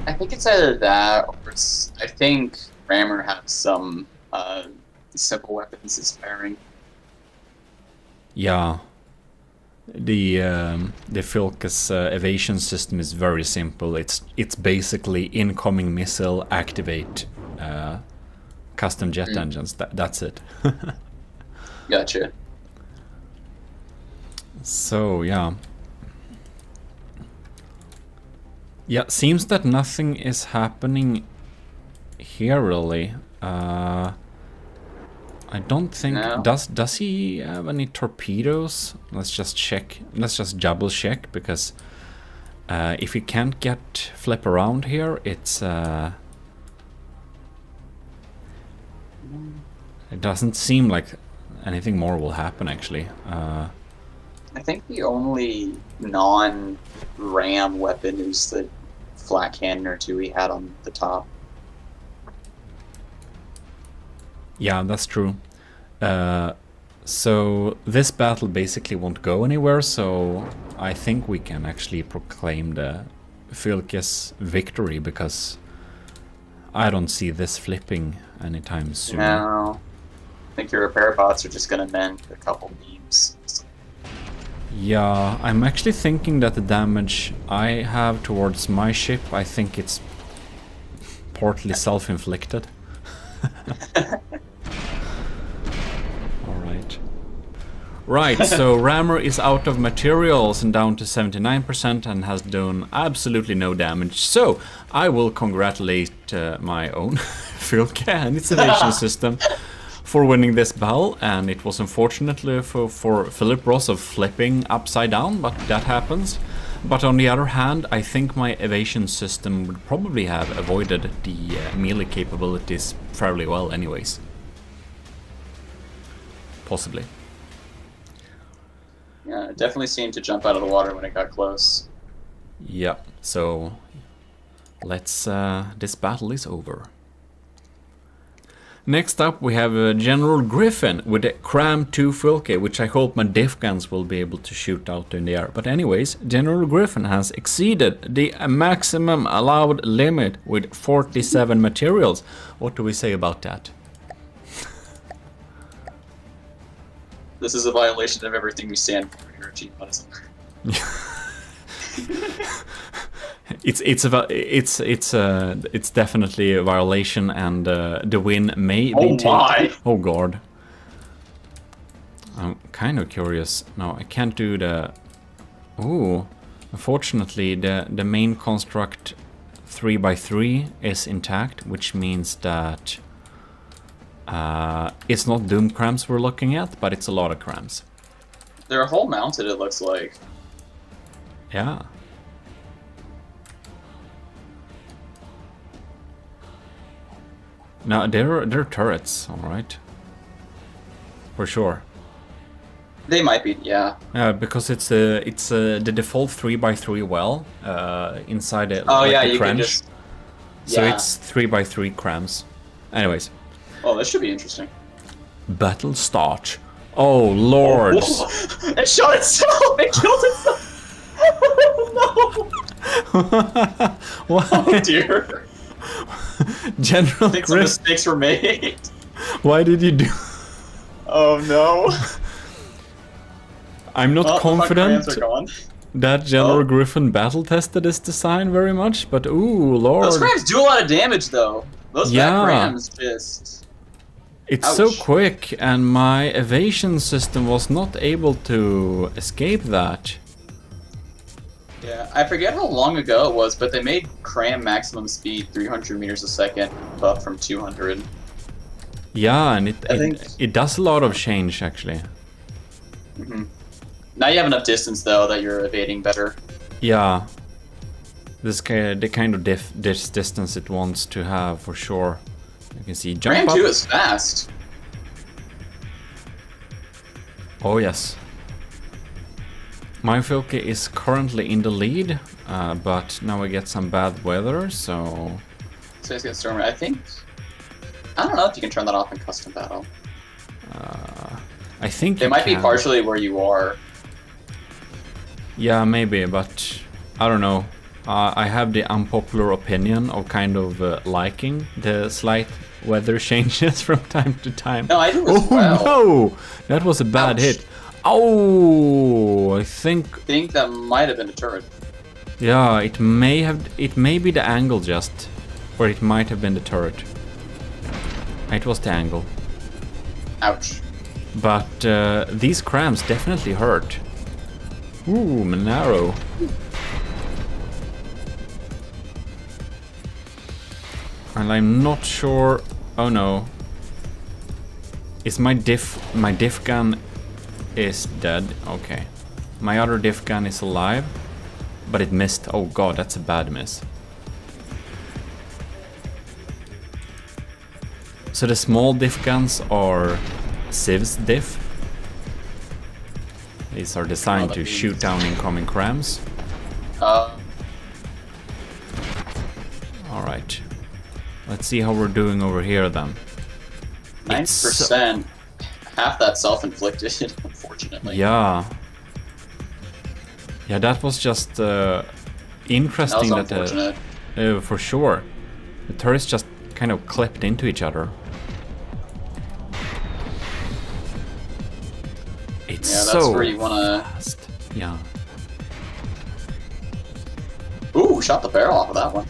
I think it's either that or it's... I think Rammer has some simple weapons it's firing. Yeah. The Filke's evasion system is very simple. It's basically incoming missile, activate custom jet engines. That's it. Gotcha. So yeah. Yeah, seems that nothing is happening here really. I don't think... No. Does he have any torpedoes? Let's just check. Let's just double check, because if he can't get flip around here, it's... It doesn't seem like anything more will happen, actually. I think the only non-ram weapon is the flat cannon or two he had on the top. Yeah, that's true. So this battle basically won't go anywhere, so I think we can actually proclaim the Filke's victory, because I don't see this flipping anytime soon. No. I think your repair bots are just gonna mend a couple beams. Yeah, I'm actually thinking that the damage I have towards my ship, I think it's partly self-inflicted. Alright. Right, so Rammer is out of materials and down to 79% and has done absolutely no damage. So I will congratulate my own Filka and its evasion system for winning this battle, and it was unfortunately for Philip Ross of flipping upside down, but that happens. But on the other hand, I think my evasion system would probably have avoided the melee capabilities fairly well anyways. Possibly. Yeah, it definitely seemed to jump out of the water when it got close. Yeah, so let's this battle is over. Next up we have General Griffin with a Cram 2 Filke, which I hope my diff guns will be able to shoot out in the air. But anyways, General Griffin has exceeded the maximum allowed limit with 47 materials. What do we say about that? This is a violation of everything we stand for here at GMODIST. It's definitely a violation, and the win may be taken. My. Oh god. I'm kind of curious. No, I can't do the... Ooh. Unfortunately, the main construct 3x3 is intact, which means that it's not Doom crams we're looking at, but it's a lot of crams. They're a whole mounted, it looks like. Yeah. No, they're turrets, all right. For sure. They might be, yeah. Because it's the default 3x3 well inside it. Oh like yeah, a you trench. can just. So Yeah. it's 3x3 crams. Anyways, Oh, this should be interesting. battle start. Oh lord! Whoa. It shot itself. It killed itself. No. Why? Oh dear. General I think some Griff, mistakes were made. why did you do? Oh no. I'm not Well, confident the front crayons are gone. that General Oh. Griffin battle tested this design very much, but ooh lord! Those crams do a lot of damage though. Those Yeah. back crams just. It's so Ouch. quick, and my evasion system was not able to escape that. Yeah, I forget how long ago it was, but they made cram maximum speed 300 meters a second, up from 200. Yeah, and I think- it does a lot of change actually. Hmm. Now you have enough distance though that you're evading better. Yeah, the kind of distance it wants to have for sure. You can see jump Cram up. 2 is fast. Oh yes. My Filke is currently in the lead, but now we get some bad weather, so So he's get Stormer. I think. I don't know if you can turn that off in custom battle. I think It you might be can. partially where you are. Yeah, maybe, but I don't know. I have the unpopular opinion of kind of liking the slight weather changes from time to time. No, I do as Oh well. no! That was a bad Ouch. hit. Oh, I think I think that might have been a turret. yeah, it may be the angle just, or it might have been the turret. It was the angle. Ouch. But these crams definitely hurt. Ooh, Monaro. And I'm not sure. Oh no. Is my diff gun is dead? Okay. My other diff gun is alive, but it missed. Oh god, that's a bad miss. So the small diff guns are Civ's diff. These are designed that to means- shoot down incoming crams. Alright. Let's see how we're doing over here then. 9%. Half that self-inflicted, unfortunately. Yeah. Yeah, that was just That interesting was that unfortunate. for sure. The turrets just kind of clipped into each other. It's Yeah, that's so where you wanna. fast. Yeah. Ooh, shot the barrel off of that one.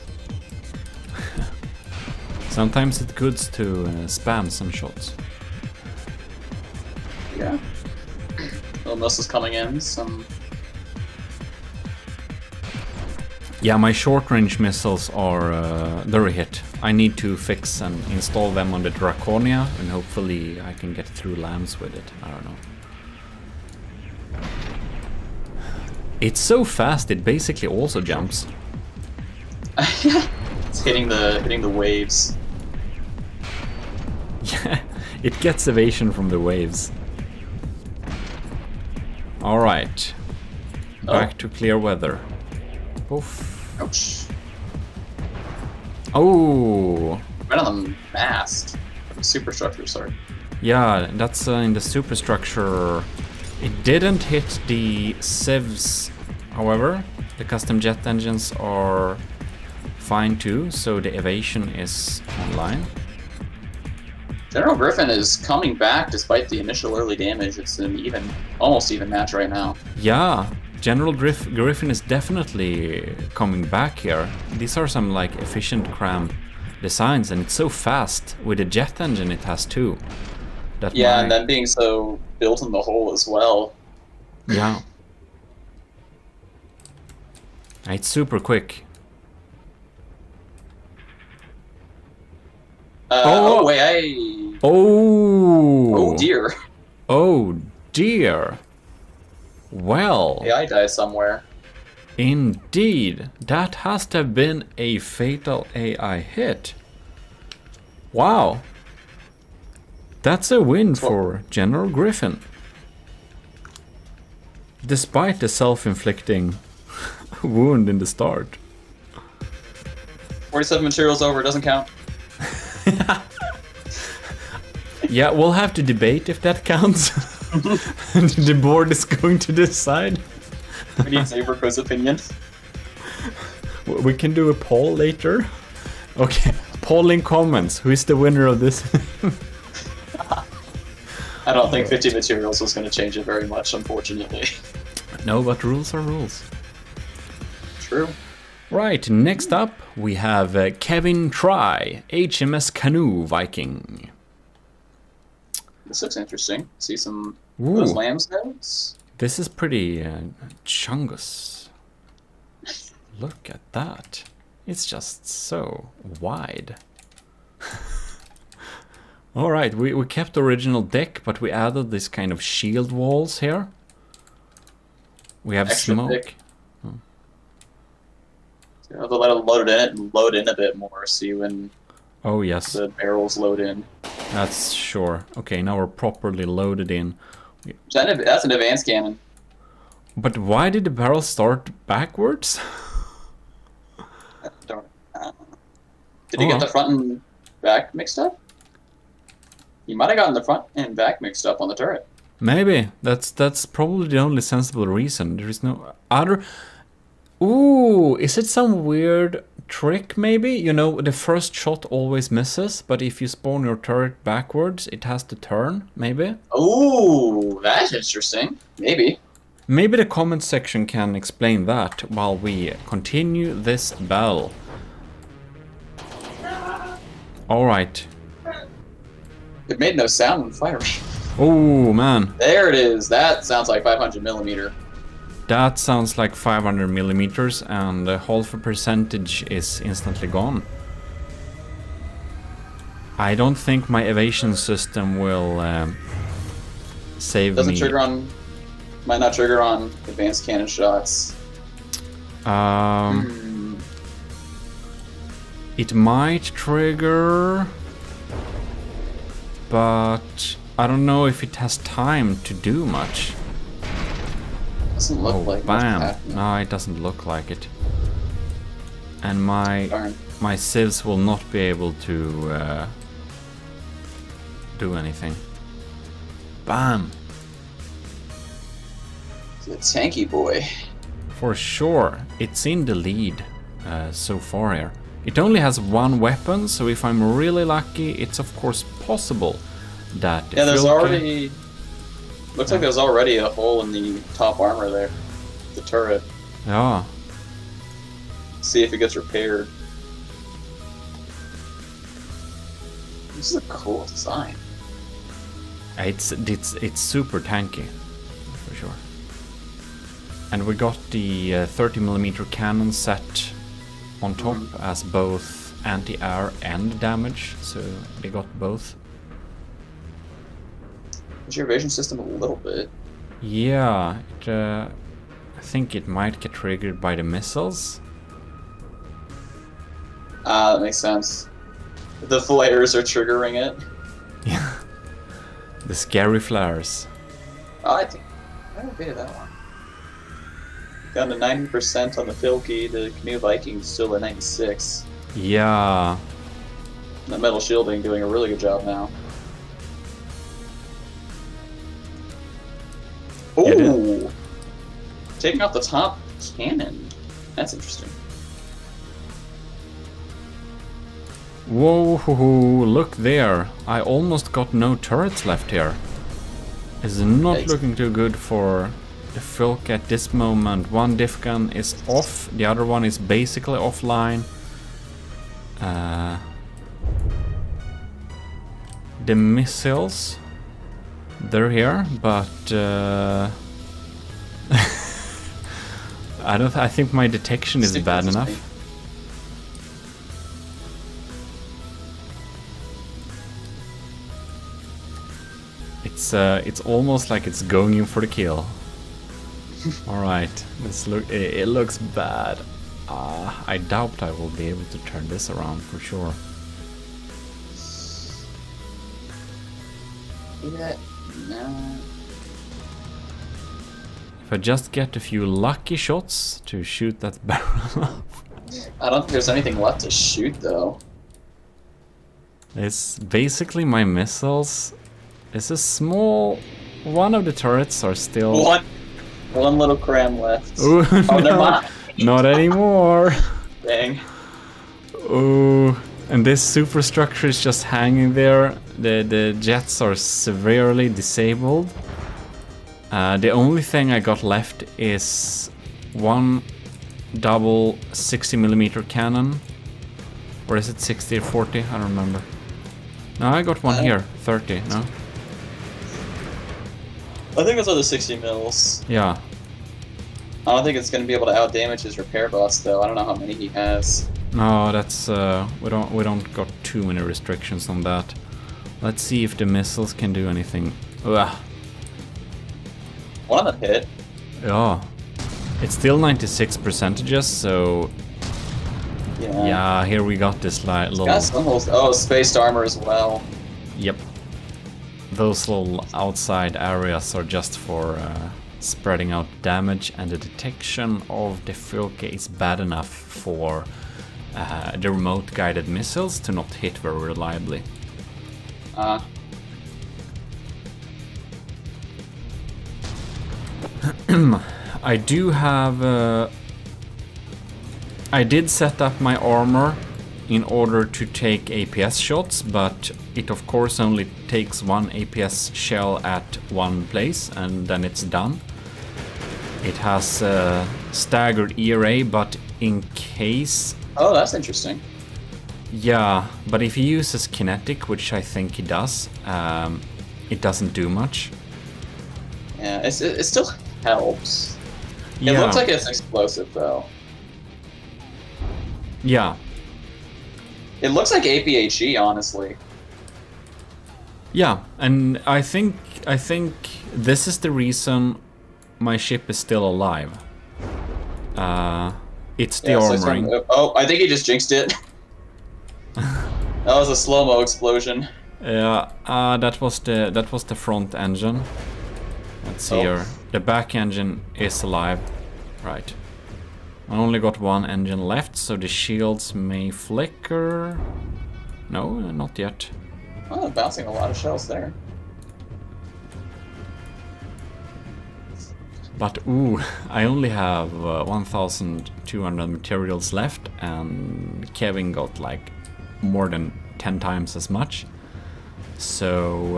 Sometimes it's good to spam some shots. Yeah. Little missiles coming in. Some. Yeah, my short-range missiles are they're a hit. I need to fix and install them on the Draconia, and hopefully I can get through lambs with it. I don't know. It's so fast, it basically also jumps. It's hitting the waves. Yeah, it gets evasion from the waves. Alright. Back to clear weather. Oof. Ouch. Oh! Right on the mast. Superstructure, sorry. Yeah, that's in the superstructure. It didn't hit the civs, however. The custom jet engines are fine too, so the evasion is online. General Griffin is coming back despite the initial early damage. It's an almost even match right now. Yeah, General Griffin is definitely coming back here. These are some like efficient cram designs, and it's so fast with the jet engine it has too. Yeah, and then being so built in the hole as well. Yeah. It's super quick. Oh wait, Oh dear. Oh dear. Well. AI died somewhere. Indeed. That has to have been a fatal AI hit. Wow. That's a win for General Griffin. Despite the self-inflicting wound in the start. 47 materials over, doesn't count. Yeah, we'll have to debate if that counts. The board is going to decide. We need Saberco's opinion. We can do a poll later. Okay, polling comments. Who is the winner of this? I don't think 50 materials was going to change it very much, unfortunately. No, but rules are rules. True. Right, next up we have Kevin Try, HMS Canoe Viking. This looks interesting. See some Ooh. those lambs notes. This is pretty chungus. Look at that. It's just so wide. Alright, we kept the original deck, but we added this kind of shield walls here. We have Extra smoke. thick. You know, they'll let it load in a bit more, see when Oh yes, the barrels load in. that's sure. Okay, now we're properly loaded in. That's an advanced cannon. But why did the barrel start backwards? Did he get the front and back mixed up? You might have gotten the front and back mixed up on the turret. Maybe. That's probably the only sensible reason. There is no other... Ooh, is it some weird trick maybe? You know, the first shot always misses, but if you spawn your turret backwards, it has to turn, maybe? Ooh, that's interesting. Maybe. Maybe the comment section can explain that while we continue this battle. Alright. It made no sound when firing. Oh man, There it is. That sounds like 500 millimeter. that sounds like 500 millimeters, and half a percentage is instantly gone. I don't think my evasion system will save Doesn't me. trigger on. Might not trigger on advanced cannon shots. It might trigger, but I don't know if it has time to do much. Doesn't look like much bam! happening. No, it doesn't look like it. And my Darn. civs will not be able to do anything. Bam! It's a tanky boy. For sure, it's in the lead so far here. It only has one weapon, so if I'm really lucky, it's of course possible that... Yeah, there's already... Looks like there's already a hole in the top armor there. The turret. Yeah. See if it gets repaired. This is a cool design. It's super tanky. for sure. And we got the 30mm cannon set on top as both anti-air and damage, so they got both. Is your evasion system a little bit? Yeah, I think it might get triggered by the missiles. Ah, that makes sense. The flares are triggering it. Yeah. The scary flares. Oh, I think I evaded that one. Down to 90% on the Filky, the Canoe Viking's still at 96. Yeah. The metal shielding doing a really good job now. Yeah, Ooh! Taking out the top cannon. That's interesting. Whoa, look there. I almost got no turrets left here. It's not Yikes. looking too good for the Filk at this moment. One diff gun is off, the other one is basically offline. The missiles, they're here, but I think my detection is bad enough. It's almost like it's going in for the kill. All right, let's look. It looks bad. I doubt I will be able to turn this around for sure. Yeah, no. If I just get a few lucky shots to shoot that barrel up. I don't think there's anything left to shoot though. It's basically my missiles. It's a small. One of the turrets are still. One little cram left. Ooh, Oh, never no, mind. not anymore. Dang. Oh, and this superstructure is just hanging there. The jets are severely disabled. The only thing I got left is one double 60mm cannon. Or is it 60 or 40? I don't remember. No, I got one here. 30, no? I think those are the 60 mils. Yeah. I don't think it's going to be able to outdamage his repair bots though. I don't know how many he has. No, that's we don't got too many restrictions on that. Let's see if the missiles can do anything. Ugh. One of them hit. Yeah. It's still 96%, so yeah, here we got this little. Got some holes. Oh, spaced armor as well. Yep. Those little outside areas are just for spreading out damage, and the detection of the Filke is bad enough for the remote guided missiles to not hit very reliably. I do have. I did set up my armor in order to take APS shots, but it of course only takes one APS shell at one place and then it's done. It has staggered ERA, but in case... Oh, that's interesting. Yeah, but if he uses kinetic, which I think he does, it doesn't do much. Yeah, it still helps. It Yeah. looks like it's explosive though. Yeah. It looks like APHE, honestly. Yeah, and I think this is the reason my ship is still alive. It's the armoring. Oh, I think he just jinxed it. That was a slow-mo explosion. Yeah, that was the front engine. Let's see here. The back engine is alive. Right. I only got one engine left, so the shields may flicker. No, not yet. Oh, bouncing a lot of shells there. But ooh, I only have 1,200 materials left, and Kevin got like more than 10 times as much. So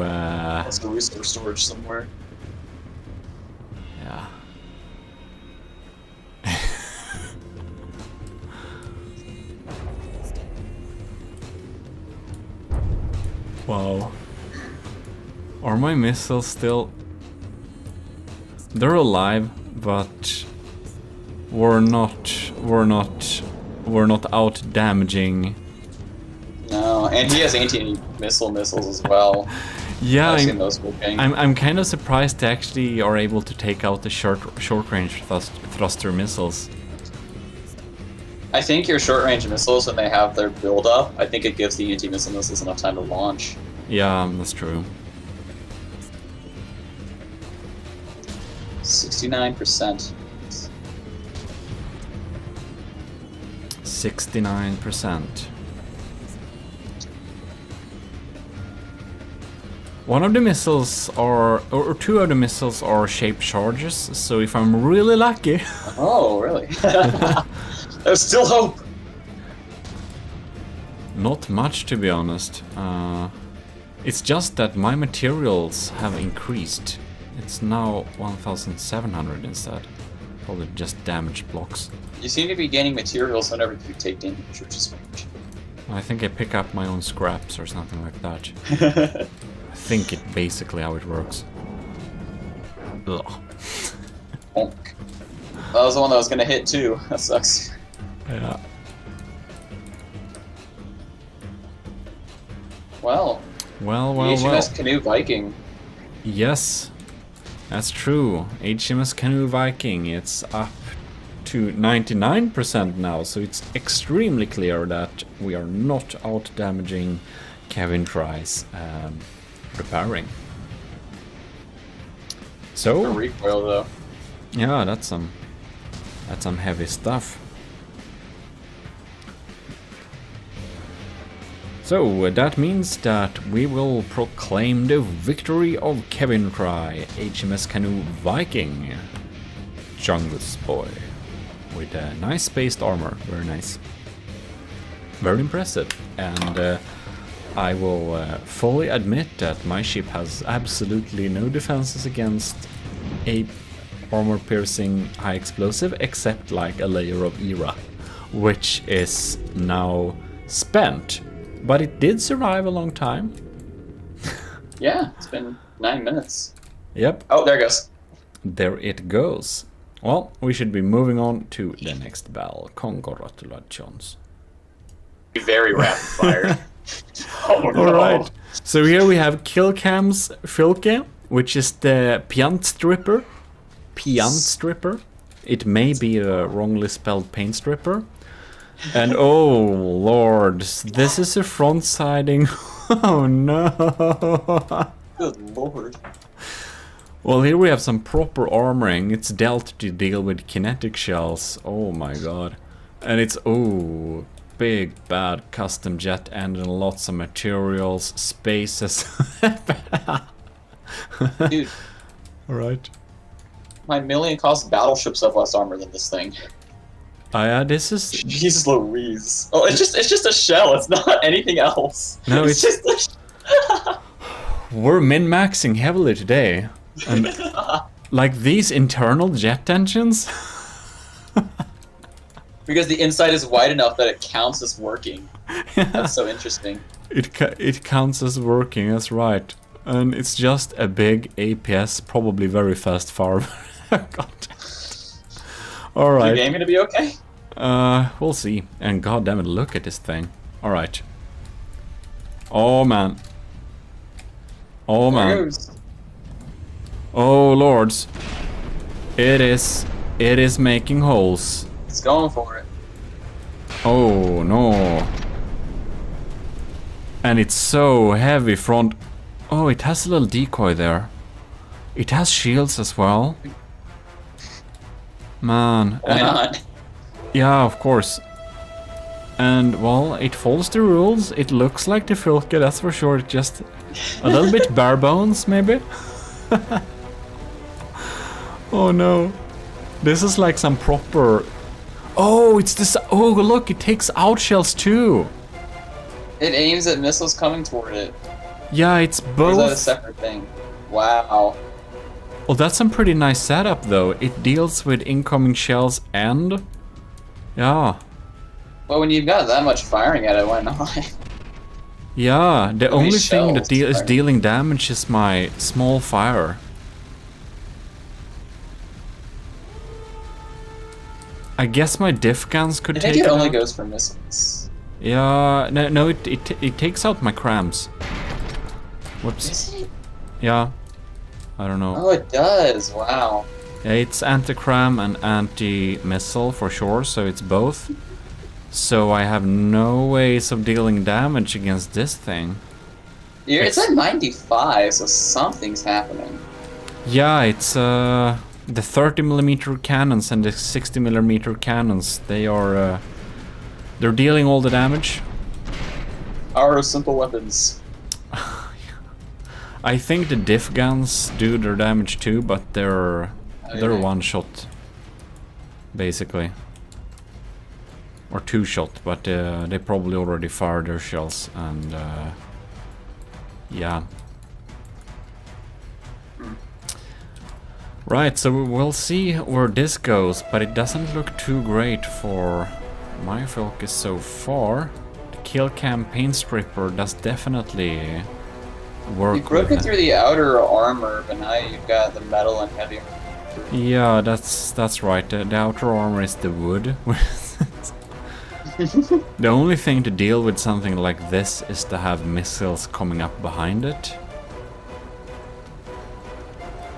Let's go resource storage somewhere. yeah. Wow. Are my missiles still... They're alive, but we're not out damaging. No, and he has anti-missile missiles as well. Yeah, I've seen those working. I'm kind of surprised they actually are able to take out the short-range thruster missiles. I think your short-range missiles, when they have their build-up, I think it gives the anti-missile missiles enough time to launch. Yeah, that's true. 69%. 69%. One of the missiles are, or two of the missiles are shaped charges, so if I'm really lucky... Oh, really? There's still hope! Not much, to be honest. It's just that my materials have increased. It's now 1,700 instead. Probably just damaged blocks. You seem to be gaining materials whenever you take damage, which is strange. I think I pick up my own scraps or something like that. I think it's basically how it works. Ugh. Bonk. That was the one that was gonna hit too. That sucks. Yeah. Well. Well. HMS Canoe Viking. Yes, that's true. HMS Canoe Viking, it's up to 99% now, so it's extremely clear that we are not out damaging Kevin Try's repairing. So, A recoil though. yeah, that's some heavy stuff. So that means that we will proclaim the victory of Kevin Try, HMS Canoe Viking, Jungus Boy, with a nice spaced armor, very nice, very impressive, and I will fully admit that my ship has absolutely no defenses against a armor-piercing high explosive, except like a layer of ERA, which is now spent. But it did survive a long time. Yeah, it's been 9 minutes. Yep. Oh, there it goes. There it goes. Well, we should be moving on to the next battle. Congratulations. Very rapid fire. Oh no. Alright. So here we have Killcam's Filke, which is the Piant Stripper. Piant Stripper. It may be a wrongly spelled paint stripper. And oh lord, this is a front siding. Oh no. Good lord. Well, here we have some proper armoring. It's dealt to deal with kinetic shells. Oh my god. And it's, oh, big bad custom jet engine, lots of materials, spaces. Dude. Alright. My million cost battleships have less armor than this thing. Yeah, this is... Jeez Louise. Oh, it's just a shell. It's not anything else. No, it's just a We're min-maxing heavily today. And like these internal jet engines... Because the inside is wide enough that it counts as working. That's so interesting. It counts as working, that's right. And it's just a big APS, probably very fast farm. God. Alright. Is your game gonna be okay? We'll see. And god damn it, look at this thing. Alright. Oh man. Oh There man. it goes. Oh lords. It is making holes. It's going for it. Oh no. And it's so heavy front. Oh, it has a little decoy there. It has shields as well. Man. Why not? Yeah, of course. And, well, it follows the rules. It looks like the Filke, that's for sure. It's just a little bit bare bones, maybe. Oh no. This is like some proper... Oh, it's this... Oh, look, it takes out shells too. It aims at missiles coming toward it. Yeah, it's Or is that a both... separate thing? Wow. Well, that's some pretty nice setup, though. It deals with incoming shells and... Yeah. Well, when you've got that much firing at it, why not? Yeah, the How many only thing that shells is are- dealing damage is my small fire. I guess my diff guns could I take think it only out. goes for missiles. Yeah, no, it takes out my crams. Whoops. Is it? Yeah. I don't know. Oh, it does. Wow. Yeah, it's anti-cram and anti-missile for sure, so it's both. So I have no ways of dealing damage against this thing. Yeah, it's at 95, so something's happening. Yeah, it's the 30mm cannons and the 60mm cannons. They're dealing all the damage. Our simple weapons. I think the diff guns do their damage too, but they're yeah. one shot, basically, or two shot. But they probably already fired their shells, and yeah. Right, so we'll see where this goes, but it doesn't look too great for my focus so far. The kill campaign stripper does definitely work. You've broken with it. through the outer armor, but now you've got the metal and heavy. Yeah, that's right. The outer armor is the wood. The only thing to deal with something like this is to have missiles coming up behind it.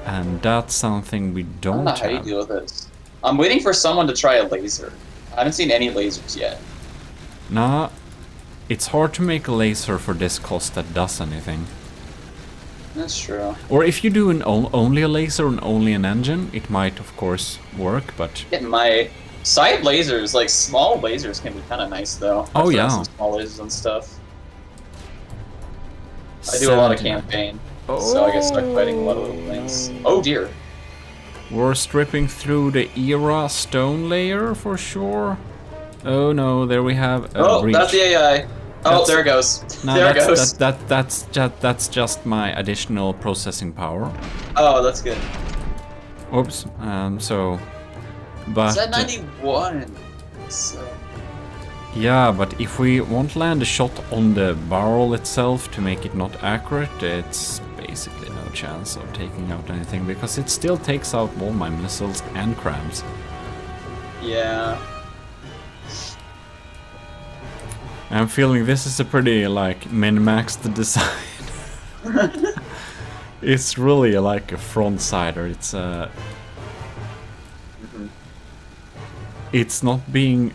And that's something we I don't don't know how you have. deal with this. I'm waiting for someone to try a laser. I haven't seen any lasers yet. Nah, it's hard to make a laser for this cost that does anything. That's true. Or if you do only a laser and only an engine, it might of course work, but... Getting my side lasers, like small lasers, can be kind of nice though. Oh, I've done yeah. some small lasers and stuff. I do a lot of 79. campaign, so I get stuck fighting a lot of little things. Oh dear. We're stripping through the era stone layer for sure. Oh no, there we have a Oh, breach. that's the AI. Oh, That's- there it goes. No, there it goes. that's just my additional processing power. Oh, that's good. Oops. But It's at 91. So. yeah, but if we won't land a shot on the barrel itself to make it not accurate, it's basically no chance of taking out anything because it still takes out all my missiles and crams. Yeah. I'm feeling this is a pretty like min-maxed design. It's really like a front-sider. It's not being.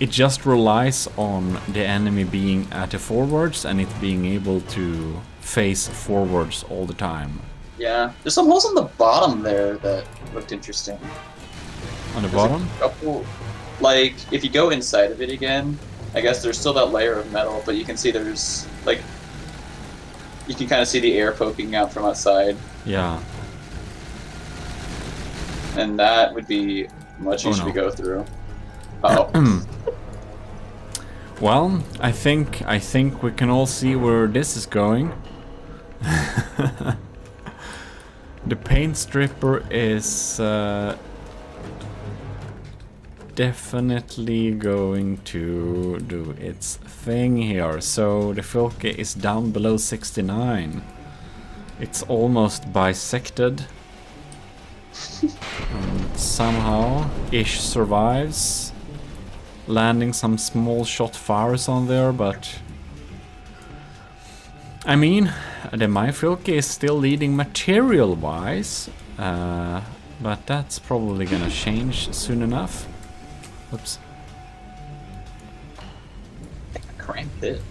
It just relies on the enemy being at the forwards and it being able to face forwards all the time. Yeah. There's some holes on the bottom there that looked interesting. On the There's bottom? a couple, like, if you go inside of it again, I guess there's still that layer of metal, but you can see there's, like, you can kind of see the air poking out from outside, Yeah. and that would be much Oh, easier no. to go through. Uh-oh. Well, I think we can all see where this is going. The paint stripper is definitely going to do its thing here. So the Filke is down below 69. It's almost bisected. And somehow ish survives. Landing some small shot fires on there, but I mean, the Myfilke is still leading material-wise, but that's probably gonna change soon enough. Oops. I cranked it.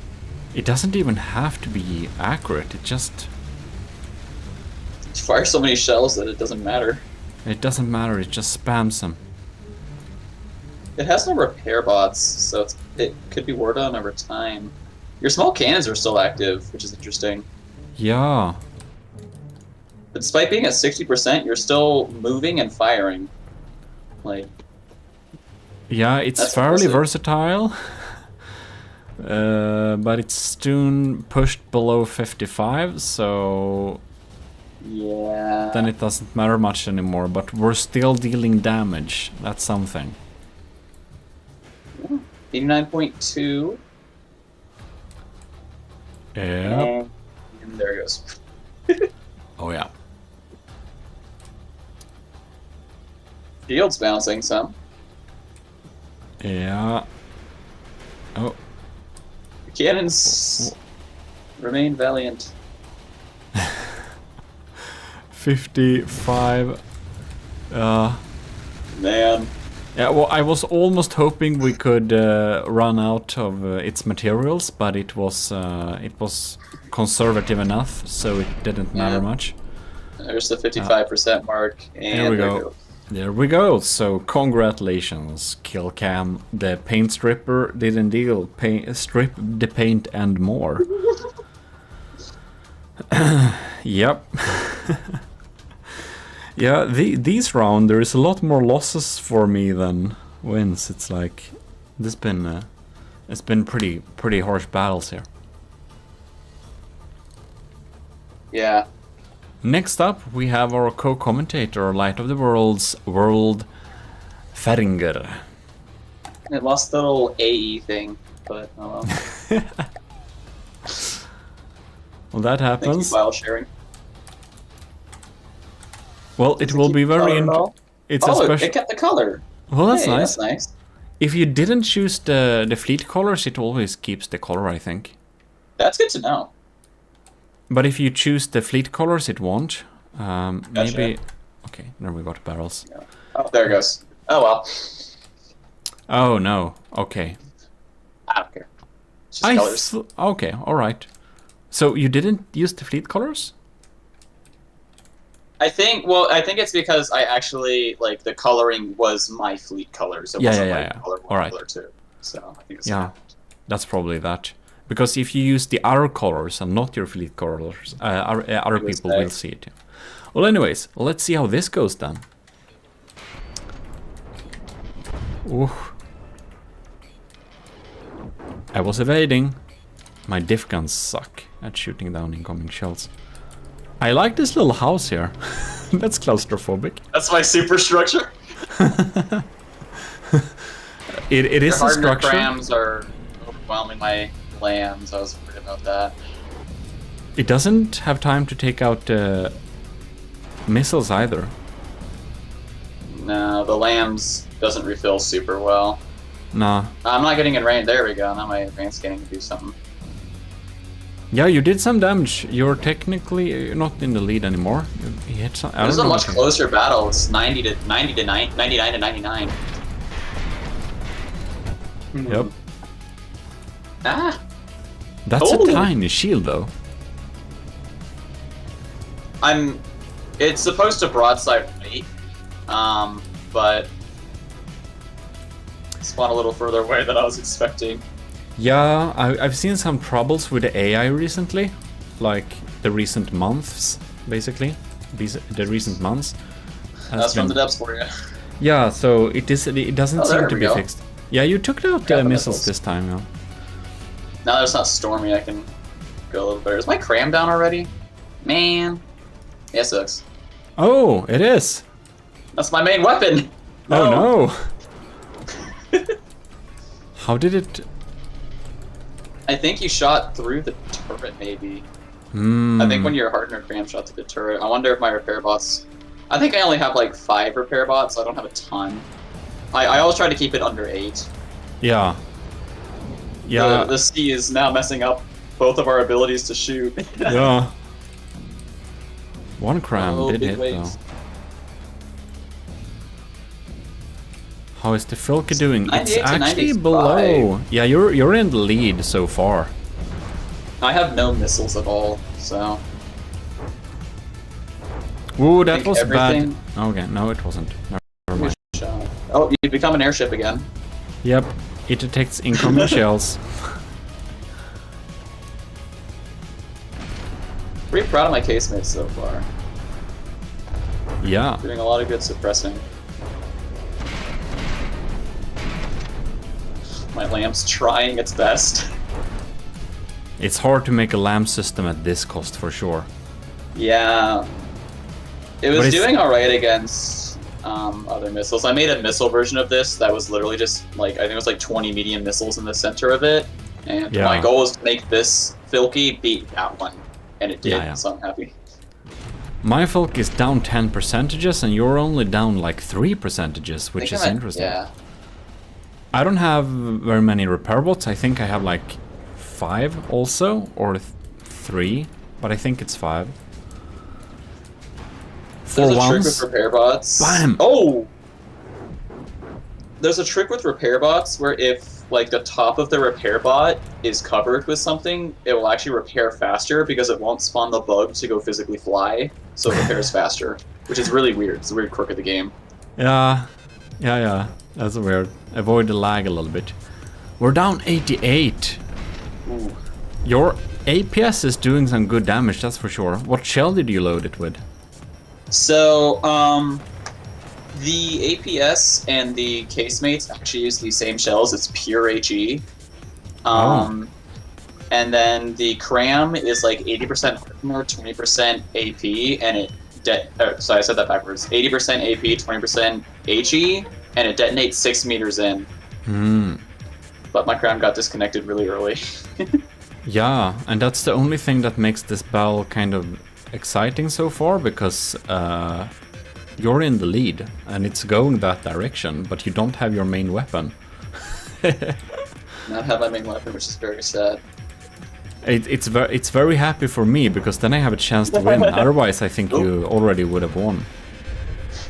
It doesn't even have to be accurate, it just... You fire so many shells that it doesn't matter. It doesn't matter, it just spams them. It has no repair bots, so it could be wore down over time. Your small cannons are still active, which is interesting. Yeah. But despite being at 60%, you're still moving and firing. Like, Yeah, it's That's fairly impressive. versatile. But it's soon pushed below 55, so yeah. then it doesn't matter much anymore, but we're still dealing damage. That's something. 89.2. Yeah. And there it goes. Oh yeah. Shield's bouncing some. Yeah. Oh. The cannons remain valiant. 55. Man. Yeah, well, I was almost hoping we could run out of its materials, but it was conservative enough, so it didn't matter much. There's the 55% mark, and There we go. There we go. So congratulations, Killcam. The paint stripper did indeed strip the paint and more. Yep. Yeah, these round there is a lot more losses for me than wins. It's like it's been pretty harsh battles here. Yeah. Next up, we have our co-commentator, Light of the World's World Feringer. It lost the little AE thing, but oh well. Well, that Thank you, happens. file sharing. Well, it will be very. It's a special. It kept the color. Well, that's Hey, nice. That's nice. If you didn't choose the fleet colors, it always keeps the color, I think. That's good to know. But if you choose the fleet colors, it won't. Gotcha. Maybe. Okay, there we got barrels. Yeah. Oh, there it goes. Oh well. Oh no. Okay. I don't care. It's just colors. Okay. All right. So you didn't use the fleet colors? I think it's because I actually, like, the coloring was my fleet colors. It wasn't my color one, All right. color two. So I think it's Yeah, that's probably that. Because if you use the other colors and not your fleet colors, other people will see it. Well, anyways, let's see how this goes then. Ooh. I was evading. My diff guns suck at shooting down incoming shells. I like this little house here. That's claustrophobic. That's my superstructure. It is a structure. Crams are overwhelming my lambs. I was worried about that. It doesn't have time to take out missiles either. No, the lambs doesn't refill super well. Nah. I'm not getting in range. There we go. Now my advanced scanning can do something. Yeah, you did some damage. You're technically not in the lead anymore. You hit some. This is a much closer battle. It's 99 to 99. Yep. Ah. That's a tiny shield, though. It's supposed to broadside right, but spawned a little further away than I was expecting. Yeah, I've seen some troubles with the AI recently, like the recent months, basically. The recent months. That's from the depths for you. Yeah, so it doesn't seem to be go. fixed. Yeah, you took out the missiles this time, yeah. Now that it's not stormy, I can go a little better. Is my cram down already? Man. Yeah, it sucks. Oh, it is! That's my main weapon! Oh no! How did it... I think you shot through the turret, maybe. I think when your hardener cram shot through the turret. I wonder if my repair bots... I think I only have like 5 repair bots, so I don't have a ton. I always try to keep it under 8. Yeah. Yeah. The sea is now messing up both of our abilities to shoot. Yeah. One cram did big hit, waves. though. How is the Filka doing? It's 98 to actually 95. below. Yeah, you're in the lead so far. I have no missiles at all, so... Ooh, that was everything- bad. Okay, no, it wasn't. Never mind. Oh, you become an airship again. Yep, it detects incoming shells. Pretty proud of my casemates so far. Yeah. Doing a lot of good suppressing. My lamp's trying its best. It's hard to make a LAM system at this cost for sure. Yeah. It But was it's- doing alright against other missiles. I made a missile version of this that was literally just like, I think it was like 20 medium missiles in the center of it. And Yeah. my goal was to make this Filky beat that one. And it did, Yeah. so I'm happy. My Folk is down 10 percentages and you're only down like 3 percentages, which is interesting. Yeah. I don't have very many repair bots. I think I have like 5 also, or 3, but I think it's 5. There's a trick once. with repair bots. Bam! Oh! There's a trick with repair bots where if like the top of the repair bot is covered with something, it will actually repair faster because it won't spawn the bug to go physically fly, so it repairs faster, which is really weird. It's a weird quirk of the game. Yeah, that's weird. Avoid the lag a little bit. We're down 88. Ooh. Your APS is doing some good damage, that's for sure. What shell did you load it with? So, the APS and the casemates actually use the same shells. It's pure HE. And then the cram is like 80% hardener, 20% AP, and it sorry, I said that backwards. 80% AP, 20% HE, and it detonates 6 meters in. But my cram got disconnected really early. Yeah, and that's the only thing that makes this battle kind of exciting so far, because you're in the lead and it's going that direction, but you don't have your main weapon. Not have my main weapon, which is very sad. It's very happy for me, because then I have a chance to win. Otherwise, I think you already would have won.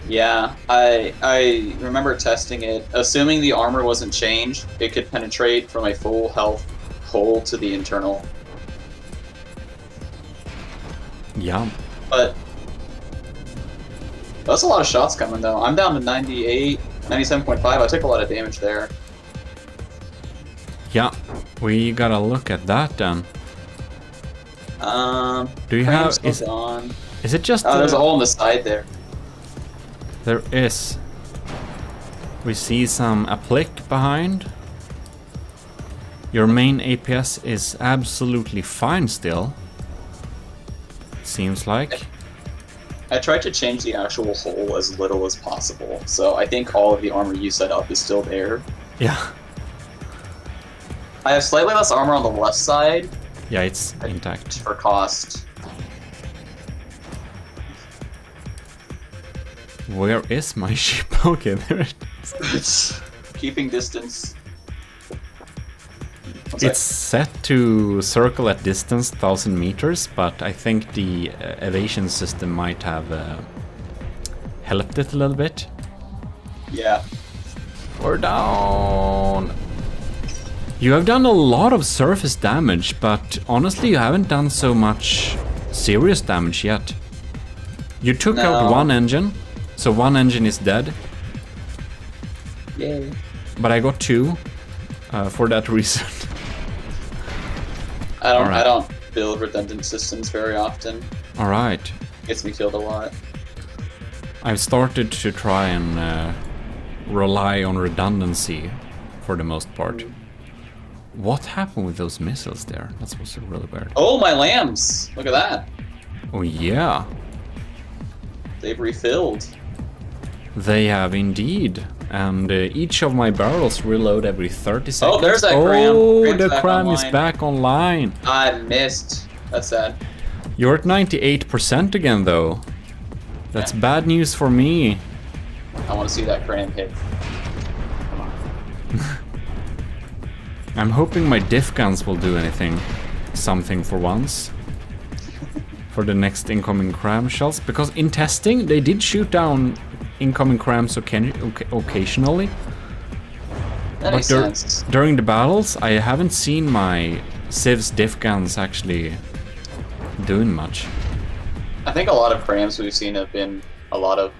Yeah, I remember testing it. Assuming the armor wasn't changed, it could penetrate from a full health hole to the internal. Yeah. But that's a lot of shots coming though. I'm down to 98, 97.5. I took a lot of damage there. Yeah, we gotta look at that then. Do you have? Is it just? Oh, there's a hole in the side there. There is. We see some applic behind. Your main APS is absolutely fine still. Seems like. I tried to change the actual hole as little as possible, so I think all of the armor you set up is still there. Yeah. I have slightly less armor on the left side. Yeah, it's intact. For cost. Where is my ship? Okay, there it is. Keeping distance. It's set to circle at distance 1000 meters, but I think the evasion system might have helped it a little bit. Yeah. We're down. You have done a lot of surface damage, but honestly you haven't done so much serious damage yet. You took out one engine, so one engine is dead. Yay. But I got 2 for that reason. I don't build redundant systems very often. Alright. Gets me killed a lot. I've started to try and rely on redundancy for the most part. What happened with those missiles there? That was really weird. Oh, my lambs! Look at that. Oh yeah. They've refilled. They have indeed. And each of my barrels reload every 30 seconds. Oh, there's that cram. Oh, Cram's the back cram is online. back online. I missed. That's sad. You're at 98% again, though. That's bad news for me. I want to see that cram hit. Come on. I'm hoping my diff guns will do something for once. For the next incoming cram shells. Because in testing, they did shoot down incoming crams occasionally. That makes sense. During the battles, I haven't seen my Civ's diff guns actually doing much. I think a lot of crams we've seen have been a lot of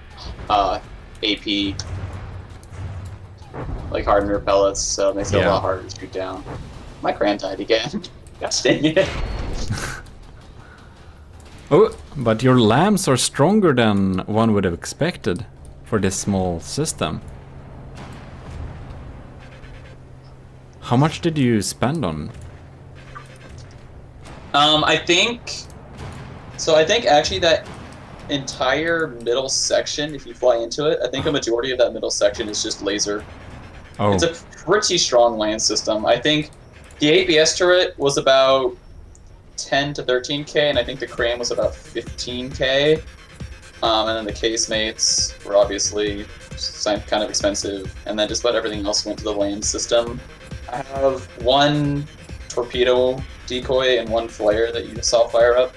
AP, like hardener pellets, so it makes it a lot harder to shoot down. My cram died again. Gosh dang it. Oh, but your lamps are stronger than one would have expected for this small system. How much did you spend on? I think actually that entire middle section, if you fly into it, I think a majority of that middle section is just laser. Oh. It's a pretty strong land system. I think the APS turret was about 10 to 13k, and I think the Cram was about 15k. And then the casemates were obviously kind of expensive, and then just about everything else went to the land system. I have one torpedo decoy and one flare that you saw fire up.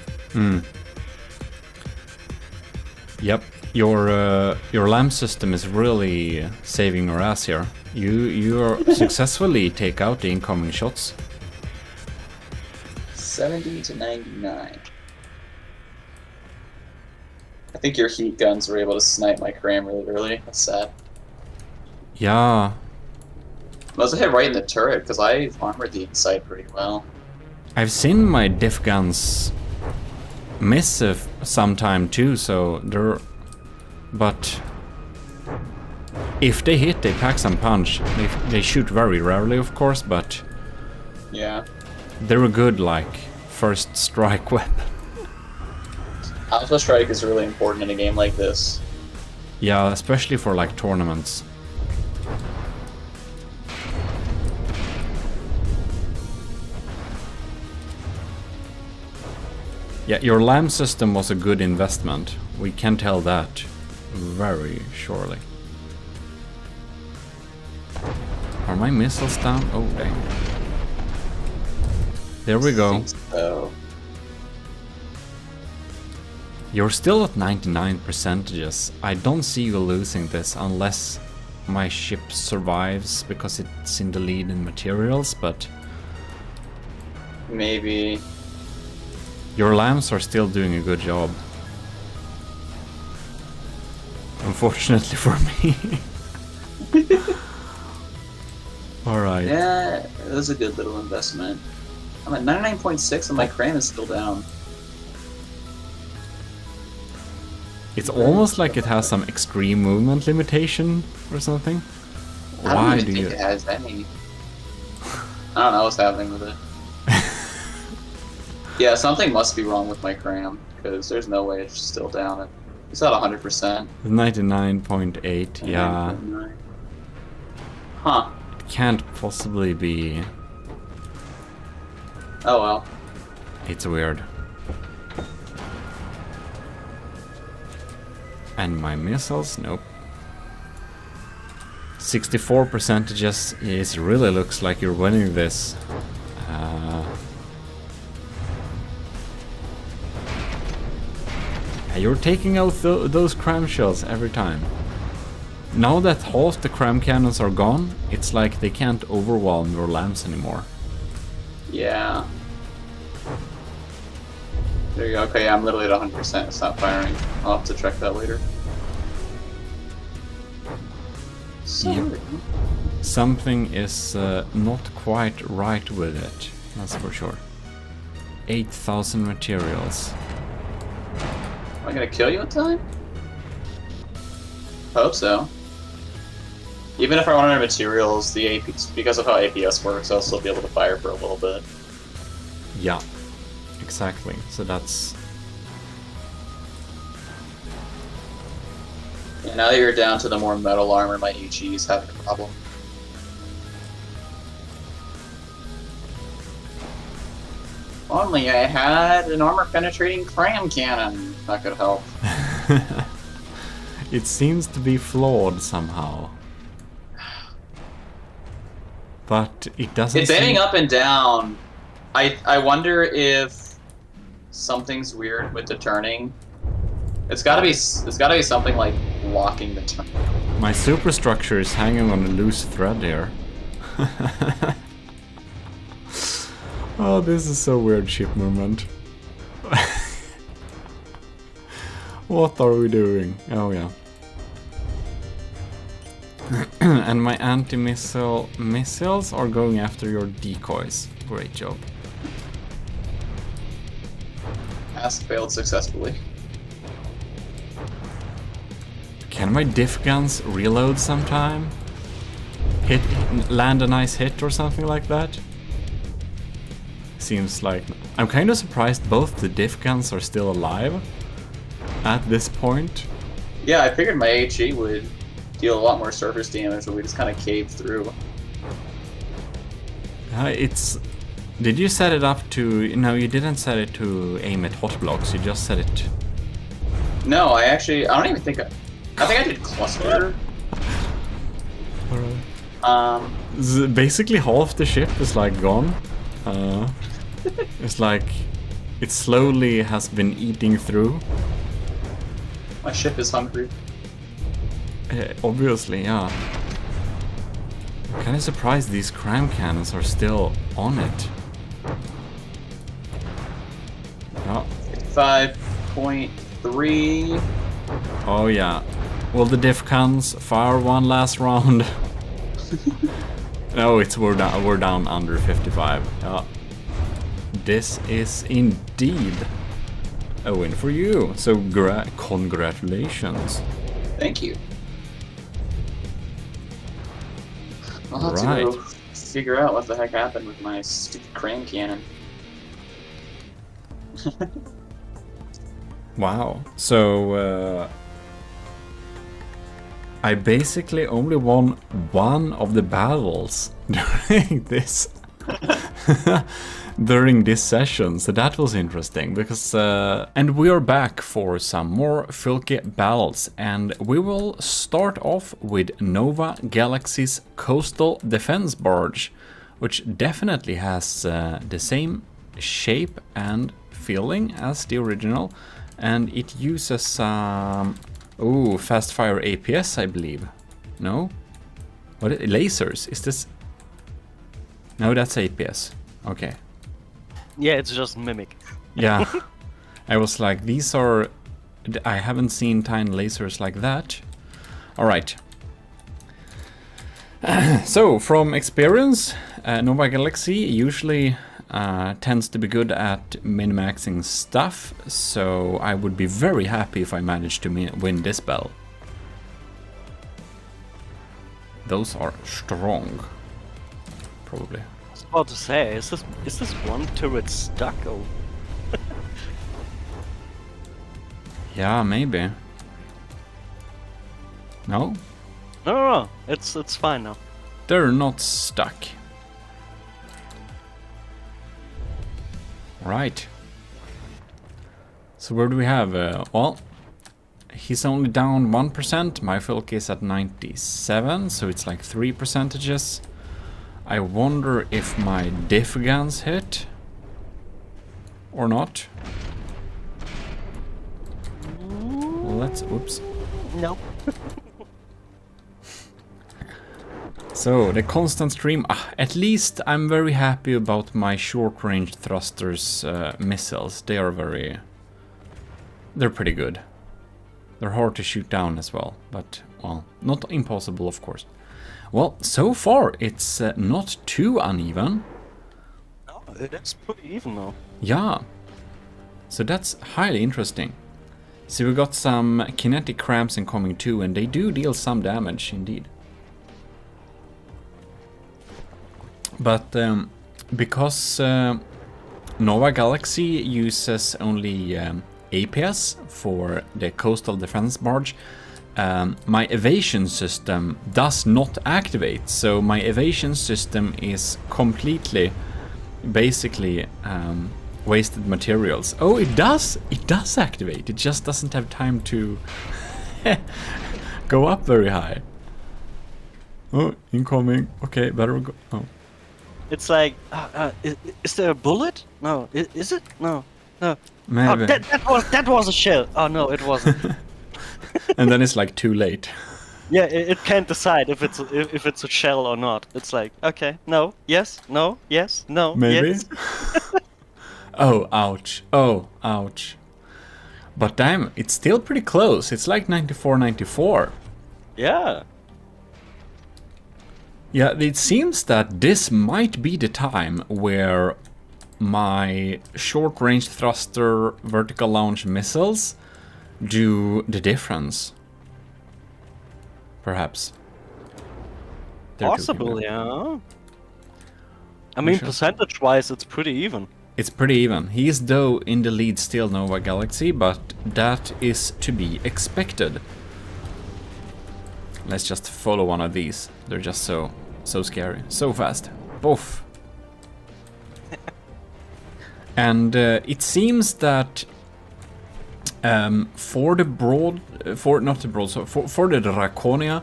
Yep, your LAM system is really saving your ass here. You successfully take out the incoming shots. 70 to 99. I think your heat guns were able to snipe my Cram really early. That's sad. Yeah. Must have hit right in the turret, because I armored the inside pretty well. I've seen my diff guns miss sometime too, so they're... But... if they hit, they pack some punch. They shoot very rarely, of course, but... Yeah. they're a good, like, first strike weapon. Alpha Strike is really important in a game like this. Yeah, especially for, like, tournaments. Yeah, your LAM system was a good investment. We can tell that very surely. Are my missiles down? Oh, dang. There we go. So, You're still at 99%. I don't see you losing this unless my ship survives because it's in the lead in materials, but... maybe. Your lambs are still doing a good job. Unfortunately for me. Alright. Yeah, it was a good little investment. I'm at 99.6 and my Cram is still down. It's almost like it has some extreme movement limitation or something. I don't Why even do think you... it has any. I don't know what's happening with it. Yeah, something must be wrong with my Cram, because there's no way it's still down. It's at 100%. 99.8, yeah. 99.9. Huh. It can't possibly be... Oh well. It's weird. And my missiles? Nope. 64% just... it really looks like you're winning this. You're taking out those cram shells every time. Now that half the cram cannons are gone, it's like they can't overwhelm your lamps anymore. Yeah. There you go. Okay, I'm literally at 100%. It's not firing. I'll have to check that later. Yep. Something is not quite right with it, that's for sure. 8,000 materials. Am I gonna kill you in time? Hope so. Even if I run out of materials, the AP, because of how APS works, I'll still be able to fire for a little bit. Yeah, exactly. So that's... And now that you're down to the more metal armor, my HE is having a problem. Only I had an armor-penetrating cram cannon. That could help. It seems to be flawed somehow. But it doesn't It's aiming up and down. I wonder if something's weird with the turning. It's gotta be something like blocking the turn. My superstructure is hanging on a loose thread here. Oh, this is so weird, ship movement. What are we doing? Oh yeah. And my anti-missile missiles are going after your decoys. Great job. Task failed successfully. Can my diff guns reload sometime? Land a nice hit or something like that? Seems like... I'm kind of surprised both the diff guns are still alive at this point. Yeah, I figured my HE would deal a lot more surface damage, but we just kind of caved through. It's Did you set it up to... No, you didn't set it to aim at hot blocks, you just set it... No, I don't even think I think I did cluster. Basically half the ship is like gone. It's like... It slowly has been eating through. My ship is hungry. Obviously, yeah. I'm kinda surprised these cram cannons are still on it. Oh. 5.3. Oh yeah. Will the diff cans fire one last round? No, we're down under 55. Yeah. This is indeed a win for you. So congratulations. Thank you. I'll have to go figure out what the heck happened with my stupid crane cannon. Wow. So I basically only won one of the battles during this during this session, so that was interesting because and we are back for some more Filky battles, and we will start off with Nova Galaxy's coastal defense barge, which definitely has the same shape and feeling as the original, and it uses fast fire APS, I believe. No? What lasers? Is this? No, that's APS. Okay. Yeah, it's just mimic. Yeah. I was like, these are... I haven't seen tiny lasers like that. Alright. So, from experience, Nova Galaxy usually tends to be good at min-maxing stuff, so I would be very happy if I managed to win this battle. Those are strong. Probably. I was about to say, is this one turret stuck? Or... Yeah, maybe. No? No, it's fine now. They're not stuck. Right. So where do we have? Well, he's only down 1%. My Filk is at 97, so it's like 3 percentages. I wonder if my diff guns hit or not. Well, let's... Oops. No. So, the constant stream... at least I'm very happy about my short-range thrusters missiles. They are very... They're pretty good. They're hard to shoot down as well, but, well, not impossible, of course. Well, so far, it's not too uneven. No, it's pretty even now. Yeah. So that's highly interesting. So we got some kinetic cramps incoming too, and they do deal some damage, indeed. But because Nova Galaxy uses only APS for the coastal defense barge, my evasion system does not activate. So my evasion system is completely, basically, wasted materials. Oh, it does! It does activate. It just doesn't have time to go up very high. Oh, incoming. Okay, better go. Oh. It's like, is there a bullet? No, is it? No, no. Maybe. Oh, that was a shell. Oh no, it wasn't. And then it's like too late. Yeah, it can't decide if it's a shell or not. It's like, okay, no, yes, no, yes, no, Maybe. yes. Oh, ouch. Oh, ouch. But damn, it's still pretty close. It's like 94-94. Yeah. Yeah, it seems that this might be the time where my short-range thruster vertical launch missiles do the difference. Perhaps. Possible, yeah. I mean, percentage-wise, it's pretty even. It's pretty even. He is though in the lead still, Nova Galaxy, but that is to be expected. Let's just follow one of these. They're just so scary. So fast. Boof. And it seems that for the Draconia,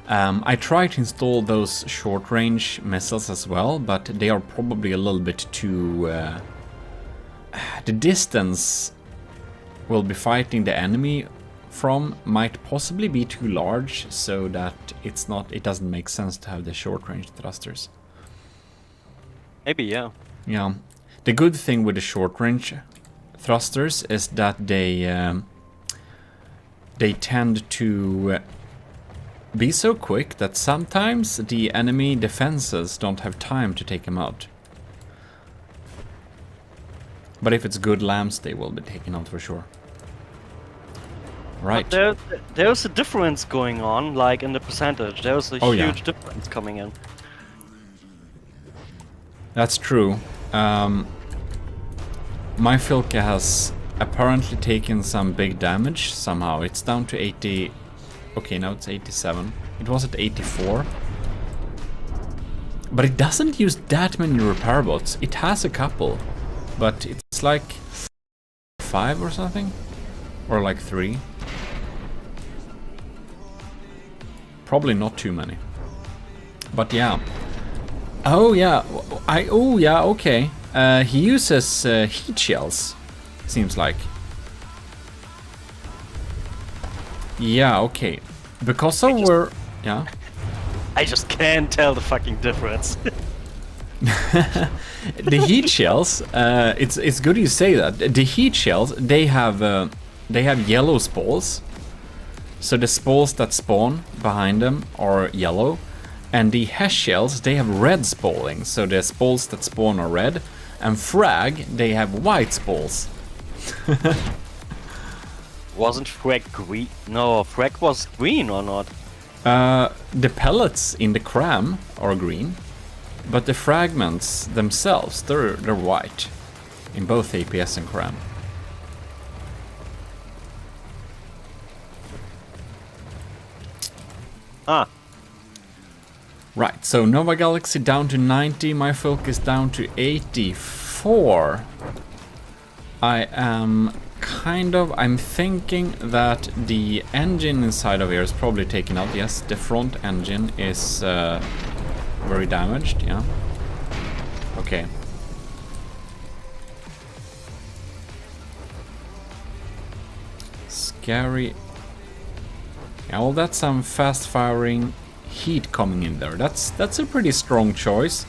I tried to install those short-range missiles as well, but they are probably a little bit too... the distance we'll be fighting the enemy from might possibly be too large, so that it doesn't make sense to have the short-range thrusters. Maybe, yeah. Yeah. The good thing with the short-range thrusters is that they tend to be so quick that sometimes the enemy defenses don't have time to take them out. But if it's good lamps, they will be taken out for sure. Right. But there's a difference going on, like in the percentage. There's a huge difference coming in. That's true. My Filka has apparently taken some big damage somehow. It's down to 80... Okay, now it's 87. It was at 84. But it doesn't use that many repair bots. It has a couple. But it's like 5 or something? Or like 3. Probably not too many. But yeah. Oh yeah, okay. He uses heat shells, seems like. Yeah, okay. Because of where... Yeah? I just can't tell the fucking difference. The heat shells, it's good you say that. The heat shells, they have yellow spawls. So the spawls that spawn behind them are yellow. And the Hesh shells, they have red spawling. So the spawls that spawn are red. And Frag, they have white spawls. Wasn't Frag green? No, Frag was green or not? The pellets in the cram are green. But the fragments themselves, they're white. In both APS and cram. Ah. Right, so Nova Galaxy down to 90, my focus down to 84. I'm thinking that the engine inside of here is probably taken out. Yes, the front engine is very damaged, yeah. Okay. Scary. Yeah, well, that's some fast-firing heat coming in there. That's a pretty strong choice.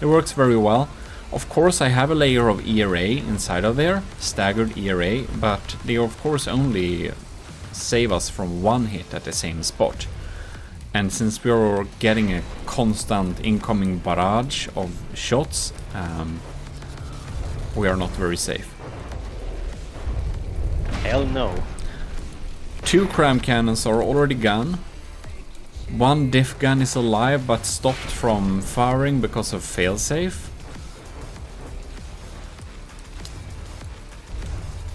It works very well. Of course, I have a layer of ERA inside of there, staggered ERA, but they of course only save us from one hit at the same spot. And since we are getting a constant incoming barrage of shots, we are not very safe. Hell no. 2 cram cannons are already gone. 1 diff gun is alive but stopped from firing because of failsafe.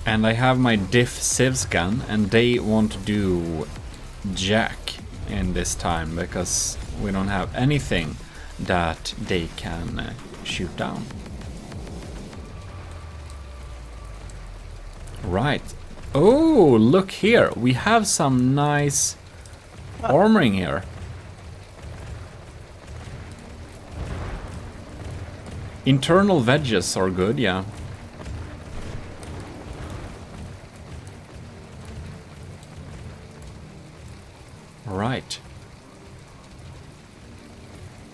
And I have my diff civs gun, and they won't do jack in this time because we don't have anything that they can shoot down. Right. Oh, look here. We have some nice armoring here. Internal wedges are good, yeah. Right.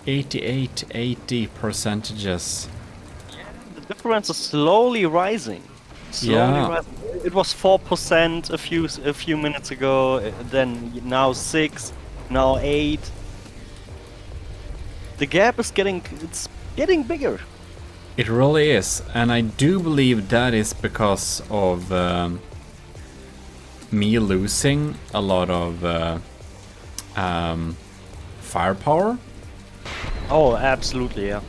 88, 80 percentages. The difference is slowly rising. Rising. It was 4% a few minutes ago, then now 6, now 8. The gap is getting bigger. It really is, and I do believe that is because of me losing a lot of firepower. Oh, absolutely, yeah.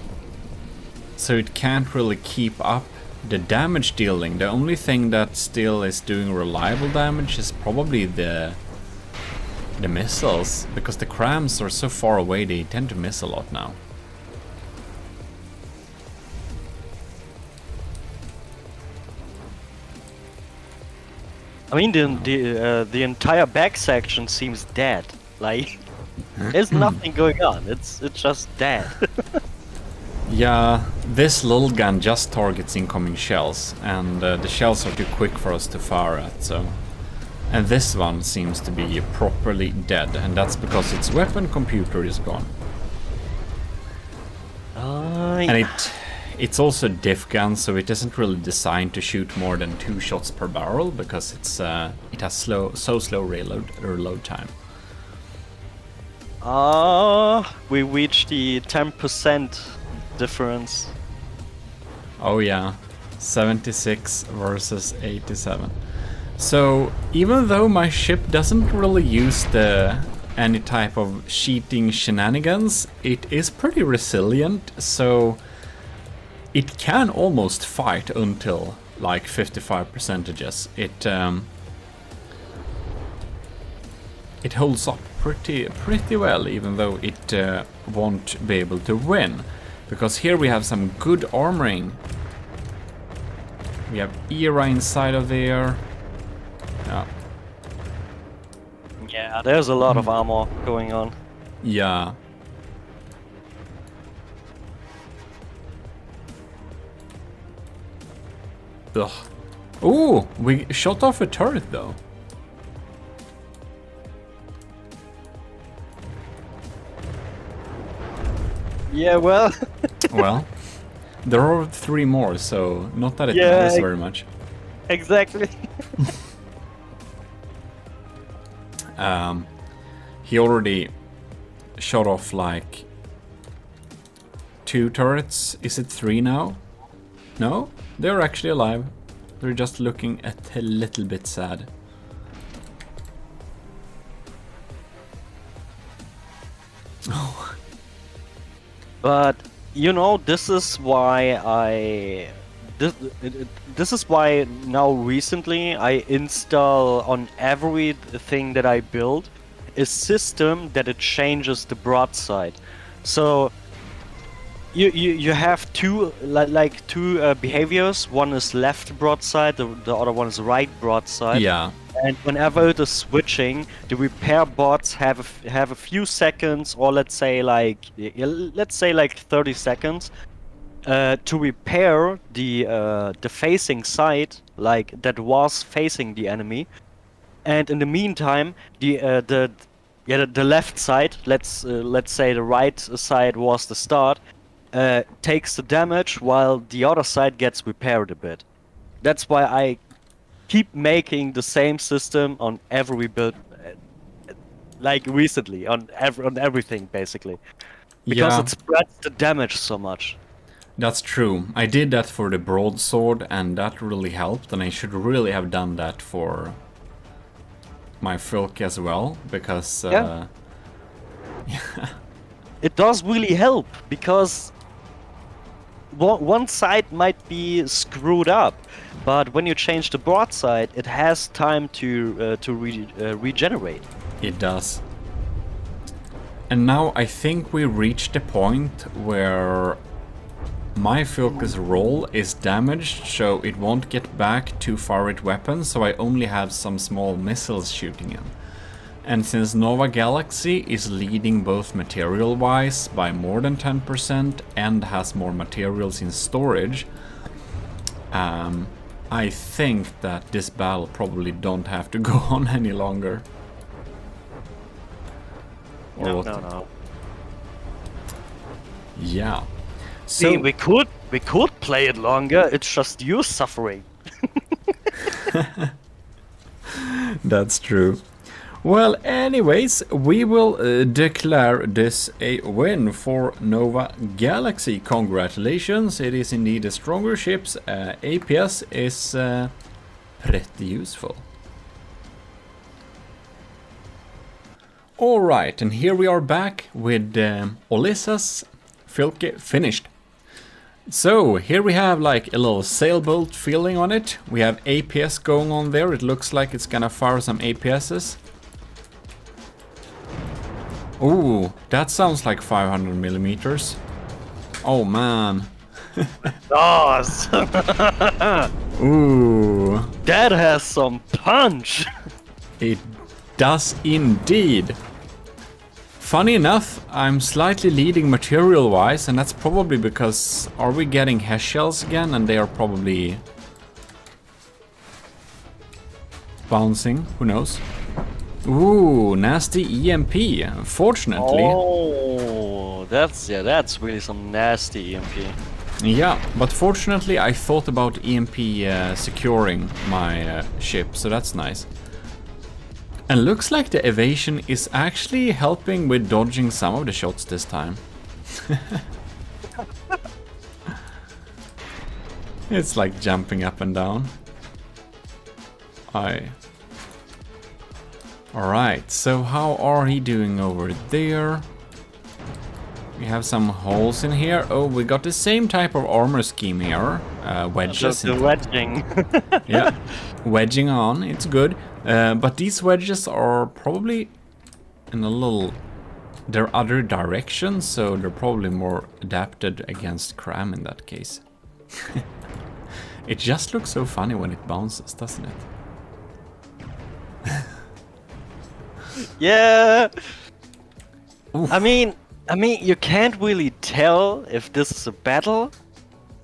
So it can't really keep up the damage dealing. The only thing that still is doing reliable damage is probably the missiles, because the crams are so far away they tend to miss a lot now. I mean, the entire back section seems dead. Like, there's nothing going on. It's just dead. Yeah, this little gun just targets incoming shells, and the shells are too quick for us to fire at, so... And this one seems to be properly dead, and that's because its weapon computer is gone. And it's also a diff gun, so it isn't really designed to shoot more than 2 shots per barrel, because it has so slow reload time. We reached the 10% difference. Oh yeah, 76 versus 87. So even though my ship doesn't really use any type of cheating shenanigans, it is pretty resilient, so it can almost fight until like 55%. It holds up pretty well, even though it won't be able to win. Because here we have some good armoring. We have ERA inside of there. Yeah, there's a lot of armor going on. Yeah. Ugh. Ooh, we shot off a turret though. Yeah, well... Well, there are 3 more, so not that it matters very much. Exactly. He already shot off like 2 turrets. Is it 3 now? No? They're actually alive. They're just looking a little bit sad. Oh. But you know, this is why this is why now recently I install on everything that I build a system that it changes the broadside. So you have two behaviors. One is left broadside, the other one is right broadside. Yeah. And whenever it is switching, the repair bots have a few seconds, or let's say like 30 seconds, to repair the facing side, like that was facing the enemy. And in the meantime, the left side, let's say the right side was the start, takes the damage while the other side gets repaired a bit. That's why I keep making the same system on every build, like recently on everything basically, because it spreads the damage so much. That's true. I did that for the broadsword, and that really helped, and I should really have done that for my Filk as well, because it does really help, because one side might be screwed up, but when you change the broadside, it has time to regenerate. It does. And now I think we reached the point where my Filk's roll is damaged, so it won't get back to far-right weapons, so I only have some small missiles shooting him. And since Nova Galaxy is leading both material-wise by more than 10% and has more materials in storage, I think that this battle probably don't have to go on any longer. No. Yeah. See, we could play it longer. It's just you suffering. That's true. Well, anyways, we will declare this a win for Nova Galaxy. Congratulations, it is indeed a stronger ship. APS is pretty useful. Alright, and here we are back with Alyssa's Filke finished. So, here we have like a little sailboat feeling on it. We have APS going on there. It looks like it's gonna fire some APSs. Ooh, that sounds like 500 millimeters. Oh man. Yes. Ooh, That has some punch! it does indeed. Funny enough, I'm slightly leading material-wise, and that's probably because are we getting HESH shells again, and they are probably bouncing. Who knows? Ooh, nasty EMP. Fortunately. Oh, that's really some nasty EMP. Yeah, but fortunately I thought about EMP securing my ship, so that's nice. And looks like the evasion is actually helping with dodging some of the shots this time. It's like jumping up and down. Alright, so how are he doing over there? We have some holes in here. Oh, we got the same type of armor scheme here. Wedges. The wedging. Yeah, wedging on, it's good. But these wedges are probably in a little... They're other directions, so they're probably more adapted against cram in that case. It just looks so funny when it bounces, doesn't it? Yeah. Oof. I mean, you can't really tell if this is a battle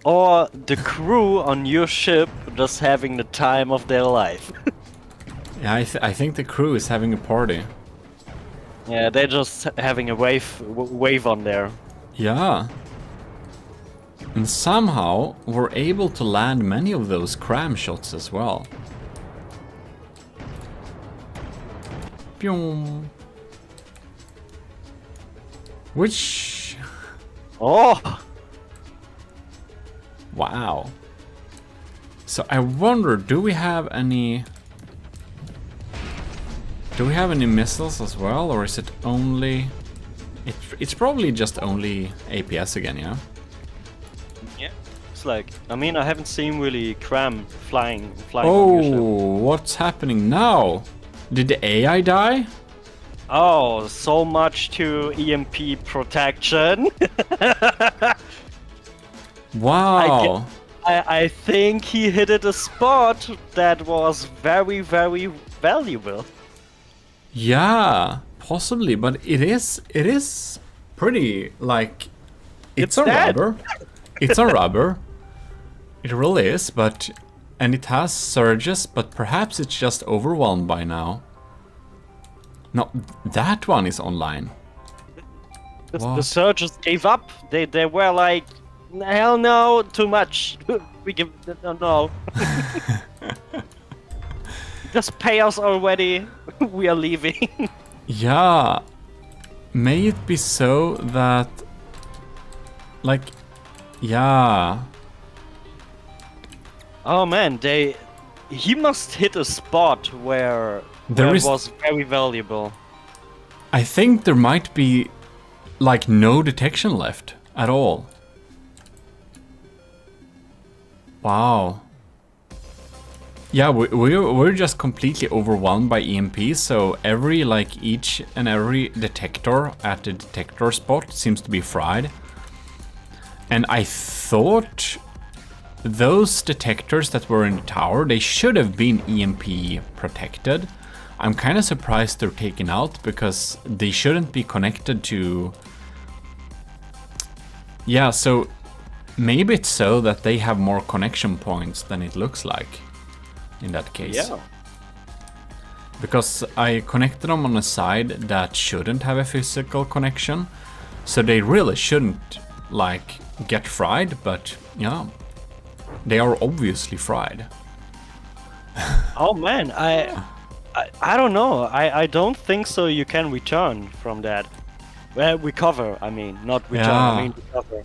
or the crew on your ship just having the time of their life. Yeah, I think the crew is having a party. Yeah, they're just having a wave on there. Yeah. And somehow we're able to land many of those cram shots as well. Pyong. Which... Oh! Wow. So I wonder, do we have any... Do we have any missiles as well, or is it only... It's probably just only APS again, yeah? Yeah. It's like, I mean, I haven't seen really cram flying on your ship. Oh, what's happening now? Did the AI die? Oh, so much to EMP protection. Wow. I think he hit at a spot that was very, very valuable. Yeah, possibly, but it is pretty, like, it's a dead. rubber. It's a rubber. It really is, but, and it has surges, but perhaps it's just overwhelmed by now. No, that one is online. The What? surgeons gave up. They were like, hell no, too much. We give no. Just pay us already. We are leaving. Yeah, may it be so that, like, yeah. Oh man, he must hit a spot where it was very valuable. I think there might be, like, no detection left at all. Wow. Yeah, we're just completely overwhelmed by EMP, so each and every detector at the detector spot seems to be fried. And I thought those detectors that were in the tower, they should have been EMP protected. I'm kind of surprised they're taken out, because they shouldn't be connected to... Yeah, so maybe it's so that they have more connection points than it looks like in that case. Yeah. Because I connected them on a side that shouldn't have a physical connection, so they really shouldn't, like, get fried, but yeah, they are obviously fried. Oh man, I don't know. I don't think so. You can return from that. Well, recover. I mean, not return. Yeah. I mean recover.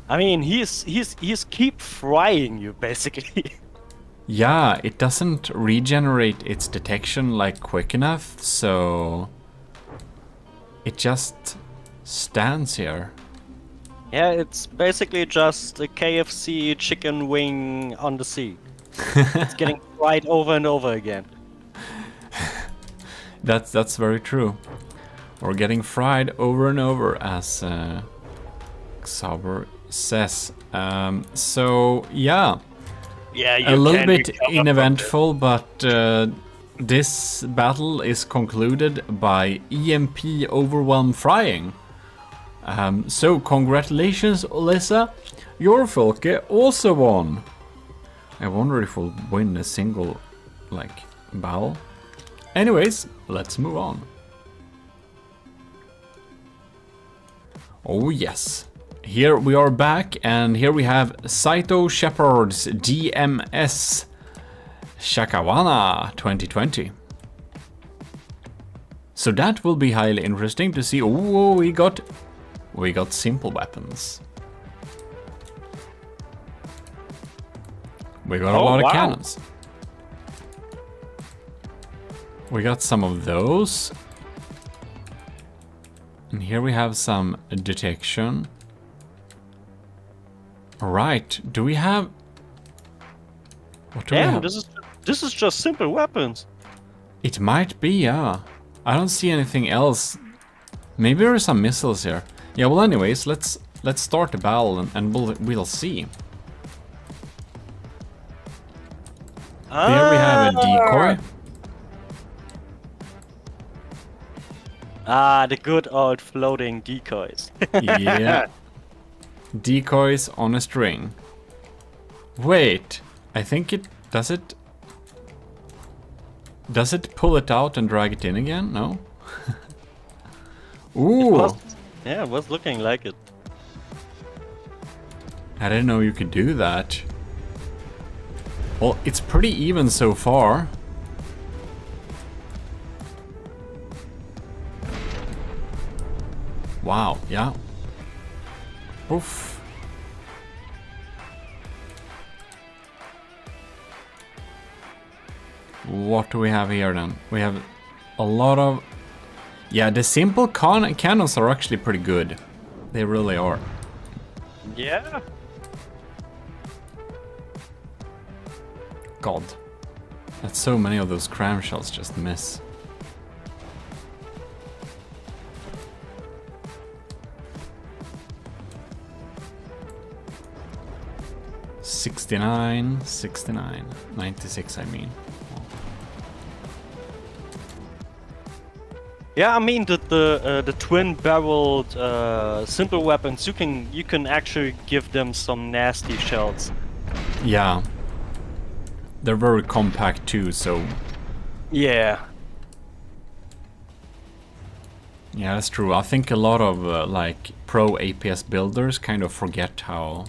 I mean, he's keep frying you basically. Yeah, it doesn't regenerate its detection like quick enough, so it just stands here. Yeah, it's basically just a KFC chicken wing on the sea. It's getting fried over and over again. That's very true. We're getting fried over and over, as Xaver says. So yeah, Yeah, a little bit uneventful, but this battle is concluded by EMP overwhelm frying. So congratulations, Alyssa. Your Folke also won. I wonder if we'll win a single, like, battle. Anyways, let's move on. Oh yes. Here we are back, and here we have Saito Shepard's GMS Shakawana 2020. So that will be highly interesting to see. Oh, we got simple weapons. We got a lot of cannons. We got some of those. And here we have some detection. Alright, do we have... What do we have? This is just simple weapons. It might be, yeah. I don't see anything else. Maybe there are some missiles here. Yeah, well anyways, let's start the battle and we'll see. There we have a decoy. Ah, the good old floating decoys. Yeah. Decoys on a string. Wait, I think it... Does it pull it out and drag it in again? No? Ooh! It was looking like it. I didn't know you could do that. Well, it's pretty even so far. Wow, yeah. Oof. What do we have here then? We have a lot of... Yeah, the simple cannons are actually pretty good. They really are. Yeah. God. That's so many of those cram shells just miss. $69, $69, $96 I mean. Yeah, I mean the twin-barreled simple weapons. You can actually give them some nasty shells. Yeah. They're very compact too, so... Yeah. Yeah, that's true. I think a lot of like pro APS builders kind of forget how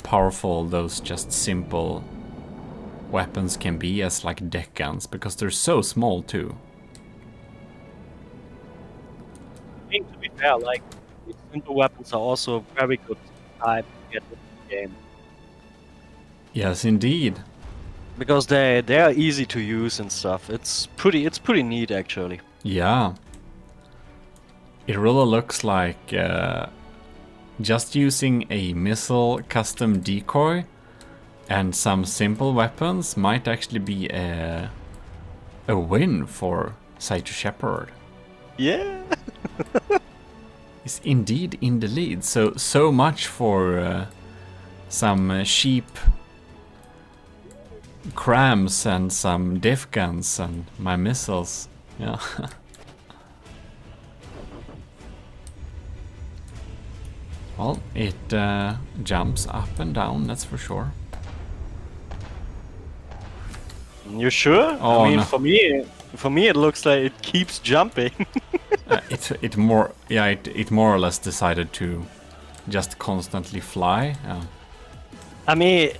powerful those just simple weapons can be as like deck guns, because they're so small too. I mean, to be fair, like the simple weapons are also a very good type to get into the game. Yes, indeed. Because they are easy to use and stuff. It's pretty neat actually. Yeah. It really looks like just using a missile custom decoy and some simple weapons might actually be a win for Saito Shepard. Yeah. Is indeed in the lead. So much for some cheap crams and some diff guns and my missiles. Yeah. Well, it jumps up and down, that's for sure. You sure? Oh, I mean, no. for me, it looks like it keeps jumping. It more or less decided to just constantly fly. I mean,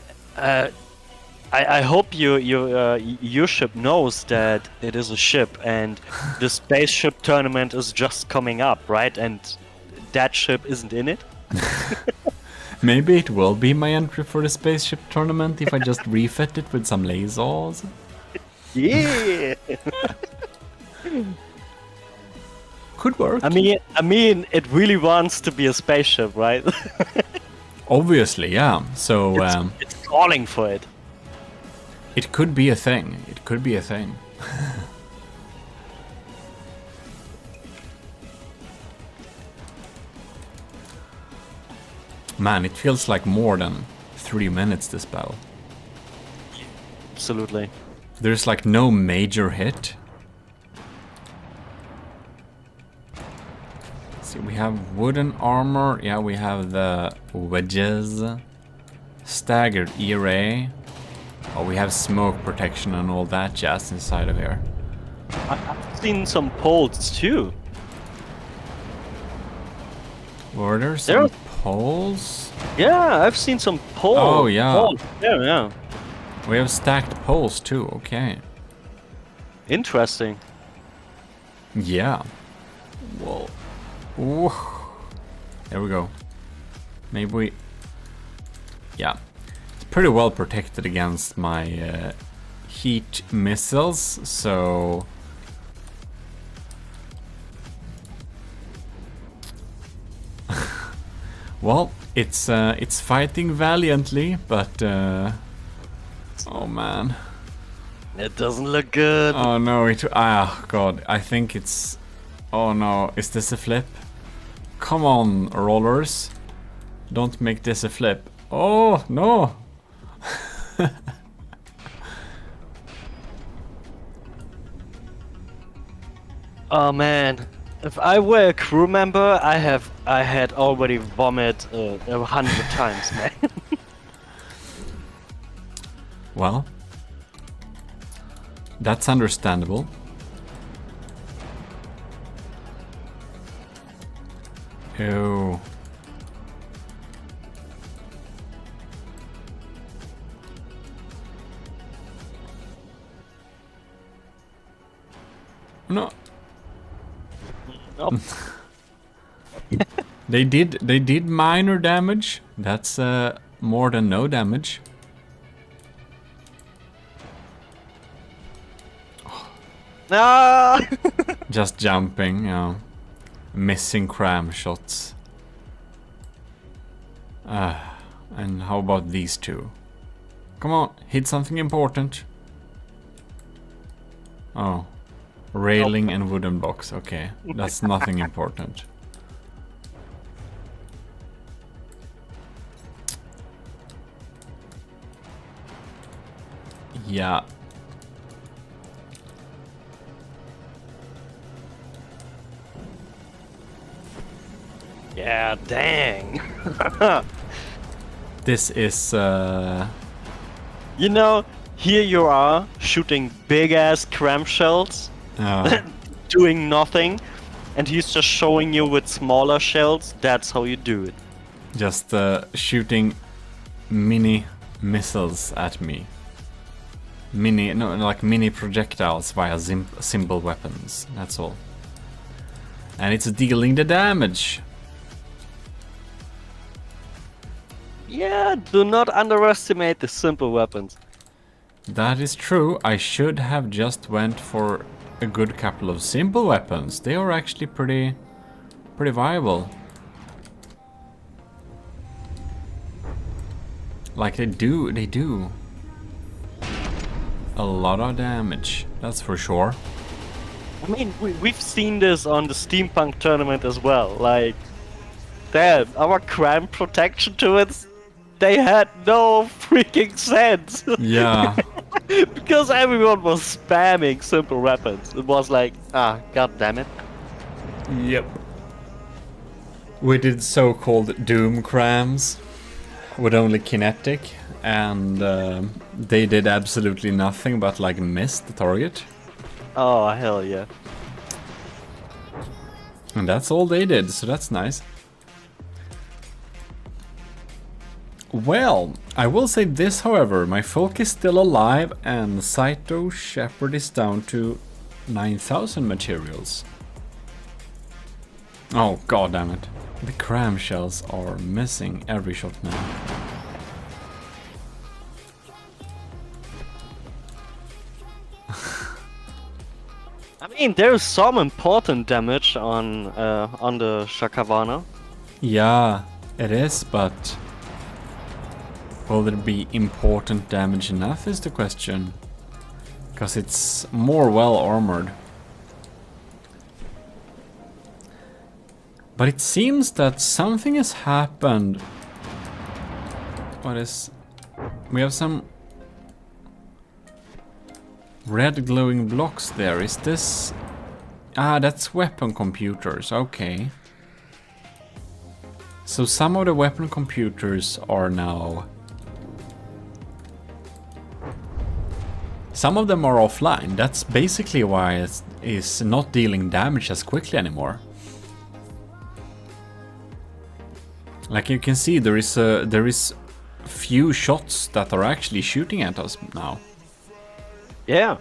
I hope your ship knows that it is a ship and the spaceship tournament is just coming up, right? And that ship isn't in it. Maybe it will be my entry for the spaceship tournament if I just refit it with some lasers. Yeah. Could work. I mean, it really wants to be a spaceship, right? Obviously, yeah. So it's calling for it. it could be a thing. It could be a thing. Man, it feels like more than 3 minutes this battle. absolutely. There's like no major hit. See, we have wooden armor. Yeah, we have the wedges. Staggered E-ray. Oh, we have smoke protection and all that jazz inside of here. I've seen some poles too. Were there some poles? Yeah, I've seen some poles. Oh, yeah. Poles. Yeah, yeah. We have stacked poles too, okay. Interesting. Yeah. Whoa. Ooh. There we go. Maybe we... Yeah. It's pretty well protected against my heat missiles, so... Well, it's fighting valiantly, but oh man. It doesn't look good. Oh no, god, I think it's... Oh no, is this a flip? Come on, rollers. Don't make this a flip. Oh, no! Oh man, if I were a crew member, I had already vomit 100 times, man. Well, that's understandable. Ew. No. Nope. They did minor damage. That's more than no damage. No! Just jumping, missing cram shots. And how about these two? Come on, hit something important. Oh, railing and wooden box. Okay, that's nothing important. Yeah. Yeah, dang. This is You know, here you are shooting big ass cram shells, doing nothing, and he's just showing you with smaller shells. That's how you do it. just shooting mini missiles at me. Like mini projectiles via simple weapons. That's all. And it's dealing the damage. Yeah, do not underestimate the simple weapons. That is true. I should have just went for a good couple of simple weapons. They are actually pretty viable. Like they do a lot of damage. That's for sure. I mean, we've seen this on the steampunk tournament as well. Like, damn, our cram protection to it, they had no freaking sense. Yeah. Because everyone was spamming simple weapons. It was like, god damn it. Yep. We did so-called doom crams with only kinetic, and they did absolutely nothing but like miss the target. Oh, hell yeah. And that's all they did, so that's nice. Well, I will say this, however, my folk is still alive and Saito Shepherd is down to 9,000 materials. Oh, god damn it. The cram shells are missing every shot now. I mean, there's some important damage on the Shakavana. Yeah, it is, but will there be important damage enough is the question. Because it's more well armored. But it seems that something has happened. What is... We have some... Red glowing blocks there. Is this... Ah, that's weapon computers. Okay. So some of the weapon computers are now... Some of them are offline. That's basically why it's not dealing damage as quickly anymore. Like you can see, there is few shots that are actually shooting at us now. Yeah.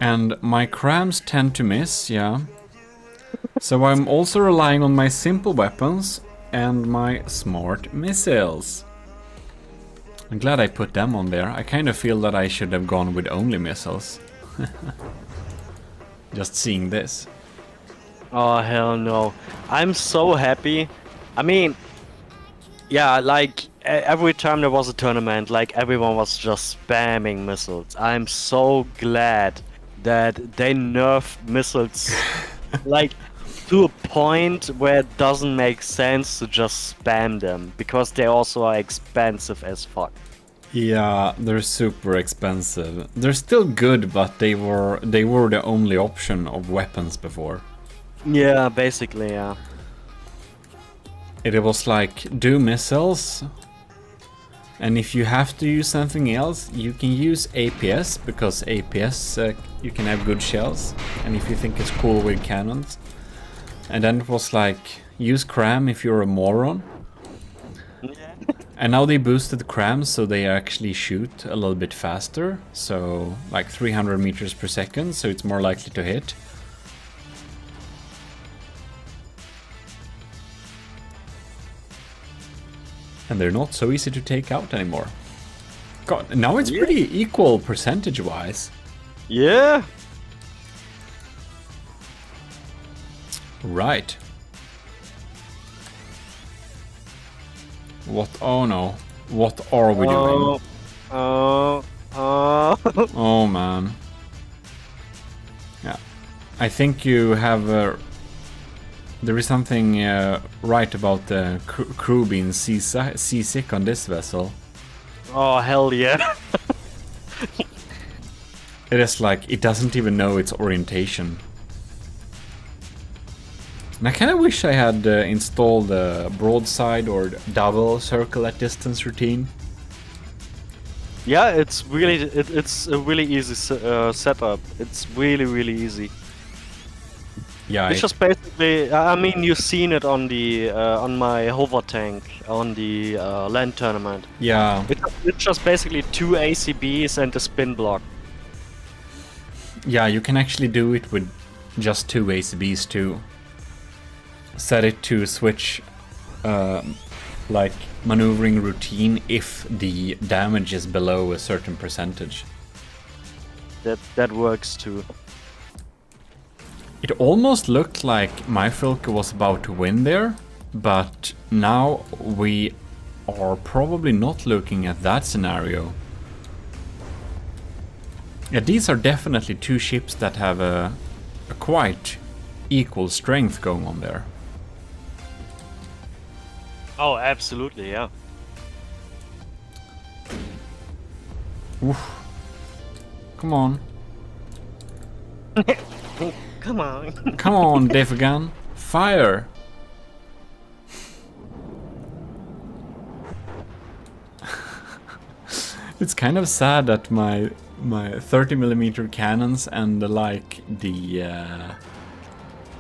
And my crams tend to miss, yeah. So I'm also relying on my simple weapons and my smart missiles. I'm glad I put them on there. I kind of feel that I should have gone with only missiles. Just seeing this. Oh, hell no. I'm so happy. I mean, yeah, like every time there was a tournament, like everyone was just spamming missiles. I'm so glad that they nerf missiles like to a point where it doesn't make sense to just spam them, because they also are expensive as fuck. Yeah, they're super expensive. They're still good, but they were the only option of weapons before. Yeah, basically, yeah. It was like, do missiles, and if you have to use something else, you can use APS, because APS, you can have good shells, and if you think it's cool with cannons. And then it was like, use cram if you're a moron. And now they boosted crams, so they actually shoot a little bit faster, so like 300 meters per second, so it's more likely to hit. And they're not so easy to take out anymore. God, now it's pretty equal percentage-wise. Yeah. Right. What? Oh no. What are we doing? Oh man. Yeah. I think you have... there is something right about the crew being seasick on this vessel. Oh, hell yeah. It is like, it doesn't even know its orientation. And I kind of wish I had installed a broadside or double circle at distance routine. Yeah, it's really it's a really easy setup. It's really easy. Yeah, It's just basically, I mean, you've seen it on the on my hover tank on the land tournament. yeah, It's just basically 2 ACBs and a spin block. yeah. You can actually do it with just 2 ACBs too. Set it to switch, like maneuvering routine if the damage is below a certain percentage. That works too. It almost looked like my Filka was about to win there, but now we are probably not looking at that scenario. Yeah, these are definitely 2 ships that have a quite equal strength going on there. Oh, absolutely, yeah. Oof. Come on. Come on. Come on, Devagan. Fire! It's kind of sad that my 30mm cannons and the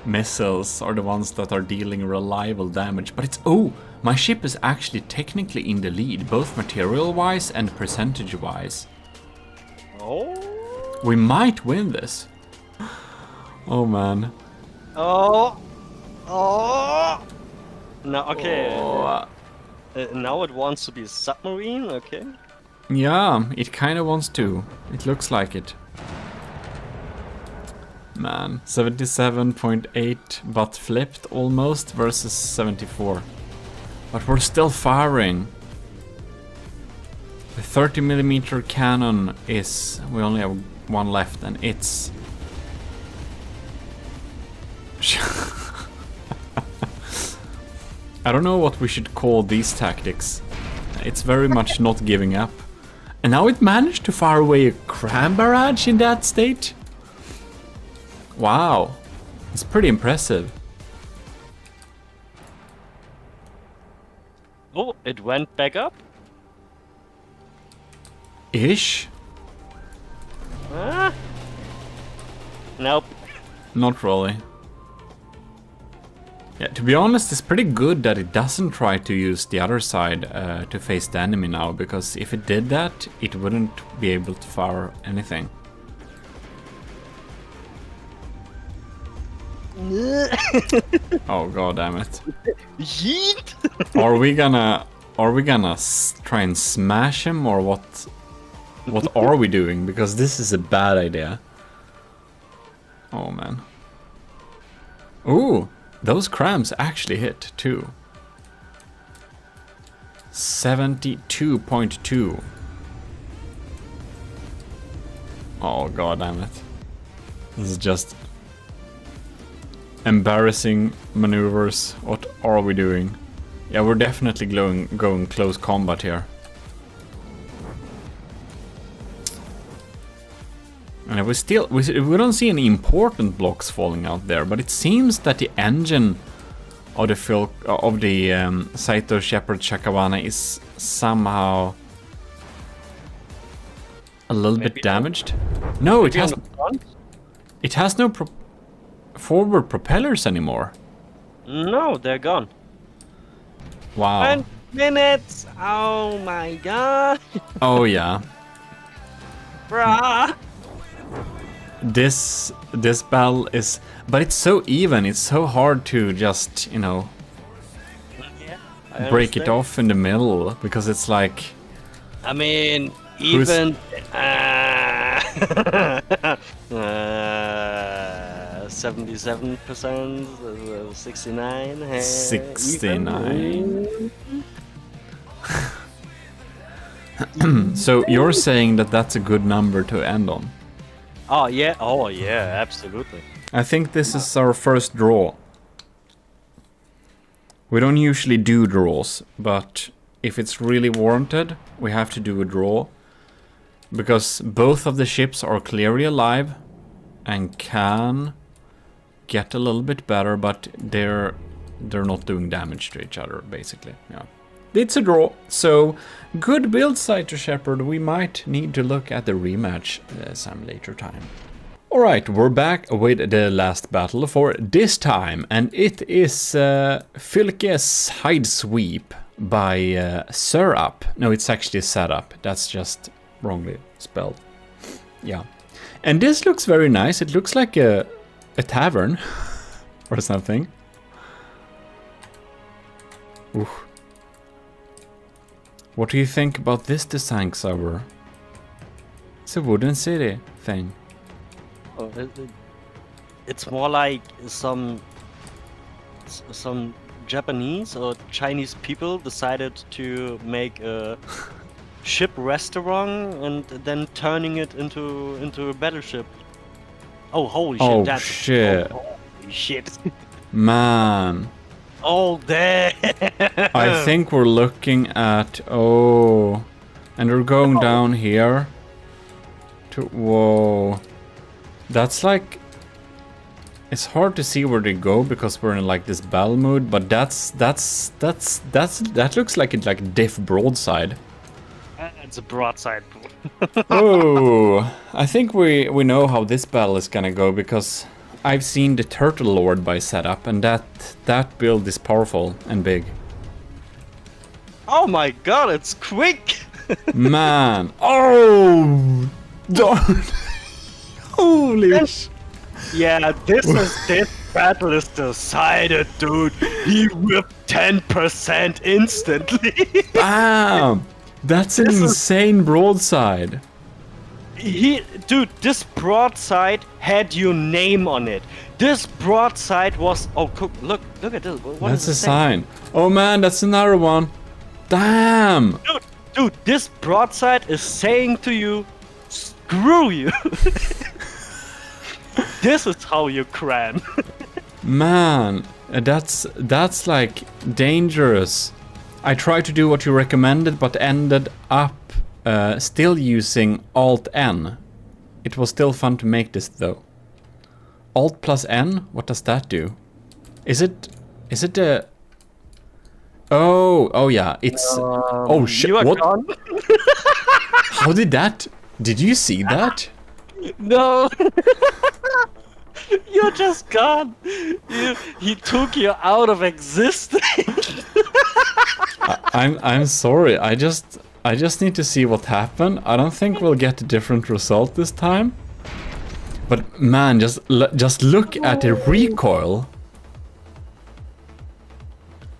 missiles are the ones that are dealing reliable damage. But it's... Oh! My ship is actually technically in the lead, both material-wise and percentage-wise. Oh. We might win this. Oh man. Oh. Oh. No, okay. Oh. Now it wants to be a submarine, okay. Yeah, it kind of wants to. It looks like it. Man, 77.8 but flipped almost versus 74. But we're still firing. The 30mm cannon is... We only have 1 left and it's... I don't know what we should call these tactics. It's very much not giving up. And now it managed to fire away a cram barrage in that state? Wow. It's pretty impressive. Oh, it went back up? Ish? Nope. Not really. Yeah, to be honest, it's pretty good that it doesn't try to use the other side to face the enemy now, because if it did that, it wouldn't be able to fire anything. Oh god damn it. Yeet! Are we gonna try and smash him, or what? What are we doing? Because this is a bad idea. Oh man. Ooh, those crams actually hit too. 72.2. Oh god damn it. This is just embarrassing maneuvers. What are we doing? Yeah, we're definitely going close combat here. And we don't see any important blocks falling out there, but it seems that the engine of the Saito Shepherd Chakawana is somehow a little bit damaged. No, it has no forward propellers anymore. No, they're gone. Wow. 1 minute! Oh my god! Oh yeah. Bruh! This battle is, but it's so even. It's so hard to just, you know, break it off in the middle, because it's like. I mean, even 77%, 69. 69. So you're saying that that's a good number to end on? Oh yeah, absolutely. I think this is our first draw. We don't usually do draws, but if it's really warranted, we have to do a draw. Because both of the ships are clearly alive and can get a little bit better, but they're not doing damage to each other, basically. Yeah. It's a draw, so good build, Saito Shepherd. We might need to look at the rematch some later time. Alright, we're back with the last battle for this time, and it is Fylke's Side Sweep by Setup. No, it's actually Setup. That's just wrongly spelled. Yeah. And this looks very nice. It looks like a tavern or something. Ooh. What do you think about this design, Xaver? It's a wooden city thing. Oh, it's more like some Japanese or Chinese people decided to make a ship restaurant and then turning it into a battleship. Oh holy shit! Oh that's, shit! Oh, holy shit! Man. Oh damn! I think we're looking at and we're going down here. Whoa, that's like, it's hard to see where they go because we're in like this battle mode. But that looks like it's like diff broadside. It's a broadside. Oh, I think we know how this battle is gonna go, because I've seen the Turtle Lord by Setup, and that build is powerful and big. Oh my god, it's quick! Man, oh, darn! Holy sh! Yeah, this battle is decided, dude. He whipped 10% instantly. Bam! That's an insane broadside. Dude, this broadside had your name on it. This broadside was. Oh, look at this. What That's is a it sign. Oh man, that's another one. Damn! Dude, this broadside is saying to you, screw you. This is how you cram. Man, that's like dangerous. I tried to do what you recommended, but ended up still using Alt-N. It was still fun to make this though. Alt plus N, what does that do? Is it a... Oh yeah, it's... oh shit, You are what? gone? How did that... Did you see that? No! You're just gone! He took you out of existence! I'm sorry, I just need to see what happened. I don't think we'll get a different result this time. But man, just look at the recoil.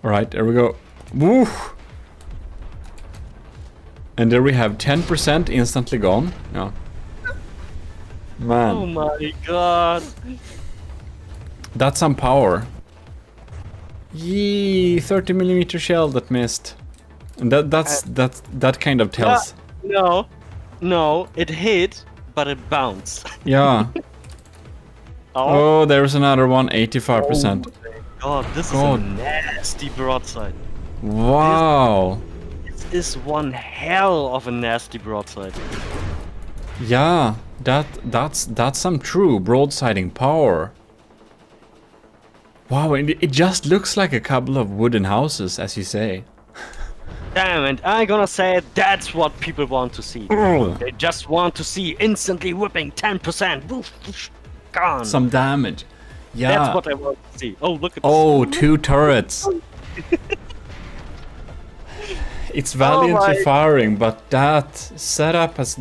Alright, there we go. Woo! And there we have 10% instantly gone. Yeah. Man. Oh my god. That's some power. Yee, 30mm shell that missed. And that kind of tells. No, it hit, but it bounced. Yeah. Oh, there's another one, 85%. God, this is a nasty broadside. Wow. This is one hell of a nasty broadside. Yeah, that's some true broadsiding power. Wow, and it just looks like a couple of wooden houses, as you say. Damn, and I'm gonna say that's what people want to see. They just want to see instantly whipping 10%. Woof, woof, gone. Some damage. Yeah. That's what I want to see. Oh, look at this. Oh, 2 turrets. It's valiantly firing, but that setup has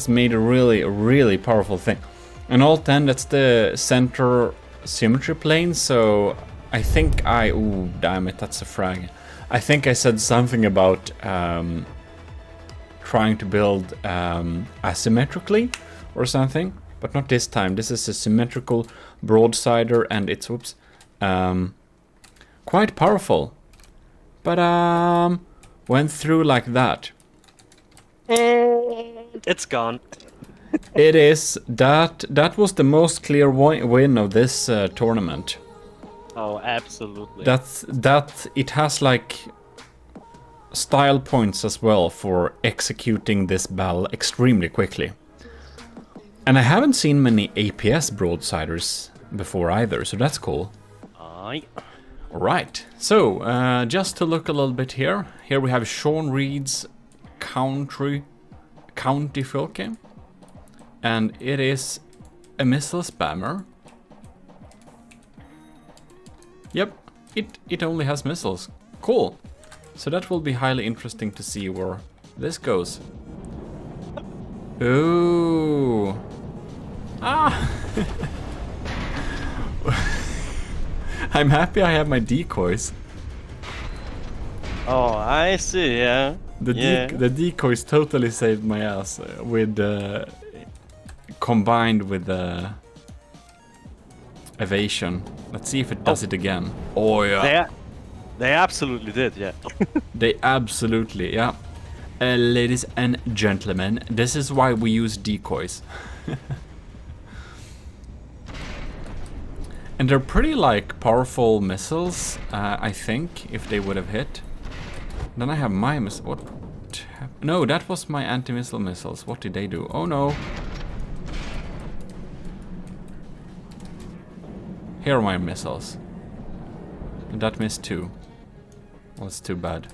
made a really powerful thing. And Alt-N, that's the center symmetry plane, so I think ooh, damn it, that's a frag. I think I said something about trying to build asymmetrically or something, but not this time. This is a symmetrical broadsider, and it's quite powerful. But went through like that. And it's gone. It is. That was the most clear win of this tournament. Oh, absolutely. That it has like style points as well for executing this battle extremely quickly. And I haven't seen many APS broadsiders before either, so that's cool. Aye. Alright, so just to look a little bit here. Here we have Sean Reed's county Filke. And it is a missile spammer. Yep, it only has missiles. Cool. So that will be highly interesting to see where this goes. Ooh. Ah! I'm happy I have my decoys. Oh, I see, yeah. The decoys totally saved my ass with combined with evasion. Let's see if it does it again. Oh yeah. They absolutely did, yeah. They absolutely, yeah. Ladies and gentlemen, this is why we use decoys. And they're pretty like powerful missiles, I think, if they would have hit. Then I have my missile. No, that was my anti-missile missiles. What did they do? Oh no. Here are my missiles. And that missed too. Well, it's too bad.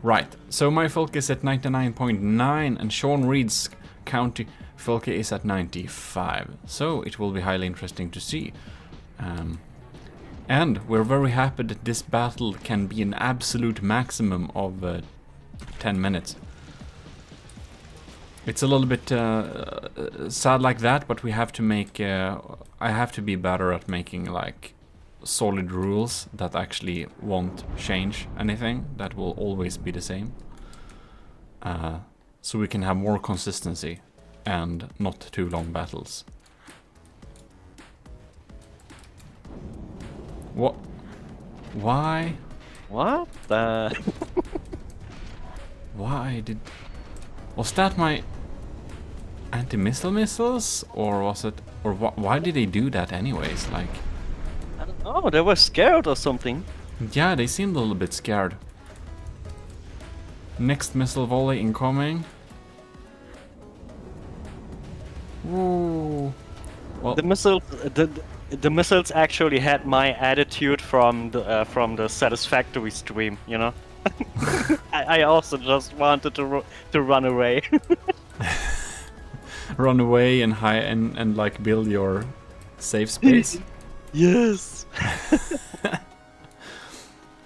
Right, so my Filke is at 99.9 and Sean Reed's county Filke is at 95. So it will be highly interesting to see. And we're very happy that this battle can be an absolute maximum of 10 minutes. It's a little bit sad like that, but we have to make... I have to be better at making like solid rules that actually won't change anything, that will always be the same. So we can have more consistency and not too long battles. What? Why? What? Why did... Was that my anti-missile missiles? Or was it... Or why did they do that anyways? Like... I don't know, they were scared or something. Yeah, they seemed a little bit scared. Next missile volley incoming. Ooh. Well, The missiles actually had my attitude from the Satisfactory stream, you know. I also just wanted to run away. run away and and like build your safe space. Yes.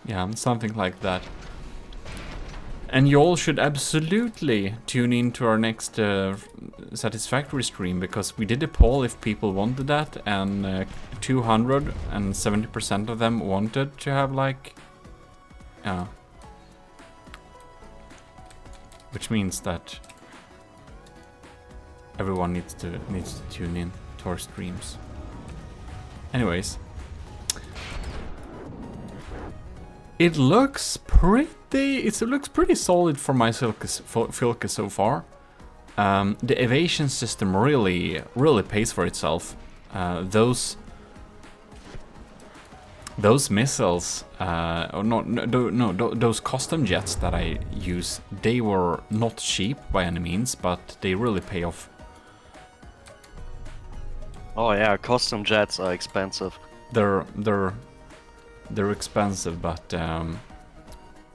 Yeah, something like that. And you all should absolutely tune in to our next Satisfactory stream, because we did a poll if people wanted that, and 270% of them wanted to have like, which means that everyone needs to tune in to our streams. Anyways, it looks pretty solid for my Filka so far. The evasion system really pays for itself. Those missiles, those custom jets that I use, they were not cheap by any means, but they really pay off. Oh yeah, custom jets are expensive. They're expensive, but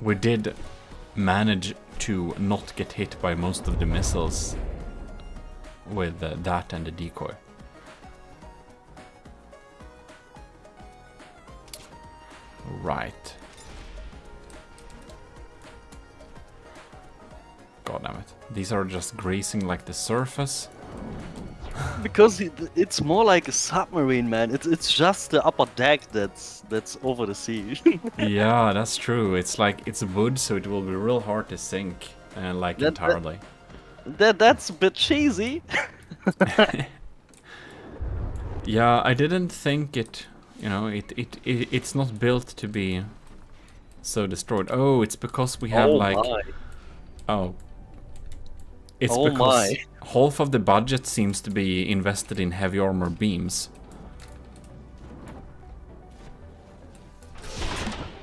we did manage to not get hit by most of the missiles with that and the decoy. Right. God damn it. These are just grazing like the surface. Because it's more like a submarine, man. It's just the upper deck that's over the sea. Yeah, that's true. It's like it's wood, so it will be real hard to sink, like entirely. That's a bit cheesy. Yeah, I didn't think it. You know, it's not built to be so destroyed. Oh, it's because we have Oh. It's because half of the budget seems to be invested in heavy armor beams.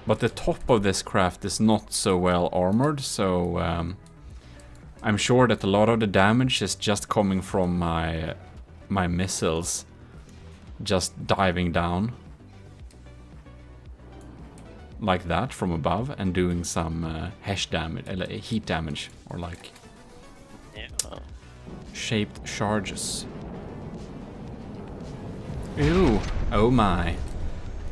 But the top of this craft is not so well armored, so I'm sure that a lot of the damage is just coming from my missiles just diving down like that from above and doing some heat damage, or like shaped charges. Ew, oh my.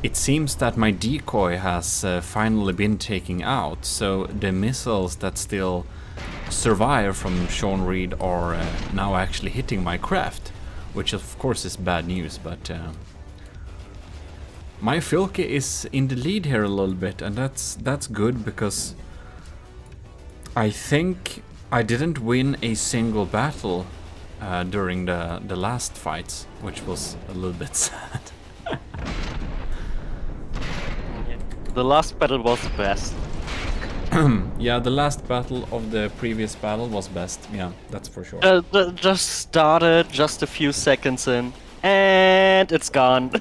It seems that my decoy has finally been taken out, so the missiles that still survive from Sean Reed are now actually hitting my craft, which of course is bad news, but my Filke is in the lead here a little bit, and that's good, because I think I didn't win a single battle during the last fights, which was a little bit sad. The last battle was the best. Yeah, the last battle of the previous battle was best. Yeah, that's for sure. Just started just a few seconds in, and it's gone.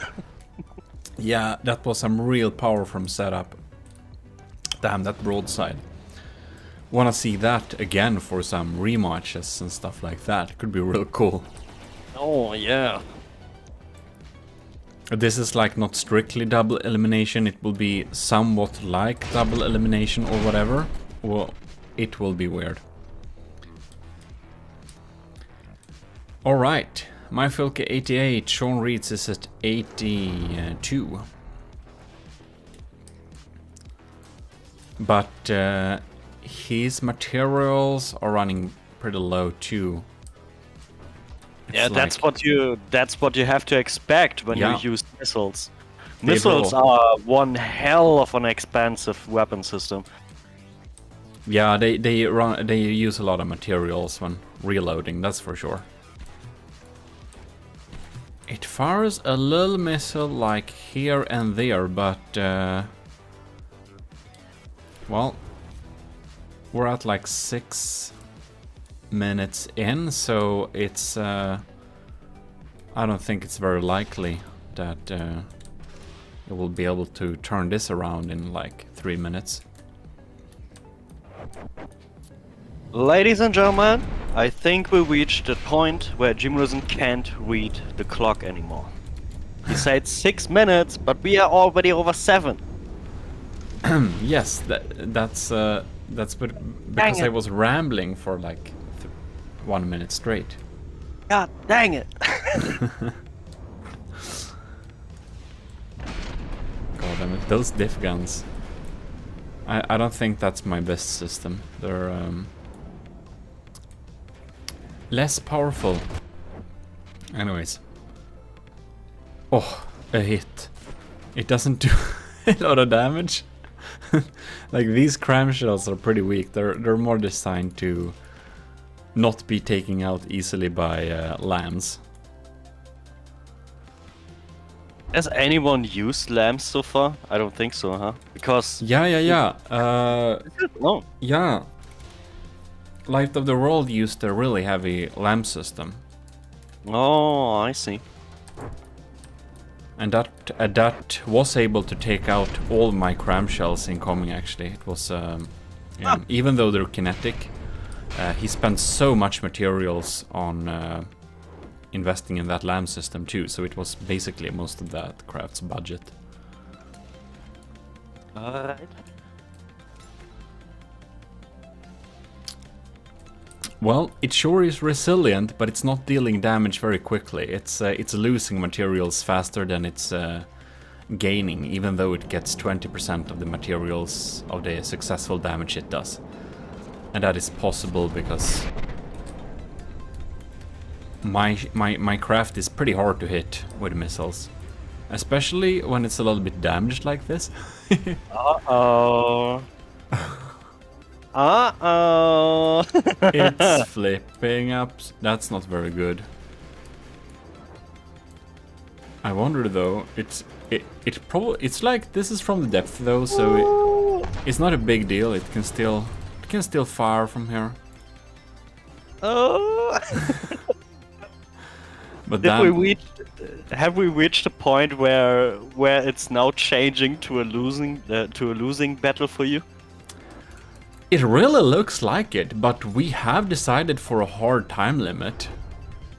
Yeah, that was some real power from setup. Damn, that broadside. Wanna see that again for some rematches and stuff like that. Could be real cool. Oh yeah. This is like not strictly double elimination, it will be somewhat like double elimination or whatever. Well, it will be weird. Alright, my Filke 88, Sean Reed's is at 82. But his materials are running pretty low too. Yeah, that's what you have to expect when you use missiles. Missiles are one hell of an expensive weapon system. Yeah, they use a lot of materials when reloading, that's for sure. It fires a little missile like here and there, but well, we're at like 6 minutes in, so it's I don't think it's very likely that it will be able to turn this around in like 3 minutes. Ladies and gentlemen, I think we reached the point where GMODIST can't read the clock anymore. He said 6 minutes, but we are already over 7. Yes, that's because I it. was rambling for like 1 minute straight. God dang it! God damn it, those diff guns. I don't think that's my best system. They're less powerful. Anyways. Oh, a hit. It doesn't do a lot of damage. Like, these cram shells are pretty weak. They're more designed to not be taken out easily by lambs. Has anyone used lambs so far? I don't think so, huh? Because... Yeah. Oh. Yeah. Light of the World used a really heavy lamb system. Oh, I see. And that was able to take out all my cram shells incoming, actually. It was, yeah, even though they're kinetic, he spent so much materials on investing in that lamb system too, so it was basically most of that craft's budget. Alright. Well, it sure is resilient, but it's not dealing damage very quickly. It's losing materials faster than it's gaining, even though it gets 20% of the materials of the successful damage it does. And that is possible because my craft is pretty hard to hit with missiles. Especially when it's a little bit damaged like this. Uh-oh. Uh-oh. It's flipping up. That's not very good. I wonder though, it's like this is from the depth though, so it's not a big deal. It can still fire from here. Oh. But have we reached a point where it's now changing to a losing battle for you? It really looks like it, but we have decided for a hard time limit.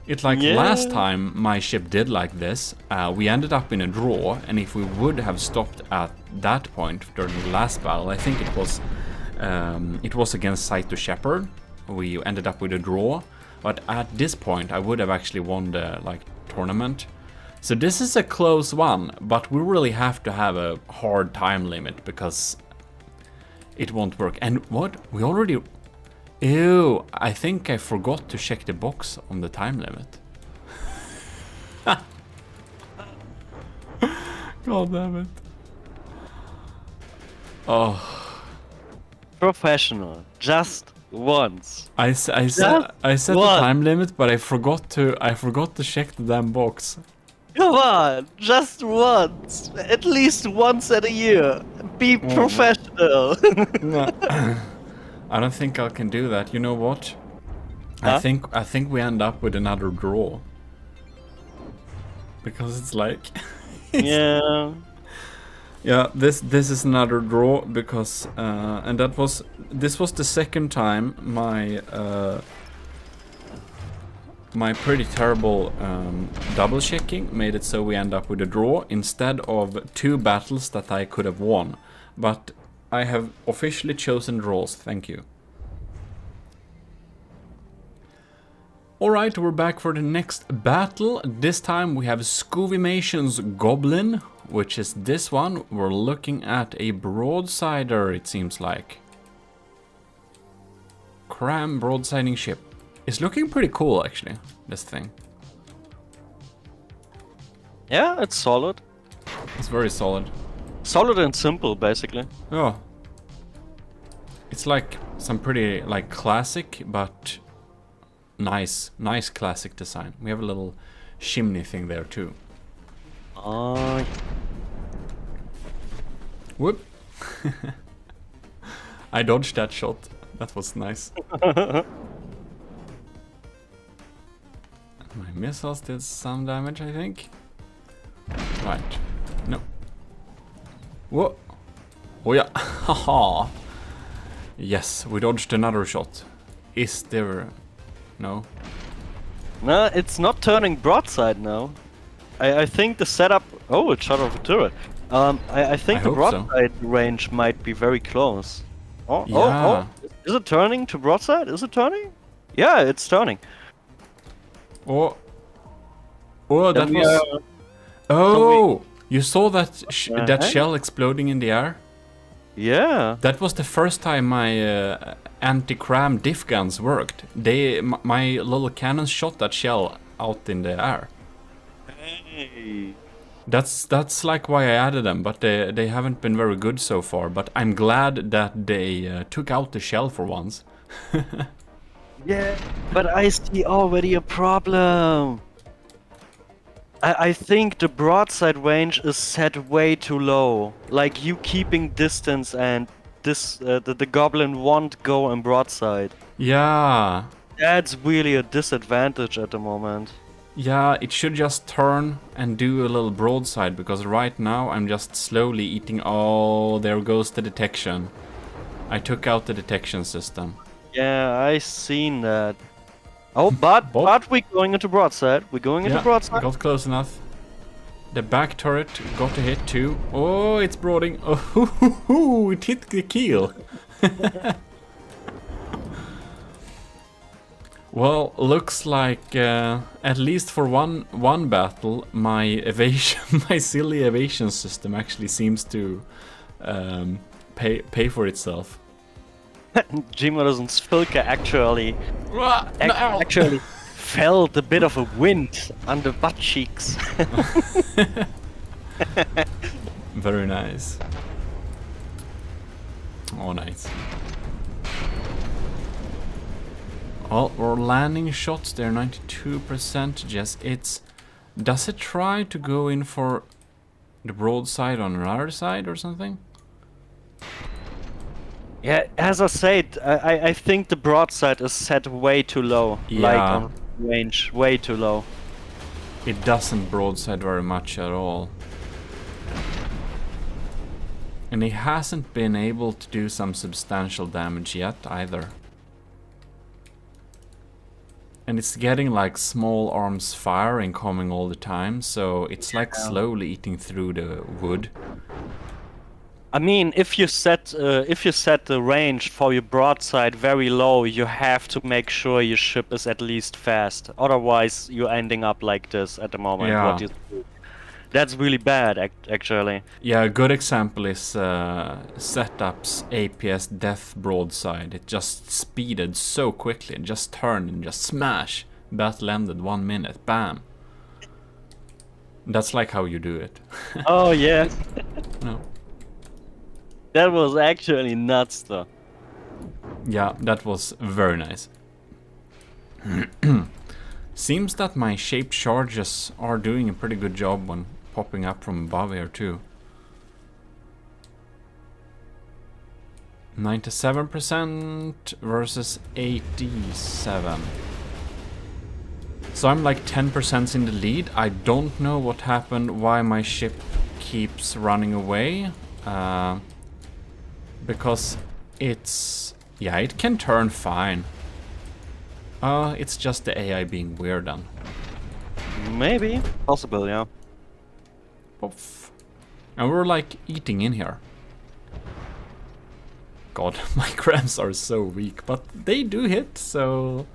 It's like last time my ship did like this, we ended up in a draw, and if we would have stopped at that point during the last battle, I think it was against Saito Shepherd, we ended up with a draw, but at this point I would have actually won the tournament. So this is a close one, but we really have to have a hard time limit because it won't work. And what? We already... Ew, I think I forgot to check the box on the time limit. God damn it. Oh. Professional. Just once. I set the time limit, but I forgot to check the damn box. Come on, just once. At least once at a year. Be professional. I don't think I can do that. You know what? Huh? I think we end up with another draw. Because it's like Yeah. yeah, this is another draw because and this was the second time my pretty terrible double checking made it so we end up with a draw instead of 2 battles that I could have won. But I have officially chosen draws, thank you. Alright, we're back for the next battle. This time we have Scovimation's Goblin, which is this one. We're looking at a broadsider, it seems like. Cram broadsiding ship. It's looking pretty cool, actually, this thing. Yeah, it's solid. It's very solid. Solid and simple, basically. Yeah. It's like some pretty, classic, but nice classic design. We have a little chimney thing there, too. Whoop. I dodged that shot. That was nice. My missiles did some damage, I think. Right. No. Whoa. Oh yeah. Haha. Yes, we dodged another shot. is there... No. No, it's not turning broadside now. I think the setup... Oh, it shot off a turret. I think I the hope so. broadside range might be very close. Oh, Yeah. oh, oh. Is it turning to broadside? Is it turning? Yeah, it's turning. Oh, oh, that Then we was... are- Oh! You saw that that Uh-huh. shell exploding in the air? Yeah. That was the first time my anti-cram diff guns worked. My little cannons shot that shell out in the air. Hey. That's like why I added them, but they haven't been very good so far. But I'm glad that they took out the shell for once. Yeah, but I see already a problem. I think the broadside range is set way too low. Like you keeping distance and this the goblin won't go in broadside. Yeah, That's really a disadvantage at the moment. yeah, it should just turn and do a little broadside, because right now I'm just slowly eating. Oh, there goes the detection. I took out the detection system. Yeah, I seen that. Oh, but we're going into broadside. We're going into broadside. Got close enough. The back turret got a hit too. Oh, it's broading. Oh, it hit the keel. Well, looks like at least for one battle, my evasion, my silly evasion system actually seems to pay for itself. GMODIST's Filka actually No. actually felt a bit of a wind on the butt cheeks. Very nice. Oh, nice. Well, we're landing shots there, 92%. Yes, it's... Does it try to go in for the broadside on another side or something? Yeah, as I said, I think the broadside is set way too low. Like Yeah. on range, way too low. It doesn't broadside very much at all. And it hasn't been able to do some substantial damage yet either. And it's getting like small arms fire incoming all the time, so it's like slowly eating through the wood. I mean, if you set the range for your broadside very low, you have to make sure your ship is at least fast. Otherwise, you're ending up like this at the moment. Yeah. What you do. That's really bad, actually. Yeah, a good example is Setup's APS Death Broadside. It just speeded so quickly and just turned and just smash. Battle ended 1 minute, bam. That's like how you do it. Oh yeah, No. that was actually nuts, though. Yeah, that was very nice. Seems that my shaped charges are doing a pretty good job when popping up from above here too. 97% versus 87. So I'm like 10% in the lead. I don't know what happened, why my ship keeps running away. Because it's... yeah, it can turn fine. It's just the AI being weird then. Maybe, possible, yeah. Oof. And we're like eating in here. God, my crams are so weak, but they do hit, so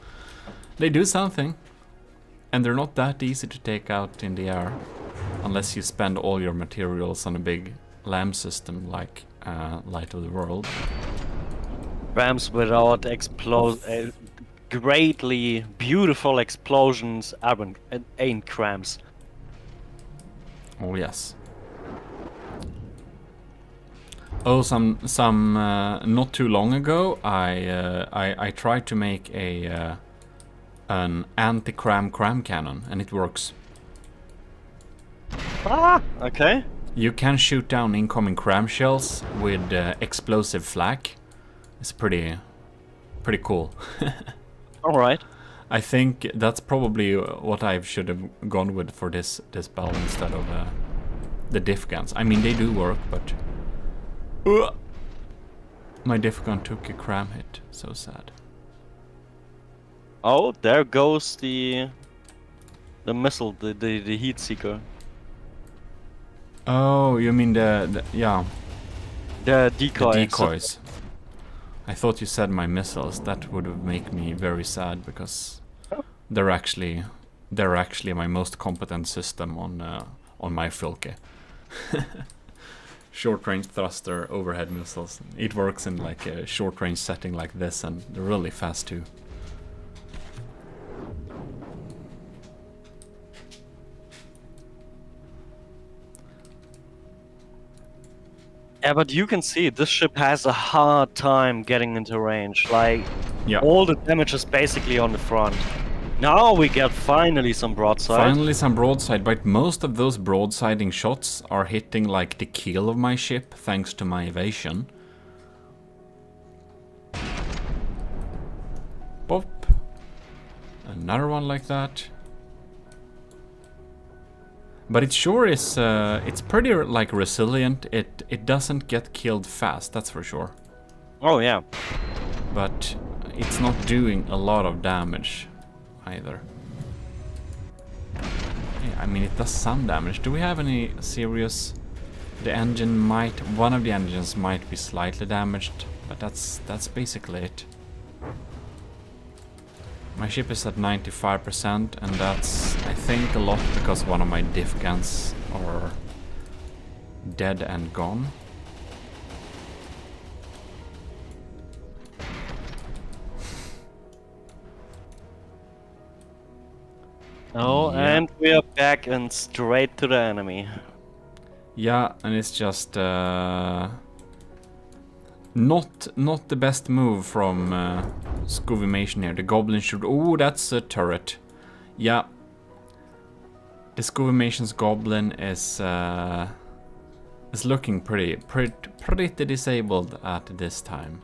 they do something. And they're not that easy to take out in the air, unless you spend all your materials on a big LAM system like Light of the World. Rams without greatly beautiful explosions ain't crams. Oh yes. Oh, some not too long ago, I tried to make an anti-cram cannon, and it works. Ah, okay. You can shoot down incoming cram shells with explosive flak. It's pretty cool. All right. I think that's probably what I should have gone with for this battle instead of the diff guns. I mean, they do work, but my diff gun took a cram hit. So sad. Oh, there goes the missile, the heat seeker. Oh, you mean yeah, The the decoy. decoys. I thought you said my missiles. That would make me very sad because they're actually my most competent system on my Filke. Short range thruster overhead missiles. It works in like a short range setting like this, and they're really fast too. Yeah, but you can see this ship has a hard time getting into range. Like, Yeah. all the damage is basically on the front. Now we get finally some broadside. Finally some broadside, but most of those broadsiding shots are hitting like the keel of my ship thanks to my evasion. Pop. Another one like that. But it sure is, it's pretty like resilient. It doesn't get killed fast, that's for sure. Oh yeah. But it's not doing a lot of damage either. Yeah, I mean, it does some damage. Do we have any serious... one of the engines might be slightly damaged, but that's basically it. My ship is at 95%, and that's, I think, a lot because one of my diff guns are dead and gone. Oh, Yeah. and we are back and straight to the enemy. Yeah, and it's just not the best move from Scovimation here. The goblin should... Oh, that's a turret. Yeah. The Scovimation's goblin is looking pretty disabled at this time.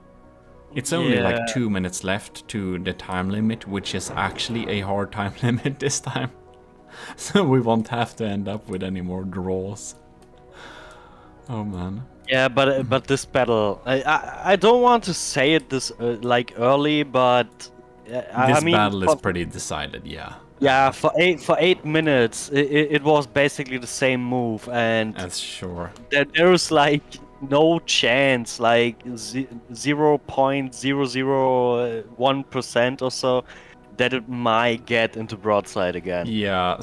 It's only like Yeah. 2 minutes left to the time limit, which is actually a hard time limit this time. So we won't have to end up with any more draws. Oh man. Yeah, but this battle, I don't want to say it this like early, but I This mean, battle is pretty decided, yeah. yeah, for 8 minutes, it was basically the same move, and That's sure. there's like no chance, like 0.001% or so, that it might get into broadside again. Yeah,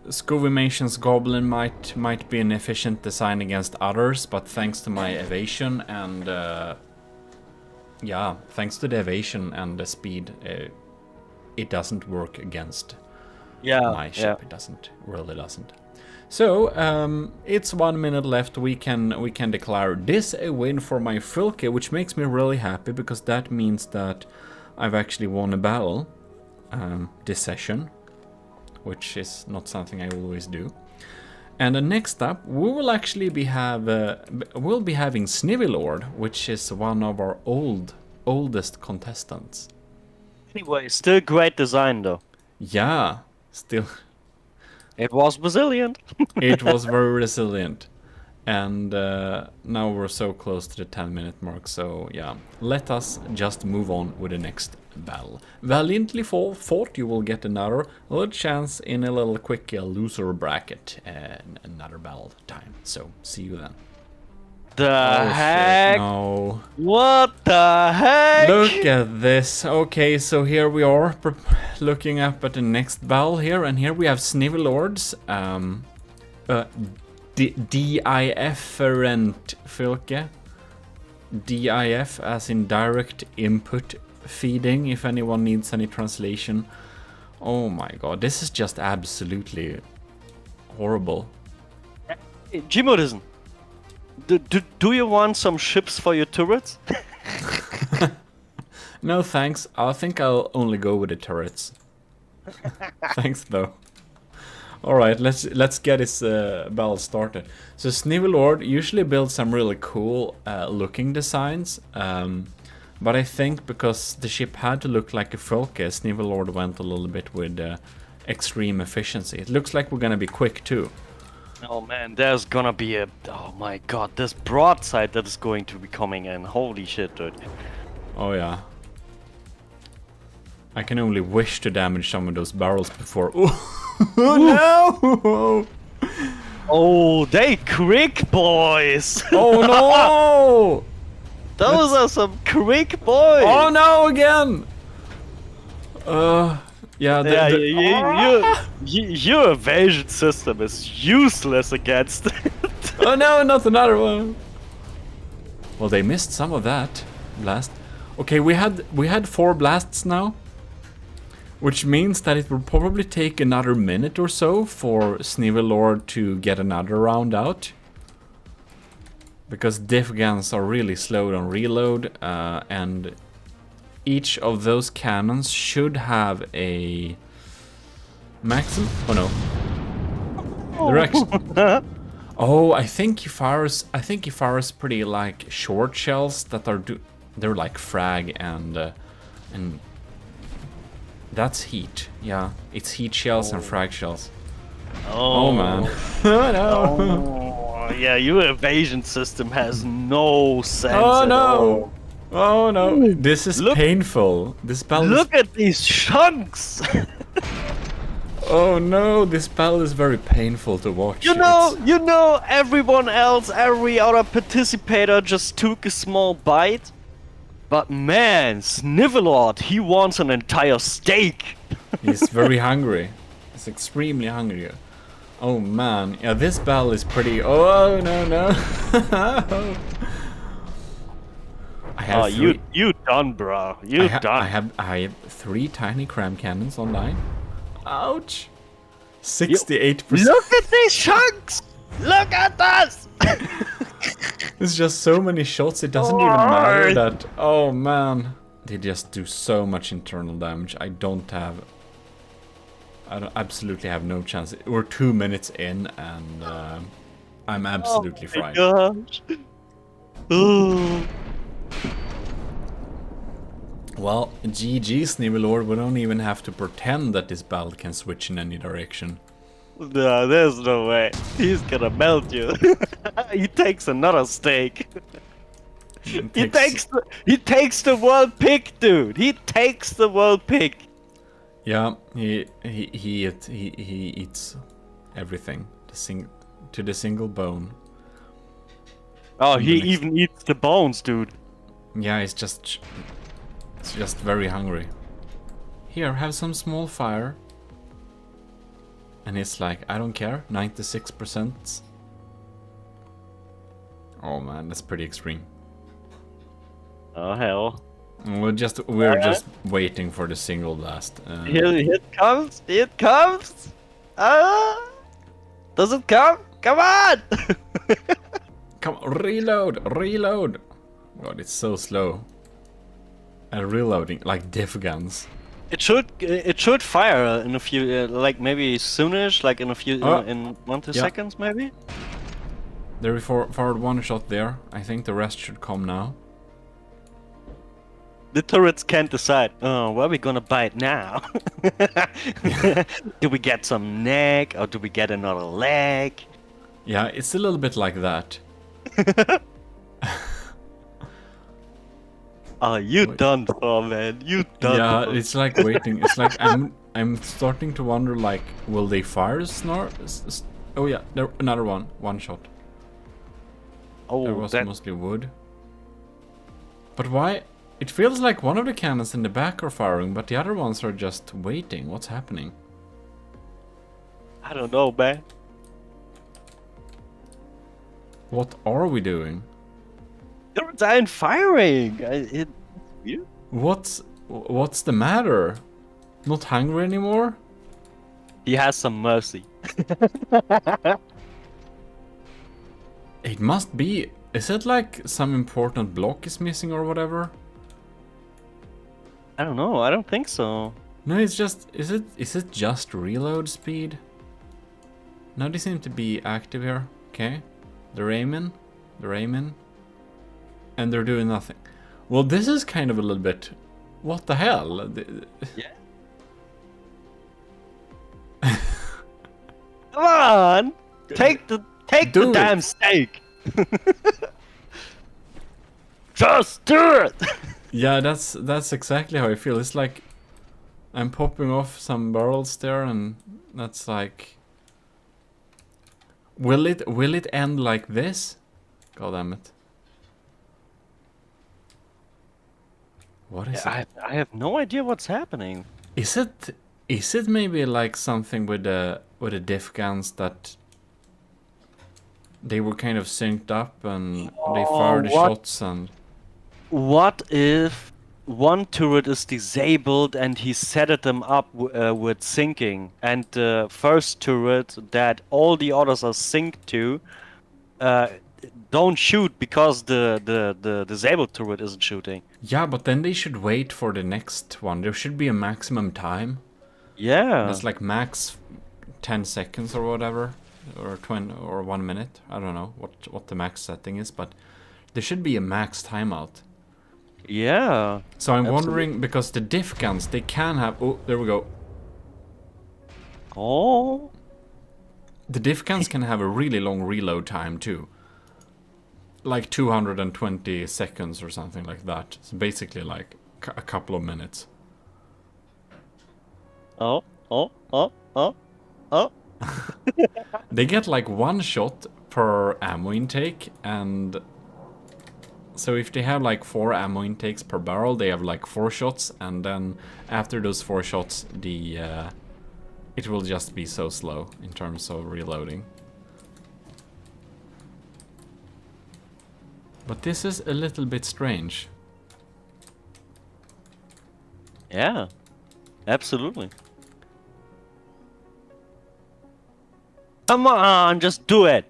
Scovimation's goblin might be an efficient design against others, but thanks to my evasion and yeah, thanks to the evasion and the speed, it doesn't work against my ship. It really doesn't. So it's 1 minute left. We can declare this a win for my Filke, which makes me really happy because that means that I've actually won a battle this session, which is not something I always do. And next up, we will actually be having Snivelord, which is one of our oldest contestants. Anyway, still great design though. Yeah, still. It was resilient. It was very resilient. And now we're so close to the 10-minute mark, so yeah. Let us just move on with the next battle. Valiantly fought, you will get another little chance in a little quick loser bracket. Another battle time. So, see you then. The heck? Shit, no. What the heck? Look at this. Okay, so here we are looking up at the next battle here, and here we have Snivelords. DIF-erent Filke. DIF as in direct input feeding, if anyone needs any translation. Oh my god, this is just absolutely horrible. GMODIST. Do you want some ships for your turrets? No thanks, I think I'll only go with the turrets. Thanks though. Alright, let's get this battle started. So Snivelord usually builds some really cool looking designs, but I think because the ship had to look like a Filke, Snivelord went a little bit with extreme efficiency. It looks like we're gonna be quick too. Oh man, there's gonna be a... Oh my god, this broadside that is going to be coming in. Holy shit, dude. Oh yeah. I can only wish to damage some of those barrels before. Oh no! Oh, they quick boys! Oh no! Those are some quick boys! Oh no again! Yeah, Your evasion system is useless against it. Oh no, not another one! Well, they missed some of that blast. Okay, we had 4 blasts now, which means that it will probably take another minute or so for Snivelord to get another round out. Because diff guns are really slow on reload, and each of those cannons should have a maximum. Oh no! They're actually. Oh, I think he fires pretty like short shells that are they're like frag and that's heat. Yeah, it's heat shells and frag shells. Oh man! Oh no! Oh, yeah, your evasion system has no sense. Oh at no! all. Oh no! This is Look- painful. This battle. Look at these chunks! Oh no! This battle is very painful to watch. You know, everyone else, every other participator just took a small bite. But man, Snivelord, he wants an entire steak. He's very hungry. He's extremely hungry. Oh man, yeah, this battle is pretty. Oh no no! I have Oh, you done, bro. You done. I have 3 tiny cram cannons online. Ouch! 68%. Look at these chunks! Look at this! There's just so many shots. It doesn't even matter that. Oh man, they just do so much internal damage. I absolutely have no chance. We're 2 minutes in, and I'm absolutely fried. Gosh. Ooh. Well, GG, Snivelord. We don't even have to pretend that this battle can switch in any direction. No, there's no way. He's gonna melt you. He takes another steak. He takes the world pick, dude. He takes the world pick. Yeah, he eats everything to the single bone. Oh, he even eats the bones, dude. Yeah, it's just very hungry. Here, have some small fire. And it's like, I don't care, 96%. Oh man, that's pretty extreme. Oh hell. We're just waiting for the single blast. Here it comes! It comes! Does it come? Come on! Come on, reload! God, it's so slow. And reloading, like diff guns. It should fire in a few, like maybe soonish, like in a few, in 1-2 seconds maybe. There we fired 1 shot there. I think the rest should come now. The turrets can't decide. Oh, where are we gonna bite now? Do we get some neck or do we get another leg? Yeah, it's a little bit like that. Oh, you done for, man. You done. Yeah, for. it's like waiting. It's like I'm starting to wonder, like, will they fire Oh yeah, there another one. 1 shot. Oh, There was that... mostly wood. But why? It feels like one of the cannons in the back are firing, but the other ones are just waiting. What's happening? I don't know, man. What are we doing? They're dying firing. It's weird. What's the matter? Not hungry anymore? He has some mercy. It must be. Is it like some important block is missing or whatever? I don't know. I don't think so. No, it's just. Is it just reload speed? No, they seem to be active here. Okay, they're aiming, and they're doing nothing. Well, this is kind of a little bit. What the hell? Yeah. Come on, take the Do it. damn steak. Just do it. Yeah, that's exactly how I feel. It's like I'm popping off some barrels there, and that's like... Will it end like this? God damn it. What is it? I have no idea what's happening. Is it maybe like something with the diff guns that they were kind of synced up and they fired the shots and... What if one turret is disabled and he set them up with syncing, and the first turret that all the others are synced to don't shoot because the disabled turret isn't shooting? Yeah, but then they should wait for the next one. There should be a maximum time. Yeah. That's like max 10 seconds or whatever, or 20 or 1 minute. I don't know what the max setting is, but there should be a max timeout. Yeah. So I'm Absolutely. wondering, because the diff guns, they can have... Oh, there we go. Oh. The diff guns can have a really long reload time too. Like 220 seconds or something like that. So basically like a couple of minutes. Oh. They get like 1 shot per ammo intake, and so if they have like 4 ammo intakes per barrel, they have like 4 shots, and then after those 4 shots, it will just be so slow in terms of reloading. But this is a little bit strange. Yeah. Absolutely. Come on, just do it.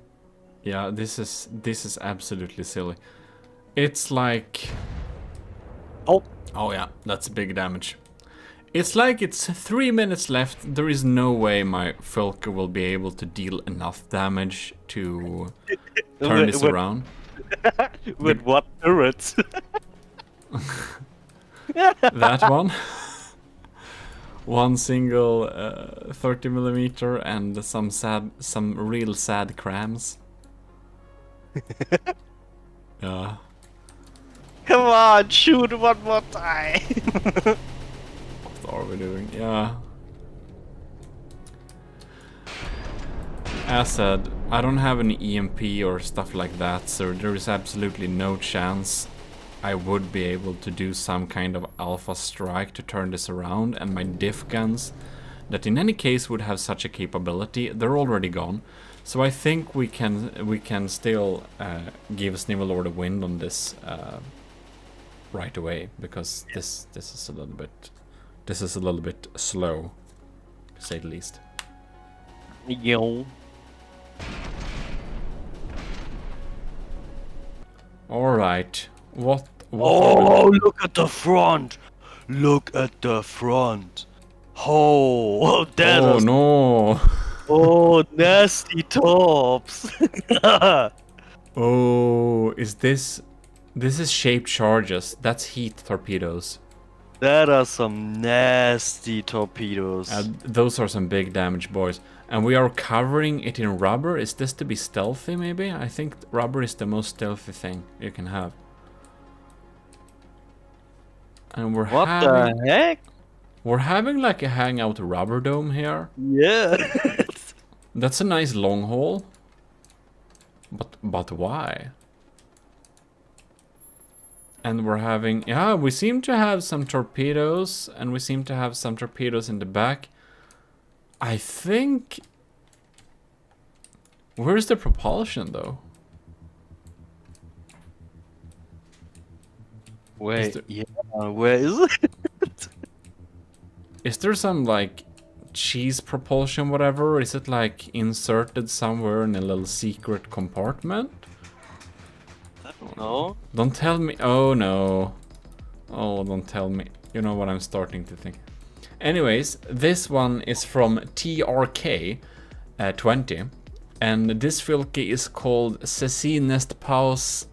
Yeah, this is absolutely silly. It's like... Oh. Oh yeah, that's big damage. It's like it's 3 minutes left. There is no way my Fulker will be able to deal enough damage to turn this around. With what turrets? That one. One single 30mm and some real sad crams. Yeah. Come on, shoot one more time. What are we doing? Yeah. As said, I don't have any EMP or stuff like that, so there is absolutely no chance I would be able to do some kind of alpha strike to turn this around, and my diff guns, that in any case would have such a capability, they're already gone. So I think we can still give Snivelord a win on this right away, because this is a little bit slow, to say the least. Yo. All right. What Oh, look at the front! Look at the front! Oh, that Oh is... no! Oh, nasty tops! Oh, is this... This is shaped charges. That's heat torpedoes. That are some nasty torpedoes. Those are some big damage, boys. And we are covering it in rubber. Is this to be stealthy, maybe? I think rubber is the most stealthy thing you can have. And we're What having... the heck? We're having like a hangout rubber dome here. Yeah. That's a nice long haul. But why? And we're having... Yeah, we seem to have some torpedoes. And we seem to have some torpedoes in the back. I think... Where's the propulsion, though? Wait, there- yeah, where is it? Is there some, like, cheese propulsion, whatever? Is it, like, inserted somewhere in a little secret compartment? No. Don't tell me... Oh, no. Oh, don't tell me. You know what I'm starting to think. Anyways, this one is from TRK 20. And this filke is called Ceci Nest Paus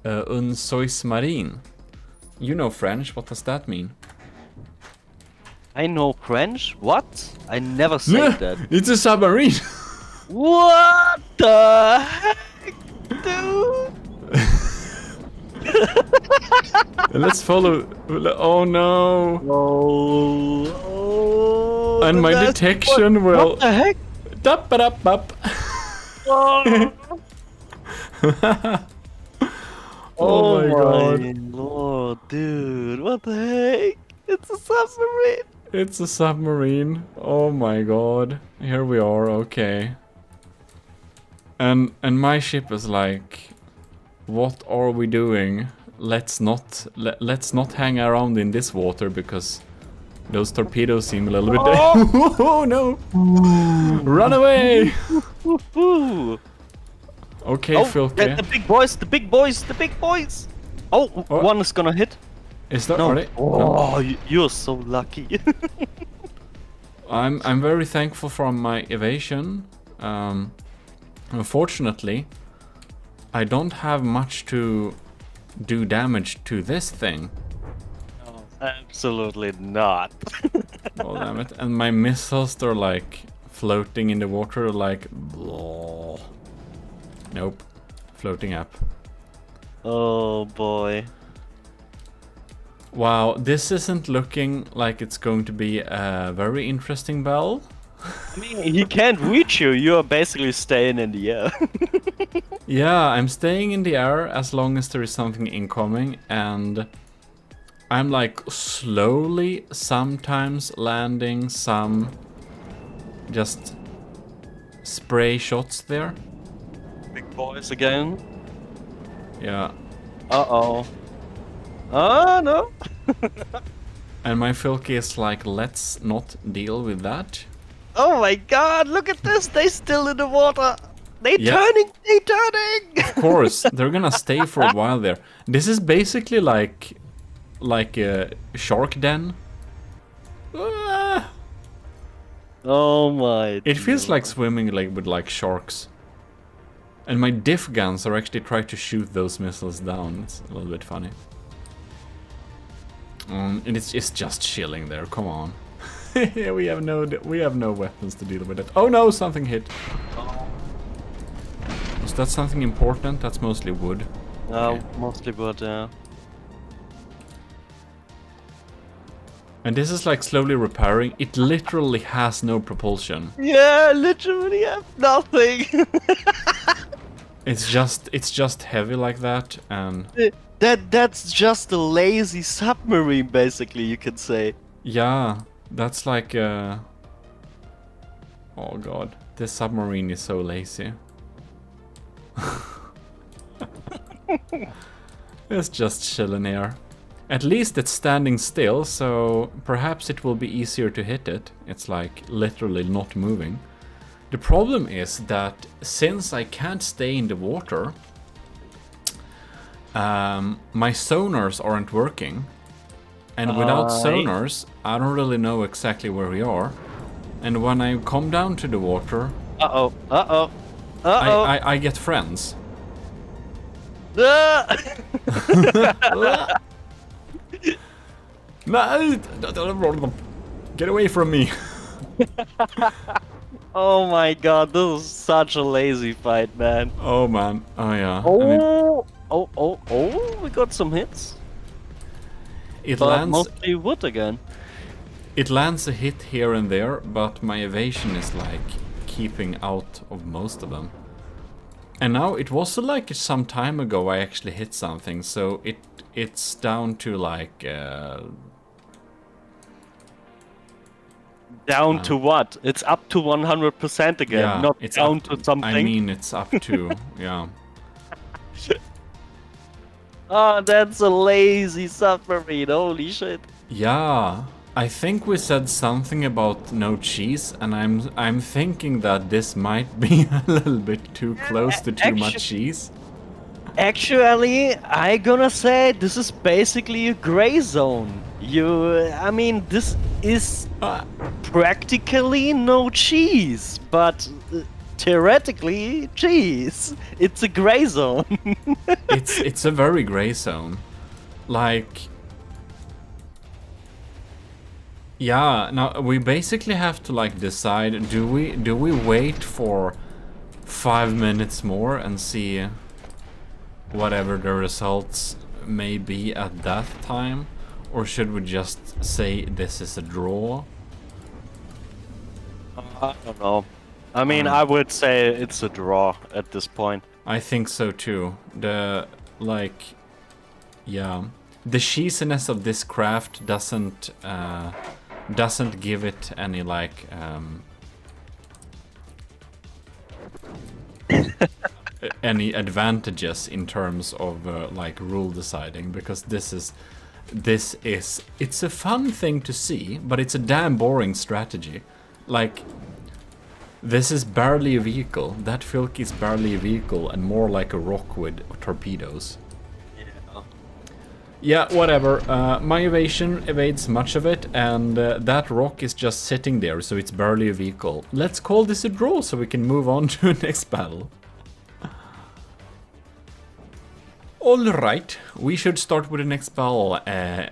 un Sois Marine. You know French, what does that mean? I know French? What? I never said that. It's a submarine! What the heck, dude? Let's follow. Oh no! Oh, And my detection will. What the heck? Dup, up, up. Oh my god! Lord, dude, what the heck? It's a submarine. It's a submarine. Oh my god! Here we are. Okay. And my ship is like, what are we doing? Let's not hang around in this water because those torpedoes seem a little bit. Oh no! Run away! Ooh. Okay, Oh, Filky. the big boys, the big boys, the big boys. Oh, one is gonna hit. Is that No. are they? Oh, you're so lucky. I'm very thankful for my evasion. Unfortunately, I don't have much to do damage to this thing. Absolutely not. Oh damn it! And my missiles, they're like floating in the water, like. Blah. Nope, floating up. Oh boy. Wow, this isn't looking like it's going to be a very interesting battle. I mean, he can't reach you. You're basically staying in the air. Yeah, I'm staying in the air as long as there is something incoming, and I'm like slowly sometimes landing some just spray shots there. Big boys again. Yeah, Uh-oh. Oh, no. and my Filky is like, let's not deal with that. Oh my god, look at this. They still in the water. They Yeah. turning. They turning. Of course, they're gonna stay for a while there. This is basically like a shark den. Ah! Oh my. It feels like swimming like with like sharks. And my diff guns are actually trying to shoot those missiles down. It's a little bit funny. And it's just chilling there. Come on. we have no weapons to deal with it. Oh no, something hit. Is that something important? That's mostly wood. Okay. Mostly wood, yeah. And this is like slowly repairing. It literally has no propulsion. Yeah, literally have nothing. It's just heavy like that, and That's just a lazy submarine, basically, you could say. yeah, that's like oh god, this submarine is so lazy. It's just chilling here. At least it's standing still, so perhaps it will be easier to hit it. It's like literally not moving. The problem is that since I can't stay in the water, my sonars aren't working. And without sonars, I don't really know exactly where we are. And when I come down to the water, Uh-oh. Uh-oh. I get friends. Ah! No! Get away from me! Oh my god, this is such a lazy fight, man. Oh man, oh yeah. Oh, we got some hits. It But lands. mostly wood again. It lands a hit here and there, but my evasion is like keeping out of most of them. And now it was like some time ago I actually hit something, so it's down to like Down to what? It's up to 100% again, yeah, not it's down up, to something. I mean, it's up to yeah. Oh, that's a lazy submarine, holy shit. Yeah, I think we said something about no cheese, and I'm thinking that this might be a little bit too close to too much cheese. Actually, I gonna say this is basically a gray zone. I mean, this is practically no cheese, but theoretically cheese. It's a gray zone. It's a very gray zone. Like, yeah, now we basically have to like decide, do we wait for 5 minutes more and see whatever the results may be at that time? Or should we just say this is a draw? I don't know. I mean, I would say it's a draw at this point. I think so too. Yeah, the cheesiness of this craft doesn't give it any like any advantages in terms of like rule deciding, because it's a fun thing to see, but it's a damn boring strategy. Like, this is barely a vehicle. That Filk is barely a vehicle and more like a rock with torpedoes. Yeah, whatever. My evasion evades much of it, and that rock is just sitting there, so it's barely a vehicle. Let's call this a draw so we can move on to the next battle. Alright, we should start with the next battle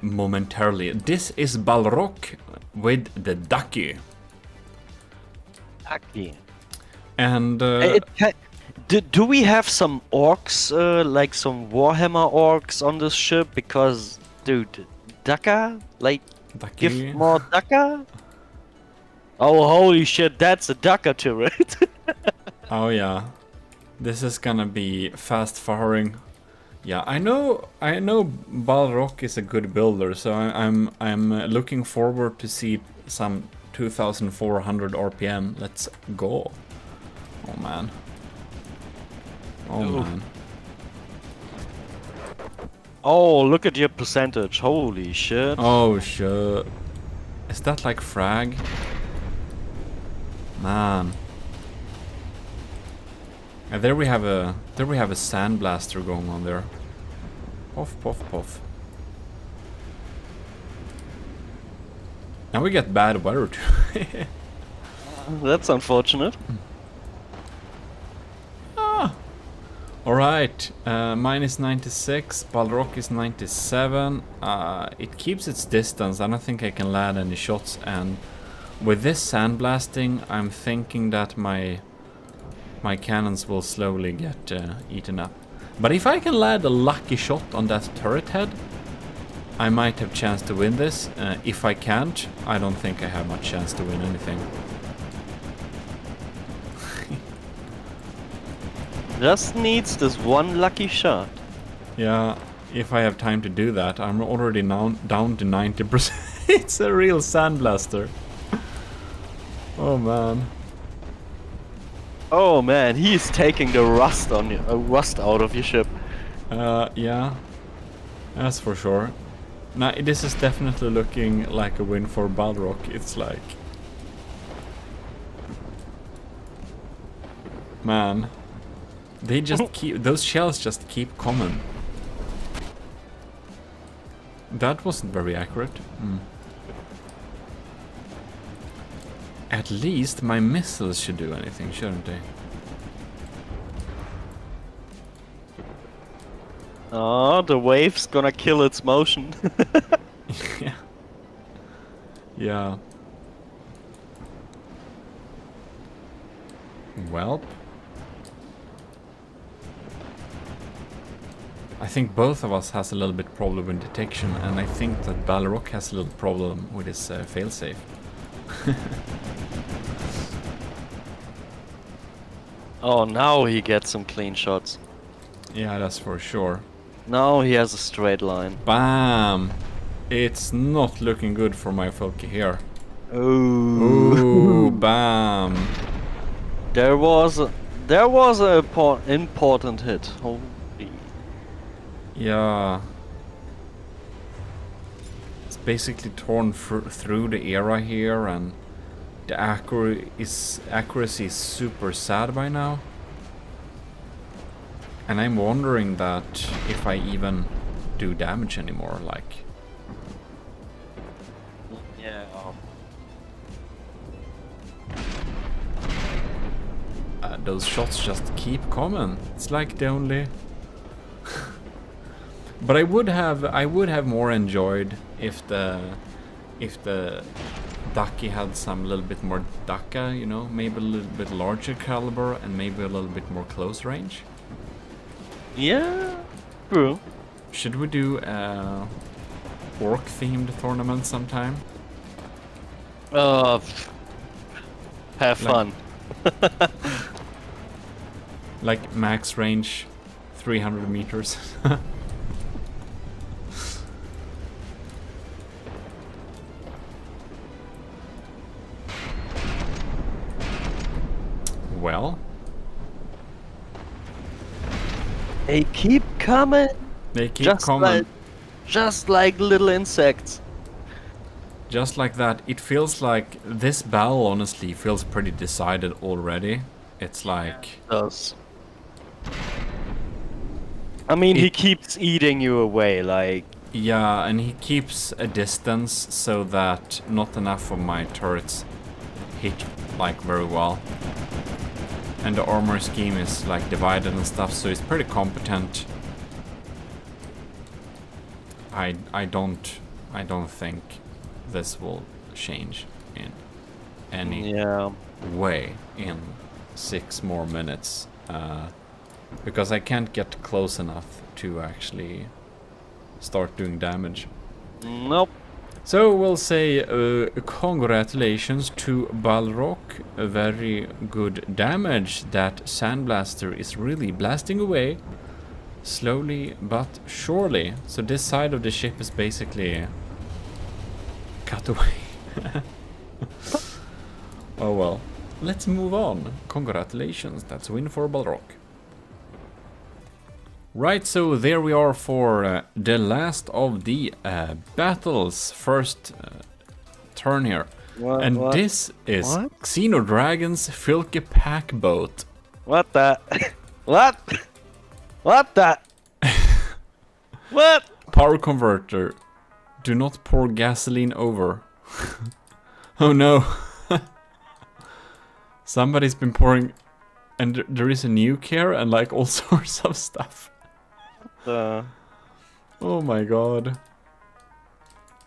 momentarily. This is Balrog with the Ducky. And do we have some orcs, like some Warhammer orcs on this ship? Because, dude, Ducky? Like, Ducky. give more Ducky? Oh, holy shit, that's a Ducky turret. Oh yeah, this is gonna be fast firing. Yeah, I know Balrog is a good builder, so I'm looking forward to see some 2400 RPM. Let's go. Oh man. Oh man. Oh, look at your percentage. Holy shit. Oh shit. Is that like frag? Man. And there we have a sandblaster going on there. Puff puff puff. And we get bad weather too. That's unfortunate. Alright, mine is 96, Balrog is 97. It keeps its distance. I don't think I can land any shots, and with this sandblasting, I'm thinking that my cannons will slowly get eaten up. But if I can land a lucky shot on that turret head, I might have chance to win this. If I can't, I don't think I have much chance to win anything. Just needs this one lucky shot. Yeah, if I have time to do that. I'm already now down to 90%. It's a real sandblaster. Oh man. Oh man, he's taking the rust on you, rust out of your ship. Yeah, that's for sure. Now this is definitely looking like a win for Balrog. It's like, man, they just keep, those shells just keep coming. That wasn't very accurate. At least my missiles should do anything, shouldn't they? Oh, the wave's gonna kill its motion. Yeah. Yeah. Well. I think both of us has a little bit problem with detection, and I think that Balrog has a little problem with his failsafe. Oh, now he gets some clean shots. Yeah, that's for sure. Now he has a straight line. Bam! It's not looking good for my Folky here. Ooh, bam! There was a important hit. Holy. Yeah. It's basically torn through the era here, and the accuracy is super sad by now. And I'm wondering that if I even do damage anymore, like. Yeah. Those shots just keep coming. It's like the only. But I would have more enjoyed if the Ducky had some little bit more Ducka, you know, maybe a little bit larger caliber and maybe a little bit more close range. Yeah, true. Should we do a orc-themed tournament sometime? Have fun. Like max range, 300 meters. Well, They keep coming. they keep coming. Just like little insects. Just like that. It feels like this battle honestly feels pretty decided already. It's like... Does. I mean, he keeps eating you away, like... Yeah, and he keeps a distance so that not enough of my turrets hit like very well. And the armor scheme is like divided and stuff, so it's pretty competent. I don't think this will change in any way in 6 more minutes. Because I can't get close enough to actually start doing damage. Nope. So we'll say congratulations to Balrog. A very good damage. That Sandblaster is really blasting away. Slowly but surely. So this side of the ship is basically cut away. Oh well. Let's move on. Congratulations. That's a win for Balrog. Right, so there we are for the last of the battles. First turn here. What? This is What? Xenodragon's Filke Pack Boat. What the? What? What the? What? Power converter. Do not pour gasoline over. Oh no. Somebody's been pouring... And there is a nuke here and like all sorts of stuff. Oh my god.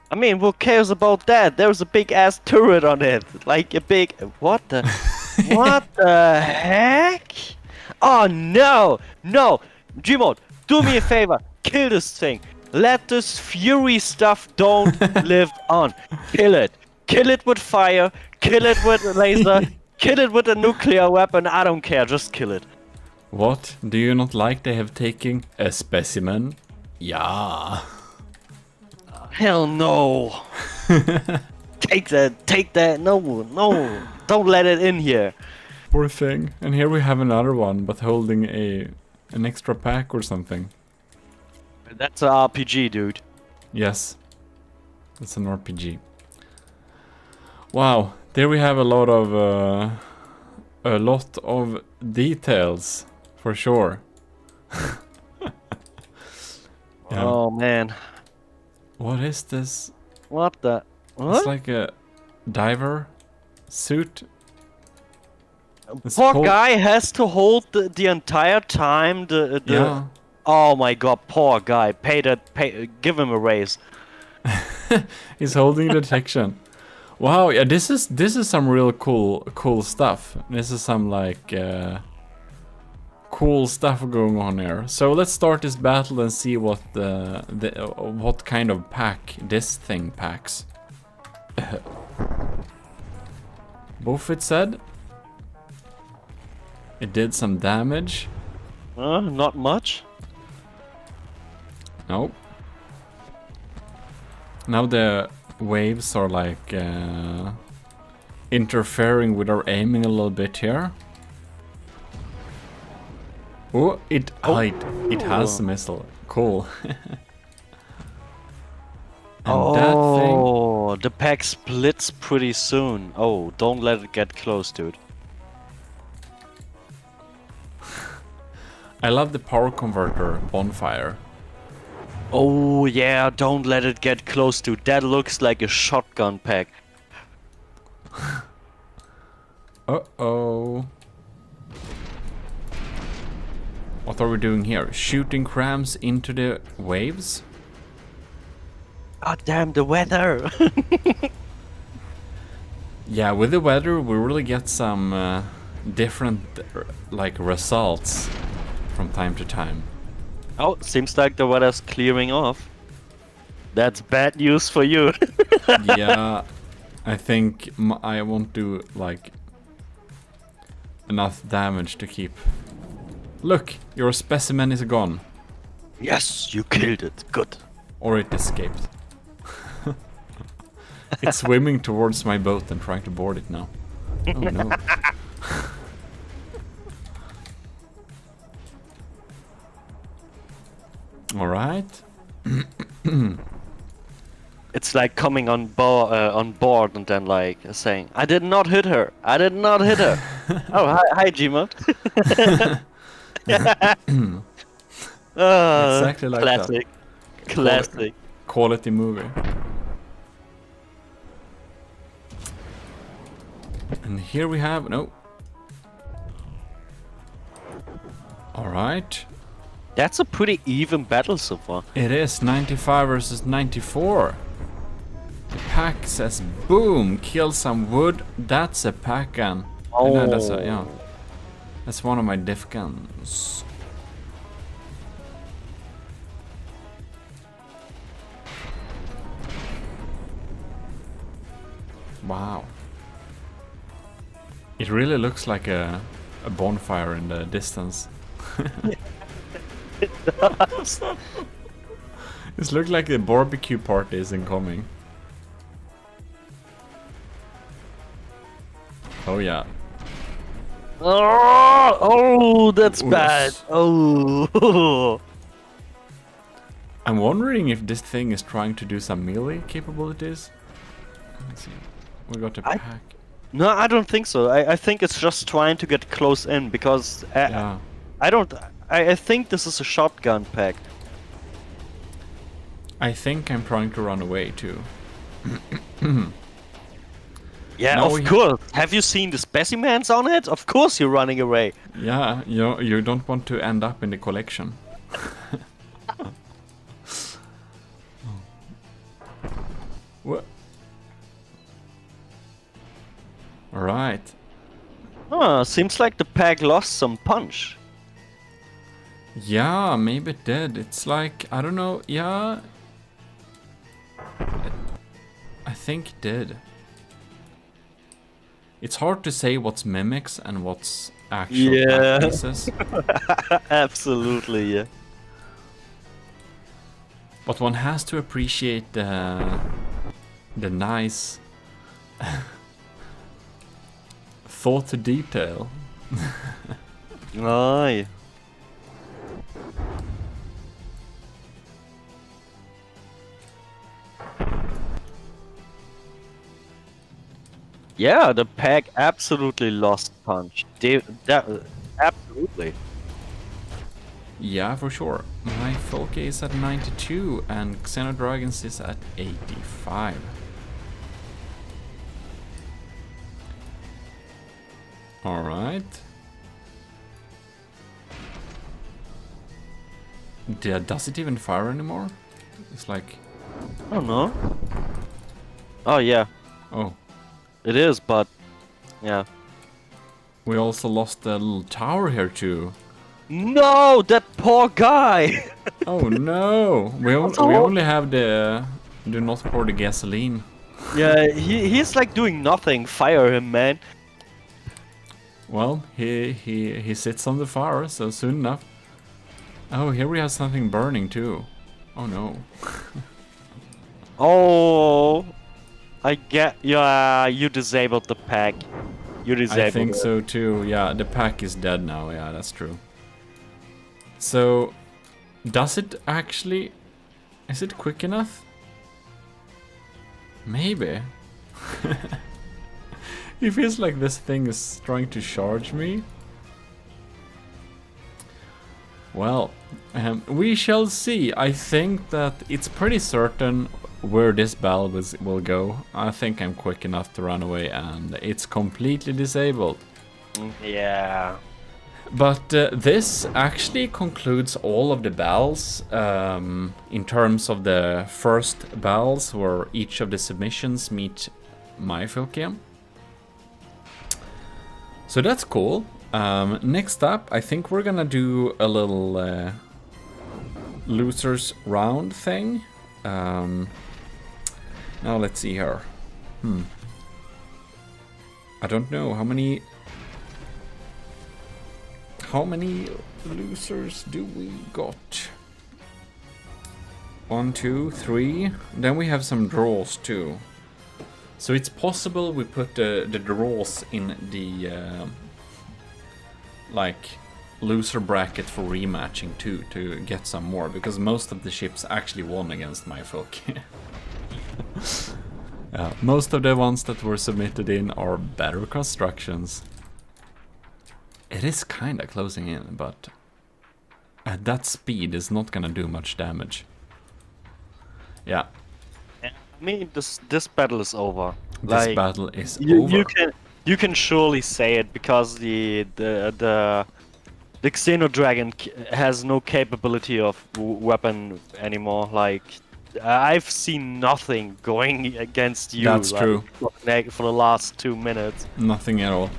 I mean, who cares about that? There's a big ass turret on it. Like a big... What the... What the heck? Oh no! No! Gmod, do me a favor. Kill this thing. Let this fury stuff don't live on. Kill it. Kill it with fire. Kill it with a laser. Kill it with a nuclear weapon. I don't care. Just kill it. What? Do you not like they have taken a specimen? Yeah. Hell no. Take that. Take that. No, no. Don't let it in here. Poor thing. And here we have another one, but holding an extra pack or something. That's an RPG, dude. Yes. It's an RPG. Wow. There we have a lot of details, for sure. Yeah. Oh man. What is this? What the? What? It's like a diver suit. It's Poor called- guy has to hold the entire time the Yeah. Oh my god, poor guy. Give him a raise. He's holding detection. Wow, yeah, this is some real cool stuff. This is some like cool stuff going on here. So let's start this battle and see what what kind of pack this thing packs. Both it said. It did some damage. Not much. Nope. Now the waves are like interfering with our aiming a little bit here. Oh, it has a missile. Cool. And that thing. Oh, the pack splits pretty soon. Oh, don't let it get close, dude. I love the power converter bonfire. Oh yeah, don't let it get close, dude. That looks like a shotgun pack. Uh-oh. What are we doing here? Shooting crams into the waves? God damn the weather. Yeah, with the weather we really get some different like results from time to time. Oh, seems like the weather's clearing off. That's bad news for you. Yeah, I think I won't do like enough damage to keep. Look, your specimen is gone, Yes, you killed it. Good. or it escaped. It's swimming towards my boat and trying to board it now. Oh no. All right. It's like coming on board and then like saying, "I did not hit her. I did not hit her." Oh, hi Gmod. Exactly like that. classic. Classic. Quality movie. And here we have All right. That's a pretty even battle so far. It is 95 versus 94. The pack says boom, kill some wood. That's a pack gun. No, that's a, yeah. That's one of my diff guns. Wow. It really looks like a bonfire in the distance. This looks like a barbecue party is incoming. Oh yeah. Oh, that's Ooh, bad. yes. Oh. I'm wondering if this thing is trying to do some melee capabilities. Let's see. We got a I- pack. No, I don't think so. I think it's just trying to get close in because Yeah. I think this is a shotgun pack. I think I'm trying to run away too. Yeah, No, of course. Have you seen the specimens on it? Of course you're running away. Yeah, you don't want to end up in the collection. What? Alright. Seems like the pack lost some punch. Yeah, maybe it did. It's like, I don't know, yeah. I think it did. It's hard to say what's mimics and what's actual Yeah. pack pieces. Absolutely, yeah. But one has to appreciate the nice thought to detail. Aye. Yeah, the pack absolutely lost punch. Absolutely. Yeah, for sure. My Folke is at 92 and Xenodragons is at 85. Alright. Does it even fire anymore? It's like... I don't know. Oh yeah, Oh. it is, but yeah. We also lost the little tower here too. No, that poor guy. Oh no! We only have the... Do not pour the gasoline. Yeah, he's like doing nothing. Fire him, man. Well, he sits on the fire, so soon enough. Oh, here we have something burning too. Oh no. Oh, I get. Yeah, you disabled the pack. You disabled I think it. so too. Yeah, the pack is dead now. Yeah, that's true. So, does it actually... Is it quick enough? Maybe. It feels like this thing is trying to charge me. Well, we shall see. I think that it's pretty certain where this bell will go. I think I'm quick enough to run away and it's completely disabled. Yeah. But this actually concludes all of the bells in terms of the first bells where each of the submissions meet my Filkium. So that's cool. Next up, I think we're gonna do a little losers round thing. Now let's see here. I don't know how many losers do we got? 1, 2, 3. Then we have some draws too. So it's possible we put the draws in the like loser bracket for rematching too, to get some more, because most of the ships actually won against my folk. Most of the ones that were submitted in are better constructions. It is kinda closing in, but at that speed is not gonna do much damage. Yeah. I mean, this battle is over. This battle is over. You can surely say it, because the Xeno Dragon has no capability of weapon anymore. Like, I've seen nothing going against you. That's true. For the last 2 minutes. Nothing at all.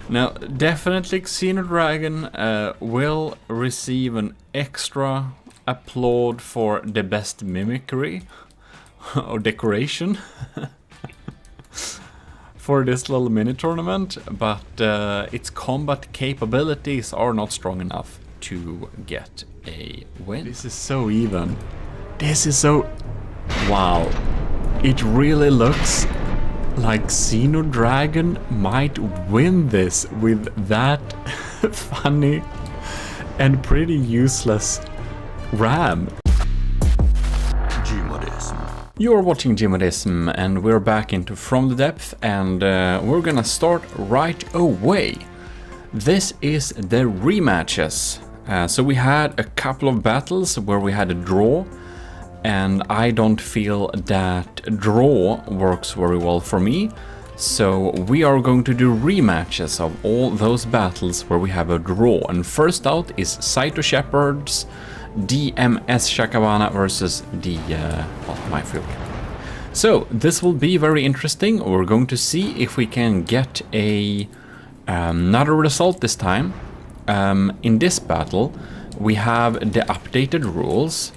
Now, definitely Xeno Dragon will receive an extra applaud for the best mimicry or decoration for this little mini tournament, but its combat capabilities are not strong enough to get a win. This is so even. This is so... Wow. It really looks like Xeno Dragon might win this with that funny and pretty useless ram. GMODISM. You're watching GMODISM, and we're back into From the Depth, and we're gonna start right away. This is the rematches. So we had a couple of battles where we had a draw, and I don't feel that draw works very well for me. So we are going to do rematches of all those battles where we have a draw. And first out is Saito Shepard's DMS Shakawana versus the my field. So this will be very interesting. We're going to see if we can get another result this time. In this battle we have the updated rules,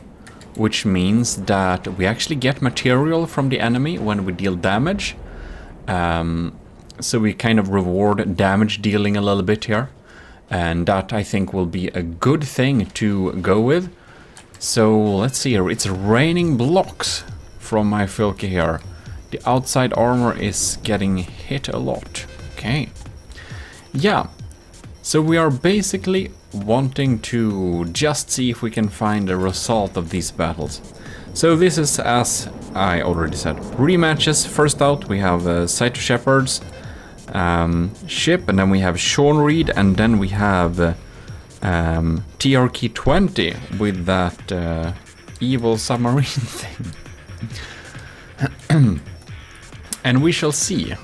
which means that we actually get material from the enemy when we deal damage. So we kind of reward damage dealing a little bit here. And that, I think, will be a good thing to go with. So let's see here. It's raining blocks from my Filky here. The outside armor is getting hit a lot. Okay. Yeah. So we are basically wanting to just see if we can find a result of these battles. So this is, as I already said, rematches. First out we have Saito Shepard's ship, and then we have Sean Reed, and then we have TRK-20 with that evil submarine thing. And we shall see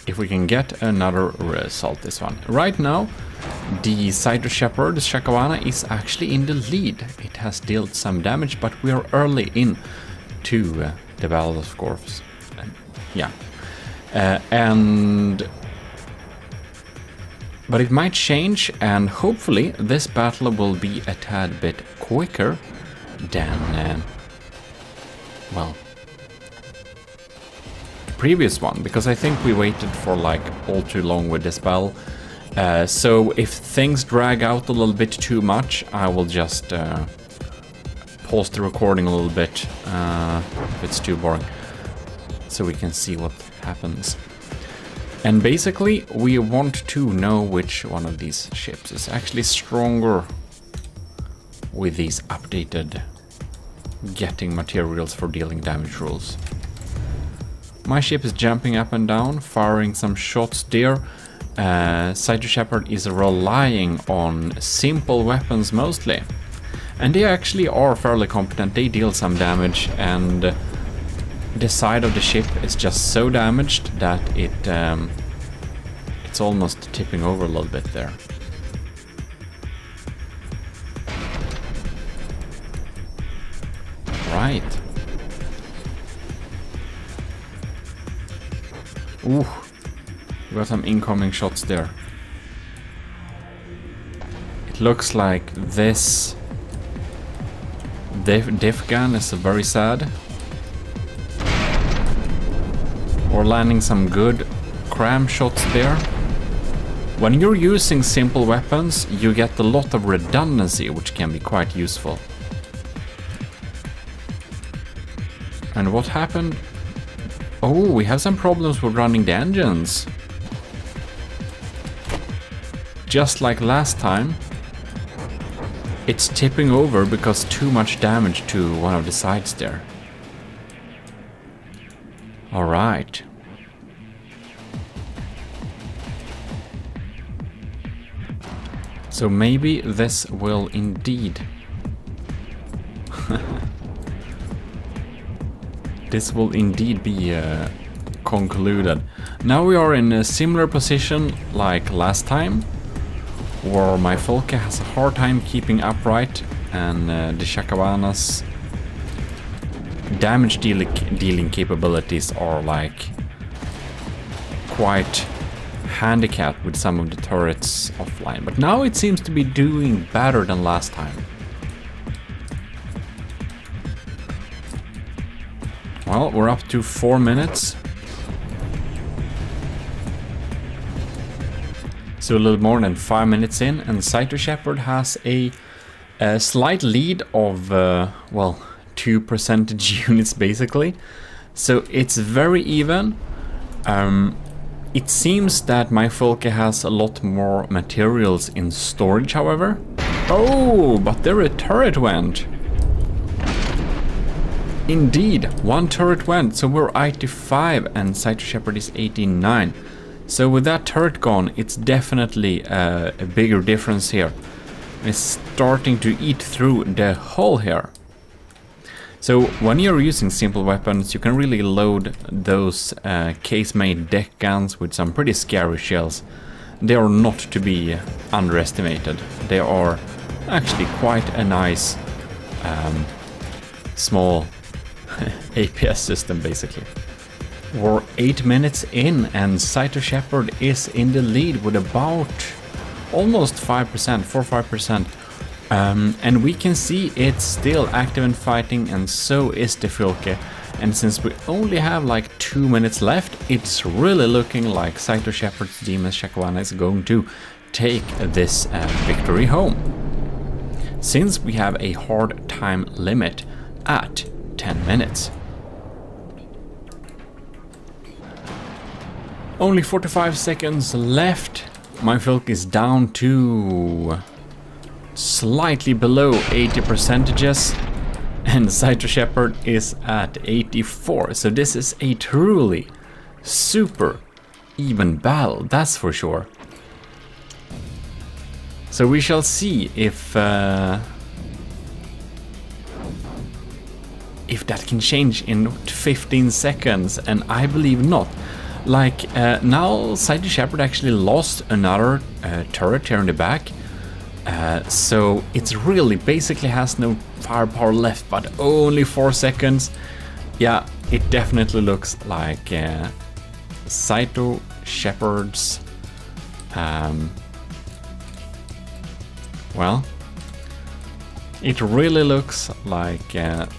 if we can get another result this one. Right now the Saito Shepard Shakawana is actually in the lead. It has dealt some damage, but we are early in to the Battle of Corps. Yeah. But it might change, and hopefully this battle will be a tad bit quicker than, well, the previous one, because I think we waited for like all too long with this battle. So if things drag out a little bit too much, I will just pause the recording a little bit if it's too boring, so we can see what happens. And basically we want to know which one of these ships is actually stronger with these updated getting materials for dealing damage rules. My ship is jumping up and down, firing some shots there. Saito Shepard is relying on simple weapons mostly, and they actually are fairly competent. They deal some damage, and the side of the ship is just so damaged that it's almost tipping over a little bit there. Right. Ooh. We got some incoming shots there. It looks like this Diff gun is very sad. We're landing some good cram shots there. When you're using simple weapons, you get a lot of redundancy, which can be quite useful. And what happened? Oh, we have some problems with running the engines. Just like last time, it's tipping over because too much damage to one of the sides there. Alright. So maybe this will indeed... this will indeed be concluded. Now we are in a similar position like last time, where my Folke has a hard time keeping upright, and the Shakawana's damage dealing capabilities are like quite handicapped with some of the turrets offline. But now it seems to be doing better than last time. Well, we're up to 4 minutes. So a little more than 5 minutes in, and Cyto Shepherd has a slight lead of, well, 2 percentage units basically. So it's very even. It seems that my Folke has a lot more materials in storage, however. Oh, but there a turret went. Indeed, one turret went, so we're 85 and Cyto Shepherd is 89. So with that turret gone, it's definitely a bigger difference here. It's starting to eat through the hull here. So when you're using simple weapons, you can really load those case-made deck guns with some pretty scary shells. They are not to be underestimated. They are actually quite a nice small APS system, basically. We're 8 minutes in and Cyto Shepherd is in the lead with about almost 5%, 4-5%. And we can see it's still active and fighting, and so is the Folke. And since we only have like 2 minutes left, it's really looking like Cyto Shepherd's Demon Shakawana is going to take this victory home. Since we have a hard time limit at 10 minutes. Only 45 seconds left. My Folke is down to slightly below 80%, and Cyto Shepherd is at 84. So this is a truly super even battle, that's for sure. So we shall see if that can change in 15 seconds, and I believe not. Like now Cyto Shepherd actually lost another turret here in the back. So it's really basically has no firepower left, but only 4 seconds. Yeah, it definitely looks like Cyto Shepherd's well, it really looks like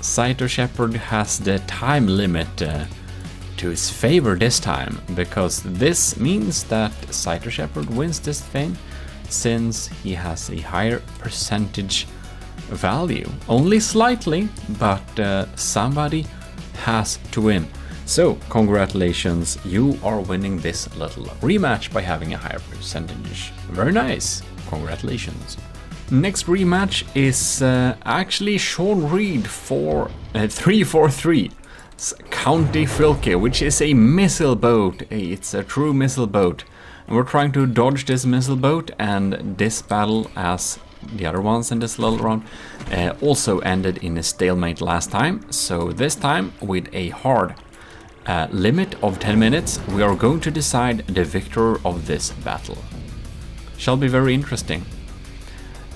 Cyto Shepherd has the time limit to his favor this time, because this means that Cyto Shepherd wins this thing, since he has a higher percentage value. Only slightly, but somebody has to win. So congratulations, you are winning this little rematch by having a higher percentage. Very nice, congratulations. Next rematch is actually Sean Reed for 343 County Folke, which is a missile boat. It's a true missile boat. And we're trying to dodge this missile boat, and this battle, as the other ones in this little round, also ended in a stalemate last time. So this time, with a hard limit of 10 minutes, we are going to decide the victor of this battle. Shall be very interesting.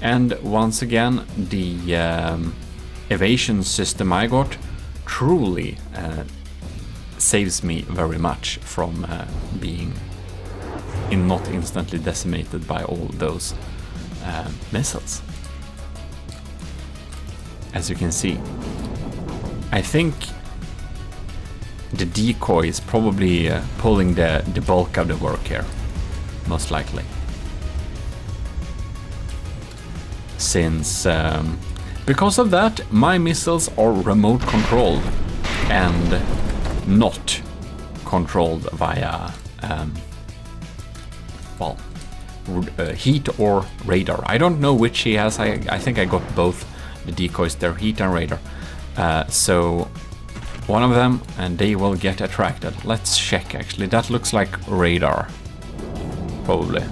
And once again, the evasion system I got truly saves me very much from being not instantly decimated by all those missiles. as you can see. I think the decoy is probably pulling the bulk of the work here, most likely. Since because of that, my missiles are remote controlled and not controlled via well, heat or radar. I don't know which he has. I think I got both the decoys there, heat and radar. So one of them, and they will get attracted. Let's check actually. That looks like radar, probably.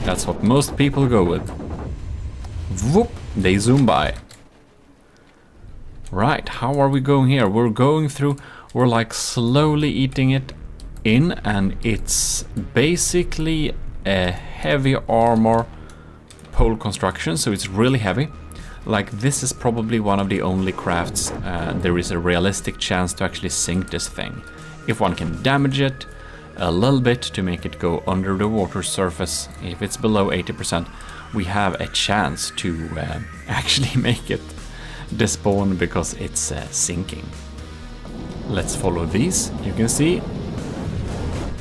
That's what most people go with. Whoop, they zoom by. Right, how are we going here? We're going through, we're like slowly eating it in, and it's basically a heavy armor pole construction, so it's really heavy. Like, this is probably one of the only crafts there is a realistic chance to actually sink this thing. If one can damage it a little bit to make it go under the water surface, if it's below 80%, we have a chance to actually make it despawn because it's sinking. Let's follow these. You can see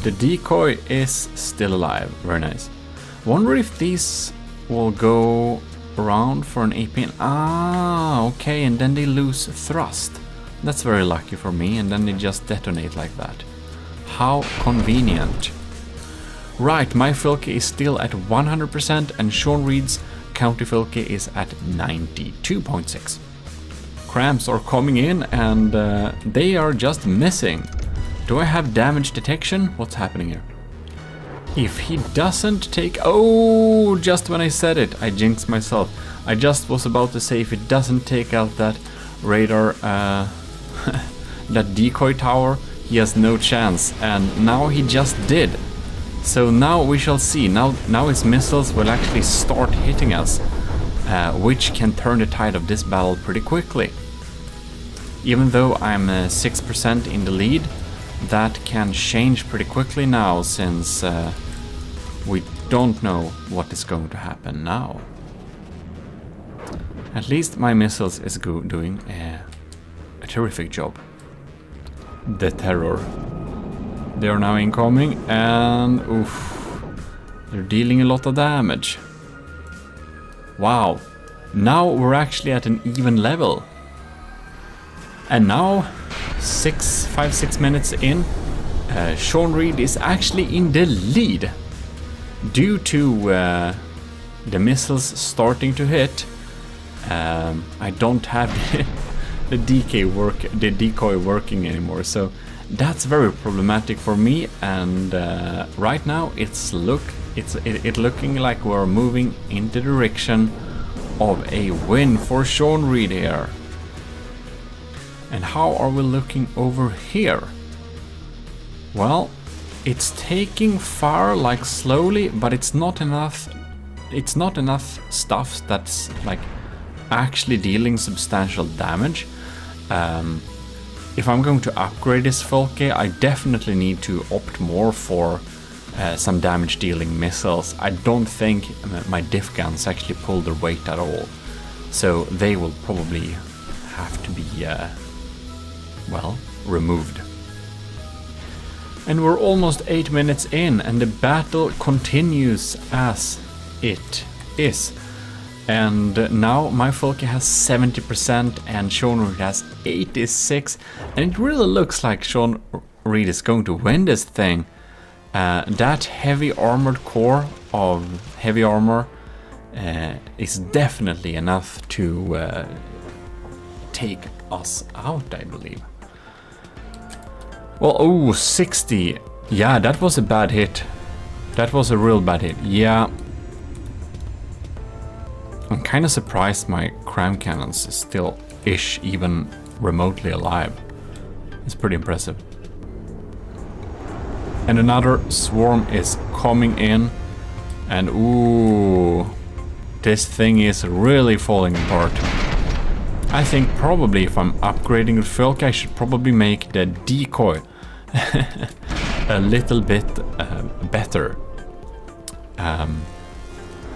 the decoy is still alive. Very nice. Wonder if these will go around for an AP. Ah, okay, and then they lose thrust. That's very lucky for me, and then they just detonate like that. How convenient. Right, my Filky is still at 100%, and Sean Reed's County Filky is at 92.6. Cramps are coming in, and they are just missing. Do I have damage detection? What's happening here? If he doesn't take... Oh, just when I said it, I jinxed myself. I just was about to say if it doesn't take out that radar, that decoy tower, he has no chance. And now he just did. So now we shall see. Now his missiles will actually start hitting us, which can turn the tide of this battle pretty quickly. Even though I'm 6% in the lead, that can change pretty quickly now, since we don't know what is going to happen now. At least my missiles is doing a terrific job. The terror. They are now incoming, and oof, they're dealing a lot of damage. Wow, now we're actually at an even level. And now, 5-6 minutes in, Sean Reed is actually in the lead. Due to the missiles starting to hit, I don't have the decoy working anymore, so that's very problematic for me. And right now it's looking like we're moving in the direction of a win for Sean Reed here. And how are we looking over here? Well, it's taking fire, like, slowly, but it's not enough. It's not enough stuff that's like actually dealing substantial damage. If I'm going to upgrade this Filky, I definitely need to opt more for some damage dealing missiles. I don't think my diff guns actually pull their weight at all, so they will probably have to be well, removed. And we're almost 8 minutes in, and the battle continues as it is. And now my Filky has 70% and Sean Reed has 86%, and it really looks like Sean Reed is going to win this thing. That heavy armored core of heavy armor is definitely enough to take us out, I believe. Well, oh, 60. Yeah, that was a bad hit. That was a real bad hit. Yeah. I'm kind of surprised my cram cannons is still even remotely alive. It's pretty impressive. And another swarm is coming in. And ooh, this thing is really falling apart. I think probably if I'm upgrading the Filky, I should probably make the decoy a little bit better.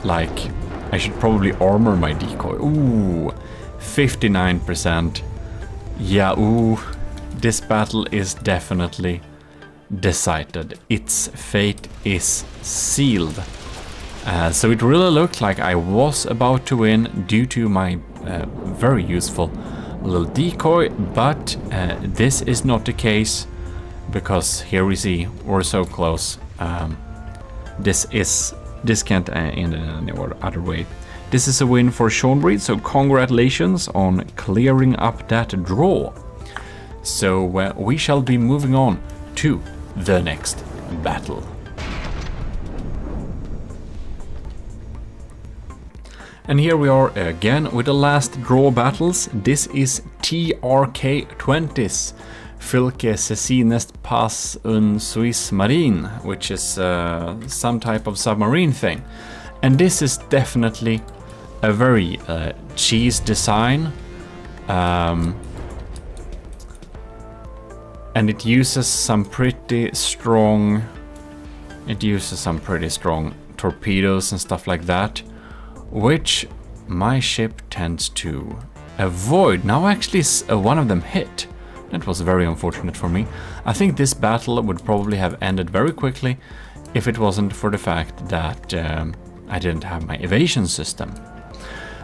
like, I should probably armor my decoy. Ooh, 59%. Yeah, ooh, this battle is definitely decided. Its fate is sealed. So it really looked like I was about to win due to my very useful little decoy, but this is not the case, because here we see we're so close. This can't end in any other way. This is a win for Seanbreed, so congratulations on clearing up that draw. So we shall be moving on to the next battle. And here we are again with the last draw battles. This is TRK-20s, Fylke Cecines Pass un Suisse Marine, which is some type of submarine thing. And this is definitely a very cheese design. And it uses some pretty strong... torpedoes and stuff like that, which my ship tends to avoid. Now actually one of them hit. That was very unfortunate for me. I think this battle would probably have ended very quickly if it wasn't for the fact that I didn't have my evasion system.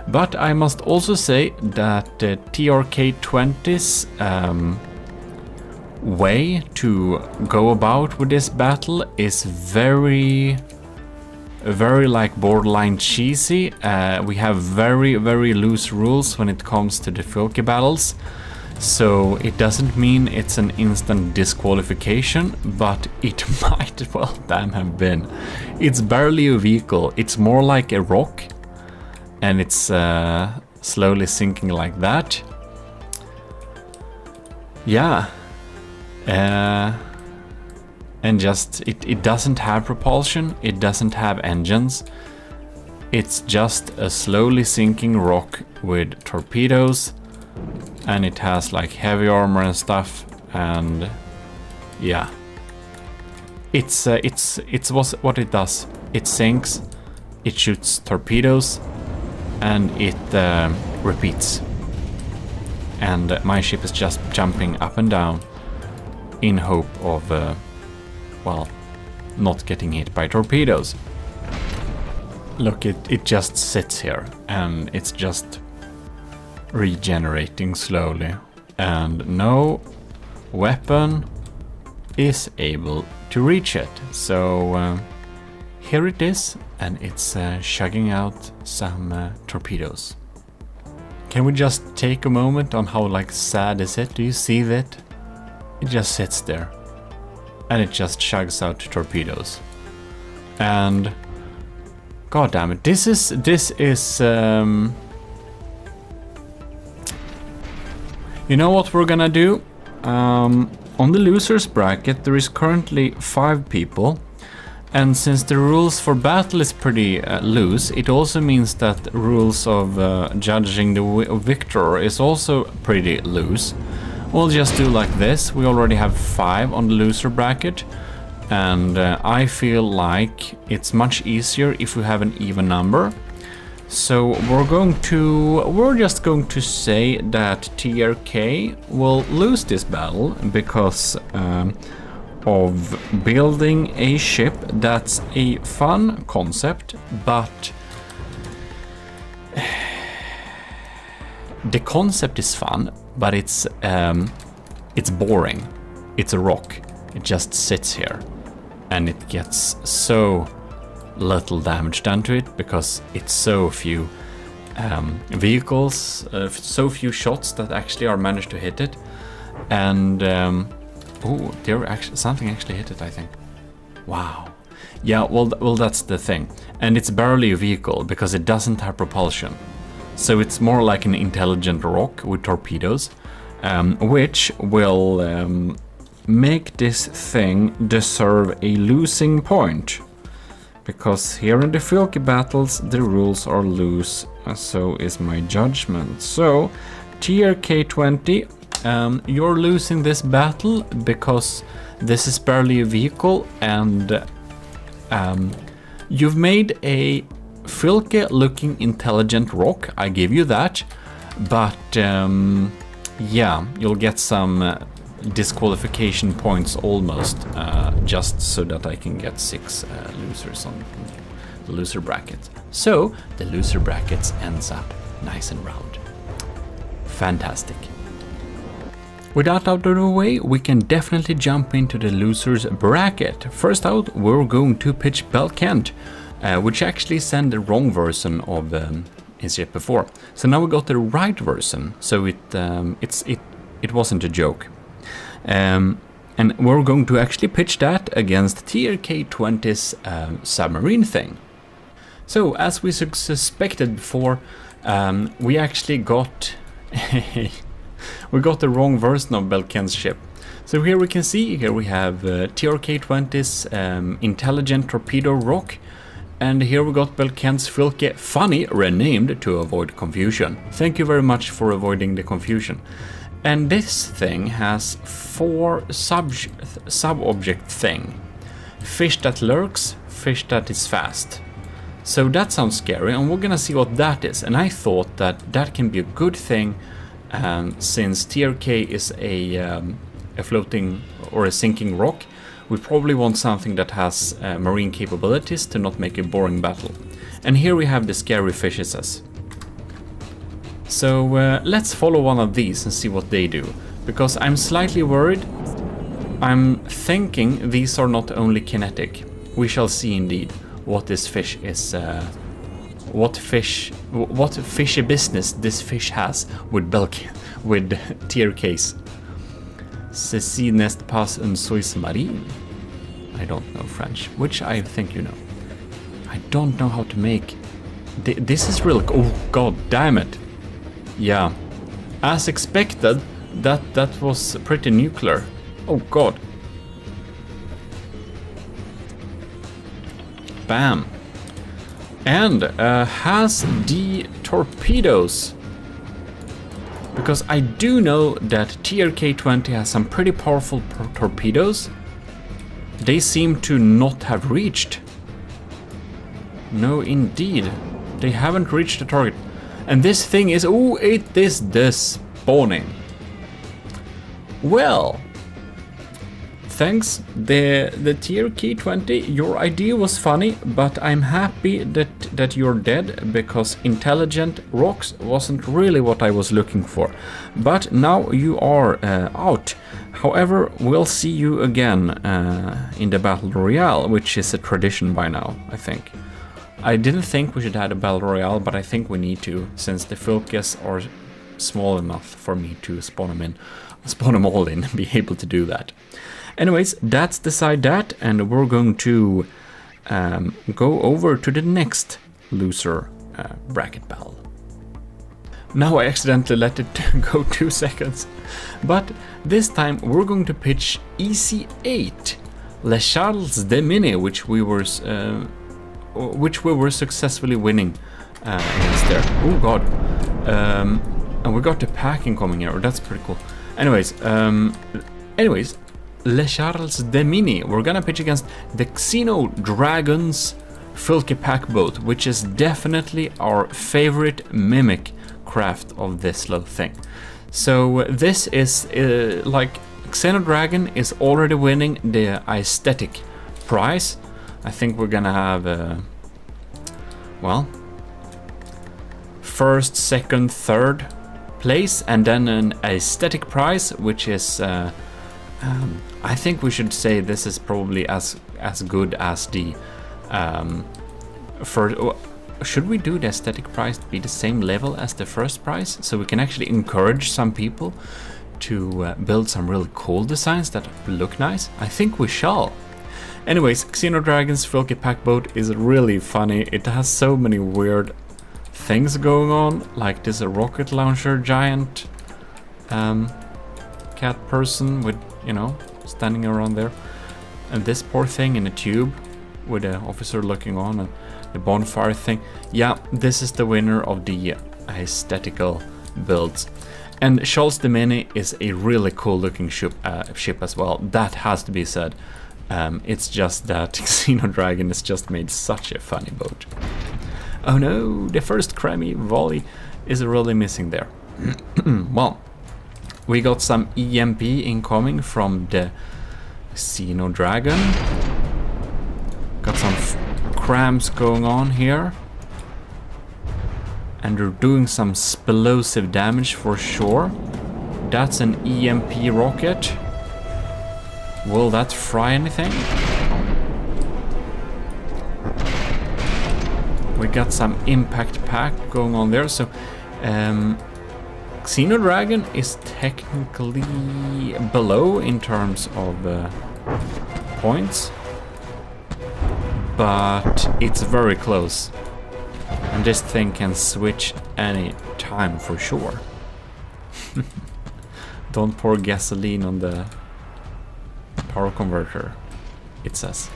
But I must also say that the TRK-20's way to go about with this battle is very like borderline cheesy. We have very loose rules when it comes to the Fylke battles, so it doesn't mean it's an instant disqualification, but it might well damn have been. It's barely a vehicle, it's more like a rock, and it's slowly sinking like that. Yeah. And just, it doesn't have propulsion, it doesn't have engines. It's just a slowly sinking rock with torpedoes, and it has like heavy armor and stuff, and yeah. It's what it does. It sinks, it shoots torpedoes, and it repeats. And my ship is just jumping up and down in hope of, well, not getting hit by torpedoes. Look, it just sits here, and it's just regenerating slowly, and no weapon is able to reach it. So here it is, and it's chugging out some torpedoes. Can we just take a moment on how like sad is it? Do you see that? It just sits there, and it just chugs out torpedoes. And god damn it, this is you know what we're gonna do? On the losers bracket there is currently 5 people, and since the rules for battle is pretty loose, it also means that rules of judging the victor is also pretty loose. We'll just do like this. We already have 5 on the loser bracket, and I feel like it's much easier if we have an even number. So we're just going to say that TRK will lose this battle because of building a ship that's a fun concept, but the concept is fun, but it's boring. It's a rock. It just sits here, and it gets so little damage done to it because it's so few vehicles, so few shots that actually are managed to hit it. And oh, something actually hit it, I think. Wow. Yeah, well, that's the thing. And it's barely a vehicle because it doesn't have propulsion. So it's more like an intelligent rock with torpedoes, which will make this thing deserve a losing point. Because here in the Fylke battles, the rules are loose, so is my judgment. So, TRK-20, you're losing this battle because this is barely a vehicle, and you've made a Filke looking intelligent rock, I give you that. But yeah, you'll get some disqualification points almost, just so that I can get 6 losers on the loser bracket. So the loser brackets ends up nice and round. Fantastic. With that out of the way, we can definitely jump into the losers bracket. First out, we're going to pitch Belkent, which actually sent the wrong version of ECCLESIARCHY before. So now we got the right version, so it wasn't a joke. And we're going to actually pitch that against TRK20's submarine thing. So as we suspected before, we actually got we got the wrong version of Belkent's ship. So here we can see, here we have TRK20's intelligent torpedo rock, and here we got Belkent's Filke funny renamed to avoid confusion. Thank you very much for avoiding the confusion. And this thing has 4 sub-object thing. Fish that lurks, fish that is fast. So that sounds scary, and we're gonna see what that is. And I thought that that can be a good thing, since TRK is a floating or a sinking rock. We probably want something that has marine capabilities to not make a boring battle. And here we have the scary fishes. So let's follow one of these and see what they do, because I'm slightly worried. I'm thinking these are not only kinetic. We shall see indeed what this fish is, what fishy business this fish has with TRKs. Ceci n'est pas un Suisse marine. I don't know French, which I think you know. I don't know how to make. This is real. Oh god damn it! Yeah, as expected, that was pretty nuclear. Oh god. Bam. And has the torpedoes. Because I do know that TRK20 has some pretty powerful torpedoes. They seem to not have reached. No, indeed. They haven't reached the target. And this thing is... oh, it is despawning. Well... thanks, the TRK20, your idea was funny, but I'm happy that you're dead, because intelligent rocks wasn't really what I was looking for. But now you are out. However, we'll see you again in the Battle Royale, which is a tradition by now, I think. I didn't think we should have a Battle Royale, but I think we need to, since the Filkes are small enough for me to spawn them all in, and be able to do that. Anyways, that's decide that, and we're going to go over to the next loser bracket battle. Now I accidentally let it go 2 seconds, but this time we're going to pitch EC8, Le Charles de Mini, which we were successfully winning against there. Oh god, and we got the packing coming here. That's pretty cool. Anyways, Le Charles de Mini. We're gonna pitch against the Xeno Dragons Filke pack boat, which is definitely our favorite mimic craft of this little thing. So this is like Xeno Dragon is already winning the aesthetic prize. I think we're gonna have well, first, second, third place, and then an aesthetic prize, which is I think we should say this is probably as good as the first. Should we do the aesthetic prize to be the same level as the first prize, so we can actually encourage some people to build some really cool designs that look nice? I think we shall. Anyways, Xeno Dragons Filke pack boat is really funny. It has so many weird things going on, like this rocket launcher giant cat person with, you know, standing around there, and this poor thing in a tube with the officer looking on, and the bonfire thing. Yeah, this is the winner of the aesthetical builds. And Charles de Mini is a really cool looking ship as well. That has to be said. It's just that Xeno Dragon has just made such a funny boat. Oh no, the first Kremmy volley is really missing there. Well, we got some EMP incoming from the Xenodragon. Got some cramps going on here. And they're doing some explosive damage for sure. That's an EMP rocket. Will that fry anything? We got some impact pack going on there. So Xenodragon is technically below in terms of points, but it's very close. And this thing can switch any time for sure. Don't pour gasoline on the power converter, it says.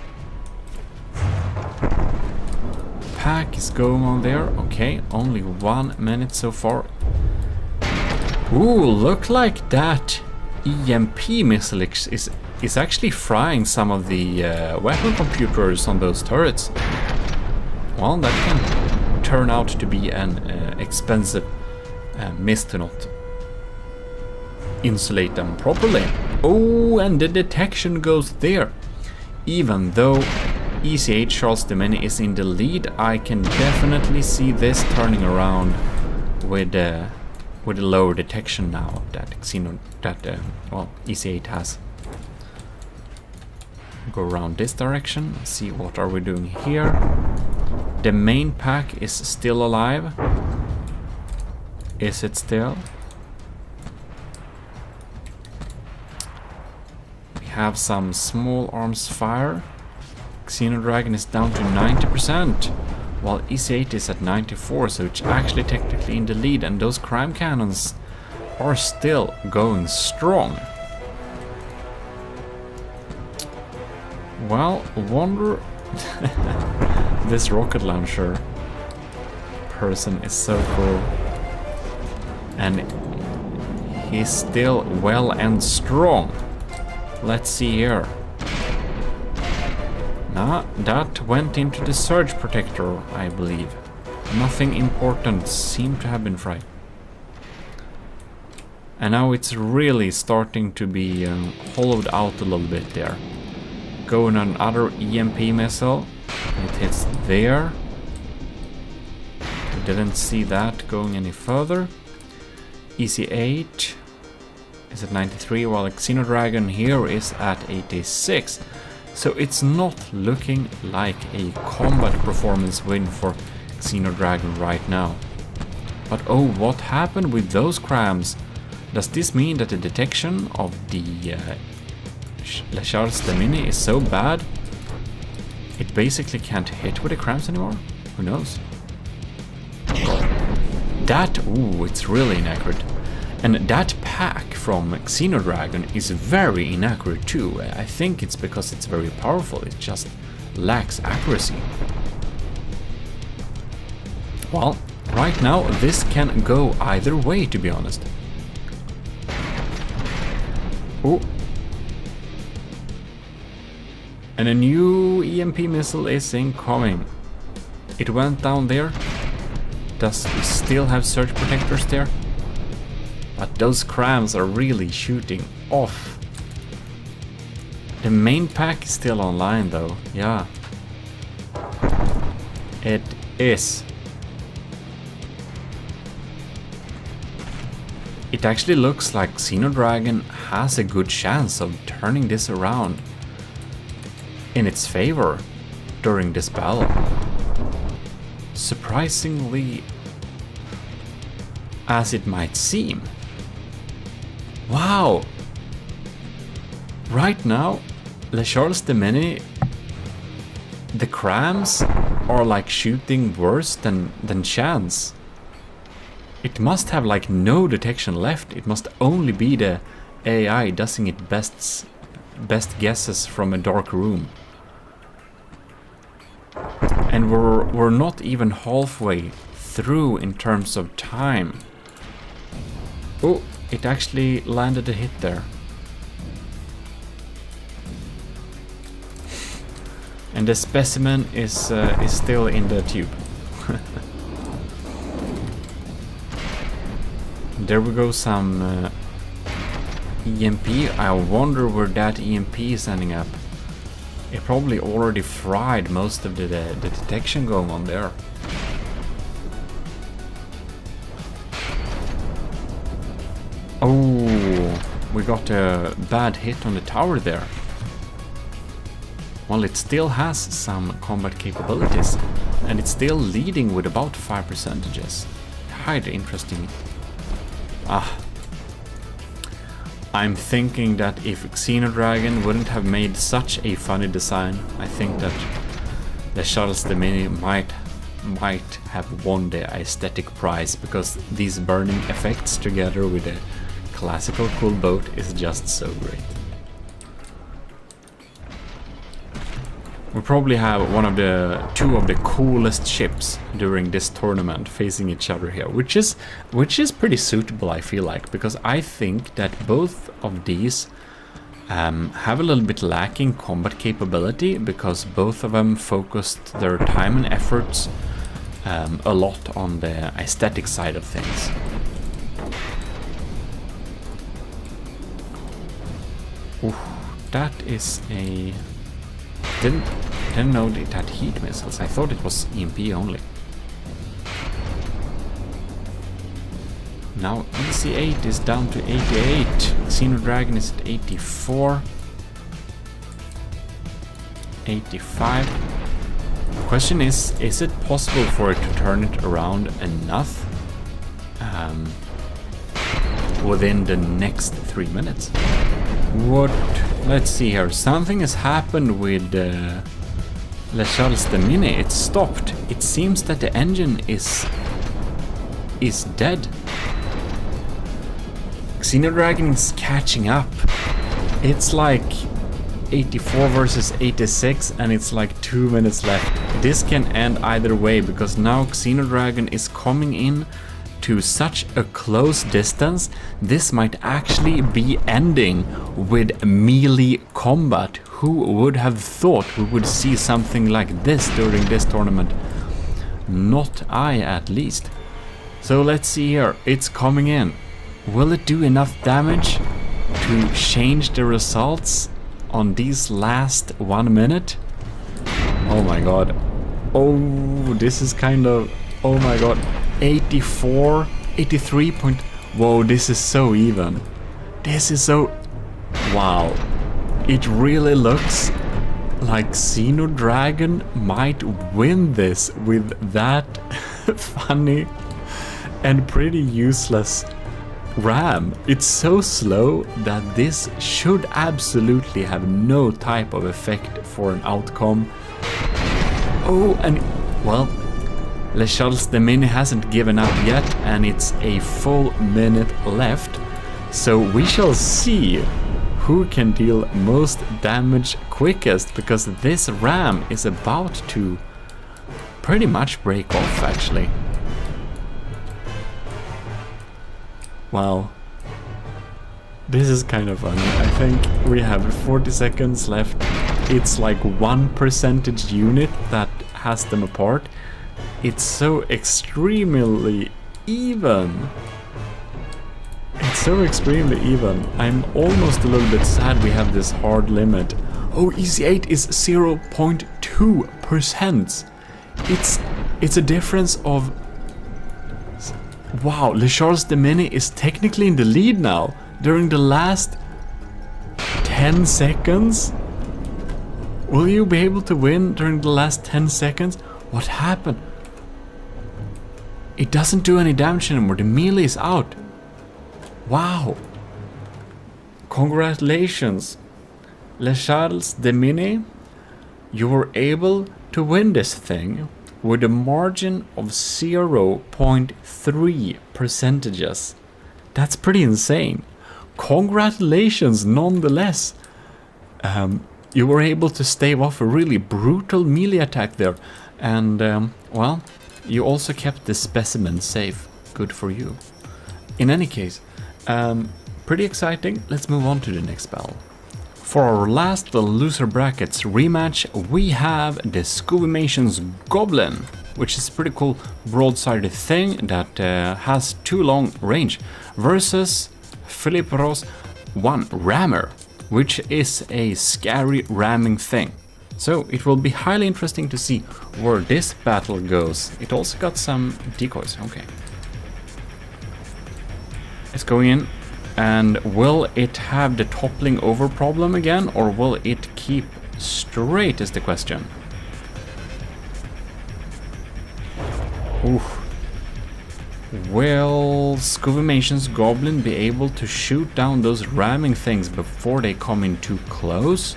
Pack is going on there. Okay, only 1 minute so far. Ooh, look like that EMP missile is actually frying some of the weapon computers on those turrets. Well, that can turn out to be an expensive miss to not insulate them properly. Oh, and the detection goes there. Even though ECH Charles de Mene is in the lead, I can definitely see this turning around with a lower detection now that ECH has. Go around this direction, see what are we doing here. The main pack is still alive. Is it still? We have some small arms fire. Xenodragon is down to 90%, while EC8 is at 94%, so it's actually technically in the lead, and those crime cannons are still going strong. Well, wonder... This rocket launcher person is so cool. And he's still well and strong. Let's see here. Nah, that went into the surge protector, I believe. Nothing important seemed to have been fried. And now it's really starting to be hollowed out a little bit there. Going on another EMP missile. It hits there. I didn't see that going any further. EC8 is at 93, while Xenodragon here is at 86. So it's not looking like a combat performance win for Xenodragon right now. But oh, what happened with those crams? Does this mean that the detection of the Lechards de Mini is so bad it basically can't hit with the crams anymore? Who knows? That, ooh, it's really inaccurate. And that pack from Xenodragon is very inaccurate too. I think it's because it's very powerful, it just lacks accuracy. Well, right now this can go either way, to be honest. Oh. And a new EMP missile is incoming. It went down there. Does we still have surge protectors there? But those crams are really shooting off. The main pack is still online though, yeah. It is. It actually looks like Xenodragon has a good chance of turning this around in its favor during this battle. Surprisingly, as it might seem. Wow! Right now, Lechards de Mene, the crams are like shooting worse than Chance. It must have like no detection left. It must only be the AI doing its best guesses from a dark room. And we're not even halfway through in terms of time. Oh, it actually landed a hit there. And the specimen is still in the tube. There we go, some EMP. I wonder where that EMP is ending up. It probably already fried most of the detection going on there. Oh, we got a bad hit on the tower there. Well, it still has some combat capabilities, and it's still leading with about 5%. Highly interesting. I'm thinking that if Xenodragon wouldn't have made such a funny design, I think that the Shuttles the Mini might have won the aesthetic prize, because these burning effects together with a classical cool boat is just so great. We probably have two of the coolest ships during this tournament facing each other here, which is pretty suitable, I feel like, because I think that both of these have a little bit lacking combat capability, because both of them focused their time and efforts a lot on the aesthetic side of things. Ooh, that is a... Didn't know it had heat missiles. I thought it was EMP only. Now EC8 is down to 88. Xenodragon is at 84. 85. The question is it possible for it to turn it around enough within the next 3 minutes? What? Let's see here. Something has happened with Les Charles the Mini. It's stopped. It seems that the engine is dead. Xenodragon is catching up. It's like 84 versus 86, and it's like 2 minutes left. This can end either way, because now Xenodragon is coming in to such a close distance. This might actually be ending with melee combat. Who would have thought we would see something like this during this tournament? Not I, at least. So let's see here. It's coming in. Will it do enough damage to change the results on these last 1 minute? Oh my god. Oh, this is kind of... Oh my god. 84, 83 point... Whoa, this is so even. This is so... Wow. It really looks like Xenodragon might win this with that funny and pretty useless RAM. It's so slow that this should absolutely have no type of effect for an outcome. Oh, and... Well... Les Charles the Mini hasn't given up yet, and it's a full minute left, so we shall see who can deal most damage quickest, because this ram is about to pretty much break off, actually. Wow. This is kind of funny. I think we have 40 seconds left. It's like 1% unit that has them apart. It's so extremely even. It's so extremely even. I'm almost a little bit sad we have this hard limit. Oh, EC8 is 0.2%. It's a difference of... Wow, Les Charles the Mini is technically in the lead now. During the last 10 seconds? Will you be able to win during the last 10 seconds? What happened? It doesn't do any damage anymore. The melee is out. Wow. Congratulations. Les Charles the Mini. You were able to win this thing with a margin of 0.3%. That's pretty insane. Congratulations nonetheless. You were able to stave off a really brutal melee attack there. And, well, you also kept the specimen safe. Good for you. In any case, pretty exciting. Let's move on to the next battle. For our last loser brackets rematch, we have the Scooby-Mation's Goblin which is a pretty cool broadside thing that has too long range, versus Philip Ross 1 rammer, which is a scary ramming thing. So it will be highly interesting to see where this battle goes. It also got some decoys, okay. It's going in, and will it have the toppling over problem again, or will it keep straight is the question. Oof. Will Scovimation's Goblin be able to shoot down those ramming things before they come in too close?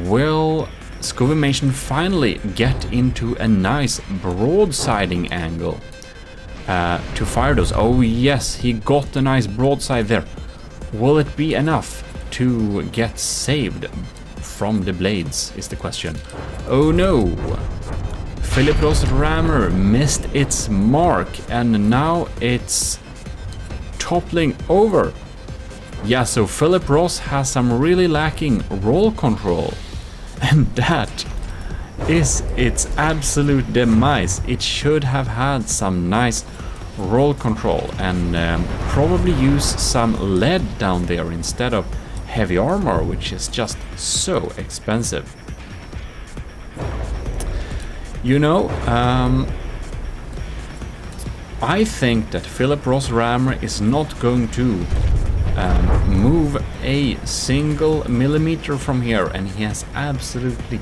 Will Scovimation finally get into a nice broadsiding angle to fire those? Oh yes, he got a nice broadside there. Will it be enough to get saved from the blades is the question. Oh no! Philip Ross Rammer missed its mark, and now it's toppling over. Yeah, so Philip Ross has some really lacking roll control, and that is its absolute demise. It should have had some nice roll control and probably use some lead down there instead of heavy armor, which is just so expensive. You know, I think that Philip Ross Rammer is not going to move a single millimeter from here, and he has absolutely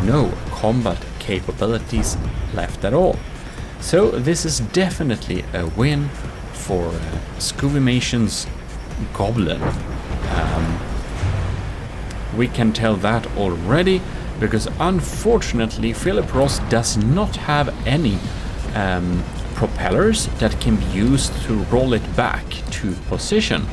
no combat capabilities left at all. So this is definitely a win for Scovimation's Goblin. We can tell that already, because unfortunately Philip Ross does not have any propellers that can be used to roll it back to position.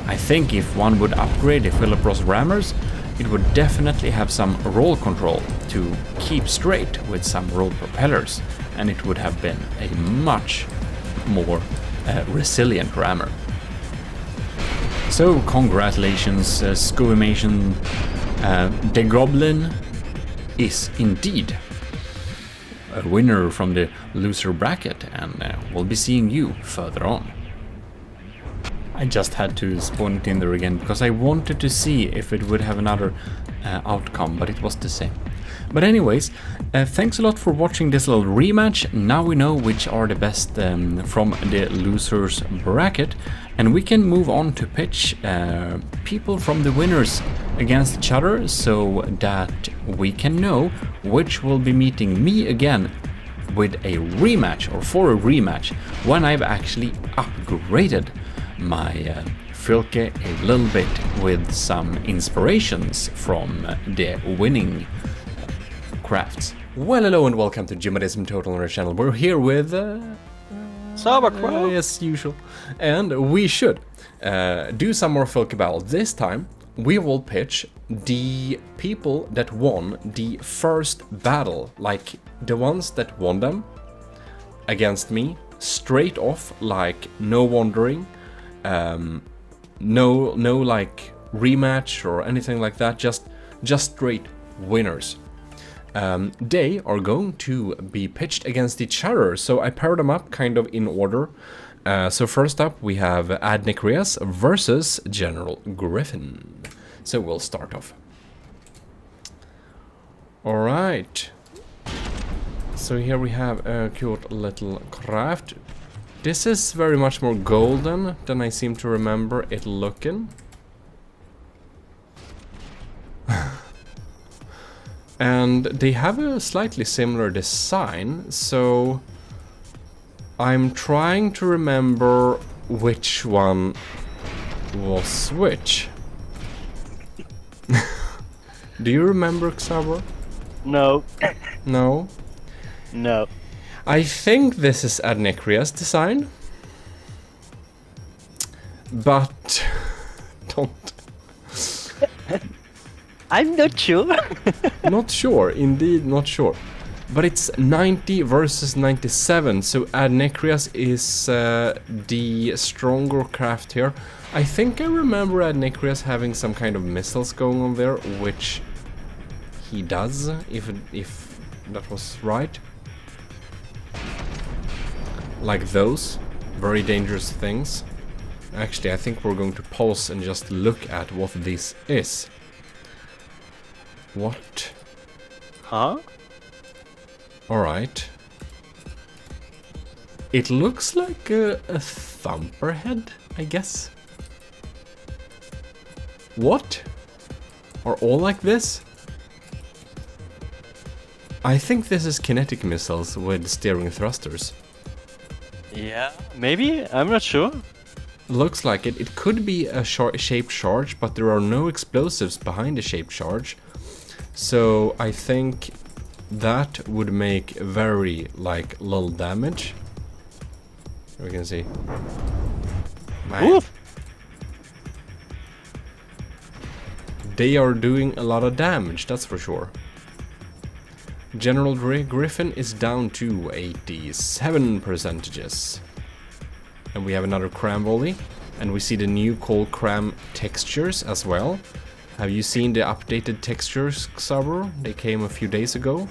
I think if one would upgrade the Philip Ross rammers, it would definitely have some roll control to keep straight with some roll propellers, and it would have been a much more resilient rammer. So congratulations, Scovimation. The Goblin is indeed a winner from the loser bracket, and we'll be seeing you further on. I just had to spawn it in there again because I wanted to see if it would have another outcome, but it was the same. But anyways, thanks a lot for watching this little rematch. Now we know which are the best from the losers bracket, and we can move on to pitch people from the winners against each other, so that we can know which will be meeting me again with a rematch, or for a rematch, when I've actually upgraded my Filke a little bit with some inspirations from the winning crafts. Well, hello and welcome to GMODIST Total on our channel. We're here with as usual, and we should do some more Filke battle. This time we will pitch the people that won the first battle, like the ones that won them against me straight off, like no wandering, no like rematch or anything like that, just straight winners. They are going to be pitched against each other, so I paired them up kind of in order. So first up we have Adnikrias versus General Griffin. So we'll start off. Alright. So here we have a cute little craft. This is very much more golden than I seem to remember it looking. And they have a slightly similar design, so I'm trying to remember which one was which. Do you remember, Xaber? No. No? No. I think this is Adnikrias' design. But don't. I'm not sure. Not sure, indeed not sure. But it's 90 versus 97, so Adnikrias is the stronger craft here. I think I remember Adnikrias having some kind of missiles going on there, which he does, if that was right. like those. Very dangerous things. Actually, I think we're going to pause and just look at what this is. What? Huh? Alright. It looks like a thumper head, I guess. What? Are all like this? I think this is kinetic missiles with steering thrusters. Yeah, maybe? I'm not sure. Looks like it. It could be a shaped charge, but there are no explosives behind the shaped charge. So I think that would make very, like, little damage. We can see. Man. Oof. They are doing a lot of damage, that's for sure. General Griffin is down to 87 percentages. And we have another cram volley. And we see the new cold cram textures as well. Have you seen the updated textures, Xaber? They came a few days ago.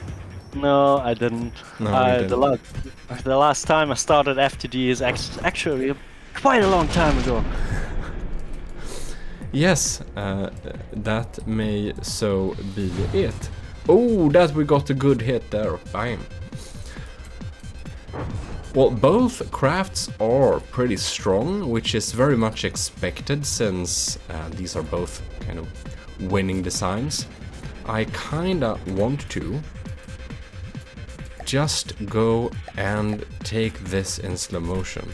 No, I didn't. No, you didn't. The last time I started FTD is actually quite a long time ago. Yes, that may so be it. Oh, that we got a good hit there. Bam. Well, both crafts are pretty strong, which is very much expected since these are both kind of winning designs. I kinda want to just go and take this in slow motion.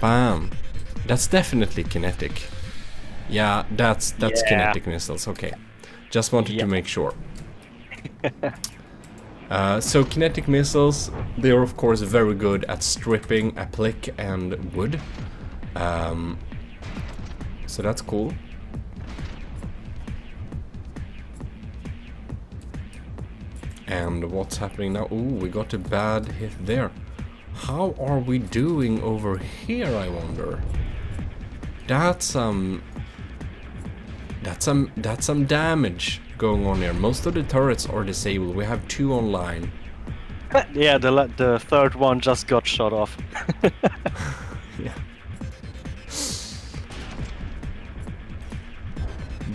Bam. That's definitely kinetic. Yeah, that's kinetic missiles, okay. Just wanted to make sure. So kinetic missiles, they are of course very good at stripping applique and wood. So that's cool. And what's happening now? Ooh, we got a bad hit there. How are we doing over here, I wonder? That's some damage going on here. Most of the turrets are disabled. We have 2 online. Yeah, the third one just got shot off. Yeah.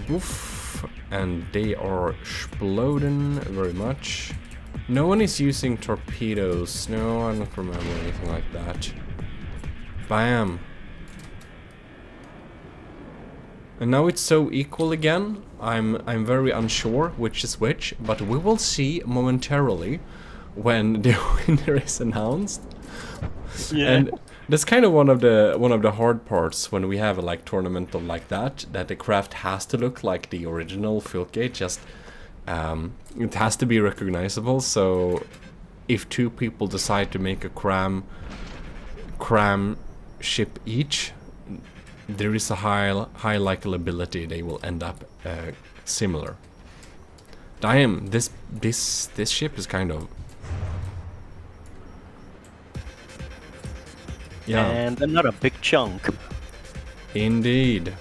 Woof. And they are exploding very much. No one is using torpedoes. No, I don't remember anything like that. Bam. And now it's so equal again. I'm very unsure which is which, but we will see momentarily when the winner is announced. Yeah. And that's kind of one of the hard parts when we have a like tournament of like that the craft has to look like the original Filtgate. Just it has to be recognizable. So if 2 people decide to make a cram ship each, there is a high likelibility they will end up similar. Damn, this ship is kind of, yeah. And another big chunk. Indeed.